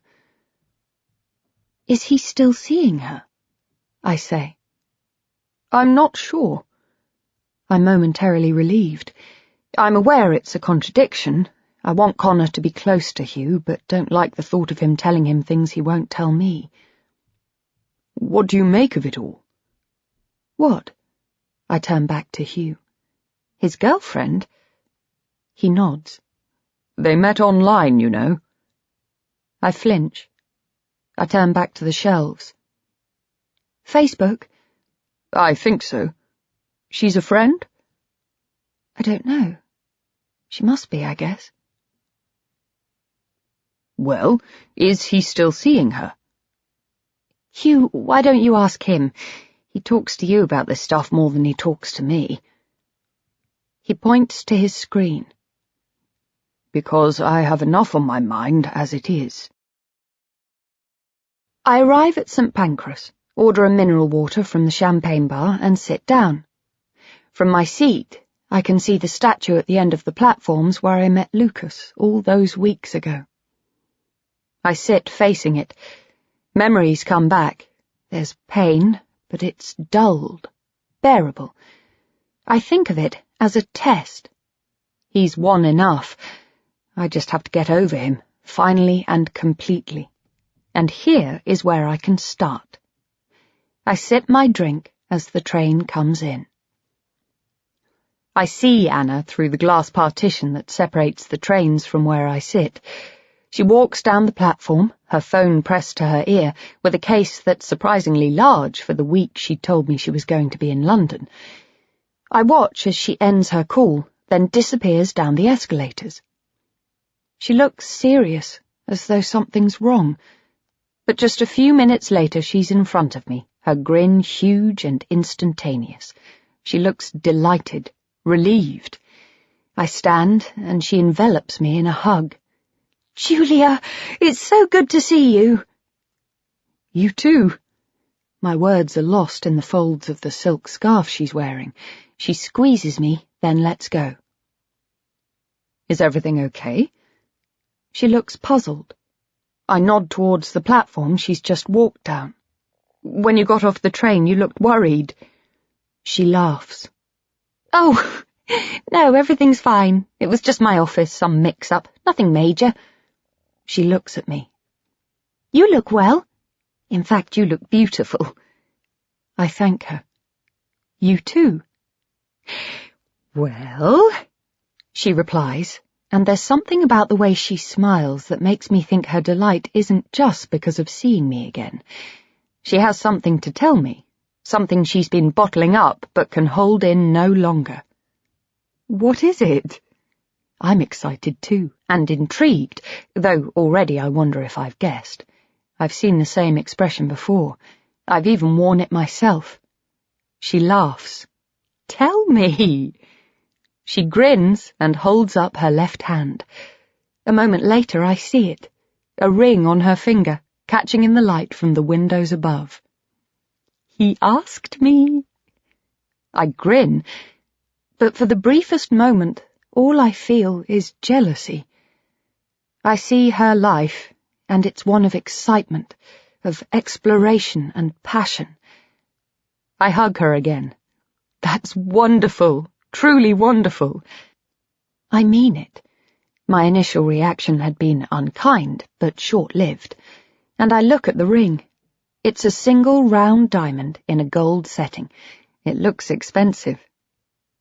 Is he still seeing her? I say. I'm not sure. I'm momentarily relieved. I'm aware it's a contradiction. I want Connor to be close to Hugh, but don't like the thought of him telling him things he won't tell me. What do you make of it all? What? I turn back to Hugh. His girlfriend? He nods. They met online, you know. I flinch. I turn back to the shelves. Facebook? I think so. She's a friend? I don't know. She must be, I guess. Well, is he still seeing her? Hugh, why don't you ask him? He talks to you about this stuff more than he talks to me. He points to his screen. Because I have enough on my mind as it is. I arrive at St. Pancras, order a mineral water from the champagne bar, and sit down. From my seat, I can see the statue at the end of the platforms where I met Lucas all those weeks ago. I sit facing it. Memories come back. There's pain, but it's dulled, bearable. I think of it as a test. He's won enough. I just have to get over him, finally and completely. And here is where I can start. I sip my drink as the train comes in. I see Anna through the glass partition that separates the trains from where I sit. She walks down the platform, her phone pressed to her ear, with a case that's surprisingly large for the week she told me she was going to be in London. I watch as she ends her call, then disappears down the escalators. She looks serious, as though something's wrong. But just a few minutes later she's in front of me, her grin huge and instantaneous. She looks delighted, relieved. I stand, and she envelops me in a hug. Julia, it's so good to see you. You too. My words are lost in the folds of the silk scarf she's wearing. She squeezes me, then lets go. Is everything okay? She looks puzzled. I nod towards the platform she's just walked down. When you got off the train, you looked worried. She laughs. Oh, no, everything's fine. It was just my office, some mix-up, nothing major. She looks at me. You look well. In fact, you look beautiful. I thank her. You too. Well, she replies, and there's something about the way she smiles that makes me think her delight isn't just because of seeing me again. She has something to tell me, something she's been bottling up but can hold in no longer. What is it? I'm excited too, and intrigued, though already I wonder if I've guessed. I've seen the same expression before. I've even worn it myself. She laughs. Tell me! She grins and holds up her left hand. A moment later I see it, a ring on her finger, catching in the light from the windows above. He asked me. I grin, but for the briefest moment, all I feel is jealousy. I see her life, and it's one of excitement, of exploration and passion. I hug her again. That's wonderful, truly wonderful. I mean it. My initial reaction had been unkind, but short-lived, and I look at the ring. It's a single round diamond in a gold setting. It looks expensive.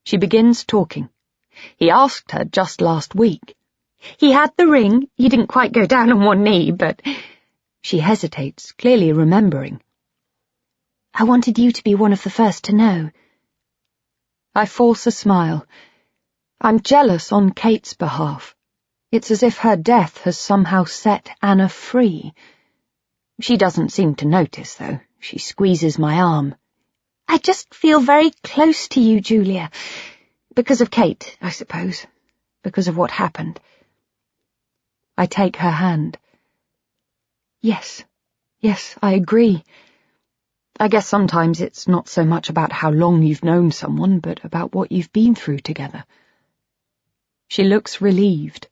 She begins talking. He asked her just last week. He had the ring. He didn't quite go down on one knee, but... She hesitates, clearly remembering. I wanted you to be one of the first to know. I force a smile. I'm jealous on Kate's behalf. It's as if her death has somehow set Anna free. She doesn't seem to notice, though. She squeezes my arm. I just feel very close to you, Julia. Because of Kate, I suppose. Because of what happened. I take her hand. Yes, I agree. I guess sometimes it's not so much about how long you've known someone, but about what you've been through together. She looks relieved.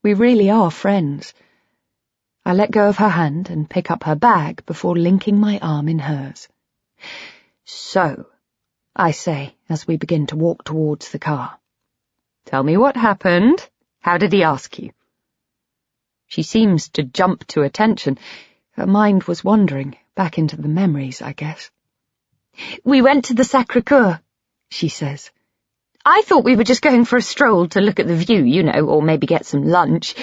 We really are friends. I let go of her hand and pick up her bag before linking my arm in hers. So, I say as we begin to walk towards the car. Tell me what happened. How did he ask you? She seems to jump to attention. Her mind was wandering, back into the memories, I guess. We went to the Sacré-Cœur, she says. I thought we were just going for a stroll to look at the view, you know, or maybe get some lunch.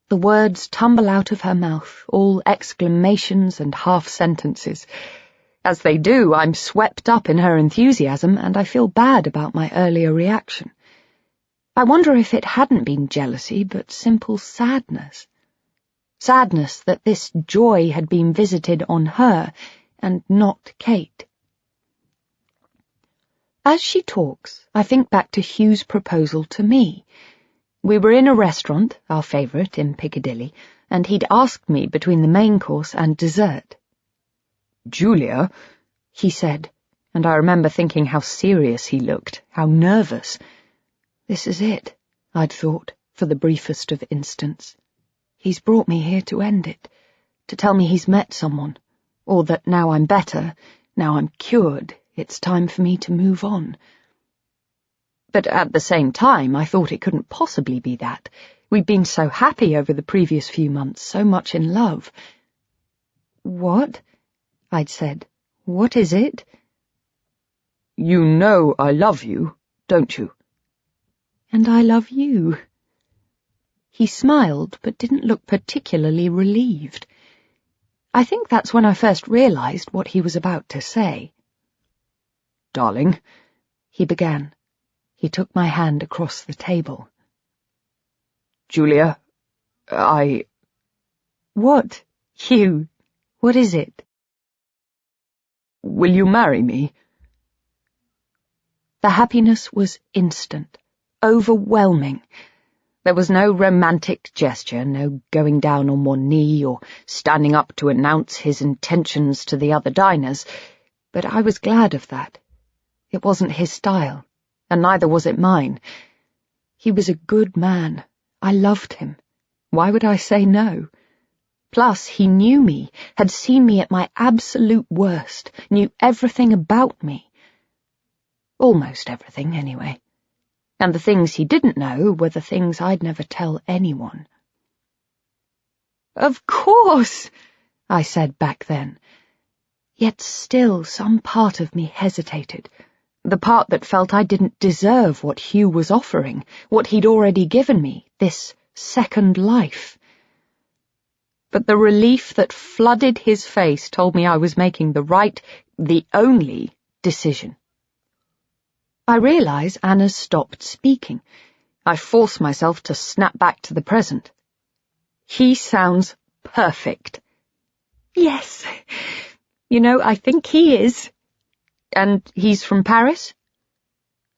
The words tumble out of her mouth, all exclamations and half-sentences. As they do, I'm swept up in her enthusiasm, and I feel bad about my earlier reaction. I wonder if it hadn't been jealousy, but simple sadness. Sadness that this joy had been visited on her, and not Kate. As she talks, I think back to Hugh's proposal to me. We were in a restaurant, our favourite, in Piccadilly, and he'd asked me between the main course and dessert. "Julia," he said, and I remember thinking how serious he looked, how nervous. This is it, I'd thought, for the briefest of instants. He's brought me here to end it, to tell me he's met someone, or that now I'm better, now I'm cured, it's time for me to move on. But at the same time, I thought it couldn't possibly be that. We'd been so happy over the previous few months, so much in love. "What?" I'd said. "What is it?" "You know I love you, don't you?" "And I love you." He smiled, but didn't look particularly relieved. I think that's when I first realized what he was about to say. "Darling," he began. He took my hand across the table. "Julia, I—" "What, Hugh? What is it?" "Will you marry me?" The happiness was instant, overwhelming. There was no romantic gesture, no going down on one knee or standing up to announce his intentions to the other diners, but I was glad of that. It wasn't his style, and neither was it mine. He was a good man. I loved him. Why would I say no? Plus, he knew me, had seen me at my absolute worst, knew everything about me. Almost everything, anyway. And the things he didn't know were the things I'd never tell anyone. "Of course," I said back then. Yet still some part of me hesitated, the part that felt I didn't deserve what Hugh was offering, what he'd already given me, this second life. But the relief that flooded his face told me I was making the right, the only decision. I realize Anna's stopped speaking. I force myself to snap back to the present. "He sounds perfect." "Yes. You know, I think he is." "And he's from Paris?"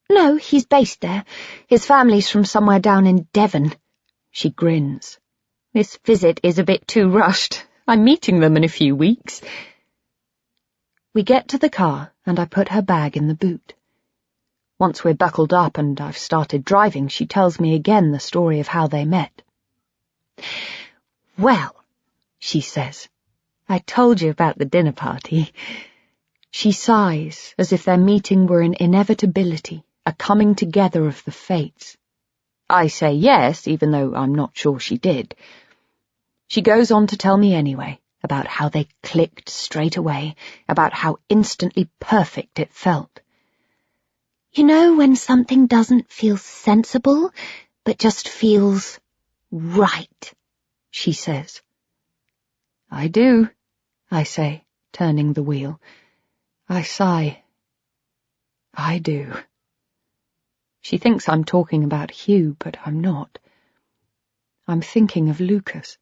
"No, he's based there. His family's from somewhere down in Devon." She grins. "This visit is a bit too rushed. I'm meeting them in a few weeks." We get to the car, and I put her bag in the boot. Once we're buckled up and I've started driving, she tells me again the story of how they met. "Well," she says, "I told you about the dinner party." She sighs, as if their meeting were an inevitability, a coming together of the fates. I say yes, even though I'm not sure she did. She goes on to tell me anyway, about how they clicked straight away, about how instantly perfect it felt. You know when something doesn't feel sensible, but just feels right, she says. I do, I say, turning the wheel. I sigh. I do. She thinks I'm talking about Hugh, but I'm not. I'm thinking of Lucas.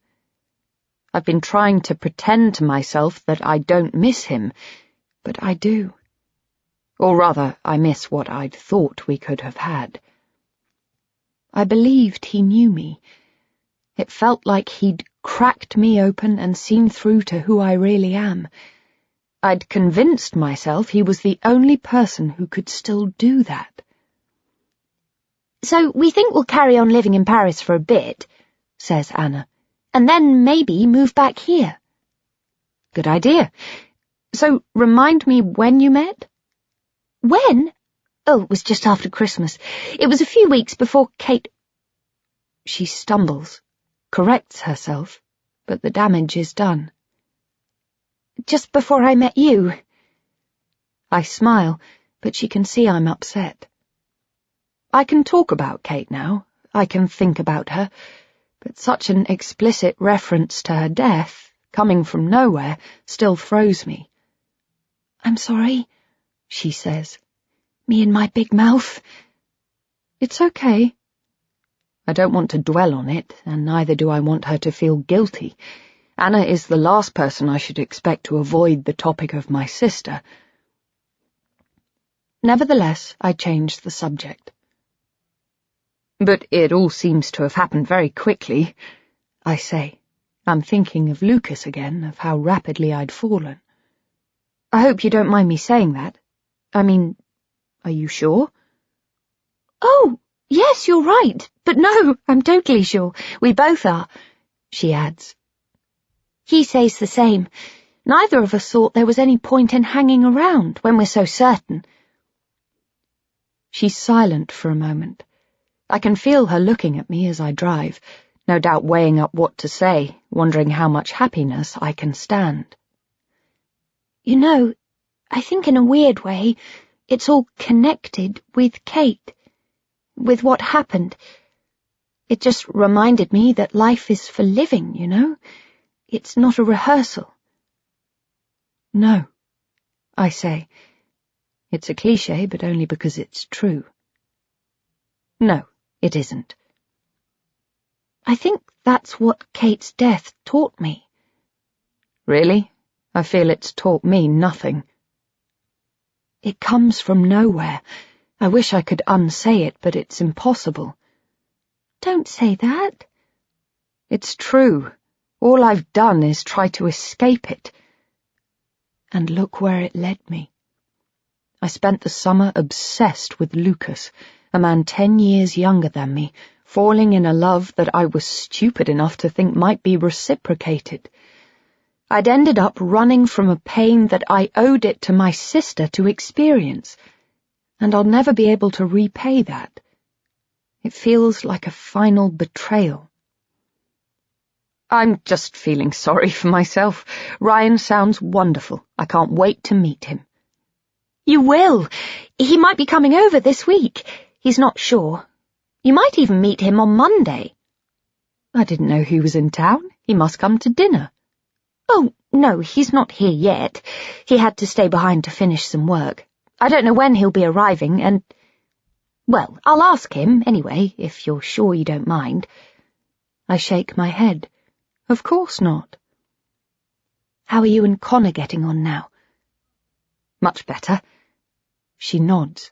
I've been trying to pretend to myself that I don't miss him, but I do. Or rather, I miss what I'd thought we could have had. I believed he knew me. It felt like he'd cracked me open and seen through to who I really am. I'd convinced myself he was the only person who could still do that. So we think we'll carry on living in Paris for a bit, says Anna, and then maybe move back here. Good idea. So remind me when you met? When? Oh, it was just after Christmas. It was a few weeks before Kate... She stumbles, corrects herself, but the damage is done. Just before I met you. I smile, but she can see I'm upset. I can talk about Kate now. I can think about her, but such an explicit reference to her death, coming from nowhere, still throws me. I'm sorry, she says. Me and my big mouth. It's okay. I don't want to dwell on it, and neither do I want her to feel guilty. Anna is the last person I should expect to avoid the topic of my sister. Nevertheless, I changed the subject. But it all seems to have happened very quickly, I say. I'm thinking of Lucas again, of how rapidly I'd fallen. I hope you don't mind me saying that. I mean, are you sure? Oh, yes, you're right. But no, I'm totally sure. We both are, she adds. He says the same. Neither of us thought there was any point in hanging around when we're so certain. She's silent for a moment. I can feel her looking at me as I drive, no doubt weighing up what to say, wondering how much happiness I can stand. You know, I think in a weird way, it's all connected with Kate, with what happened. It just reminded me that life is for living, you know? It's not a rehearsal. No, I say. It's a cliché, but only because it's true. No, it isn't. I think that's what Kate's death taught me. Really? I feel it's taught me nothing. It comes from nowhere. I wish I could unsay it, but it's impossible. Don't say that. It's true. All I've done is try to escape it. And look where it led me. I spent the summer obsessed with Lucas, a man 10 years younger than me, falling in a love that I was stupid enough to think might be reciprocated. I'd ended up running from a pain that I owed it to my sister to experience, and I'll never be able to repay that. It feels like a final betrayal. I'm just feeling sorry for myself. Ryan sounds wonderful. I can't wait to meet him. You will. He might be coming over this week. He's not sure. You might even meet him on Monday. I didn't know he was in town. He must come to dinner. Oh, no, he's not here yet. He had to stay behind to finish some work. I don't know when he'll be arriving, and... Well, I'll ask him, anyway, if you're sure you don't mind. I shake my head. Of course not. How are you and Connor getting on now? Much better. She nods.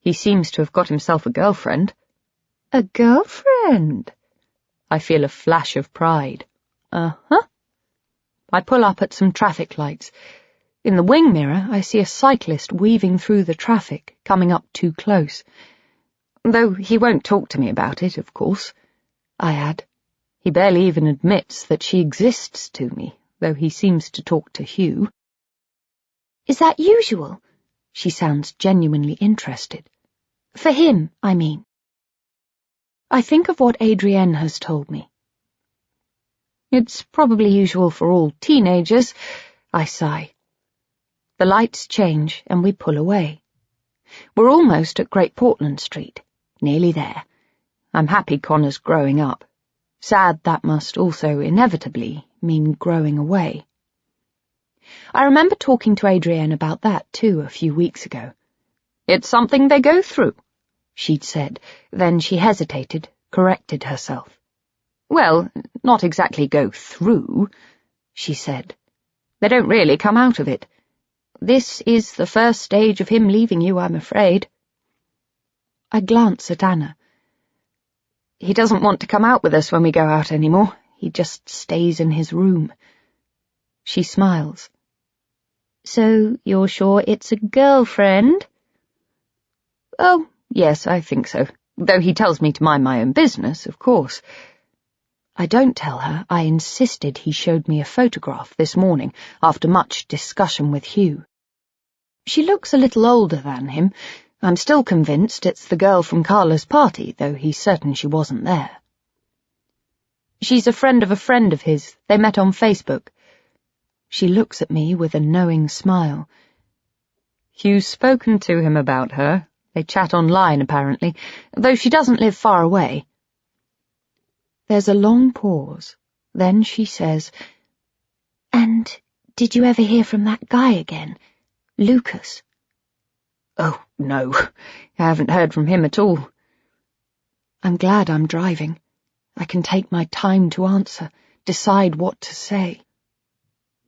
He seems to have got himself a girlfriend. A girlfriend? I feel a flash of pride. Uh-huh. I pull up at some traffic lights. In the wing mirror, I see a cyclist weaving through the traffic, coming up too close. Though he won't talk to me about it, of course. I add. He barely even admits that she exists to me, though he seems to talk to Hugh. Is that usual? She sounds genuinely interested. For him, I mean. I think of what Adrienne has told me. It's probably usual for all teenagers, I sigh. The lights change and we pull away. We're almost at Great Portland Street, nearly there. I'm happy Connor's growing up. Sad that must also inevitably mean growing away. I remember talking to Adrienne about that too a few weeks ago. It's something they go through, she'd said, then she hesitated, corrected herself. Well, not exactly go through, she said. They don't really come out of it. This is the first stage of him leaving you, I'm afraid. I glance at Anna. He doesn't want to come out with us when we go out anymore. He just stays in his room. She smiles. So you're sure it's a girlfriend? Oh, yes, I think so. Though he tells me to mind my own business, of course. I don't tell her I insisted he showed me a photograph this morning after much discussion with Hugh. She looks a little older than him. I'm still convinced it's the girl from Carla's party, though he's certain she wasn't there. She's a friend of his. They met on Facebook. She looks at me with a knowing smile. Hugh's spoken to him about her. They chat online, apparently, though she doesn't live far away. There's a long pause. Then she says, And did you ever hear from that guy again, Lucas? Oh, no, I haven't heard from him at all. I'm glad I'm driving. I can take my time to answer, decide what to say.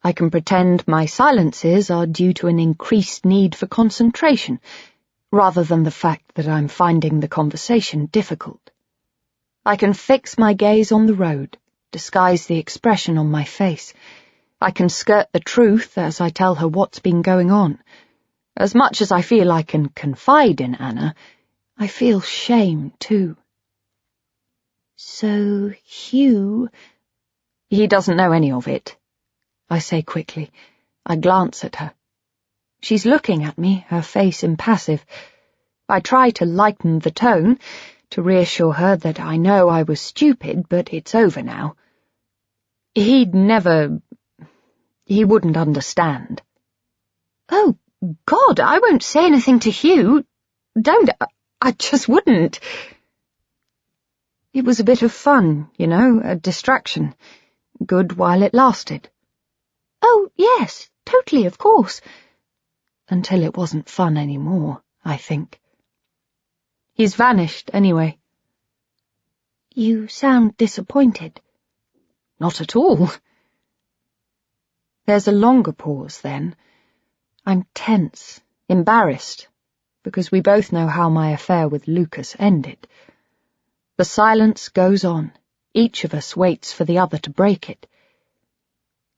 I can pretend my silences are due to an increased need for concentration, rather than the fact that I'm finding the conversation difficult. I can fix my gaze on the road, disguise the expression on my face. I can skirt the truth as I tell her what's been going on. As much as I feel I can confide in Anna, I feel shame, too. So, Hugh... He doesn't know any of it, I say quickly. I glance at her. She's looking at me, her face impassive. I try to lighten the tone, to reassure her that I know I was stupid, but it's over now. He wouldn't understand. Oh, God, I won't say anything to Hugh. Don't, I just wouldn't. It was a bit of fun, you know, a distraction. Good while it lasted. Oh, yes, totally, of course. Until it wasn't fun anymore, I think. He's vanished, anyway. You sound disappointed. Not at all. There's a longer pause, then. I'm tense, embarrassed, because we both know how my affair with Lucas ended. The silence goes on. Each of us waits for the other to break it.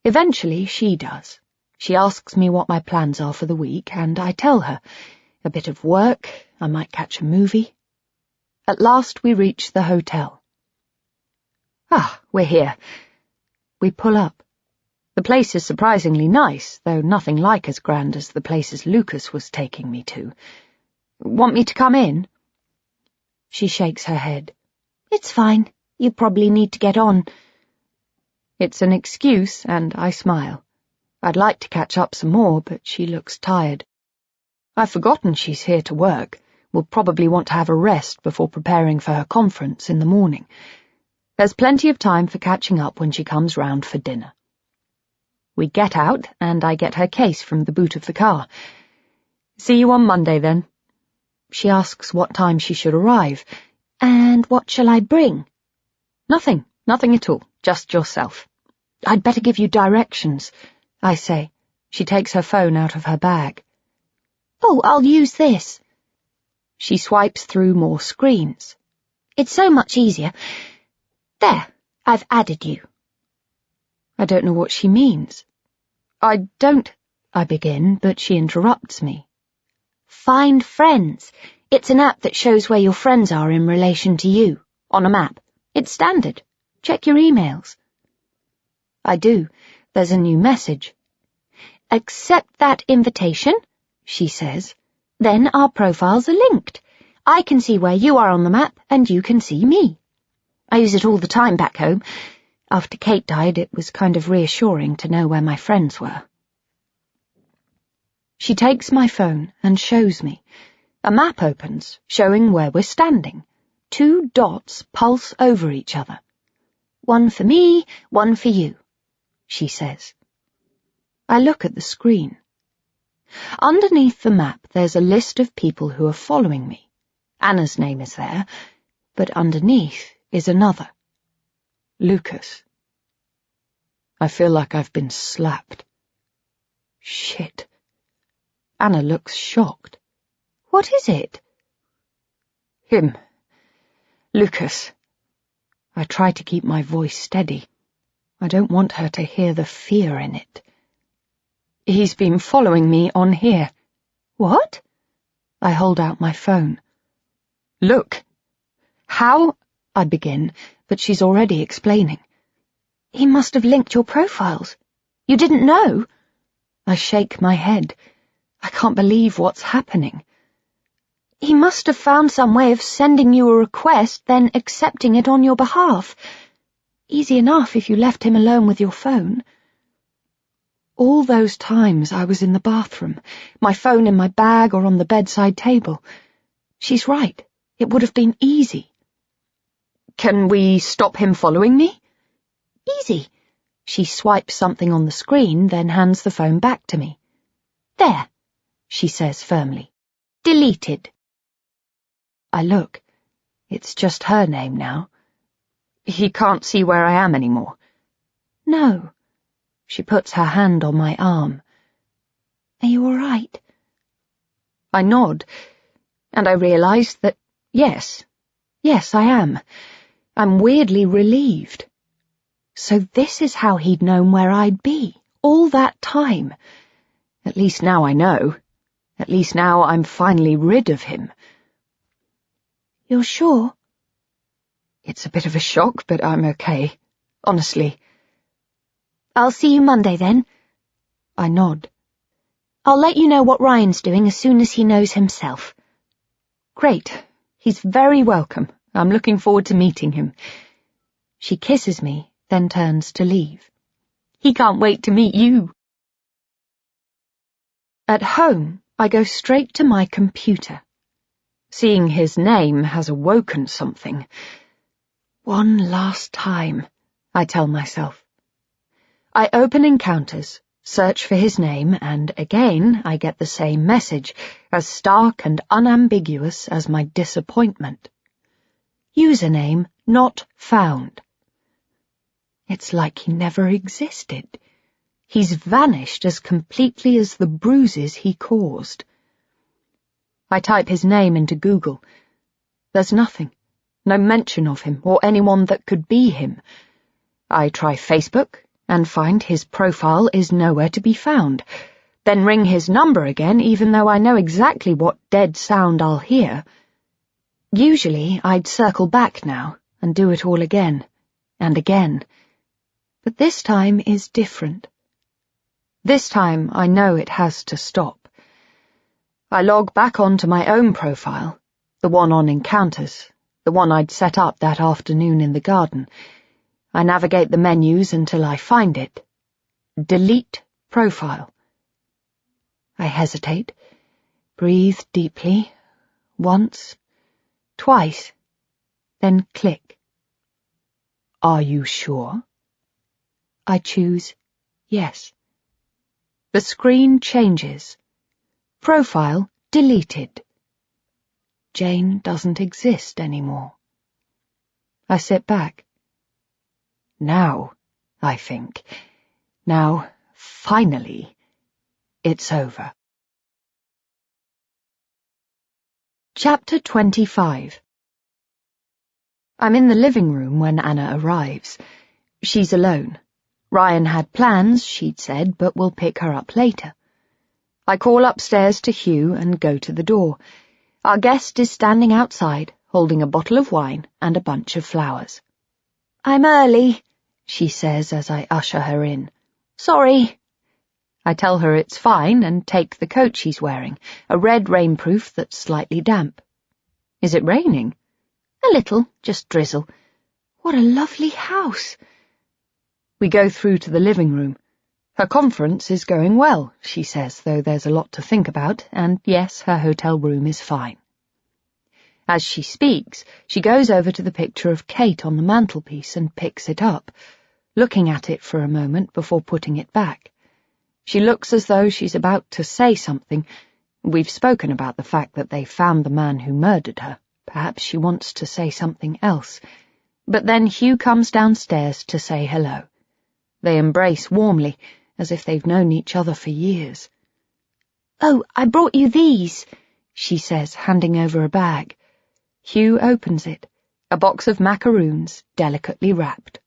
Eventually, she does. She asks me what my plans are for the week, and I tell her. A bit of work, I might catch a movie. At last we reach the hotel. Ah, we're here. We pull up. The place is surprisingly nice, though nothing like as grand as the places Lucas was taking me to. Want me to come in? She shakes her head. It's fine. You probably need to get on. It's an excuse, and I smile. I'd like to catch up some more, but she looks tired. I've forgotten she's here to work. Will probably want to have a rest before preparing for her conference in the morning. There's plenty of time for catching up when she comes round for dinner. We get out, and I get her case from the boot of the car. See you on Monday, then. She asks what time she should arrive. And what shall I bring? Nothing at all, just yourself. I'd better give you directions, I say. She takes her phone out of her bag. Oh, I'll use this. She swipes through more screens. It's so much easier. There, I've added you. I don't know what she means. I begin, but she interrupts me. Find friends. It's an app that shows where your friends are in relation to you, on a map. It's standard. Check your emails. I do. There's a new message. Accept that invitation, she says. Then our profiles are linked. I can see where you are on the map, and you can see me. I use it all the time back home. After Kate died, it was kind of reassuring to know where my friends were. She takes my phone and shows me. A map opens, showing where we're standing. 2 dots pulse over each other. 1 for me, 1 for you, she says. I look at the screen. Underneath the map, there's a list of people who are following me. Anna's name is there, but underneath is another. Lucas. I feel like I've been slapped. Shit. Anna looks shocked. What is it? Him. Lucas. I try to keep my voice steady. I don't want her to hear the fear in it. He's been following me on here. What? I hold out my phone. Look. How? I begin, but she's already explaining. He must have linked your profiles. You didn't know? I shake my head. I can't believe what's happening. He must have found some way of sending you a request, then accepting it on your behalf. Easy enough if you left him alone with your phone. All those times I was in the bathroom, my phone in my bag or on the bedside table. She's right. It would have been easy. Can we stop him following me? Easy. She swipes something on the screen, then hands the phone back to me. There, she says firmly. Deleted. I look. It's just her name now. He can't see where I am anymore. No. She puts her hand on my arm. Are you all right? I nod, and I realise that, yes, I am. I'm weirdly relieved. So this is how he'd known where I'd be, all that time. At least now I know. At least now I'm finally rid of him. You're sure? It's a bit of a shock, but I'm okay. Honestly. I'll see you Monday, then. I nod. I'll let you know what Ryan's doing as soon as he knows himself. Great. He's very welcome. I'm looking forward to meeting him. She kisses me, then turns to leave. He can't wait to meet you. At home, I go straight to my computer. Seeing his name has awoken something. One last time, I tell myself. I open Encounters, search for his name, and again I get the same message, as stark and unambiguous as my disappointment. Username not found. It's like he never existed. He's vanished as completely as the bruises he caused. I type his name into Google. There's nothing. No mention of him or anyone that could be him. I try Facebook and find his profile is nowhere to be found. Then ring his number again, even though I know exactly what dead sound I'll hear. Usually I'd circle back now and do it all again and again. But this time is different. This time I know it has to stop. I log back onto my own profile, the one on Encounters, the one I'd set up that afternoon in the garden. I navigate the menus until I find it. Delete profile. I hesitate, breathe deeply, once, twice, then click. Are you sure? I choose yes. The screen changes. Profile deleted. Jane doesn't exist anymore. I sit back. Now, I think. Now, finally, it's over. Chapter 25. I'm in the living room when Anna arrives. She's alone. Ryan had plans, she'd said, but we'll pick her up later. I call upstairs to Hugh and go to the door. Our guest is standing outside, holding a bottle of wine and a bunch of flowers. I'm early, she says as I usher her in. Sorry. I tell her it's fine and take the coat she's wearing, a red rainproof that's slightly damp. Is it raining? A little, just drizzle. What a lovely house. We go through to the living room. Her conference is going well, she says, though there's a lot to think about, and yes, her hotel room is fine. As she speaks, she goes over to the picture of Kate on the mantelpiece and picks it up, looking at it for a moment before putting it back. She looks as though she's about to say something. We've spoken about the fact that they found the man who murdered her. Perhaps she wants to say something else. But then Hugh comes downstairs to say hello. They embrace warmly, as if they've known each other for years. "Oh, I brought you these," she says, handing over a bag. Hugh opens it, a box of macaroons, delicately wrapped.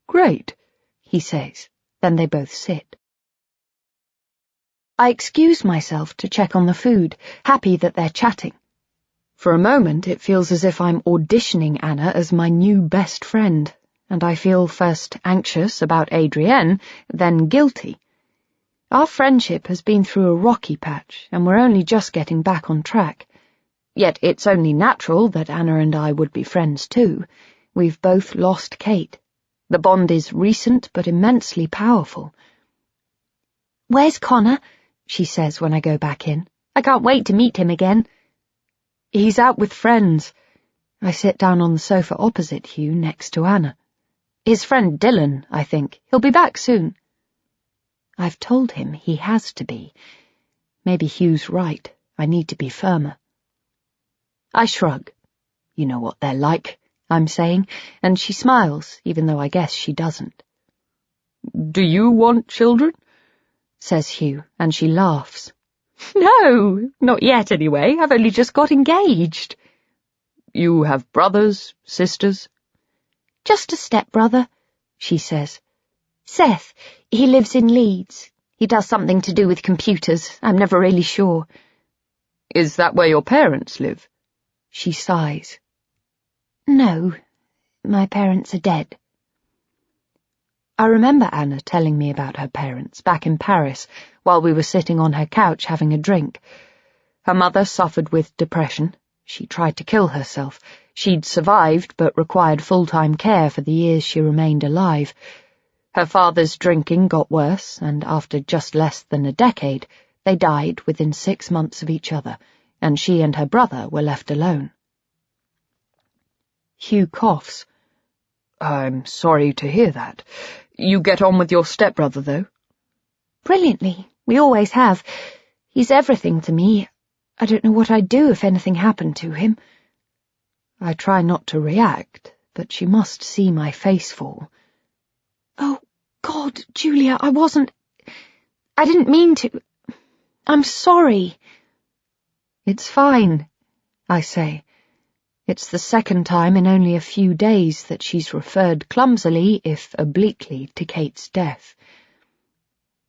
"Great," he says. Then they both sit. I excuse myself to check on the food, happy that they're chatting. For a moment it feels as if I'm auditioning Anna as my new best friend, and I feel first anxious about Adrienne, then guilty. Our friendship has been through a rocky patch, and we're only just getting back on track. Yet it's only natural that Anna and I would be friends too. We've both lost Kate. The bond is recent but immensely powerful. "Where's Connor?" she says when I go back in. "I can't wait to meet him again." "He's out with friends." I sit down on the sofa opposite Hugh, next to Anna. "His friend Dylan, I think. He'll be back soon." I've told him he has to be. Maybe Hugh's right. I need to be firmer. I shrug. "You know what they're like," I'm saying, and she smiles, even though I guess she doesn't. "Do you want children?" says Hugh, and she laughs. "No, not yet anyway. I've only just got engaged." "You have brothers, sisters?" "Just a stepbrother," she says. "Seth. He lives in Leeds. He does something to do with computers. I'm never really sure." "Is that where your parents live?" She sighs. "No, my parents are dead." I remember Anna telling me about her parents back in Paris while we were sitting on her couch having a drink. Her mother suffered with depression. She tried to kill herself. She'd survived but required full-time care for the years she remained alive. Her father's drinking got worse, and after just less than a decade, they died within 6 months of each other, and she and her brother were left alone. Hugh coughs. "I'm sorry to hear that. You get on with your stepbrother, though?" "Brilliantly. We always have. He's everything to me. I don't know what I'd do if anything happened to him." I try not to react, but she must see my face fall. "Oh, God, Julia, I didn't mean to. I'm sorry." "It's fine," I say. It's the second time in only a few days that she's referred clumsily, if obliquely, to Kate's death.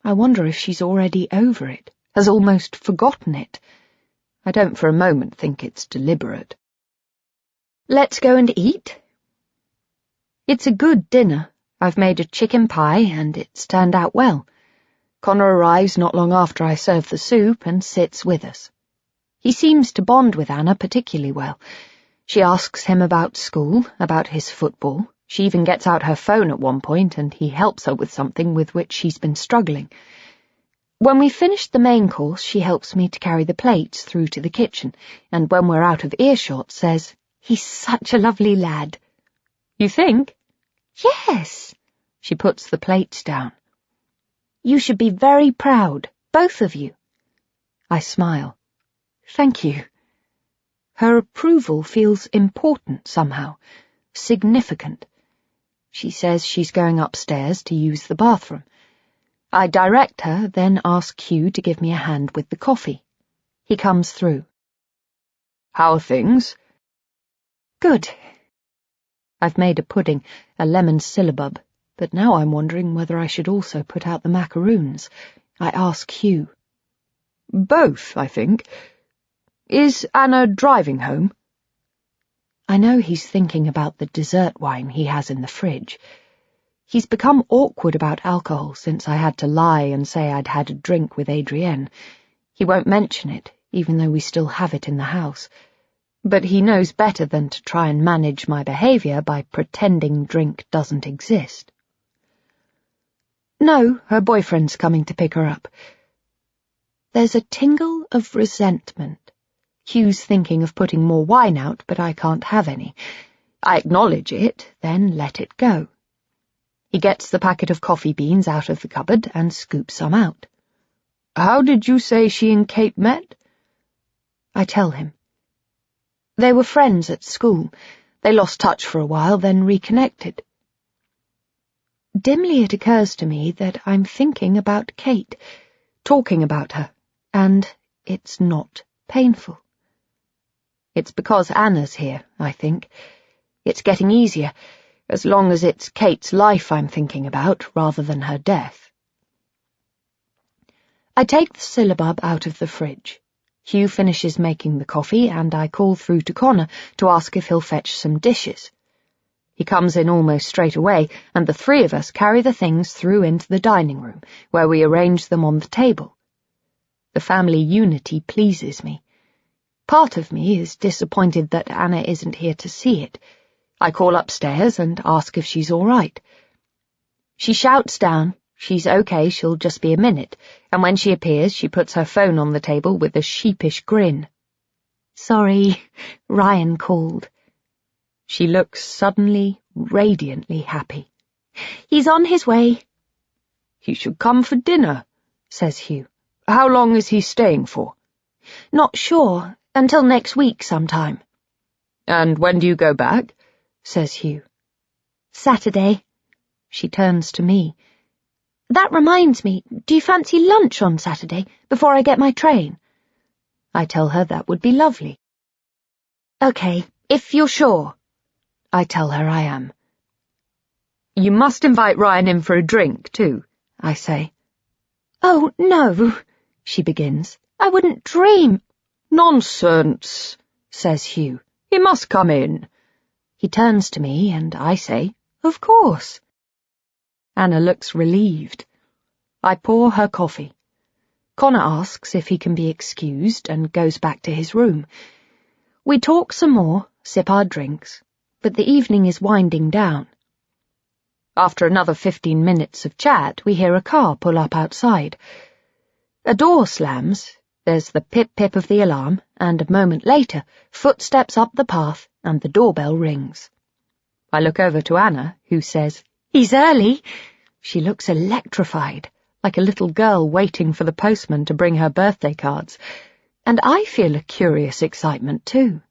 I wonder if she's already over it, has almost forgotten it. I don't for a moment think it's deliberate. "Let's go and eat." It's a good dinner. I've made a chicken pie, and it's turned out well. Connor arrives not long after I serve the soup and sits with us. He seems to bond with Anna particularly well. She asks him about school, about his football. She even gets out her phone at one point, and he helps her with something with which she's been struggling. When we finish the main course, she helps me to carry the plates through to the kitchen, and when we're out of earshot, says, "He's such a lovely lad." "You think?" "Yes." She puts the plates down. "You should be very proud, both of you." I smile. "Thank you." Her approval feels important somehow, significant. She says she's going upstairs to use the bathroom. I direct her, then ask Hugh to give me a hand with the coffee. He comes through. "How are things?" "Good." I've made a pudding, a lemon syllabub, but now I'm wondering whether I should also put out the macaroons. I ask Hugh. "Both, I think. Is Anna driving home?" I know he's thinking about the dessert wine he has in the fridge. He's become awkward about alcohol since I had to lie and say I'd had a drink with Adrienne. He won't mention it, even though we still have it in the house. But he knows better than to try and manage my behaviour by pretending drink doesn't exist. No, her boyfriend's coming to pick her up. There's a tingle of resentment. Hugh's thinking of putting more wine out, but I can't have any. I acknowledge it, then let it go. He gets the packet of coffee beans out of the cupboard and scoops some out. How did you say she and Kate met? I tell him. They were friends at school. They lost touch for a while, then reconnected. Dimly it occurs to me that I'm thinking about Kate, talking about her, and it's not painful. It's because Anna's here, I think. It's getting easier, as long as it's Kate's life I'm thinking about, rather than her death. I take the syllabub out of the fridge. Hugh finishes making the coffee, and I call through to Connor to ask if he'll fetch some dishes. He comes in almost straight away, and the three of us carry the things through into the dining room, where we arrange them on the table. The family unity pleases me. Part of me is disappointed that Anna isn't here to see it. I call upstairs and ask if she's all right. She shouts down, she's okay, she'll just be a minute, and when she appears, she puts her phone on the table with a sheepish grin. Sorry, Ryan called. She looks suddenly, radiantly happy. He's on his way. He should come for dinner, says Hugh. How long is he staying for? Not sure, until next week sometime. And when do you go back? Says Hugh. Saturday. She turns to me. That reminds me, do you fancy lunch on Saturday, before I get my train? I tell her that would be lovely. Okay, if you're sure. I tell her I am. You must invite Ryan in for a drink, too, I say. Oh, no, she begins. I wouldn't dream. Nonsense, says Hugh. He must come in. He turns to me, and I say, of course. Anna looks relieved. I pour her coffee. Connor asks if he can be excused and goes back to his room. We talk some more, sip our drinks, but the evening is winding down. After another 15 minutes of chat, we hear a car pull up outside. A door slams, there's the pip-pip of the alarm, and a moment later, footsteps up the path and the doorbell rings. I look over to Anna, who says, He's early. She looks electrified, like a little girl waiting for the postman to bring her birthday cards, and I feel a curious excitement too.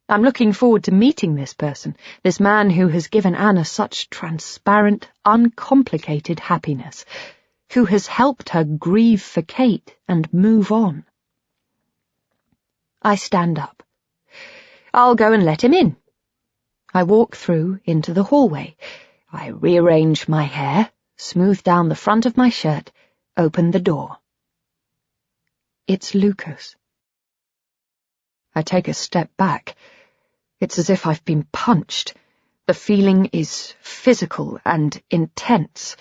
I'm looking forward to meeting this person, this man who has given Anna such transparent, uncomplicated happiness, who has helped her grieve for Kate and move on. I stand up. I'll go and let him in. I walk through into the hallway. I rearrange my hair, smooth down the front of my shirt, open the door. It's Lucas. I take a step back. It's as if I've been punched. The feeling is physical and intense.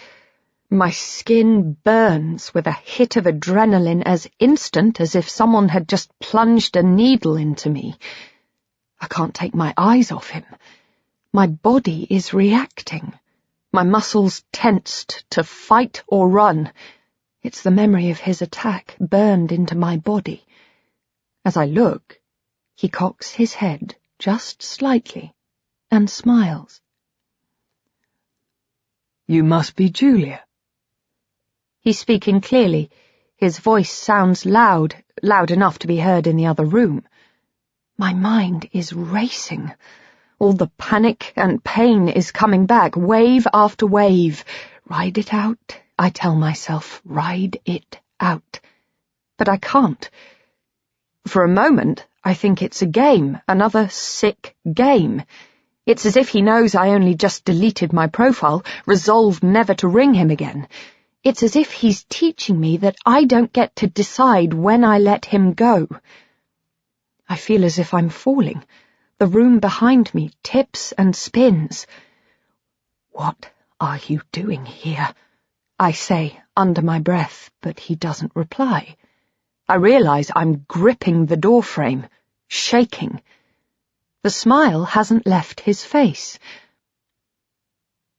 My skin burns with a hit of adrenaline as instant as if someone had just plunged a needle into me. I can't take my eyes off him. My body is reacting. My muscles tensed to fight or run. It's the memory of his attack burned into my body. As I look, he cocks his head just slightly and smiles. You must be Julia. He's speaking clearly. His voice sounds loud enough to be heard in the other room. My mind is racing. All the panic and pain is coming back, wave after wave. Ride it out, I tell myself, ride it out. But I can't. For a moment, I think it's a game, another sick game. It's as if he knows I only just deleted my profile, resolved never to ring him again. It's as if he's teaching me that I don't get to decide when I let him go. I feel as if I'm falling. The room behind me tips and spins. What are you doing here? I say under my breath, but he doesn't reply. I realize I'm gripping the doorframe, shaking. The smile hasn't left his face.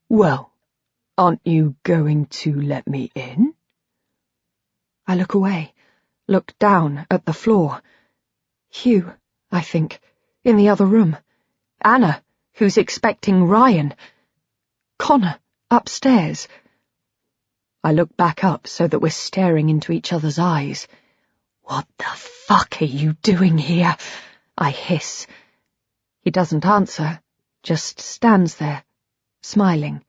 Well, aren't you going to let me in? I look away, look down at the floor. Hugh, I think, in the other room. Anna, who's expecting Ryan. Connor, upstairs. I look back up so that we're staring into each other's eyes. What the fuck are you doing here? I hiss. He doesn't answer, just stands there, smiling.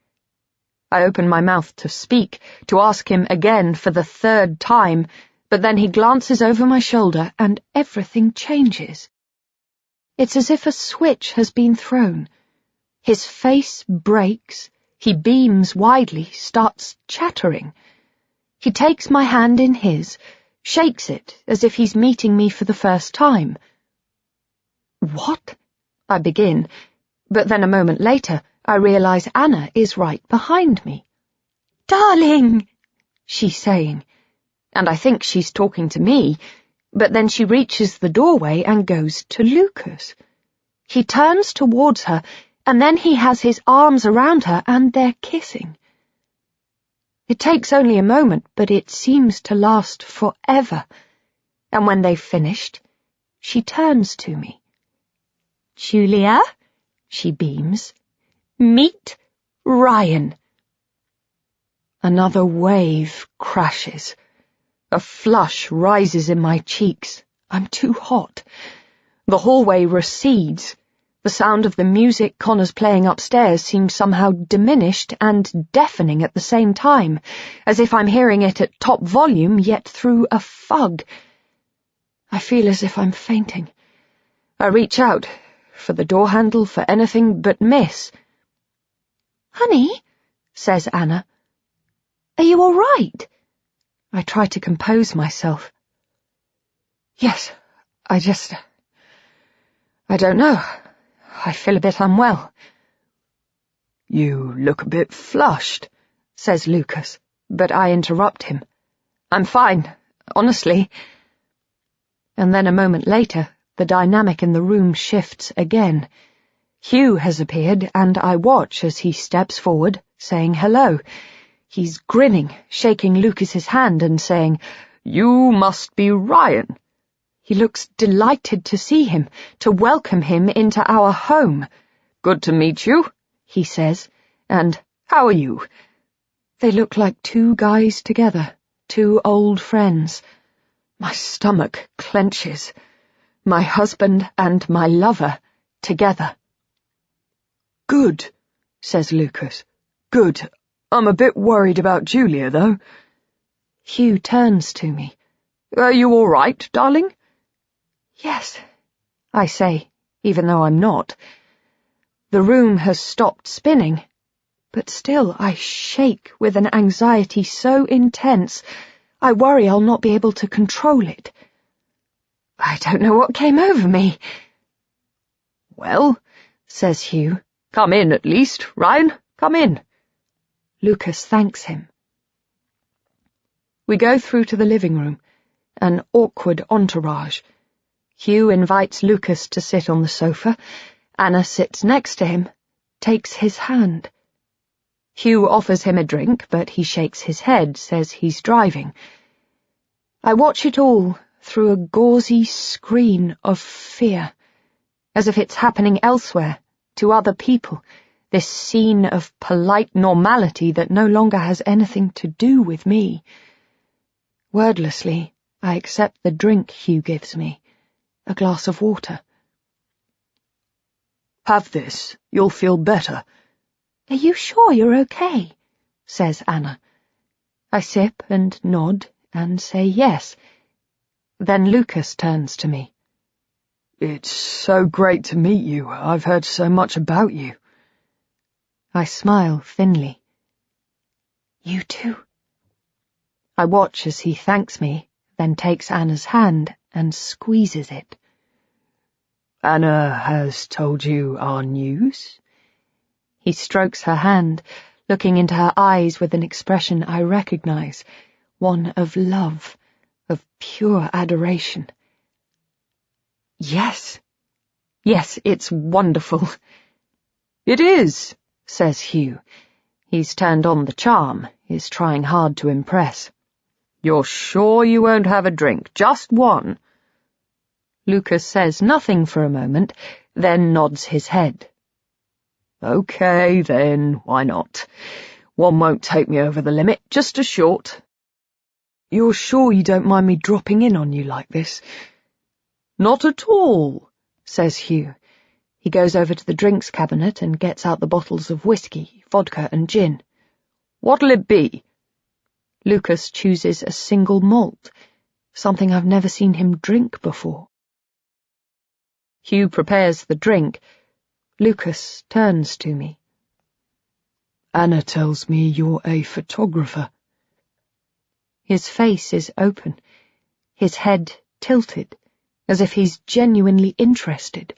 I open my mouth to speak, to ask him again for the third time, but then he glances over my shoulder and everything changes. It's as if a switch has been thrown. His face breaks, he beams widely, starts chattering. He takes my hand in his, shakes it as if he's meeting me for the first time. What? I begin, but then a moment later I realize Anna is right behind me. "Darling," she's saying, and I think she's talking to me, but then she reaches the doorway and goes to Lucas. He turns towards her, and then he has his arms around her and they're kissing. It takes only a moment, but it seems to last forever, and when they've finished, she turns to me. "Julia," she beams, "meet Ryan." Another wave crashes. A flush rises in my cheeks. I'm too hot. The hallway recedes. The sound of the music Connor's playing upstairs seems somehow diminished and deafening at the same time, as if I'm hearing it at top volume, yet through a fog. I feel as if I'm fainting. I reach out, for the door handle, for anything but miss. "Honey," says Anna, "are you all right?" I try to compose myself. "Yes, I don't know. I feel a bit unwell." "You look a bit flushed," says Lucas, but I interrupt him. "I'm fine, honestly." And then a moment later, the dynamic in the room shifts again. Hugh has appeared, and I watch as he steps forward, saying hello. He's grinning, shaking Lucas's hand and saying, "You must be Ryan." He looks delighted to see him, to welcome him into our home. "Good to meet you," he says, and "How are you?" They look like two guys together, two old friends. My stomach clenches. My husband and my lover together. "Good," says Lucas. "Good. I'm a bit worried about Julia, though." Hugh turns to me. "Are you all right, darling?" "Yes," I say, even though I'm not. The room has stopped spinning, but still I shake with an anxiety so intense, I worry I'll not be able to control it. I don't know what came over me. "Well," says Hugh, "come in at least, Ryan, come in." Lucas thanks him. We go through to the living room, an awkward entourage. Hugh invites Lucas to sit on the sofa. Anna sits next to him, takes his hand. Hugh offers him a drink, but he shakes his head, says he's driving. I watch it all through a gauzy screen of fear, as if it's happening elsewhere, to other people, this scene of polite normality that no longer has anything to do with me. Wordlessly, I accept the drink Hugh gives me, a glass of water. "Have this. You'll feel better." "Are you sure you're okay?" says Anna. I sip and nod and say yes. Then Lucas turns to me. "It's so great to meet you. I've heard so much about you." I smile thinly. "You too." I watch as he thanks me, then takes Anna's hand and squeezes it. "Anna has told you our news?" He strokes her hand, looking into her eyes with an expression I recognize, one of love, of pure adoration. "Yes," Yes, it's wonderful. It is, says Hugh. He's turned on the charm, is trying hard to impress. You're sure you won't have a drink? Just one? Lucas says nothing for a moment, then nods his head. Okay, then, why not? One won't take me over the limit, just a short. You're sure you don't mind me dropping in on you like this? Not at all, says Hugh. He goes over to the drinks cabinet and gets out the bottles of whiskey, vodka and gin. What'll it be? Lucas chooses a single malt, something I've never seen him drink before. Hugh prepares the drink. Lucas turns to me. Anna tells me you're a photographer. His face is open, his head tilted, as if he's genuinely interested.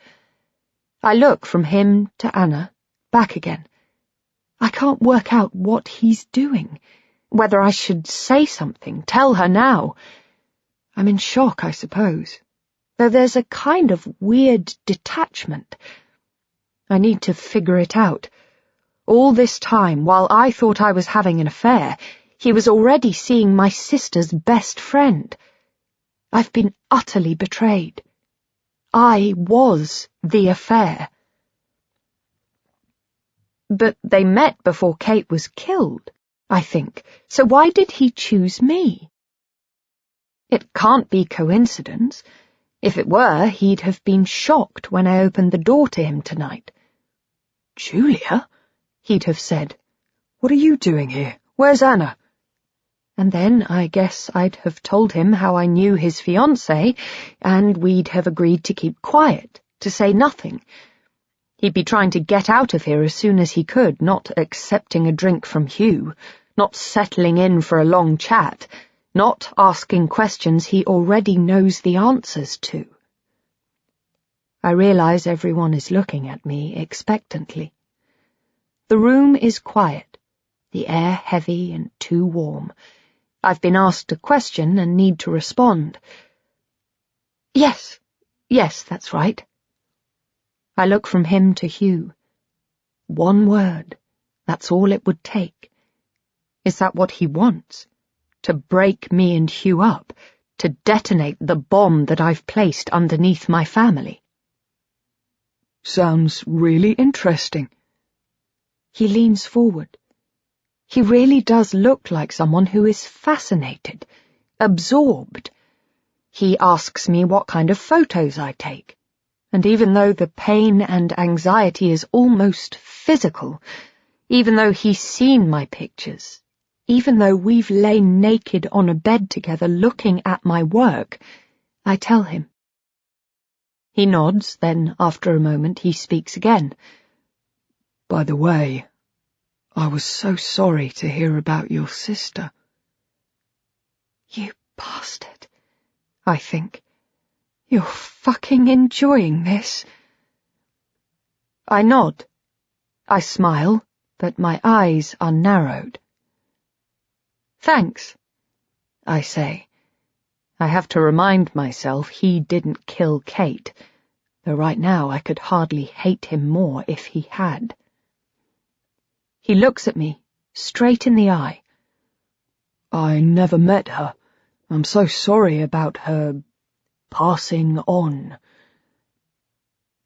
I look from him to Anna, back again. I can't work out what he's doing, whether I should say something, tell her now. I'm in shock, I suppose, though there's a kind of weird detachment. I need to figure it out. All this time, while I thought I was having an affair, he was already seeing my sister's best friend. I've been utterly betrayed. I was the affair. But they met before Kate was killed, I think, so why did he choose me? It can't be coincidence. If it were, he'd have been shocked when I opened the door to him tonight. Julia? He'd have said. What are you doing here? Where's Anna? And then I guess I'd have told him how I knew his fiancée, and we'd have agreed to keep quiet, to say nothing. He'd be trying to get out of here as soon as he could, not accepting a drink from Hugh, not settling in for a long chat, not asking questions he already knows the answers to. I realize everyone is looking at me expectantly. The room is quiet, the air heavy and too warm. I've been asked a question and need to respond. Yes, that's right. I look from him to Hugh. One word, that's all it would take. Is that what he wants? To break me and Hugh up, to detonate the bomb that I've placed underneath my family? Sounds really interesting. He leans forward. He really does look like someone who is fascinated, absorbed. He asks me what kind of photos I take, and even though the pain and anxiety is almost physical, even though he's seen my pictures, even though we've lain naked on a bed together looking at my work, I tell him. He nods, then after a moment he speaks again. By the way, I was so sorry to hear about your sister. You bastard, I think. You're fucking enjoying this. I nod. I smile, but my eyes are narrowed. Thanks, I say. I have to remind myself he didn't kill Kate, though right now I could hardly hate him more if he had. He looks at me, straight in the eye. I never met her. I'm so sorry about her passing on.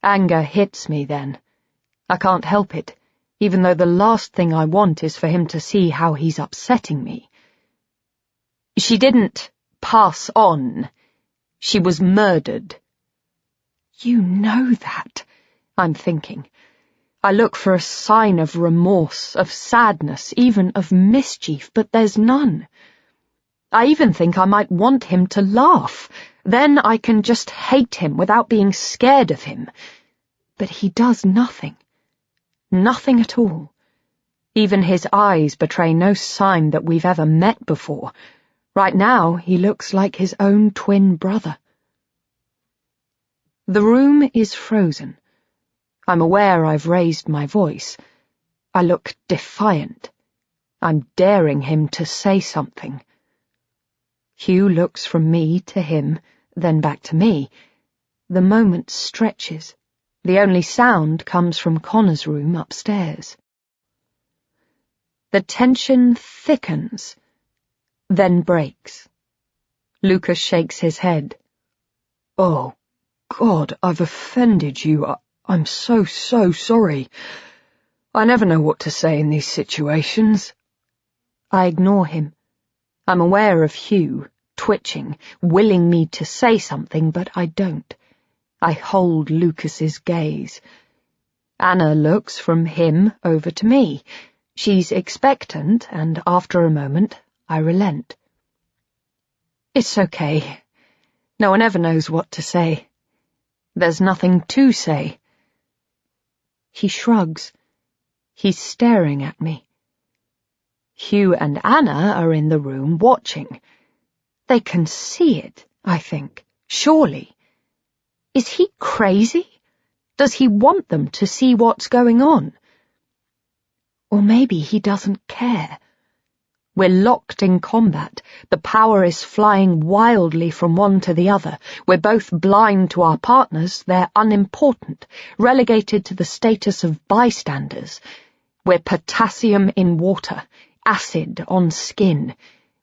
Anger hits me then. I can't help it, even though the last thing I want is for him to see how he's upsetting me. She didn't pass on. She was murdered. You know that, I'm thinking. I look for a sign of remorse, of sadness, even of mischief, but there's none. I even think I might want him to laugh. Then I can just hate him without being scared of him. But he does nothing. Nothing at all. Even his eyes betray no sign that we've ever met before. Right now, he looks like his own twin brother. The room is frozen. I'm aware I've raised my voice. I look defiant. I'm daring him to say something. Hugh looks from me to him, then back to me. The moment stretches. The only sound comes from Connor's room upstairs. The tension thickens, then breaks. Lucas shakes his head. Oh, God, I've offended you. I'm so sorry. I never know what to say in these situations. I ignore him. I'm aware of Hugh, twitching, willing me to say something, but I don't. I hold Lucas's gaze. Anna looks from him over to me. She's expectant, and after a moment, I relent. It's okay. No one ever knows what to say. There's nothing to say. He shrugs. He's staring at me. Hugh and Anna are in the room watching. They can see it, I think, surely. Is he crazy? Does he want them to see what's going on? Or maybe he doesn't care. We're locked in combat. The power is flying wildly from one to the other. We're both blind to our partners. They're unimportant, relegated to the status of bystanders. We're potassium in water, acid on skin.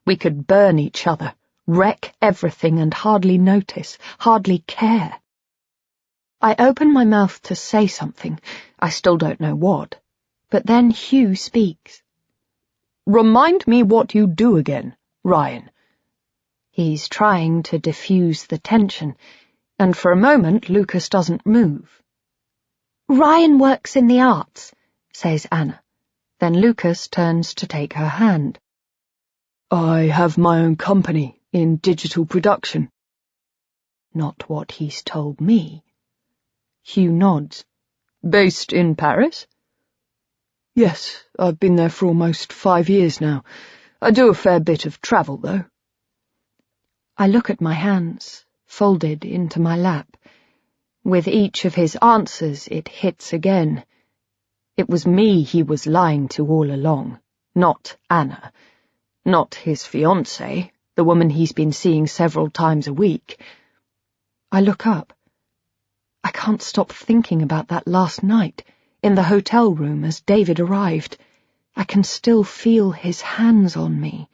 We could burn each other, wreck everything and hardly notice, hardly care. I open my mouth to say something. I still don't know what. But then Hugh speaks. Remind me what you do again, Ryan. He's trying to diffuse the tension, and for a moment Lucas doesn't move. Ryan works in the arts, says Anna. Then Lucas turns to take her hand. I have my own company in digital production. Not what he's told me. Hugh nods. Based in Paris? Yes, I've been there for almost 5 years now. I do a fair bit of travel, though. I look at my hands, folded into my lap. With each of his answers, it hits again. It was me he was lying to all along, not Anna. Not his fiancée, the woman he's been seeing several times a week. I look up. I can't stop thinking about that last night, in the hotel room as David arrived. I can still feel his hands on me.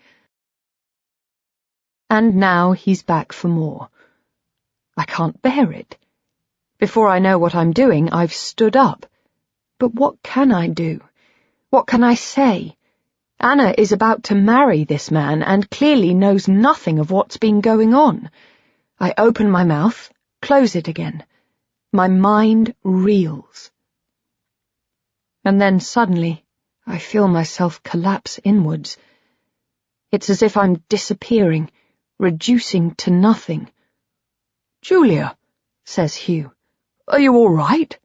And now he's back for more. I can't bear it. Before I know what I'm doing, I've stood up. But what can I do? What can I say? Anna is about to marry this man and clearly knows nothing of what's been going on. I open my mouth, close it again. My mind reels. And then suddenly, I feel myself collapse inwards. It's as if I'm disappearing, reducing to nothing. Julia, says Hugh. Are you all right?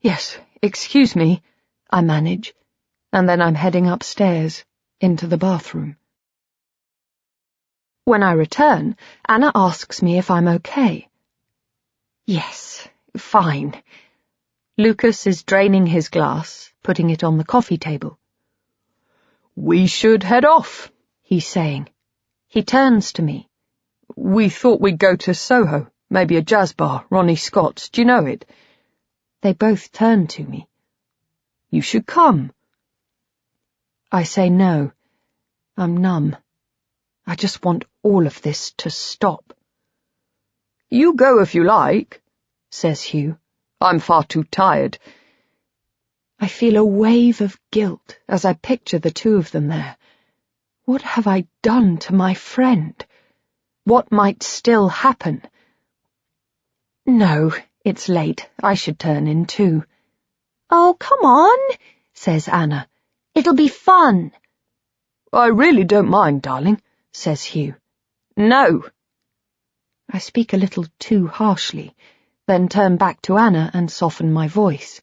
Yes, excuse me, I manage, and then I'm heading upstairs, into the bathroom. When I return, Anna asks me if I'm okay. Yes, fine. Lucas is draining his glass, putting it on the coffee table. We should head off, he's saying. He turns to me. We thought we'd go to Soho, maybe a jazz bar, Ronnie Scott's. Do you know it? They both turn to me. You should come. I say no. I'm numb. I just want all of this to stop. You go if you like, says Hugh. I'm far too tired. I feel a wave of guilt as I picture the two of them there. What have I done to my friend? What might still happen? No, it's late. I should turn in too. Oh, come on, says Anna. It'll be fun. I really don't mind, darling, says Hugh. No. I speak a little too harshly, then turn back to Anna and soften my voice.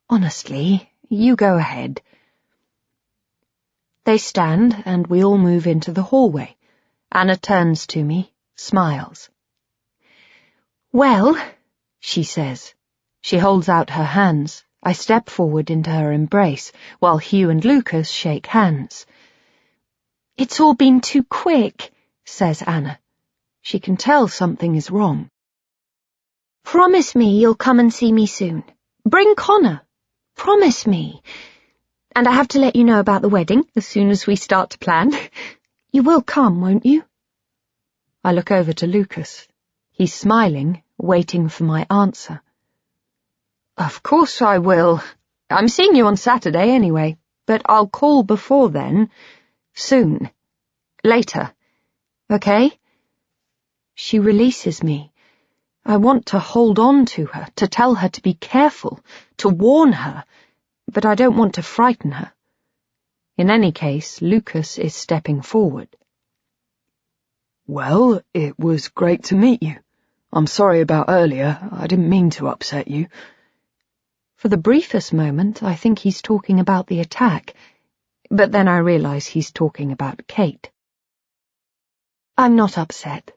Honestly, you go ahead. They stand, and we all move into the hallway. Anna turns to me, smiles. Well, she says. She holds out her hands. I step forward into her embrace, while Hugh and Lucas shake hands. It's all been too quick, says Anna. She can tell something is wrong. Promise me you'll come and see me soon. Bring Connor. Promise me. And I have to let you know about the wedding as soon as we start to plan. You will come, won't you? I look over to Lucas. He's smiling, waiting for my answer. Of course I will. I'm seeing you on Saturday anyway, but I'll call before then. Soon. Later. Okay? She releases me. I want to hold on to her, to tell her to be careful, to warn her, but I don't want to frighten her. In any case, Lucas is stepping forward. Well, it was great to meet you. I'm sorry about earlier. I didn't mean to upset you. For the briefest moment, I think he's talking about the attack, but then I realize he's talking about Kate. I'm not upset.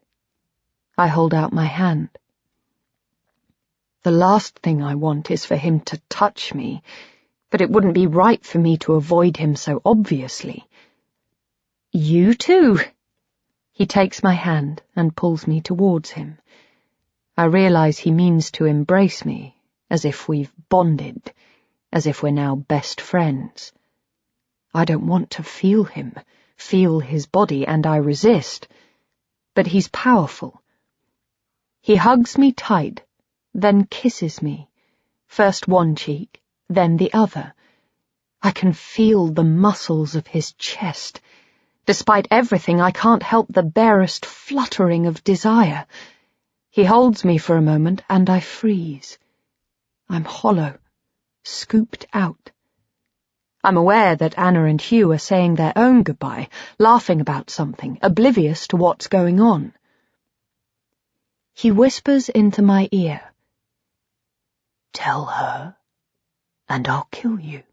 I hold out my hand. The last thing I want is for him to touch me, but it wouldn't be right for me to avoid him so obviously. You too. He takes my hand and pulls me towards him. I realize he means to embrace me, as if we've bonded, as if we're now best friends. I don't want to feel him, feel his body, and I resist. But he's powerful. He hugs me tight, then kisses me, first one cheek, then the other. I can feel the muscles of his chest. Despite everything, I can't help the barest fluttering of desire. He holds me for a moment, and I freeze. I'm hollow, scooped out. I'm aware that Anna and Hugh are saying their own goodbye, laughing about something, oblivious to what's going on. He whispers into my ear, "Tell her, and I'll kill you."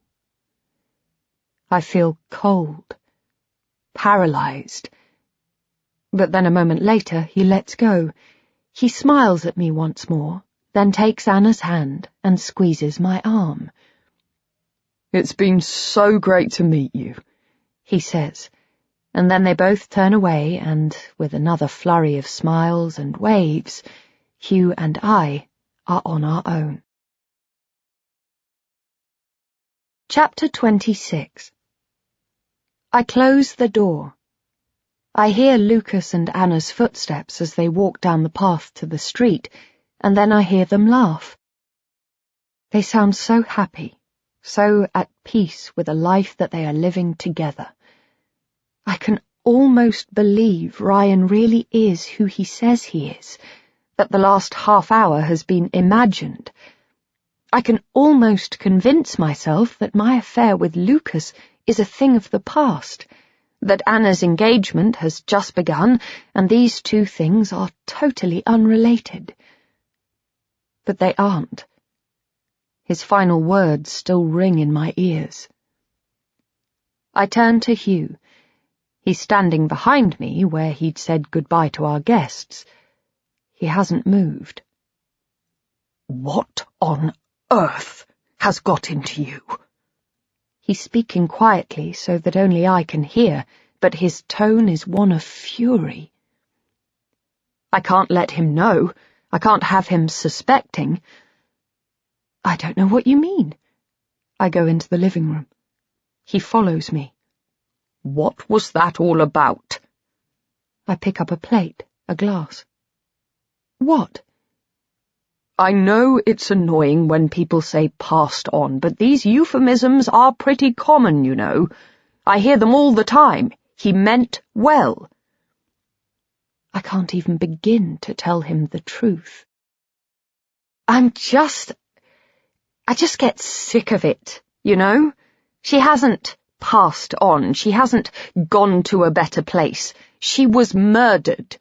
I feel cold, paralyzed. But then a moment later, he lets go. He smiles at me once more, then takes Anna's hand and squeezes my arm. It's been so great to meet you, he says, and then they both turn away and, with another flurry of smiles and waves, Hugh and I are on our own. Chapter 26. I close the door. I hear Lucas and Anna's footsteps as they walk down the path to the street, and then I hear them laugh. They sound so happy, so at peace with a life that they are living together. I can almost believe Ryan really is who he says he is, that the last half hour has been imagined. I can almost convince myself that my affair with Lucas is a thing of the past, that Anna's engagement has just begun, and these two things are totally unrelated. But they aren't. His final words still ring in my ears. I turn to Hugh. He's standing behind me where he'd said goodbye to our guests. He hasn't moved. "What on earth has got into you?" He's speaking quietly so that only I can hear, but his tone is one of fury. I can't let him know. I can't have him suspecting. I don't know what you mean. I go into the living room. He follows me. "What was that all about?" I pick up a plate, a glass. What? I know it's annoying when people say passed on, but these euphemisms are pretty common, you know. I hear them all the time. He meant well. I can't even begin to tell him the truth. I just get sick of it, you know? She hasn't passed on. She hasn't gone to a better place. She was murdered.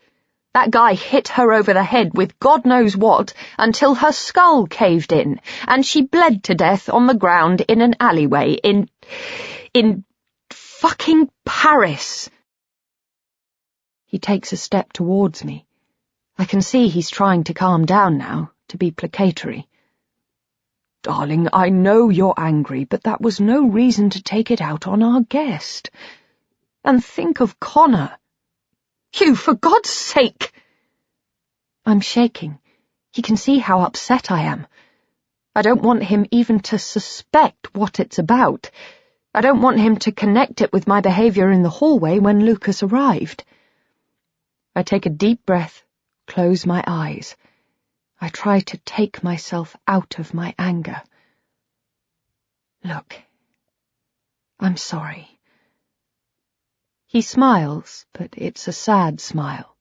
That guy hit her over the head with God knows what until her skull caved in, and she bled to death on the ground in an alleyway in fucking Paris. He takes a step towards me. I can see he's trying to calm down now, to be placatory. "Darling, I know you're angry, but that was no reason to take it out on our guest. And think of Connor. Hugh, for God's sake!" I'm shaking. He can see how upset I am. I don't want him even to suspect what it's about. I don't want him to connect it with my behaviour in the hallway when Lucas arrived. I take a deep breath, close my eyes. I try to take myself out of my anger. Look, I'm sorry. He smiles, but it's a sad smile.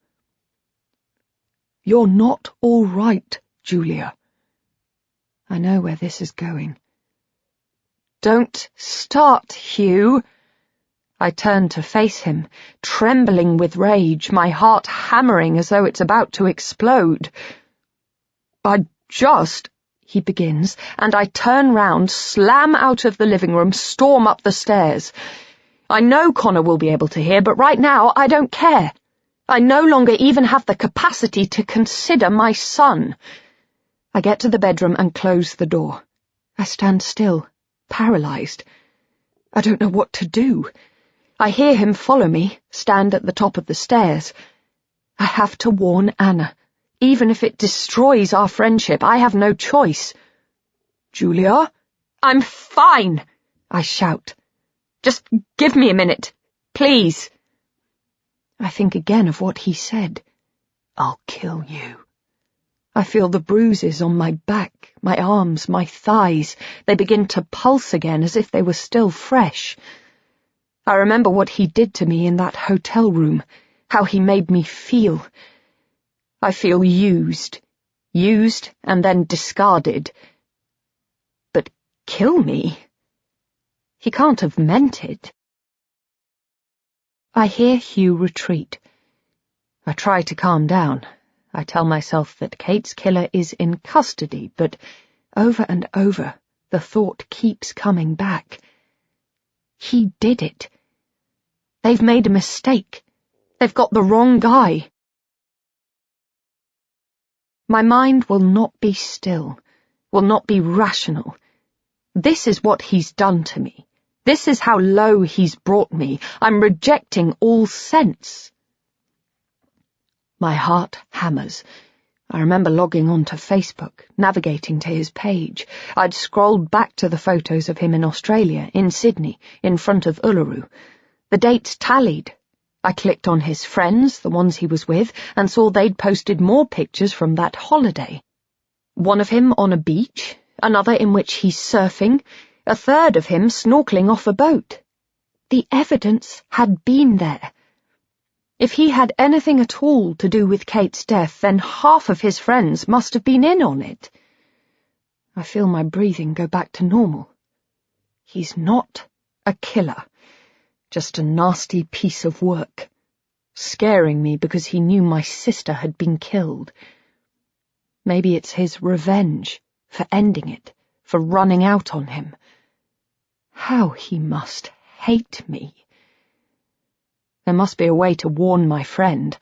You're not all right, Julia. I know where this is going. Don't start, Hugh. I turn to face him, trembling with rage, my heart hammering as though it's about to explode. He begins, and I turn round, slam out of the living room, storm up the stairs. I know Connor will be able to hear, but right now I don't care. I no longer even have the capacity to consider my son. I get to the bedroom and close the door. I stand still, paralyzed. I don't know what to do. I hear him follow me, stand at the top of the stairs. I have to warn Anna. Even if it destroys our friendship, I have no choice. Julia? I'm fine, I shout. Just give me a minute, please. I think again of what he said. I'll kill you. I feel the bruises on my back, my arms, my thighs. They begin to pulse again as if they were still fresh. I remember what he did to me in that hotel room, how he made me feel. I feel used and then discarded. But kill me? He can't have meant it. I hear Hugh retreat. I try to calm down. I tell myself that Kate's killer is in custody, but over and over, the thought keeps coming back. He did it. They've made a mistake. They've got the wrong guy. My mind will not be still, will not be rational. This is what he's done to me. This is how low he's brought me. I'm rejecting all sense. My heart hammers. I remember logging on to Facebook, navigating to his page. I'd scrolled back to the photos of him in Australia, in Sydney, in front of Uluru. The dates tallied. I clicked on his friends, the ones he was with, and saw they'd posted more pictures from that holiday. One of him on a beach, another in which he's surfing, a third of him snorkeling off a boat. The evidence had been there. If he had anything at all to do with Kate's death, then half of his friends must have been in on it. I feel my breathing go back to normal. He's not a killer. Just a nasty piece of work, scaring me because he knew my sister had been killed. Maybe it's his revenge for ending it, for running out on him. How he must hate me. There must be a way to warn my friend.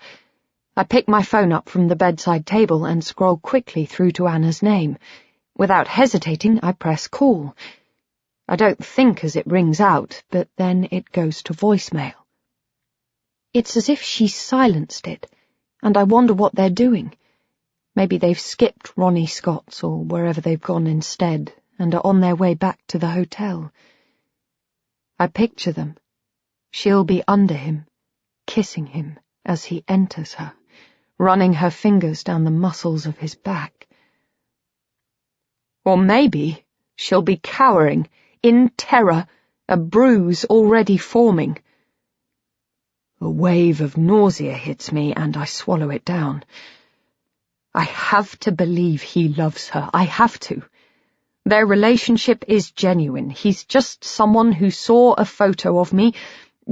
I pick my phone up from the bedside table and scroll quickly through to Anna's name. Without hesitating, I press call. I don't think as it rings out, but then it goes to voicemail. It's as if she's silenced it, and I wonder what they're doing. Maybe they've skipped Ronnie Scott's or wherever they've gone instead, and are on their way back to the hotel. I picture them. She'll be under him, kissing him as he enters her, running her fingers down the muscles of his back. Or maybe she'll be cowering, in terror, a bruise already forming. A wave of nausea hits me, and I swallow it down. I have to believe he loves her. I have to. Their relationship is genuine. He's just someone who saw a photo of me,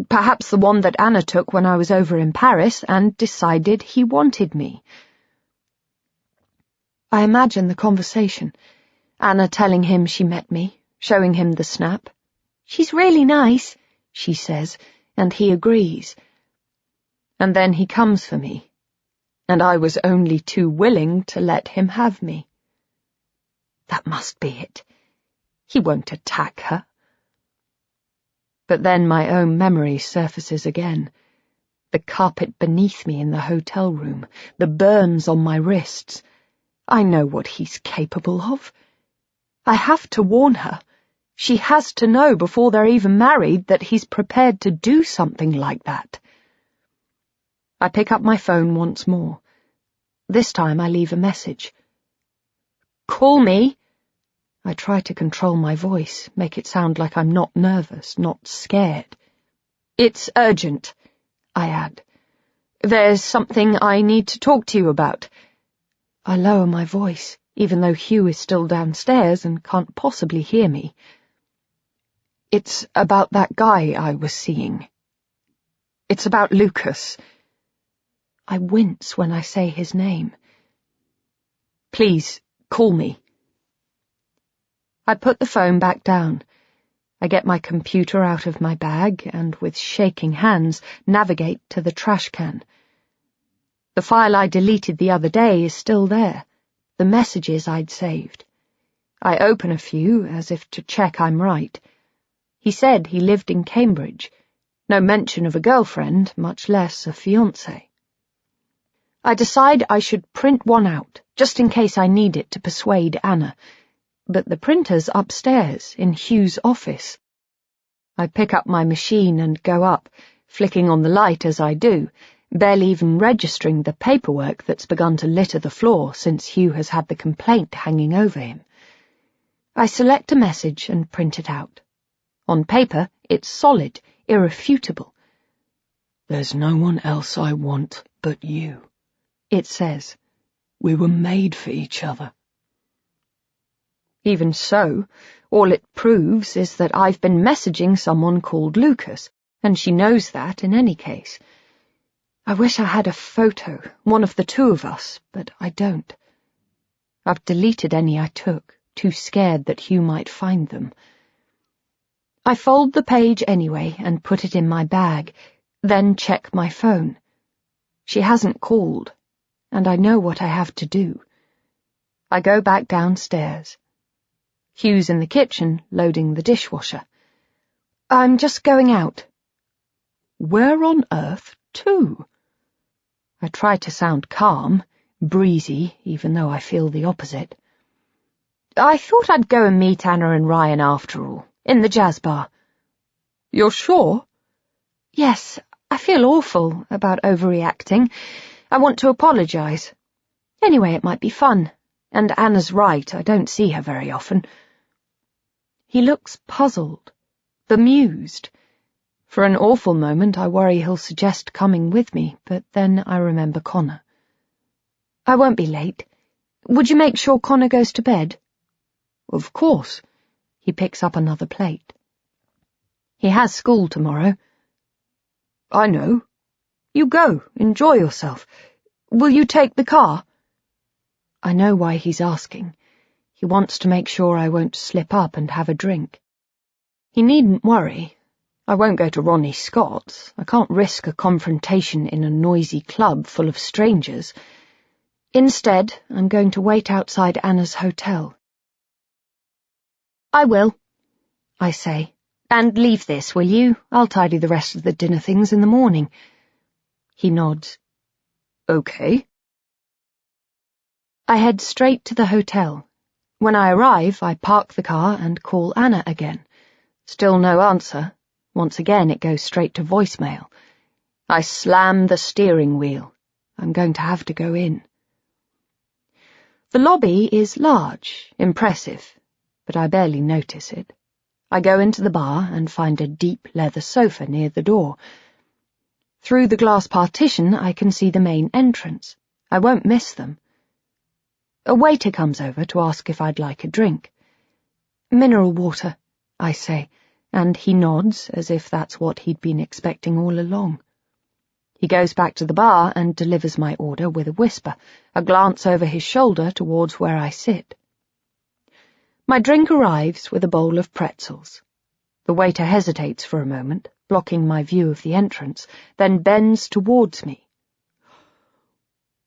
perhaps the one that Anna took when I was over in Paris, and decided he wanted me. I imagine the conversation. Anna telling him she met me, showing him the snap. "She's really nice," she says, and he agrees. And then he comes for me, and I was only too willing to let him have me. That must be it. He won't attack her. But then my own memory surfaces again. The carpet beneath me in the hotel room, the burns on my wrists. I know what he's capable of. I have to warn her. She has to know before they're even married that he's prepared to do something like that. I pick up my phone once more. This time I leave a message. Call me. I try to control my voice, make it sound like I'm not nervous, not scared. It's urgent, I add. There's something I need to talk to you about. I lower my voice, even though Hugh is still downstairs and can't possibly hear me. It's about that guy I was seeing. It's about Lucas. I wince when I say his name. Please, call me. I put the phone back down. I get my computer out of my bag and, with shaking hands, navigate to the trash can. The file I deleted the other day is still there, the messages I'd saved. I open a few, as if to check I'm right. He said he lived in Cambridge. No mention of a girlfriend, much less a fiancé. I decide I should print one out, just in case I need it to persuade Anna, but the printer's upstairs, in Hugh's office. I pick up my machine and go up, flicking on the light as I do, barely even registering the paperwork that's begun to litter the floor since Hugh has had the complaint hanging over him. I select a message and print it out. On paper, it's solid, irrefutable. "There's no one else I want but you," it says. "We were made for each other." Even so, all it proves is that I've been messaging someone called Lucas, and she knows that in any case. I wish I had a photo, one of the two of us, but I don't. I've deleted any I took, too scared that Hugh might find them. I fold the page anyway and put it in my bag, then check my phone. She hasn't called, and I know what I have to do. I go back downstairs. Hugh's in the kitchen, loading the dishwasher. I'm just going out. "Where on earth to?" I try to sound calm, breezy, even though I feel the opposite. I thought I'd go and meet Anna and Ryan after all, in the jazz bar. "You're sure?" Yes, I feel awful about overreacting. I want to apologize. Anyway, it might be fun, and Anna's right, I don't see her very often. He looks puzzled, bemused. For an awful moment I worry he'll suggest coming with me, but then I remember Connor. I won't be late. Would you make sure Connor goes to bed? "Of course." He picks up another plate. He has school tomorrow. "I know. You go, enjoy yourself. Will you take the car?" I know why he's asking. He wants to make sure I won't slip up and have a drink. He needn't worry. I won't go to Ronnie Scott's. I can't risk a confrontation in a noisy club full of strangers. Instead, I'm going to wait outside Anna's hotel. I will, I say. And leave this, will you? I'll tidy the rest of the dinner things in the morning. He nods. "Okay." I head straight to the hotel. When I arrive, I park the car and call Anna again. Still no answer. Once again, it goes straight to voicemail. I slam the steering wheel. I'm going to have to go in. The lobby is large, impressive, but I barely notice it. I go into the bar and find a deep leather sofa near the door. Through the glass partition, I can see the main entrance. I won't miss them. A waiter comes over to ask if I'd like a drink. "Mineral water," I say, and he nods as if that's what he'd been expecting all along. He goes back to the bar and delivers my order with a whisper, a glance over his shoulder towards where I sit. My drink arrives with a bowl of pretzels. The waiter hesitates for a moment, blocking my view of the entrance, then bends towards me.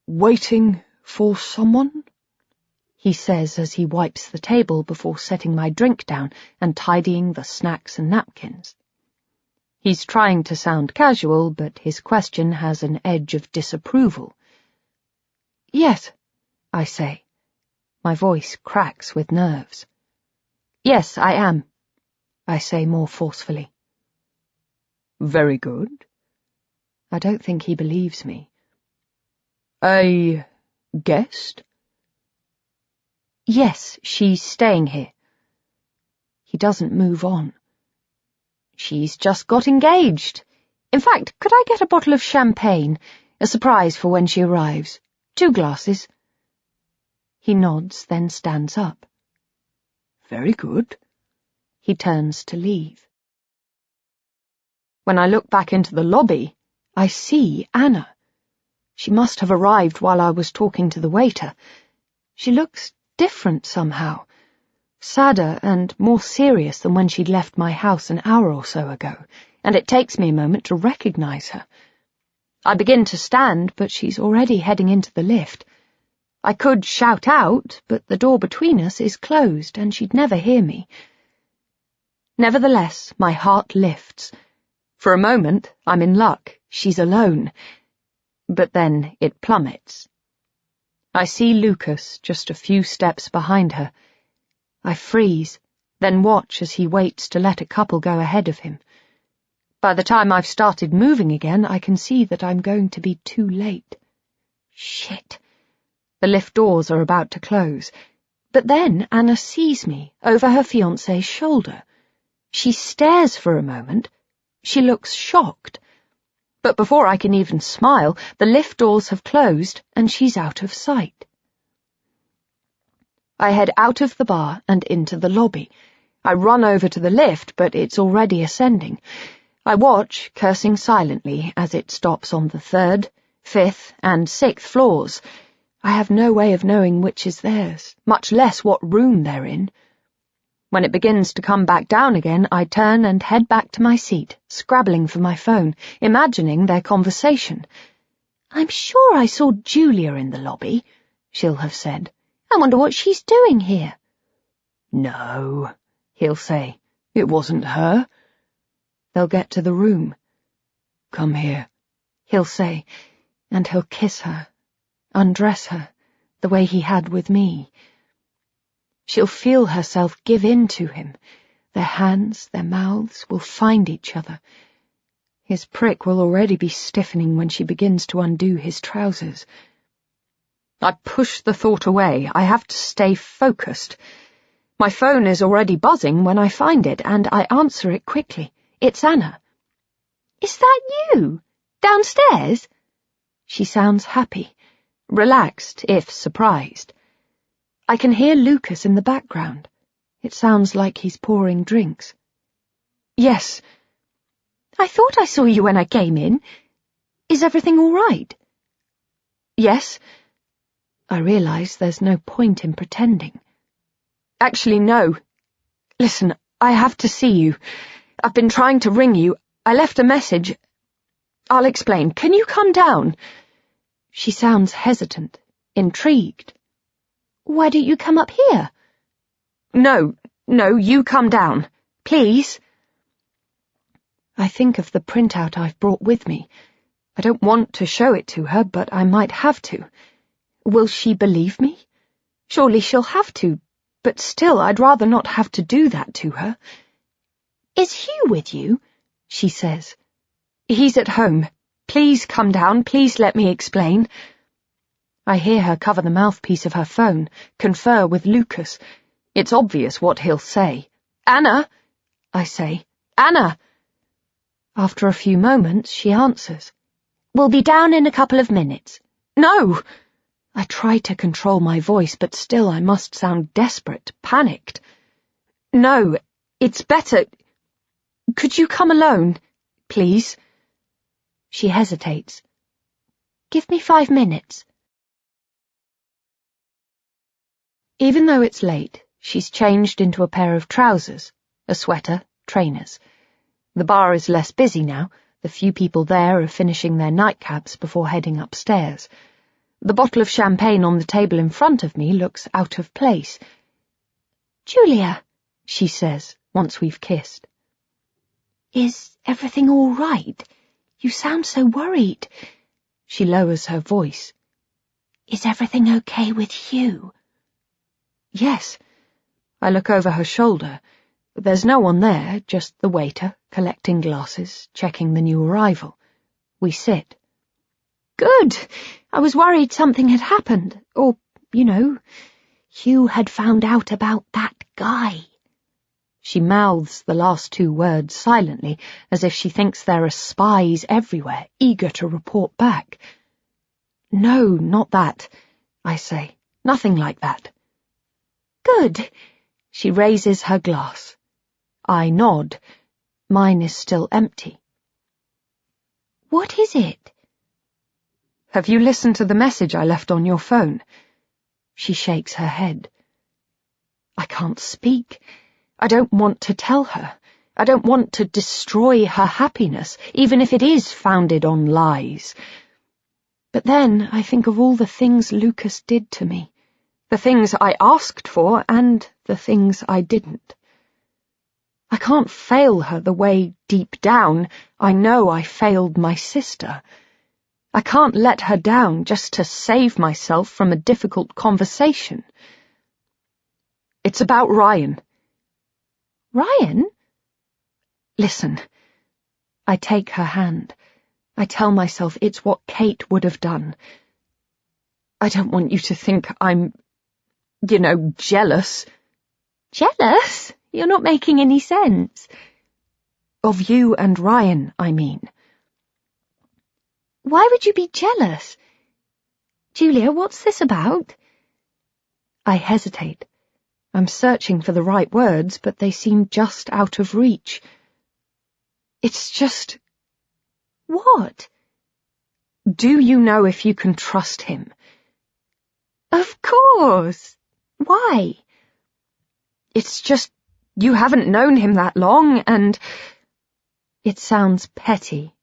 "Waiting for someone?" he says as he wipes the table before setting my drink down and tidying the snacks and napkins. He's trying to sound casual, but his question has an edge of disapproval. "Yes," I say, My voice cracks with nerves. Yes, I am, I say more forcefully. Very good. I don't think he believes me. A guest? Yes, she's staying here. He doesn't move on. She's just got engaged. In fact, could I get a bottle of champagne? A surprise for when she arrives. 2 glasses. He nods, then stands up. Very good. He turns to leave. When I look back into the lobby, I see Anna. She must have arrived while I was talking to the waiter. She looks different somehow. Sadder and more serious than when she'd left my house an hour or so ago, and it takes me a moment to recognize her. I begin to stand, but she's already heading into the lift. I could shout out, but the door between us is closed, and she'd never hear me. Nevertheless, my heart lifts. For a moment, I'm in luck. She's alone. But then it plummets. I see Lucas just a few steps behind her. I freeze, then watch as he waits to let a couple go ahead of him. By the time I've started moving again, I can see that I'm going to be too late. Shit. The lift doors are about to close. But then Anna sees me over her fiancé's shoulder. She stares for a moment. She looks shocked. But before I can even smile, the lift doors have closed and she's out of sight. I head out of the bar and into the lobby. I run over to the lift, but it's already ascending. I watch, cursing silently, as it stops on the 3rd, 5th, and 6th floors. I have no way of knowing which is theirs, much less what room they're in. When it begins to come back down again, I turn and head back to my seat, scrabbling for my phone, imagining their conversation. "I'm sure I saw Julia in the lobby," she'll have said. "I wonder what she's doing here." No, he'll say. It wasn't her. They'll get to the room. Come here, He'll say, and he'll kiss her, undress her, the way he had with me. She'll feel herself give in to him. Their hands, their mouths will find each other. His prick will already be stiffening when she begins to undo his trousers. I push the thought away. I have to stay focused. My phone is already buzzing when I find it, and I answer it quickly. It's Anna. "Is that you? Downstairs?" She sounds happy, relaxed, if surprised. I can hear Lucas in the background. It sounds like he's pouring drinks. "Yes. I thought I saw you when I came in. Is everything all right?" "Yes." I realize there's no point in pretending. "Actually, no. Listen, I have to see you. I've been trying to ring you. I left a message. I'll explain. Can you come down?" She sounds hesitant, intrigued. "Why don't you come up here?" No, you come down. Please." I think of the printout I've brought with me. I don't want to show it to her, but I might have to. Will she believe me? Surely she'll have to, but still I'd rather not have to do that to her. "Is Hugh with you?" she says. "He's at home. Please come down. Please let me explain." I hear her cover the mouthpiece of her phone, confer with Lucas. It's obvious what he'll say. "Anna," I say. "Anna." After a few moments, she answers. "We'll be down in a couple of minutes." "No!" I try to control my voice, but still I must sound desperate, panicked. "No, it's better. Could you come alone, please?" She hesitates. "Give me 5 minutes." Even though it's late, she's changed into a pair of trousers, a sweater, trainers. The bar is less busy now. The few people there are finishing their nightcaps before heading upstairs. The bottle of champagne on the table in front of me looks out of place. "Julia," she says, once we've kissed. "Is everything all right? You sound so worried." She lowers her voice. "Is everything okay with Hugh?" Yes. I look over her shoulder. There's no one there, just the waiter, collecting glasses, checking the new arrival. We sit. Good. I was worried something had happened. Or, Hugh had found out about that guy. She mouths the last two words silently, as if she thinks there are spies everywhere, eager to report back. No, not that, I say. Nothing like that. Good. She raises her glass. I nod. Mine is still empty. What is it? Have you listened to the message I left on your phone? She shakes her head. I can't speak. I don't want to tell her. I don't want to destroy her happiness, even if it is founded on lies. But then I think of all the things Lucas did to me, the things I asked for and the things I didn't. I can't fail her the way, deep down, I know I failed my sister. I can't let her down just to save myself from a difficult conversation. It's about Ryan. Ryan? Listen. I take her hand. I tell myself it's what Kate would have done. I don't want you to think I'm, jealous. Jealous? You're not making any sense. Of you and Ryan, I mean. Why would you be jealous? Julia, what's this about? I hesitate. I'm searching for the right words, but they seem just out of reach. It's just... What? Do you know if you can trust him? Of course. Why? It's just... You haven't known him that long, and... It sounds petty,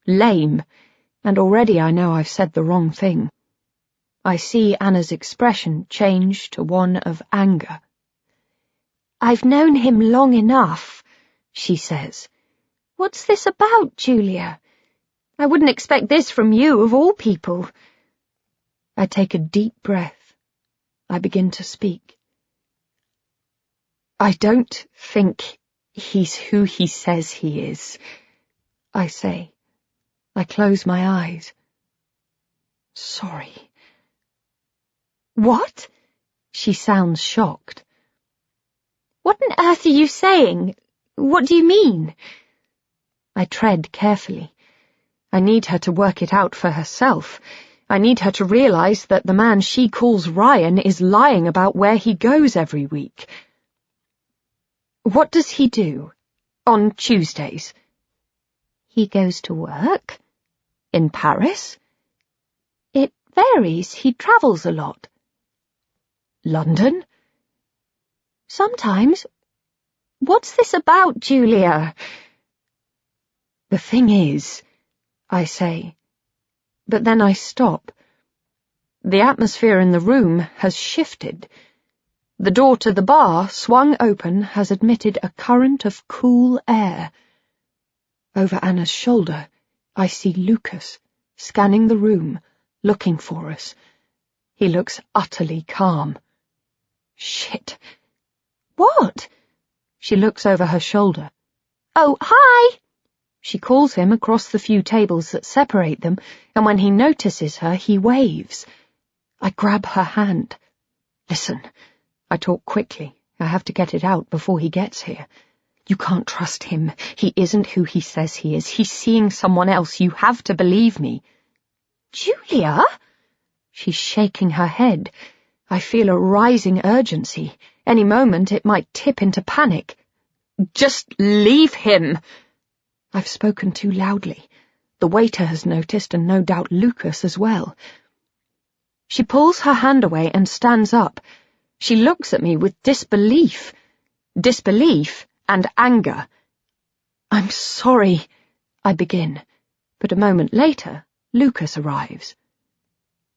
lame, and already I know I've said the wrong thing. I see Anna's expression change to one of anger. I've known him long enough, she says. What's this about, Julia? I wouldn't expect this from you, of all people. I take a deep breath. I begin to speak. I don't think he's who he says he is, I say. I close my eyes. Sorry. What? She sounds shocked. What on earth are you saying? What do you mean? I tread carefully. I need her to work it out for herself. I need her to realize that the man she calls Ryan is lying about where he goes every week. What does he do? On Tuesdays? He goes to work? In Paris? It varies. He travels a lot. London? Sometimes. What's this about, Julia? The thing is, I say, but then I stop. The atmosphere in the room has shifted. The door to the bar, swung open, has admitted a current of cool air. Over Anna's shoulder, I see Lucas, scanning the room, looking for us. He looks utterly calm. Shit. What? She looks over her shoulder. Oh, hi! She calls him across the few tables that separate them, and when he notices her, he waves. I grab her hand. Listen. I talk quickly. I have to get it out before he gets here. You can't trust him. He isn't who he says he is. He's seeing someone else. You have to believe me. Julia? She's shaking her head. I feel a rising urgency. Any moment it might tip into panic. Just leave him. I've spoken too loudly. The waiter has noticed, and no doubt Lucas as well. She pulls her hand away and stands up. She looks at me with disbelief. Disbelief and anger. I'm sorry, I begin, but a moment later, Lucas arrives.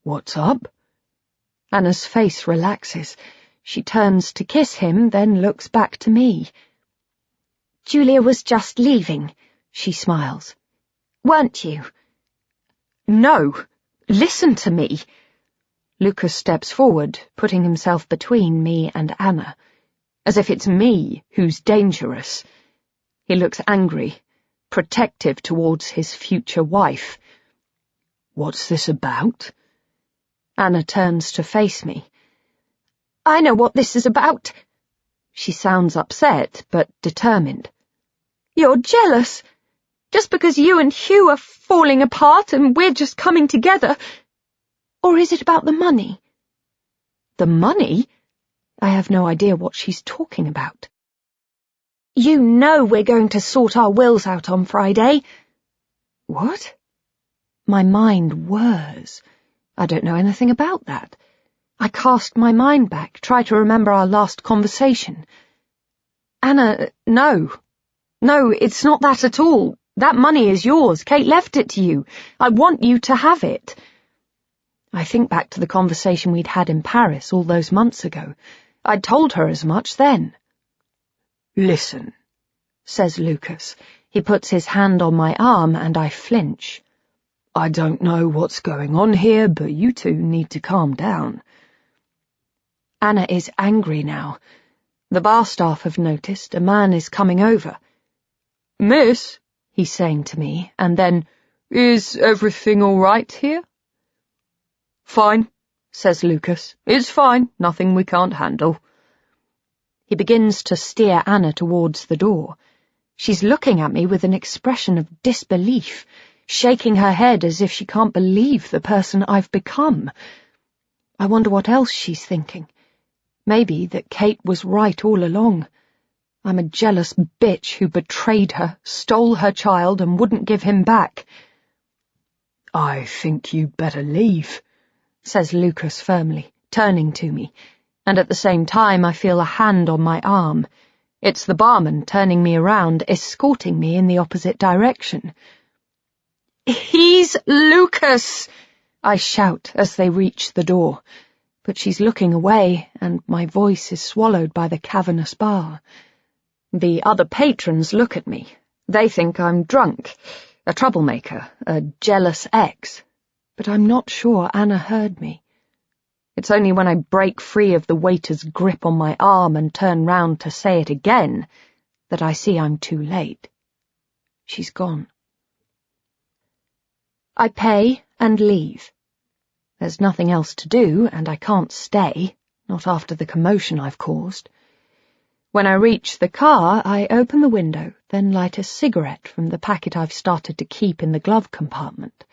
What's up? Anna's face relaxes. She turns to kiss him, then looks back to me. Julia was just leaving, she smiles. Weren't you? No, listen to me. Lucas steps forward, putting himself between me and Anna, as if it's me who's dangerous. He looks angry, protective towards his future wife. What's this about? Anna turns to face me. I know what this is about. She sounds upset, but determined. You're jealous. Just because you and Hugh are falling apart and we're just coming together. Or is it about the money? The money? I have no idea what she's talking about. You know we're going to sort our wills out on Friday. What? My mind whirs. I don't know anything about that. I cast my mind back, try to remember our last conversation. Anna, no. No, it's not that at all. That money is yours. Kate left it to you. I want you to have it. I think back to the conversation we'd had in Paris all those months ago. I'd told her as much then. Listen, says Lucas. He puts his hand on my arm and I flinch. I don't know what's going on here, but you two need to calm down. Anna is angry now. The bar staff have noticed a man is coming over. Miss, he's saying to me, and then, is everything all right here? Fine, says Lucas. It's fine, nothing we can't handle. He begins to steer Anna towards the door. She's looking at me with an expression of disbelief, shaking her head as if she can't believe the person I've become. I wonder what else she's thinking. Maybe that Kate was right all along. I'm a jealous bitch who betrayed her, stole her child, and wouldn't give him back. I think you'd better leave, says Lucas firmly, turning to me, and at the same time I feel a hand on my arm. It's the barman turning me around, escorting me in the opposite direction. He's Lucas! I shout as they reach the door. But she's looking away, and my voice is swallowed by the cavernous bar. The other patrons look at me. They think I'm drunk, a troublemaker, a jealous ex. But I'm not sure Anna heard me. It's only when I break free of the waiter's grip on my arm and turn round to say it again that I see I'm too late. She's gone. I pay and leave. There's nothing else to do, and I can't stay, not after the commotion I've caused. When I reach the car, I open the window, then light a cigarette from the packet I've started to keep in the glove compartment.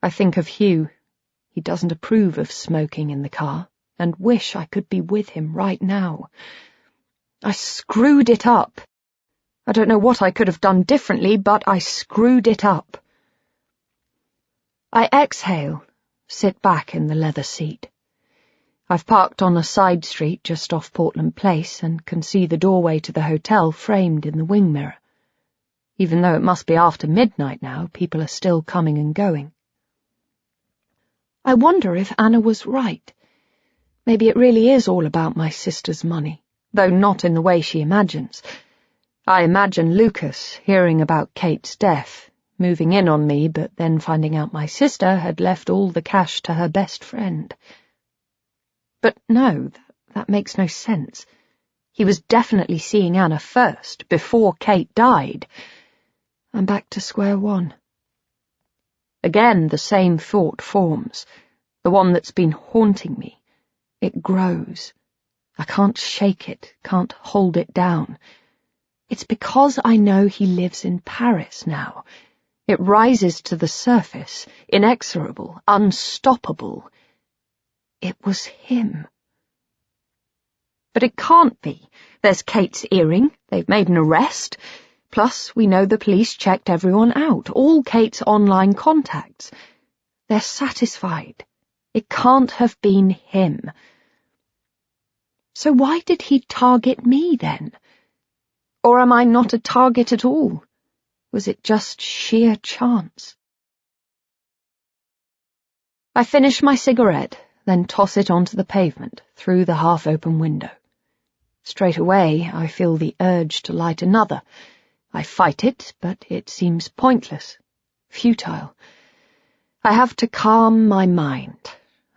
I think of Hugh. He doesn't approve of smoking in the car, and wish I could be with him right now. I screwed it up. I don't know what I could have done differently, but I screwed it up. I exhale, sit back in the leather seat. I've parked on a side street just off Portland Place and can see the doorway to the hotel framed in the wing mirror. Even though it must be after midnight now, people are still coming and going. I wonder if Anna was right. Maybe it really is all about my sister's money, though not in the way she imagines. I imagine Lucas hearing about Kate's death, moving in on me, but then finding out my sister had left all the cash to her best friend. But no, that makes no sense. He was definitely seeing Anna first, before Kate died. I'm back to square one. Again, the same thought forms, the one that's been haunting me. It grows. I can't shake it, can't hold it down. It's because I know he lives in Paris now. It rises to the surface, inexorable, unstoppable. It was him. But it can't be. There's Kate's earring. They've made an arrest. Plus, we know the police checked everyone out, all Kate's online contacts. They're satisfied. It can't have been him. So why did he target me then? Or am I not a target at all? Was it just sheer chance? I finish my cigarette, then toss it onto the pavement, through the half-open window. Straight away, I feel the urge to light another. I fight it, but it seems pointless, futile. I have to calm my mind.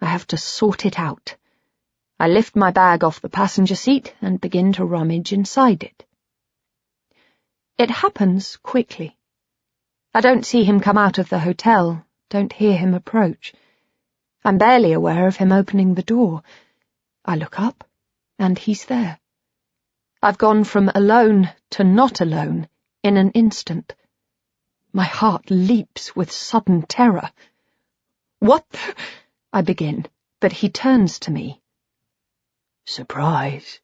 I have to sort it out. I lift my bag off the passenger seat and begin to rummage inside it. It happens quickly. I don't see him come out of the hotel, don't hear him approach. I'm barely aware of him opening the door. I look up, and he's there. I've gone from alone to not alone in an instant. My heart leaps with sudden terror. "What the—" I begin, but he turns to me. "Surprise."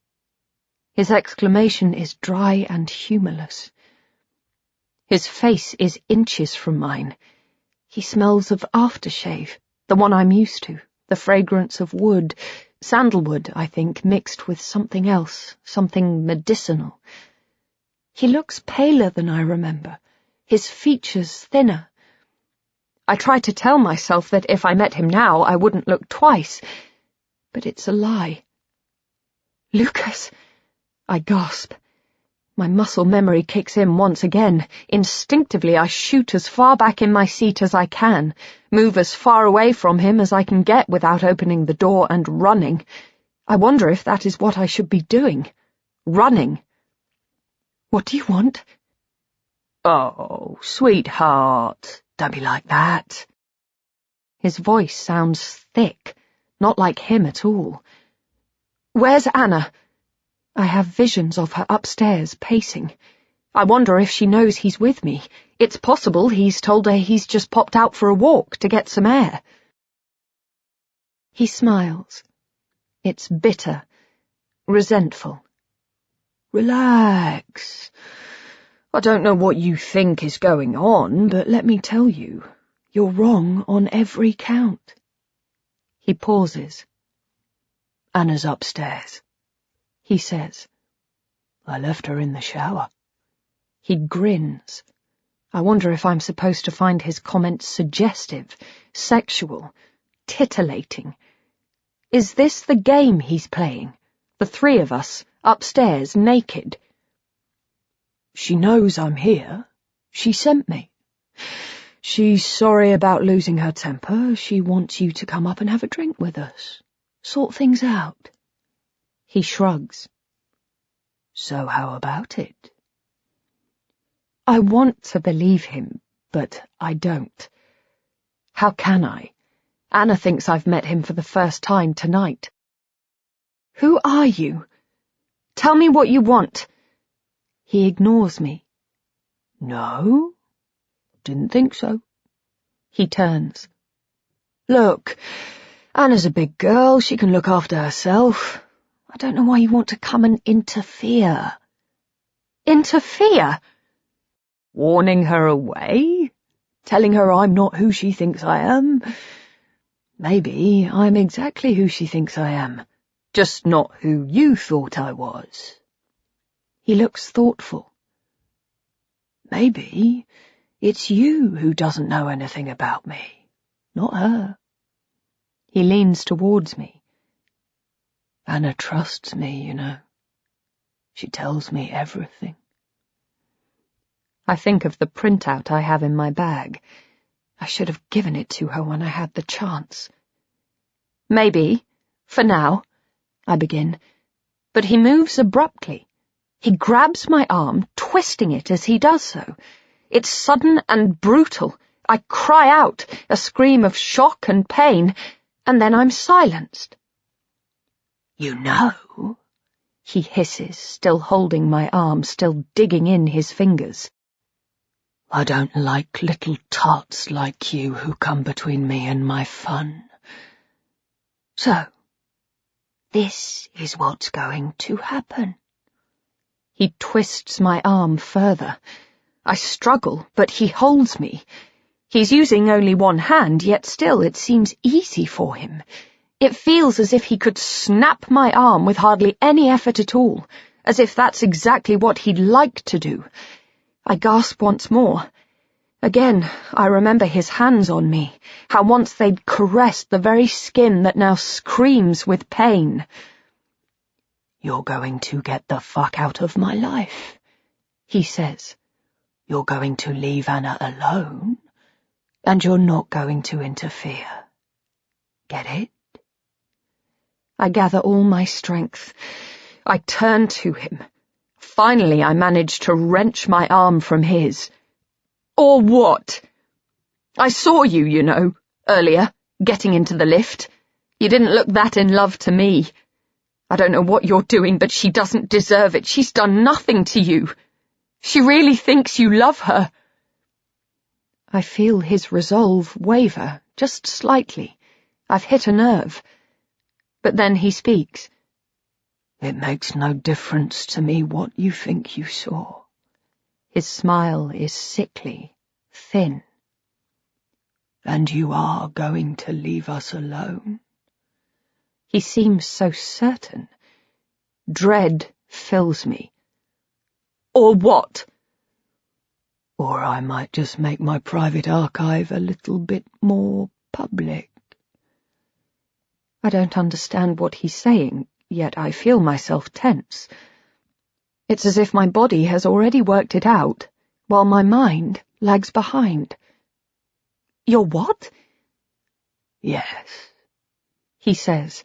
His exclamation is dry and humourless. His face is inches from mine. He smells of aftershave, the one I'm used to, the fragrance of wood, sandalwood, I think, mixed with something else, something medicinal. He looks paler than I remember, his features thinner. I try to tell myself that if I met him now, I wouldn't look twice, but it's a lie. "Lucas," I gasp. My muscle memory kicks in once again. Instinctively, I shoot as far back in my seat as I can, move as far away from him as I can get without opening the door and running. I wonder if that is what I should be doing. Running. "What do you want?" "Oh, sweetheart, don't be like that." His voice sounds thick, not like him at all. "Where's Anna?" I have visions of her upstairs, pacing. I wonder if she knows he's with me. It's possible he's told her he's just popped out for a walk to get some air. He smiles. It's bitter, resentful. "Relax. I don't know what you think is going on, but let me tell you, you're wrong on every count." He pauses. "Anna's upstairs," he says. "I left her in the shower." He grins. I wonder if I'm supposed to find his comments suggestive, sexual, titillating. Is this the game he's playing? The three of us, upstairs, naked? "She knows I'm here. She sent me. She's sorry about losing her temper. She wants you to come up and have a drink with us. Sort things out." He shrugs. "So how about it?" I want to believe him, but I don't. How can I? Anna thinks I've met him for the first time tonight. "Who are you? Tell me what you want." He ignores me. "No? Didn't think so." He turns. "Look, Anna's a big girl. She can look after herself. I don't know why you want to come and interfere." Interfere? "Warning her away? Telling her I'm not who she thinks I am? Maybe I'm exactly who she thinks I am, just not who you thought I was." He looks thoughtful. "Maybe it's you who doesn't know anything about me, not her." He leans towards me. "Anna trusts me, you know. She tells me everything." I think of the printout I have in my bag. I should have given it to her when I had the chance. "Maybe, for now," I begin, but he moves abruptly. He grabs my arm, twisting it as he does so. It's sudden and brutal. I cry out, a scream of shock and pain, and then I'm silenced. "You know," he hisses, still holding my arm, still digging in his fingers. "I don't like little tots like you who come between me and my fun. So, this is what's going to happen." He twists my arm further. I struggle, but he holds me. He's using only one hand, yet still it seems easy for him. It feels as if he could snap my arm with hardly any effort at all, as if that's exactly what he'd like to do. I gasp once more. Again, I remember his hands on me, how once they'd caressed the very skin that now screams with pain. "You're going to get the fuck out of my life," he says. "You're going to leave Anna alone, and you're not going to interfere. Get it?" I gather all my strength. I turn to him. Finally, I manage to wrench my arm from his. Or what? I saw you, you know, earlier, getting into the lift. You didn't look that in love to me. I don't know what you're doing, but she doesn't deserve it. She's done nothing to you. She really thinks you love her. I feel his resolve waver, just slightly. I've hit a nerve. But then he speaks. It makes no difference to me what you think you saw. His smile is sickly, thin. And you are going to leave us alone? He seems so certain. Dread fills me. Or what? Or I might just make my private archive a little bit more public. I don't understand what he's saying, yet I feel myself tense. It's as if my body has already worked it out, while my mind lags behind. You're what? Yes, he says.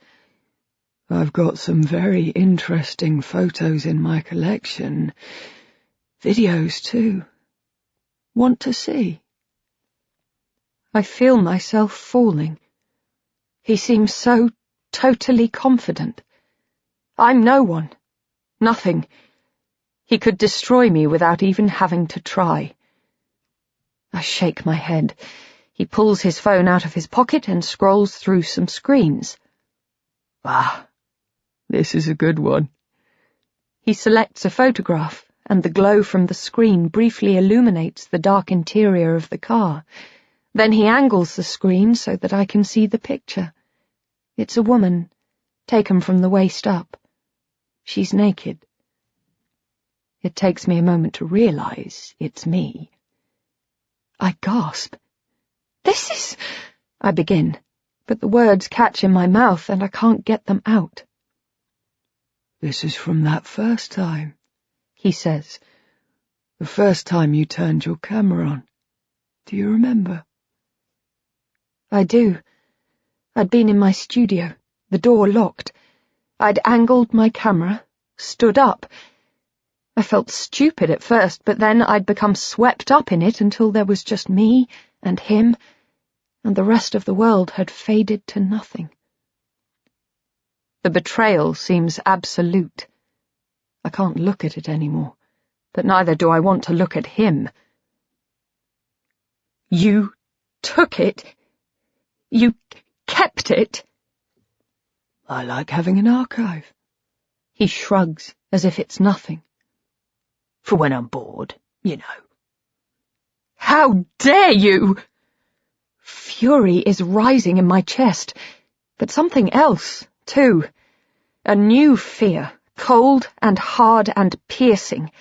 I've got some very interesting photos in my collection. Videos, too. Want to see? I feel myself falling. He seems so totally confident. I'm no one. Nothing. He could destroy me without even having to try. I shake my head. He pulls his phone out of his pocket and scrolls through some screens. Ah, this is a good one. He selects a photograph, and the glow from the screen briefly illuminates the dark interior of the car. Then he angles the screen so that I can see the picture. It's a woman, taken from the waist up. She's naked. It takes me a moment to realize it's me. I gasp. This is... I begin, but the words catch in my mouth and I can't get them out. This is from that first time, he says. The first time you turned your camera on. Do you remember? I do. I'd been in my studio, the door locked. I'd angled my camera, stood up. I felt stupid at first, but then I'd become swept up in it until there was just me and him, and the rest of the world had faded to nothing. The betrayal seems absolute. I can't look at it anymore, but neither do I want to look at him. You took it? You kept it? I like having an archive. He shrugs as if it's nothing. For when I'm bored, you know. How dare you! Fury is rising in my chest, but something else, too. A new fear, cold and hard and piercing.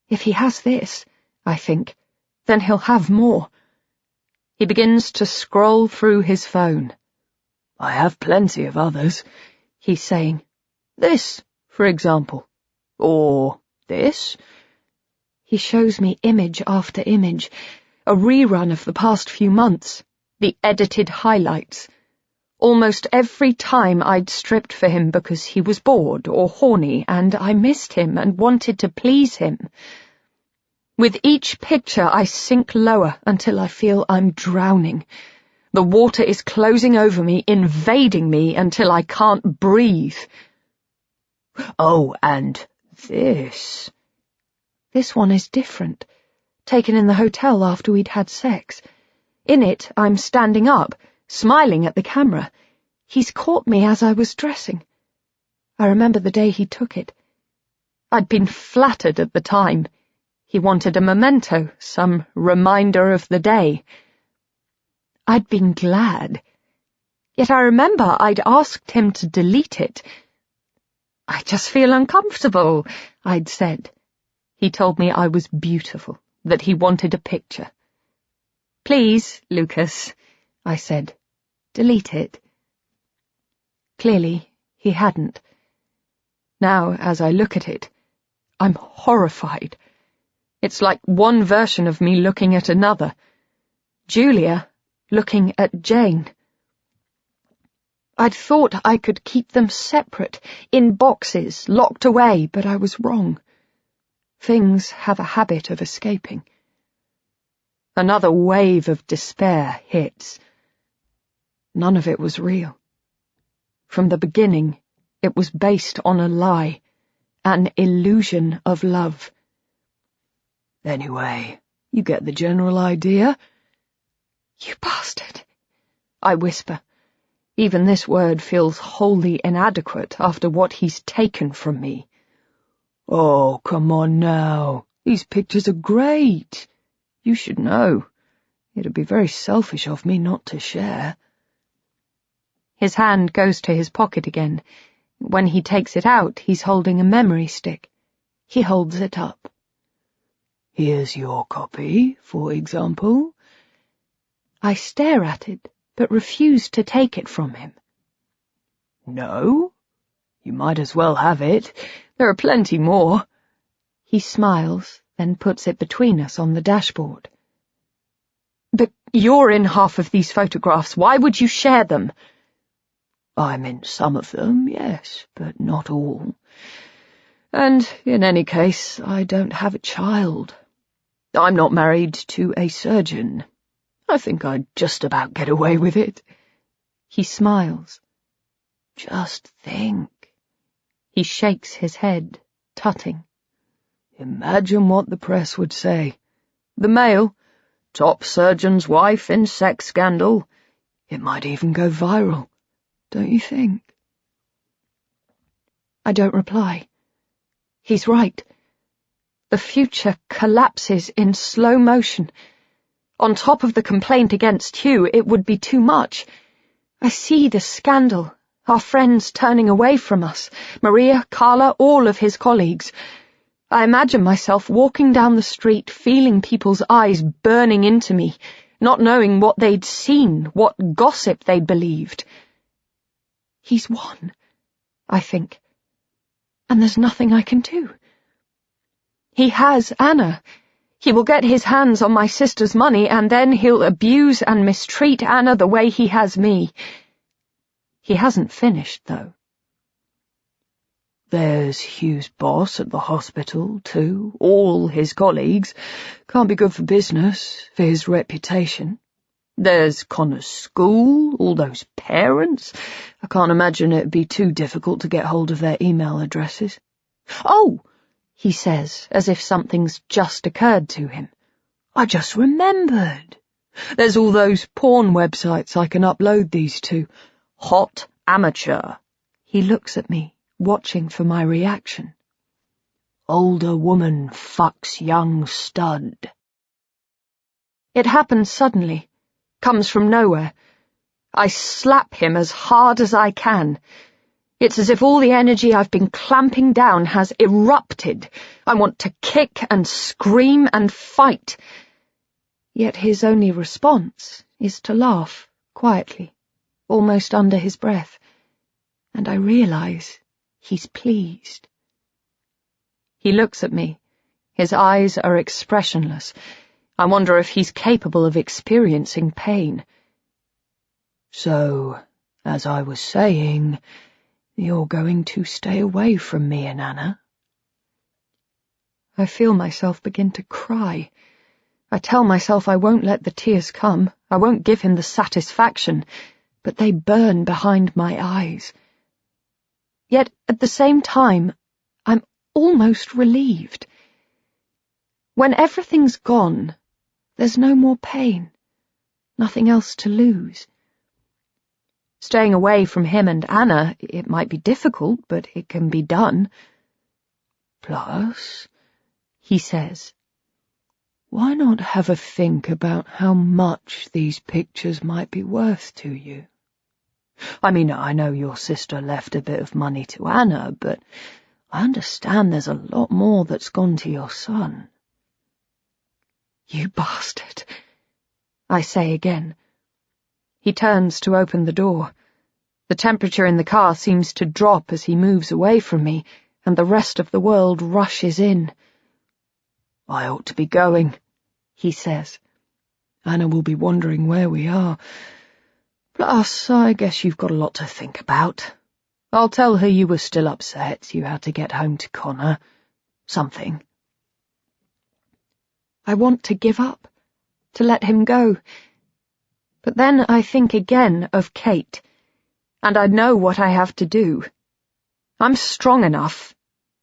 If he has this, I think, then he'll have more. He begins to scroll through his phone. I have plenty of others, he's saying. This, for example. Or this. He shows me image after image, a rerun of the past few months, the edited highlights. Almost every time I'd stripped for him because he was bored or horny, and I missed him and wanted to please him. With each picture I sink lower until I feel I'm drowning. The water is closing over me, invading me until I can't breathe. Oh, and this. This one is different, taken in the hotel after we'd had sex. In it, I'm standing up, smiling at the camera. He's caught me as I was dressing. I remember the day he took it. I'd been flattered at the time. He wanted a memento, some reminder of the day. I'd been glad. Yet I remember I'd asked him to delete it. I just feel uncomfortable, I'd said. He told me I was beautiful, that he wanted a picture. Please, Lucas, I said, delete it. Clearly, he hadn't. Now, as I look at it, I'm horrified. It's like one version of me looking at another. Julia looking at Jane. I'd thought I could keep them separate, in boxes, locked away, but I was wrong. Things have a habit of escaping. Another wave of despair hits. None of it was real. From the beginning, it was based on a lie, an illusion of love. Anyway, you get the general idea. You bastard, I whisper. Even this word feels wholly inadequate after what he's taken from me. Oh, come on now. These pictures are great. You should know. It'd be very selfish of me not to share. His hand goes to his pocket again. When he takes it out, he's holding a memory stick. He holds it up. Here's your copy, for example. I stare at it, but refuse to take it from him. No? You might as well have it. There are plenty more. He smiles, then puts it between us on the dashboard. But you're in half of these photographs. Why would you share them? I'm in some of them, yes, but not all. And in any case, I don't have a child. I'm not married to a surgeon. I think I'd just about get away with it. He smiles. Just think. He shakes his head, tutting. Imagine what the press would say. The Mail, top surgeon's wife in sex scandal. It might even go viral, don't you think? I don't reply. He's right. The future collapses in slow motion. On top of the complaint against Hugh, it would be too much. I see the scandal, our friends turning away from us, Maria, Carla, all of his colleagues. I imagine myself walking down the street, feeling people's eyes burning into me, not knowing what they'd seen, what gossip they'd believed. He's won, I think, and there's nothing I can do. He has Anna. He will get his hands on my sister's money, and then he'll abuse and mistreat Anna the way he has me. He hasn't finished, though. There's Hugh's boss at the hospital, too, all his colleagues. Can't be good for business, for his reputation. There's Connor's school, all those parents. I can't imagine it'd be too difficult to get hold of their email addresses. Oh, he says, as if something's just occurred to him. I just remembered. There's all those porn websites I can upload these to. Hot amateur. He looks at me, watching for my reaction. Older woman fucks young stud. It happens suddenly, comes from nowhere. I slap him as hard as I can. It's as if all the energy I've been clamping down has erupted. I want to kick and scream and fight. Yet his only response is to laugh, quietly, almost under his breath, and I realize he's pleased. He looks at me. His eyes are expressionless. I wonder if he's capable of experiencing pain. So, as I was saying, you're going to stay away from me and Anna? I feel myself begin to cry. I tell myself I won't let the tears come. I won't give him the satisfaction, but they burn behind my eyes. Yet, at the same time, I'm almost relieved. When everything's gone, there's no more pain, nothing else to lose. Staying away from him and Anna, it might be difficult, but it can be done. Plus, he says, why not have a think about how much these pictures might be worth to you? I mean, I know your sister left a bit of money to Anna, but I understand there's a lot more that's gone to your son. You bastard, I say again. He turns to open the door. The temperature in the car seems to drop as he moves away from me, and the rest of the world rushes in. I ought to be going, he says. Anna will be wondering where we are. Plus, I guess you've got a lot to think about. I'll tell her you were still upset you had to get home to Connor. Something. I want to give up, to let him go. But then I think again of Kate, and I know what I have to do. I'm strong enough.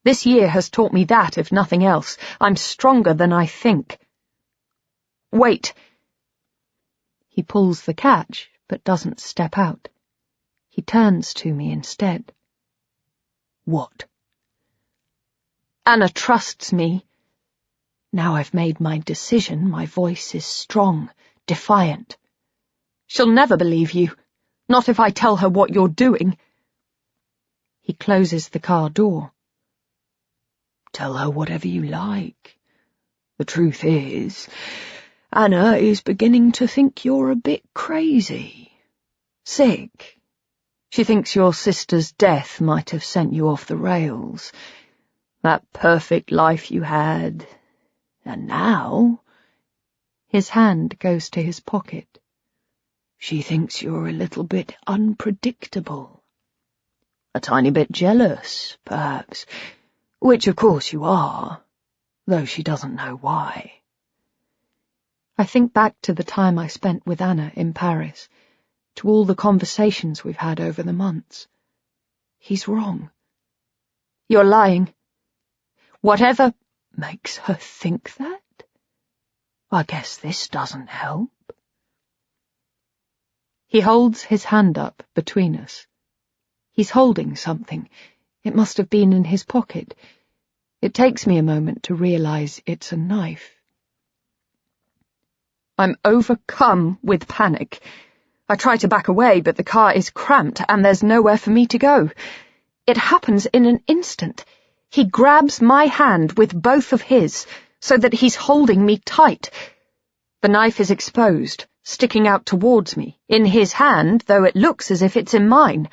This year has taught me that, if nothing else. I'm stronger than I think. Wait. He pulls the catch, but doesn't step out. He turns to me instead. What? Anna trusts me. Now I've made my decision, my voice is strong, defiant. She'll never believe you, not if I tell her what you're doing. He closes the car door. Tell her whatever you like. The truth is, Anna is beginning to think you're a bit crazy. Sick. She thinks your sister's death might have sent you off the rails. That perfect life you had. And now... His hand goes to his pocket. She thinks you're a little bit unpredictable. A tiny bit jealous, perhaps. Which, of course, you are, though she doesn't know why. I think back to the time I spent with Anna in Paris, to all the conversations we've had over the months. He's wrong. You're lying. Whatever makes her think that? I guess this doesn't help. He holds his hand up between us. He's holding something. It must have been in his pocket. It takes me a moment to realize it's a knife. I'm overcome with panic. I try to back away, but the car is cramped and there's nowhere for me to go. It happens in an instant. He grabs my hand with both of his, so that he's holding me tight. The knife is exposed, sticking out towards me, in his hand, though it looks as if it's in mine.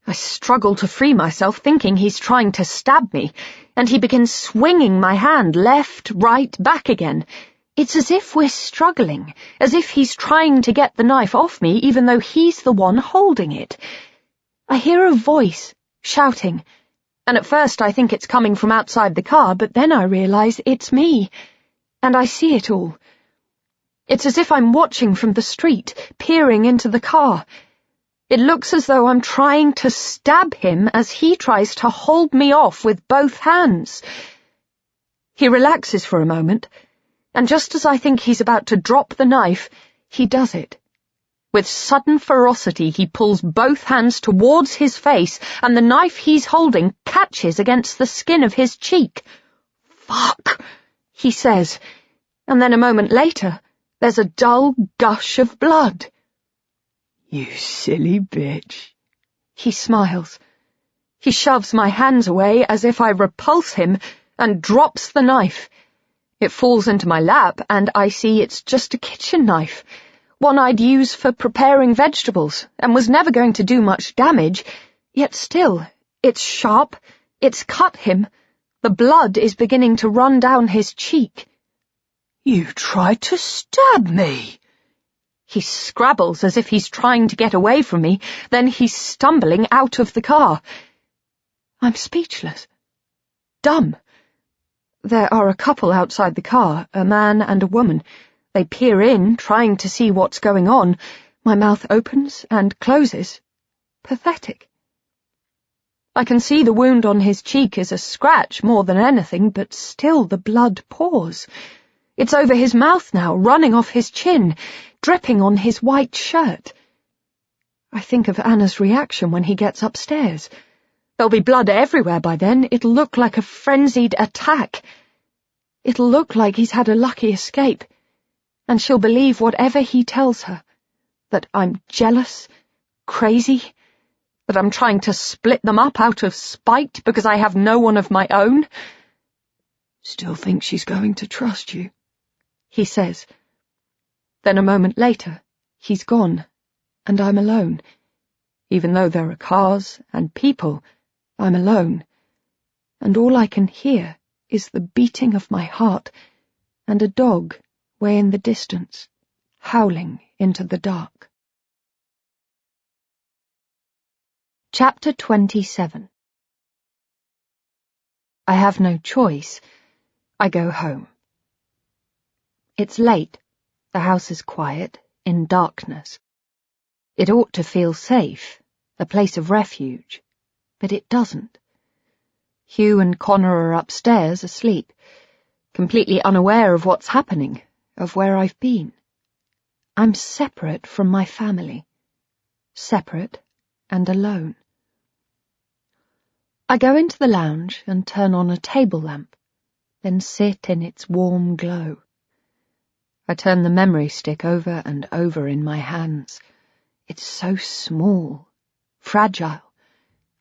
I struggle to free myself, thinking he's trying to stab me, and he begins swinging my hand left, right, back again. It's as if we're struggling, as if he's trying to get the knife off me, even though he's the one holding it. I hear a voice, shouting, and at first I think it's coming from outside the car, but then I realize it's me, and I see it all. It's as if I'm watching from the street, peering into the car. It looks as though I'm trying to stab him as he tries to hold me off with both hands. He relaxes for a moment, and just as I think he's about to drop the knife, he does it. With sudden ferocity, he pulls both hands towards his face, and the knife he's holding catches against the skin of his cheek. "Fuck," he says, and then a moment later, there's a dull gush of blood. "You silly bitch." He smiles. He shoves my hands away as if I repulse him and drops the knife. It falls into my lap, and I see it's just a kitchen knife, one I'd use for preparing vegetables, and was never going to do much damage, yet still, it's sharp, it's cut him. The blood is beginning to run down his cheek. "You tried to stab me!" He scrabbles as if he's trying to get away from me, then he's stumbling out of the car. I'm speechless. Dumb. There are a couple outside the car, a man and a woman. They peer in, trying to see what's going on. My mouth opens and closes. Pathetic. I can see the wound on his cheek is a scratch more than anything, but still the blood pours. It's over his mouth now, running off his chin, dripping on his white shirt. I think of Anna's reaction when he gets upstairs. There'll be blood everywhere by then. It'll look like a frenzied attack. It'll look like he's had a lucky escape. And she'll believe whatever he tells her. That I'm jealous, crazy, that I'm trying to split them up out of spite because I have no one of my own. "Still think she's going to trust you?" he says. Then a moment later, he's gone, and I'm alone. Even though there are cars and people, I'm alone. And all I can hear is the beating of my heart and a dog way in the distance, howling into the dark. Chapter 27. I have no choice. I go home. It's late. The house is quiet, in darkness. It ought to feel safe, a place of refuge, but it doesn't. Hugh and Connor are upstairs, asleep, completely unaware of what's happening, of where I've been. I'm separate from my family. Separate and alone. I go into the lounge and turn on a table lamp, then sit in its warm glow. I turn the memory stick over and over in my hands. It's so small, fragile.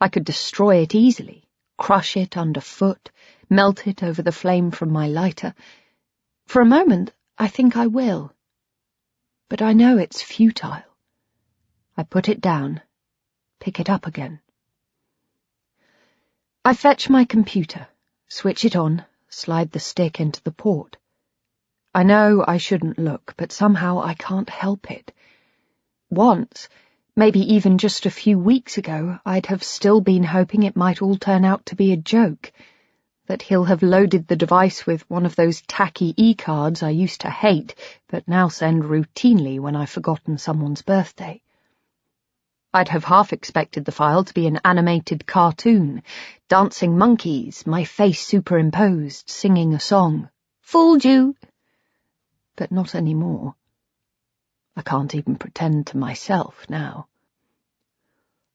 I could destroy it easily, crush it underfoot, melt it over the flame from my lighter. For a moment, I think I will. But I know it's futile. I put it down, pick it up again. I fetch my computer, switch it on, slide the stick into the port. I know I shouldn't look, but somehow I can't help it. Once, maybe even just a few weeks ago, I'd have still been hoping it might all turn out to be a joke, that he'll have loaded the device with one of those tacky e-cards I used to hate, but now send routinely when I've forgotten someone's birthday. I'd have half expected the file to be an animated cartoon, dancing monkeys, my face superimposed, singing a song. Fooled you! But not anymore. I can't even pretend to myself now.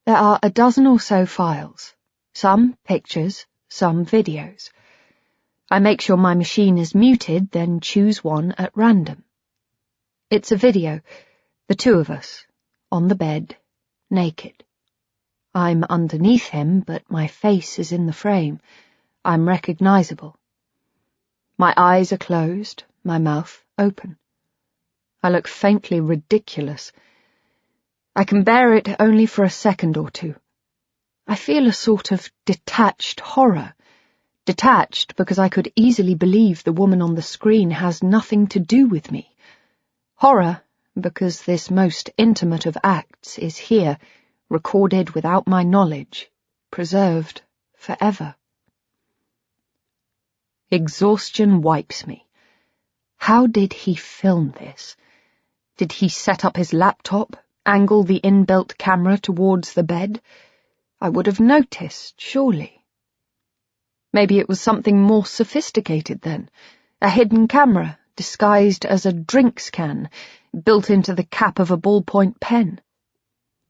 There are a dozen or so files, some pictures, some videos. I make sure my machine is muted, then choose one at random. It's a video, the two of us, on the bed, naked. I'm underneath him, but my face is in the frame. I'm recognizable. My eyes are closed, my mouth open. I look faintly ridiculous. I can bear it only for a second or two. I feel a sort of detached horror. Detached because I could easily believe the woman on the screen has nothing to do with me. Horror because this most intimate of acts is here, recorded without my knowledge, preserved forever. Exhaustion wipes me. How did he film this? Did he set up his laptop, angle the inbuilt camera towards the bed? I would have noticed, surely. Maybe it was something more sophisticated then, a hidden camera disguised as a drinks can, built into the cap of a ballpoint pen.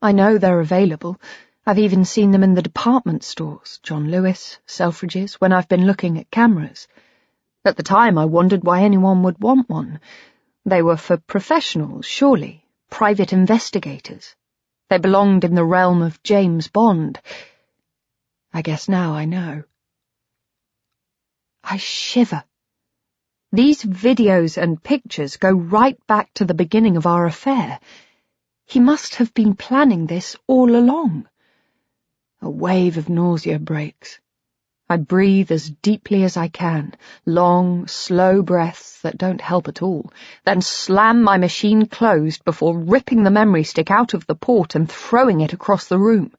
I know they're available. I've even seen them in the department stores, John Lewis, Selfridges, when I've been looking at cameras. At the time I wondered why anyone would want one. They were for professionals, surely, private investigators. They belonged in the realm of James Bond. I guess now I know. I shiver. These videos and pictures go right back to the beginning of our affair. He must have been planning this all along. A wave of nausea breaks. I breathe as deeply as I can, long, slow breaths that don't help at all, then slam my machine closed before ripping the memory stick out of the port and throwing it across the room.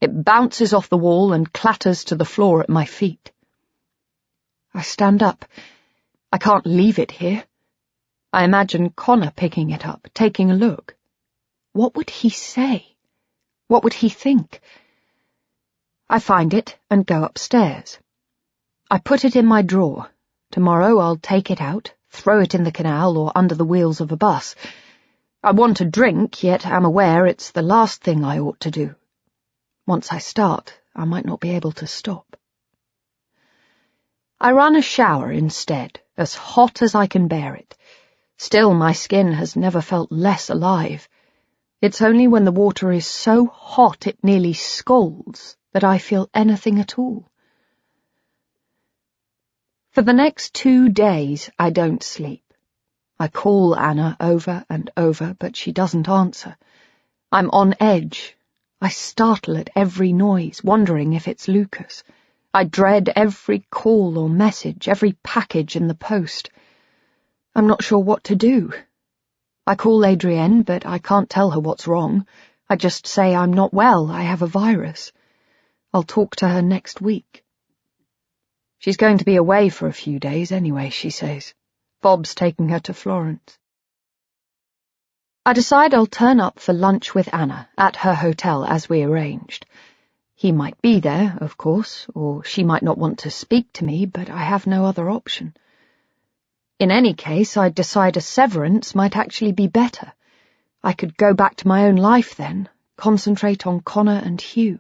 It bounces off the wall and clatters to the floor at my feet. I stand up. I can't leave it here. I imagine Connor picking it up, taking a look. What would he say? What would he think? I find it and go upstairs. I put it in my drawer. Tomorrow I'll take it out, throw it in the canal or under the wheels of a bus. I want a drink, yet am aware it's the last thing I ought to do. Once I start, I might not be able to stop. I run a shower instead, as hot as I can bear it. Still, my skin has never felt less alive. It's only when the water is so hot it nearly scalds that I feel anything at all. For the next 2 days, I don't sleep. I call Anna over and over, but she doesn't answer. I'm on edge. I startle at every noise, wondering if it's Lucas. I dread every call or message, every package in the post. I'm not sure what to do. I call Adrienne, but I can't tell her what's wrong. I just say I'm not well, I have a virus. I'll talk to her next week. She's going to be away for a few days anyway, she says. Bob's taking her to Florence. I decide I'll turn up for lunch with Anna at her hotel as we arranged. He might be there, of course, or she might not want to speak to me, but I have no other option. In any case, I'd decide a severance might actually be better. I could go back to my own life then, concentrate on Connor and Hugh.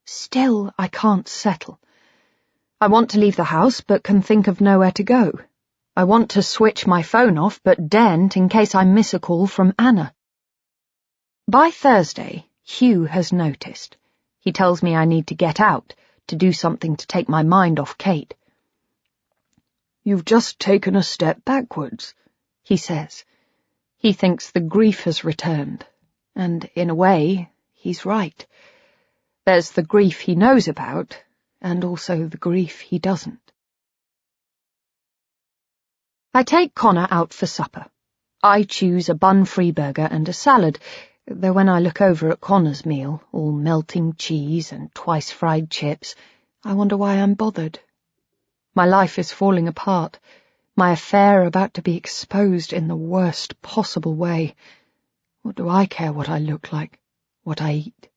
Still, I can't settle. I want to leave the house, but can think of nowhere to go. I want to switch my phone off, but daren't in case I miss a call from Anna. By Thursday, Hugh has noticed. He tells me I need to get out, to do something to take my mind off Kate. You've just taken a step backwards, he says. He thinks the grief has returned, and in a way, he's right. There's the grief he knows about, and also the grief he doesn't. I take Connor out for supper. I choose a bun-free burger and a salad, though when I look over at Connor's meal, all melting cheese and twice-fried chips, I wonder why I'm bothered. My life is falling apart, my affair about to be exposed in the worst possible way. What do I care what I look like, what I eat?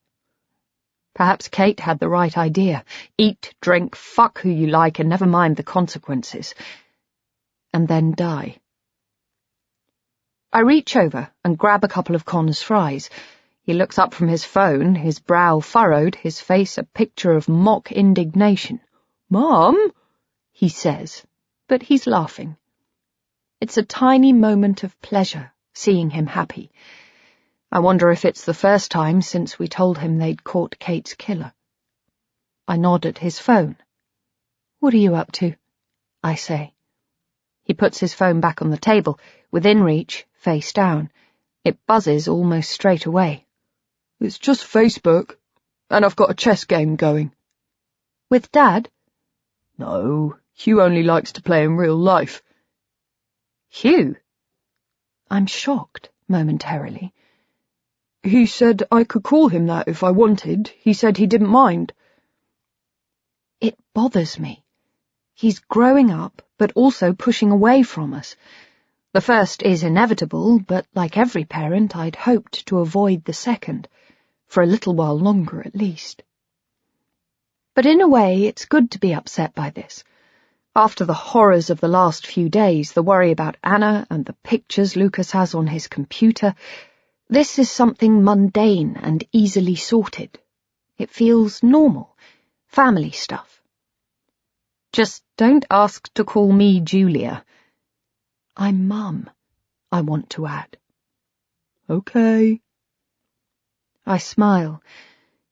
Perhaps Kate had the right idea. Eat, drink, fuck who you like, and never mind the consequences. And then die. I reach over and grab a couple of Connor's fries. He looks up from his phone, his brow furrowed, his face a picture of mock indignation. "Mum?" he says, but he's laughing. It's a tiny moment of pleasure, seeing him happy. I wonder if it's the first time since we told him they'd caught Kate's killer. I nod at his phone. "What are you up to?" I say. He puts his phone back on the table, within reach, face down. It buzzes almost straight away. "It's just Facebook, and I've got a chess game going." "With Dad?" "No, Hugh only likes to play in real life." "Hugh?" I'm shocked, momentarily. "He said I could call him that if I wanted. He said he didn't mind." It bothers me. He's growing up, but also pushing away from us. The first is inevitable, but like every parent, I'd hoped to avoid the second, for a little while longer at least. But in a way, it's good to be upset by this. After the horrors of the last few days, the worry about Anna and the pictures Lucas has on his computer, this is something mundane and easily sorted. It feels normal, family stuff. Just don't ask to call me Julia. I'm Mum, I want to add. Okay. I smile.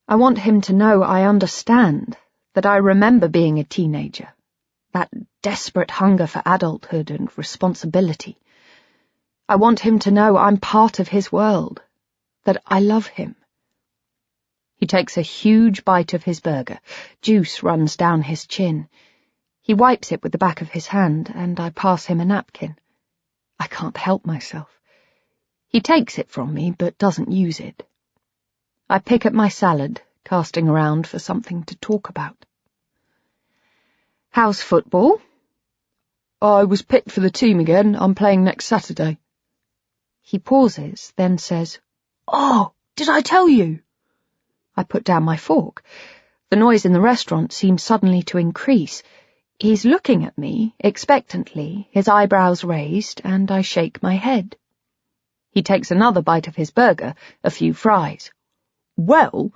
I want him to know I understand, that I remember being a teenager, that desperate hunger for adulthood and responsibility. I want him to know I'm part of his world, that I love him. He takes a huge bite of his burger. Juice runs down his chin. He wipes it with the back of his hand, and I pass him a napkin. I can't help myself. He takes it from me, but doesn't use it. I pick at my salad, casting around for something to talk about. "How's football?" "I was picked for the team again. I'm playing next Saturday." He pauses, then says, "Oh, did I tell you?" I put down my fork. The noise in the restaurant seems suddenly to increase. He's looking at me, expectantly, his eyebrows raised, and I shake my head. He takes another bite of his burger, a few fries. "Well,"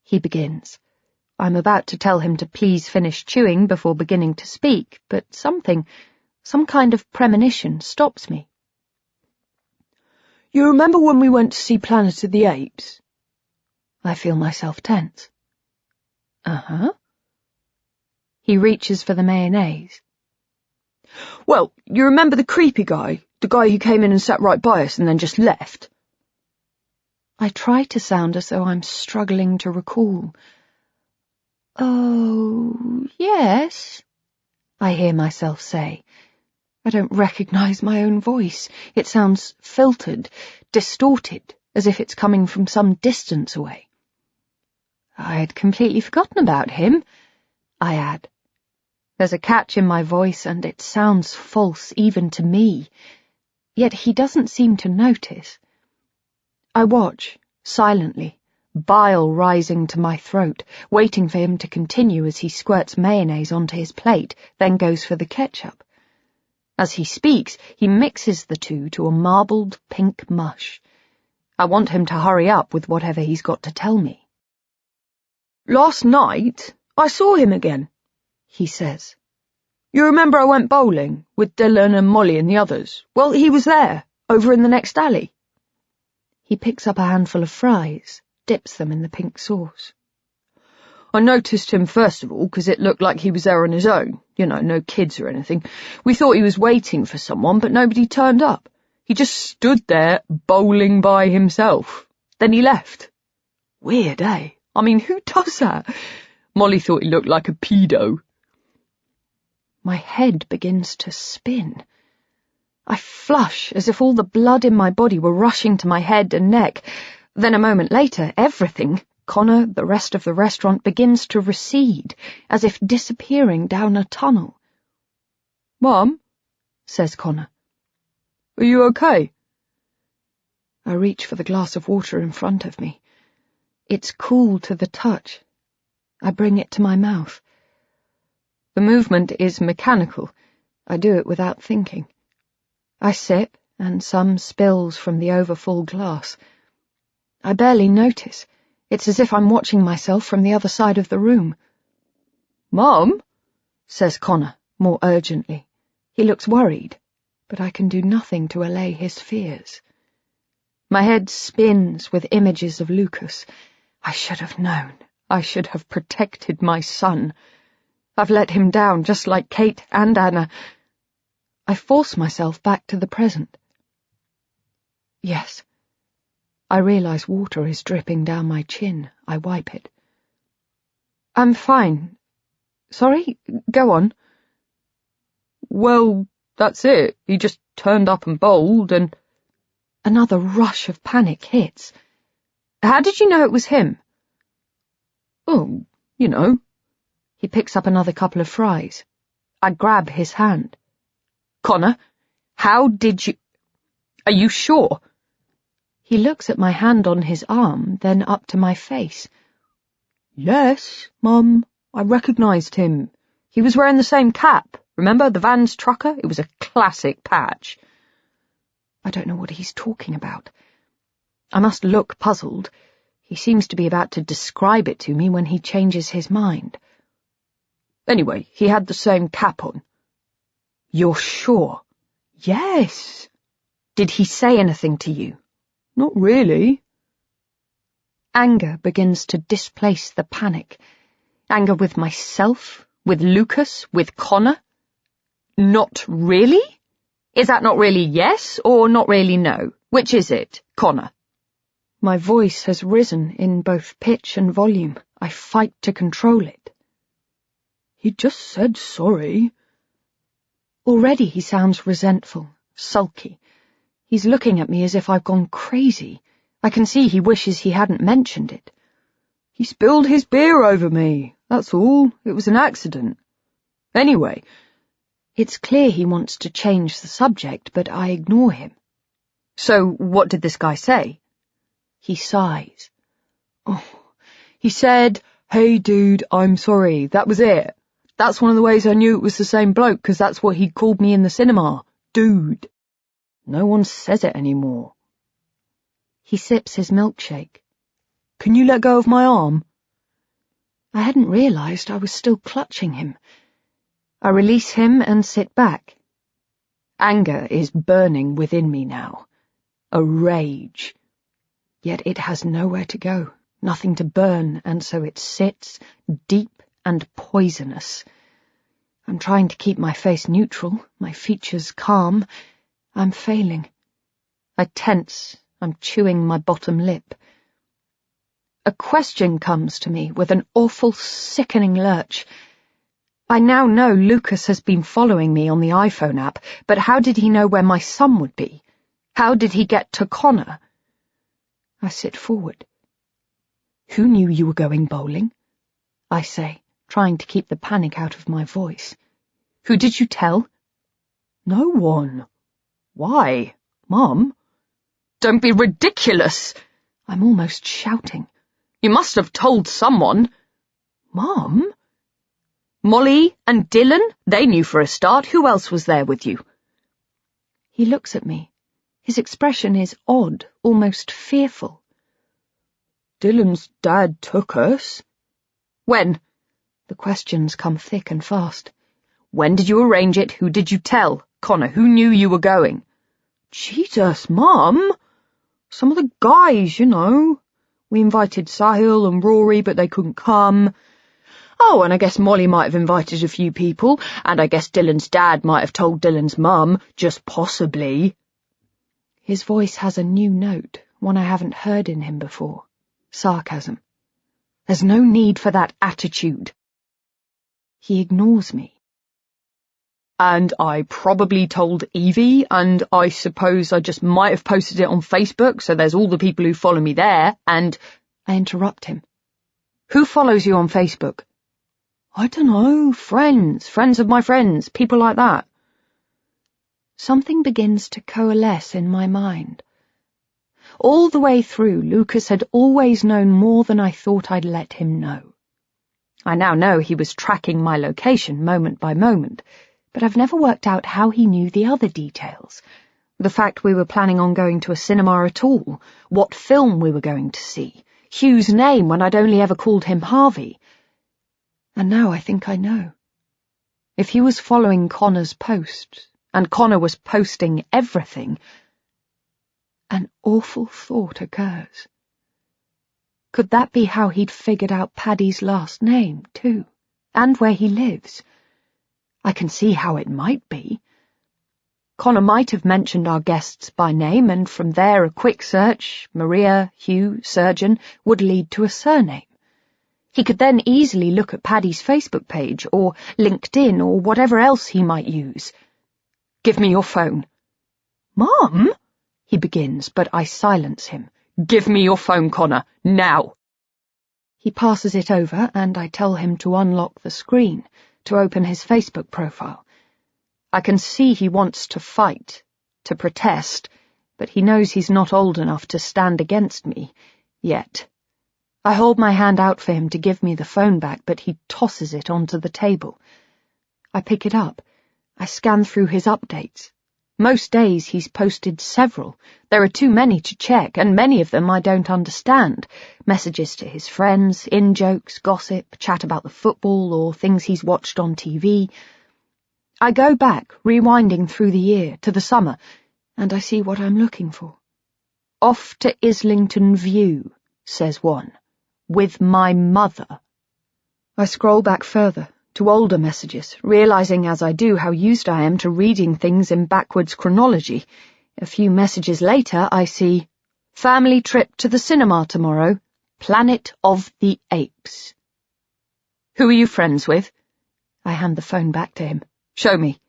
he begins. I'm about to tell him to please finish chewing before beginning to speak, but some kind of premonition stops me. "You remember when we went to see Planet of the Apes?" I feel myself tense. Uh-huh. He reaches for the mayonnaise. "Well, you remember the creepy guy? The guy who came in and sat right by us and then just left?" I try to sound as though I'm struggling to recall. "Oh, yes," I hear myself say. I don't recognize my own voice. It sounds filtered, distorted, as if it's coming from some distance away. "I'd completely forgotten about him," I add. There's a catch in my voice, and it sounds false even to me, yet he doesn't seem to notice. I watch, silently, bile rising to my throat, waiting for him to continue as he squirts mayonnaise onto his plate, then goes for the ketchup. As he speaks, he mixes the two to a marbled pink mush. I want him to hurry up with whatever he's got to tell me. "Last night, I saw him again," he says. "You remember I went bowling with Dylan and Molly and the others? Well, he was there, over in the next alley." He picks up a handful of fries, dips them in the pink sauce. "I noticed him first of all because it looked like he was there on his own. You know, no kids or anything. We thought he was waiting for someone, but nobody turned up. He just stood there, bowling by himself. Then he left. Weird, eh? I mean, who does that? Molly thought he looked like a pedo." My head begins to spin. I flush as if all the blood in my body were rushing to my head and neck. Then a moment later, everything, Connor, the rest of the restaurant, begins to recede, as if disappearing down a tunnel. "Mum," says Connor, "are you okay?" I reach for the glass of water in front of me. It's cool to the touch. I bring it to my mouth. The movement is mechanical. I do it without thinking. I sip, and some spills from the overfull glass. I barely notice. It's as if I'm watching myself from the other side of the room. "Mum," says Connor, more urgently. He looks worried, but I can do nothing to allay his fears. My head spins with images of Lucas. I should have known. I should have protected my son. I've let him down, just like Kate and Anna. I force myself back to the present. Yes. I realize water is dripping down my chin. I wipe it. "I'm fine. Sorry, go on." "Well, that's it. He just turned up and bowled and—" Another rush of panic hits. "How did you know it was him?" "Oh, you know." He picks up another couple of fries. I grab his hand. "Connor, how did you— Are you sure?" He looks at my hand on his arm, then up to my face. "Yes, Mum, I recognised him. He was wearing the same cap. Remember, the Vans trucker? It was a classic patch." I don't know what he's talking about. I must look puzzled. He seems to be about to describe it to me when he changes his mind. "Anyway, he had the same cap on." "You're sure?" "Yes." "Did he say anything to you?" "Not really." Anger begins to displace the panic. Anger with myself, with Lucas, with Connor. "Not really? Is that not really yes or not really no? Which is it, Connor?" My voice has risen in both pitch and volume. I fight to control it. "He just said sorry." Already he sounds resentful, sulky. He's looking at me as if I've gone crazy. I can see he wishes he hadn't mentioned it. "He spilled his beer over me, that's all. It was an accident. Anyway—" It's clear he wants to change the subject, but I ignore him. "So what did this guy say?" He sighs. "Oh, he said, 'Hey dude, I'm sorry,' that was it. That's one of the ways I knew it was the same bloke, because that's what he'd called me in the cinema. Dude. No one says it anymore." He sips his milkshake. "Can you let go of my arm?" I hadn't realized I was still clutching him. I release him and sit back. Anger is burning within me now. A rage. Yet it has nowhere to go, nothing to burn, and so it sits, deep and poisonous. I'm trying to keep my face neutral, my features calm. I'm failing. I tense. I'm chewing my bottom lip. A question comes to me with an awful, sickening lurch. I now know Lucas has been following me on the iPhone app, but how did he know where my son would be? How did he get to Connor? I sit forward. Who knew you were going bowling? I say, trying to keep the panic out of my voice. Who did you tell? No one. Why, Mum? Don't be ridiculous! I'm almost shouting. You must have told someone. Mum? Molly and Dylan? They knew for a start. Who else was there with you? He looks at me. His expression is odd, almost fearful. Dylan's dad took us. When? The questions come thick and fast. When did you arrange it? Who did you tell? Connor, who knew you were going? Jesus, Mum! Some of the guys, you know. We invited Sahil and Rory, but they couldn't come. Oh, and I guess Molly might have invited a few people, and I guess Dylan's dad might have told Dylan's mum, just possibly. His voice has a new note, one I haven't heard in him before. Sarcasm. There's no need for that attitude. He ignores me. And I probably told Evie, and I suppose I just might have posted it on Facebook, so there's all the people who follow me there, and I interrupt him. Who follows you on Facebook? I don't know, friends of my friends, people like that. Something begins to coalesce in my mind. All the way through, Lucas had always known more than I thought I'd let him know. I now know he was tracking my location moment by moment, but I've never worked out how he knew the other details. The fact we were planning on going to a cinema at all, what film we were going to see, Hugh's name when I'd only ever called him Harvey. And now I think I know. If he was following Connor's posts, and Connor was posting everything, an awful thought occurs. Could that be how he'd figured out Paddy's last name, too, and where he lives? I can see how it might be. Connor might have mentioned our guests by name, and from there a quick search, Maria, Hugh, surgeon, would lead to a surname. He could then easily look at Paddy's Facebook page, or LinkedIn, or whatever else he might use. Give me your phone. Mum? He begins, but I silence him. Give me your phone, Connor, now. He passes it over, and I tell him to unlock the screen, to open his Facebook profile. I can see he wants to fight, to protest, but he knows he's not old enough to stand against me, yet. I hold my hand out for him to give me the phone back, but he tosses it onto the table. I pick it up. I scan through his updates. Most days he's posted several. There are too many to check, and many of them I don't understand. Messages to his friends, in-jokes, gossip, chat about the football, or things he's watched on TV. I go back, rewinding through the year, to the summer, and I see what I'm looking for. Off to Islington View, says one. With my mother. I scroll back further, to older messages, realizing as I do how used I am to reading things in backwards chronology. A few messages later, I see, family trip to the cinema tomorrow, Planet of the Apes. Who are you friends with? I hand the phone back to him. Show me.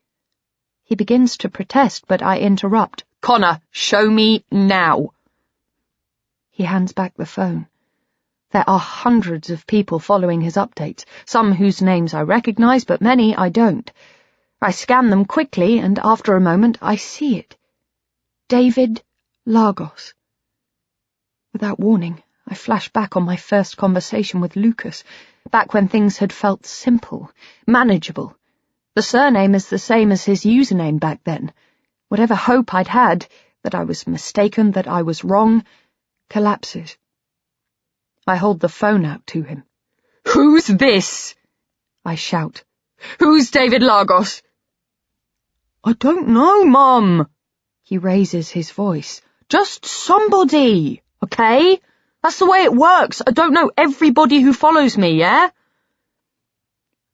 He begins to protest, but I interrupt. Connor, show me now. He hands back the phone. There are hundreds of people following his updates, some whose names I recognize, but many I don't. I scan them quickly, and after a moment I see it. David Lagos. Without warning, I flash back on my first conversation with Lucas, back when things had felt simple, manageable. The surname is the same as his username back then. Whatever hope I'd had, that I was mistaken, that I was wrong, collapses. I hold the phone out to him. Who's this? I shout. Who's David Lagos? I don't know, Mum. He raises his voice. Just somebody, okay? That's the way it works. I don't know everybody who follows me, yeah?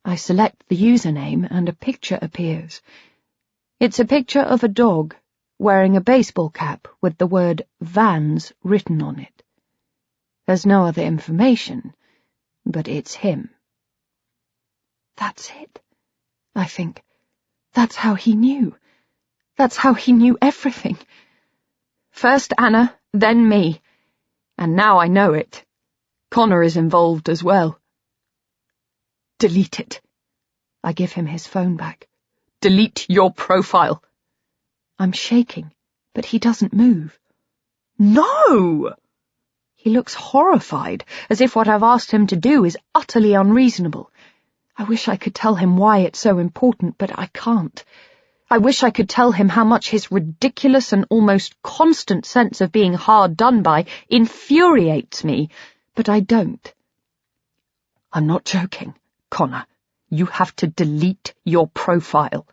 I select the username and a picture appears. It's a picture of a dog wearing a baseball cap with the word Vans written on it. There's no other information, but it's him. That's it, I think. That's how he knew. That's how he knew everything. First Anna, then me. And now I know it. Connor is involved as well. Delete it. I give him his phone back. Delete your profile. I'm shaking, but he doesn't move. No! He looks horrified, as if what I've asked him to do is utterly unreasonable. I wish I could tell him why it's so important, but I can't. I wish I could tell him how much his ridiculous and almost constant sense of being hard done by infuriates me, but I don't. I'm not joking, Connor. You have to delete your profile.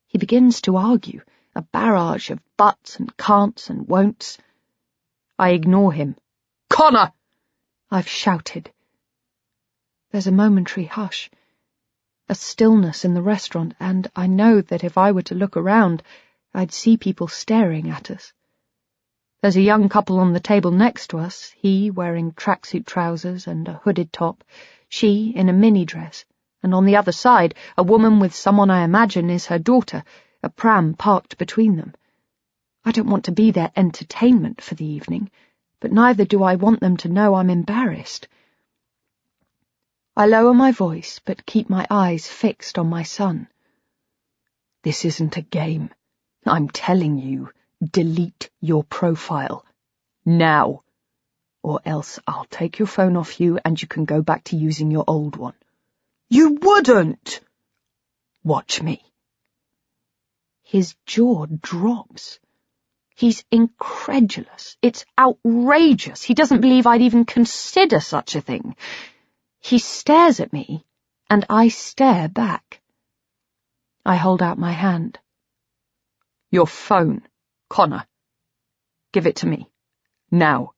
He begins to argue, a barrage of buts and can'ts and won'ts. I ignore him. Connor! I've shouted. There's a momentary hush, a stillness in the restaurant, and I know that if I were to look around, I'd see people staring at us. There's a young couple on the table next to us, he wearing tracksuit trousers and a hooded top, she in a mini-dress, and on the other side, a woman with someone I imagine is her daughter, a pram parked between them. I don't want to be their entertainment for the evening, but neither do I want them to know I'm embarrassed. I lower my voice, but keep my eyes fixed on my son. This isn't a game. I'm telling you, delete your profile. Now. Or else I'll take your phone off you and you can go back to using your old one. You wouldn't! Watch me. His jaw drops. He's incredulous. It's outrageous. He doesn't believe I'd even consider such a thing. He stares at me, and I stare back. I hold out my hand. Your phone, Connor. Give it to me. Now.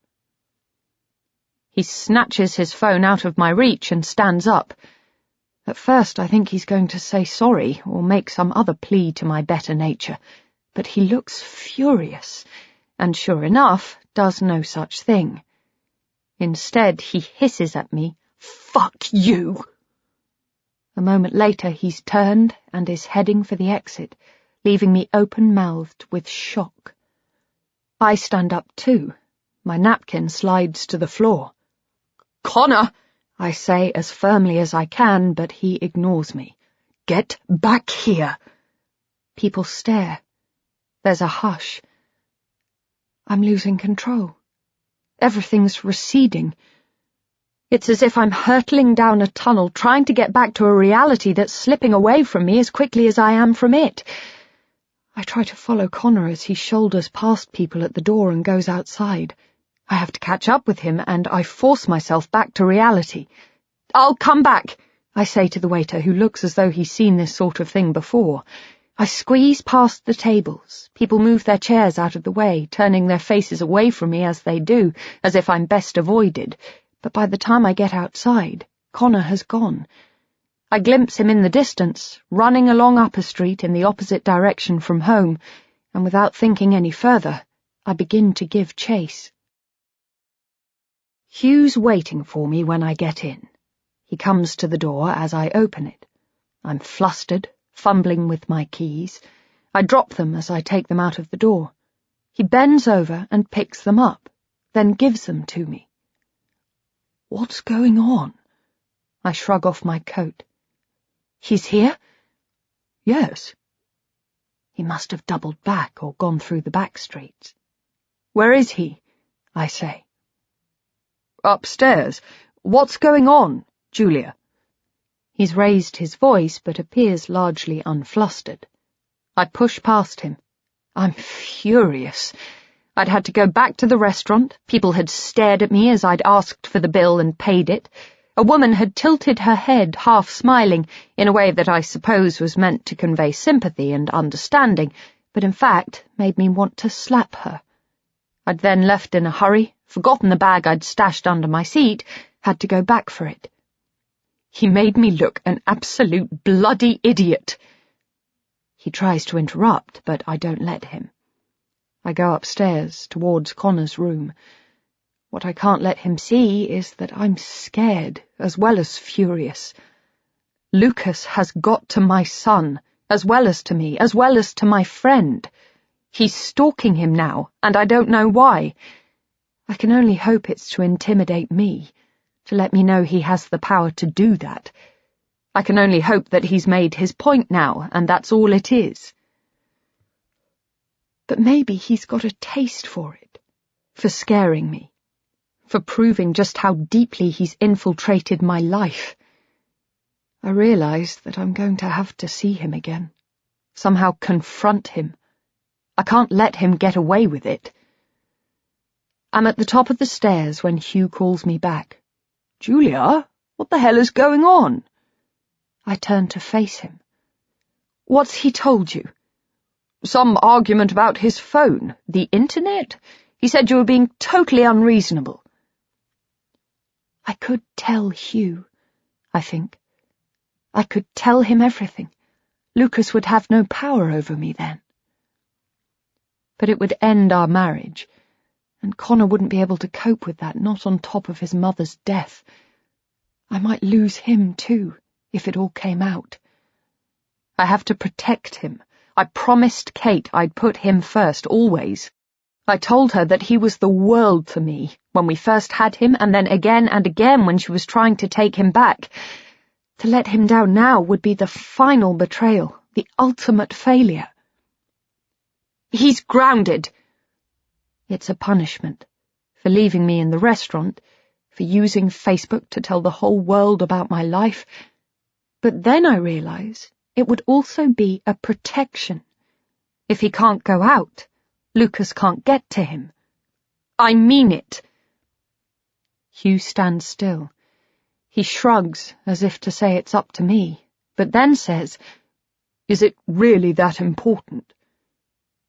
He snatches his phone out of my reach and stands up. At first I think he's going to say sorry or make some other plea to my better nature, but he looks furious, and sure enough, does no such thing. Instead, he hisses at me, "Fuck you!" A moment later, he's turned and is heading for the exit, leaving me open-mouthed with shock. I stand up too. My napkin slides to the floor. "Connor!" I say as firmly as I can, but he ignores me. "Get back here!" People stare. There's a hush. I'm losing control. Everything's receding. It's as if I'm hurtling down a tunnel, trying to get back to a reality that's slipping away from me as quickly as I am from it. I try to follow Connor as he shoulders past people at the door and goes outside. I have to catch up with him, and I force myself back to reality. "I'll come back," I say to the waiter, who looks as though he's seen this sort of thing before. I squeeze past the tables. People move their chairs out of the way, turning their faces away from me as they do, as if I'm best avoided. But by the time I get outside, Connor has gone. I glimpse him in the distance, running along Upper Street in the opposite direction from home, and without thinking any further, I begin to give chase. Hugh's waiting for me when I get in. He comes to the door as I open it. I'm flustered, fumbling with my keys. I drop them as I take them out of the door. He bends over and picks them up, then gives them to me. What's going on? I shrug off my coat. He's here? Yes. He must have doubled back or gone through the back streets. Where is he? I say. Upstairs. What's going on, Julia? He's raised his voice, but appears largely unflustered. I push past him. I'm furious. I'd had to go back to the restaurant. People had stared at me as I'd asked for the bill and paid it. A woman had tilted her head, half smiling, in a way that I suppose was meant to convey sympathy and understanding, but in fact made me want to slap her. I'd then left in a hurry, forgotten the bag I'd stashed under my seat, had to go back for it. He made me look an absolute bloody idiot. He tries to interrupt, but I don't let him. I go upstairs, towards Connor's room. What I can't let him see is that I'm scared, as well as furious. Lucas has got to my son, as well as to me, as well as to my friend. He's stalking him now, and I don't know why. I can only hope it's to intimidate me, to let me know he has the power to do that. I can only hope that he's made his point now, and that's all it is. But maybe he's got a taste for it, for scaring me, for proving just how deeply he's infiltrated my life. I realise that I'm going to have to see him again, somehow confront him. I can't let him get away with it. I'm at the top of the stairs when Hugh calls me back. "Julia, what the hell is going on?" I turn to face him. "What's he told you?" "Some argument about his phone, the internet. He said you were being totally unreasonable." I could tell Hugh, I think. I could tell him everything. Lucas would have no power over me then. But it would end our marriage, and Connor wouldn't be able to cope with that, not on top of his mother's death. I might lose him too, if it all came out. I have to protect him. I promised Kate I'd put him first, always. I told her that he was the world to me, when we first had him, and then again and again when she was trying to take him back. To let him down now would be the final betrayal, the ultimate failure. "He's grounded." It's a punishment, for leaving me in the restaurant, for using Facebook to tell the whole world about my life. But then I realise it would also be a protection. If he can't go out, Lucas can't get to him. I mean it. Hugh stands still. He shrugs as if to say it's up to me, but then says, "Is it really that important?"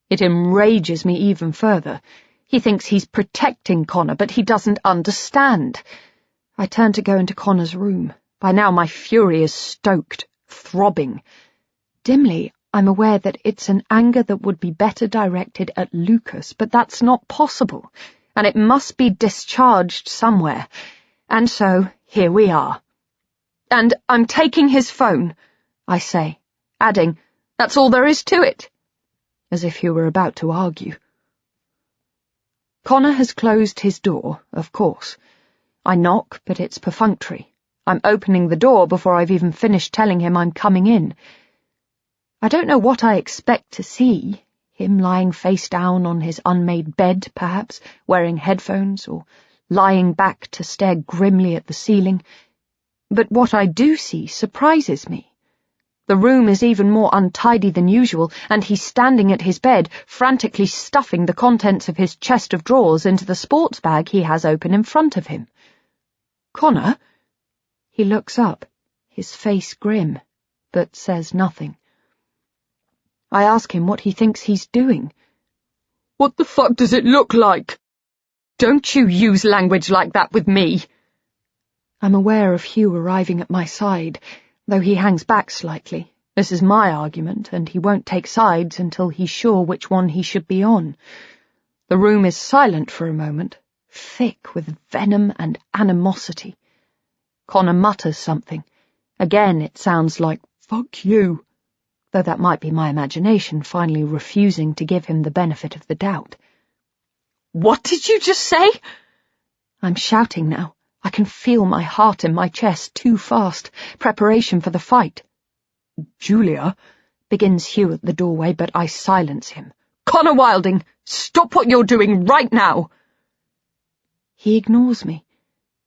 It enrages me even further. He thinks he's protecting Connor, but he doesn't understand. I turn to go into Connor's room. By now my fury is stoked, throbbing. Dimly, I'm aware that it's an anger that would be better directed at Lucas, but that's not possible, and it must be discharged somewhere. And so, here we are. "And I'm taking his phone," I say, adding, "That's all there is to it," as if he were about to argue. Connor has closed his door, of course. I knock, but it's perfunctory. I'm opening the door before I've even finished telling him I'm coming in. I don't know what I expect to see. Him lying face down on his unmade bed, perhaps, wearing headphones, or lying back to stare grimly at the ceiling. But what I do see surprises me. The room is even more untidy than usual, and he's standing at his bed, frantically stuffing the contents of his chest of drawers into the sports bag he has open in front of him. "Connor?" He looks up, his face grim, but says nothing. I ask him what he thinks he's doing. "What the fuck does it look like?" "Don't you use language like that with me." I'm aware of Hugh arriving at my side, though he hangs back slightly. This is my argument, and he won't take sides until he's sure which one he should be on. The room is silent for a moment, thick with venom and animosity. Connor mutters something. Again it sounds like, "Fuck you," though that might be my imagination finally refusing to give him the benefit of the doubt. "What did you just say?" I'm shouting now. I can feel my heart in my chest too fast, preparation for the fight. "Julia," begins Hugh at the doorway, but I silence him. "Connor Wilding, stop what you're doing right now!" He ignores me.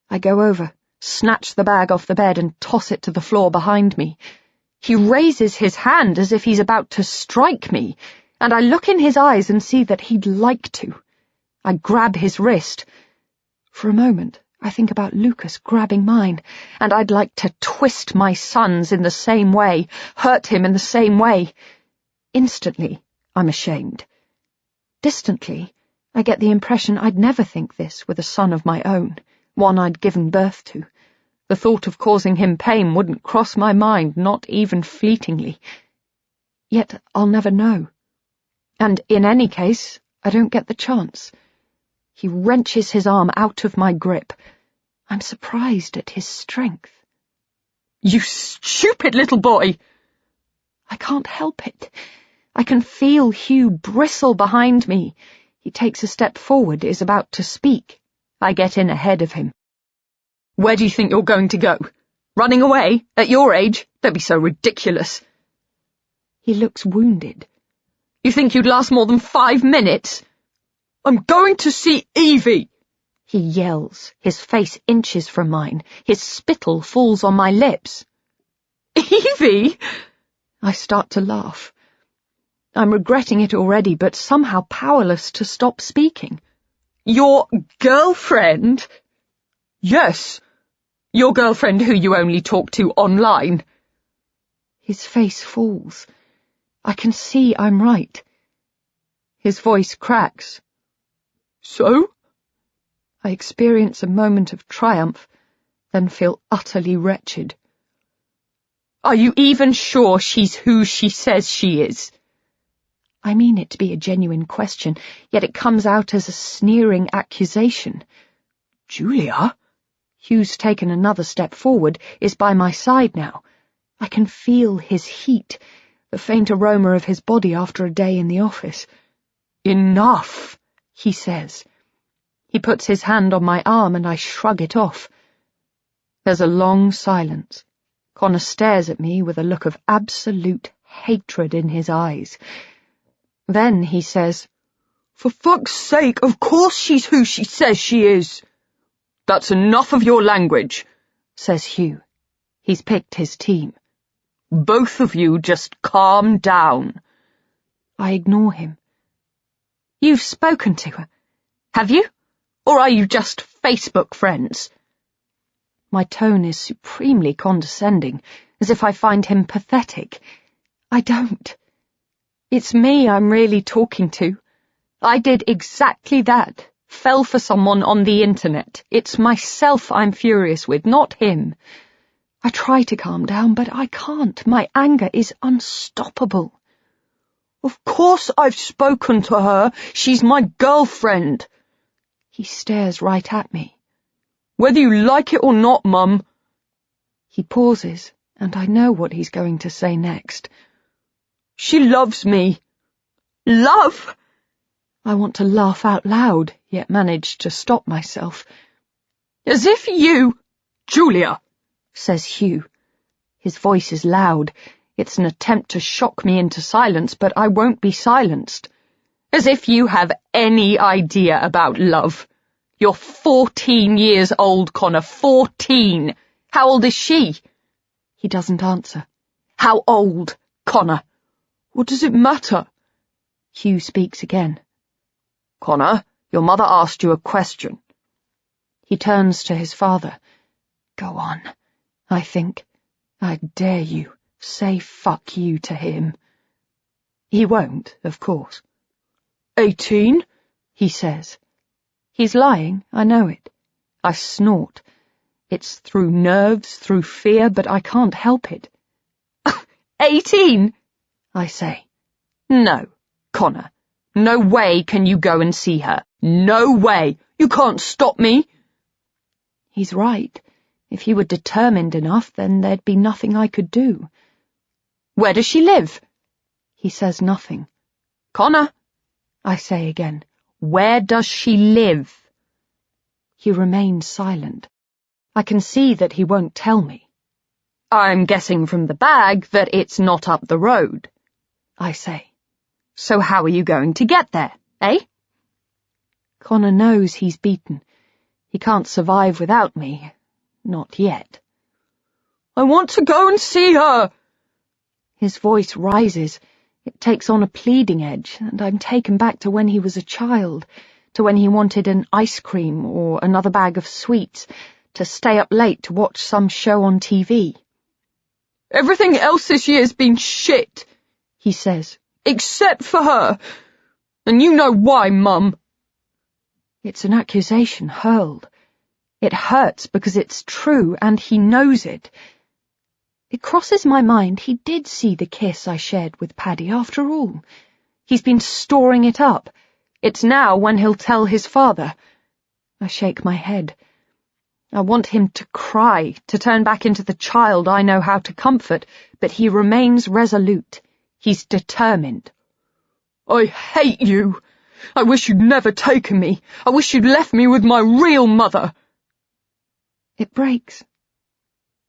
I go over, snatch the bag off the bed and toss it to the floor behind me. He raises his hand as if he's about to strike me, and I look in his eyes and see that he'd like to. I grab his wrist. For a moment, I think about Lucas grabbing mine, and I'd like to twist my son's in the same way, hurt him in the same way. Instantly, I'm ashamed. Distantly, I get the impression I'd never think this with a son of my own, one I'd given birth to. The thought of causing him pain wouldn't cross my mind, not even fleetingly. Yet I'll never know. And in any case, I don't get the chance. He wrenches his arm out of my grip. I'm surprised at his strength. "You stupid little boy!" I can't help it. I can feel Hugh bristle behind me. He takes a step forward, is about to speak, I get in ahead of him. Where do you think you're going to go? Running away? At your age? Don't be so ridiculous. He looks wounded. You think you'd last more than 5 minutes? I'm going to see Evie, he yells, his face inches from mine. His spittle falls on my lips. Evie? I start to laugh. I'm regretting it already, but somehow powerless to stop speaking. Your girlfriend? Yes, your girlfriend who you only talk to online. His face falls. I can see I'm right. His voice cracks. So? I experience a moment of triumph, then feel utterly wretched. Are you even sure she's who she says she is? I mean it to be a genuine question, yet it comes out as a sneering accusation. Julia? Hugh's taken another step forward, is by my side now. I can feel his heat, the faint aroma of his body after a day in the office. Enough, he says. He puts his hand on my arm and I shrug it off. There's a long silence. Connor stares at me with a look of absolute hatred in his eyes. Then he says, For fuck's sake, of course she's who she says she is. That's enough of your language, says Hugh. He's picked his team. Both of you just calm down. I ignore him. You've spoken to her, have you? Or are you just Facebook friends? My tone is supremely condescending, as if I find him pathetic. I don't. It's me I'm really talking to. I did exactly that. Fell for someone on the internet. It's myself I'm furious with, not him. I try to calm down, but I can't. My anger is unstoppable. Of course I've spoken to her. She's my girlfriend. He stares right at me. Whether you like it or not, Mum. He pauses, and I know what he's going to say next. She loves me. Love? I want to laugh out loud, yet manage to stop myself. As if you... Julia, says Hugh. His voice is loud. It's an attempt to shock me into silence, but I won't be silenced. As if you have any idea about love. You're 14 years old, Connor, 14. How old is she? He doesn't answer. How old, Connor? What does it matter? Hugh speaks again. Connor, your mother asked you a question. He turns to his father. Go on, I think. I dare you. Say fuck you to him. He won't, of course. 18, he says. He's lying, I know it. I snort. It's through nerves, through fear, but I can't help it. 18, I say. No, Connor. No way can you go and see her. No way. You can't stop me. He's right. If he were determined enough, then there'd be nothing I could do. Where does she live? He says nothing. Connor, I say again. Where does she live? He remains silent. I can see that he won't tell me. I'm guessing from the bag that it's not up the road, I say. So how are you going to get there, eh? Connor knows he's beaten. He can't survive without me. Not yet. I want to go and see her. His voice rises. It takes on a pleading edge, and I'm taken back to when he was a child, to when he wanted an ice cream or another bag of sweets, to stay up late to watch some show on TV. Everything else this year's been shit, he says, except for her. And you know why, Mum. It's an accusation hurled. It hurts because it's true, and he knows it. It crosses my mind he did see the kiss I shared with Paddy after all. He's been storing it up. It's now when he'll tell his father. I shake my head. I want him to cry, to turn back into the child I know how to comfort, but he remains resolute. He's determined. I hate you. I wish you'd never taken me. I wish you'd left me with my real mother. It breaks.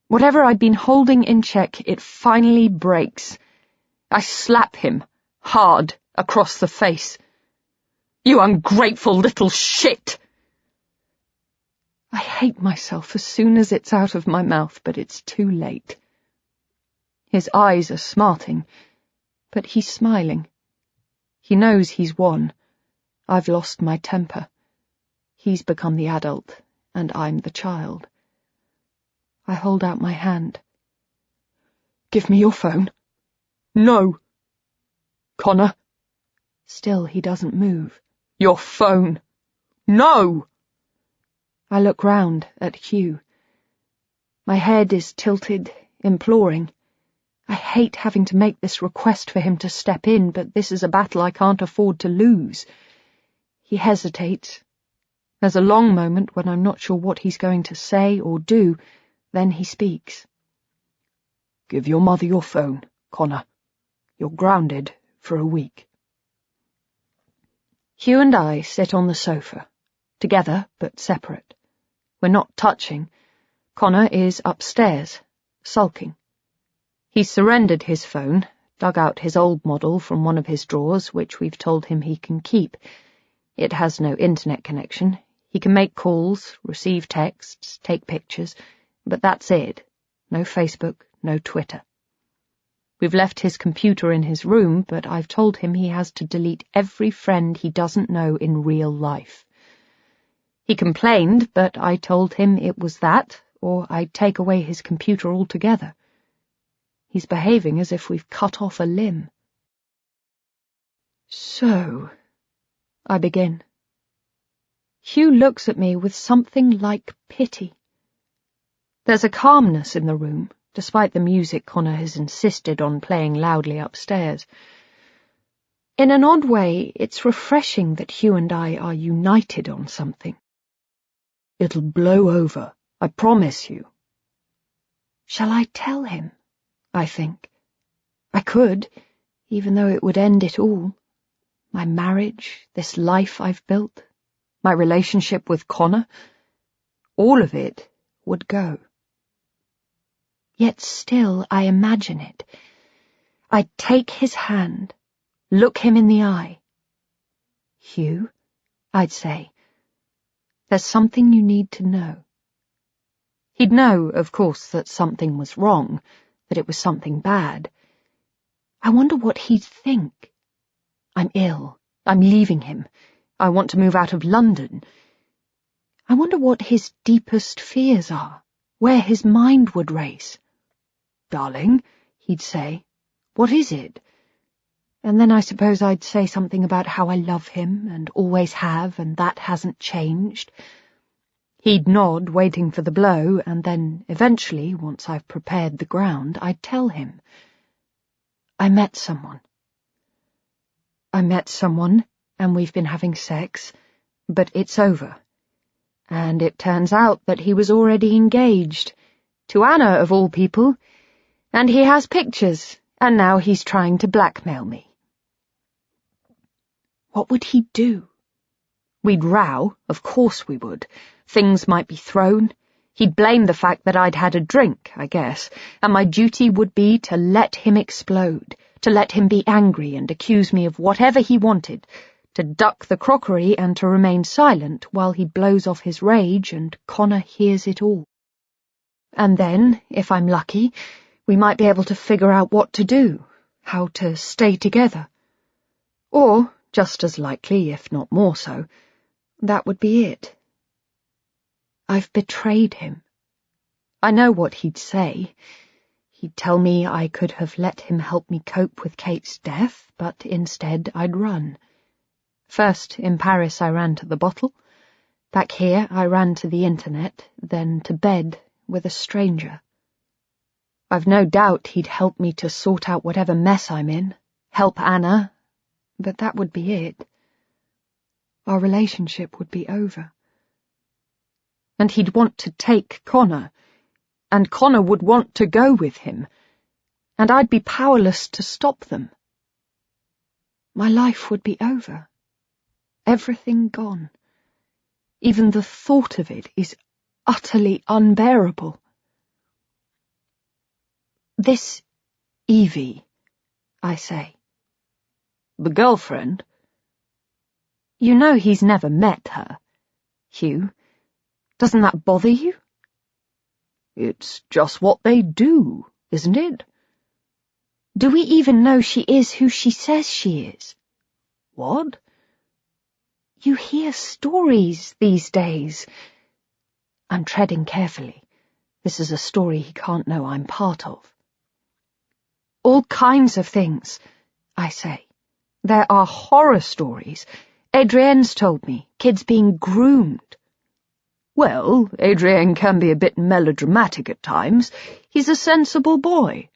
Whatever I'd been holding in check, it finally breaks. I slap him, hard, across the face. You ungrateful little shit! I hate myself as soon as it's out of my mouth, but it's too late. His eyes are smarting, but he's smiling. He knows he's won. I've lost my temper. He's become the adult, and I'm the child. I hold out my hand. Give me your phone. No. Connor. Still he doesn't move. Your phone. No! I look round at Hugh. My head is tilted, imploring. I hate having to make this request for him to step in, but this is a battle I can't afford to lose. He hesitates. There's a long moment when I'm not sure what he's going to say or do. Then he speaks. Give your mother your phone, Connor. You're grounded for a week. Hugh and I sit on the sofa, together but separate. We're not touching. Connor is upstairs, sulking. He's surrendered his phone, dug out his old model from one of his drawers, which we've told him he can keep. It has no internet connection. He can make calls, receive texts, take pictures, but that's it. No Facebook, no Twitter. We've left his computer in his room, but I've told him he has to delete every friend he doesn't know in real life. He complained, but I told him it was that, or I'd take away his computer altogether. He's behaving as if we've cut off a limb. So, I begin. Hugh looks at me with something like pity. There's a calmness in the room, despite the music Connor has insisted on playing loudly upstairs. In an odd way, it's refreshing that Hugh and I are united on something. It'll blow over, I promise you. Shall I tell him? I think. I could, even though it would end it all. My marriage, this life I've built, my relationship with Connor, all of it would go. Yet still I imagine it. I'd take his hand, look him in the eye. Hugh, I'd say, there's something you need to know. He'd know, of course, that something was wrong, that it was something bad. I wonder what he'd think. I'm ill. I'm leaving him. I want to move out of London. I wonder what his deepest fears are, where his mind would race. Darling, he'd say, what is it? And then I suppose I'd say something about how I love him and always have, and that hasn't changed. He'd nod, waiting for the blow, and then, eventually, once I've prepared the ground, I'd tell him. I met someone. And we've been having sex, but it's over. And it turns out that he was already engaged, to Anna of all people, and he has pictures, and now he's trying to blackmail me. What would he do? We'd row, of course we would. Things might be thrown. He'd blame the fact that I'd had a drink, I guess, and my duty would be to let him explode, to let him be angry and accuse me of whatever he wanted, to duck the crockery and to remain silent while he blows off his rage and Connor hears it all. And then, if I'm lucky, we might be able to figure out what to do, how to stay together. Or, just as likely, if not more so, that would be it. I've betrayed him. I know what he'd say. He'd tell me I could have let him help me cope with Kate's death, but instead I'd run. First, in Paris, I ran to the bottle. Back here, I ran to the internet, then to bed with a stranger. I've no doubt he'd help me to sort out whatever mess I'm in, help Anna, but that would be it. Our relationship would be over. And he'd want to take Connor, and Connor would want to go with him, and I'd be powerless to stop them. My life would be over. Everything gone. Even the thought of it is utterly unbearable. This Evie, I say. The girlfriend? You know he's never met her, Hugh. Doesn't that bother you? It's just what they do, isn't it? Do we even know she is who she says she is? What? You hear stories these days. I'm treading carefully. This is a story he can't know I'm part of. All kinds of things, I say. There are horror stories. Adrienne's told me, kids being groomed. Well, Adrien can be a bit melodramatic at times. He's a sensible boy.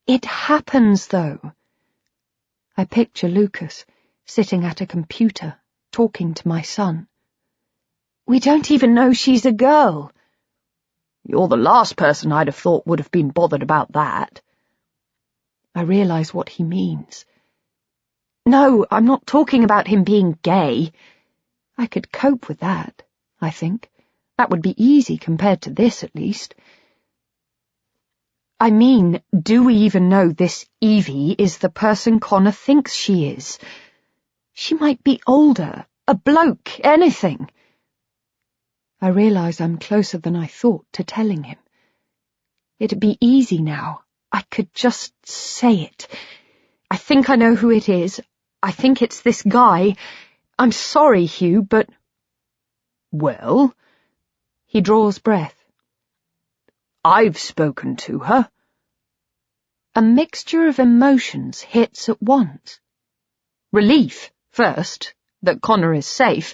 It happens, though. I picture Lucas, sitting at a computer, talking to my son. We don't even know she's a girl. You're the last person I'd have thought would have been bothered about that. I realize what he means. No, I'm not talking about him being gay. I could cope with that, I think. That would be easy compared to this, at least. I mean, do we even know this Evie is the person Connor thinks she is? She might be older, a bloke, anything. I realize I'm closer than I thought to telling him. It'd be easy now. I could just say it. I think I know who it is. I think it's this guy. I'm sorry, Hugh, but... Well? He draws breath. I've spoken to her. A mixture of emotions hits at once. Relief, first, that Connor is safe,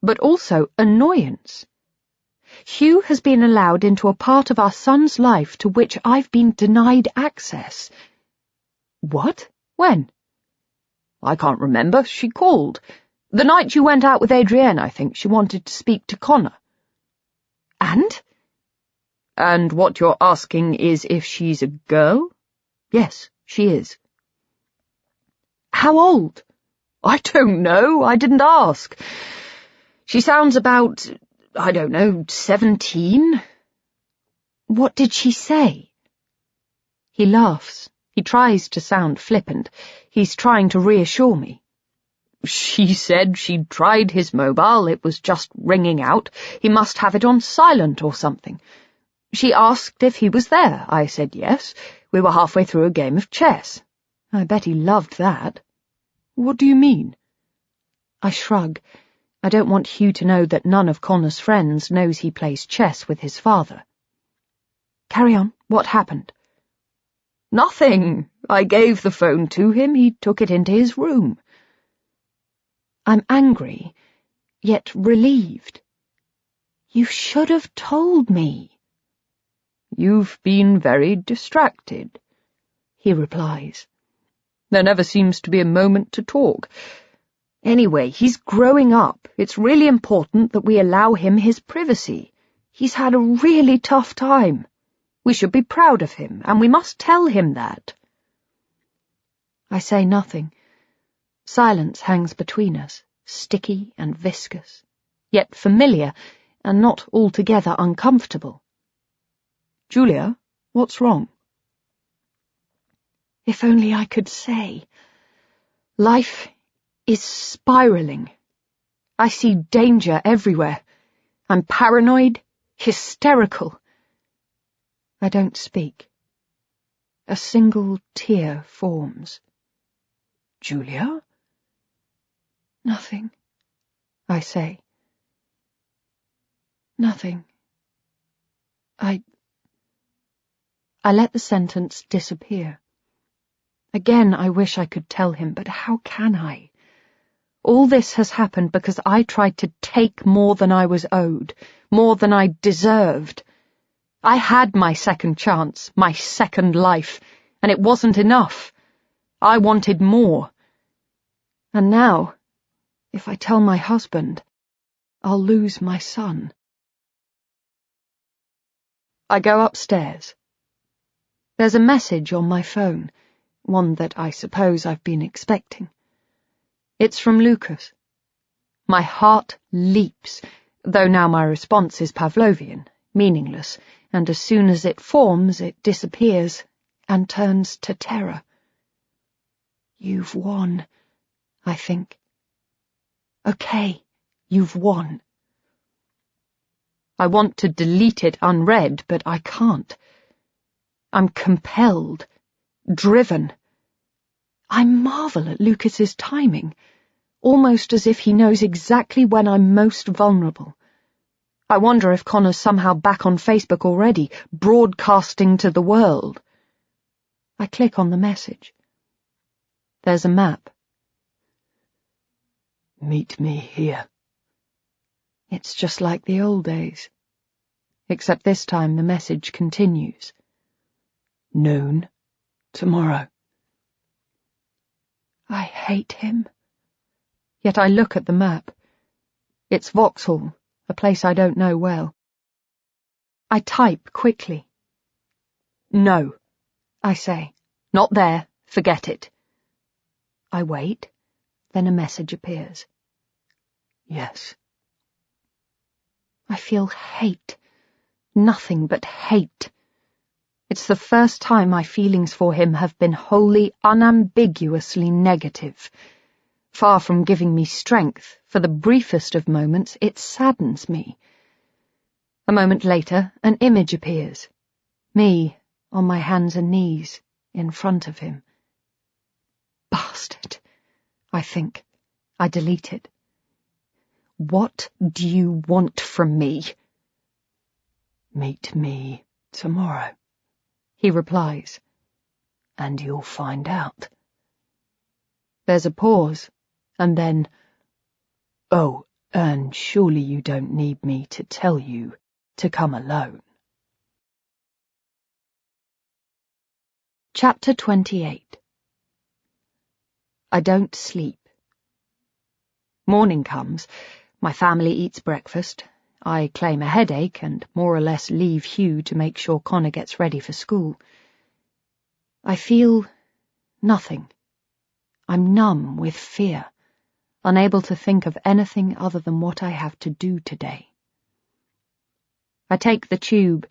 but also annoyance. Hugh has been allowed into a part of our son's life to which I've been denied access. What? When? I can't remember. She called. The night you went out with Adrienne, I think. She wanted to speak to Connor. And? And what you're asking is if she's a girl? Yes, she is. How old? I don't know. I didn't ask. She sounds about, I don't know, 17. What did she say? He laughs. He tries to sound flippant. He's trying to reassure me. She said she'd tried his mobile. It was just ringing out. He must have it on silent or something. She asked if he was there. I said yes. We were halfway through a game of chess. I bet he loved that. What do you mean? I shrug. I don't want Hugh to know that none of Connor's friends knows he plays chess with his father. Carry on. What happened? Nothing. I gave the phone to him. He took it into his room. I'm angry, yet relieved. You should have told me. You've been very distracted, he replies. There never seems to be a moment to talk. Anyway, he's growing up. It's really important that we allow him his privacy. He's had a really tough time. We should be proud of him, and we must tell him that. I say nothing. Silence hangs between us, sticky and viscous, yet familiar and not altogether uncomfortable. Julia, what's wrong? If only I could say. Life is spiraling. I see danger everywhere. I'm paranoid, hysterical. I don't speak. A single tear forms. Julia? Nothing, I say. Nothing. I let the sentence disappear. Again, I wish I could tell him, but how can I? All this has happened because I tried to take more than I was owed, more than I deserved. I had my second chance, my second life, and it wasn't enough. I wanted more. And now, if I tell my husband, I'll lose my son. I go upstairs. There's a message on my phone, one that I suppose I've been expecting. It's from Lucas. My heart leaps, though now my response is Pavlovian, meaningless, and as soon as it forms, it disappears and turns to terror. You've won, I think. Okay, you've won. I want to delete it unread, but I can't. I'm compelled, driven. I marvel at Lucas's timing, almost as if he knows exactly when I'm most vulnerable. I wonder if Connor's somehow back on Facebook already, broadcasting to the world. I click on the message. There's a map. Meet me here. It's just like the old days. Except this time the message continues. Noon, tomorrow. I hate him. Yet I look at the map. It's Vauxhall, a place I don't know well. I type quickly. No, I say. Not there. Forget it. I wait. Then a message appears. Yes. I feel hate. Nothing but hate. It's the first time my feelings for him have been wholly, unambiguously negative. Far from giving me strength, for the briefest of moments, it saddens me. A moment later, an image appears. Me, on my hands and knees, in front of him. Bastard, I think. I delete it. What do you want from me? Meet me tomorrow, he replies, and you'll find out. There's a pause, and then, oh, and surely you don't need me to tell you to come alone. Chapter 28. I don't sleep. Morning comes. My family eats breakfast. I claim a headache and more or less leave Hugh to make sure Connor gets ready for school. I feel nothing. I'm numb with fear, unable to think of anything other than what I have to do today. I take the tube.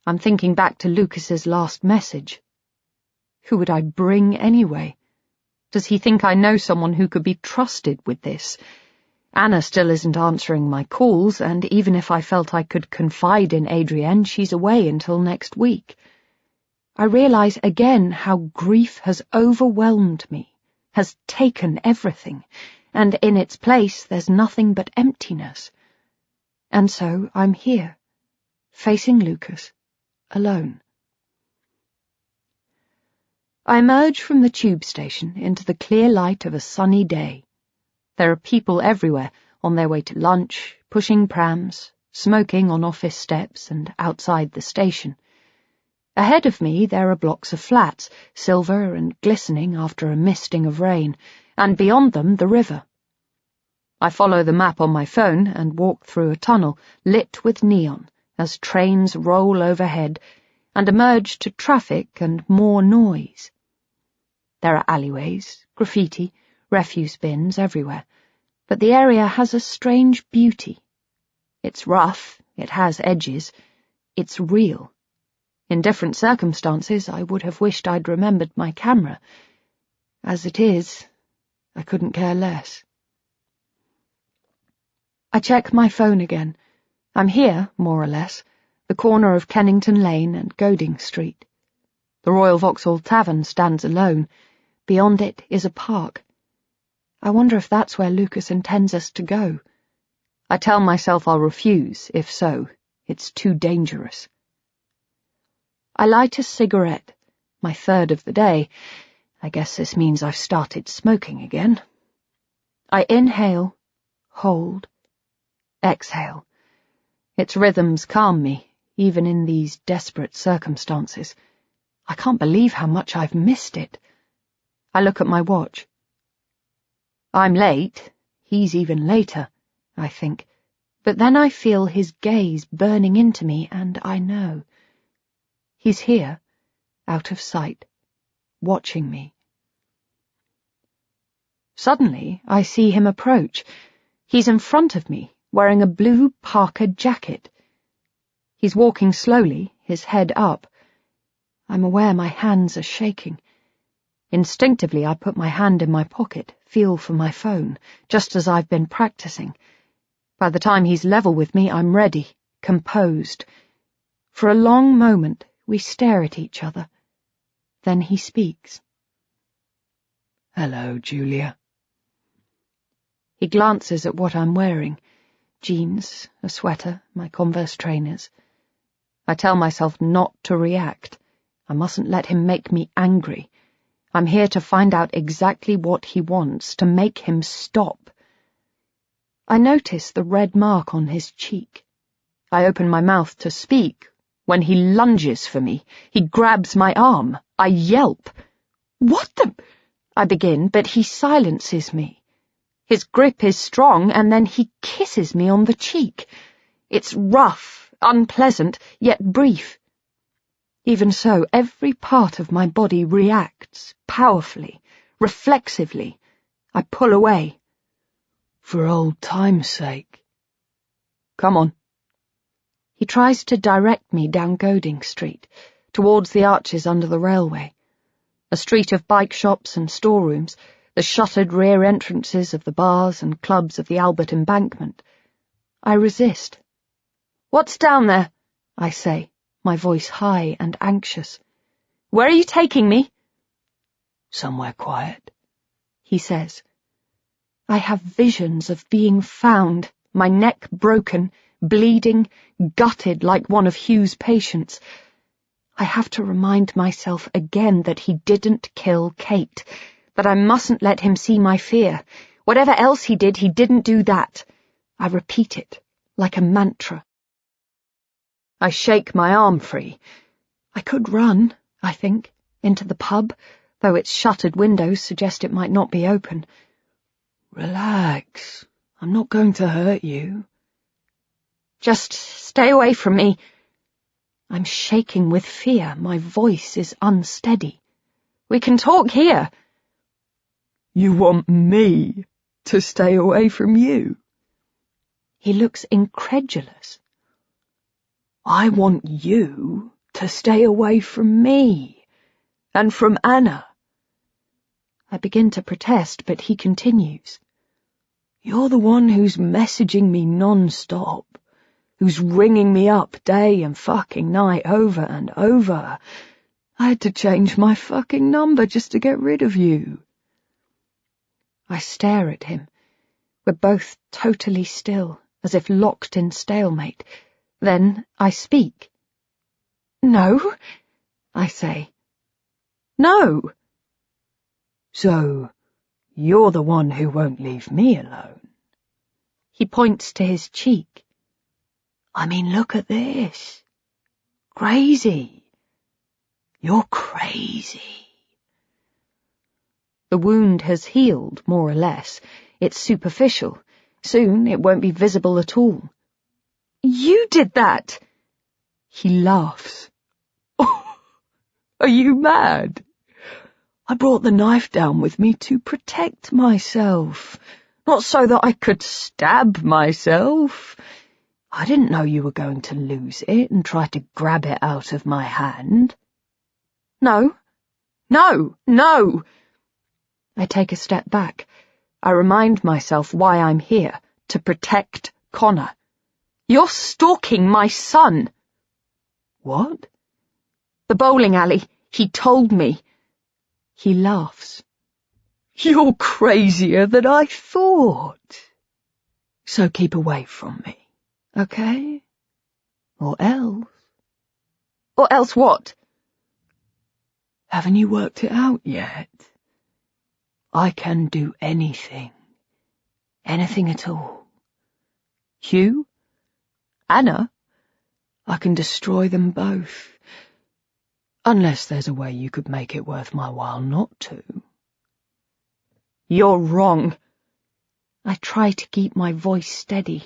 I'm thinking back to Lucas's last message. Who would I bring anyway? Does he think I know someone who could be trusted with this? Anna still isn't answering my calls, and even if I felt I could confide in Adrienne, she's away until next week. I realize again how grief has overwhelmed me, has taken everything, and in its place there's nothing but emptiness. And so I'm here, facing Lucas, alone. I emerge from the tube station into the clear light of a sunny day. There are people everywhere, on their way to lunch, pushing prams, smoking on office steps and outside the station. Ahead of me there are blocks of flats, silver and glistening after a misting of rain, and beyond them the river. I follow the map on my phone and walk through a tunnel lit with neon as trains roll overhead and emerge to traffic and more noise. There are alleyways, graffiti, refuse bins everywhere, but the area has a strange beauty. It's rough, it has edges, it's real. In different circumstances, I would have wished I'd remembered my camera. As it is, I couldn't care less. I check my phone again. I'm here, more or less, the corner of Kennington Lane and Goading Street. The Royal Vauxhall Tavern stands alone. Beyond it is a park. I wonder if that's where Lucas intends us to go. I tell myself I'll refuse, if so. It's too dangerous. I light a cigarette, my third of the day. I guess this means I've started smoking again. I inhale, hold, exhale. Its rhythms calm me, even in these desperate circumstances. I can't believe how much I've missed it. I look at my watch. I'm late, he's even later, I think, but then I feel his gaze burning into me, and I know. He's here, out of sight, watching me. Suddenly, I see him approach. He's in front of me, wearing a blue parka jacket. He's walking slowly, his head up. I'm aware my hands are shaking. Instinctively, I put my hand in my pocket, feel for my phone, just as I've been practicing. By the time he's level with me, I'm ready, composed. For a long moment, we stare at each other. Then he speaks. "Hello, Julia." He glances at what I'm wearing. Jeans, a sweater, my Converse trainers. I tell myself not to react. I mustn't let him make me angry. I'm here to find out exactly what he wants, to make him stop. I notice the red mark on his cheek. I open my mouth to speak when he lunges for me. He grabs my arm. I yelp. "What the—" I begin, but he silences me. His grip is strong, and then he kisses me on the cheek. It's rough, unpleasant, yet brief. Even so, every part of my body reacts, powerfully, reflexively. I pull away. "For old time's sake." "Come on." He tries to direct me down Goading Street, towards the arches under the railway. A street of bike shops and storerooms, the shuttered rear entrances of the bars and clubs of the Albert Embankment. I resist. "What's down there?" I say, my voice high and anxious. "Where are you taking me?" "Somewhere quiet," he says. I have visions of being found, my neck broken, bleeding, gutted like one of Hugh's patients. I have to remind myself again that he didn't kill Kate, that I mustn't let him see my fear. Whatever else he didn't do that. I repeat it, like a mantra. I shake my arm free. I could run, I think, into the pub, though its shuttered windows suggest it might not be open. "Relax. I'm not going to hurt you." "Just stay away from me." I'm shaking with fear. My voice is unsteady. "We can talk here." "You want me to stay away from you?" He looks incredulous. "I want you to stay away from me, and from Anna." I begin to protest, but he continues. "You're the one who's messaging me non-stop, who's ringing me up day and fucking night over and over. I had to change my fucking number just to get rid of you." I stare at him. We're both totally still, as if locked in stalemate. Then I speak. "No," I say. "No." "So, you're the one who won't leave me alone." He points to his cheek. "I mean, look at this. Crazy. You're crazy." The wound has healed, more or less. It's superficial. Soon it won't be visible at all. "You did that!" He laughs. "Are you mad? I brought the knife down with me to protect myself, not so that I could stab myself. I didn't know you were going to lose it and try to grab it out of my hand." "No. No. No." I take a step back. I remind myself why I'm here, to protect Connor. "You're stalking my son." "What?" "The bowling alley. He told me." He laughs. "You're crazier than I thought. So keep away from me, okay? Or else." "Or else what?" "Haven't you worked it out yet? I can do anything. Anything at all. Hugh? Anna? I can destroy them both. Unless there's a way you could make it worth my while not to." "You're wrong." I try to keep my voice steady.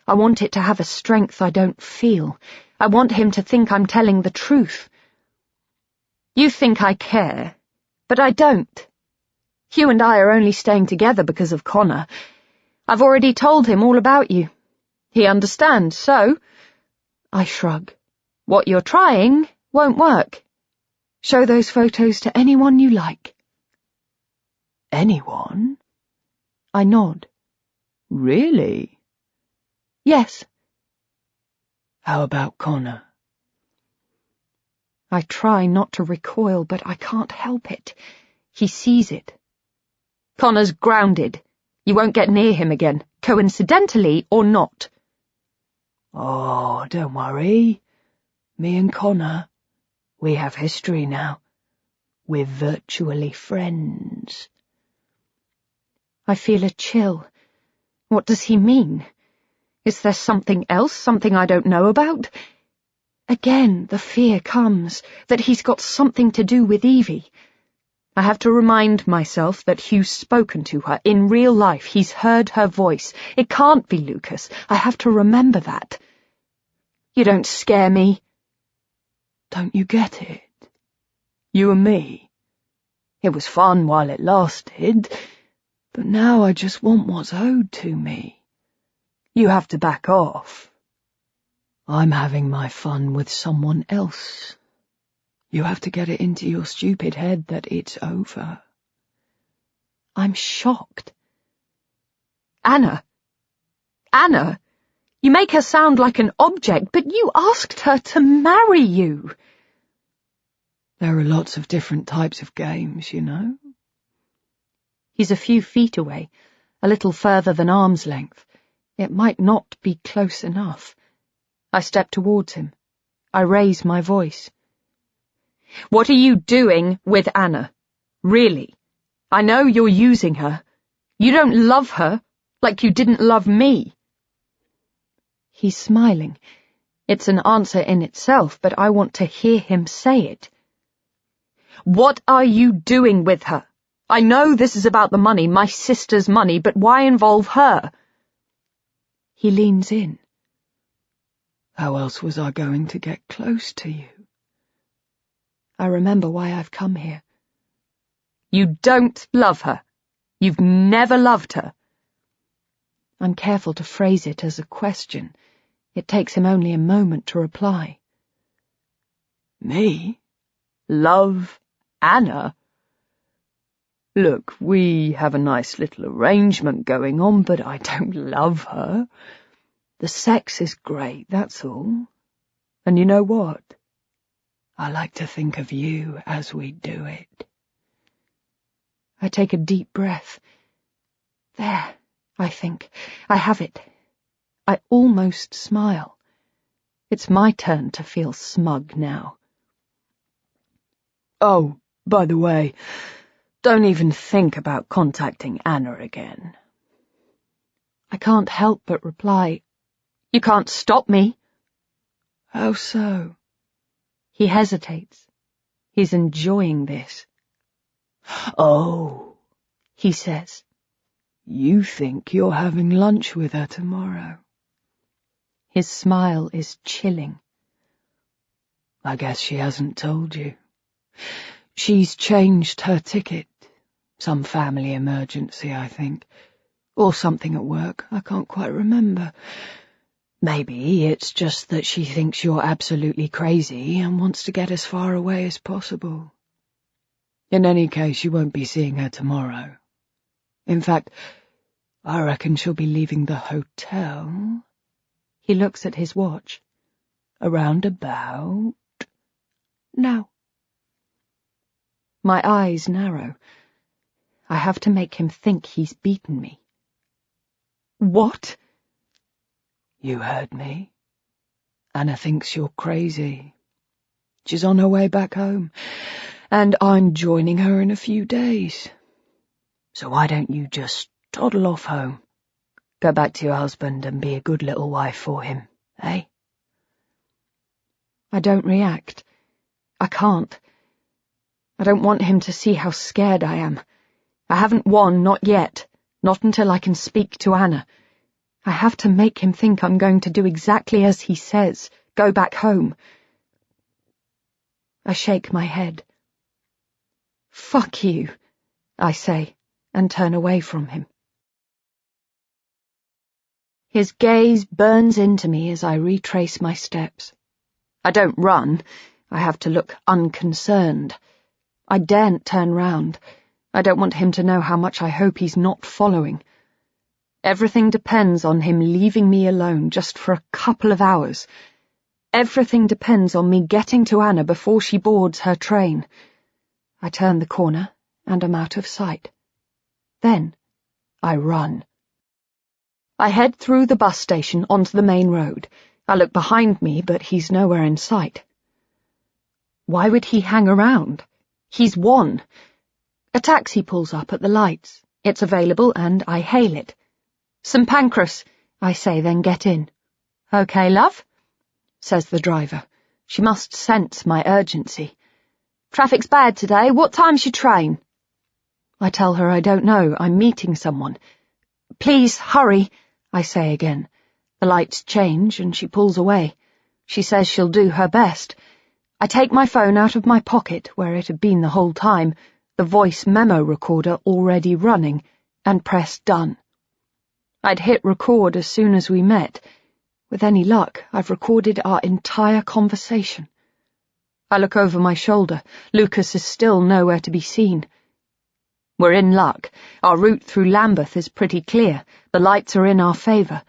I want it to have a strength I don't feel. I want him to think I'm telling the truth. "You think I care, but I don't. Hugh and I are only staying together because of Connor. I've already told him all about you. He understands, so—" I shrug. "What you're trying won't work. Show those photos to anyone you like." Anyone? I nod. Really? Yes. How about Connor? I try not to recoil, but I can't help it. He sees it. "Connor's grounded. You won't get near him again, coincidentally or not." Oh, don't worry. Me and Connor, we have history now. We're virtually friends. I feel a chill. What does he mean? Is there something else, something I don't know about? Again, the fear comes, that he's got something to do with Evie. I have to remind myself that Hugh's spoken to her. In real life, he's heard her voice. It can't be Lucas. I have to remember that. "You don't scare me." Don't you get it? You and me. It was fun while it lasted, but now I just want what's owed to me. You have to back off. I'm having my fun with someone else. You have to get it into your stupid head that it's over. I'm shocked. Anna, you make her sound like an object, but you asked her to marry you. There are lots of different types of games, you know. He's a few feet away, a little further than arm's length. It might not be close enough. I step towards him. I raise my voice. "What are you doing with Anna? Really? I know you're using her. You don't love her, like you didn't love me." He's smiling. It's an answer in itself, but I want to hear him say it. "What are you doing with her? I know this is about the money, my sister's money, but why involve her?" He leans in. How else was I going to get close to you? I remember why I've come here. You don't love her. You've never loved her. I'm careful to phrase it as a question. It takes him only a moment to reply. Me? Love Anna? Look, we have a nice little arrangement going on, but I don't love her. The sex is great, that's all. And you know what? I like to think of you as we do it. I take a deep breath. There, I think. I have it. I almost smile. It's my turn to feel smug now. Oh, by the way, don't even think about contacting Anna again. I can't help but reply, "You can't stop me." How so? He hesitates. He's enjoying this. Oh, he says. You think you're having lunch with her tomorrow? His smile is chilling. I guess she hasn't told you. She's changed her ticket. Some family emergency, I think. Or something at work, I can't quite remember. Maybe it's just that she thinks you're absolutely crazy and wants to get as far away as possible. In any case, you won't be seeing her tomorrow. In fact, I reckon she'll be leaving the hotel. He looks at his watch. Around about now. My eyes narrow. I have to make him think he's beaten me. What? You heard me. Anna thinks you're crazy. She's on her way back home, and I'm joining her in a few days. So why don't you just toddle off home? Go back to your husband and be a good little wife for him, eh? I don't react. I can't. I don't want him to see how scared I am. I haven't won, not yet. Not until I can speak to Anna. I have to make him think I'm going to do exactly as he says, go back home. I shake my head. "Fuck you," I say, and turn away from him. His gaze burns into me as I retrace my steps. I don't run. I have to look unconcerned. I daren't turn round. I don't want him to know how much I hope he's not following. Everything depends on him leaving me alone just for a couple of hours. Everything depends on me getting to Anna before she boards her train. I turn the corner and am out of sight. Then I run. I head through the bus station onto the main road. I look behind me, but he's nowhere in sight. Why would he hang around? He's won. A taxi pulls up at the lights. It's available and I hail it. "St. Pancras," I say, then get in. "Okay, love," says the driver. She must sense my urgency. "Traffic's bad today. What time's your train?" I tell her I don't know. I'm meeting someone. "Please, hurry," I say again. The lights change and she pulls away. She says she'll do her best. I take my phone out of my pocket, where it had been the whole time, the voice memo recorder already running, and press done. I'd hit record as soon as we met. With any luck, I've recorded our entire conversation. I look over my shoulder. Lucas is still nowhere to be seen. We're in luck. Our route through Lambeth is pretty clear. The lights are in our favour.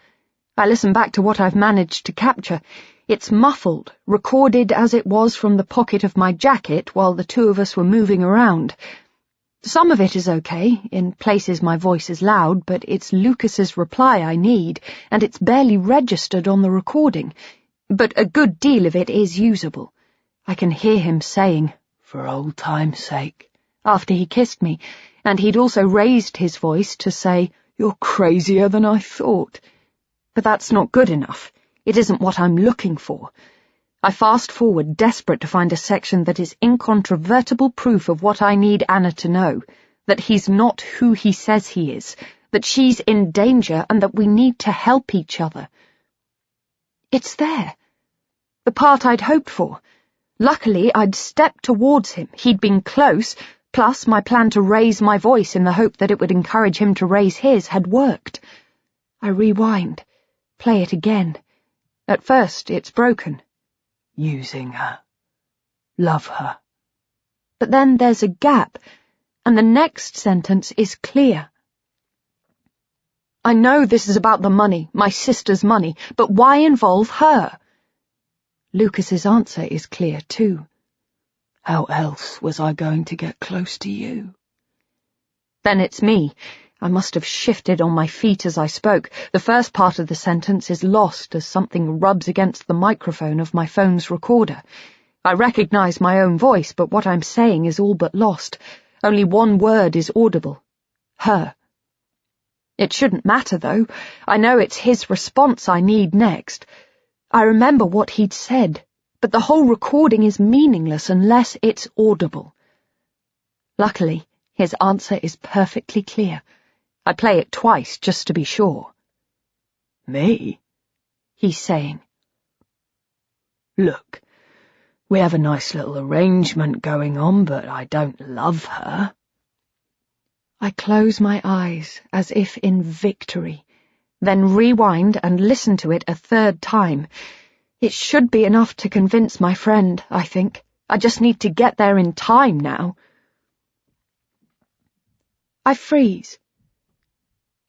I listen back to what I've managed to capture. It's muffled, recorded as it was from the pocket of my jacket while the two of us were moving around. Some of it is okay. In places my voice is loud, but it's Lucas's reply I need, and it's barely registered on the recording. But a good deal of it is usable. I can hear him saying, "For old time's sake," after he kissed me, and he'd also raised his voice to say, "You're crazier than I thought." But that's not good enough. It isn't what I'm looking for. I fast forward, desperate to find a section that is incontrovertible proof of what I need Anna to know, that he's not who he says he is, that she's in danger and that we need to help each other. It's there. The part I'd hoped for. Luckily, I'd stepped towards him. He'd been close, plus my plan to raise my voice in the hope that it would encourage him to raise his had worked. I rewind, play it again. At first, it's broken. "Using her. Love her." But then there's a gap, and the next sentence is clear. "I know this is about the money, my sister's money, but why involve her?" Lucas's answer is clear, too. "How else was I going to get close to you?" Then it's me. I must have shifted on my feet as I spoke. The first part of the sentence is lost as something rubs against the microphone of my phone's recorder. I recognize my own voice, but what I'm saying is all but lost. Only one word is audible. Her. It shouldn't matter, though. I know it's his response I need next. I remember what he'd said, but the whole recording is meaningless unless it's audible. Luckily, his answer is perfectly clear. I play it twice just to be sure. "Me?" he's saying. "Look, we have a nice little arrangement going on, but I don't love her." I close my eyes as if in victory, then rewind and listen to it a third time. It should be enough to convince my friend, I think. I just need to get there in time now. I freeze.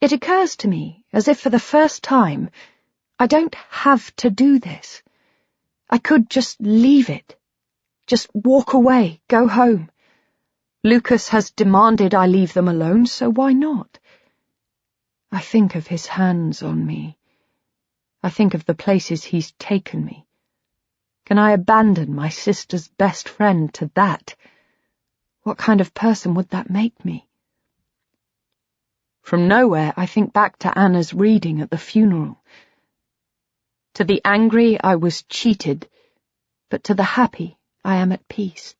It occurs to me, as if for the first time, I don't have to do this. I could just leave it. Just walk away, go home. Lucas has demanded I leave them alone, so why not? I think of his hands on me. I think of the places he's taken me. Can I abandon my sister's best friend to that? What kind of person would that make me? From nowhere, I think back to Anna's reading at the funeral. To the angry, I was cheated, but to the happy, I am at peace.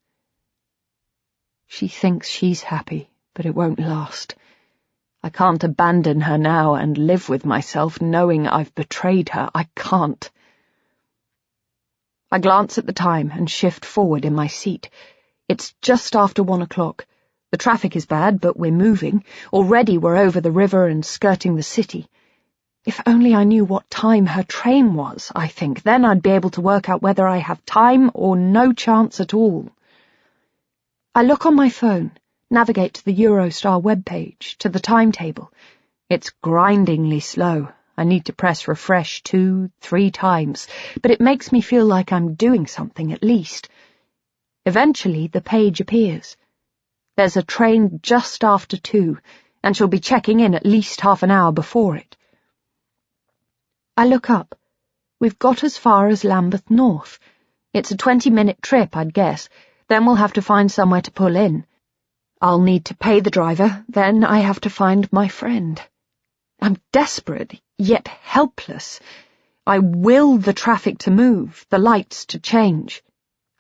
She thinks she's happy, but it won't last. I can't abandon her now and live with myself knowing I've betrayed her. I can't. I glance at the time and shift forward in my seat. It's just after 1 o'clock. The traffic is bad, but we're moving. Already we're over the river and skirting the city. If only I knew what time her train was, I think. Then I'd be able to work out whether I have time or no chance at all. I look on my phone, navigate to the Eurostar webpage, to the timetable. It's grindingly slow. I need to press refresh 2, 3 times, but it makes me feel like I'm doing something at least. Eventually, the page appears. There's a train just after 2, and she'll be checking in at least half an hour before it. I look up. We've got as far as Lambeth North. It's a 20-minute trip, I'd guess. Then we'll have to find somewhere to pull in. I'll need to pay the driver, then I have to find my friend. I'm desperate, yet helpless. I will the traffic to move, the lights to change.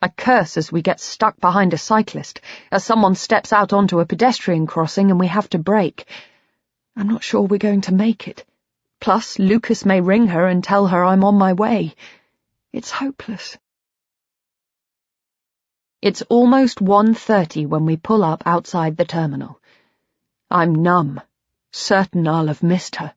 I curse as we get stuck behind a cyclist, as someone steps out onto a pedestrian crossing and we have to brake. I'm not sure we're going to make it. Plus, Lucas may ring her and tell her I'm on my way. It's hopeless. It's almost 1:30 when we pull up outside the terminal. I'm numb, certain I'll have missed her.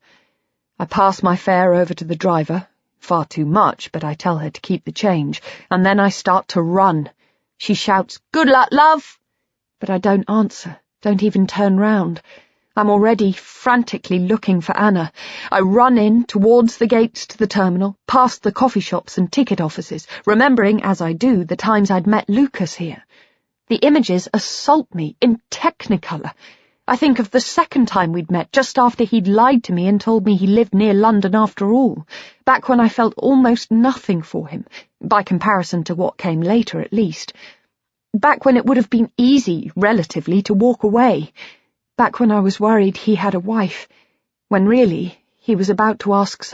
I pass my fare over to the driver, far too much, but I tell her to keep the change, and then I start to run. She shouts, "Good luck, love!" But I don't answer, don't even turn round. I'm already frantically looking for Anna. I run in towards the gates to the terminal, past the coffee shops and ticket offices, remembering, as I do, the times I'd met Lucas here. The images assault me in Technicolor. I think of the second time we'd met, just after he'd lied to me and told me he lived near London after all, back when I felt almost nothing for him, by comparison to what came later at least. Back when it would have been easy, relatively, to walk away. Back when I was worried he had a wife, when really he was about to ask